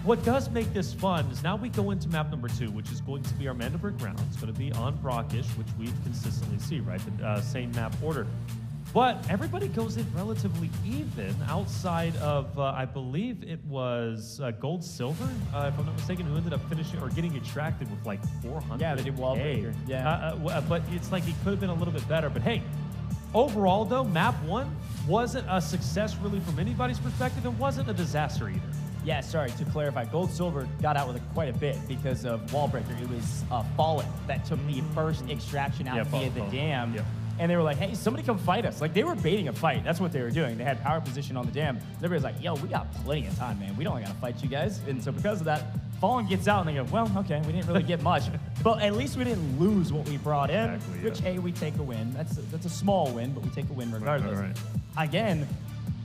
what does make this fun is now we go into map number 2, which is going to be our MandelBrick round. It's going to be on Brockish, which we consistently see, right? The same map order. But everybody goes in relatively even outside of, I believe it was Gold Silver, if I'm not mistaken, who ended up finishing or getting extracted with like 400. Yeah, they did Wallbreaker. Yeah. But it's like it could have been a little bit better. But hey, overall though, map 1 wasn't a success really from anybody's perspective. It wasn't a disaster either. Yeah, sorry, to clarify, Gold Silver got out with it quite a bit because of Wallbreaker. It was Fallen that took the first extraction out via the dam. Yep. And they were like, hey, somebody come fight us. Like, they were baiting a fight. That's what they were doing. They had power position on the dam. And everybody's like, yo, we got plenty of time, man. We don't got to fight you guys. And so because of that, Fallen gets out, and they go, well, okay, we didn't really get much. But at least we didn't lose what we brought in, which, hey, we take a win. That's a small win, but we take a win regardless. Right. Again,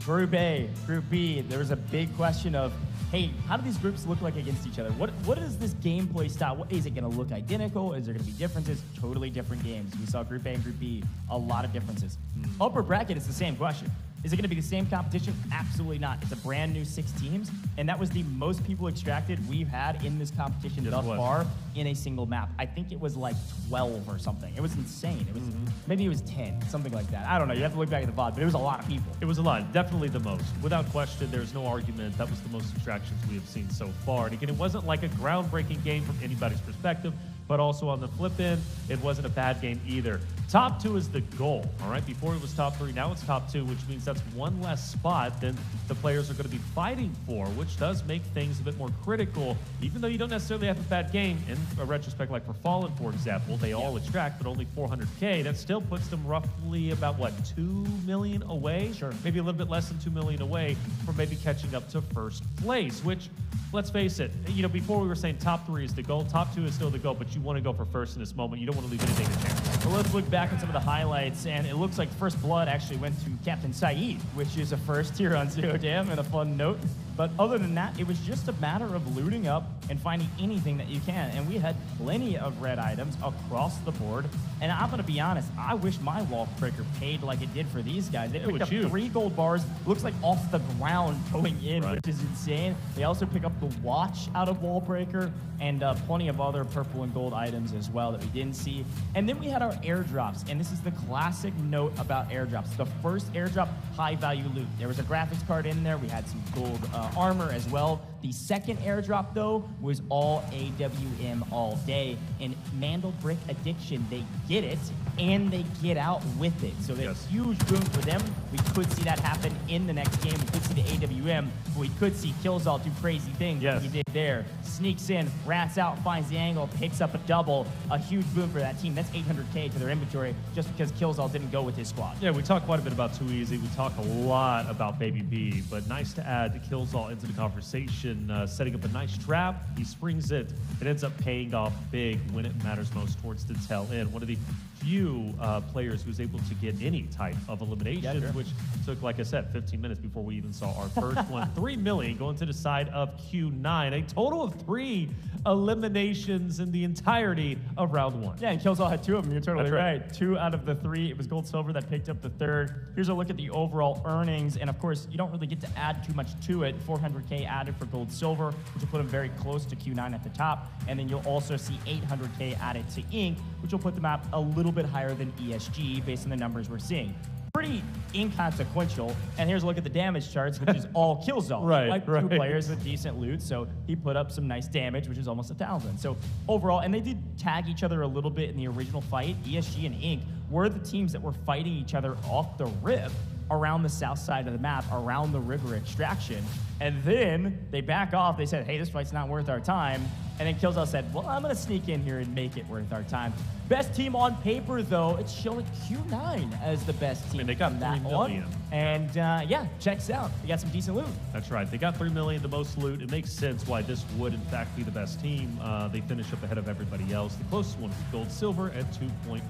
Group A, Group B, there was a big question of, hey, how do these groups look like against each other? What is this gameplay style? Is it going to look identical? Is there going to be differences? Totally different games. We saw Group A and Group B, a lot of differences. Upper bracket is the same question. Is it going to be the same competition? Absolutely not. It's a brand new 6 teams, and that was the most people extracted we've had in this competition thus far in a single map. I think it was like 12 or something. It was insane. It was maybe it was 10, something like that. I don't know. You have to look back at the VOD, but it was a lot of people. It was a lot. Definitely the most. Without question, there's no argument. That was the most extractions we have seen so far. And again, it wasn't like a groundbreaking game from anybody's perspective, but also on the flip end, it wasn't a bad game either. Top 2 is the goal, all right? Before it was top 3, now it's top 2, which means that's one less spot than the players are going to be fighting for, which does make things a bit more critical, even though you don't necessarily have a bad game. In a retrospect, like for Fallen, for example, they all extract, but only 400K. That still puts them roughly about, what, 2 million away? Sure. Maybe a little bit less than 2 million away from maybe catching up to first place, which, let's face it, you know, before we were saying top 3 is the goal, top 2 is still the goal, but you want to go for first in this moment. You don't want to leave anything to chance. So let's look back at some of the highlights, and it looks like first blood actually went to Captain Saeed, which is a first here on Zero Dam, and a fun note. But other than that, it was just a matter of looting up and finding anything that you can. And we had plenty of red items across the board. And I'm going to be honest, I wish my wall breaker paid like it did for these guys. They picked up 3 gold bars, looks like off the ground going in, which is insane. They also pick up the watch out of wall breaker and plenty of other purple and gold items as well that we didn't see. And then we had our airdrops, and this is the classic note about airdrops. The first airdrop, high value loot. There was a graphics card in there. We had some gold armor as well. The second airdrop, though, was all AWM all day. And MandelBrick addiction, they get it, and they get out with it. So there's a huge boom for them. We could see that happen in the next game. We could see the AWM, but we could see Killzall do crazy things like he did there. Sneaks in, rats out, finds the angle, picks up a double. A huge boom for that team. That's 800K to their inventory just because Killzall didn't go with his squad. Yeah, we talk quite a bit about Too Easy. We talk a lot about Baby B, but nice to add Killzall into the conversation, setting up a nice trap. He springs it. It ends up paying off big when it matters most towards the tail end. One of the few players who was able to get any type of elimination, which took, like I said, 15 minutes before we even saw our first one. 3 million going to the side of Q9. A total of 3 eliminations in the entirety of round 1. Yeah, and Killzall had 2 of them. You're totally right. 2 out of the 3. It was Gold Silver that picked up the 3rd. Here's a look at the overall earnings. And of course, you don't really get to add too much to it. 400K added for Gold Silver, which will put him very close to Q9 at the top. And then you'll also see 800K added to Ink, which will put the map a little bit higher than ESG based on the numbers we're seeing. Pretty inconsequential. And here's a look at the damage charts, which is all Killzall. Like 2 players with decent loot, so he put up some nice damage, which is almost 1,000. So overall, and they did tag each other a little bit in the original fight. ESG and Ink were the teams that were fighting each other off the rip around the south side of the map, around the river extraction. And then they back off. They said, hey, this fight's not worth our time. And then Killzall said, well, I'm going to sneak in here and make it worth our time. Best team on paper, though, it's showing Q9 as the best team. And they got 3 million. And yeah, checks out. They got some decent loot. That's right. They got 3 million, the most loot. It makes sense why this would, in fact, be the best team. They finish up ahead of everybody else. The closest one is Gold Silver at 2.14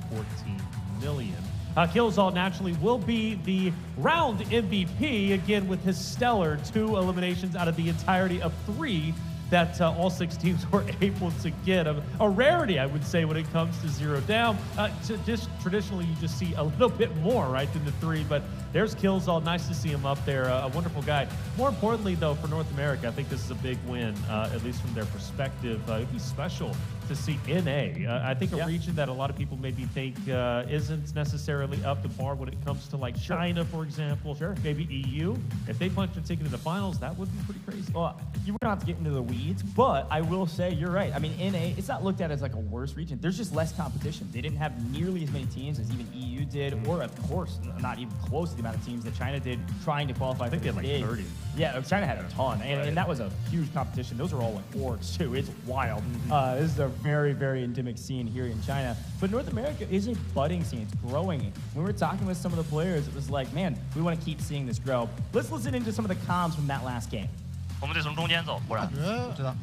million. Killzall naturally will be the round MVP, again with his stellar 2 eliminations out of the entirety of 3 that all 6 teams were able to get. A rarity, I would say, when it comes to 0 down. Just traditionally, you just see a little bit more, right, than the 3, but there's Killzall. Nice to see him up there. A wonderful guy. More importantly, though, for North America, I think this is a big win, at least from their perspective. It'd be special to see NA. I think a region that a lot of people maybe think isn't necessarily up to par when it comes to like China, for example, maybe EU. If they punch their ticket to the finals, that would be pretty crazy. Well, you don't have to get into the weeds, but I will say you're right. I mean, NA, it's not looked at as like a worse region. There's just less competition. They didn't have nearly as many teams as even EU did, or of course, not even close to the amount of teams that China did trying to qualify. I think they had like 30. Yeah, China had a ton, and that was a huge competition. Those are all like orgs too. It's wild. This is a very, very endemic scene here in China. But North America is a budding scene. It's growing. When we were talking with some of the players, it was like, man, we want to keep seeing this grow. Let's listen into some of the comms from that last game. 我们得从中间走，不然知道。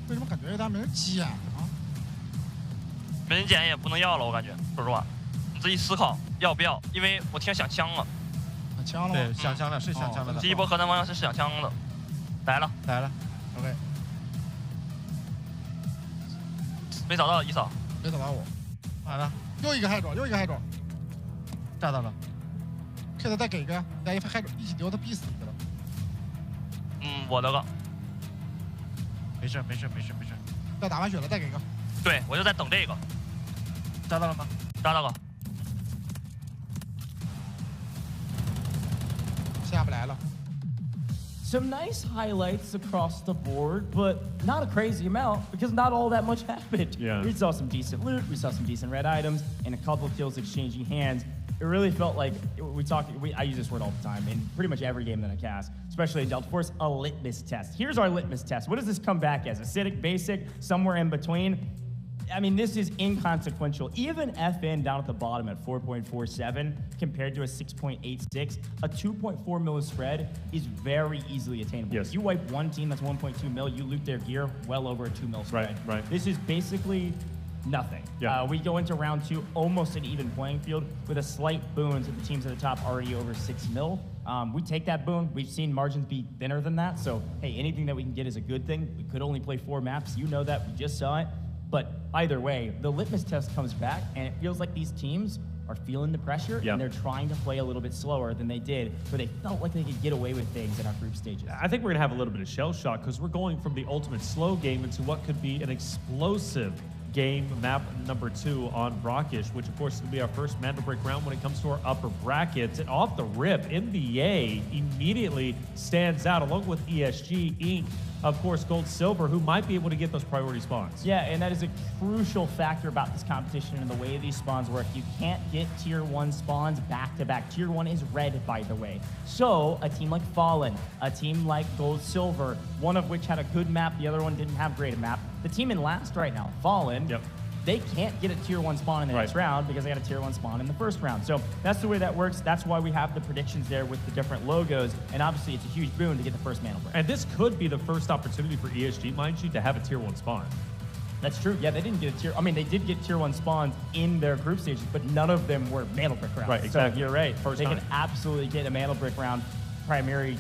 为什么感觉他没人捡啊？没人捡也不能要了，我感觉，说实话，你自己思考要不要，因为我听响枪了。枪了吗？对，响枪了，是响枪了的。第一波河南方向是响枪的，来了，来了 ，OK。没找到一嫂，没找到我，来了，又一个海爪，又一个海爪，炸到了。Kid 再给一个呀，来一发海爪，一起丢他逼死一个了。我的个。没事，要打完血了，再给一个。对，我就在等这个。炸到了吗？炸到了。下不来了。 Some nice highlights across the board, but not a crazy amount because not all that much happened. Yeah. We saw some decent loot, we saw some decent red items, and a couple of kills exchanging hands. It really felt like I use this word all the time in pretty much every game that I cast, especially in Delta Force, a litmus test. Here's our litmus test. What does this come back as? Acidic, basic, somewhere in between? I mean, this is inconsequential. Even FN down at the bottom at 4.47 compared to a 6.86, a 2.4 mil spread is very easily attainable. Yes. If you wipe one team that's 1.2 mil, you loot their gear well over a 2 mil spread. Right. This is basically Nothing. Yeah. We go into round 2 almost an even playing field with a slight boon to the teams at the top already over 6 mil. We take that boon. We've seen margins be thinner than that. So, hey, anything that we can get is a good thing. We could only play 4 maps. You know that. We just saw it. But either way, the litmus test comes back, and it feels like these teams are feeling the pressure, and they're trying to play a little bit slower than they did, where they felt like they could get away with things in our group stages. I think we're going to have a little bit of shell shock because we're going from the ultimate slow game into what could be an explosive game, map number 2 on Brockish, which of course is going to be our first MandelBrick round when it comes to our upper brackets. And off the rip, NBA immediately stands out along with ESG, Inc., of course, Gold, Silver, who might be able to get those priority spawns. Yeah, and that is a crucial factor about this competition and the way these spawns work. You can't get tier 1 spawns back-to-back. Tier 1 is red, by the way. So a team like Fallen, a team like Gold, Silver, one of which had a good map, the other one didn't have great a map. The team in last right now, Fallen, they can't get a tier 1 spawn in the next round because they got a tier 1 spawn in the first round. So that's the way that works. That's why we have the predictions there with the different logos. And obviously, it's a huge boon to get the first MandelBrick. And this could be the first opportunity for ESG, mind you, to have a tier 1 spawn. That's true. Yeah, they didn't get a tier. I mean, they did get tier 1 spawns in their group stages, but none of them were MandelBrick rounds. Right, exactly. So you're right. First they time. can absolutely get a MandelBrick round primary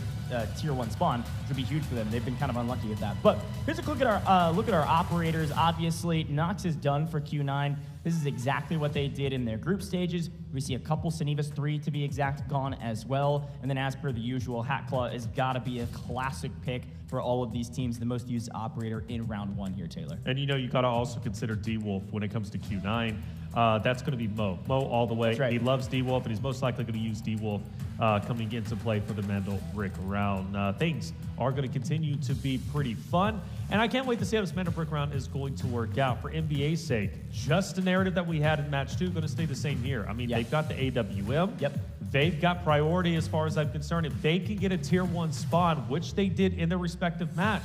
tier 1 spawn, which would be huge for them. They've been kind of unlucky with that. But here's a look at our operators. Obviously, Nox is done for Q9. This is exactly what they did in their group stages. We see a couple Senivas 3 to be exact gone as well. And then as per the usual, Hatclaw has got to be a classic pick for all of these teams, the most used operator in round 1 here, Taylor. And you know, you got to also consider D-Wolf when it comes to Q9. That's going to be Mo. Mo all the way. Right. He loves D-Wolf, and he's most likely going to use D-Wolf coming into play for the MandelBrick round. Things are going to continue to be pretty fun, and I can't wait to see how this MandelBrick round is going to work out. For NBA's sake, just the narrative that we had in match 2 going to stay the same here. I mean, they've got the AWM. Yep. They've got priority as far as I'm concerned. If they can get a tier 1 spawn, which they did in their respective match,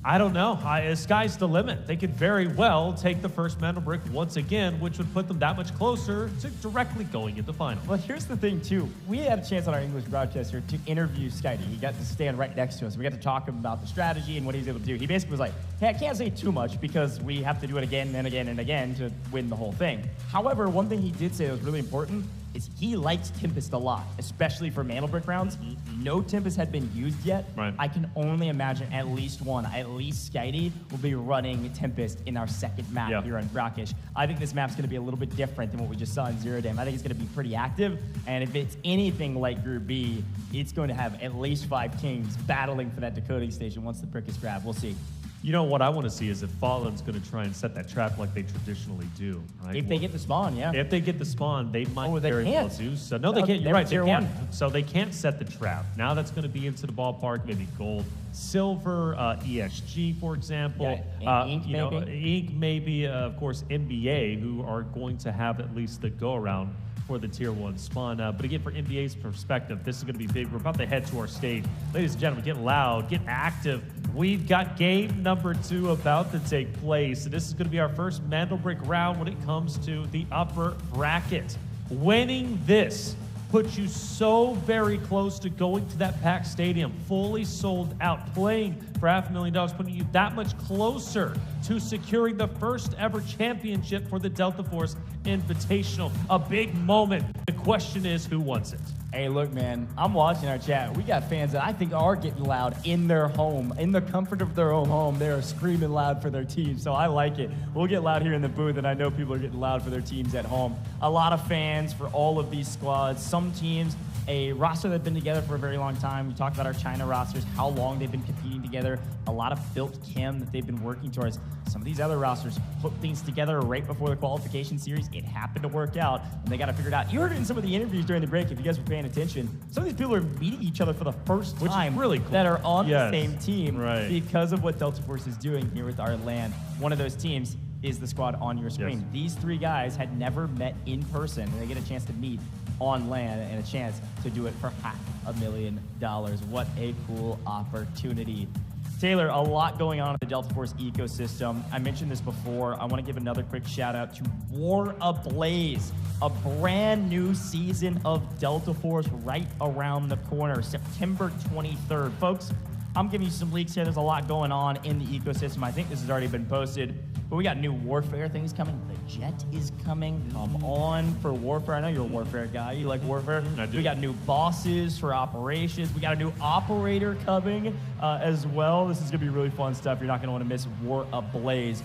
I don't know. Sky's the limit. They could very well take the first MandelBrick once again, which would put them that much closer to directly going into final. Well, here's the thing, too. We had a chance on our English broadcast here to interview Skydie. He got to stand right next to us. We got to talk about the strategy and what he's able to do. He basically was like, hey, I can't say too much because we have to do it again and again and again to win the whole thing. However, one thing he did say that was really important is he likes Tempest a lot, especially for MandelBrick rounds. No Tempest had been used yet. Right. I can only imagine at least one, at least Skydie, will be running Tempest in our second map here on Brockish. I think this map's going to be a little bit different than what we just saw in Zero Dam. I think it's going to be pretty active, and if it's anything like Group B, it's going to have at least 5 kings battling for that decoding station once the brick is grabbed. We'll see. You know, what I want to see is if Fallen's going to try and set that trap like they traditionally do. Right? If they get the spawn, yeah. If they get the spawn, they might they very well can't. do so. No, they can't. You're They're right. They tier can't. 1. So they can't set the trap. Now that's going to be into the ballpark, maybe Gold, Silver, ESG, for example. Inc, you know, maybe. Inc, maybe, of course, NBA, who are going to have at least the go-around for the tier 1 spawn. But again, for NBA's perspective, this is going to be big. We're about to head to our stage. Ladies and gentlemen, get loud, get active. We've got game number 2 about to take place. And this is going to be our first MandelBrick round when it comes to the upper bracket. Winning this puts you so very close to going to that packed stadium, fully sold out, playing for $500,000, putting you that much closer to securing the first ever championship for the Delta Force Invitational. A big moment. The question is, who wants it? Hey, look, man, I'm watching our chat. We got fans that I think are getting loud in their home, in the comfort of their own home. They are screaming loud for their team, so I like it. We'll get loud here in the booth, and I know people are getting loud for their teams at home. A lot of fans for all of these squads. Some teams, a roster that's been together for a very long time. We talked about our China rosters, how long they've been competing together. A lot of built chem that they've been working towards. Some of these other rosters put things together right before the qualification series. It happened to work out, and they got to figure it out. You heard it in some of the interviews during the break, if you guys were paying attention. Some of these people are meeting each other for the first time, which is really cool, that are on the same team right, because of what Delta Force is doing here with our LAN. One of those teams is the squad on your screen. Yes. These 3 guys had never met in person, and they get a chance to meet on LAN and a chance to do it for $500,000. What a cool opportunity. Taylor, a lot going on in the Delta Force ecosystem. I mentioned this before. I want to give another quick shout out to War Ablaze, a brand new season of Delta Force right around the corner, September 23rd. Folks, I'm giving you some leaks here. There's a lot going on in the ecosystem. I think this has already been posted, but we got new Warfare things coming. The Jet is coming. Come on for Warfare. I know you're a Warfare guy. You like Warfare? I do. We got new bosses for operations. We got a new operator coming as well. This is going to be really fun stuff. You're not going to want to miss War Ablaze.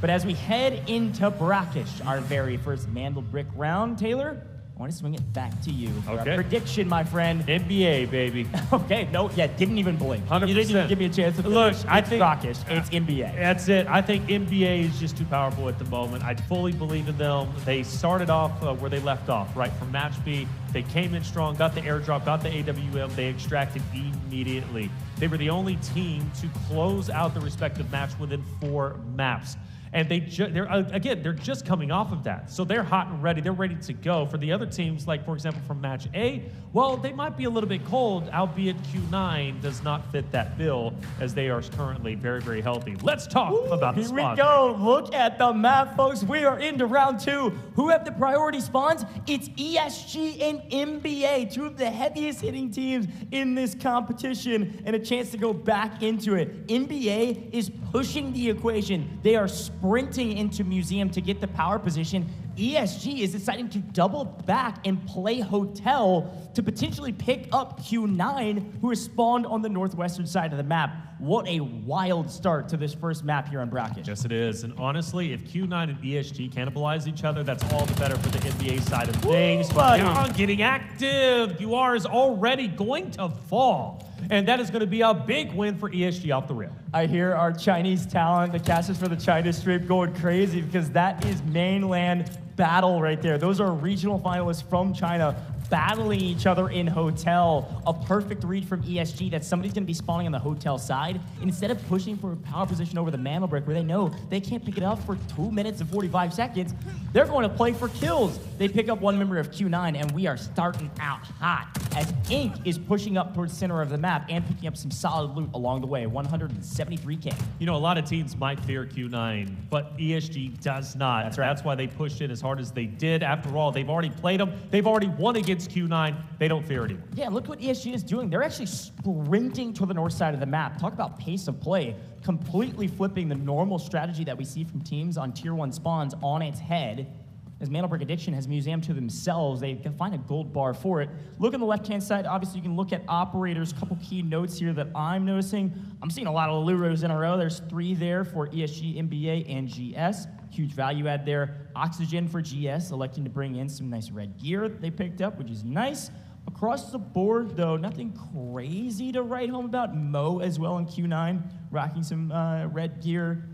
But as we head into Brackish, our very first MandelBrick round, Taylor, I want to swing it back to you for a prediction, my friend. NBA, baby. Okay, no, didn't even blink. 100%. You didn't even give me a chance to finish. Look, I It's think Brackish. It's NBA. That's it. I think NBA is just too powerful at the moment. I fully believe in them. They started off where they left off, right? From match B, they came in strong, got the airdrop, got the AWM, they extracted immediately. They were the only team to close out the respective match within 4 maps. And they're just coming off of that. So they're hot and ready. They're ready to go. For the other teams, like, for example, from Match A, well, they might be a little bit cold, albeit Q9 does not fit that bill, as they are currently very, very healthy. Let's talk about the spawns. Here we go. Look at the map, folks. We are into round 2. Who have the priority spawns? It's ESG and NBA, 2 of the heaviest hitting teams in this competition, and a chance to go back into it. NBA is pushing the equation. They are sprinting into Museum to get the power position. ESG is deciding to double back and play Hotel to potentially pick up Q9, who is spawned on the northwestern side of the map. What a wild start to this first map here on Brackish. Yes, it is. And honestly, if Q9 and ESG cannibalize each other, that's all the better for the NBA side of things. But on getting active, UR is already going to fall. And that is going to be a big win for ESG off the rail. I hear our Chinese talent, the casters for the China Strip, going crazy because that is mainland battle right there. Those are regional finalists from China battling each other in Hotel. A perfect read from ESG that somebody's going to be spawning on the Hotel side. And instead of pushing for a power position over the MandelBrick where they know they can't pick it up for 2 minutes and 45 seconds, they're going to play for kills. They pick up one member of Q9, and we are starting out hot as Ink is pushing up towards the center of the map and picking up some solid loot along the way, 173K. You know, a lot of teams might fear Q9, but ESG does not. That's right. That's why they pushed it as hard as they did. After all, they've already played them. They've already won against Q9. They don't fear anyone. Yeah, look what ESG is doing. They're actually sprinting to the north side of the map. Talk about pace of play. Completely flipping the normal strategy that we see from teams on Tier 1 spawns on its head. As MandelBrick Addiction has Museum to themselves, they can find a gold bar for it. Look on the left-hand side. Obviously, you can look at operators. A couple key notes here that I'm noticing. I'm seeing a lot of Luros in a row. There's 3 there for ESG, NBA, and GS. Huge value add there. Oxygen for GS, electing to bring in some nice red gear they picked up, which is nice. Across the board, though, nothing crazy to write home about. Mo as well in Q9, rocking some red gear.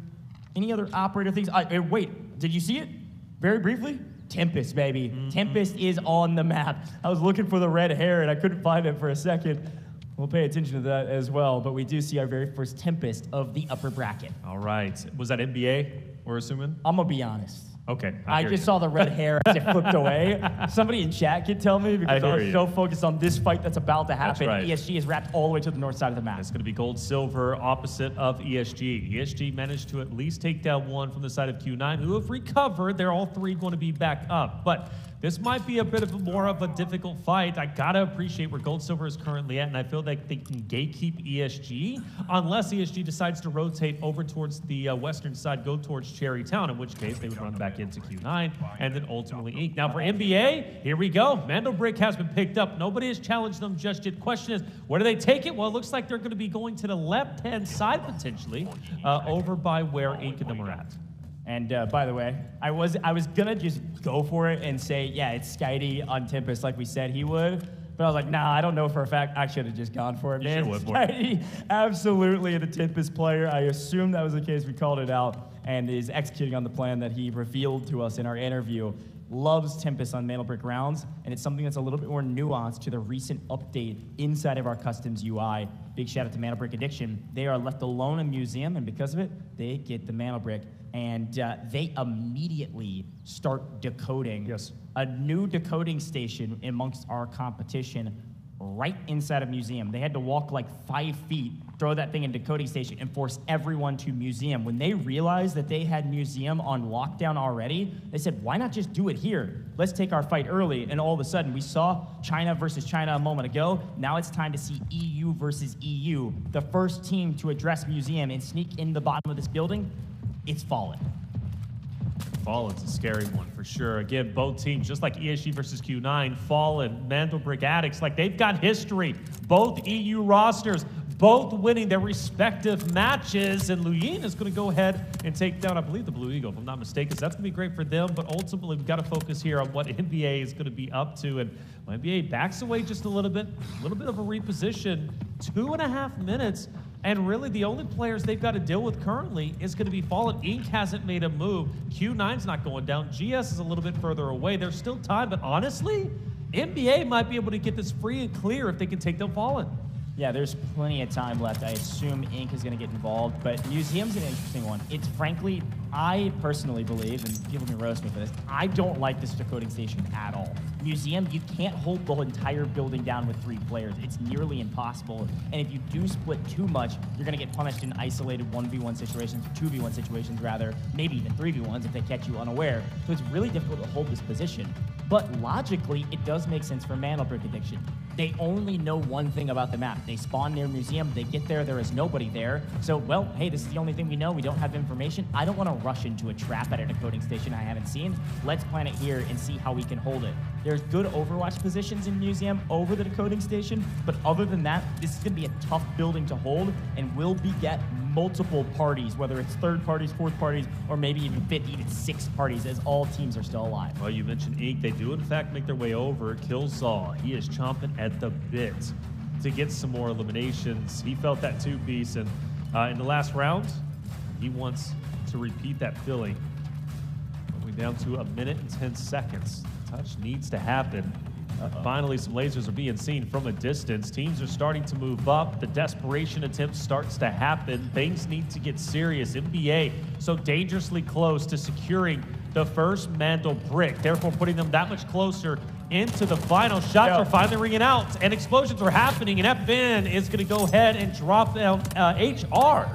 Any other operator things? Wait, did you see it? Very briefly, Tempest, baby. Tempest is on the map. I was looking for the red hair, and I couldn't find it for a second. We'll pay attention to that as well, but we do see our very first Tempest of the upper bracket. All right. Was that NBA, we're assuming? I'm going to be honest. Okay. I just saw the red hair as it flipped away. Somebody in chat could tell me because I was so focused on this fight that's about to happen. That's right. ESG is wrapped all the way to the north side of the map. It's going to be gold-silver opposite of ESG. ESG managed to at least take down one from the side of Q9, who have recovered. They're all 3 going to be back up. But this might be a bit of more of a difficult fight. I got to appreciate where gold-silver is currently at, and I feel like they can gatekeep ESG unless ESG decides to rotate over towards the western side, go towards Cherry Town, in which case they would run back into Q9 and then ultimately Ink. Now for NBA, here we go. MandelBrick has been picked up. Nobody has challenged them just yet. Question is, where do they take it? Well, it looks like they're going to be going to the left-hand side potentially, over by where Ink and them are at. And by the way, I was gonna just go for it and say, yeah, it's Skydie on Tempest like we said he would. But I was like, nah, I don't know for a fact. I should have just gone for it, man. Skydie, absolutely a Tempest player. I assumed that was the case. We called it out and is executing on the plan that he revealed to us in our interview. Loves Tempest on MandelBrick rounds, and it's something that's a little bit more nuanced to the recent update inside of our customs UI. Big shout out to MandelBrick Addiction. They are left alone in Museum, and because of it, they get the MandelBrick, and they immediately start decoding. Yes. A new decoding station amongst our competition. right inside of Museum. They had to walk like 5 feet, throw that thing into Decoding Station, and force everyone to Museum. When they realized that they had Museum on lockdown already, they said, why not just do it here? Let's take our fight early. And all of a sudden, we saw China versus China a moment ago. Now it's time to see EU versus EU. The first team to address Museum and sneak in the bottom of this building, it's Fallen. Fallen's a scary one for sure. Again, both teams, just like ESG versus Q9, Fallen, MandelBrick Addicts, like they've got history. Both EU rosters, both winning their respective matches, and Yayını is going to go ahead and take down, I believe, the Blue Eagle, if I'm not mistaken. So that's going to be great for them, but ultimately we've got to focus here on what NBA is going to be up to, and NBA backs away just a little bit of a reposition, 2.5 minutes, and really the only players they've got to deal with currently is going to be Fallen. Inc. hasn't made a move. Q9's not going down. GS is a little bit further away. There's still time, but honestly, NBA might be able to get this free and clear if they can take them Fallen. Yeah, there's plenty of time left. I assume Inc. is going to get involved, but Museum's an interesting one. It's frankly, I personally believe, and people can roast me for this, I don't like this Decoding Station at all. Museum, you can't hold the entire building down with 3 players. It's nearly impossible, and if you do split too much, you're going to get punished in isolated 1v1 situations, 2v1 situations rather, maybe even 3v1s if they catch you unaware. So it's really difficult to hold this position. But logically, it does make sense for MandelBrick Addiction. They only know one thing about the map. They spawn near Museum, they get there, there is nobody there. So, well, hey, this is the only thing we know. We don't have information. I don't want to rush into a trap at a decoding station I haven't seen. Let's plan it here and see how we can hold it. There's good Overwatch positions in Museum over the decoding station, but other than that, this is going to be a tough building to hold and will beget multiple parties, whether it's third parties, fourth parties, or maybe even 5th, even 6th parties, as all teams are still alive. Well, you mentioned Inc. They do, in fact, make their way over. Killsaw, he is chomping at the bit to get some more eliminations. He felt that too, Beast, and in the last round, he wants to repeat that feeling. We're down to 1 minute and 10 seconds. Touch needs to happen. Finally, some lasers are being seen from a distance. Teams are starting to move up. The desperation attempt starts to happen. Things need to get serious. NBA so dangerously close to securing the first MandelBrick, therefore putting them that much closer into the final. Shots are finally ringing out, and explosions are happening, and FN is going to go ahead and drop down HR.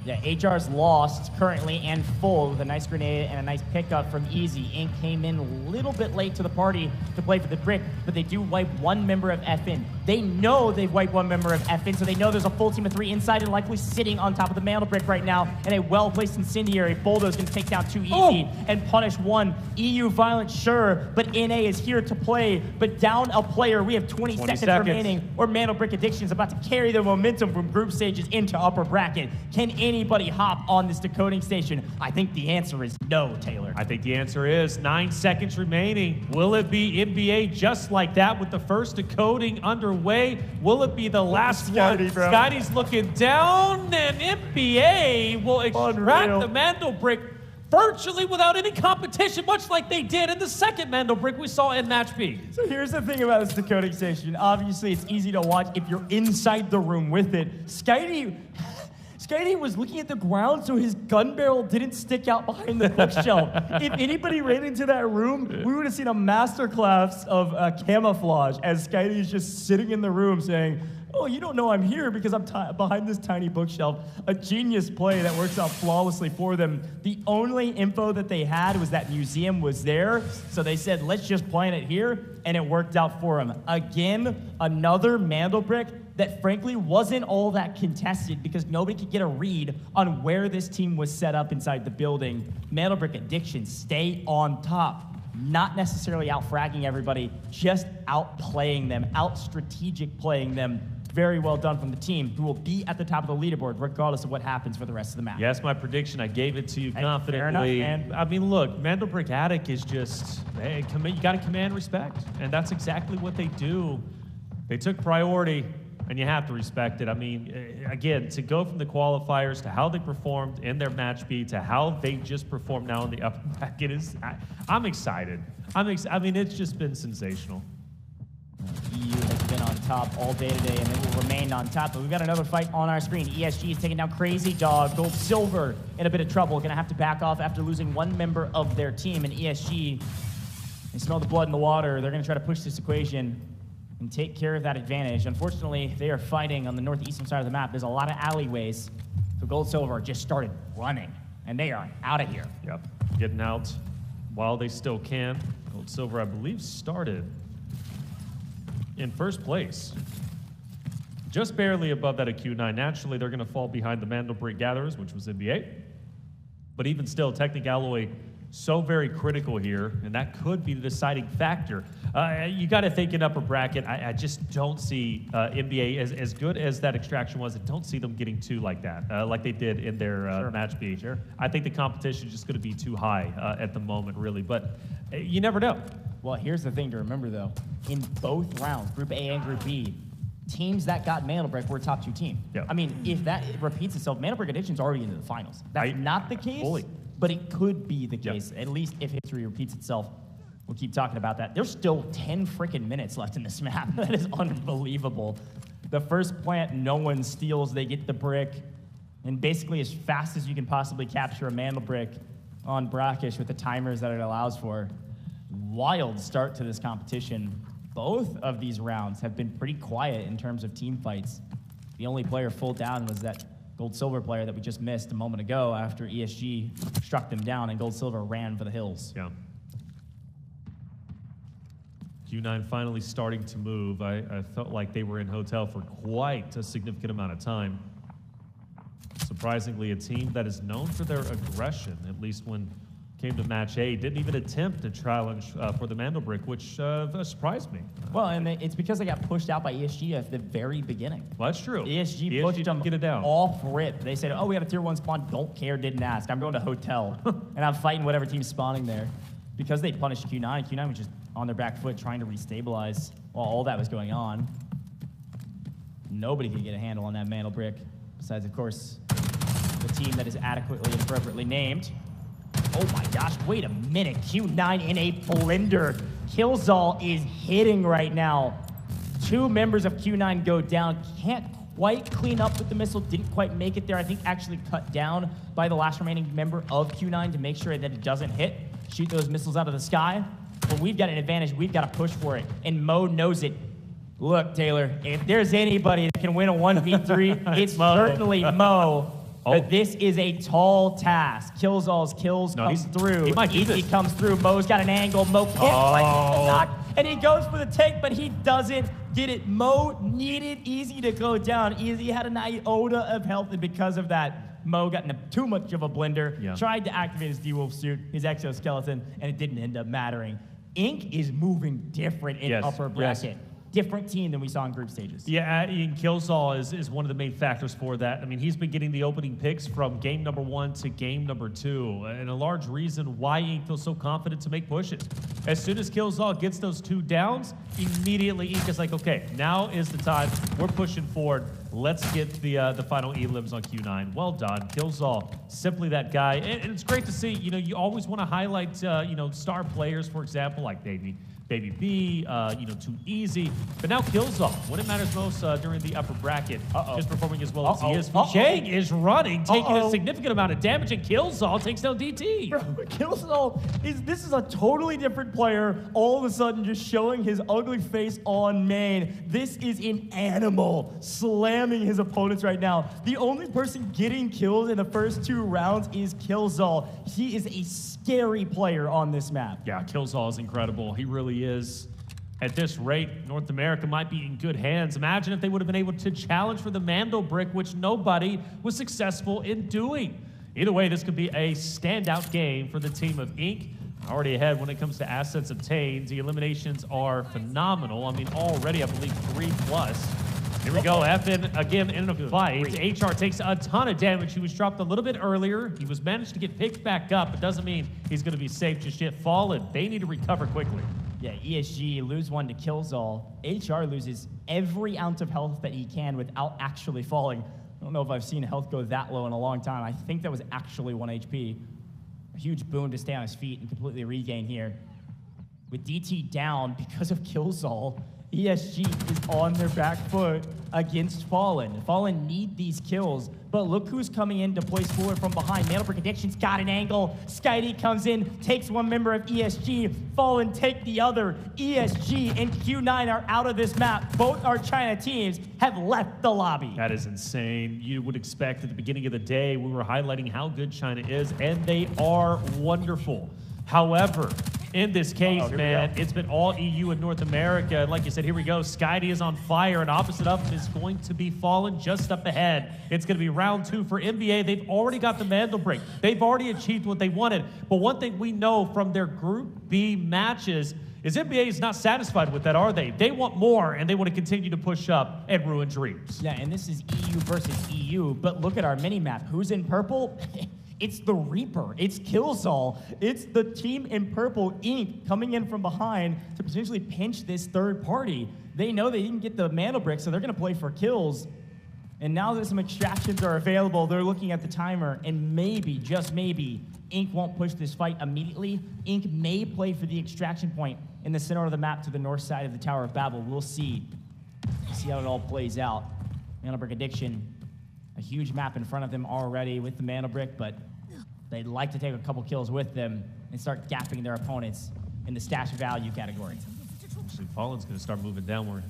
Yeah, HR's lost currently and full with a nice grenade and a nice pickup from Easy. Inc. came in a little bit late to the party to play for the brick, but they do wipe 1 member of FN. They know they've wiped 1 member of FN, so they know there's a full team of 3 inside and likely sitting on top of the MandelBrick right now. And a well-placed incendiary. Boldo's going to take down 2 Easy and punish 1. EU violence, sure, but NA is here to play. But down a player, we have 20 seconds remaining, or MandelBrick Addiction is about to carry the momentum from group stages into upper bracket. Can anybody hop on this decoding station? I think the answer is no, Taylor. I think the answer is 9 seconds remaining. Will it be NBA just like that with the first decoding underway? Will it be the last one? Scotty's looking down, and NBA will extract the MandelBrick virtually without any competition, much like they did in the second MandelBrick we saw in Match B. So here's the thing about this decoding station. Obviously, it's easy to watch if you're inside the room with it. Skydie was looking at the ground so his gun barrel didn't stick out behind the bookshelf. If anybody ran into that room, we would have seen a masterclass of camouflage as Skydie is just sitting in the room saying, oh, you don't know I'm here because I'm behind this tiny bookshelf. A genius play that works out flawlessly for them. The only info that they had was that Museum was there, so they said, let's just plan it here, and it worked out for them. Again, another MandelBrick that frankly wasn't all that contested because nobody could get a read on where this team was set up inside the building. MandelBrick Addiction stay on top. Not necessarily out-fragging everybody, just out-playing them, out-strategic playing them. Very well done from the team, who will be at the top of the leaderboard regardless of what happens for the rest of the match. Yes, my prediction. I gave it to you confidently. Fair enough, man. I mean, look, MandelBrick Attic is just, hey, you got to command respect, and that's exactly what they do. They took priority, and you have to respect it. I mean, again, to go from the qualifiers to how they performed in their match B to how they just performed now in the upper bracket is, I'm excited. I mean, it's just been sensational. EU has been on top all day today, and they will remain on top. But we've got another fight on our screen. ESG is taking down Crazy Dog. Gold Silver in a bit of trouble. Going to have to back off after losing 1 member of their team. And ESG, they smell the blood in the water. They're going to try to push this equation. and take care of that advantage. Unfortunately, they are fighting on the northeastern side of the map. There's a lot of alleyways. So Gold Silver just started running, and they are out of here. Yep, getting out while they still can. Gold Silver, I believe, started in first place. Just barely above that at Q9. Naturally, they're going to fall behind the MandelBrick Gatherers, which was NBA. But even still, Technic Alloy so very critical here, and that could be the deciding factor. You got to think in upper bracket. I just don't see NBA as good as that extraction was. I don't see them getting two like that, like they did in their match B. Sure. I think the competition is just going to be too high at the moment, really. But you never know. Well, here's the thing to remember, though. In both rounds, Group A and Group B, teams that got MandelBrick were a top 2 team. Yep. I mean, if that repeats itself, MandelBrick Edition's already into the finals. That's not the case, but it could be the case, at least if history repeats itself. We'll keep talking about that. There's still 10 freaking minutes left in this map. That is unbelievable. The first plant, no one steals. They get the brick. And basically as fast as you can possibly capture a MandelBrick on Brackish with the timers that it allows for. Wild start to this competition. Both of these rounds have been pretty quiet in terms of team fights. The only player full down was that Gold-Silver player that we just missed a moment ago after ESG struck them down and Gold-Silver ran for the hills. Yeah. Q9 finally starting to move. I felt like they were in hotel for quite a significant amount of time. Surprisingly, a team that is known for their aggression, at least when came to match A, didn't even attempt to challenge for the MandelBrick, which surprised me. Well, and it's because they got pushed out by ESG at the very beginning. Well, that's true. ESG pushed them get it down. Off rip. They said, oh, we have a tier 1 spawn, don't care, didn't ask. I'm going to hotel, and I'm fighting whatever team's spawning there. Because they punished Q9, Q9 was just on their back foot trying to restabilize while all that was going on. Nobody could get a handle on that MandelBrick, besides, of course, the team that is adequately and appropriately named. Oh my gosh, wait a minute. Q9 in a blender. Killzall is hitting right now. 2 members of Q9 go down. Can't quite clean up with the missile. Didn't quite make it there. I think actually cut down by the last remaining member of Q9 to make sure that it doesn't hit. Shoot those missiles out of the sky. But we've got an advantage. We've got to push for it. And Mo knows it. Look, Taylor, if there's anybody that can win a 1v3, it's certainly Mo. But this is a tall task. Killzall's kills comes through. He might do this. He comes through. Mo's got an angle. Mo can't quite get the knock. And he goes for the take, but he doesn't get it. Mo needed Easy to go down. Easy had an iota of health, and because of that, Mo got in too much of a blender, tried to activate his D-Wolf suit, his exoskeleton, and it didn't end up mattering. Ink is moving different in upper bracket. Different team than we saw in group stages. Yeah, and Killzall is one of the main factors for that. I mean, he's been getting the opening picks from game number 1 to game number 2, and a large reason why Ink feels so confident to make pushes. As soon as Killzall gets those 2 downs, immediately Ink is like, okay, now is the time. We're pushing forward. Let's get the final elims on Q9. Well done, Killzall. Simply that guy, and it's great to see. You know, you always want to highlight, star players, for example, like Baby B, Too Easy. But now Killzall, when it matters most during the upper bracket, is performing as well as he is. Shang is running, taking a significant amount of damage, and Killzall takes down DT. Bro, Killzall this is a totally different player, all of a sudden just showing his ugly face on main. This is an animal slamming his opponents right now. The only person getting killed in the first 2 rounds is Killzall. He is a scary player on this map. Yeah, Killzall is incredible. He really is. At this rate, North America might be in good hands. Imagine if they would have been able to challenge for the MandelBrick, which nobody was successful in doing. Either way, this could be a standout game for the team of Ink. Already ahead when it comes to assets obtained. The eliminations are phenomenal. I mean, already, I believe, 3+. Here we go, FN again in a fight. HR takes a ton of damage. He was dropped a little bit earlier. He was managed to get picked back up. It doesn't mean he's going to be safe just yet. Fallen, they need to recover quickly. Yeah, ESG lose 1 to Killzall. HR loses every ounce of health that he can without actually falling. I don't know if I've seen health go that low in a long time. I think that was actually 1 HP. A huge boon to stay on his feet and completely regain here. With DT down because of Killzall, ESG is on their back foot against Fallen. Fallen need these kills, but look who's coming in to place forward from behind. MandelBrick Addiction's got an angle. Skydee comes in, takes one member of ESG. Fallen take the other. ESG and Q9 are out of this map. Both our China teams have left the lobby. That is insane. You would expect at the beginning of the day, we were highlighting how good China is, and they are wonderful. However, in this case, man, it's been all EU and North America. And like you said, here we go. Skydee is on fire, and opposite up is going to be Fallen just up ahead. It's going to be round 2 for NBA. They've already got the MandelBrick. They've already achieved what they wanted. But one thing we know from their Group B matches is NBA is not satisfied with that, are they? They want more, and they want to continue to push up and ruin dreams. Yeah, and this is EU versus EU, but look at our mini-map. Who's in purple? It's the Reaper. It's Killzall. It's the team in purple, Inc., coming in from behind to potentially pinch this third party. They know they didn't get the MandelBrick, so they're going to play for kills. And now that some extractions are available, they're looking at the timer, and maybe, just maybe, Inc. won't push this fight immediately. Inc. may play for the extraction point in the center of the map to the north side of the Tower of Babel. We'll see. See how it all plays out. MandelBrick Addiction, a huge map in front of them already with the MandelBrick, but they'd like to take a couple kills with them and start gapping their opponents in the stash value category. Actually, Fallen's going to start moving downward.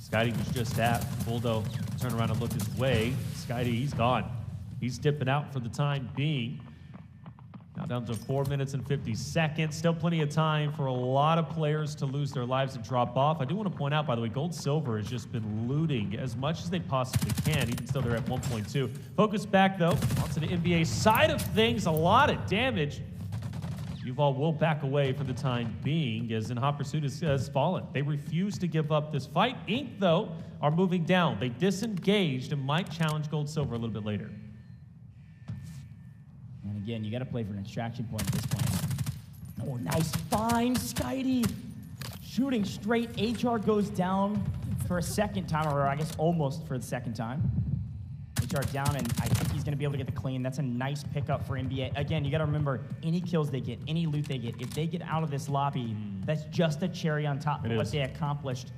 Skydee was just at. Bulldo turn around and look his way. Skydee, he's gone. He's dipping out for the time being. Now down to 4 minutes and 50 seconds. Still plenty of time for a lot of players to lose their lives and drop off. I do want to point out, by the way, Gold Silver has just been looting as much as they possibly can, even still they're at 1.2. Focus back, though, onto the NBA side of things. A lot of damage. Yuval will back away for the time being, as in hot pursuit has fallen. They refuse to give up this fight. Inc., though, are moving down. They disengaged and might challenge Gold Silver a little bit later. And again, you got to play for an extraction point at this point. Oh, nice find, Skydee. Shooting straight. HR goes down for a second time, or I guess almost for the second time. HR down, and I think he's going to be able to get the clean. That's a nice pickup for NBA. Again, you got to remember, any kills they get, any loot they get, if they get out of this lobby, that's just a cherry on top of what they accomplished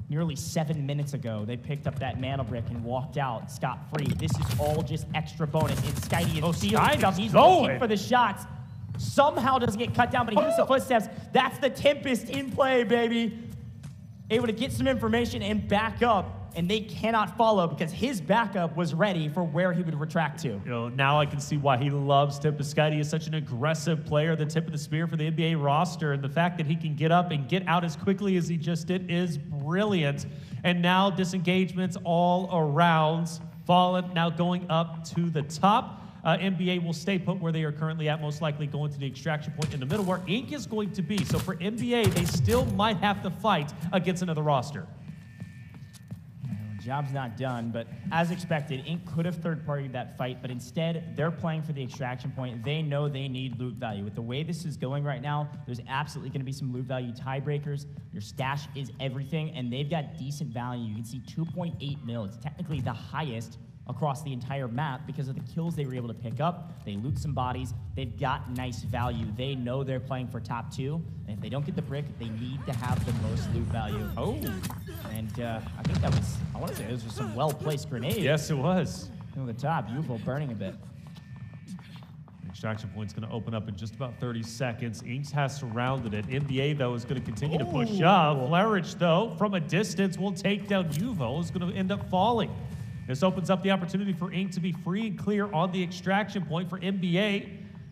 nearly 7 minutes ago. They picked up that MandelBrick and walked out scot-free. This is all just extra bonus. And Skydee is feeling stuff. He's looking for the shots. Somehow doesn't get cut down, but he hears the footsteps. That's the Tempest in play, baby. Able to get some information and back up, and they cannot follow because his backup was ready for where he would retract to. You know, now I can see why he loves Tempest. Skydee is such an aggressive player, the tip of the spear for the NBA roster, and the fact that he can get up and get out as quickly as he just did is brilliant. And now disengagements all around. Fallen now going up to the top. NBA will stay put where they are currently at, most likely going to the extraction point in the middle where Inc. is going to be. So for NBA, they still might have to fight against another roster. Job's not done, but as expected, Inc. could have third-partied that fight, but instead, they're playing for the extraction point. They know they need loot value. With the way this is going right now, there's absolutely going to be some loot value tiebreakers. Your stash is everything, and they've got decent value. You can see 2.8 mil. It's technically the highest across the entire map because of the kills they were able to pick up. They loot some bodies. They've got nice value. They know they're playing for top 2, and if they don't get the brick, they need to have the most loot value. Oh, and I think that was, I want to say those were some well-placed grenades. Yes, it was. On the top, Yuval burning a bit. Extraction point's going to open up in just about 30 seconds. Inks has surrounded it. NBA, though, is going to continue to push up. Flarich, though, from a distance, will take down Yuval. Is going to end up falling. This opens up the opportunity for Inc. to be free and clear on the extraction point for NBA.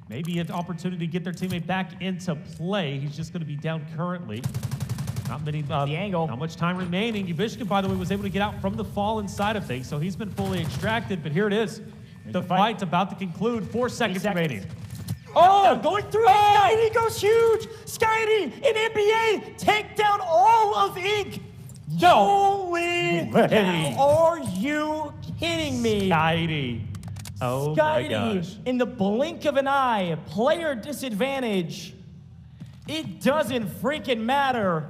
Maybe an opportunity to get their teammate back into play. He's just going to be down currently. Not many, the angle. Not much time remaining. Yubishkin, by the way, was able to get out from the fallen side of things, so he's been fully extracted, but here it is. The fight's about to conclude. 4 seconds remaining. Oh, going through it. Skydee goes huge. Skydee in NBA take down all of Inc. Holy cow, are you kidding me? Skydee. Oh my gosh. In the blink of an eye, player disadvantage. It doesn't freaking matter.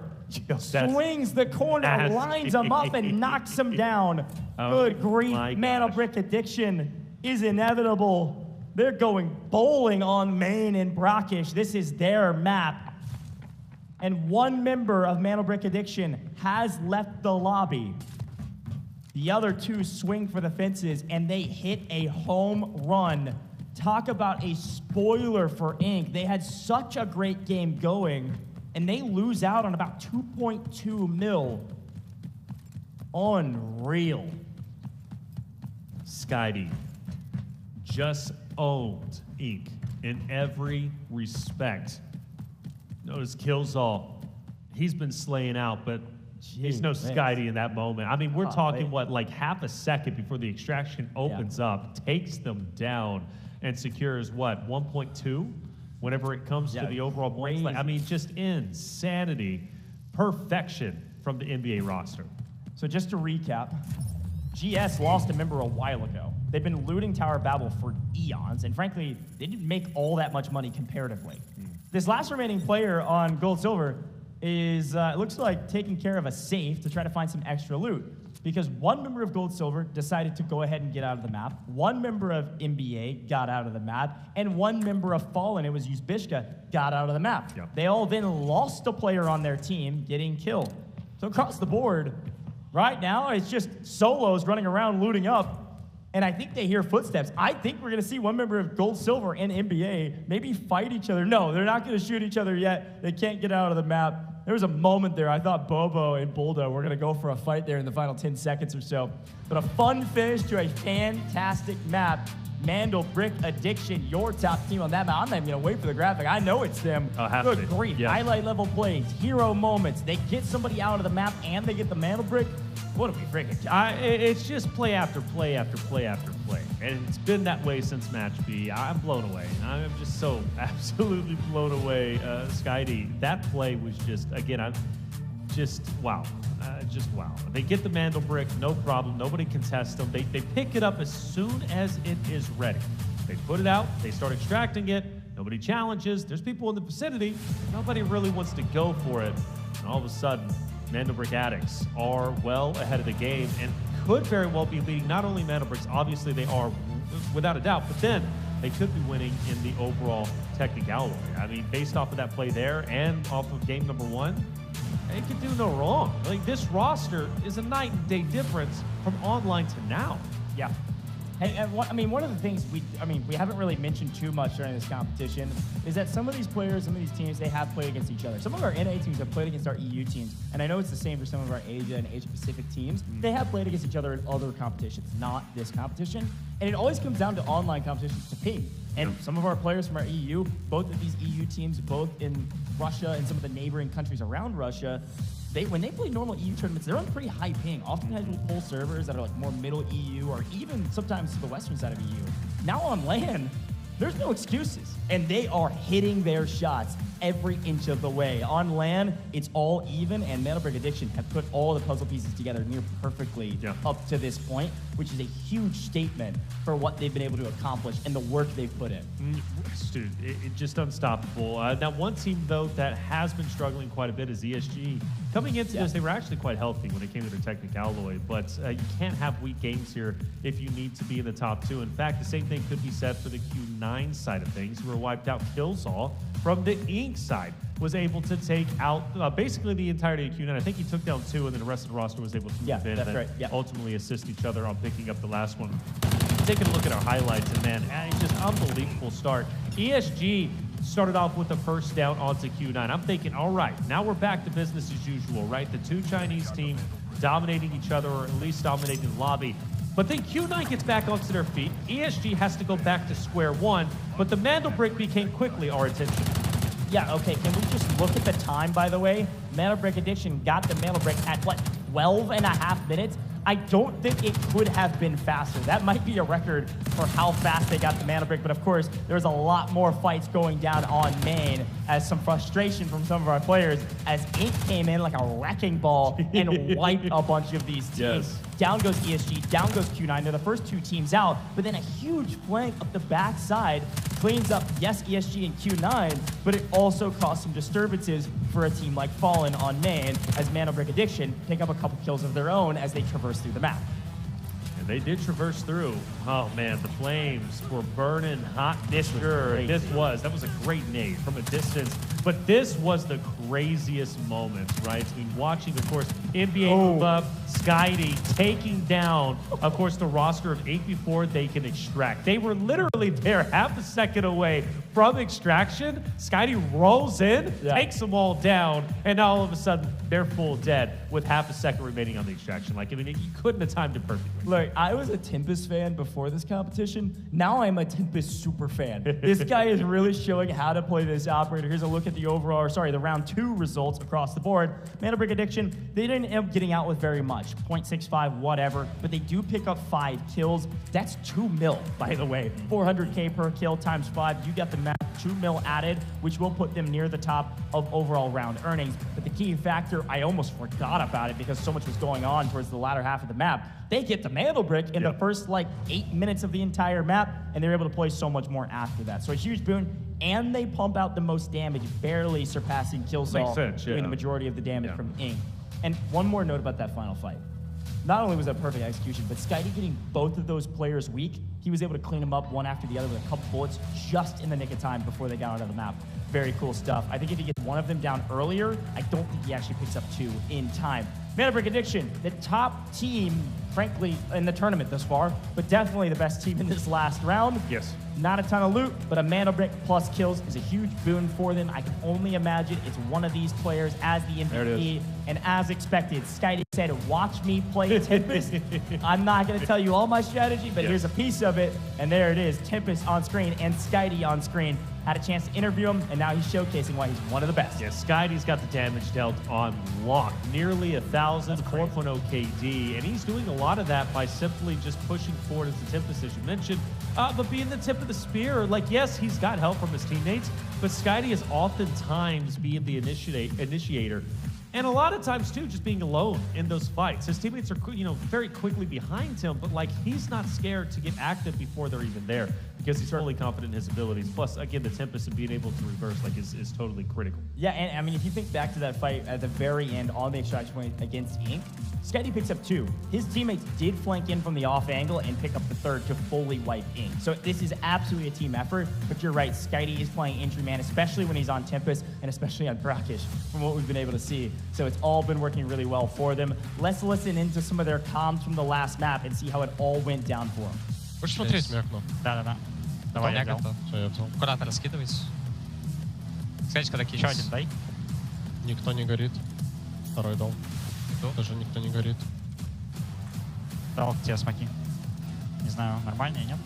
Swings the corner, lines him up, and knocks him down. Good grief, MandelBrick Addiction is inevitable. They're going bowling on main and Brackish. This is their map. and one member of MandelBrick Addiction has left the lobby. The other two swing for the fences, and they hit a home run. Talk about a spoiler for Inc. They had such a great game going, and they lose out on about 2.2 mil. Unreal. Skydee just owned Inc. in every respect. Notice Killzall, he's been slaying out, but he's no Skydee in that moment. I mean, we're talking, what, like half a second before the extraction opens up, takes them down, and secures, what, 1.2 whenever it comes to the overall points. I mean, just insanity, perfection from the NBA roster. So just to recap, GS lost a member a while ago. They've been looting Tower Babel for eons, and frankly, they didn't make all that much money comparatively. This last remaining player on Gold Silver is, it looks like, taking care of a safe to try to find some extra loot, because one member of Gold Silver decided to go ahead and get out of the map, one member of NBA got out of the map, and one member of Fallen, it was Uzbishka, got out of the map. They all then lost a player on their team getting killed. So across the board, right now, it's just solos running around looting up, and I think they hear footsteps. I think we're going to see one member of Gold, Silver, and NBA maybe fight each other. No, they're not going to shoot each other yet. They can't get out of the map. There was a moment there, I thought Bobo and Buldo were going to go for a fight there in the final 10 seconds or so. But a fun finish to a fantastic map. MandelBrick Addiction, your top team on that map. I'm not even going to wait for the graphic. I know it's them. Good grief. Highlight level plays, hero moments. They get somebody out of the map and they get the MandelBrick. What are we freaking? It's just play after play after play after play. And it's been that way since match B. I'm blown away. I'm just so absolutely blown away. Skydee, that play was just, again, I'm just wow. Just wow. They get the MandelBrick, no problem. Nobody contests them. They pick it up as soon as it is ready. They put it out. They start extracting it. Nobody challenges. There's people in the vicinity. Nobody really wants to go for it. And all of a sudden, MandelBrick addicts are well ahead of the game and could very well be leading not only MandelBricks, obviously they are without a doubt, but then they could be winning in the overall Technic Alloy. I mean, based off of that play there and off of game number one, they could do no wrong. Like, this roster is a night and day difference from online to now. Yeah. And I mean, one of the things we haven't really mentioned too much during this competition is that some of these players, some of these teams, they have played against each other. Some of our NA teams have played against our EU teams, and I know it's the same for some of our Asia and Asia Pacific teams. They have played against each other in other competitions, not this competition. And it always comes down to online competitions to ping. And some of our players from our EU, both of these EU teams, both in Russia and some of the neighboring countries around Russia, when they play normal EU tournaments, they're on pretty high ping. Oftentimes we'll pull servers that are like more middle EU or even sometimes to the western side of EU. Now on LAN, there's no excuses. And they are hitting their shots every inch of the way. On LAN, it's all even, and MandelBrick Addiction have put all the puzzle pieces together near perfectly up to this point, which is a huge statement for what they've been able to accomplish and the work they've put in. Dude, it's just unstoppable. Now, one team, though, that has been struggling quite a bit is ESG. Coming into this, they were actually quite healthy when it came to their Technic Alloy, but you can't have weak games here if you need to be in the top two. In fact, the same thing could be said for the Q9 side of things, who were wiped out. Killzall from the Inc. side was able to take out basically the entirety of Q9. I think he took down two, and then the rest of the roster was able to move in and ultimately assist each other on picking up the last one. Taking a look at our highlights, and man, it's just unbelievable start. ESG started off with the first down onto Q9. I'm thinking, all right, now we're back to business as usual, right? The two Chinese teams dominating each other, or at least dominating the lobby. But then Q9 gets back onto their feet. ESG has to go back to square one, but the MandelBrick became quickly our attention. Yeah, okay, can we just look at the time, by the way? MandelBrick Addiction got the MandelBrick at, what, 12 and a half minutes? I don't think it could have been faster. That might be a record for how fast they got the MandelBrick, but of course, there was a lot more fights going down on main as some frustration from some of our players as Inc. came in like a wrecking ball and wiped a bunch of these teams. Down goes ESG, down goes Q9. They're the first two teams out, but then a huge flank up the backside cleans up, yes, ESG and Q9, but it also caused some disturbances for a team like Fallen on main as MandelBrick Addiction pick up a couple kills of their own as they traverse through the map. And they did traverse through. Oh man, the flames were burning hot. That was a great nade from a distance. But this was the craziest moment, right? I mean, watching, of course, NBA move up, Skydie taking down, of course, the roster of 8 before they can extract. They were literally there half a second away from extraction. Skydie rolls in, takes them all down, and now all of a sudden they're full dead with half a second remaining on the extraction. Like, I mean, you couldn't have timed it perfectly. Look, I was a Tempest fan before this competition. Now I'm a Tempest super fan. This guy is really showing how to play this operator. Here's a look at the the round 2 results across the board. MandelBrick Addiction, they didn't end up getting out with very much, 0.65, whatever, but they do pick up 5 kills. That's 2 mil, by the way. 400K per kill times 5. You got the math, 2 mil added, which will put them near the top of overall round earnings. But the key factor, I almost forgot about it because so much was going on towards the latter half of the map. They get to MandelBrick in the first, 8 minutes of the entire map, and they're able to play so much more after that. So a huge boon, and they pump out the most damage, barely surpassing Killsaw, doing the majority of the damage from Ink. And one more note about that final fight. Not only was that perfect execution, but Skydie getting both of those players weak, he was able to clean them up one after the other with a couple bullets just in the nick of time before they got out of the map. Very cool stuff. I think if he gets one of them down earlier, I don't think he actually picks up 2 in time. MandelBrick Addiction, the top team, frankly, in the tournament thus far, but definitely the best team in this last round. Yes. Not a ton of loot, but a MandelBrick plus kills is a huge boon for them. I can only imagine it's one of these players as the MVP. And as expected, Skydie said, watch me play Tempest. I'm not going to tell you all my strategy, but here's a piece of it. And there it is, Tempest on screen and Skydie on screen. Had a chance to interview him, and now he's showcasing why he's one of the best. Yeah, Skydie's got the damage dealt on lock. Nearly 1,000, 4.0 KD, and he's doing a lot of that by simply just pushing forward as the Tempest, as you mentioned, but being the tip of the spear. Like, yes, he's got help from his teammates, but Skydie is oftentimes being the initiator. And a lot of times, too, just being alone in those fights. His teammates are, very quickly behind him, but, he's not scared to get active before they're even there because he's fully confident in his abilities. Plus, again, the Tempest and being able to reverse, is totally critical. Yeah, and, I mean, if you think back to that fight at the very end on the extraction point against Ink, Skydie picks up 2. His teammates did flank in from the off angle and pick up the 3rd to fully wipe Ink. So this is absolutely a team effort, but you're right, Skydie is playing entry man, especially when he's on Tempest and especially on Brackish, from what we've been able to see. So it's all been working really well for them. Let's listen into some of their comms from the last map and see how it all went down for them. Хочешь смотреть мне окно? Да. Давай, я готов. Все, я взял. Аккуратно раскидывайте. Скажите, когда кинешь. Еще один дай. Никто не горит. Второй дал. Тоже никто не горит. Дал тебе смоки. Не знаю, нормально, нет?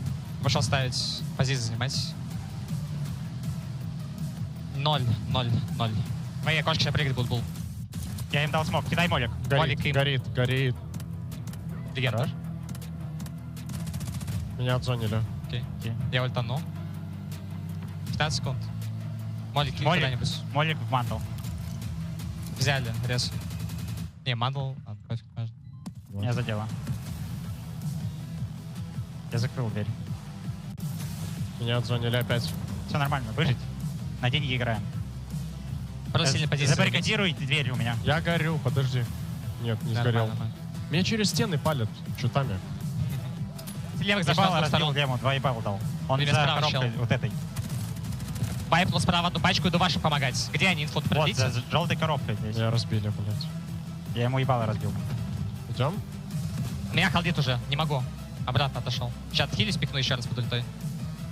Вышел ставить, позицию занимать. 0. Мои окошки сейчас прыгать будут. Я им дал смог. Кидай молик. Горит. Легенда. Меня отзонили. Окей. Я ультану. 15 секунд. Молик куда-нибудь. Молик в мандал. Взяли, рез. Не, мандал. Я задела. Я закрыл дверь. Меня отзонили опять. Все нормально, выжить. На деньги играем. Просто сильно позиция. Забаррикадируй дверь у меня. Я горю, подожди. Нет, не сгорел. Меня через стены палят чутами. Левых забал, разбил левому, 2 ебал дал. Он за коробкой вот этой. Пайплу справа одну пачку, иду вашим помогать. Где они, инфу продите? Вот, за желтой коробкой здесь. Я разбили, блядь. Я ему ебало разбил. Идем? Меня халдит уже, не могу. Обратно отошел. Сейчас отхились, пикну еще раз под ультой.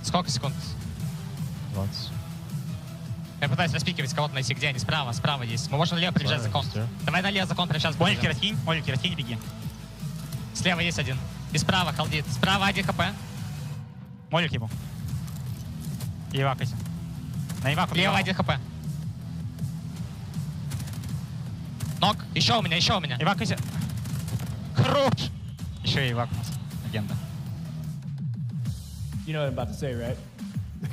Сколько секунд? 20. Я пытаюсь распикивать кого-то найти, где они. Справа есть. Мы можем налево прибежать за кон. Давай налево за кон, прямо сейчас. Молики раскинь, беги. Слева есть один. И справа халдит. Справа 1 хп. Молик ему. И эвакуйся. На эваку. Лево 1 хп. Нок. Еще у меня. Эвакуйся. Хорош. Еще и эваку у нас. Легенда. You know what I'm about to say, right?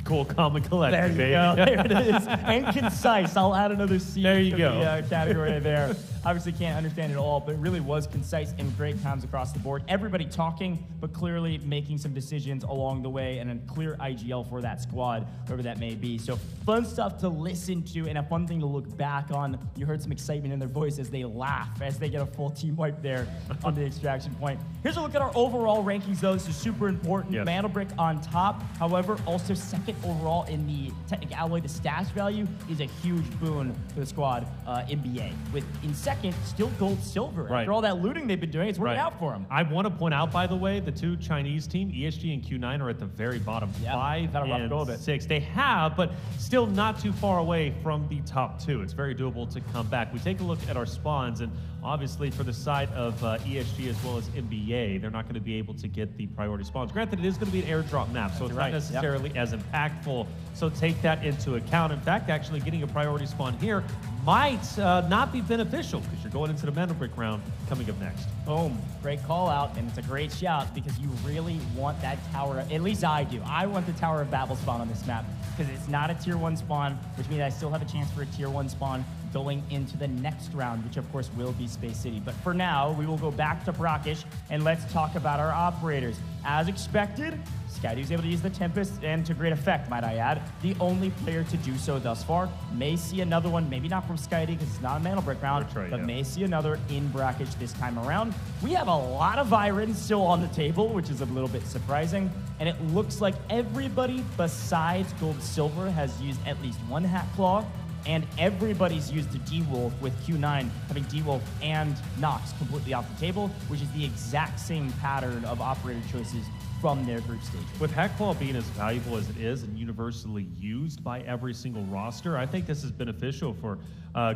Cool, calm, and collected. There you go. There it is. And concise. I'll add another C there you to go. the category there. obviously can't understand it all, but it really was concise and great comms across the board. Everybody talking, but clearly making some decisions along the way, and a clear IGL for that squad, whoever that may be. So fun stuff to listen to and a fun thing to look back on. You heard some excitement in their voice as they laugh, as they get a full team wipe there on the extraction point. Here's a look at our overall rankings, though. This is super important. Yes. MandelBrick on top, however, also second overall in the technical alloy. The stash value is a huge boon for the squad, NBA. With in second, still gold, silver. Right. After all that looting they've been doing, it's working Right. out for them. I want to point out, by the way, the two Chinese team, ESG and Q9, are at the very bottom, 5 and 6. They have, but still not too far away from the top two. It's very doable to come back. We take a look at our spawns, and obviously for the side of ESG as well as NBA, they're not going to be able to get the priority spawns. Granted, it is going to be an airdrop map, so it's not necessarily as impactful. So take that into account. In fact, actually getting a priority spawn here might not be beneficial because you're going into the MandelBrick round coming up next. Boom. Great call out, and it's a great shout because you really want that tower, at least I do. I want the Tower of Babel spawn on this map because it's not a tier 1 spawn, which means I still have a chance for a tier 1 spawn going into the next round, which of course will be Space City. But for now, we will go back to Brackish and let's talk about our operators. As expected, Skydu's able to use the Tempest, and to great effect, might I add. The only player to do so thus far. May see another one, maybe not from Skydu because it's not a MandelBrick round, but may see another in Brackish this time around. We have a lot of Irons still on the table, which is a little bit surprising, and it looks like everybody besides Gold Silver has used at least one Hat Claw, and everybody's used the D-Wolf, with Q9 having D-Wolf and Nox completely off the table, which is the exact same pattern of operator choices from their group stage. With Hat Claw being as valuable as it is and universally used by every single roster, I think this is beneficial for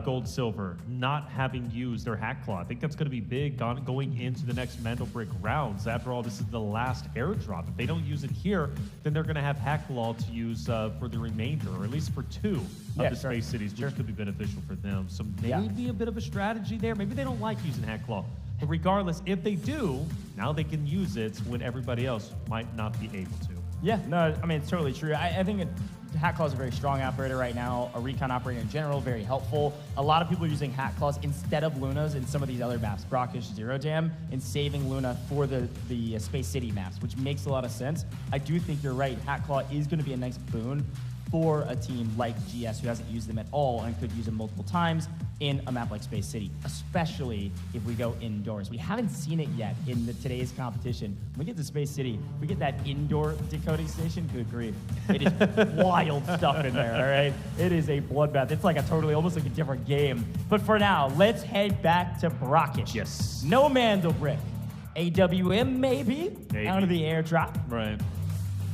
Gold Silver not having used their Hat Claw. I think that's going to be big going into the next MandelBrick rounds. After all, this is the last airdrop. If they don't use it here, then they're going to have Hat Claw to use for the remainder, or at least for 2 of the Space Cities, which could be beneficial for them. So maybe a bit of a strategy there. Maybe they don't like using Hat Claw. But regardless, if they do, now they can use it when everybody else might not be able to. Yeah, no, I mean, it's totally true. I think Hat Claw is a very strong operator right now. A recon operator in general, very helpful. A lot of people are using Hat Claws instead of Lunas in some of these other maps, Brackish, Zero Jam, and saving Luna for the Space City maps, which makes a lot of sense. I do think you're right. Hat Claw is going to be a nice boon for a team like GS who hasn't used them at all and could use them multiple times in a map like Space City, especially if we go indoors. We haven't seen it yet in today's competition. When we get to Space City, we get that indoor decoding station, good grief. It is wild stuff in there, all right? It is a bloodbath. It's like almost like a different game. But for now, let's head back to Brackish. Yes. No MandelBrick. AWM maybe out of the airdrop. Right.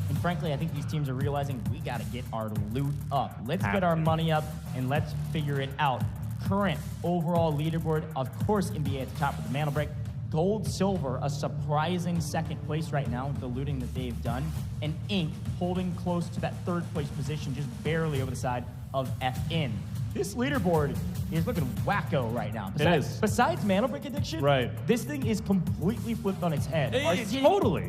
And frankly, I think these teams are realizing we got to get our loot up. Let's get our money up and let's figure it out. Current overall leaderboard, of course, NBA at the top with the MandelBrick. Gold, Silver, a surprising second place right now with the looting that they've done. And Ink holding close to that third place position, just barely over the side of FN. This leaderboard is looking wacko right now. Besides MandelBrick addiction, this thing is completely flipped on its head.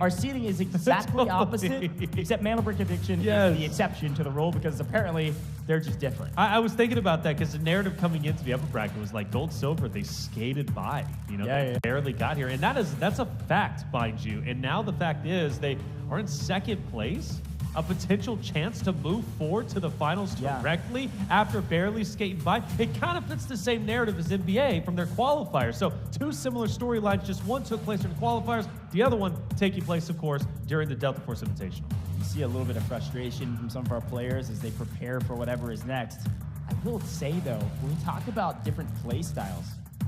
Our seating is exactly opposite, except MandelBrick addiction is the exception to the rule because apparently they're just different. I was thinking about that because the narrative coming into the upper bracket was like Gold Silver, they skated by. They barely got here. And that's a fact, mind you. And now the fact is they are in second place. A potential chance to move forward to the finals directly after barely skating by. It kind of fits the same narrative as NBA from their qualifiers. So 2 similar storylines, just one took place during the qualifiers, the other one taking place, of course, during the Delta Force Invitational. You see a little bit of frustration from some of our players as they prepare for whatever is next. I will say, though, when we talk about different play styles,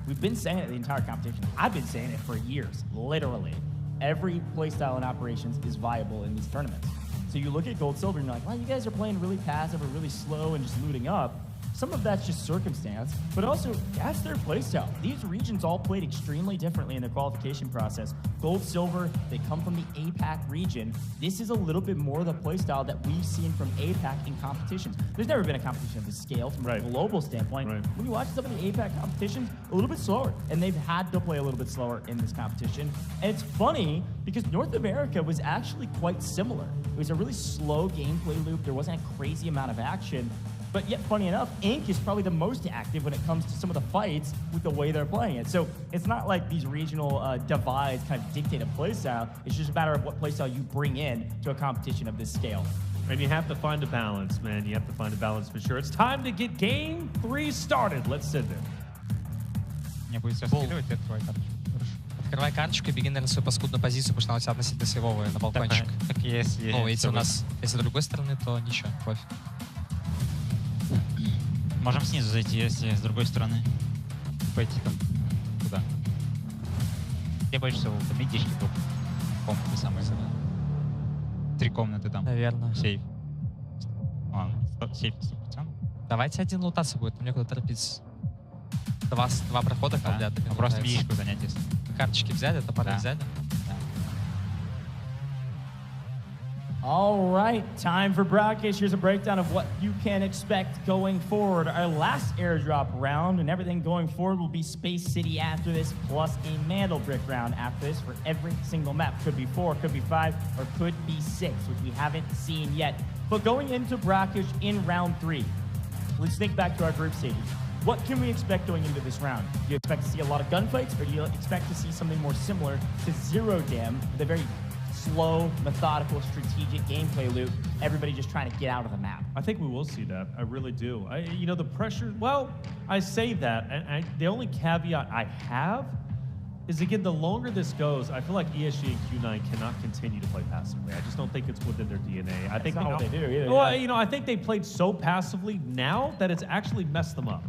we've been saying it the entire competition. I've been saying it for years, literally. Every play style in operations is viable in these tournaments. So you look at Gold Silver and you're like, well, you guys are playing really passive or really slow and just looting up. Some of that's just circumstance, but also that's their playstyle. These regions all played extremely differently in their qualification process. Gold, Silver, they come from the APAC region. This is a little bit more of the playstyle that we've seen from APAC in competitions. There's never been a competition of this scale from a global standpoint. When you watch some of the APAC competitions, a little bit slower, and they've had to play a little bit slower in this competition. And it's funny because North America was actually quite similar. It was a really slow gameplay loop. There wasn't a crazy amount of action. But yet, funny enough, Inc. is probably the most active when it comes to some of the fights with the way they're playing it. So it's not like these regional divides kind of dictate a playstyle. It's just a matter of what playstyle you bring in to a competition of this scale. And you have to find a balance, man. You have to find a balance for sure. It's time to get game 3 started. Let's sit there. Мне будет все скидывать, ты открывай карточку. Открывай карточку и беги, наверное, свою паскудную позицию, потому что она у тебя относительно сейвовая на балкончик. Так если... Ну, если у нас... Если с другой стороны, то ничего, пофиг. Можем снизу зайти, если с другой стороны. Пойти там куда? Где больше всего? Там медички тут. Комнаты самые. 3 комнаты там. Наверное. Сейф. Сейф 100%. Давайте один лутаться будет, мне куда торопиться. Два прохода подряд. А просто медичку занять, если. Карточки взяли, топоры взяли. All right, time for broadcast. Here's a breakdown of what you can expect going forward. Our last airdrop round and everything going forward will be Space City after this, plus a MandelBrick round after this for every single map. Could be 4, could be 5, or could be 6, which we haven't seen yet. But going into bracket in round 3, let's think back to our group stages. What can we expect going into this round? Do you expect to see a lot of gunfights, or do you expect to see something more similar to Zero Dam, the very slow, methodical, strategic gameplay loop, everybody just trying to get out of the map? I think we will see that. I really do. You know, the pressure, well, I say that, and the only caveat I have is, again, the longer this goes, I feel like ESG and Q9 cannot continue to play passively. I just don't think it's within their DNA. I think not what they do either. Well, you know, I think they played so passively now that it's actually messed them up.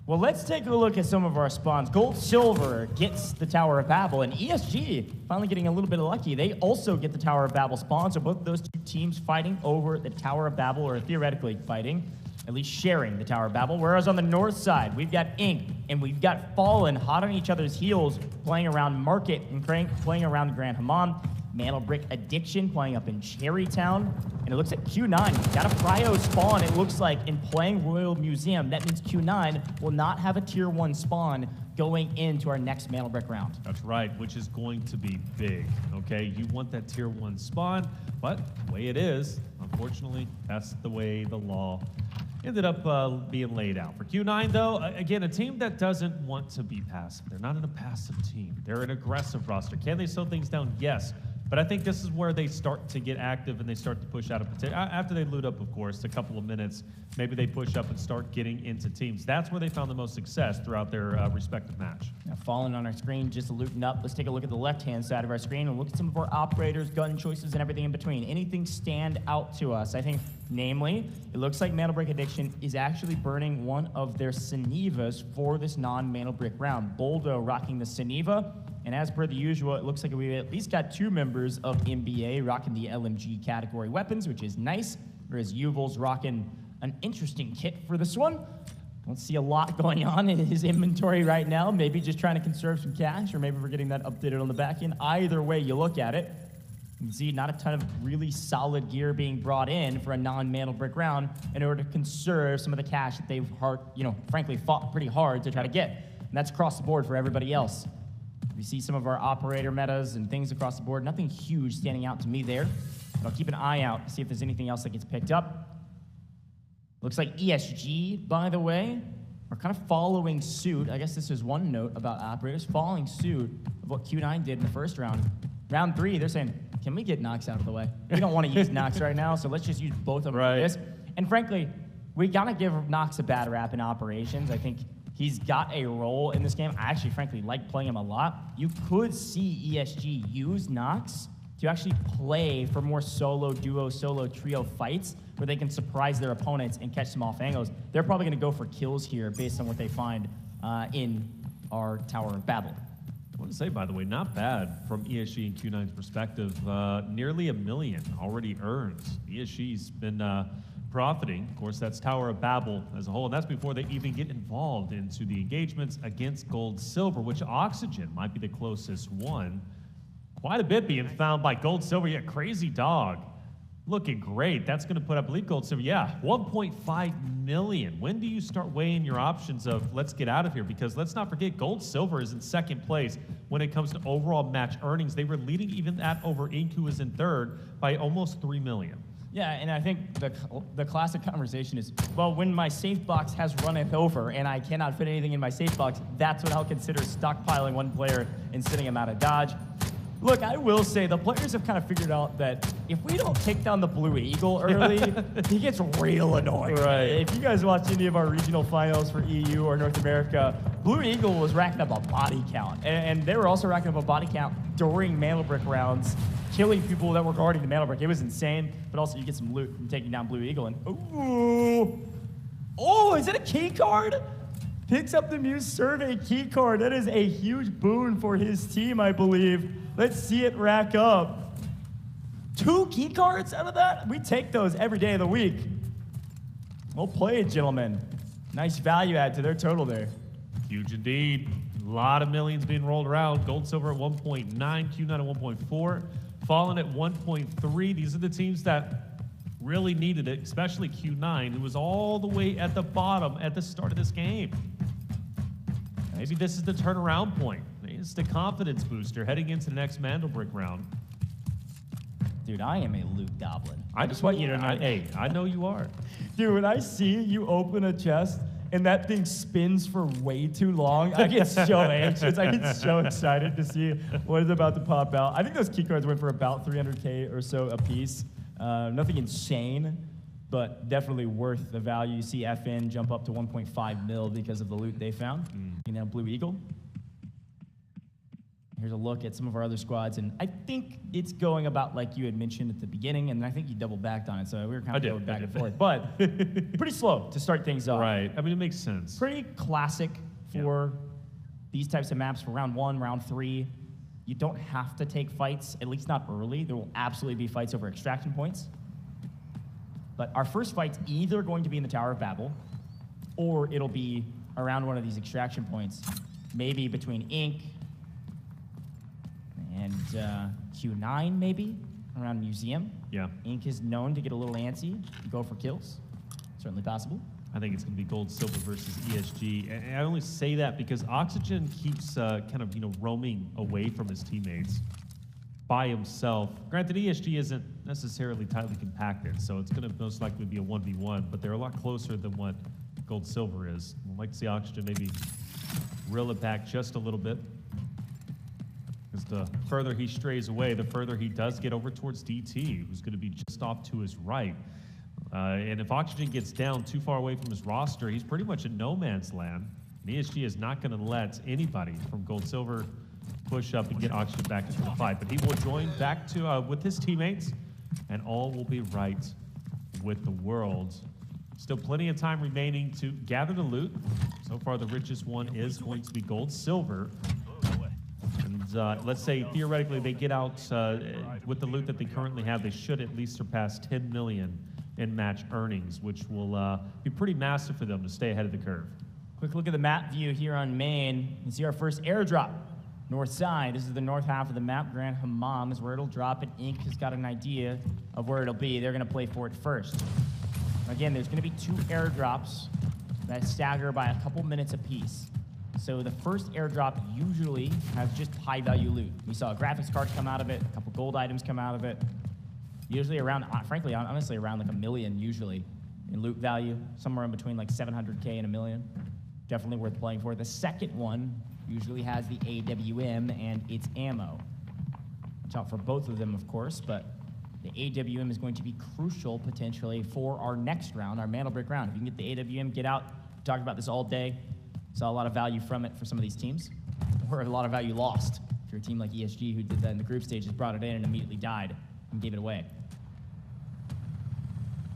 Well, let's take a look at some of our spawns. Gold Silver gets the Tower of Babel, and ESG finally getting a little bit lucky. They also get the Tower of Babel spawn, so both those two teams fighting over the Tower of Babel, or theoretically fighting, at least sharing the Tower of Babel. Whereas on the north side, we've got Inc. and we've got Fallen hot on each other's heels, playing around Market and Crank, playing around Grand Hammam. MandelBrick Addiction playing up in Cherrytown. And it looks like Q9 got a prio spawn, it looks like, in playing Royal Museum. That means Q9 will not have a tier 1 spawn going into our next MandelBrick round. That's right, which is going to be big, okay? You want that tier 1 spawn, but the way it is, unfortunately, that's the way the law ended up being laid out. For Q9, though, again, a team that doesn't want to be passive. They're not a passive team. They're an aggressive roster. Can they slow things down? Yes. But I think this is where they start to get active and they start to push out a potential. After they loot up, of course, a couple of minutes, maybe they push up and start getting into teams. That's where they found the most success throughout their respective match. Now, falling on our screen, just looting up. Let's take a look at the left-hand side of our screen and look at some of our operators, gun choices, and everything in between. Anything stand out to us? I think, namely, it looks like MandelBrick Addiction is actually burning one of their Cenevas for this non-MandelBrick round. Boldo rocking the Ceneva. And as per the usual, it looks like we at least got 2 members of NBA rocking the LMG category weapons, which is nice. Whereas Yuval's rocking an interesting kit for this one. Don't see a lot going on in his inventory right now. Maybe just trying to conserve some cash, or maybe we're getting that updated on the back end. Either way you look at it, you can see not a ton of really solid gear being brought in for a non-MandelBrick round in order to conserve some of the cash that they've, frankly, fought pretty hard to try to get. And that's across the board for everybody else. We see some of our operator metas and things across the board. Nothing huge standing out to me there. But I'll keep an eye out to see if there's anything else that gets picked up. Looks like ESG, by the way, are kind of following suit. I guess this is one note about operators, following suit of what Q9 did in the first round. Round 3, they're saying, can we get Nox out of the way? We don't want to use Nox right now, so let's just use both of them for this. And frankly, we gotta give Nox a bad rap in operations. I think he's got a role in this game. I actually, frankly, like playing him a lot. You could see ESG use Nox to actually play for more solo, duo, solo, trio fights where they can surprise their opponents and catch them off angles. They're probably going to go for kills here based on what they find in our Tower of Babel. I want to say, by the way, not bad from ESG and Q9's perspective. Nearly $1 million already earned. ESG's been profiting. Of course, that's Tower of Babel as a whole, and that's before they even get involved into the engagements against Gold Silver, which Oxygen might be the closest one. Quite a bit being found by Gold Silver. Yeah, Crazy Dog looking great. That's going to put up, I believe, Gold Silver. Yeah, 1.5 million. When do you start weighing your options of let's get out of here? Because let's not forget, Gold Silver is in second place when it comes to overall match earnings. They were leading even that over Inc, who is in third, by almost 3 million. Yeah, and I think the classic conversation is, well, when my safe box has runneth over and I cannot fit anything in my safe box, that's what I'll consider stockpiling one player and sitting him out of dodge. Look, I will say the players have kind of figured out that if we don't take down the Blue Eagle early, he gets real annoying. Right. If you guys watch any of our regional finals for EU or North America, Blue Eagle was racking up a body count. And they were also racking up a body count during MandelBrick rounds, killing people that were guarding the MandelBrick. It was insane, but also you get some loot from taking down Blue Eagle. And ooh, oh, is it a key card? Picks up the Muse Survey key card. That is a huge boon for his team, I believe. Let's see it rack up. 2 key cards out of that? We take those every day of the week. Well played, gentlemen. Nice value add to their total there. Huge indeed. A lot of millions being rolled around. Gold, silver at 1.9, Q9 at 1.4, Fallen at 1.3. These are the teams that really needed it, especially Q9, who was all the way at the bottom at the start of this game. Maybe this is the turnaround point. It's the confidence booster heading into the next MandelBrick round. Dude, I am a loot goblin. I just want you to know. Hey, I know you are. Dude, when I see you open a chest and that thing spins for way too long, I get so anxious. I get so excited to see what is about to pop out. I think those key cards went for about 300K or so a piece. Nothing insane, but definitely worth the value. You see FN jump up to 1.5 mil because of the loot they found. You know, Blue Eagle. Here's a look at some of our other squads, and I think it's going about like you had mentioned at the beginning, and I think you double backed on it, so we were kind of going back and forth. But pretty slow to start things off. Right. I mean, it makes sense. Pretty classic for these types of maps for round 1, round 3. You don't have to take fights, at least not early. There will absolutely be fights over extraction points. But our first fight's either going to be in the Tower of Babel, or it'll be around one of these extraction points, maybe between Ink and Q9, maybe, around Museum. Yeah. Ink is known to get a little antsy, go for kills. Certainly possible. I think it's going to be gold, silver versus ESG. And I only say that because Oxygen keeps kind of, roaming away from his teammates by himself. Granted, ESG isn't necessarily tightly compacted, so it's going to most likely be a 1v1, but they're a lot closer than what gold, silver is. I'd like to see Oxygen maybe reel it back just a little bit. Because the further he strays away, the further he does get over towards DT, who's going to be just off to his right. And if Oxygen gets down too far away from his roster, he's pretty much in no man's land. And ESG is not going to let anybody from Gold Silver push up and get Oxygen back into the fight. But he will join back to with his teammates, and all will be right with the world. Still plenty of time remaining to gather the loot. So far, the richest one is going to be Gold Silver. And let's say, theoretically, they get out with the loot that they currently have, they should at least surpass 10 million in match earnings, which will be pretty massive for them to stay ahead of the curve. Quick look at the map view here on main. You can see our first airdrop. North side, this is the north half of the map. Grand Hammam is where it'll drop, and Ink has got an idea of where it'll be. They're gonna play for it first. Again, there's gonna be 2 airdrops that stagger by a couple minutes apiece. So the first airdrop usually has just high value loot. We saw a graphics card come out of it, a couple gold items come out of it. Usually around, frankly, honestly, around like $1 million usually in loot value, somewhere in between like 700K and $1 million. Definitely worth playing for. The second one usually has the AWM and its ammo. Watch out for both of them, of course, but the AWM is going to be crucial potentially for our next round, our MandelBrick round. If you can get the AWM, get out. We talked about this all day. Saw a lot of value from it for some of these teams, or a lot of value lost. If you're a team like ESG who did that in the group stages, brought it in and immediately died and gave it away.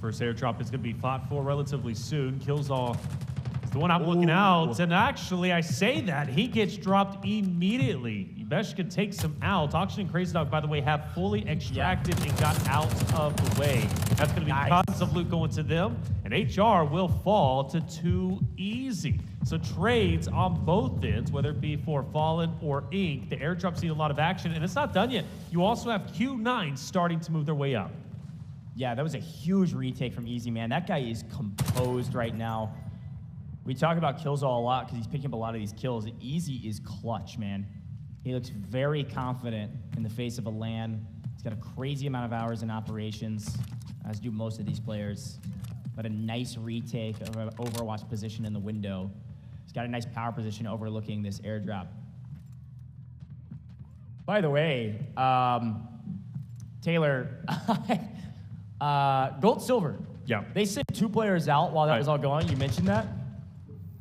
First airdrop is going to be fought for relatively soon. Killzall is the one I'm looking out. And actually, I say that, he gets dropped immediately. Yubeshka takes him out. Oxygen and Crazy Dog, by the way, have fully extracted and got out of the way. That's going to be tons of loot going to them. And HR will fall to 2 easy. So trades on both ends, whether it be for Fallen or Ink, the airdrops need a lot of action, and it's not done yet. You also have Q9 starting to move their way up. Yeah, that was a huge retake from Easy, man. That guy is composed right now. We talk about Killzall a lot because he's picking up a lot of these kills. Easy is clutch, man. He looks very confident in the face of a LAN. He's got a crazy amount of hours in operations. as do most of these players. But a nice retake of an Overwatch position in the window. He's got a nice power position overlooking this airdrop. By the way, Taylor, gold, silver. Yeah. They sent 2 players out while that was all going. You mentioned that.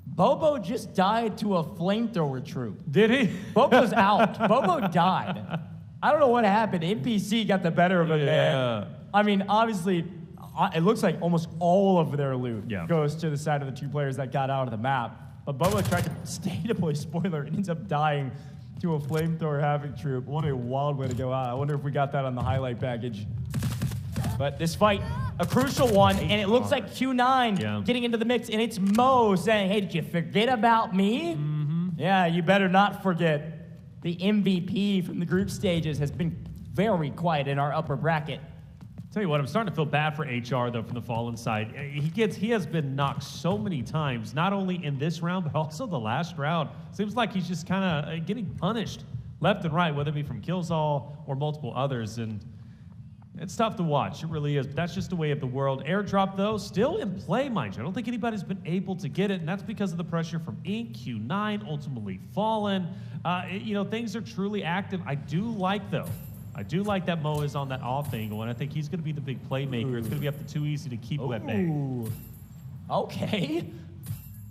Bobo just died to a flamethrower troop. Did he? Bobo's out. Bobo died. I don't know what happened. NPC got the better of him, man. I mean, obviously, it looks like almost all of their loot goes to the side of the 2 players that got out of the map. But Bobo tried to stay deploy spoiler and ends up dying to a flamethrower havoc troop. What a wild way to go out. I wonder if we got that on the highlight package. But this fight, a crucial one, and it looks like Q9 getting into the mix, and it's Mo saying, hey, did you forget about me? Yeah, you better not forget. The MVP from the group stages has been very quiet in our upper bracket. Tell you what, I'm starting to feel bad for HR, though, from the Fallen side. He has been knocked so many times, not only in this round, but also the last round. Seems like he's just kind of getting punished left and right, whether it be from Killzall or multiple others. And it's tough to watch. It really is. But that's just the way of the world. Airdrop, though, still in play, mind you. I don't think anybody's been able to get it, and that's because of the pressure from Ink, Q9, ultimately Fallen. You know, things are truly active. I do like that Mo is on that off angle, and I think he's going to be the big playmaker. It's going to be up to too easy to keep him at bay. Okay.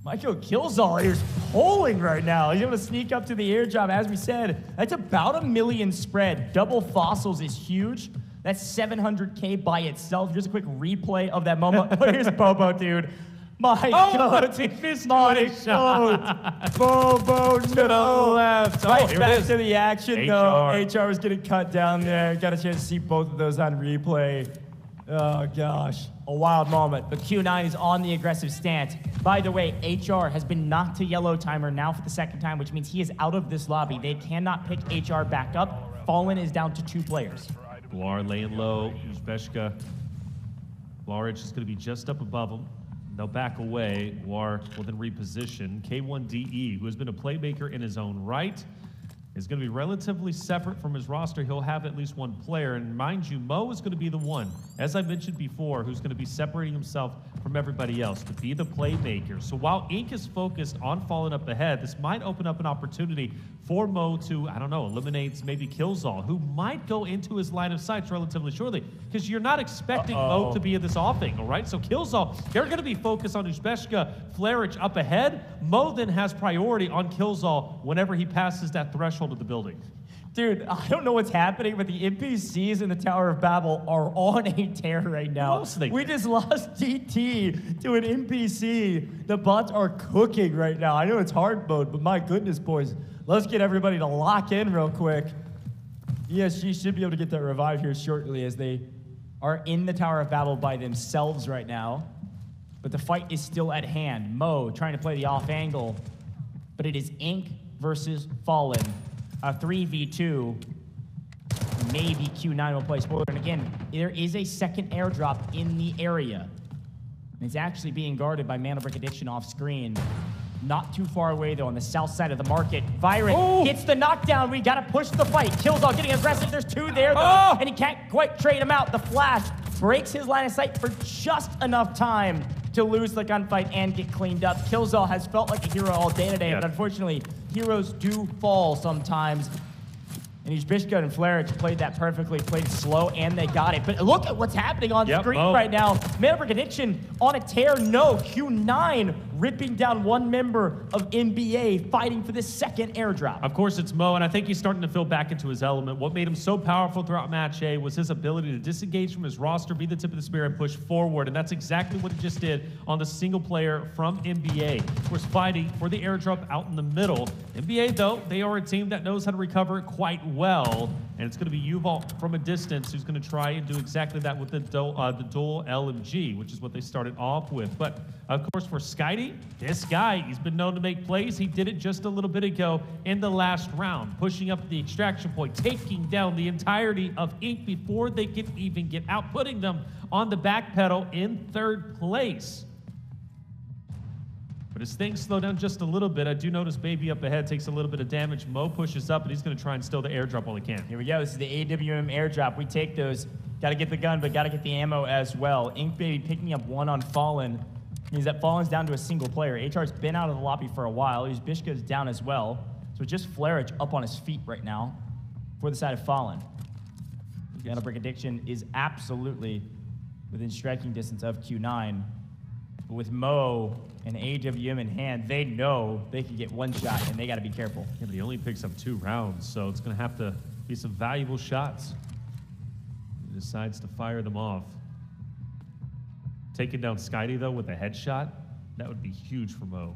Michael Killzall is pulling right now. He's able to sneak up to the airdrop. As we said, that's about 1 million spread. Double fossils is huge. That's 700K by itself. Here's a quick replay of that moment. Here's Bobo, dude. My God. He missed my shot. Bobo to the left. Right here back it is. to the action, though. HR was getting cut down there. Got a chance to see both of those on replay. Oh, gosh. A wild moment. But Q9 is on the aggressive stance. By the way, HR has been knocked to yellow timer now for the 2nd time, which means he is out of this lobby. They cannot pick HR back up. Fallen is down to 2 players. Blar laying low. Uzbeshka. Blaric is going to be just up above him. They'll back away. War will then reposition. K1DE, who has been a playmaker in his own right, is going to be relatively separate from his roster. He'll have at least 1 player. And mind you, Mo is going to be the one, as I mentioned before, who's going to be separating himself from everybody else to be the playmaker. So while Ink is focused on falling up ahead, this might open up an opportunity for Mo to, I don't know, eliminate maybe Killzall, who might go into his line of sight relatively shortly, because you're not expecting Mo to be in this off angle, right? So Killzall, they're going to be focused on Uzbeshka, Flarich up ahead. Mo then has priority on Killzall whenever he passes that threshold of the building. Dude, I don't know what's happening, but the NPCs in the Tower of Babel are on a tear right now. We just lost DT to an NPC. The bots are cooking right now. I know it's hard mode, but my goodness, boys. Let's get everybody to lock in real quick. ESG should be able to get that revive here shortly, as they are in the Tower of Babel by themselves right now. But the fight is still at hand. Mo trying to play the off angle, but it is Ink versus Fallen. A 3v2. Maybe Q9 will play spoiler. And again, there is a second airdrop in the area. And it's actually being guarded by MandelBrick Addiction off screen. Not too far away, though, on the south side of the market. Virus gets the knockdown. We got to push the fight. Killzall getting aggressive. There's 2 there, though, and he can't quite trade him out. The flash breaks his line of sight for just enough time to lose the gunfight and get cleaned up. Killzall has felt like a hero all day today, but unfortunately, heroes do fall sometimes. And Uzbeshka and Flarich played that perfectly, played slow, and they got it. But look at what's happening on screen right now. MandelBrick Addiction on a tear. No, Q9 ripping down 1 member of NBA, fighting for this second airdrop. Of course, it's Mo, and I think he's starting to feel back into his element. What made him so powerful throughout Match A was his ability to disengage from his roster, be the tip of the spear, and push forward. And that's exactly what he just did on the single player from NBA. Of course, fighting for the airdrop out in the middle. NBA, though, they are a team that knows how to recover it quite well, and it's going to be Yuval from a distance who's going to try and do exactly that with the dual LMG, which is what they started off with. But of course, for Skydie, this guy, he's been known to make plays. He did it just a little bit ago in the last round, pushing up the extraction point, taking down the entirety of Ink before they can even get out, putting them on the back pedal in 3rd place. But as things slow down just a little bit, I do notice Baby up ahead takes a little bit of damage. Mo pushes up, and he's going to try and steal the airdrop while he can. Here we go. This is the AWM airdrop. We take those Gotta get the gun, but gotta get the ammo as well. Ink Baby picking up one on Fallen means that Fallen's down to a single player. HR's been out of the lobby for a while. Bishka's down as well. So just Flarich up on his feet right now for the side of Fallen. MandelBrick Addiction is absolutely within striking distance of Q9. But with Mo and AWM in hand, they know they can get one shot, and they got to be careful. Yeah, but he only picks up 2 rounds, so it's going to have to be some valuable shots. He decides to fire them off. Taking down Skydie, though, with a headshot, that would be huge for Mo.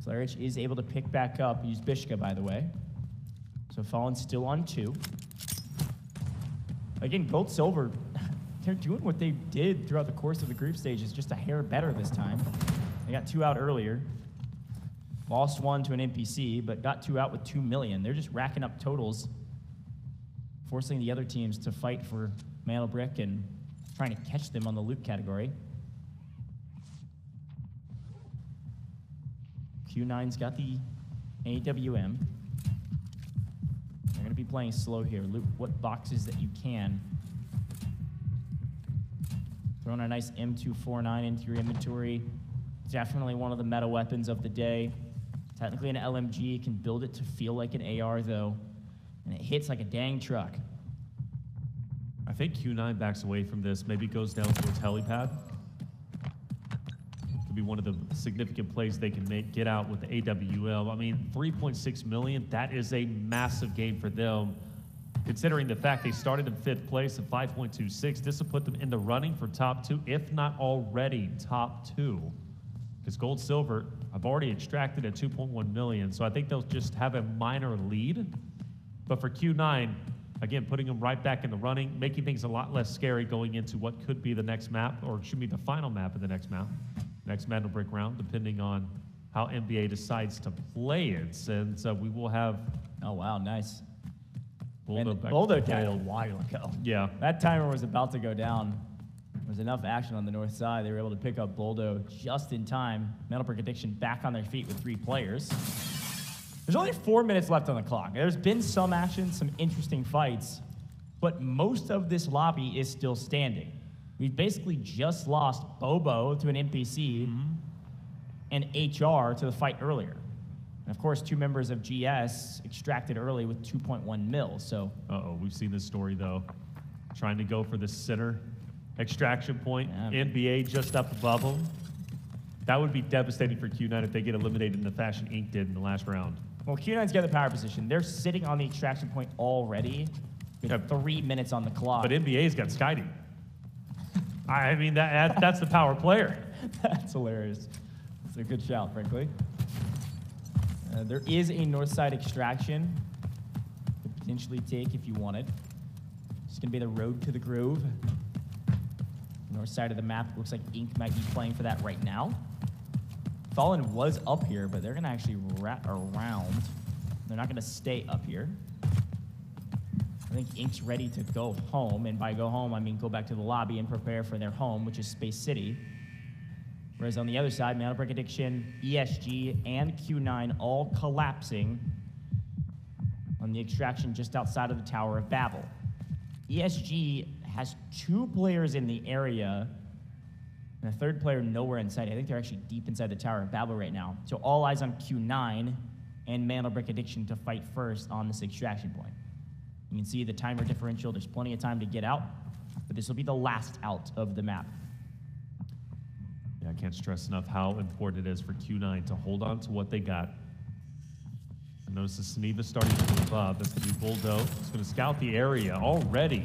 Flarich is able to pick back up. Use Bishka, by the way. So Fallen's still on 2. Again, Gold Silver, they're doing what they did throughout the course of the group stages, just a hair better this time. They got 2 out earlier. Lost 1 to an NPC, but got 2 out with 2 million. They're just racking up totals, forcing the other teams to fight for MandelBrick and trying to catch them on the loot category. Q9's got the AWM. They're going to be playing slow here. Loot what boxes that you can. Throwing a nice M249 into your inventory. Definitely one of the meta weapons of the day. Technically an LMG. You can build it to feel like an AR, though. And it hits like a dang truck. I think Q9 backs away from this. Maybe goes down towards helipad. Could be one of the significant plays they can get out with the AWL. I mean, 3.6 million, that is a massive game for them. Considering the fact they started in 5th place at 5.26, this will put them in the running for top 2, if not already top 2. Because Gold Silver, I've already extracted at 2.1 million, so I think they'll just have a minor lead. But for Q9, again, putting them right back in the running, making things a lot less scary going into what could be the next map, or should be the final map of the next map, next MandelBrick round, depending on how NBA decides to play it. And so we will have... Oh, wow, nice. Boldo died a while ago. Yeah. That timer was about to go down. There was enough action on the north side. They were able to pick up Boldo just in time. MandelBrick Addiction back on their feet with 3 players. There's only 4 minutes left on the clock. There's been some action, some interesting fights, but most of this lobby is still standing. We've basically just lost Bobo to an NPC and HR to the fight earlier. And of course, 2 members of GS extracted early with 2.1 mil, so. Uh-oh, we've seen this story though. Trying to go for the center extraction point. Yeah. NBA just up above them. That would be devastating for Q9 if they get eliminated in the fashion Inc. did in the last round. Well, Q9's got the power position. They're sitting on the extraction point already with 3 minutes on the clock. But NBA's got Skydie. I mean, that's the power player. That's hilarious. It's a good shout, frankly. There is a north side extraction to potentially take if you wanted. It's going to be the road to the Grove. North side of the map looks like Inc. might be playing for that right now. Fallen was up here, but they're going to actually wrap around. They're not going to stay up here. I think Ink's ready to go home, and by go home, I mean go back to the lobby and prepare for their home, which is Space City. Whereas on the other side, MandelBrick Addiction, ESG, and Q9 all collapsing on the extraction just outside of the Tower of Babel. ESG has 2 players in the area, and a 3rd player nowhere in sight. I think they're actually deep inside the Tower of Babel right now. So all eyes on Q9 and MandelBrick Addiction to fight first on this extraction point. You can see the timer differential. There's plenty of time to get out, but this will be the last out of the map. Yeah, I can't stress enough how important it is for Q9 to hold on to what they got. I notice the Suniva starting to move up. That's going to be Boldo. It's going to scout the area already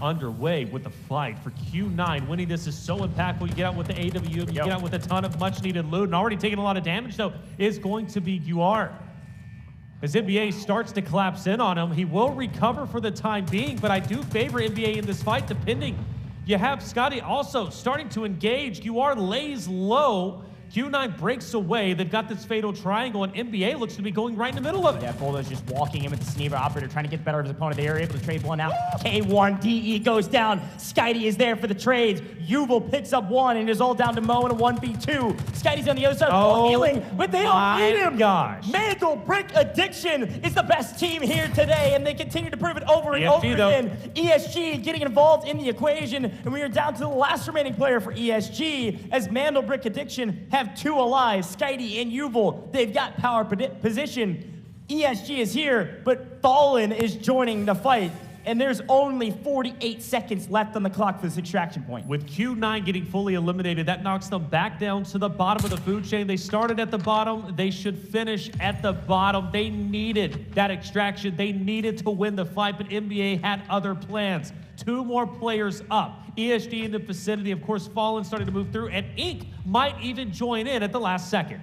underway with the fight for Q9. Winning this is so impactful. You get out with the AW, you get out with a ton of much-needed loot, and already taking a lot of damage, though, is going to be Guar. As NBA starts to collapse in on him, he will recover for the time being, but I do favor NBA in this fight, depending. You have Scotty also starting to engage. Guar lays low, Q9 breaks away. They've got this fatal triangle, and NBA looks to be going right in the middle of it. Yeah, Boldo's just walking in with the Sneaver operator, trying to get the better of his opponent. They are able to trade one out. K1, DE goes down. Skitey is there for the trades. Yuval picks up one, and it is all down to Mo in a 1v2. Skitey's on the other side, healing, but they don't need him. Gosh. MandelBrick Addiction is the best team here today, and they continue to prove it over and over again. ESG getting involved in the equation, and we are down to the last remaining player for ESG, as MandelBrick Addiction have two alive, Skitey and Yuval. They've got power position. ESG is here, but Fallen is joining the fight. And there's only 48 seconds left on the clock for this extraction point. With Q9 getting fully eliminated, that knocks them back down to the bottom of the food chain. They started at the bottom. They should finish at the bottom. They needed that extraction. They needed to win the fight, but NBA had other plans. Two more players up. ESG in the vicinity. Of course, Fallen starting to move through, and Ink might even join in at the last second.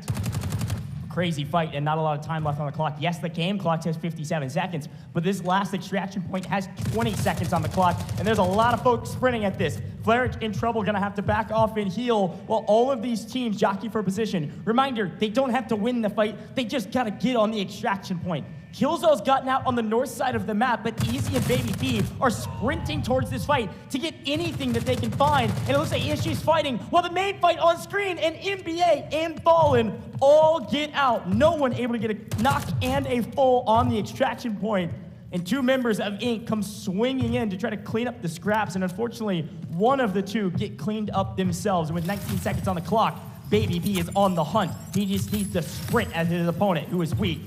Crazy fight and not a lot of time left on the clock. Yes, the game clock says 57 seconds, but this last extraction point has 20 seconds on the clock, and there's a lot of folks sprinting at this. Flarich in trouble, gonna have to back off and heal while all of these teams jockey for position. Reminder, they don't have to win the fight, they just gotta get on the extraction point. Killzone's gotten out on the north side of the map, but Easy and Baby B are sprinting towards this fight to get anything that they can find. And it looks like ESG's fighting while the main fight on screen and NBA and Fallen all get out. No one able to get a knock and a full on the extraction point. And two members of Ink come swinging in to try to clean up the scraps. And unfortunately, one of the two get cleaned up themselves. And with 19 seconds on the clock, Baby B is on the hunt. He just needs to sprint at his opponent, who is weak.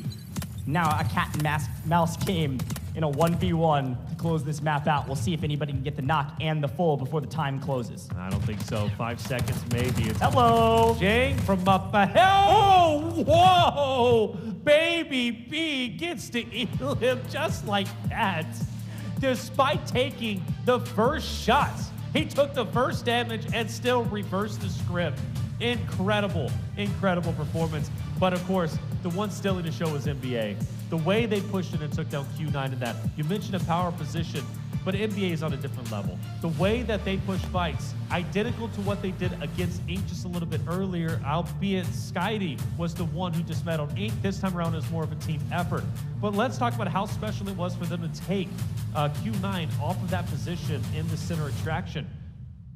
Now a cat and mouse game in a 1v1 to close this map out. We'll see if anybody can get the knock and the full before the time closes. I don't think so. 5 seconds maybe. It's hello, Jang from up ahead. Oh, whoa! Baby B gets to heal him just like that. Despite taking the first shots, he took the first damage and still reversed the script. Incredible, incredible performance. But of course, the one still in the show is NBA. The way they pushed it and took down Q9 in that. You mentioned a power position, but NBA is on a different level. The way that they push fights, identical to what they did against Ink just a little bit earlier, albeit Skitey was the one who dismantled Ink. This time around, it was more of a team effort. But let's talk about how special it was for them to take Q9 off of that position in the center extraction.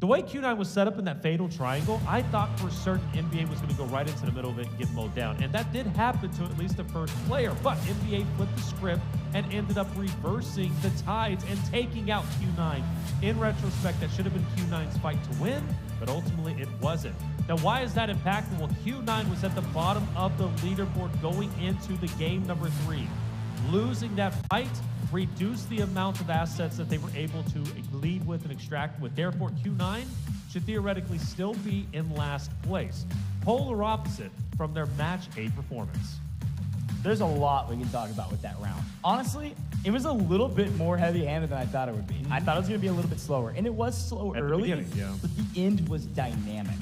The way Q9 was set up in that fatal triangle, I thought for certain NBA was going to go right into the middle of it and get mowed down. And that did happen to at least the first player. But NBA flipped the script and ended up reversing the tides and taking out Q9. In retrospect, that should have been Q9's fight to win, but ultimately it wasn't. Now, why is that impactful? Well, Q9 was at the bottom of the leaderboard going into the game number 3. Losing that fight reduced the amount of assets that they were able to lead with and extract with. Therefore, Q9 should theoretically still be in last place. Polar opposite from their match A performance. There's a lot we can talk about with that round. Honestly, it was a little bit more heavy-handed than I thought it would be. I thought it was going to be a little bit slower, and it was slow early, but the end was dynamic.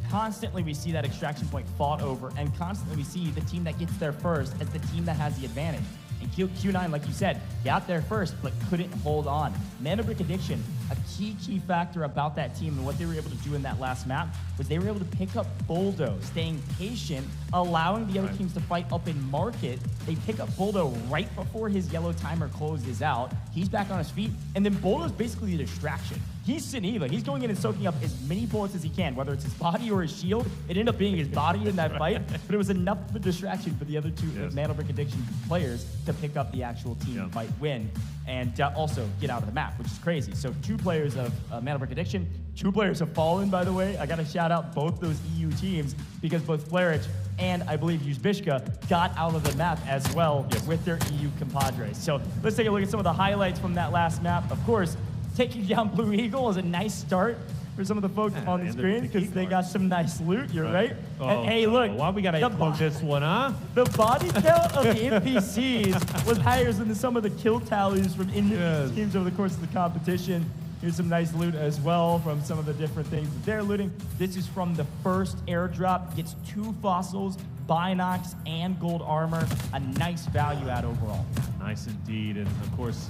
Constantly we see that extraction point fought over, and constantly we see the team that gets there first as the team that has the advantage. And Q9, like you said, got there first, but couldn't hold on. MandelBrick Addiction, a key factor about that team and what they were able to do in that last map was they were able to pick up Boldo, staying patient, allowing the other teams to fight up in market. They pick up Boldo right before his yellow timer closes out. He's back on his feet, and then Boldo's basically the distraction. He's Sineva. He's going in and soaking up as many bullets as he can, whether it's his body or his shield. It ended up being his body in that fight, but it was enough of a distraction for the other two MandelBrick Addiction players to pick up the actual team fight win and also get out of the map, which is crazy. So 2 players of MandelBrick Addiction, 2 players have Fallen, by the way. I got to shout out both those EU teams because both Flarich and I believe Uzbishka got out of the map as well with their EU compadres. So let's take a look at some of the highlights from that last map. Of course, taking down Blue Eagle is a nice start for some of the folks on the screen because they got some nice loot, you're right. And hey, look. Why we got to poke this one, huh? The body count of the NPCs was higher than some of the kill tallies from individual teams over the course of the competition. Here's some nice loot as well from some of the different things that they're looting. This is from the first airdrop. Gets 2 fossils, binocs, and gold armor. A nice value add overall. Nice indeed. And of course,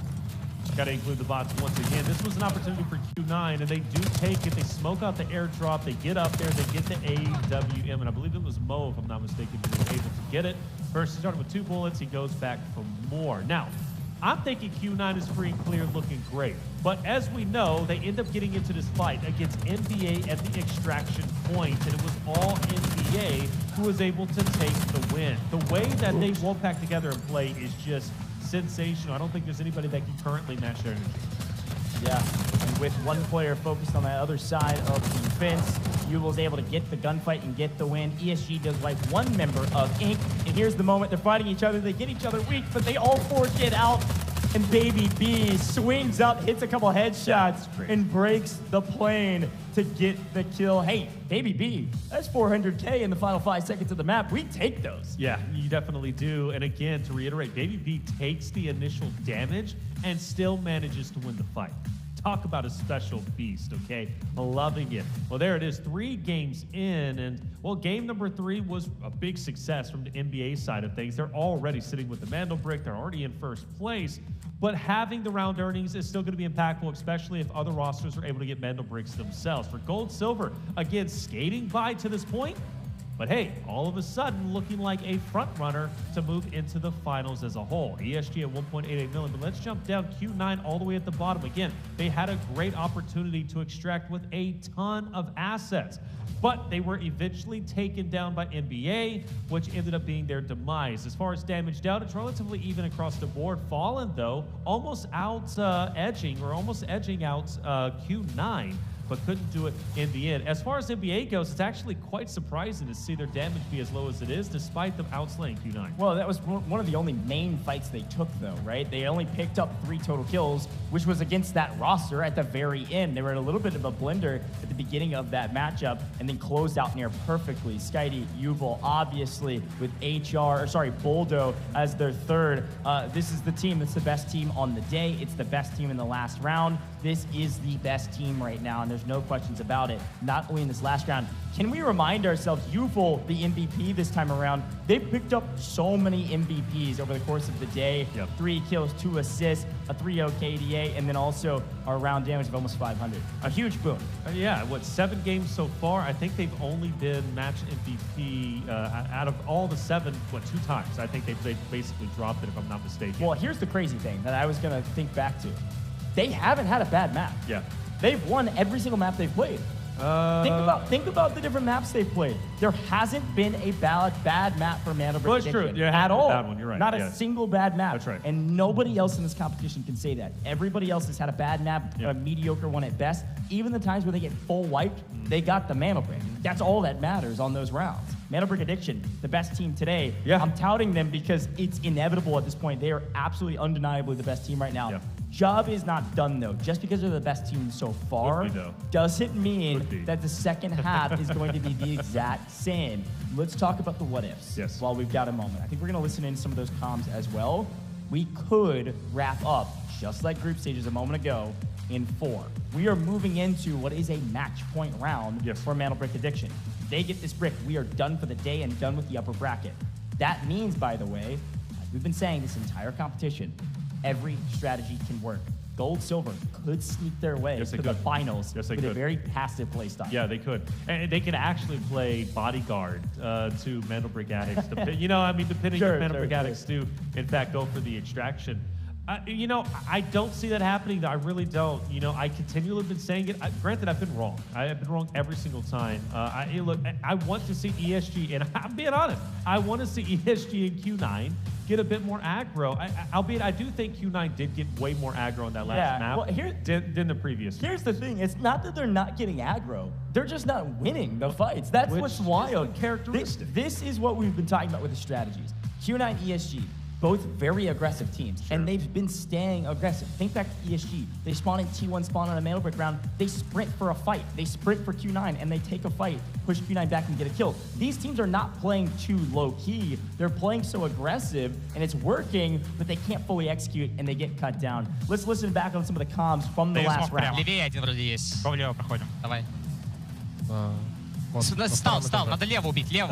Got to include the bots once again. This was an opportunity for Q9, and they do take it. They smoke out the airdrop. They get up there. They get the AWM, and I believe it was Mo, if I'm not mistaken, who was able to get it. First, he started with 2 bullets. He goes back for more. Now, I'm thinking Q9 is free and clear, looking great. But as we know, they end up getting into this fight against NBA at the extraction point, and it was all NBA who was able to take the win. The way that they Wolfpack together and play is just sensational. I don't think there's anybody that can currently match their energy. Yeah, and with one player focused on that other side of the fence, Yuval's able to get the gunfight and get the win. ESG does wipe one member of Inc. And here's the moment, they're fighting each other, they get each other weak, but they all 4 get out. And Baby B swings up, hits a couple headshots, and breaks the plane to get the kill. Hey, Baby B, that's 400K in the final 5 seconds of the map. We take those. Yeah, you definitely do. And again, to reiterate, Baby B takes the initial damage and still manages to win the fight. Talk about a special beast, okay? Loving it. Well, there it is, 3 games in, and well, game number 3 was a big success from the NBA side of things. They're already sitting with the MandelBrick. They're already in first place, but having the round earnings is still going to be impactful, especially if other rosters are able to get MandelBricks themselves. For Gold Silver, again, skating by to this point, but hey, all of a sudden looking like a front runner to move into the finals as a whole. ESG at 1.88 million, but let's jump down Q9 all the way at the bottom. Again, they had a great opportunity to extract with a ton of assets, but they were eventually taken down by NBA, which ended up being their demise. As far as damage down, it's relatively even across the board. Fallen, though, almost edging out Q9, but couldn't do it in the end. As far as NBA goes, it's actually quite surprising to see their damage be as low as it is, despite them outslaying Q9. Well, that was one of the only main fights they took, though, right? They only picked up 3 total kills, which was against that roster at the very end. They were in a little bit of a blender at the beginning of that matchup, and then closed out near perfectly. Skydie, Yuval, obviously, with Boldo as their third. This is the team that's the best team on the day. It's the best team in the last round. This is the best team right now, and there's no questions about it. Not only in this last round, can we remind ourselves, Yuval, the MVP this time around, they picked up so many MVPs over the course of the day. Yep. 3 kills, 2 assists, a 3-0 KDA, and then also a round damage of almost 500. A huge boon. Yeah, 7 games so far? I think they've only been match MVP out of all the 7, 2 times. I think they basically dropped it, if I'm not mistaken. Well, here's the crazy thing that I was going to think back to. They haven't had a bad map. Yeah. They've won every single map they've played. Think about the different maps they've played. There hasn't been a bad map for MandelBrick at all. Bad one, you're right. Not a single bad map. That's right. And nobody else in this competition can say that. Everybody else has had a bad map, a mediocre one at best. Even the times where they get full wiped, they got the MandelBrick. That's all that matters on those rounds. MandelBrick Addiction, the best team today. Yeah. I'm touting them because it's inevitable at this point. They are absolutely undeniably the best team right now. Yeah. Job is not done, though. Just because they're the best team so far doesn't mean that the second half is going to be the exact same. Let's talk about the what-ifs while we've got a moment. I think we're going to listen in some of those comms as well. We could wrap up, just like group stages a moment ago, in 4. We are moving into what is a match point round for MandelBrick Addiction. If they get this brick, we are done for the day and done with the upper bracket. That means, by the way, as we've been saying this entire competition, every strategy can work. Gold, silver could sneak their way to the finals with a very passive play style. Yeah, they could. And they could actually play bodyguard to MandelBrick addicts. Depending if MandelBrick addicts do, in fact, go for the extraction. I don't see that happening. I really don't. I continually have been saying it. Granted, I've been wrong. I have been wrong every single time. I want to see ESG, and I'm being honest, I want to see ESG and Q9 get a bit more aggro. Albeit, I do think Q9 did get way more aggro on that last map than the previous. Here's the thing. It's not that they're not getting aggro. They're just not winning the fights. That's what's wild. Characteristic. This is what we've been talking about with the strategies. Q9, ESG. Both very aggressive teams, and they've been staying aggressive. Think back to ESG. They spawn in T1 spawn on a MandelBrick round. They sprint for a fight. They sprint for Q9, and they take a fight, push Q9 back and get a kill. These teams are not playing too low-key. They're playing so aggressive, and it's working, but they can't fully execute, and they get cut down. Let's listen back on some of the comms from the last round. Левее один вроде есть. Влево проходим. Давай. Стал. Надо лево убить. Я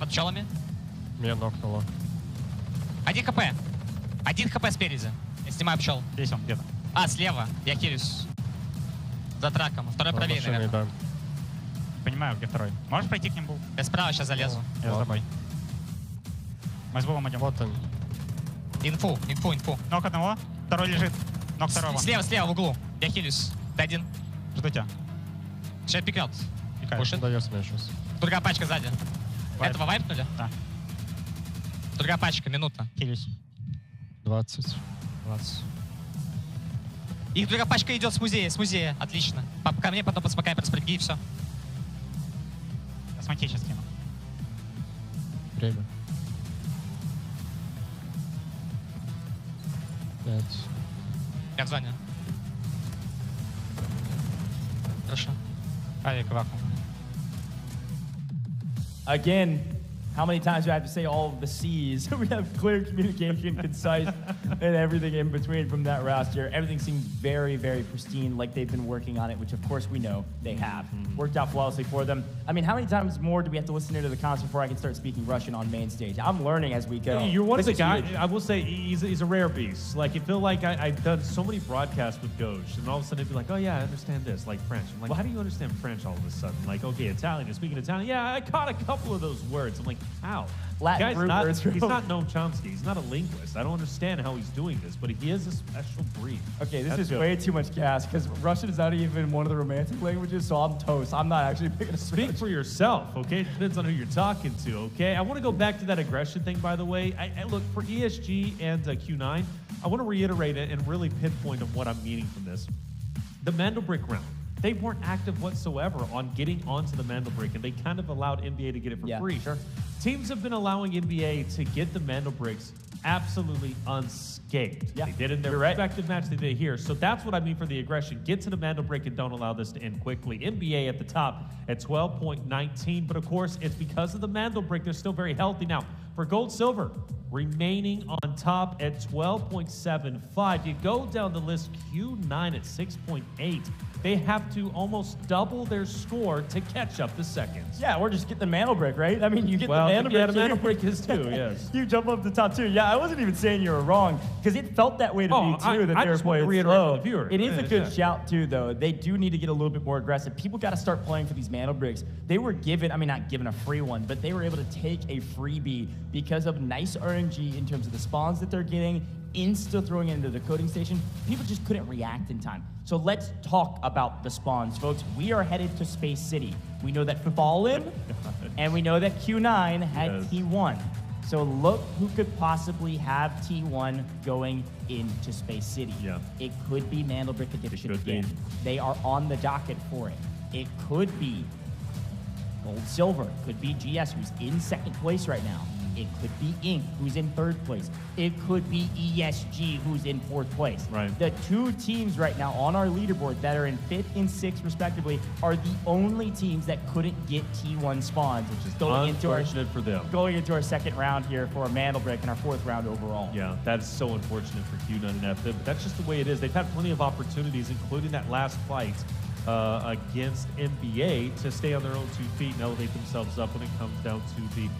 под пчелами. Меня нокнуло. 1 хп. 1 хп спереди. снимаю пчел. Здесь он где-то. А, слева. Я хилюсь. За траком. Второй правее, наверное. Да. Понимаю, где второй. Можешь пойти к нему? Я справа сейчас залезу. Я за тобой. Мы с Бубом идем. Вот он. Инфу. Ног одного, второй лежит. Ног второго. Слева, в углу. Я хилюсь. Д1. Жду тебя. Сейчас пикнет. Пушит. Даешь меня сейчас. Другая пачка сзади. Вайп. Этого вайпнули? Да. Другая пачка, минута. Хилюсь. 20. Их другая пачка идет с музея. Отлично. Ко мне потом подсмокай, проспрыгни и все. Смотри, сейчас кину. Время. 5. Я в зоне. Хорошо. Авик, вакуум. Again, how many times do I have to say all of the C's? We have clear communication, concise, and everything in between from that roster. Everything seems very, very pristine, like they've been working on it, which of course we know they have. Worked out flawlessly for them. I mean, how many times more do we have to listen into the concert before I can start speaking Russian on main stage? I'm learning as we go. You're one of the This is guys, huge. I will say, he's a rare beast. Like, I feel like I've done so many broadcasts with Ghost, and all of a sudden it'd be like, oh yeah, I understand this, like French. I'm like, well, how do you understand French all of a sudden? Like, okay, Italian, you're speaking Italian. Yeah, I caught a couple of those words. I'm like, how? Latin Guy's not, words, he's not Noam Chomsky. He's not a linguist. I don't understand how he's doing this, but he is a special breed. Okay, this That's is good. way too much gas because Russian is not even one of the romantic languages, so I'm toast. I'm not actually picking a Speak for yourself, okay? It depends on who you're talking to, okay? I want to go back to that aggression thing, by the way. I look, for ESG and Q9, I want to reiterate it and really pinpoint on what I'm meaning from this. The MandelBrick round, they weren't active whatsoever on getting onto the MandelBrick, and they kind of allowed NBA to get it for free. Sure. Teams have been allowing NBA to get the MandelBricks absolutely unscathed. Yeah, They did in their respective match, they did here. So that's what I mean for the aggression. Get to the MandelBrick and don't allow this to end quickly. NBA at the top at 12.19, but of course, it's because of the MandelBrick. They're still very healthy. Now, for gold, silver, remaining on top at 12.75. You go down the list, Q9 at 6.8. They have to almost double their score to catch up the seconds. Yeah, or just get the MandelBrick, right? I mean, you get Well, the MandelBrick. yeah, the MandelBrick is too, yes. You jump up the top two. Yeah, I wasn't even saying you were wrong because it felt that way to me too. That I they were just want to playing reiterate slow. for the viewer. It is a Yeah, good yeah. shout too, though. They do need to get a little bit more aggressive. People got to start playing for these MandelBricks. They were given, I mean, not given a free one, but they were able to take a freebie because of nice RNG in terms of the spawns that they're getting, insta throwing it into the coding station. People just couldn't react in time. So let's talk about the spawns, folks. We are headed to Space City. We know that Fallen and we know that Q9 had T1. So look who could possibly have T1 going into Space City. Yeah. It could be MandelBrick Addiction again. They are on the docket for it. It could be Gold Silver. Could be GS, who's in second place right now. It could be Inc., who's in third place. It could be ESG, who's in fourth place. Right. The two teams right now on our leaderboard that are in fifth and sixth, respectively, are the only teams that couldn't get T1 spawns, which is going Unfortunate for them. Going into our second round here for MandelBrick and our fourth round overall. Yeah, that is so unfortunate for Q9 and FF, but that's just the way it is. They've had plenty of opportunities, including that last fight against NBA, to stay on their own 2 feet and elevate themselves up when it comes down to the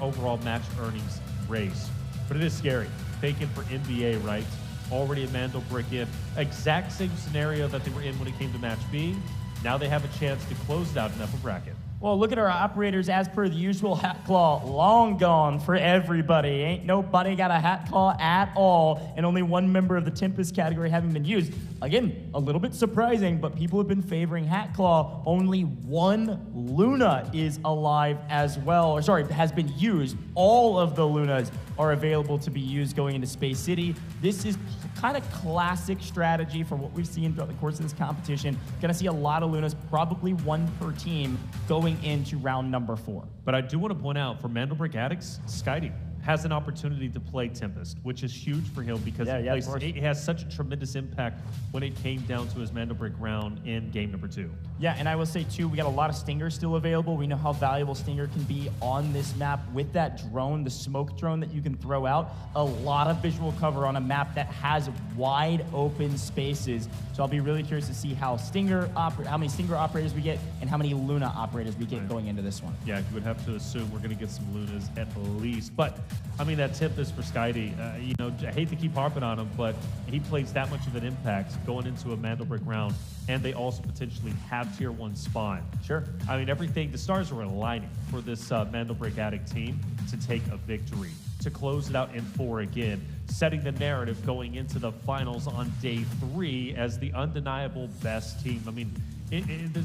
overall match earnings race. But it is scary. Taken for NBA, right? Already a MandelBrick in. Exact same scenario that they were in when it came to match B. Now they have a chance to close it out in upper bracket. Well, look at our operators. As per the usual, hat claw long gone for everybody. Ain't nobody got a hat claw at all, and only one member of the Tempest category having been used. Again, a little bit surprising, but people have been favoring hat claw. Only one Luna is alive as well, or sorry, has been used. All of the Lunas are available to be used going into Space City. This is kind of classic strategy for what we've seen throughout the course of this competition. Gonna see a lot of Lunas, probably one per team, going into round number 4. But I do want to point out, for MandelBrick addicts, Skyding has an opportunity to play Tempest, which is huge for him because it has such a tremendous impact when it came down to his MandelBrick round in game number 2. Yeah, and I will say too, we got a lot of Stinger still available. We know how valuable Stinger can be on this map with that drone, the smoke drone that you can throw out. A lot of visual cover on a map that has wide open spaces. So I'll be really curious to see how how many Stinger operators we get and how many Luna operators we get going into this one. Yeah, you would have to assume we're going to get some Lunas at least. But, I mean, that tip is for Skydie. You know, I hate to keep harping on him, but he plays that much of an impact going into a MandelBrick round. And they also potentially have tier 1 spawn. Sure. I mean, everything, the stars are aligning for this MandelBrick Addict team to take a victory, to close it out in 4 again, setting the narrative going into the finals on day 3 as the undeniable best team. I mean,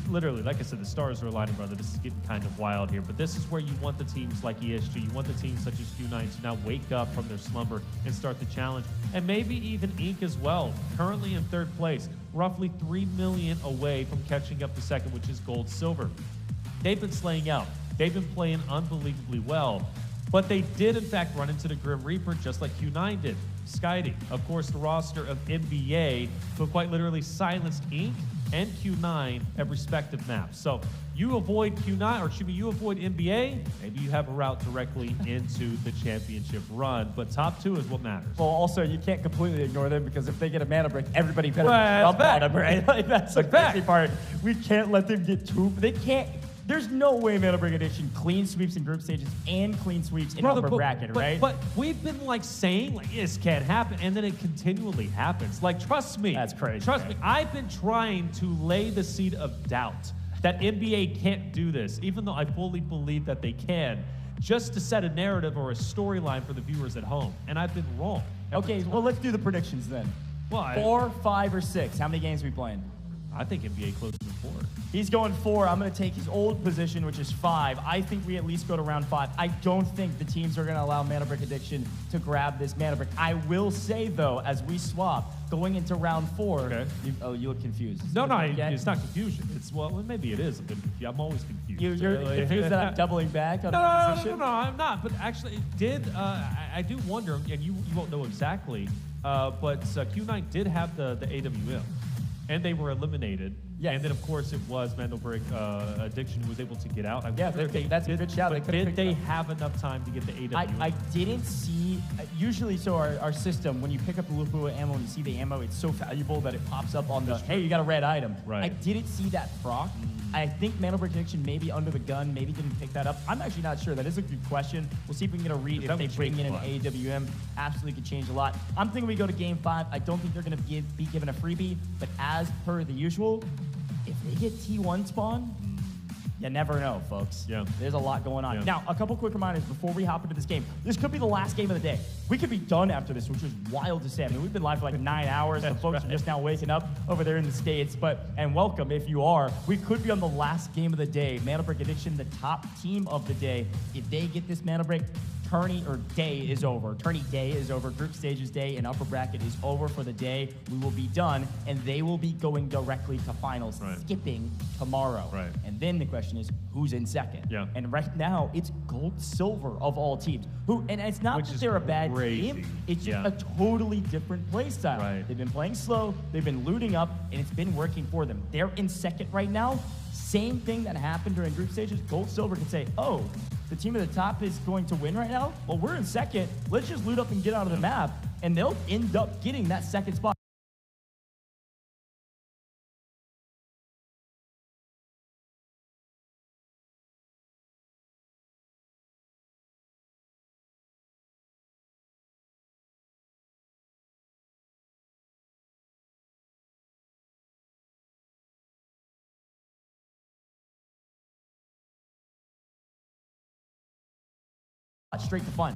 literally, like I said, the stars are aligning, brother. This is getting kind of wild here, but this is where you want the teams like ESG, you want the teams such as Q9 to now wake up from their slumber and start the challenge. And maybe even Inc. as well, currently in 3rd place, roughly 3 million away from catching up to 2nd, which is gold, silver. They've been slaying out. They've been playing unbelievably well, but they did, in fact, run into the Grim Reaper just like Q9 did. Skydie, of course, the roster of NBA, who quite literally silenced Inc. and Q9 at respective maps. So you avoid Q9, or excuse me, you avoid NBA, maybe you have a route directly into the championship run, but top 2 is what matters. Well, also, you can't completely ignore them because if they get a MandelBrick, everybody better Well, jump on them, right? Like, that's the crazy part. We can't let them get too, they can't, there's no way MandelBrick Edition clean sweeps in group stages and clean sweeps in upper bracket, right? But we've been like saying like this can't happen, and then it continually happens. Like, trust me. That's crazy. Trust me. I've been trying to lay the seed of doubt that NBA can't do this, even though I fully believe that they can, just to set a narrative or a storyline for the viewers at home. And I've been wrong. Okay, well, let's do the predictions then. Well, 4, 5, or 6. How many games are we playing? I think NBA closes to 4. He's going 4. I'm going to take his old position, which is 5. I think we at least go to round 5. I don't think the teams are going to allow MandelBrick Addiction to grab this MandelBrick. I will say, though, as we swap, going into round 4, okay. You look confused. No, it's not confusion. It's, well, maybe it is a bit confused. I'm always confused. You're confused that I'm doubling back on the position? No, I'm not. But actually, it did, I do wonder, and you won't know exactly, but Q9 did have the AWM. And they were eliminated. Yeah. And then, of course, it was MandelBrick Addiction who was able to get out. That's a good shout. Did they have enough time to get the AWM? I didn't see, usually, so our system, when you pick up the Lupua ammo and you see the ammo, it's so valuable that it pops up on the, hey, you got a red item. Right. I didn't see that proc. I think MandelBrick Addiction maybe under the gun, maybe didn't pick that up. I'm actually not sure. That is a good question. We'll see if we can get a read. If they bring in an AWM, absolutely could change a lot. I'm thinking we go to game 5. I don't think they're going to be given a freebie, but as per the usual, if they get T1 spawn, you never know, folks. Yeah. There's a lot going on. Yeah. Now, a couple quick reminders before we hop into this game. This could be the last game of the day. We could be done after this, which is wild to say. I mean, we've been live for like 9 hours. The folks are just now waking up over there in the States. And welcome if you are. We could be on the last game of the day. MandelBrick Addiction, the top team of the day. If they get this MandelBrick, tourney or day is over. Tourney day is over. Group stages day and upper bracket is over for the day. We will be done, and they will be going directly to finals, skipping tomorrow. Right. And then the question is, who's in second? Yeah. And right now, it's gold, silver of all teams. And it's not that they're a bad team. It's just a totally different play style. Right. They've been playing slow. They've been looting up, and it's been working for them. They're in second right now. Same thing that happened during group stages. Gold, silver can say, oh, the team at the top is going to win right now? Well, we're in second. Let's just loot up and get out of the map. And they'll end up getting that second spot. Straight to fun.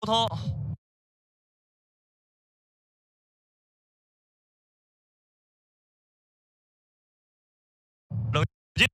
头。冷静。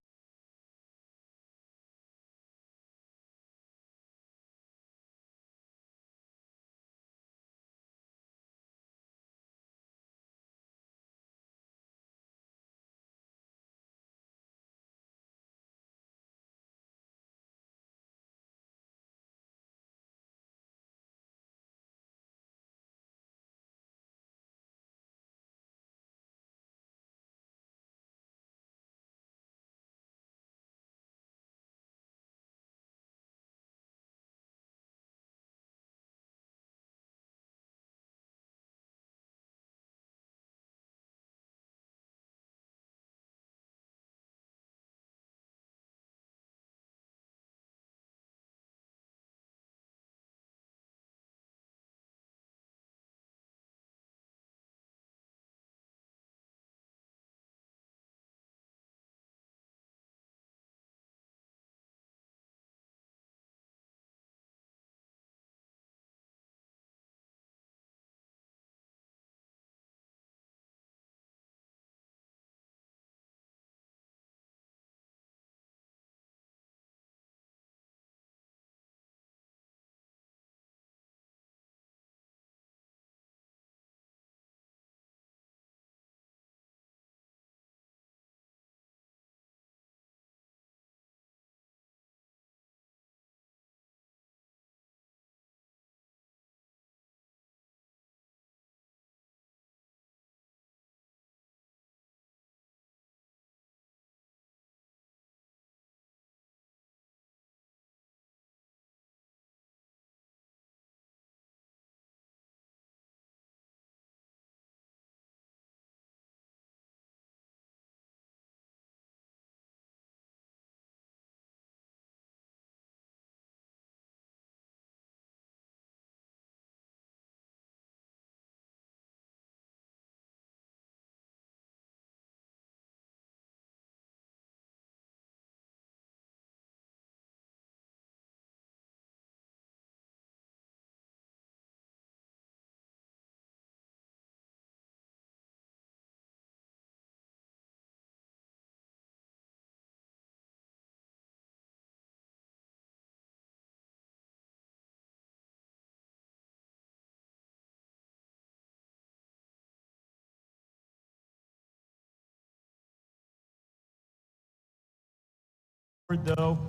Though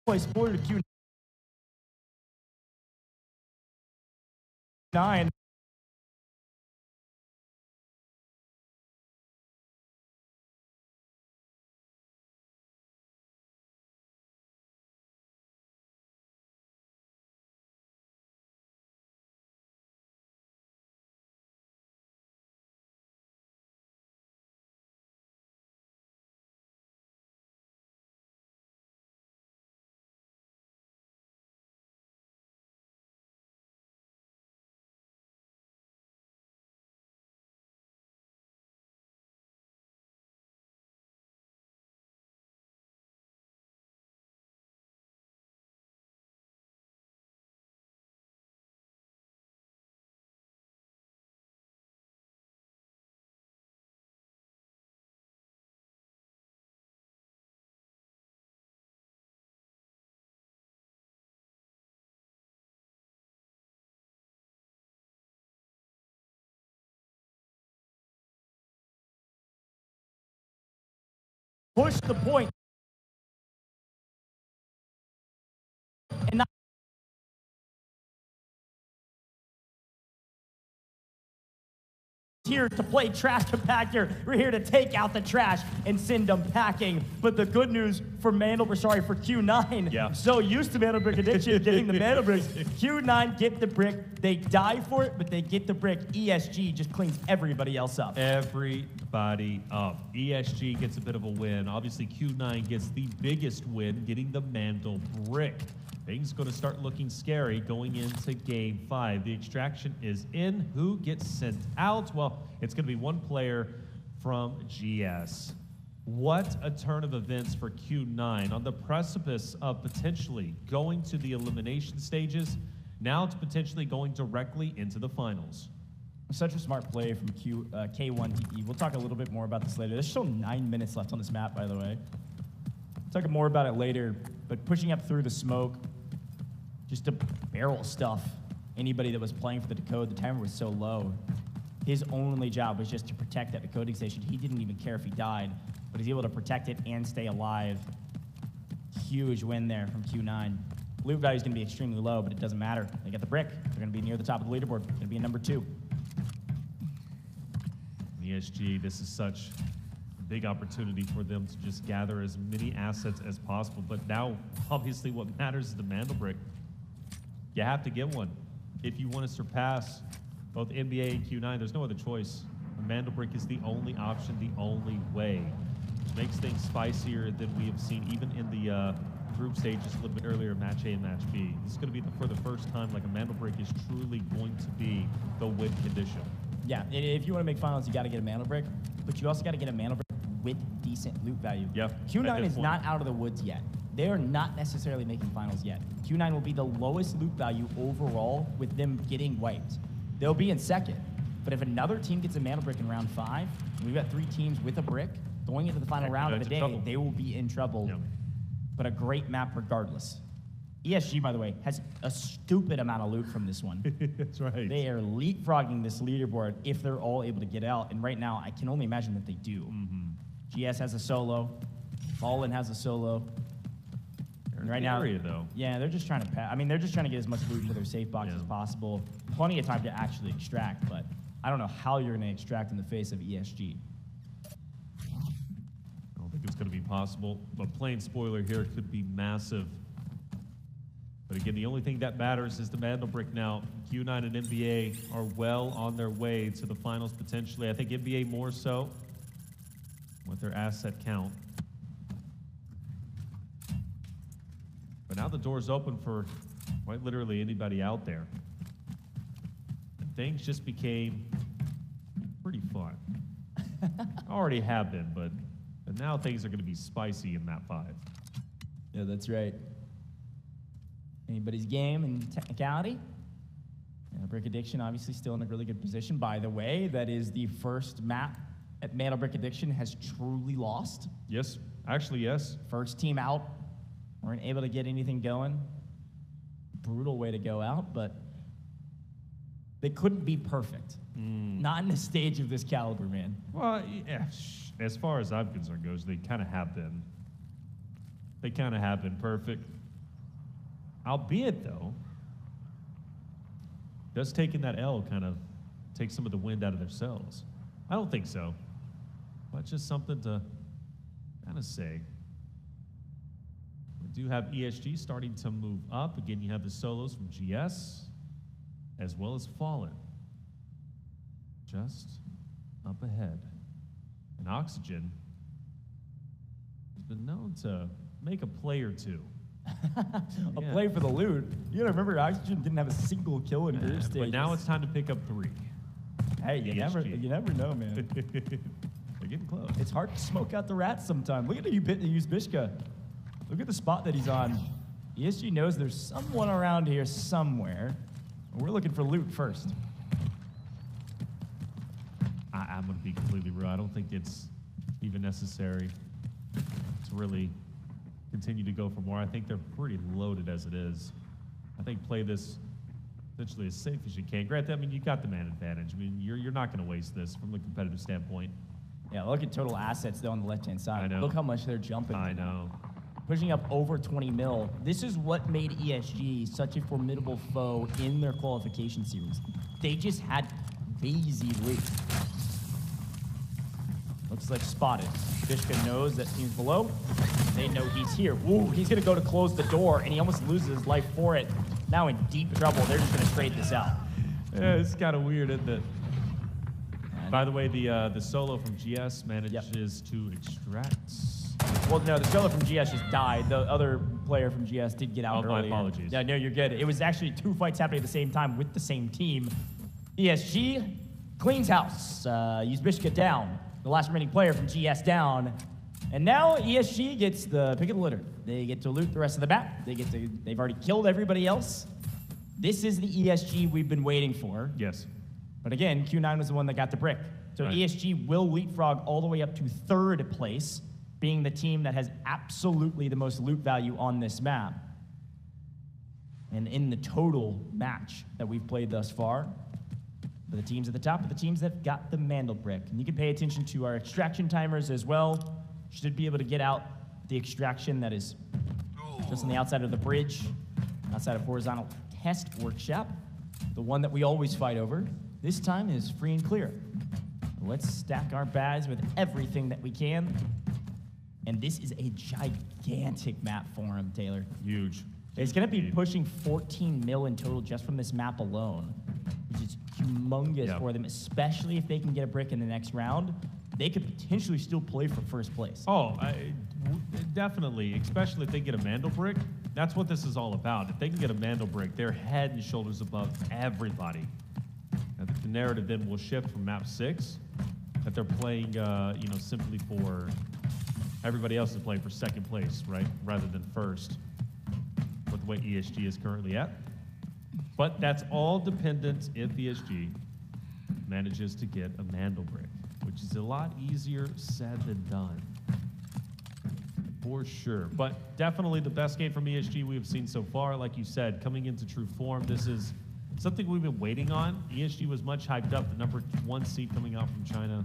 Play spoiler to Q9. Push the point. And not here to play trash compactor. We're here to take out the trash and send them packing. But the good news for for Q9, yeah. So used to MandelBrick addiction, getting the MandelBricks. Q9 get the brick. They die for it, but they get the brick. ESG just cleans everybody else up. Everybody up. ESG gets a bit of a win. Obviously, Q9 gets the biggest win, getting the MandelBrick. Things going to start looking scary going into Game 5. The extraction is in. Who gets sent out? Well, it's going to be one player from GS. What a turn of events for Q9 on the precipice of potentially going to the elimination stages, now to potentially going directly into the finals. Such a smart play from K1TE. We'll talk a little bit more about this later. There's still 9 minutes left on this map, by the way. We'll talk more about it later, but pushing up through the smoke, just to barrel stuff. Anybody that was playing for the decode, the timer was so low. His only job was just to protect that decoding station. He didn't even care if he died, but he's able to protect it and stay alive. Huge win there from Q9. Loot value is going to be extremely low, but it doesn't matter. They get the brick. They're going to be near the top of the leaderboard. They're going to be in number 2. ESG, this is such a big opportunity for them to just gather as many assets as possible. But now, obviously, what matters is the MandelBrick. You have to get one. If you want to surpass both NBA and Q9, there's no other choice. The MandelBrick is the only option, the only way. Which makes things spicier than we have seen even in the group stages a little bit earlier, Match A and Match B. This is going to be for the first time like a MandelBrick is truly going to be the win condition. Yeah, if you want to make finals, you got to get a MandelBrick, but you also got to get a MandelBrick with decent loot value. Yeah. Q9 is not out of the woods yet. They are not necessarily making finals yet. Q9 will be the lowest loot value overall with them getting wiped. They'll be in second, but if another team gets a MandelBrick in round 5, and we've got 3 teams with a brick going into the final round of the day, they will be in trouble. Yep. But a great map regardless. ESG, by the way, has a stupid amount of loot from this one. That's right. They are leapfrogging this leaderboard if they're all able to get out, and right now, I can only imagine that they do. GS has a solo, Fallen has a solo. And right now, though. Yeah, they're just trying to pass. I mean, they're just trying to get as much loot into their safe box as possible. Plenty of time to actually extract, but I don't know how you're going to extract in the face of ESG. I don't think it's going to be possible, but playing spoiler here could be massive. But again, the only thing that matters is the MandelBrick now. Q9 and NBA are well on their way to the finals potentially. I think NBA more so with their asset count. But now the door's open for quite literally anybody out there. And things just became pretty fun. Already have been, but now things are going to be spicy in map 5. Yeah, that's right. Anybody's game and technicality? MandelBrick Addiction obviously still in a really good position. By the way, that is the first map that MandelBrick Addiction has truly lost. Yes, actually, yes. First team out. Weren't able to get anything going. Brutal way to go out, but they couldn't be perfect. Not in the stage of this caliber, man. Well, yeah, as far as I'm concerned goes, they kind of have been. They kind of have been perfect. Albeit, though, does taking that L kind of take some of the wind out of their sails? I don't think so. But just something to kind of say. We do have ESG starting to move up. Again, you have the solos from GS, as well as Fallen. Just up ahead. And Oxygen has been known to make a play or two. A play for the loot. You gotta remember, Oxygen didn't have a single kill in group stage. But now it's time to pick up 3. Hey, you never know, man. They're getting close. It's hard to smoke out the rats sometimes. Look at the use Bishka. Look at the spot that he's on. ESG knows there's someone around here somewhere. We're looking for loot first. I'm going to be completely real. I don't think it's even necessary to really continue to go for more. I think they're pretty loaded as it is. I think play this essentially as safe as you can. Granted, I mean, you got the man advantage. I mean, you're not going to waste this from a competitive standpoint. Yeah, look at total assets, though, on the left-hand side. I know. Look how much they're jumping. I know. Pushing up over 20 mil. This is what made ESG such a formidable foe in their qualification series. They just had crazy loot. Looks like spotted. Bishka knows that team's below. They know he's here. Ooh, he's going to go to close the door, and he almost loses his life for it. Now in deep trouble. They're just going to trade this out. Yeah, it's kind of weird, isn't it? By the way, the solo from GS manages to extract. Well, no, the solo from GS just died. The other player from GS did get out earlier. My apologies. Yeah, no, you're good. It was actually 2 fights happening at the same time with the same team. ESG cleans house. Use Bishka down. The last remaining player from GS down. And now ESG gets the pick of the litter. They get to loot the rest of the map. They've already killed everybody else. This is the ESG we've been waiting for. Yes. But again, Q9 was the one that got the brick. So Right. ESG will leapfrog all the way up to 3rd place, being the team that has absolutely the most loot value on this map. And in the total match that we've played thus far, for the teams at the top are the teams that got the MandelBrick. And you can pay attention to our extraction timers as well. Should be able to get out the extraction that is just on the outside of the bridge, outside of horizontal test workshop. The one that we always fight over. This time is free and clear. Let's stack our bags with everything that we can. And this is a gigantic map for him, Taylor. Huge. It's going to be pushing 14 mil in total just from this map alone, which is humongous for them, especially if they can get a brick in the next round. They could potentially still play for first place. Oh, definitely, especially if they get a MandelBrick. That's what this is all about. If they can get a MandelBrick, they're head and shoulders above everybody. I think the narrative then will shift from map 6, that they're playing, simply for everybody else is playing for second place, right, rather than first, with the way ESG is currently at. But that's all dependent if ESG manages to get a MandelBrick, which is a lot easier said than done, for sure. But definitely the best game from ESG we have seen so far. Like you said, coming into true form, this is something we've been waiting on. ESG was much hyped up, the number 1 seed coming out from China.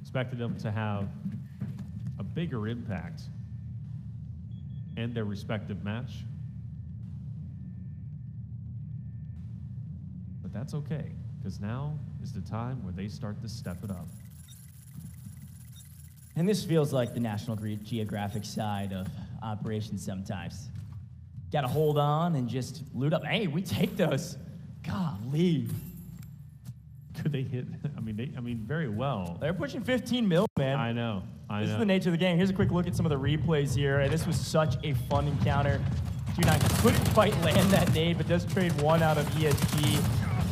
Expected them to have a bigger impact in their respective match. But that's okay, because now is the time where they start to step it up. And this feels like the National Geographic side of operations sometimes. Got to hold on and just loot up. Hey, we take those. Golly. Could they hit? I mean, very well. They're pushing 15 mil, man. I know. This is the nature of the game. Here's a quick look at some of the replays here. And this was such a fun encounter. Q9 couldn't quite land that nade, but does trade 1 out of ESG.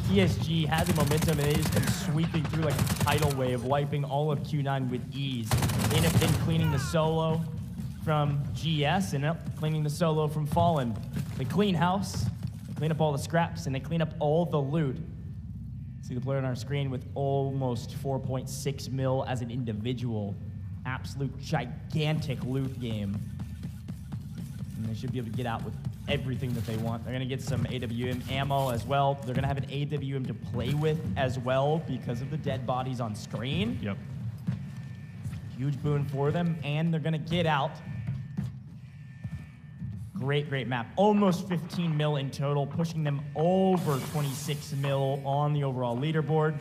ESG has the momentum, and they just come sweeping through like a tidal wave, wiping all of Q9 with ease. They end up then cleaning the solo from GS and cleaning the solo from Fallen. They clean house, they clean up all the scraps, and they clean up all the loot. See the player on our screen with almost 4.6 mil as an individual. Absolute gigantic loot game. And they should be able to get out with everything that they want. They're going to get some AWM ammo as well. They're going to have an AWM to play with as well because of the dead bodies on screen. Yep. Huge boon for them, and they're going to get out Great, great map. Almost 15 mil in total, pushing them over 26 mil on the overall leaderboard.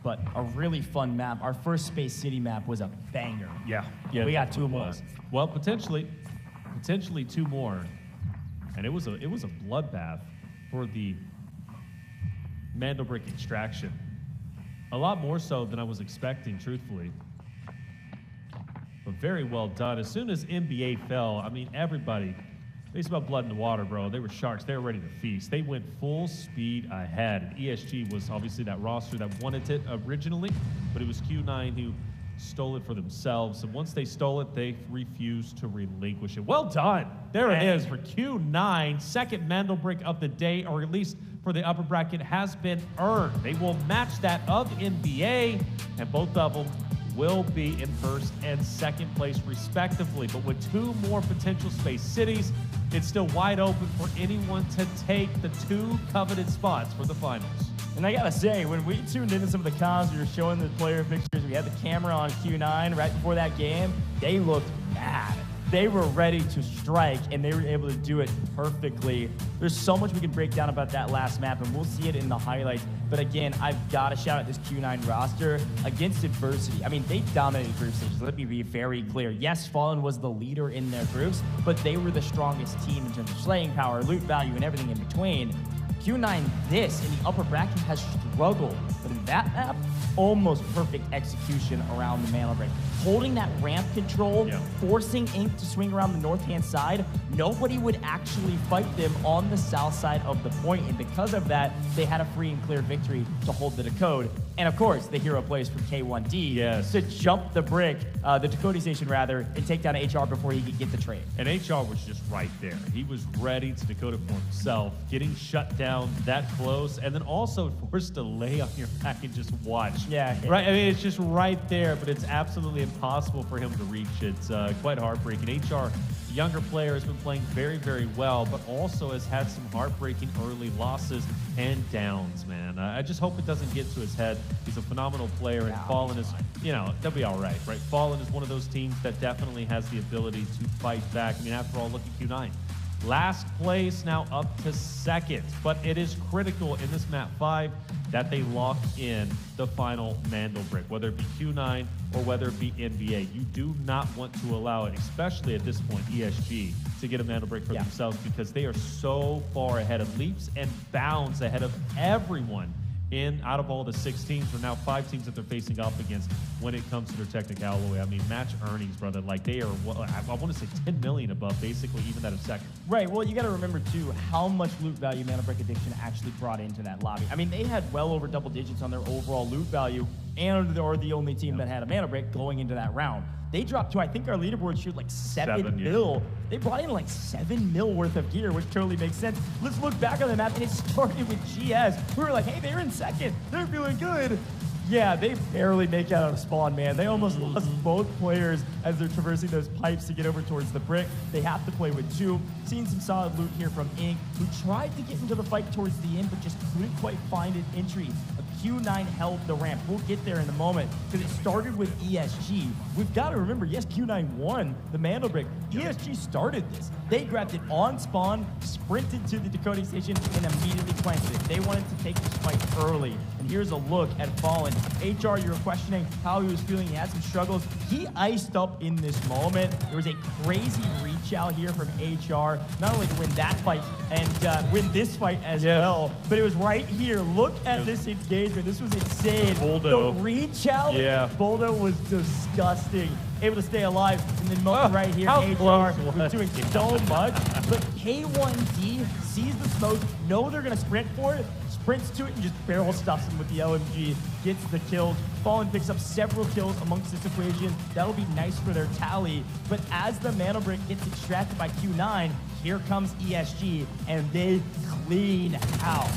But a really fun map. Our first Space City map was a banger. Yeah. We got two more. Well, potentially two more. And it was a bloodbath for the MandelBrick extraction. A lot more so than I was expecting, truthfully. But very well done. As soon as NBA fell, I mean, everybody, they smelled blood in the water, bro. They were sharks. They were ready to feast. They went full speed ahead. And ESG was obviously that roster that wanted it originally, but it was Q9 who stole it for themselves. And once they stole it, they refused to relinquish it. Well done. There it is for Q9. Second MandelBrick of the day, or at least for the upper bracket, has been earned. They will match that of NBA, and both of them will be in first and second place respectively. But with two more potential space cities, it's still wide open for anyone to take the two coveted spots for the finals. And I gotta say, when we tuned into some of the comms, we were showing the player pictures, we had the camera on Q9 right before that game, they looked mad. They were ready to strike, and they were able to do it perfectly. There's so much we can break down about that last map, and we'll see it in the highlights. But again, I've got to shout out this Q9 roster against adversity. I mean, they dominated group stages. Let me be very clear. Yes, Fallen was the leader in their groups, but they were the strongest team in terms of slaying power, loot value, and everything in between. Q9, this in the upper bracket has struggled, but in that map, almost perfect execution around the MandelBrick. Holding that ramp control, forcing Ink to swing around the north-hand side, nobody would actually fight them on the south side of the point, and because of that, they had a free and clear victory to hold the decode. And of course, the hero plays from K1D to jump the brick, the decoding station rather, and take down HR before he could get the trade. And HR was just right there. He was ready to decode it for himself, getting shut down that close, and then also forced to lay on your back and just watch. Yeah. Right, I mean, it's just right there, but it's absolutely impossible for him to reach it. It's quite heartbreaking. HR, younger player, has been playing very, very well, but also has had some heartbreaking early losses and downs, man. I just hope it doesn't get to his head. He's a phenomenal player, and Fallen is, they'll be all right? Fallen is one of those teams that definitely has the ability to fight back. I mean, after all, look at Q9. Last place, now up to second, but it is critical in this map 5 that they lock in the final MandelBrick, whether it be Q9 or whether it be NBA. You do not want to allow it, especially at this point, ESG, to get a MandelBrick for themselves, because they are so far ahead of leaps and bounds ahead of everyone out of all the 6 teams, or now 5 teams that they're facing off against when it comes to their technical alloy. I mean, match earnings, brother, like they are, I want to say 10 million above, basically, even that of second. Right, well, you got to remember, too, how much loot value MandelBrick Addiction actually brought into that lobby. I mean, they had well over double digits on their overall loot value, and they're the only team that had a MandelBrick going into that round. They dropped to, I think our leaderboard showed like 7 mil. They brought in like 7 mil worth of gear, which totally makes sense. Let's look back on the map, and it started with GS. We were like, hey, they're in second. They're feeling good. Yeah, they barely make it out of spawn, man. They almost lost both players as they're traversing those pipes to get over towards the brick. They have to play with 2. Seeing some solid loot here from Ink, who tried to get into the fight towards the end, but just couldn't quite find an entry. Q9 held the ramp. We'll get there in a moment, because it started with ESG. We've got to remember, yes, Q9 won the MandelBrick. ESG started this. They grabbed it on spawn, sprinted to the decoding station, and immediately planted it. They wanted to take this fight early. And here's a look at Fallen. HR, you were questioning how he was feeling. He had some struggles. He iced up in this moment. There was a crazy reach out here from HR, not only to win that fight and win this fight as well, but it was right here. Look at this engagement. This was insane. Boldo. The reach out, Boldo was disgusting. Able to stay alive, and then right here, HR was doing so much. But K1D sees the smoke, know they're going to sprint for it, sprints to it, and just barrel stuffs him with the LMG, gets the kills. Fallen picks up several kills amongst this equation. That'll be nice for their tally. But as the MandelBrick gets extracted by Q9, here comes ESG, and they clean out.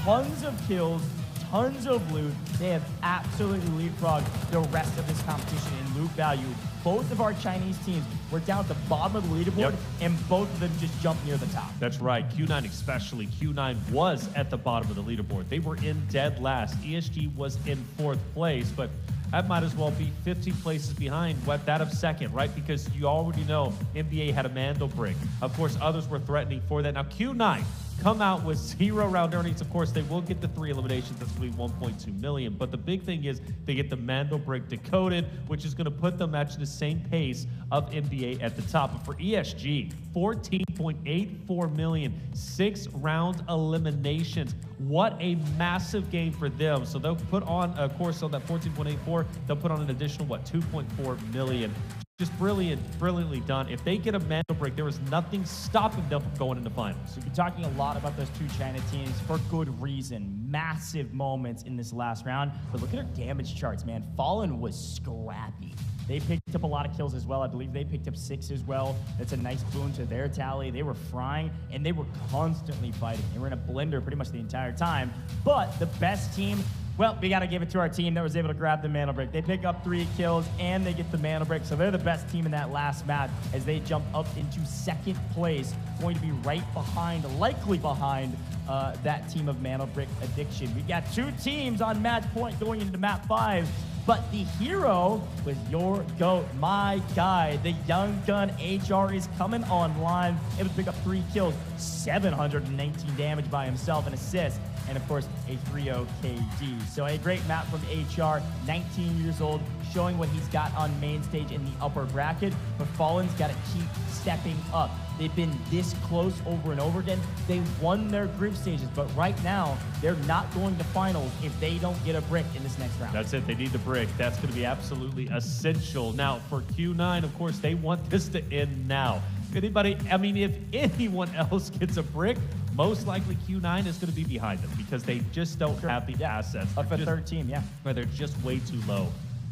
Tons of kills, tons of loot. They have absolutely leapfrogged the rest of this competition in loot value. Both of our Chinese teams were down at the bottom of the leaderboard, and both of them just jumped near the top. That's right. Q9 especially. Q9 was at the bottom of the leaderboard. They were in dead last. ESG was in 4th place, but that might as well be 15 places behind that of second, right? Because you already know NBA had a MandelBrick. Of course, others were threatening for that. Now, Q9 come out with 0 round earnings. Of course, they will get the 3 eliminations. That's going to be 1.2 million. But the big thing is they get the MandelBrick decoded, which is going to put them at the same pace of NBA at the top. But for ESG, 14.84 million, 6 round eliminations. What a massive game for them. So they'll put on, of course, on that 14.84, they'll put on an additional, 2.4 million. Just brilliantly done. If they get a MandelBrick, there is nothing stopping them from going into finals. So we've been talking a lot about those two China teams for good reason. Massive moments in this last round. But look at their damage charts, man. Fallen was scrappy. They picked up a lot of kills as well. I believe they picked up 6 as well. That's a nice boon to their tally. They were frying, and they were constantly fighting. They were in a blender pretty much the entire time. But the best team, well, we got to give it to our team that was able to grab the MandelBrick. They pick up 3 kills, and they get the MandelBrick. So they're the best team in that last match as they jump up into second place. Going to be right behind, likely behind, that team of MandelBrick Addiction. We got 2 teams on match point going into map 5. But the hero was your GOAT, my guy. The young gun HR is coming online, able to pick up 3 kills, 719 damage by himself, an assist, and of course a 3-0 KD. So a great map from HR, 19 years old, showing what he's got on main stage in the upper bracket. But Fallen's got to keep stepping up. They've been this close over and over again. They won their group stages, but right now, they're not going to finals if they don't get a brick in this next round. That's it. They need the brick. That's going to be absolutely essential. Now, for Q9, of course, they want this to end now. If anyone else gets a brick, most likely Q9 is going to be behind them because they just don't have the assets. Up at 13, yeah. But they're just way too low.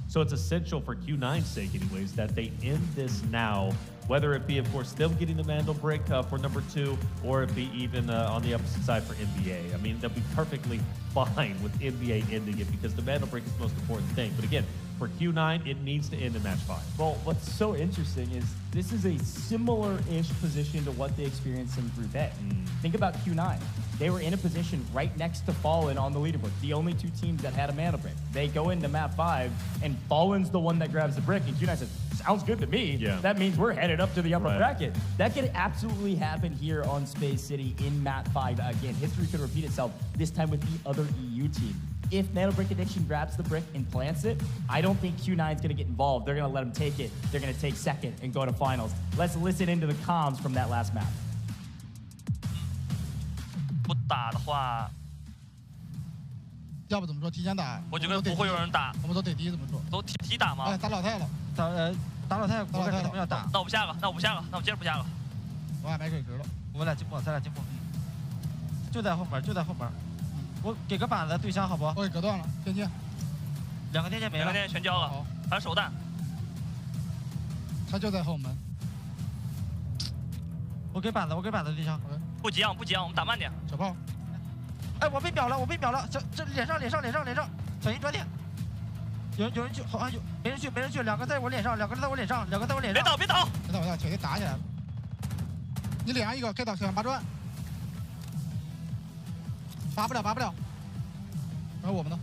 So it's essential for Q9's sake anyways that they end this now, whether it be, of course, them getting the MandelBrick for number 2 or it be even on the opposite side for NBA. I mean, they'll be perfectly fine with NBA ending it because the MandelBrick is the most important thing. But again, for Q9, it needs to end in match 5. Well, what's so interesting is this is a similar-ish position to what they experienced in Group A. Think about Q9. They were in a position right next to Fallen on the leaderboard, the only 2 teams that had a MandelBrick. They go into map 5, and Fallen's the one that grabs the brick, and Q9 says, sounds good to me. Yeah. That means we're headed up to the upper bracket. That could absolutely happen here on Space City in map 5 again. History could repeat itself, this time with the other EU team. If MandelBrick Addiction grabs the brick and plants it, I don't think Q9 is going to get involved. They're going to let them take it. They're going to take second and go to finals. Let's listen into the comms from that last map. 不打的话，要不怎么说提前打？我觉得不会有人打。我们都得低怎么说？都提打吗？哎，打老太了。打老太，我为什么要打？那我不下个，那我不下个，那我接着不下个。我俩买水池了。我俩进步，咱俩进步。就在后面，就在后面。我给个板子对枪好不？我给隔断了，电剑。2个电剑没了。2个电剑全交了，还有手弹。他就在后门。我给板子对枪。不急啊，不急啊，我们打慢点。小炮。哎，我被秒了，这脸上，小心转点。有人去，好像有没人去，2个在我脸上，2个在我脸上。别倒，别倒，铁定打起来了。你脸上一个，可以打，想拔砖。拔不了。然后我们呢？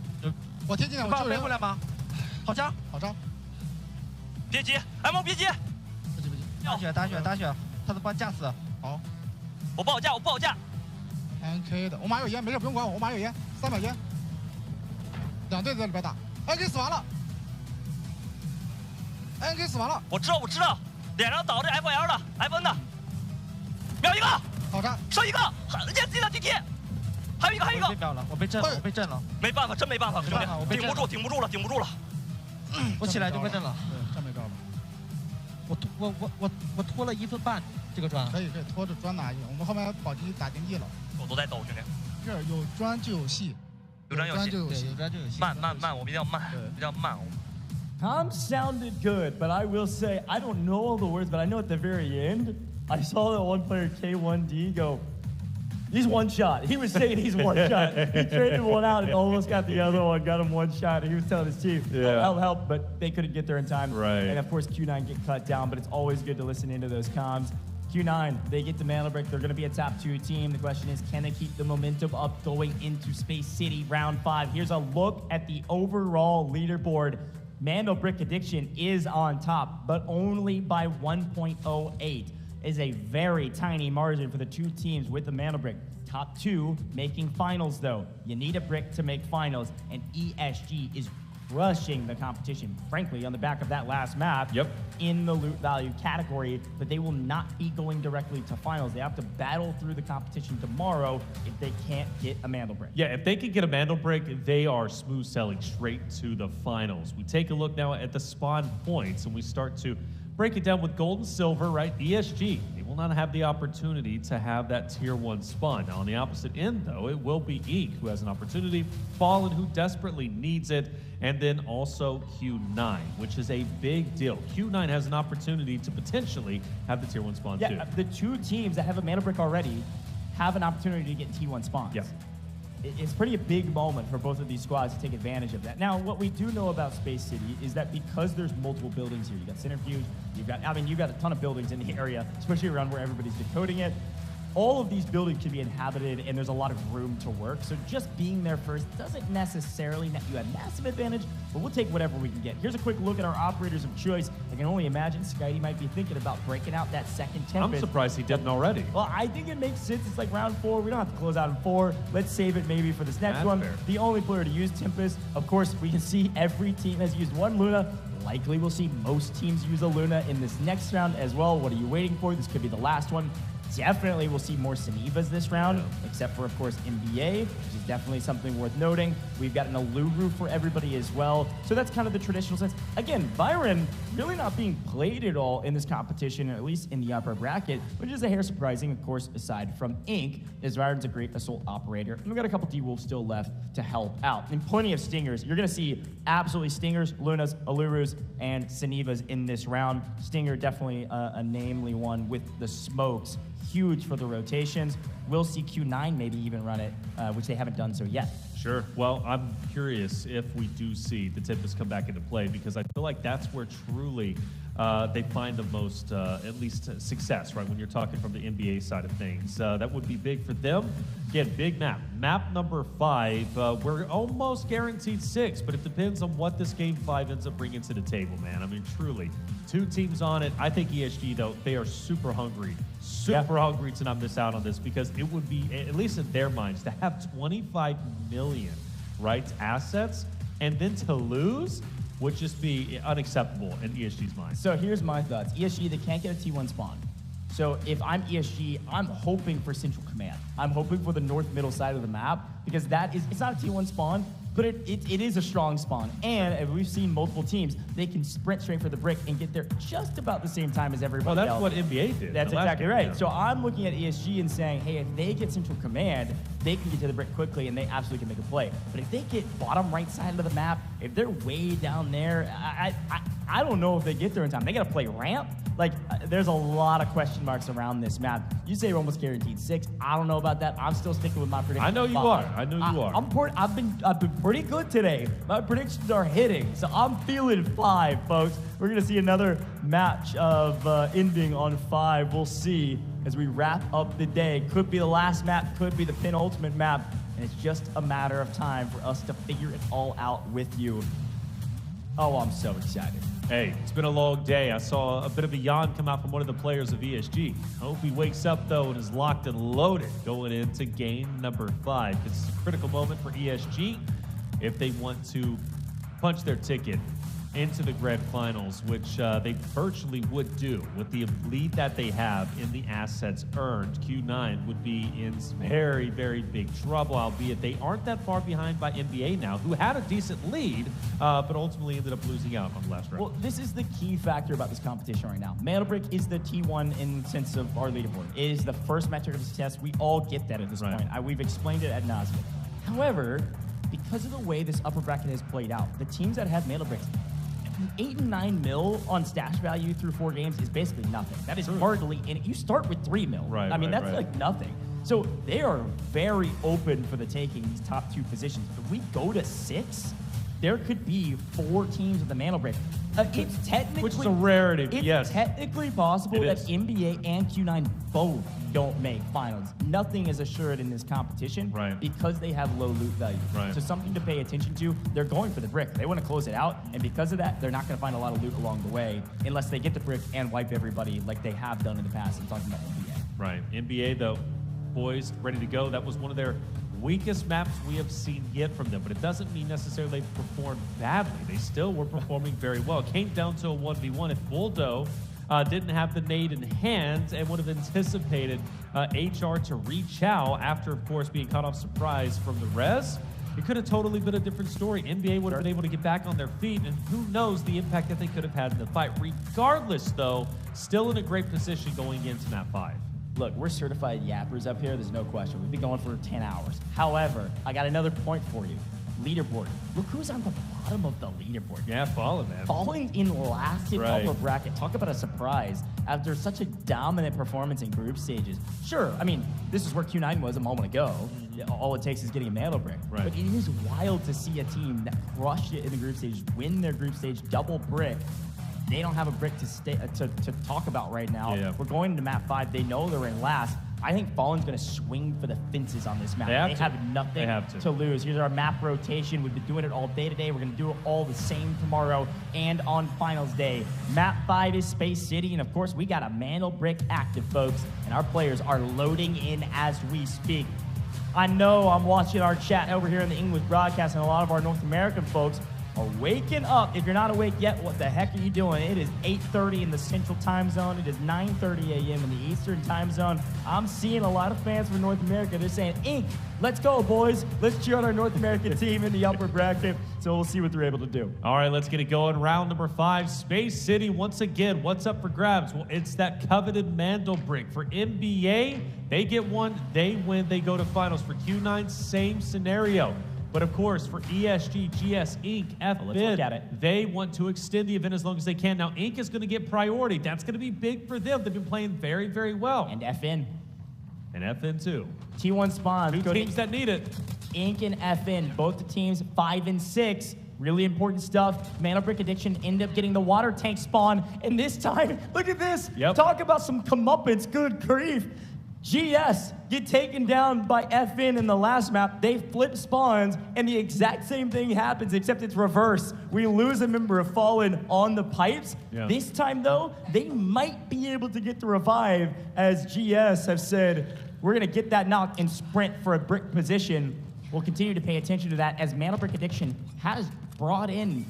我贴近点，我救人回来吗？好枪，别急，M 别急。不急。打血，他都把架死。好。我不好架。NK 的，我马有烟，没事不用管我，马有烟，3秒烟。2队在里边打 ，NK 死完了。NK 死完了。我知道，脸上倒着 FL 的 FN 的，秒一个。好杀。剩一个，也自己的 TT。还有一个，被秒了，我被震了，没办法，真没办法，兄弟，顶不住了。我起来就被震了，对，真没办法。我拖了1分半这个砖。可以拖着砖拿一个，我们后面保级打经济了。我都在抖，兄弟。这有砖就有戏，慢，我比较慢。Comms sounded good, but I will say, I don't know all the words, but I know at the very end, I saw that one player, K1D, go, he's one shot. He was saying he's one shot. He traded one out and almost got the other one, got him one shot. He was telling his team, help, but they couldn't get there in time. Right. And of course, Q9 get cut down, but it's always good to listen into those comms. Q9, they get the MandelBrick. They're going to be a top 2 team. The question is, can they keep the momentum up going into Space City round 5? Here's a look at the overall leaderboard. MandelBrick Addiction is on top, but only by 1.08. Is a very tiny margin for the two teams with the MandelBrick. Top two making finals, though. You need a brick to make finals, and ESG is crushing the competition, frankly, on the back of that last map in the loot value category, but they will not be going directly to finals. They have to battle through the competition tomorrow if they can't get a MandelBrick. Yeah, if they can get a MandelBrick, they are smooth sailing straight to the finals. We take a look now at the spawn points, and we start to break it down with gold and silver, right? ESG, they will not have the opportunity to have that tier 1 spawn. Now, on the opposite end, though, it will be Eek, who has an opportunity, Fallen, who desperately needs it, and then also Q9, which is a big deal. Q9 has an opportunity to potentially have the tier 1 spawn, too. Yeah, the two teams that have a MandelBrick already have an opportunity to get T1 spawns. Yeah. It's pretty a big moment for both of these squads to take advantage of that. Now, what we do know about Space City is that because there's multiple buildings here, you got Centrifuge, you've got a ton of buildings in the area, especially around where everybody's decoding it. All of these buildings can be inhabited, and there's a lot of room to work. So just being there first doesn't necessarily net you a massive advantage, but we'll take whatever we can get. Here's a quick look at our operators of choice. I can only imagine Skydie might be thinking about breaking out that second Tempest. I'm surprised he didn't already. Well, I think it makes sense. It's like round 4. We don't have to close out in 4. Let's save it maybe for this next That's one. fair. The only player to use Tempest, of course, we can see every team has used one Luna. Likely we'll see most teams use a Luna in this next round as well. What are you waiting for? This could be the last one. Definitely we'll see more Senivas this round, except for, of course, NBA, which is definitely something worth noting. We've got an Aluru for everybody as well. So that's kind of the traditional sense. Again, Byron really not being played at all in this competition, at least in the upper bracket, which is a hair surprising, of course, aside from Ink, as Byron's a great assault operator. And we've got a couple D-Wolves still left to help out. And plenty of Stingers. You're going to see absolutely Stingers, Lunas, Alurus, and Senivas in this round. Stinger definitely a namely one with the smokes. Huge for the rotations. We'll see Q9 maybe even run it, which they haven't done so yet. Sure. Well, I'm curious if we do see the Tempest come back into play, because I feel like that's where truly they find the most, at least, success, right? When you're talking from the NBA side of things. That would be big for them. Again, big map. Map number 5, we're almost guaranteed 6, but it depends on what this Game 5 ends up bringing to the table, man. I mean, truly. 2 teams on it. I think ESG, though, they are super hungry. Super hungry to not miss out on this, because it would be, at least in their minds, to have 25 million, right, assets, and then to lose would just be unacceptable in ESG's mind. So here's my thoughts. ESG, they can't get a T1 spawn. So if I'm ESG, I'm hoping for Central Command. I'm hoping for the north-middle side of the map, because that is, it's not a T1 spawn, but it is a strong spawn. And we've seen multiple teams, they can sprint straight for the brick and get there just about the same time as everybody else. Well, that's what NBA did. That's exactly right. So I'm looking at ESG and saying, hey, if they get Central Command, they can get to the brick quickly and they absolutely can make a play. But if they get bottom right side of the map, if they're way down there, I don't know if they get there in time. They got to play ramp. Like, there's a lot of question marks around this map. You say we're almost guaranteed 6. I don't know about that. I'm still sticking with my prediction. I know you are. I know you are. I've been pretty good today. My predictions are hitting, so I'm feeling 5, folks. We're gonna see another match of ending on 5. We'll see as we wrap up the day. Could be the last map, could be the penultimate map, and it's just a matter of time for us to figure it all out with you. Oh, I'm so excited. Hey, it's been a long day. I saw a bit of a yawn come out from one of the players of ESG. Hope he wakes up, though, and is locked and loaded going into game number 5. It's a critical moment for ESG if they want to punch their ticket into the grand finals, which they virtually would do with the lead that they have in the assets earned. Q9 would be in very, very big trouble, albeit they aren't that far behind by NBA now, who had a decent lead, but ultimately ended up losing out on the last round. Well, this is the key factor about this competition right now. MandelBrick is the T1 in the sense of our leaderboard. It is the first metric of success. We all get that at this point. We've explained it ad nauseum. However, because of the way this upper bracket has played out, the teams that have MandelBricks, 8 and 9 mil on stash value through 4 games is basically nothing. That is hardly, and you start with 3 mil. I mean, that's like nothing. So they are very open for the taking, these top 2 positions. If we go to 6, there could be 4 teams with the MandelBrick. It's technically, which is a rarity. It's technically possible that NBA and Q9 both don't make finals. Nothing is assured in this competition because they have low loot value. So something to pay attention to. They're going for the brick. They want to close it out, and because of that, they're not going to find a lot of loot along the way unless they get the brick and wipe everybody like they have done in the past. I'm talking about NBA. Right. NBA, though, poised, ready to go. That was one of their weakest maps we have seen yet from them, but it doesn't mean necessarily they performed badly. They still were performing very well. It came down to a 1v1. If Buldo didn't have the nade in hand and would have anticipated HR to reach out after, of course, being caught off surprise from the res, it could have totally been a different story. NBA would have been able to get back on their feet, and who knows the impact that they could have had in the fight. Regardless, though, still in a great position going into map 5. Look, we're certified yappers up here. There's no question. We've been going for 10 hours. However, I got another point for you. Leaderboard. Look who's on the bottom of the leaderboard. Yeah, Fallen, man. Falling in last in upper bracket. Talk about a surprise after such a dominant performance in group stages. Sure, I mean, this is where Q9 was a moment ago. All it takes is getting a MandelBrick. But it is wild to see a team that crushed it in the group stage, win their group stage double brick. They don't have a brick to talk about right now. We're going into map 5. They know they're in last. I think Fallen's going to swing for the fences on this map. They have nothing to lose. Here's our map rotation. We've been doing it all day today. We're going to do it all the same tomorrow and on finals day. Map 5 is Space City, and of course, we got a MandelBrick active, folks, and our players are loading in as we speak. I know I'm watching our chat over here in the English broadcast, and a lot of our North American folks are waking up. If you're not awake yet, what the heck are you doing? It is 8:30 in the Central Time Zone. It is 9:30 a.m. in the Eastern Time Zone. I'm seeing a lot of fans from North America. They're saying, Ink, let's go, boys. Let's cheer on our North American team in the upper bracket. So we'll see what they're able to do. All right, let's get it going. Round number 5, Space City. Once again, what's up for grabs? Well, it's that coveted MandelBrick. For NBA, they get one, they win, they go to finals. For Q9, same scenario. But of course, for ESG, GS, Inc., FN, they want to extend the event as long as they can. Now, Inc. is going to get priority. That's going to be big for them. They've been playing very, very well. And FN. And FN, too. T1 spawns. 2 teams that need it. Inc. and FN, both the teams 5 and 6. Really important stuff. MandelBrick Addiction end up getting the water tank spawn. And this time, look at this. Talk about some comeuppance. Good grief. GS get taken down by FN in the last map. They flip spawns, and the exact same thing happens, except it's reverse. We lose a member of Fallen on the pipes. This time, though, they might be able to get the revive, as GS have said, we're going to get that knock and sprint for a brick position. We'll continue to pay attention to that, as MandelBrick Addiction has brought in.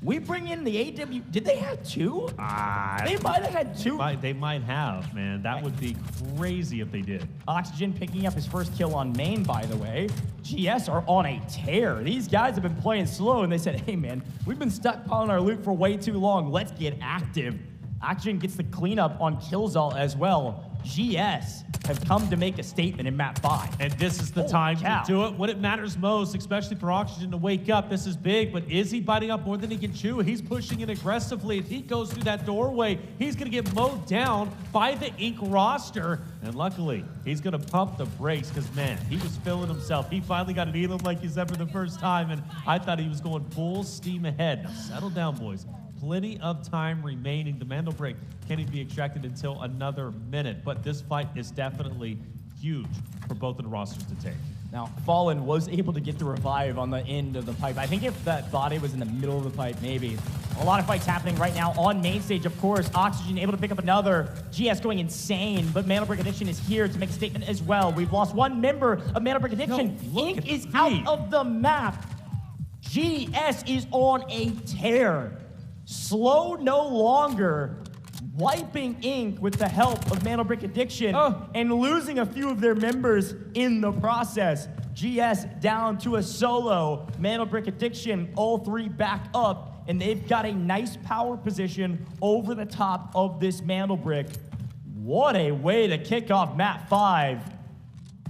We bring in the AW. Did they have 2? They might have had 2. They might have, man. That would be crazy if they did. Oxygen picking up his first kill on main, by the way. GS are on a tear. These guys have been playing slow, and they said, hey, man, we've been stockpiling our loot for way too long. Let's get active. Oxygen gets the cleanup on Killzall as well. GS have come to make a statement in map 5. And this is the time to do it when it matters most, especially for Oxygen to wake up. This is big, but is he biting up more than he can chew? He's pushing in aggressively. If he goes through that doorway, he's going to get mowed down by the Inc. roster. And luckily, he's going to pump the brakes because, man, he was feeling himself. He finally got an Elam like he said for the first time, and I thought he was going full steam ahead. Now, settle down, boys. Plenty of time remaining. The MandelBrick can't even be extracted until another minute, but this fight is definitely huge for both of the rosters to take. Now, Fallen was able to get the revive on the end of the pipe. I think if that body was in the middle of the pipe, maybe. A lot of fights happening right now on main stage, of course. Oxygen able to pick up another. GS going insane, but MandelBrick Addiction is here to make a statement as well. We've lost one member of MandelBrick Addiction. Inc. is out of the map. GS is on a tear. Slow no longer, wiping Inc. with the help of MandelBrick Addiction and losing a few of their members in the process. GS down to a solo. MandelBrick Addiction, all 3 back up, and they've got a nice power position over the top of this MandelBrick. What a way to kick off map 5.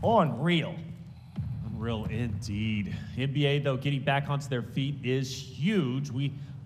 Unreal. Unreal indeed. NBA, though, getting back onto their feet is huge.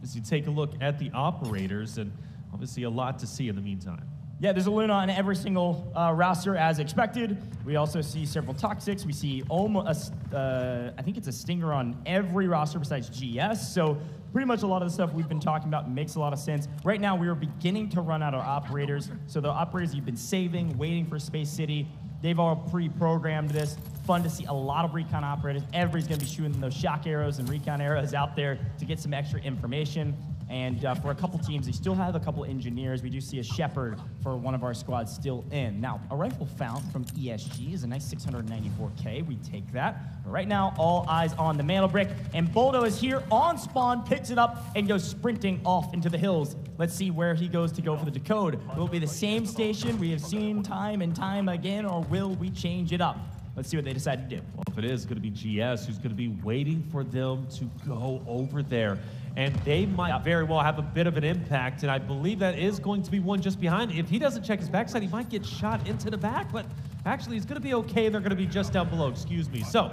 As you take a look at the operators, and obviously a lot to see in the meantime. Yeah, there's a Luna on every single roster as expected. We also see several Toxics. We see almost, I think it's a Stinger on every roster besides GS. So pretty much a lot of the stuff we've been talking about makes a lot of sense. Right now, we are beginning to run out of operators. So the operators you've been saving, waiting for Space City, they've all pre-programmed this. Fun to see a lot of recon operators. Everybody's going to be shooting those shock arrows and recon arrows out there to get some extra information. And for a couple teams, they still have a couple engineers. We do see a Shepherd for one of our squads still in. Now, a rifle found from ESG is a nice 694K. We take that. But right now, all eyes on the MandelBrick. And Boldo is here on spawn, picks it up, and goes sprinting off into the hills. Let's see where he goes to go for the decode. Will it be the same station we have seen time and time again, or will we change it up? Let's see what they decide to do. Well, if it is going to be GS who's going to be waiting for them to go over there, and they might very well have a bit of an impact, and I believe that is going to be one just behind. If he doesn't check his backside, he might get shot into the back, but actually he's going to be okay. They're going to be just down below, excuse me. So,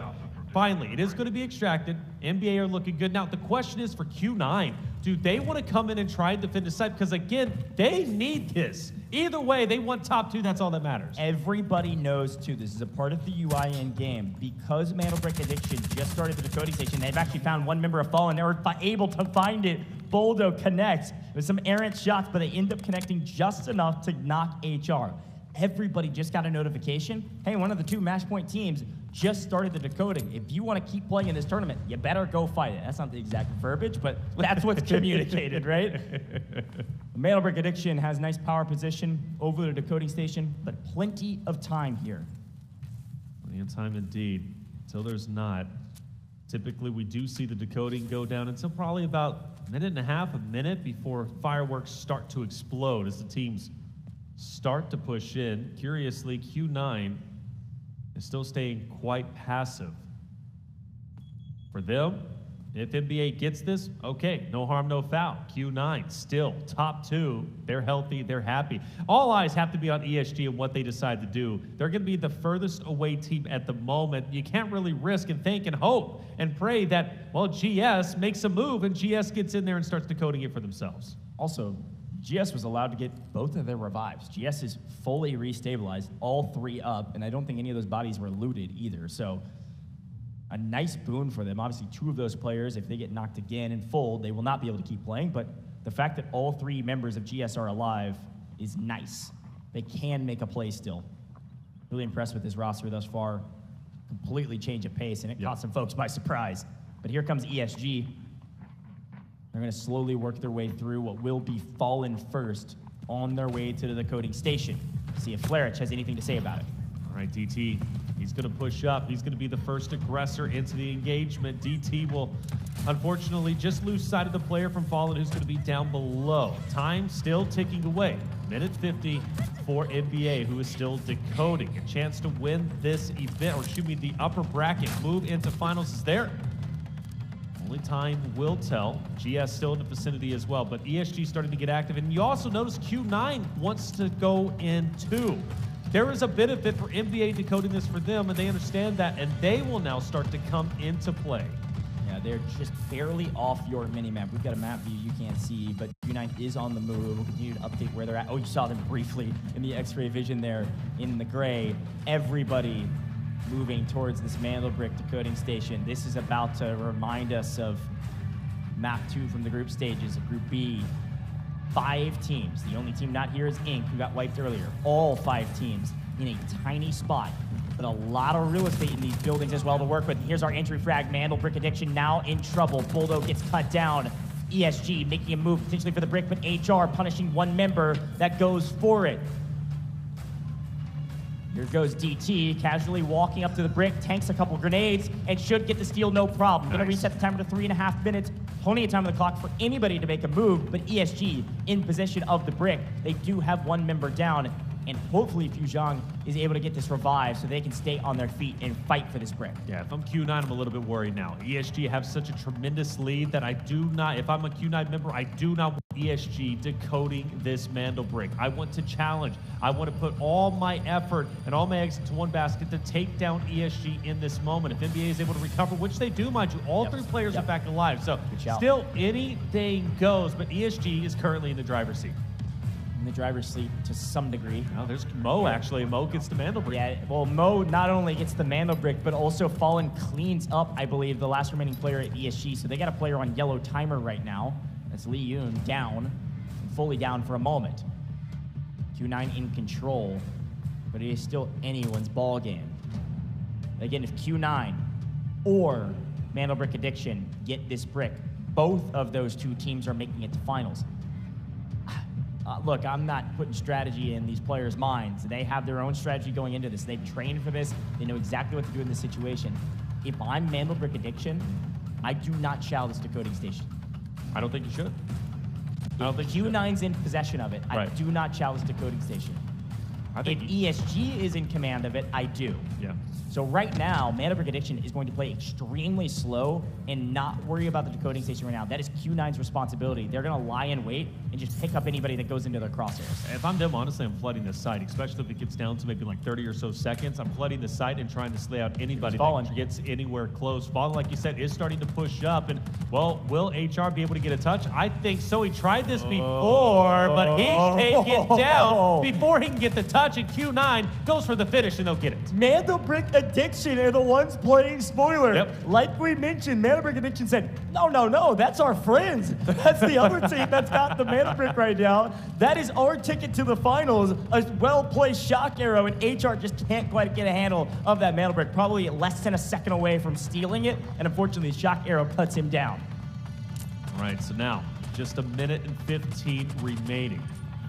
finally, it is going to be extracted. NBA are looking good. Now, the question is for Q9, do they want to come in and try and defend the site? Because, again, they need this. Either way, they want top 2. That's all that matters. Everybody knows, too, this is a part of the UI in game. Because MandelBrick Addiction just started the decoding station, they've actually found one member of Fallen. They were able to find it. Boldo connects with some errant shots, but they end up connecting just enough to knock HR. Everybody just got a notification. Hey, one of the 2 match point teams just started the decoding. If you want to keep playing in this tournament, you better go fight it. That's not the exact verbiage, but that's what's communicated, right? MandelBrick Addiction has nice power position over the decoding station, but plenty of time here. Plenty of time indeed. Until there's not. Typically, we do see the decoding go down until probably about a minute and a half, a minute before fireworks start to explode as the teams start to push in. Curiously, Q9 is still staying quite passive. For them, if NBA gets this, okay, no harm, no foul. Q9 still top 2. They're healthy, they're happy. All eyes have to be on ESG and what they decide to do. They're going to be the furthest away team at the moment. You can't really risk and think and hope and pray that, well, GS makes a move and GS gets in there and starts decoding it for themselves. Also, GS was allowed to get both of their revives. GS is fully restabilized, all 3 up, and I don't think any of those bodies were looted either. So a nice boon for them. Obviously, 2 of those players, if they get knocked again and fold, they will not be able to keep playing, but the fact that all 3 members of GS are alive is nice. They can make a play still. Really impressed with this roster thus far. Completely change of pace, and it caught some folks by surprise. But here comes ESG. They're going to slowly work their way through what will be Fallen first on their way to the decoding station. See if Flarich has anything to say about it. All right, DT, he's going to push up. He's going to be the first aggressor into the engagement. DT will, unfortunately, just lose sight of the player from Fallen who's going to be down below. Time still ticking away. Minute 50 for NBA, who is still decoding. A chance to win this event, or excuse me, the upper bracket move into finals is there. Only time will tell. GS still in the vicinity as well, but ESG starting to get active. And you also notice Q9 wants to go in too. There is a benefit for NBA decoding this for them, and they understand that, and they will now start to come into play. Yeah, they're just barely off your mini-map. We've got a map view you can't see, but Q9 is on the move. We'll continue to update where they're at. Oh, you saw them briefly in the X-ray vision there in the gray. Everybody moving towards this MandelBrick decoding station. This is about to remind us of map 2 from the group stages of Group B. 5 teams. The only team not here is Inc., who got wiped earlier. All 5 teams in a tiny spot, but a lot of real estate in these buildings as well to work with. Here's our entry frag. MandelBrick Addiction now in trouble. Boldo gets cut down. ESG making a move potentially for the brick, but HR punishing one member that goes for it. Here goes DT, casually walking up to the brick, tanks a couple grenades, and should get the steal no problem. Gonna reset the timer to 3.5 minutes. Plenty of time on the clock for anybody to make a move, but ESG in possession of the brick. They do have one member down, and hopefully Fuzhang is able to get this revived so they can stay on their feet and fight for this brick. Yeah, if I'm Q9, I'm a little bit worried now. ESG have such a tremendous lead that I do not, if I'm a Q9 member, I do not want ESG decoding this MandelBrick. I want to challenge. I want to put all my effort and all my eggs into one basket to take down ESG in this moment. If NBA is able to recover, which they do, mind you, all 3 players are back alive. So still anything goes, but ESG is currently in the driver's seat. in the driver's seat to some degree. Now there's Mo, actually. Mo gets the MandelBrick. Yeah, well, Mo not only gets the MandelBrick, but also Fallen cleans up, I believe, the last remaining player at ESG. So they got a player on yellow timer right now. That's Lee Yoon down, fully down for a moment. Q9 in control, but it is still anyone's ball game. Again, if Q9 or MandelBrick Addiction get this brick, both of those two teams are making it to finals. Look, I'm not putting strategy in these players' minds. They have their own strategy going into this. They've trained for this. They know exactly what to do in this situation. If I'm MandelBrick Addiction, I do not shall this decoding station. I don't think you should. I don't think Q9's in possession of it. I do not shall this decoding station. If ESG is in command of it, I do. Yeah. So right now, MandelBrick Addiction is going to play extremely slow and not worry about the decoding station right now. That is Q9's responsibility. They're going to lie in wait and just pick up anybody that goes into their crosshairs. If I'm them, honestly, I'm flooding this site, especially if it gets down to maybe like 30 or so seconds. I'm flooding the site and trying to slay out anybody that gets anywhere close. Fallen, like you said, is starting to push up. And, well, will HR be able to get a touch? I think so. He tried this before, but he's taken down before he can get the touch. And Q9 goes for the finish, and they'll get it. MandelBrick Addiction are the ones playing spoiler. Yep. Like we mentioned, MandelBrick Addiction said, no, that's our friends. That's the other team that's got the MandelBrick right now. That is our ticket to the finals. A well-placed shock arrow, and HR just can't quite get a handle of that MandelBrick. Probably less than a second away from stealing it, and unfortunately, shock arrow cuts him down. All right, so now, just a minute and 15 remaining.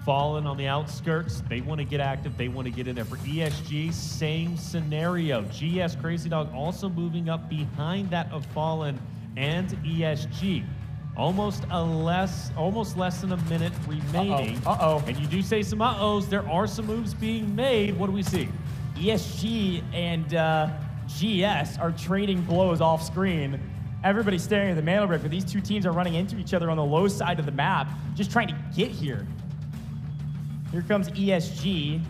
Fallen on the outskirts. They want to get active. They want to get in there. For ESG, same scenario. GS Crazy Dog also moving up behind that of Fallen and ESG. Almost less than a minute remaining. And you do say some uh-ohs. There are some moves being made. What do we see? ESG and GS are trading blows off screen. Everybody's staring at the MandelBrick, but these two teams are running into each other on the low side of the map, just trying to get here. Here comes ESG.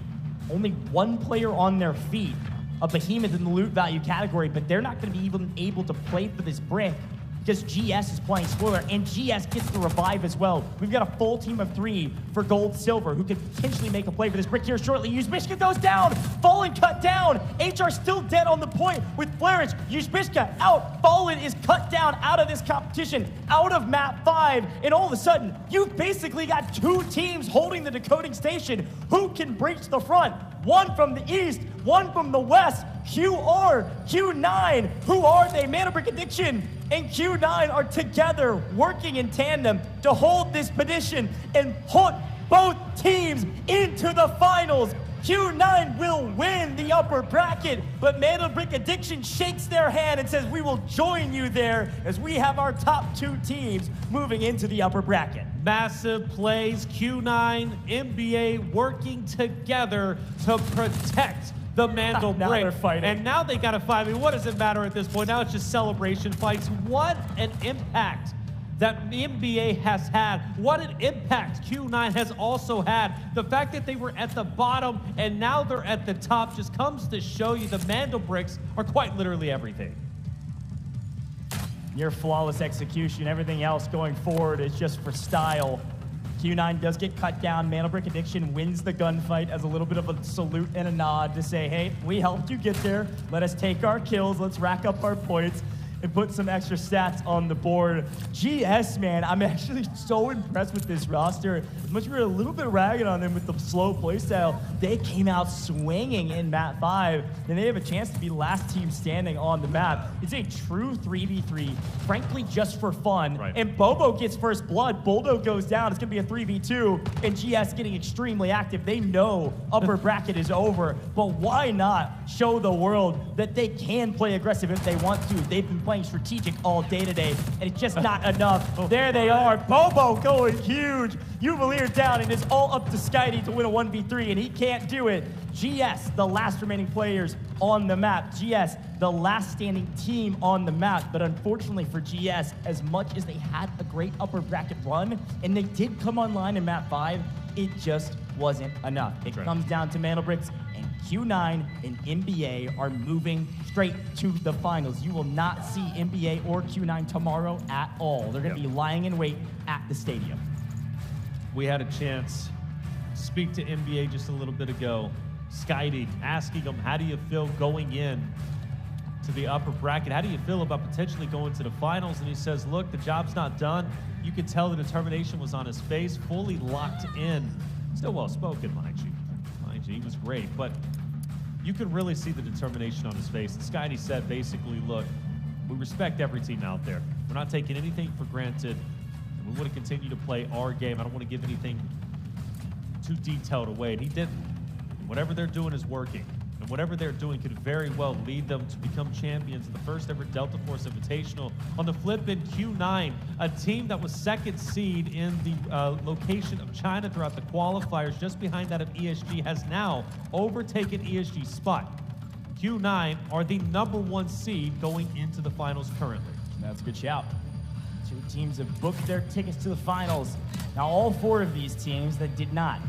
Only one player on their feet, a behemoth in the loot value category, but they're not going to be even able to play for this brick because GS is playing spoiler, and GS gets the revive as well. We've got a full team of 3 for gold silver who could potentially make a play for this brick here shortly. Yuzbishka goes down, Fallen cut down. HR still dead on the point with Flarage. Yuzbishka out, Fallen is cut down out of this competition, out of map 5, and all of a sudden, you've basically got 2 teams holding the decoding station. Who can breach the front? One from the east, one from the west. QR, Q9, who are they? MandelBrick Addiction and Q9 are together working in tandem to hold this position and put both teams into the finals. Q9 will win the upper bracket, but MandelBrick Addiction shakes their hand and says, we will join you there as we have our top 2 teams moving into the upper bracket. Massive plays, Q9, NBA working together to protect the MandelBrick. Now they're fighting. And now they got to fight. I mean, what does it matter at this point? Now it's just celebration fights. What an impact that the NBA has had. What an impact Q9 has also had. The fact that they were at the bottom and now they're at the top just comes to show you the MandelBricks are quite literally everything. Near flawless execution. Everything else going forward is just for style. Q9 does get cut down. MandelBrick Addiction wins the gunfight as a little bit of a salute and a nod to say, hey, we helped you get there. Let us take our kills. Let's rack up our points and put some extra stats on the board. GS, man, I'm actually so impressed with this roster. As much as we were a little bit ragged on them with the slow playstyle, they came out swinging in map 5, and they have a chance to be last team standing on the map. It's a true 3v3, frankly, just for fun. Right. And Bobo gets first blood. Boldo goes down. It's going to be a 3v2, and GS getting extremely active. They know upper bracket is over, but why not show the world that they can play aggressive if they want to? They've been playing strategic all day today, and it's just not enough. There they are. Bobo going huge. Jubileer down, and it's all up to Skydie to win a 1v3, and he can't do it. GS, the last remaining players on the map. GS, the last standing team on the map. But unfortunately for GS, as much as they had a great upper bracket run, and they did come online in map 5, it just wasn't enough. It comes down to MandelBricks, and Q9 and NBA are moving straight to the finals. You will not see NBA or Q9 tomorrow at all. They're going to be lying in wait at the stadium. We had a chance speak to NBA just a little bit ago. Skydie asking him, how do you feel going in to the upper bracket? How do you feel about potentially going to the finals? And he says, look, the job's not done. You could tell the determination was on his face, fully locked in. Still well-spoken, mind you. Mind you, he was great. But you could really see the determination on his face. And Skydie said, basically, look, we respect every team out there. We're not taking anything for granted. And we want to continue to play our game. I don't want to give anything too detailed away. And he didn't. And whatever they're doing is working. And whatever they're doing could very well lead them to become champions in the first ever Delta Force Invitational. On the flip in Q9, a team that was second seed in the location of China throughout the qualifiers, just behind that of ESG, has now overtaken ESG's spot. Q9 are the #1 seed going into the finals currently. That's a good shout. Two teams have booked their tickets to the finals. Now, all 4 of these teams that did not.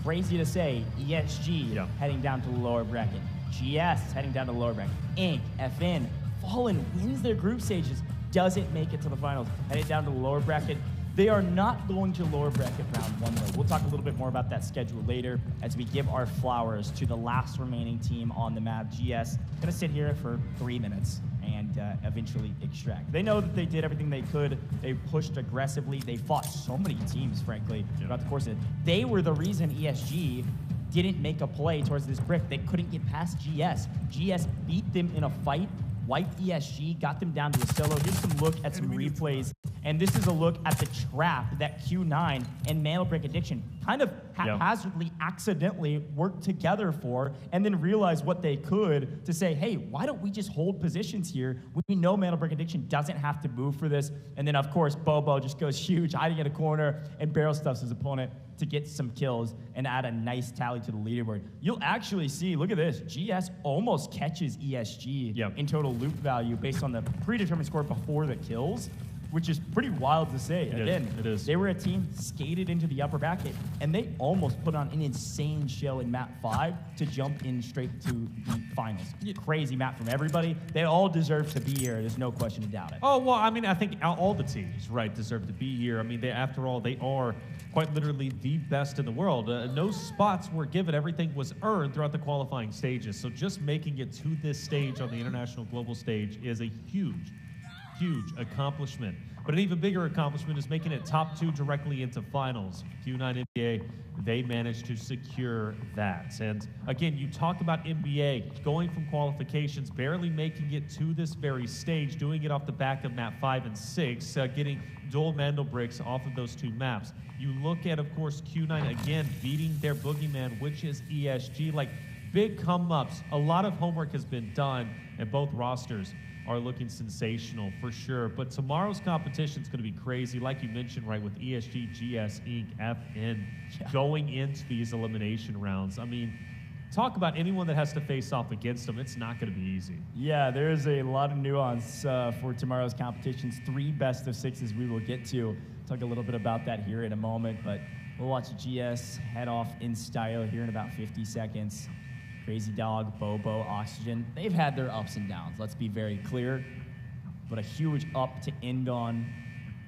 Crazy to say, ESG heading down to the lower bracket. GS heading down to the lower bracket. Inc, FN, Fallen wins their group stages, doesn't make it to the finals, headed down to the lower bracket. They are not going to lower bracket round 1 though. We'll talk a little bit more about that schedule later as we give our flowers to the last remaining team on the map, GS. Gonna sit here for 3 minutes and eventually extract. They know that they did everything they could. They pushed aggressively. They fought so many teams, frankly, throughout the course of it. They were the reason ESG didn't make a play towards this brick. They couldn't get past GS. GS beat them in a fight, wiped ESG, got them down to a solo. Here's some look at some replays. And this is a look at the trap that Q9 and MandelBrick Addiction kind of haphazardly, accidentally worked together for, and then realized what they could to say, hey, why don't we just hold positions here? We know MandelBrick Addiction doesn't have to move for this. And then, of course, Bobo just goes huge, hiding in a corner, and barrel stuffs his opponent to get some kills and add a nice tally to the leaderboard. You'll actually see, look at this, GS almost catches ESG in total loot value based on the predetermined score before the kills, which is pretty wild to say. Again, it is. They were a team skated into the upper bracket, and they almost put on an insane show in map 5 to jump in straight to the finals. Crazy map from everybody. They all deserve to be here. There's no question about it. Oh, well, I mean, I think all the teams, right, deserve to be here. I mean, after all, they are quite literally the best in the world. No spots were given. Everything was earned throughout the qualifying stages. So just making it to this stage on the international global stage is a huge accomplishment. But an even bigger accomplishment is making it top 2 directly into finals. Q9 NBA, they managed to secure that. And again, you talk about NBA going from qualifications, barely making it to this very stage, doing it off the back of map 5 and 6, getting dual MandelBricks off of those 2 maps. You look at, of course, Q9 again beating their boogeyman, which is ESG. Like, big come-ups. A lot of homework has been done, and both rosters are looking sensational for sure. But tomorrow's competition is going to be crazy, like you mentioned, right, with ESG, GS, Inc., FN going into these elimination rounds. I mean, talk about anyone that has to face off against them. It's not going to be easy. Yeah, there's a lot of nuance for tomorrow's competitions. 3 best of 6s we will get to. Talk a little bit about that here in a moment, but we'll watch GS head off in style here in about 50 seconds. Crazy Dog, Bobo, Oxygen, they've had their ups and downs, let's be very clear. But a huge up to end on,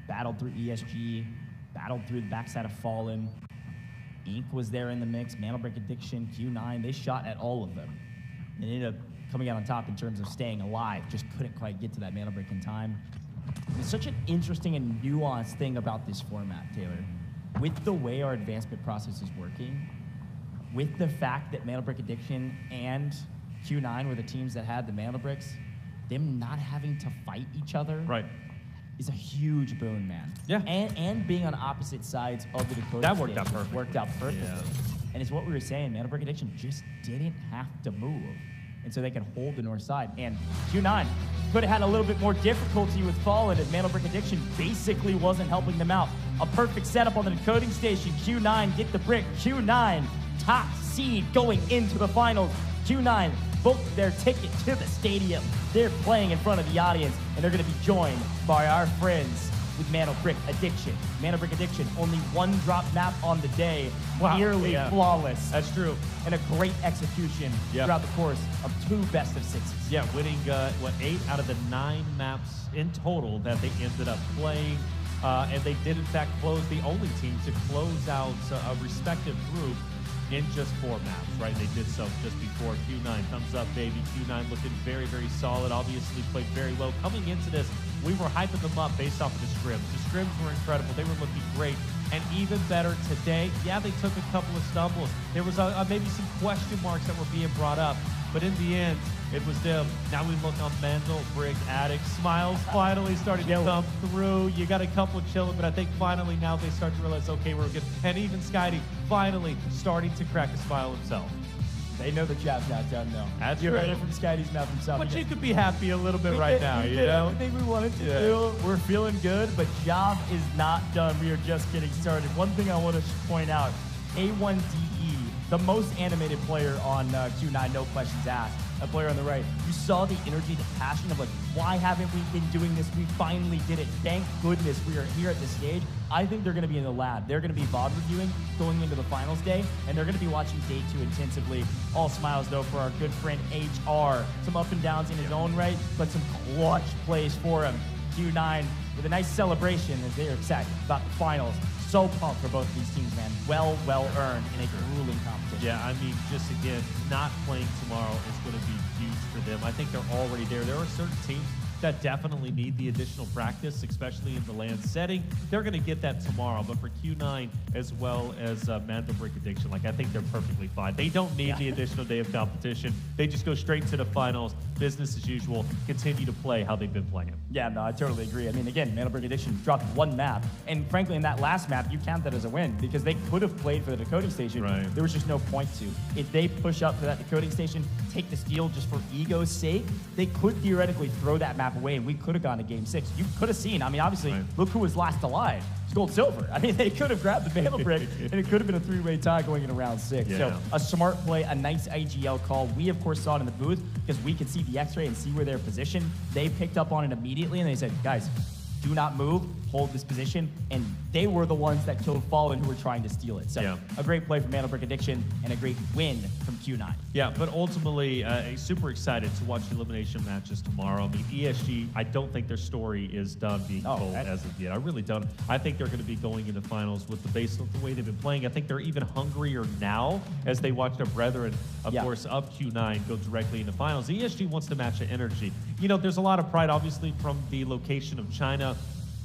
battled through ESG, battled through the backside of Fallen. Inc. was there in the mix, MandelBrick Addiction, Q9, they shot at all of them. And ended up coming out on top in terms of staying alive, just couldn't quite get to that MandelBrick in time. It's such an interesting and nuanced thing about this format, Taylor. With the way our advancement process is working, with the fact that MandelBrick Addiction and Q9 were the teams that had the MandelBricks, them not having to fight each other is a huge boon, man. Yeah. And being on opposite sides of the Dakota That worked stage out perfect. Worked out perfectly. Yeah. And it's what we were saying, MandelBrick Addiction just didn't have to move. And so they could hold the north side. And Q9 could have had a little bit more difficulty with Fallen if MandelBrick Addiction basically wasn't helping them out. A perfect setup on the decoding station. Q9 get the brick. Q9 top seed going into the finals. Q9 booked their ticket to the stadium. They're playing in front of the audience, and they're going to be joined by our friends with MandelBrick Addiction. MandelBrick Addiction, only 1 drop map on the day. Wow. Nearly flawless. That's true. And a great execution throughout the course of 2 best of 6s. Yeah, winning, 8 out of the 9 maps in total that they ended up playing. and they did, in fact, close the only team to close out a respective group in just 4 maps, right? They did so just before Q9. Thumbs up, baby. Q9 looking very, very solid. Obviously played very well. Coming into this, we were hyping them up based off of the scrims. The scrims were incredible. They were looking great. And even better today, yeah, they took a couple of stumbles. There was maybe some question marks that were being brought up. But in the end, it was them. Now we look on MandelBrick, Addict. Smiles finally starting to come through. You got a couple chilling, but I think finally now they start to realize, okay, we're good. And even Skydie finally starting to crack a smile himself. They know the job's not done, though. That's you heard right. it from Skydie's mouth himself. But you could be happy a little bit right now, you know? Everything we wanted to do. We're feeling good, but job is not done. We are just getting started. One thing I want to point out, A1DE, the most animated player on Q9, no questions asked. A player on the right. You saw the energy, the passion of like, why haven't we been doing this? We finally did it. Thank goodness we are here at this stage. I think they're going to be in the lab. They're going to be VOD reviewing going into the finals day, and they're going to be watching day 2 intensively. All smiles though for our good friend HR. Some up and downs in his own right, but some clutch plays for him. Q9 with a nice celebration as they are excited about the finals. So pumped for both of these teams, man. Well earned in a grueling competition. Yeah, I mean, just again, not playing tomorrow is going to be huge for them. I think they're already there. There are certain teams that definitely need the additional practice, especially in the LAN setting. They're going to get that tomorrow, but for Q9 as well as MandelBrick Addiction, like I think they're perfectly fine. They don't need the additional day of competition. They just go straight to the finals, business as usual, continue to play how they've been playing. Yeah, no, I totally agree. I mean, again, MandelBrick Addiction dropped 1 map, and frankly, in that last map, you count that as a win because they could have played for the decoding station. Right. There was just no point to. If they push up for that decoding station, take the steal just for ego's sake, they could theoretically throw that map away, and we could have gone to Game 6. You could have seen. I mean, obviously, look who was last alive. It's Gold Silver. I mean, they could have grabbed the MandelBrick, and it could have been a 3-way tie going into round 6. Yeah. So a smart play, a nice IGL call. We, of course, saw it in the booth because we could see the X-ray and see where they're positioned. They picked up on it immediately, and they said, guys, do not move, hold this position, and they were the ones that killed Fallen who were trying to steal it. So a great play from MandelBrick Addiction and a great win from Q9. Yeah, but ultimately, super excited to watch the elimination matches tomorrow. I mean, ESG, I don't think their story is done being told as of yet. I really don't. I think they're going to be going into finals with the base of the way they've been playing. I think they're even hungrier now as they watch their brethren, of course, of Q9 go directly into finals. ESG wants to match the energy. You know, there's a lot of pride, obviously, from the location of China.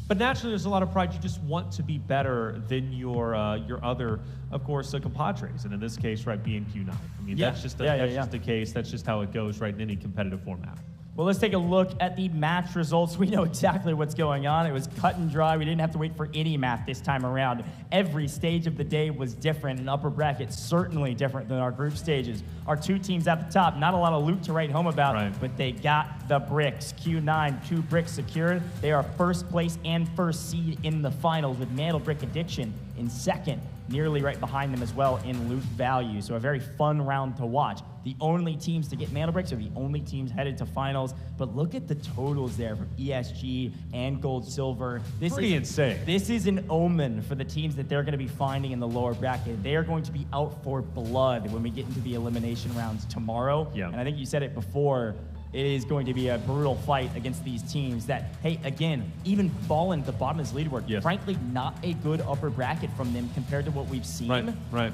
But naturally, there's a lot of pride. You just want to be better than your other, of course, compadres. And in this case, right, being Q9. I mean, that's just just the case. That's just how it goes, right, in any competitive format. Well, let's take a look at the match results. We know exactly what's going on. It was cut and dry. We didn't have to wait for any map this time around. Every stage of the day was different, and upper bracket certainly different than our group stages. Our 2 teams at the top, not a lot of loot to write home about, but they got the bricks. Q9, 2 bricks secured. They are first place and first seed in the finals with MandelBrick Addiction in second, nearly right behind them as well in loot value. So a very fun round to watch. The only teams to get MandelBricks are the only teams headed to finals. But look at the totals there for ESG and Gold Silver. This Pretty is insane. This is an omen for the teams that they're going to be finding in the lower bracket. They are going to be out for blood when we get into the elimination rounds tomorrow. Yeah. And I think you said it before. It is going to be a brutal fight against these teams that, hey, again, even Fallen at the bottom of his leaderboard. Frankly, not a good upper bracket from them compared to what we've seen. Right.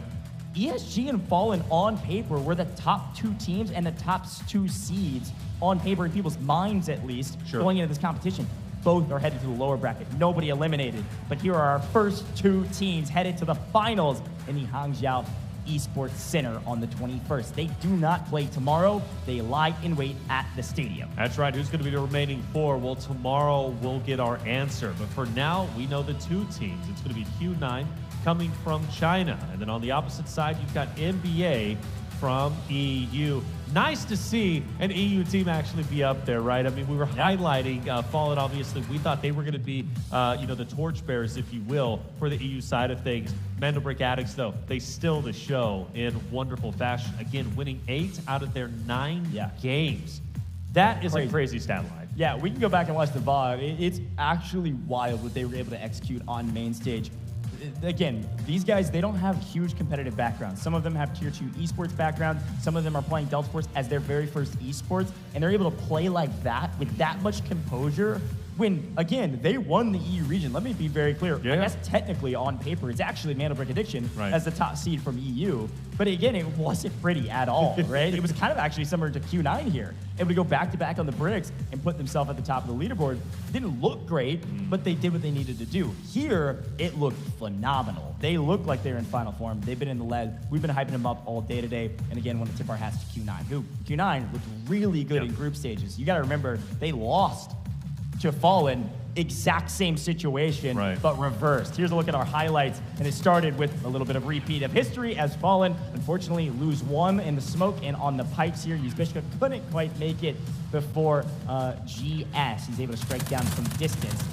ESG and Fallen on paper were the top 2 teams and the top 2 seeds on paper in people's minds, at least, going into this competition. Both are headed to the lower bracket. Nobody eliminated. But here are our first 2 teams headed to the finals in the Hangzhou Esports Center on the 21st. They do not play tomorrow. They lie in wait at the stadium. That's right. Who's going to be the remaining 4? Well, tomorrow we'll get our answer. But for now, we know the 2 teams. It's going to be Q9 coming from China. And then on the opposite side, you've got NBA from EU. Nice to see an EU team actually be up there, right? I mean, we were highlighting Fallen, obviously. We thought they were going to be, the torchbearers, if you will, for the EU side of things. MandelBrick Addicts, though, they still the show in wonderful fashion. Again, winning 8 out of their 9 games. That is a crazy stat line. Yeah, we can go back and watch the VOD. It's actually wild what they were able to execute on main stage. Again, these guys, they don't have huge competitive backgrounds. Some of them have tier 2 esports backgrounds. Some of them are playing Delta Force as their very first esports, and they're able to play like that with that much composure. when, again, they won the EU region. Let me be very clear. I guess technically on paper, it's actually MandelBrick Addiction as the top seed from EU. But again, it wasn't pretty at all, right? It was kind of actually similar to Q9 here. Able to go back-to-back on the bricks and put themselves at the top of the leaderboard. Didn't look great, but they did what they needed to do. Here, it looked phenomenal. They look like they're in final form. They've been in the lead. We've been hyping them up all day today. And again, want to tip our hats to Q9, who Q9 looked really good in group stages. You got to remember, they lost to Fallen, exact same situation, but reversed. Here's a look at our highlights, and it started with a little bit of repeat of history as Fallen, unfortunately, lose one in the smoke and on the pipes here. Yuzbishka couldn't quite make it before GS. He's able to strike down from distance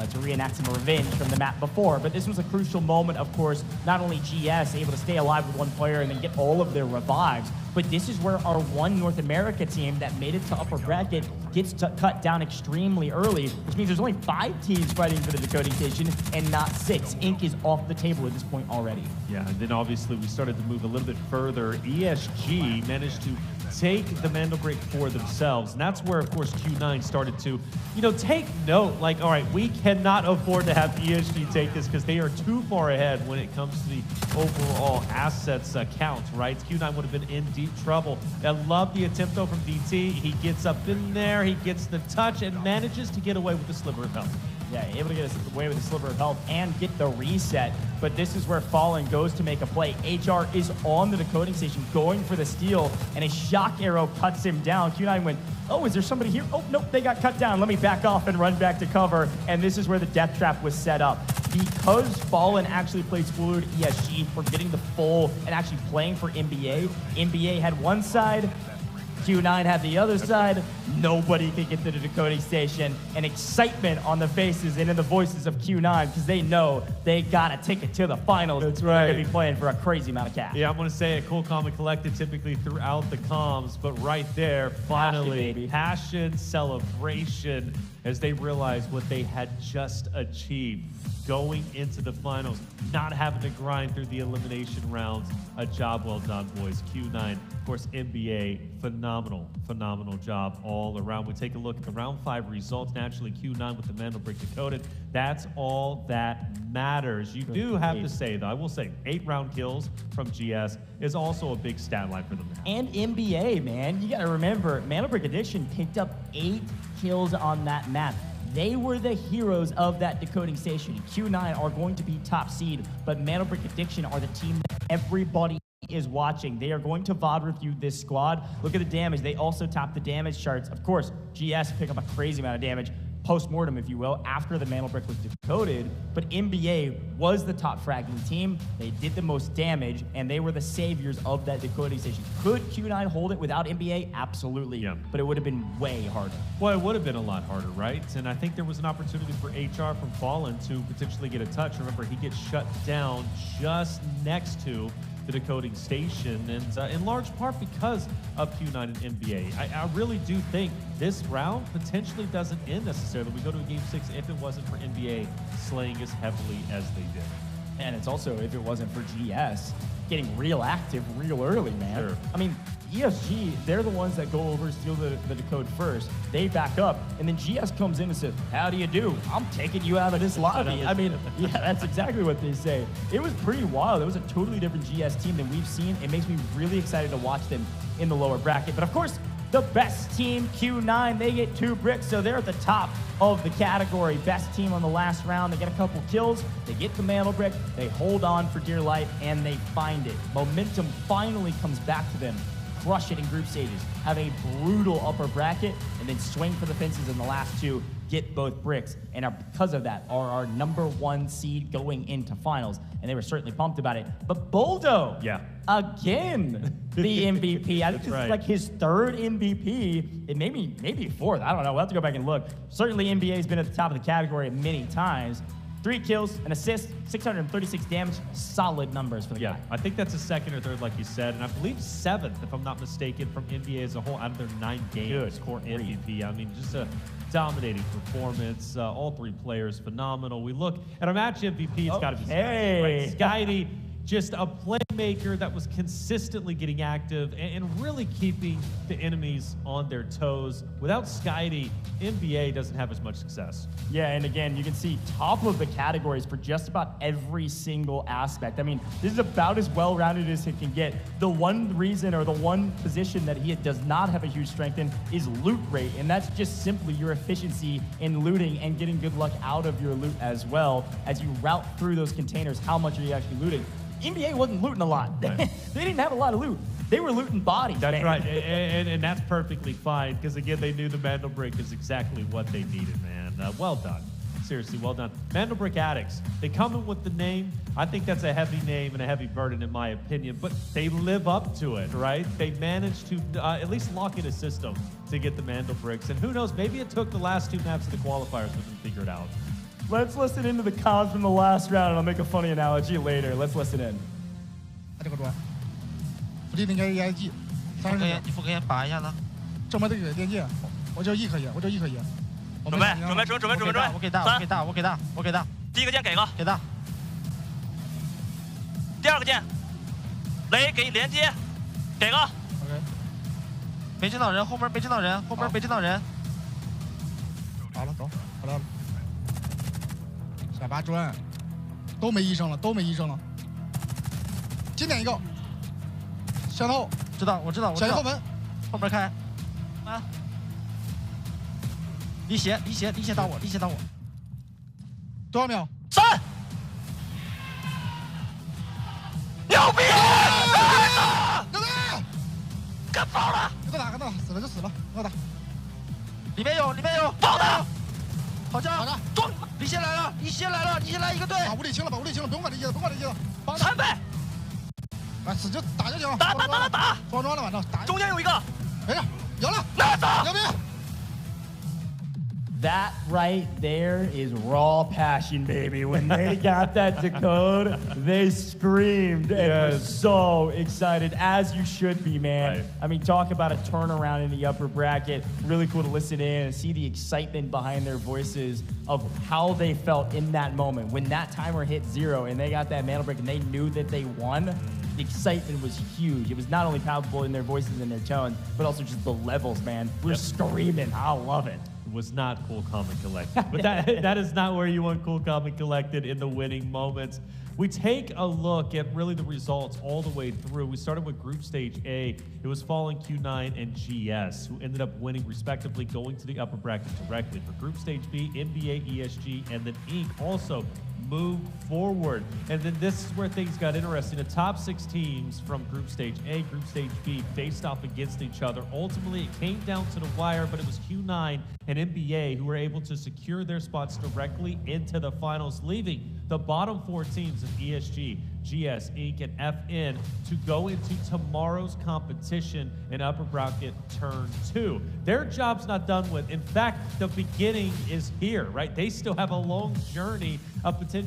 to reenact some revenge from the map before. But this was a crucial moment, of course. Not only GS able to stay alive with one player and then get all of their revives, but this is where our one North America team that made it to upper bracket gets cut down extremely early, which means there's only 5 teams fighting for the decoding station and not 6. Ink is off the table at this point already. Yeah, and then obviously we started to move a little bit further. ESG managed to take the MandelBrick for themselves. And that's where, of course, Q9 started to, take note, like, all right, we cannot afford to have ESG take this because they are too far ahead when it comes to the overall assets count, right? Q9 would have been in deep trouble. I love the attempt, though, from DT. He gets up in there, he gets the touch, and manages to get away with the sliver of health. Yeah, able to get away with a sliver of health and get the reset. But this is where Fallen goes to make a play. HR is on the decoding station going for the steal, and a shock arrow cuts him down. Q9 went, oh, is there somebody here? Oh, nope, they got cut down. Let me back off and run back to cover. And this is where the death trap was set up. Because Fallen actually plays fluid ESG for getting the full and actually playing for NBA. NBA had one side, Q9 had the other side. Nobody could get to the decoding station. And excitement on the faces and in the voices of Q9 because they know they got a ticket to the finals. That's right. They're going to be playing for a crazy amount of cash. Yeah, I'm going to say it, cool, calm, and collected typically throughout the comms, but right there, finally, passion, celebration, as they realized what they had just achieved. Going into the finals, not having to grind through the elimination rounds. A job well done, boys. Q9, of course, NBA, phenomenal job all around. We take a look at the round 5 results. Naturally, Q9 with the MandelBrick decoded. That's all that matters. You do have to say, though, I will say, 8 round kills from GS is also a big stat line for them now. And NBA, man, you got to remember, MandelBrick Addiction picked up 8 kills on that map. They were the heroes of that decoding station. Q9 are going to be top seed, but MandelBrick Addiction are the team that everybody is watching. They are going to VOD review this squad. Look at the damage. They also top the damage charts. Of course, GS pick up a crazy amount of damage, post-mortem, if you will, after the MandelBrick was decoded, but NBA was the top fragging team. They did the most damage, and they were the saviors of that decoding station. Could Q9 hold it without NBA? Absolutely. Yeah. But it would have been way harder. Well, it would have been a lot harder, right? And I think there was an opportunity for HR from Fallen to potentially get a touch. Remember, he gets shut down just next to the decoding station, and in large part because of Q9 and NBA. I really do think this round potentially doesn't end necessarily. We go to a game 6 if it wasn't for NBA slaying as heavily as they did. And it's also if it wasn't for GS getting real active real early, man. Sure. I mean, ESG, they're the ones that go over, steal the decode first. They back up, and then GS comes in and says, how do you do? I'm taking you out of this lobby. I mean, yeah, that's exactly what they say. It was pretty wild. It was a totally different GS team than we've seen. It makes me really excited to watch them in the lower bracket. But of course, the best team, Q9, they get 2 bricks, so they're at the top of the category. Best team on the last round. They get a couple kills. They get the MandelBrick. They hold on for dear life, and they find it. Momentum finally comes back to them. Crush it in group stages, have a brutal upper bracket, and then swing for the fences in the last 2, get both bricks, and because of that are our #1 seed going into finals, and they were certainly pumped about it. But Boldo, again, the MVP. I think this is like his 3rd MVP, and maybe 4th. I don't know. We'll have to go back and look. Certainly NBA's been at the top of the category many times. 3 kills, an assist, 636 damage, solid numbers for the guy. I think that's a 2nd or 3rd, like you said, and I believe 7th, if I'm not mistaken, from NBA as a whole out of their 9 games. Core MVP. I mean, just a dominating performance. All 3 players phenomenal. We look at our match MVP. It's got to be Skydie. just a playmaker that was consistently getting active and really keeping the enemies on their toes. Without Skydie, NBA doesn't have as much success. Yeah, and again, you can see top of the categories for just about every single aspect. I mean, this is about as well-rounded as it can get. The one reason or the one position that he does not have a huge strength in is loot rate, and that's just simply your efficiency in looting and getting good luck out of your loot as well. As you route through those containers, how much are you actually looting? NBA wasn't looting a lot. Right. They didn't have a lot of loot. They were looting bodies. That's man. right, and that's perfectly fine, because again, they knew the MandelBrick is exactly what they needed, man. Well done. Seriously, well done. MandelBrick Addicts, they come in with the name. I think that's a heavy name and a heavy burden in my opinion, but they live up to it, right? They managed to at least lock in a system to get the MandelBricks, and who knows, maybe it took the last 2 maps of the qualifiers for them to figure it out. Let's listen into the comms from the last round, and I'll make a funny analogy later. Let's listen in. 这个砖，我这应该 EIG 30秒。你副可以拔一下子。正面这个电键，我就 E 可以，我就 E 可以。准备，我给大，我给大。第一个键给个，给大。第二个键，雷给连接，给个。OK。没见到人，后面没见到人，后面没见到人。好了，走，好了。下拔砖，都没医生了，都没医生了。今点一个，向后，我知道。小一后门，后门开。啊！离斜打我，多少秒？3。牛逼！牛逼！干爆了！跟他打，死了就死了，跟他打。里面有，爆了！好家伙，撞！离线来了，离线来一个队。把物理清了，不用管这些了，3倍。来死就打就行了。打！装装了，反正打。中间有一个。没事，赢了。拿走！牛逼！ That right there is raw passion, baby. When they got that decode, they screamed and were so excited, as you should be, man. Right. I mean, talk about a turnaround in the upper bracket. Really cool to listen in and see the excitement behind their voices of how they felt in that moment. When that timer hit 0 and they got that MandelBrick and they knew that they won, the excitement was huge. It was not only palpable in their voices and their tones, but also just the levels, man. We're screaming. I love it. Was not cool, calm, and collected. But that is not where you want cool, calm, and collected in the winning moments. We take a look at really the results all the way through. We started with Group Stage A. It was Fallen, Q9, and GS, who ended up winning respectively, going to the upper bracket directly. For Group Stage B, NBA, ESG, and then Inc. also moved forward. And then this is where things got interesting. The top 6 teams from Group Stage A, Group Stage B faced off against each other. Ultimately, it came down to the wire, but it was Q9 and NBA who were able to secure their spots directly into the finals, leaving the bottom 4 teams of ESG, GS, Inc., and FN to go into tomorrow's competition in upper bracket turn 2. Their job's not done with. In fact, the beginning is here, right? They still have a long journey of potential,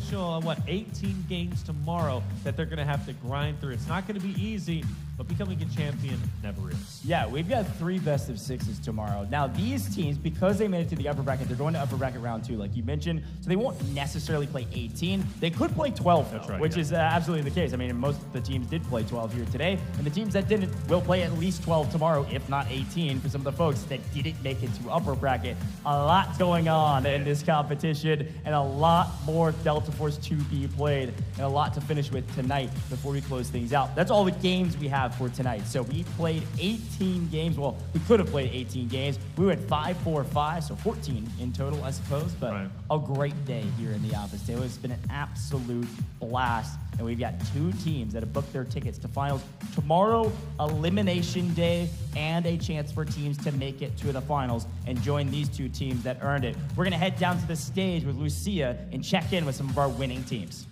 18 games tomorrow that they're going to have to grind through. It's not going to be easy, but becoming a champion never is. Yeah, we've got 3 best of 6s tomorrow. Now, these teams, because they made it to the upper bracket, they're going to upper bracket round 2, like you mentioned, so they won't necessarily play 18. They could play 12, though, right, which is absolutely the case. I mean, most of the teams did play 12 here today, and the teams that didn't will play at least 12 tomorrow, if not 18, for some of the folks that didn't make it to upper bracket. A lot going on in this competition, and a lot more Delta Force to be played, and a lot to finish with tonight before we close things out. That's all the games we have for tonight. So we played 18 games. Well, we could have played 18 games. We went 5-4-5, so 14 in total, I suppose. But a great day here in the office. It has been an absolute blast. And we've got 2 teams that have booked their tickets to finals tomorrow, elimination day, and a chance for teams to make it to the finals and join these 2 teams that earned it. We're going to head down to the stage with Lucia and check in with some of our winning teams.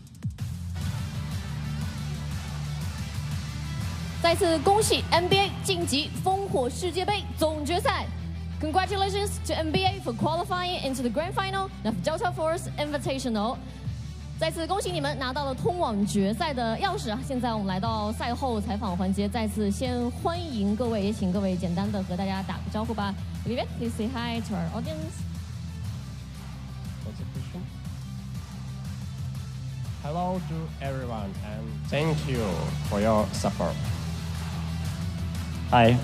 再次恭喜 NBA 晋级烽火世界杯总决赛。Congratulations to NBA for qualifying into the grand final of Delta Force Invitational. 再次恭喜你们拿到了通往决赛的钥匙啊！现在我们来到赛后采访环节，再次先欢迎各位，也请各位简单的和大家打个招呼吧。Olivia, please say hi to our audience. Hello to everyone, and thank you for your support. Hi.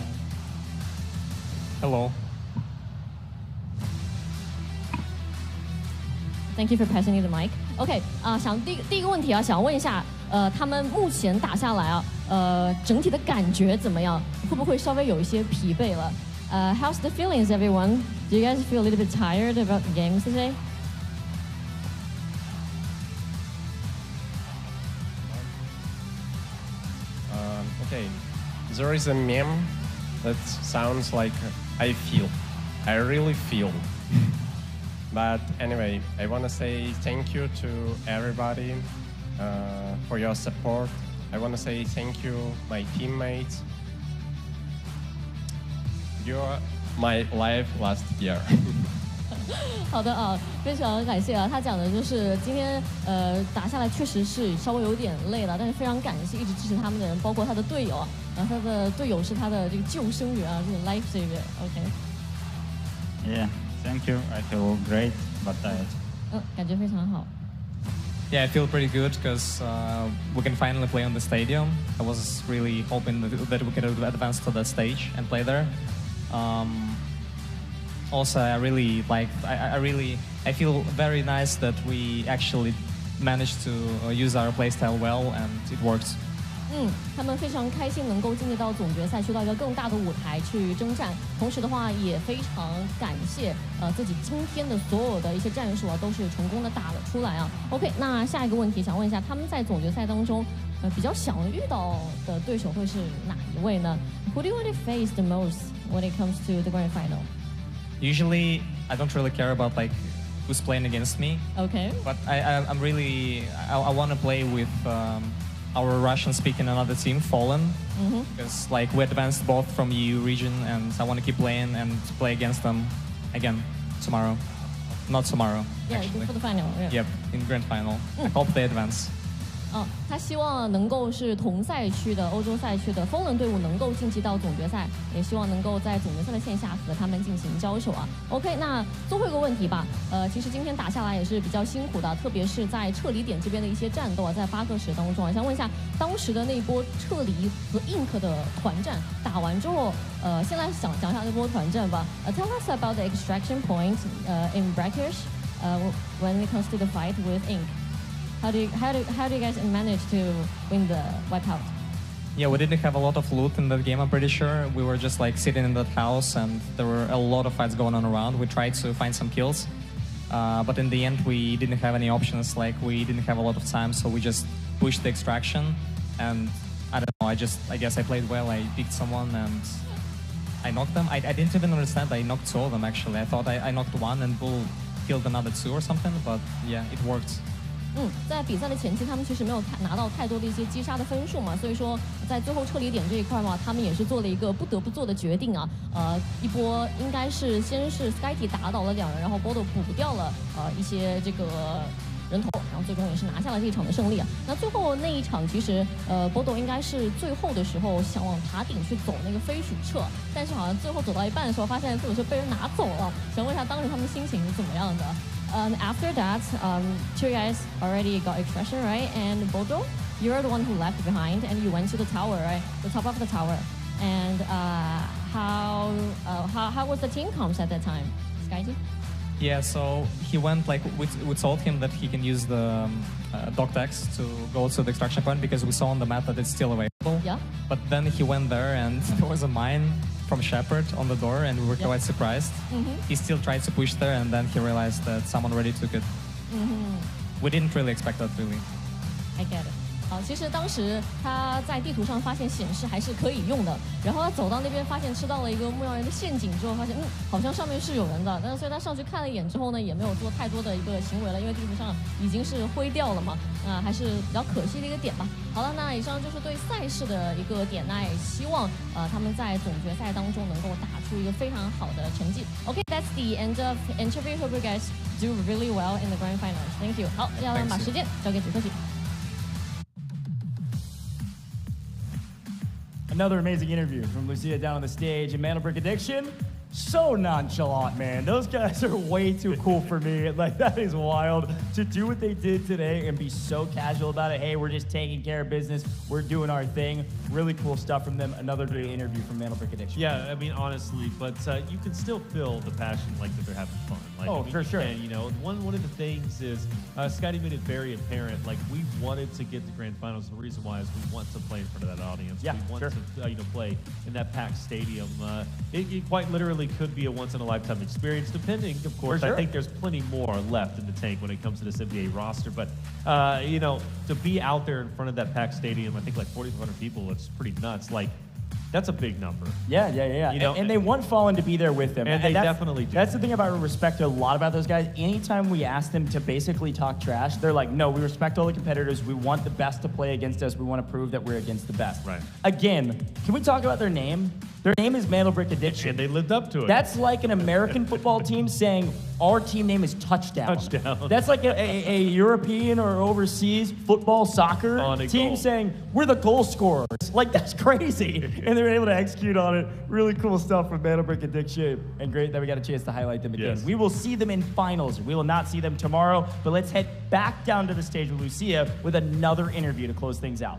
Hello. Thank you for passing me the mic. OK 想第一个问题想问一下，他们目前打下来整体的感觉怎么样？会不会稍微有一些疲惫了？How's the feelings, everyone? Do you guys feel a little bit tired about the games today? Okay, there is a meme that sounds like I really feel. But anyway, I want to say thank you to everybody for your support. I want to say thank you, my teammates. You're my life last year. 好的非常感谢他讲的就是今天打下来确实是稍微有点累了，但是非常感谢一直支持他们的人，包括他的队友然后他的队友是他的这个救生员这个 life saver。OK。Yeah, thank you. I feel great, but tired. 感觉非常好。Yeah, I feel pretty good because we can finally play on the stadium. I was really hoping that we could advance to that stage and play there. Also, I really like. I feel very nice that we actually managed to use our playstyle well, and it works. 他们非常开心能够进入到总决赛，去到一个更大的舞台去征战。同时的话，也非常感谢自己今天的所有的一些战术都是成功的打了出来OK， 那下一个问题想问一下，他们在总决赛当中比较想遇到的对手会是哪一位呢 ？Who do you want to face the most when it comes to the grand final? Usually, I don't really care about who's playing against me. Okay. But I want to play with our Russian-speaking another team, Fallen, because we advanced both from EU region, and I want to keep playing and play against them again tomorrow. Not tomorrow. Yeah, actually. for the final. Yep, in grand final. I hope they advance. 他希望能够是同赛区的欧洲赛区的风人队伍能够晋级到总决赛，也希望能够在总决赛的线下和他们进行交手OK， 那最后一个问题吧。其实今天打下来也是比较辛苦的，特别是在撤离点这边的一些战斗在8个时当中想问一下，当时的那一波撤离和 Ink 的团战打完之后，先来讲一下那波团战吧。Tell us about the extraction point in Breakers when it comes to the fight with Ink. How do you guys manage to win the wipeout? Yeah, we didn't have a lot of loot in that game, I'm pretty sure. We were just sitting in that house and there were a lot of fights going on around. We tried to find some kills, but in the end we didn't have any options, we didn't have a lot of time, so we just pushed the extraction and I don't know, I guess I played well, I picked someone and I knocked them. I didn't even understand I knocked 2 of them actually. I thought I knocked 1 and Bull killed another 2 or something, but yeah, it worked. 在比赛的前期，他们其实没有拿到太多的一些击杀的分数嘛，所以说在最后撤离点这一块嘛，他们也是做了一个不得不做的决定一波应该是先是 Skyty 打倒了2人，然后 Bodo 补掉了一些这个人头，然后最终也是拿下了这一场的胜利那最后那一场其实Bodo 应该是最后的时候想往塔顶去走那个飞鼠撤，但是好像最后走到一半的时候，发现自己是被人拿走了。想问一下当时他们心情是怎么样的？After that, two guys already got extraction, right? And Bodo, you're the one who left behind, and you went to the tower, right? The top of the tower. And how was the team comms at that time, Skyty? Yeah, so he went we told him that he can use the Doctex to go to the extraction point because we saw on the map that it's still available. Yeah. But then he went there and there was a mine from Shepard on the door and we were quite surprised. He still tried to push there and then he realized that someone already took it. We didn't really expect that, really. I get it. 其实当时他在地图上发现显示还是可以用的，然后他走到那边发现吃到了一个牧羊人的陷阱之后，发现好像上面是有人的，但是所以他上去看了一眼之后呢，也没有做太多的一个行为了，因为地图上已经是灰掉了嘛，还是比较可惜的一个点吧。好了，那以上就是对赛事的一个点，那也希望他们在总决赛当中能够打出一个非常好的成绩。Okay, that's the end of interview. Hope you guys do really well in the grand finals. Thank you. 好，要把时间交给主科学。Another amazing interview from Lucia down on the stage. And MandelBrick Addiction, so nonchalant, man. Those guys are way too cool for me. That is wild. to do what they did today and be so casual about it. Hey, we're just taking care of business. We're doing our thing. Really cool stuff from them. Another great interview from MandelBrick Addiction. Yeah, I mean, honestly, but you can still feel the passion, like that they're having fun. Like, Oh, for sure. And, you know, one of the things is Scotty made it very apparent. Like, we wanted to get to grand finals. The reason why is we want to play in front of that audience. Yeah, we want sure. to, play in that packed stadium. It quite literally could be a once-in-a-lifetime experience, depending, of course. sure. I think there's plenty more left in the tank when it comes to this NBA roster. But, to be out there in front of that packed stadium, I think like 4,500 people, it's pretty nuts. Like, that's a big number. Yeah. You know, and they want Fallen to be there with them. And they that's, definitely do. That's the thing about I respect a lot about those guys. Anytime we ask them to basically talk trash, they're like, no, we respect all the competitors. We want the best to play against us. We want to prove that we're against the best. Right. Again, can we talk about their name? Their name is MandelBrick Addiction. And they lived up to it. That's like an American football team saying our team name is Touchdown. Touchdown. That's like a European or overseas football soccer On a team goal. saying we're the goal scorers. Like, that's crazy. And they're able to execute on it. Really cool stuff from MandelBrick Addiction. And great that we got a chance to highlight them again. Yes. We will see them in finals. We will not see them tomorrow, but let's head back down to the stage with Lucia with another interview to close things out.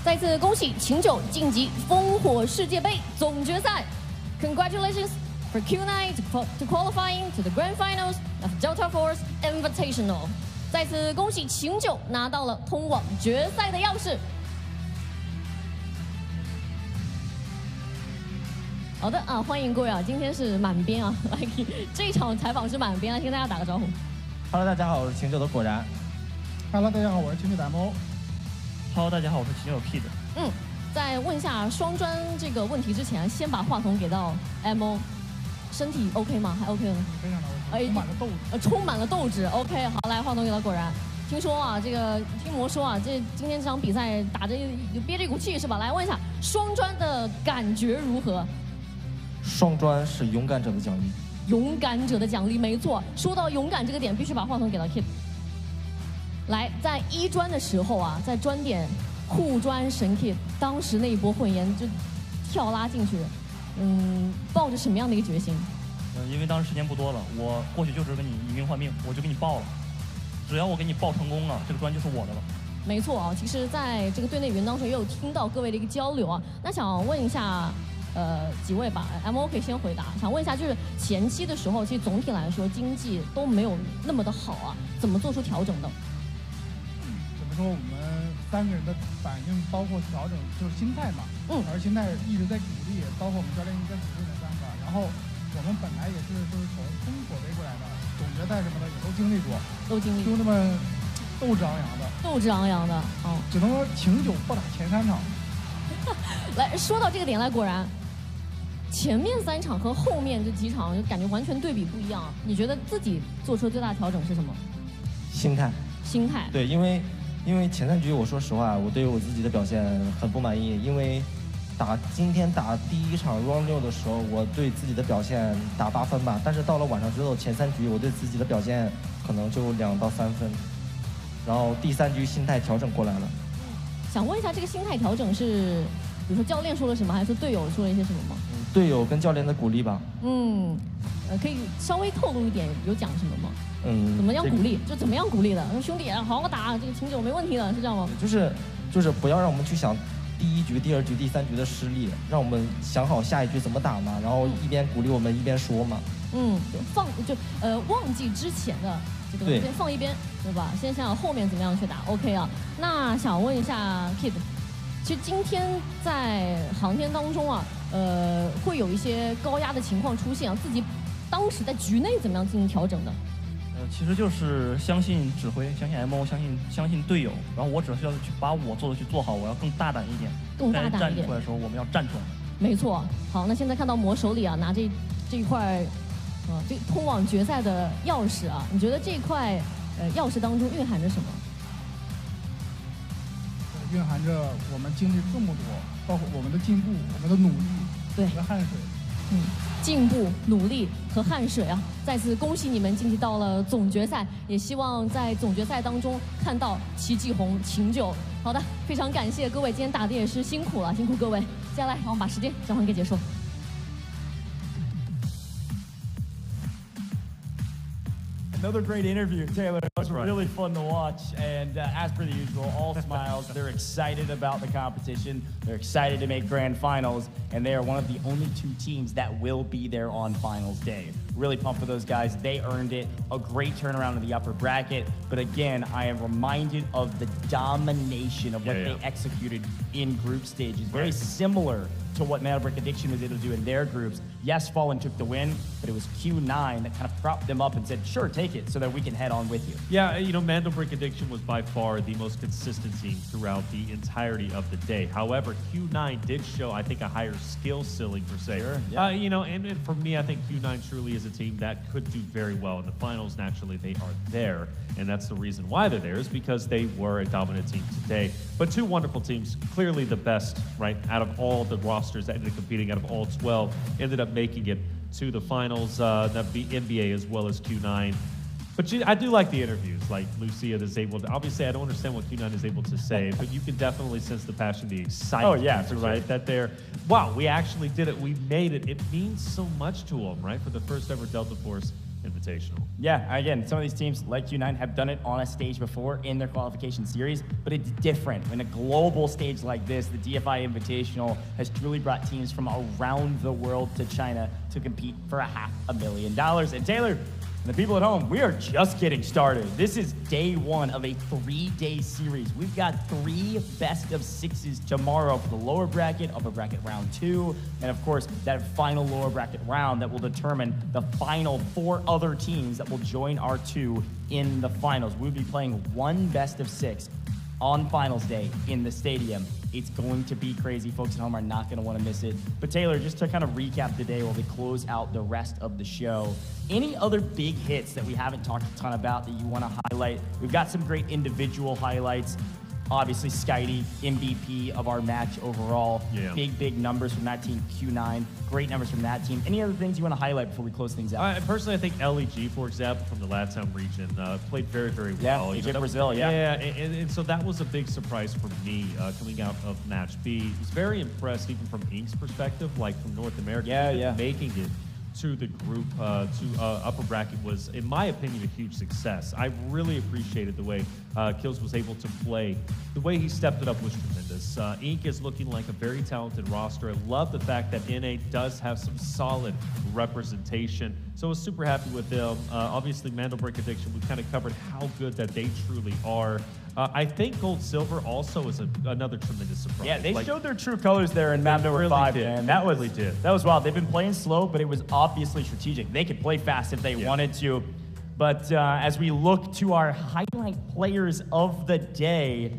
再次恭喜秦九晋级烽火世界杯总决赛 ！Congratulations for Q9 to qualifying to the grand finals of Delta Force Invitational。再次恭喜秦九拿到了通往决赛的钥匙。好的啊，欢迎各位啊！今天是满编啊，来这一场采访是满编，来跟大家打个招呼。Hello， 大家好，我是秦九的果然。Hello， 大家好，我是秦九的 MO。Hello， 大家好，我是秦九 Kid。在问下双专这个问题之前，先把话筒给到 MO， 身体 OK 吗？还 OK 吗？非常的 OK， 充满了斗志。充满了斗志。OK， 好，来话筒给到果然。听说啊，听魔说啊，今天这场比赛打着憋着一股气是吧？来问一下双专的感觉如何？双专是勇敢者的奖励。勇敢者的奖励，没错。说到勇敢这个点，必须把话筒给到 Kid。来，在一专的时候啊，在专点互专神 Kid， 当时那一波混研就跳拉进去，抱着什么样的一个决心？因为当时时间不多了，我过去就是跟你以命换命，我就给你报了。只要我给你报成功了，这个专就是我的了。没错啊，其实在这个队内语言当中也有听到各位的一个交流啊。那想问一下，几位吧 ，MO 可以先回答。想问一下，就是前期的时候，其实总体来说经济都没有那么的好啊，怎么做出调整的？怎么说？我们三个人的反应，包括调整，就是心态嘛。而心态一直在鼓励，包括我们教练一直在鼓励我们三个。然后我们本来也是就是从烽火杯过来的，总决赛什么的也都经历过，兄弟们斗志昂扬的，只能说秦九不打前3场。来说到这个点来，果然前面3场和后面这几场就感觉完全对比不一样。你觉得自己做出最大的调整是什么？心态。对，因为前3局，我说实话，我对我自己的表现很不满意。因为今天打第一场 Round 6的时候，我对自己的表现打8分吧，但是到了晚上之后，前3局我对自己的表现可能就2到3分，然后第3局心态调整过来了。想问一下，这个心态调整是，比如说教练说了什么，还是队友说了一些什么吗？队友跟教练的鼓励吧。可以稍微透露一点，有讲什么吗？怎么样鼓励？就怎么样鼓励的？兄弟，好好打，这个秦九没问题的，是这样吗？就是不要让我们去想第1局、第2局、第3局的失利，让我们想好下一局怎么打嘛，然后一边鼓励我们一边说嘛。忘记之前的这个先放一边，对吧？先想想后面怎么样去打。OK 啊，那想问一下 Kid， 其实今天在航天当中啊，会有一些高压的情况出现啊，自己当时在局内怎么样进行调整的？其实就是相信指挥，相信 MO， 相信队友，然后我只需要去把我做的去做好，我要更大胆一点。该站出来的时候，我们要站出来。没错。好，那现在看到魔手里啊，拿这一块，这通往决赛的钥匙啊，你觉得这一块钥匙当中蕴含着什么？蕴含着我们经历这么多，包括我们的进步、我们的努力、我们的汗水。进步、努力和汗水啊！再次恭喜你们晋级到了总决赛，也希望在总决赛当中看到齐继红、秦九。好的，非常感谢各位，今天打的也是辛苦了，辛苦各位。接下来，让我们把时间交还给解说。Another great interview, Taylor. It was really fun to watch. And as per the usual, all smiles. They're excited about the competition. They're excited to make grand finals. And they are one of the only two teams that will be there on finals day. Really pumped for those guys. They earned it. A great turnaround in the upper bracket. But again, I am reminded of the domination of what they executed in group stages. Very similar to what MandelBrick Addiction was able to do in their groups. Yes, Fallen took the win, but it was Q9 that kind of propped them up and said, sure, take it so that we can head on with you. Yeah, you know, MandelBrick Addiction was by far the most consistent team throughout the entirety of the day. However, Q9 did show, I think, a higher skill ceiling per se. Sure, yeah. You know, and for me, I think Q9 truly is a team that could do very well in the finals. Naturally, they are there, and that's the reason why they're there, is because they were a dominant team today. But two wonderful teams, clearly the best, right, out of all the rosters that ended up competing, out of all 12, ended up making it to the finals, that'd be NBA as well as Q9. But I do like the interviews, like Lucia is able to, obviously I don't understand what Q9 is able to say, but you can definitely sense the passion, the excitement, right? That they're, wow, we actually did it, we made it. It means so much to them, right? For the first ever Delta Force Invitational. Yeah, again, some of these teams like Q9 have done it on a stage before in their qualification series, but it's different. In a global stage like this, the DFI Invitational has truly brought teams from around the world to China to compete for $500,000. And Taylor, and the people at home, we are just getting started. This is day one of a 3-day series. We've got 3 best of 6s tomorrow for the lower bracket, upper bracket round 2, and of course, that final lower bracket round that will determine the final 4 other teams that will join our 2 in the finals. We'll be playing 1 best of 6 on finals day in the stadium. It's going to be crazy. Folks at home are not going to want to miss it. But Taylor, just to kind of recap the day while we close out the rest of the show, any other big hits that we haven't talked a ton about that you want to highlight? We've got some great individual highlights. Obviously, Skydie, MVP of our match overall. Yeah. Big numbers from that team, Q9. Great numbers from that team. Any other things you want to highlight before we close things out? Personally, I think LEG, for example, from the LATAM region, played very well. Yeah, Egypt, Brazil, yeah. And so that was a big surprise for me coming out of Match B. I was very impressed, even from Ink's perspective, like from North America, making it to the group, to upper bracket was, in my opinion, a huge success. I really appreciated the way Kills was able to play. The way he stepped it up was tremendous. Ink is looking like a very talented roster. I love the fact that NA does have some solid representation. So I was super happy with them. Obviously, MandelBrick Addiction, we kind of covered how good that they truly are. I think Gold Silver also is another tremendous surprise. Yeah, they showed their true colors there in map number 5, man. That was wild. They've been playing slow, but it was obviously strategic. They could play fast if they wanted to. But as we look to our highlight players of the day,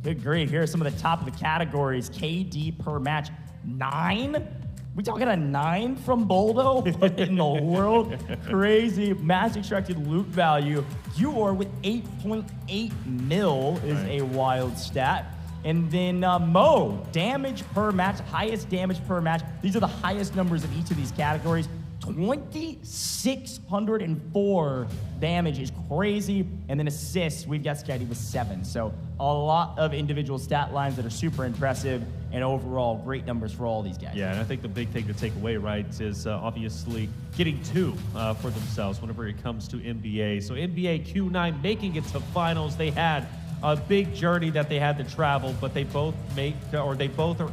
good grief, here are some of the top of the categories. KD per match, 9? We talking a 9 from Boldo? What in the world? Crazy. Mass extracted loot value. Dior with 8.8 mil is a wild stat. And then Mo, damage per match, highest damage per match. These are the highest numbers in each of these categories. 2,604 damage is crazy. And then assists, we've got Skydie with 7. So a lot of individual stat lines that are super impressive, and overall great numbers for all these guys. Yeah, and I think the big thing to take away, right, is obviously getting 2 for themselves whenever it comes to NBA. So NBA Q9 making it to finals. They had a big journey that they had to travel, but they both are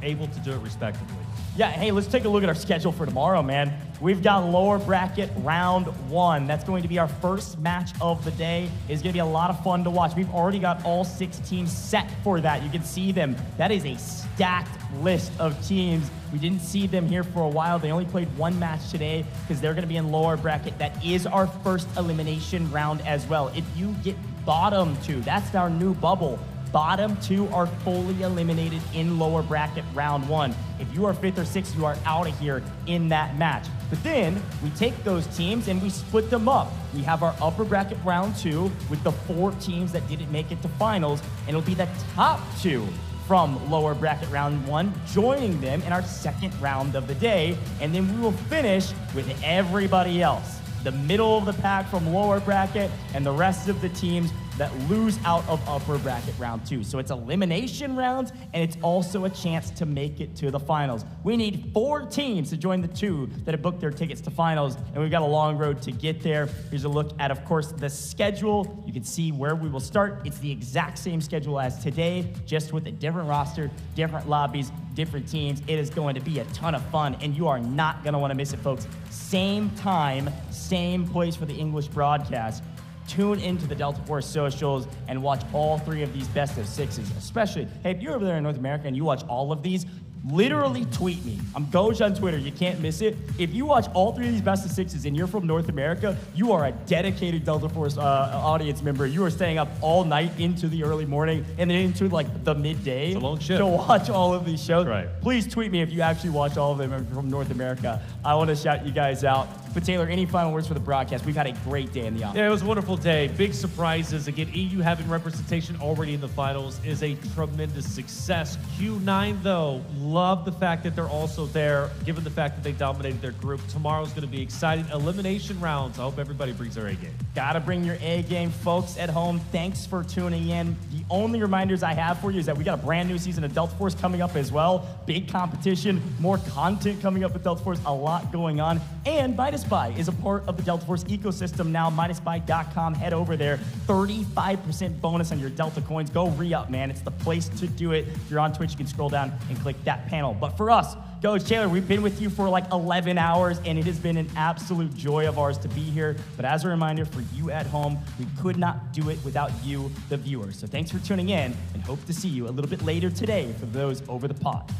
able to do it respectively. Yeah, hey, let's take a look at our schedule for tomorrow, man. We've got lower bracket round 1. That's going to be our first match of the day. It's going to be a lot of fun to watch. We've already got all 6 teams set for that. You can see them. That is a stacked list of teams. We didn't see them here for a while. They only played 1 match today because they're going to be in lower bracket. That is our first elimination round as well. If you get bottom 2, that's our new bubble. Bottom 2 are fully eliminated in lower bracket round 1. If you are 5th or 6th, you are out of here in that match. But then we take those teams and we split them up. We have our upper bracket round 2 with the 4 teams that didn't make it to finals, and it'll be the top 2 from lower bracket round 1 joining them in our second round of the day, and then we will finish with everybody else. The middle of the pack from lower bracket and the rest of the teams that lose out of upper bracket round 2. So it's elimination rounds, and it's also a chance to make it to the finals. We need 4 teams to join the 2 that have booked their tickets to finals, and we've got a long road to get there. Here's a look at, of course, the schedule. You can see where we will start. It's the exact same schedule as today, just with a different roster, different lobbies, different teams. It is going to be a ton of fun, and you are not going to want to miss it, folks. Same time, same place for the English broadcast. Tune into the Delta Force socials and watch all 3 of these best of 6s. Especially, hey, if you're over there in North America and you watch all of these, literally tweet me. I'm Goj on Twitter. You can't miss it. If you watch all 3 of these best of 6s and you're from North America, you are a dedicated Delta Force audience member. You are staying up all night into the early morning and then into like the midday to watch all of these shows. Right. Please tweet me if you actually watch all of them from North America. I want to shout you guys out. But Taylor, any final words for the broadcast? We've had a great day in the office. Yeah, it was a wonderful day. Big surprises. Again, EU having representation already in the finals is a tremendous success. Q9, though, love the fact that they're also there, given the fact that they dominated their group. Tomorrow's going to be exciting. Elimination rounds. I hope everybody brings their A game. Gotta bring your A game, folks at home. Thanks for tuning in. The only reminders I have for you is that we got a brand new season of Delta Force coming up as well. Big competition, more content coming up with Delta Force, a lot going on. And Midas Buy is a part of the Delta Force ecosystem now. MidasBuy.com. Head over there. 35% bonus on your Delta coins. Go re-up, man. It's the place to do it. If you're on Twitch, you can scroll down and click that panel. But for us, Coach Taylor, we've been with you for like 11 hours, and it has been an absolute joy of ours to be here. But as a reminder for you at home, we could not do it without you, the viewers. So thanks for tuning in, and hope to see you a little bit later today for those over the pod.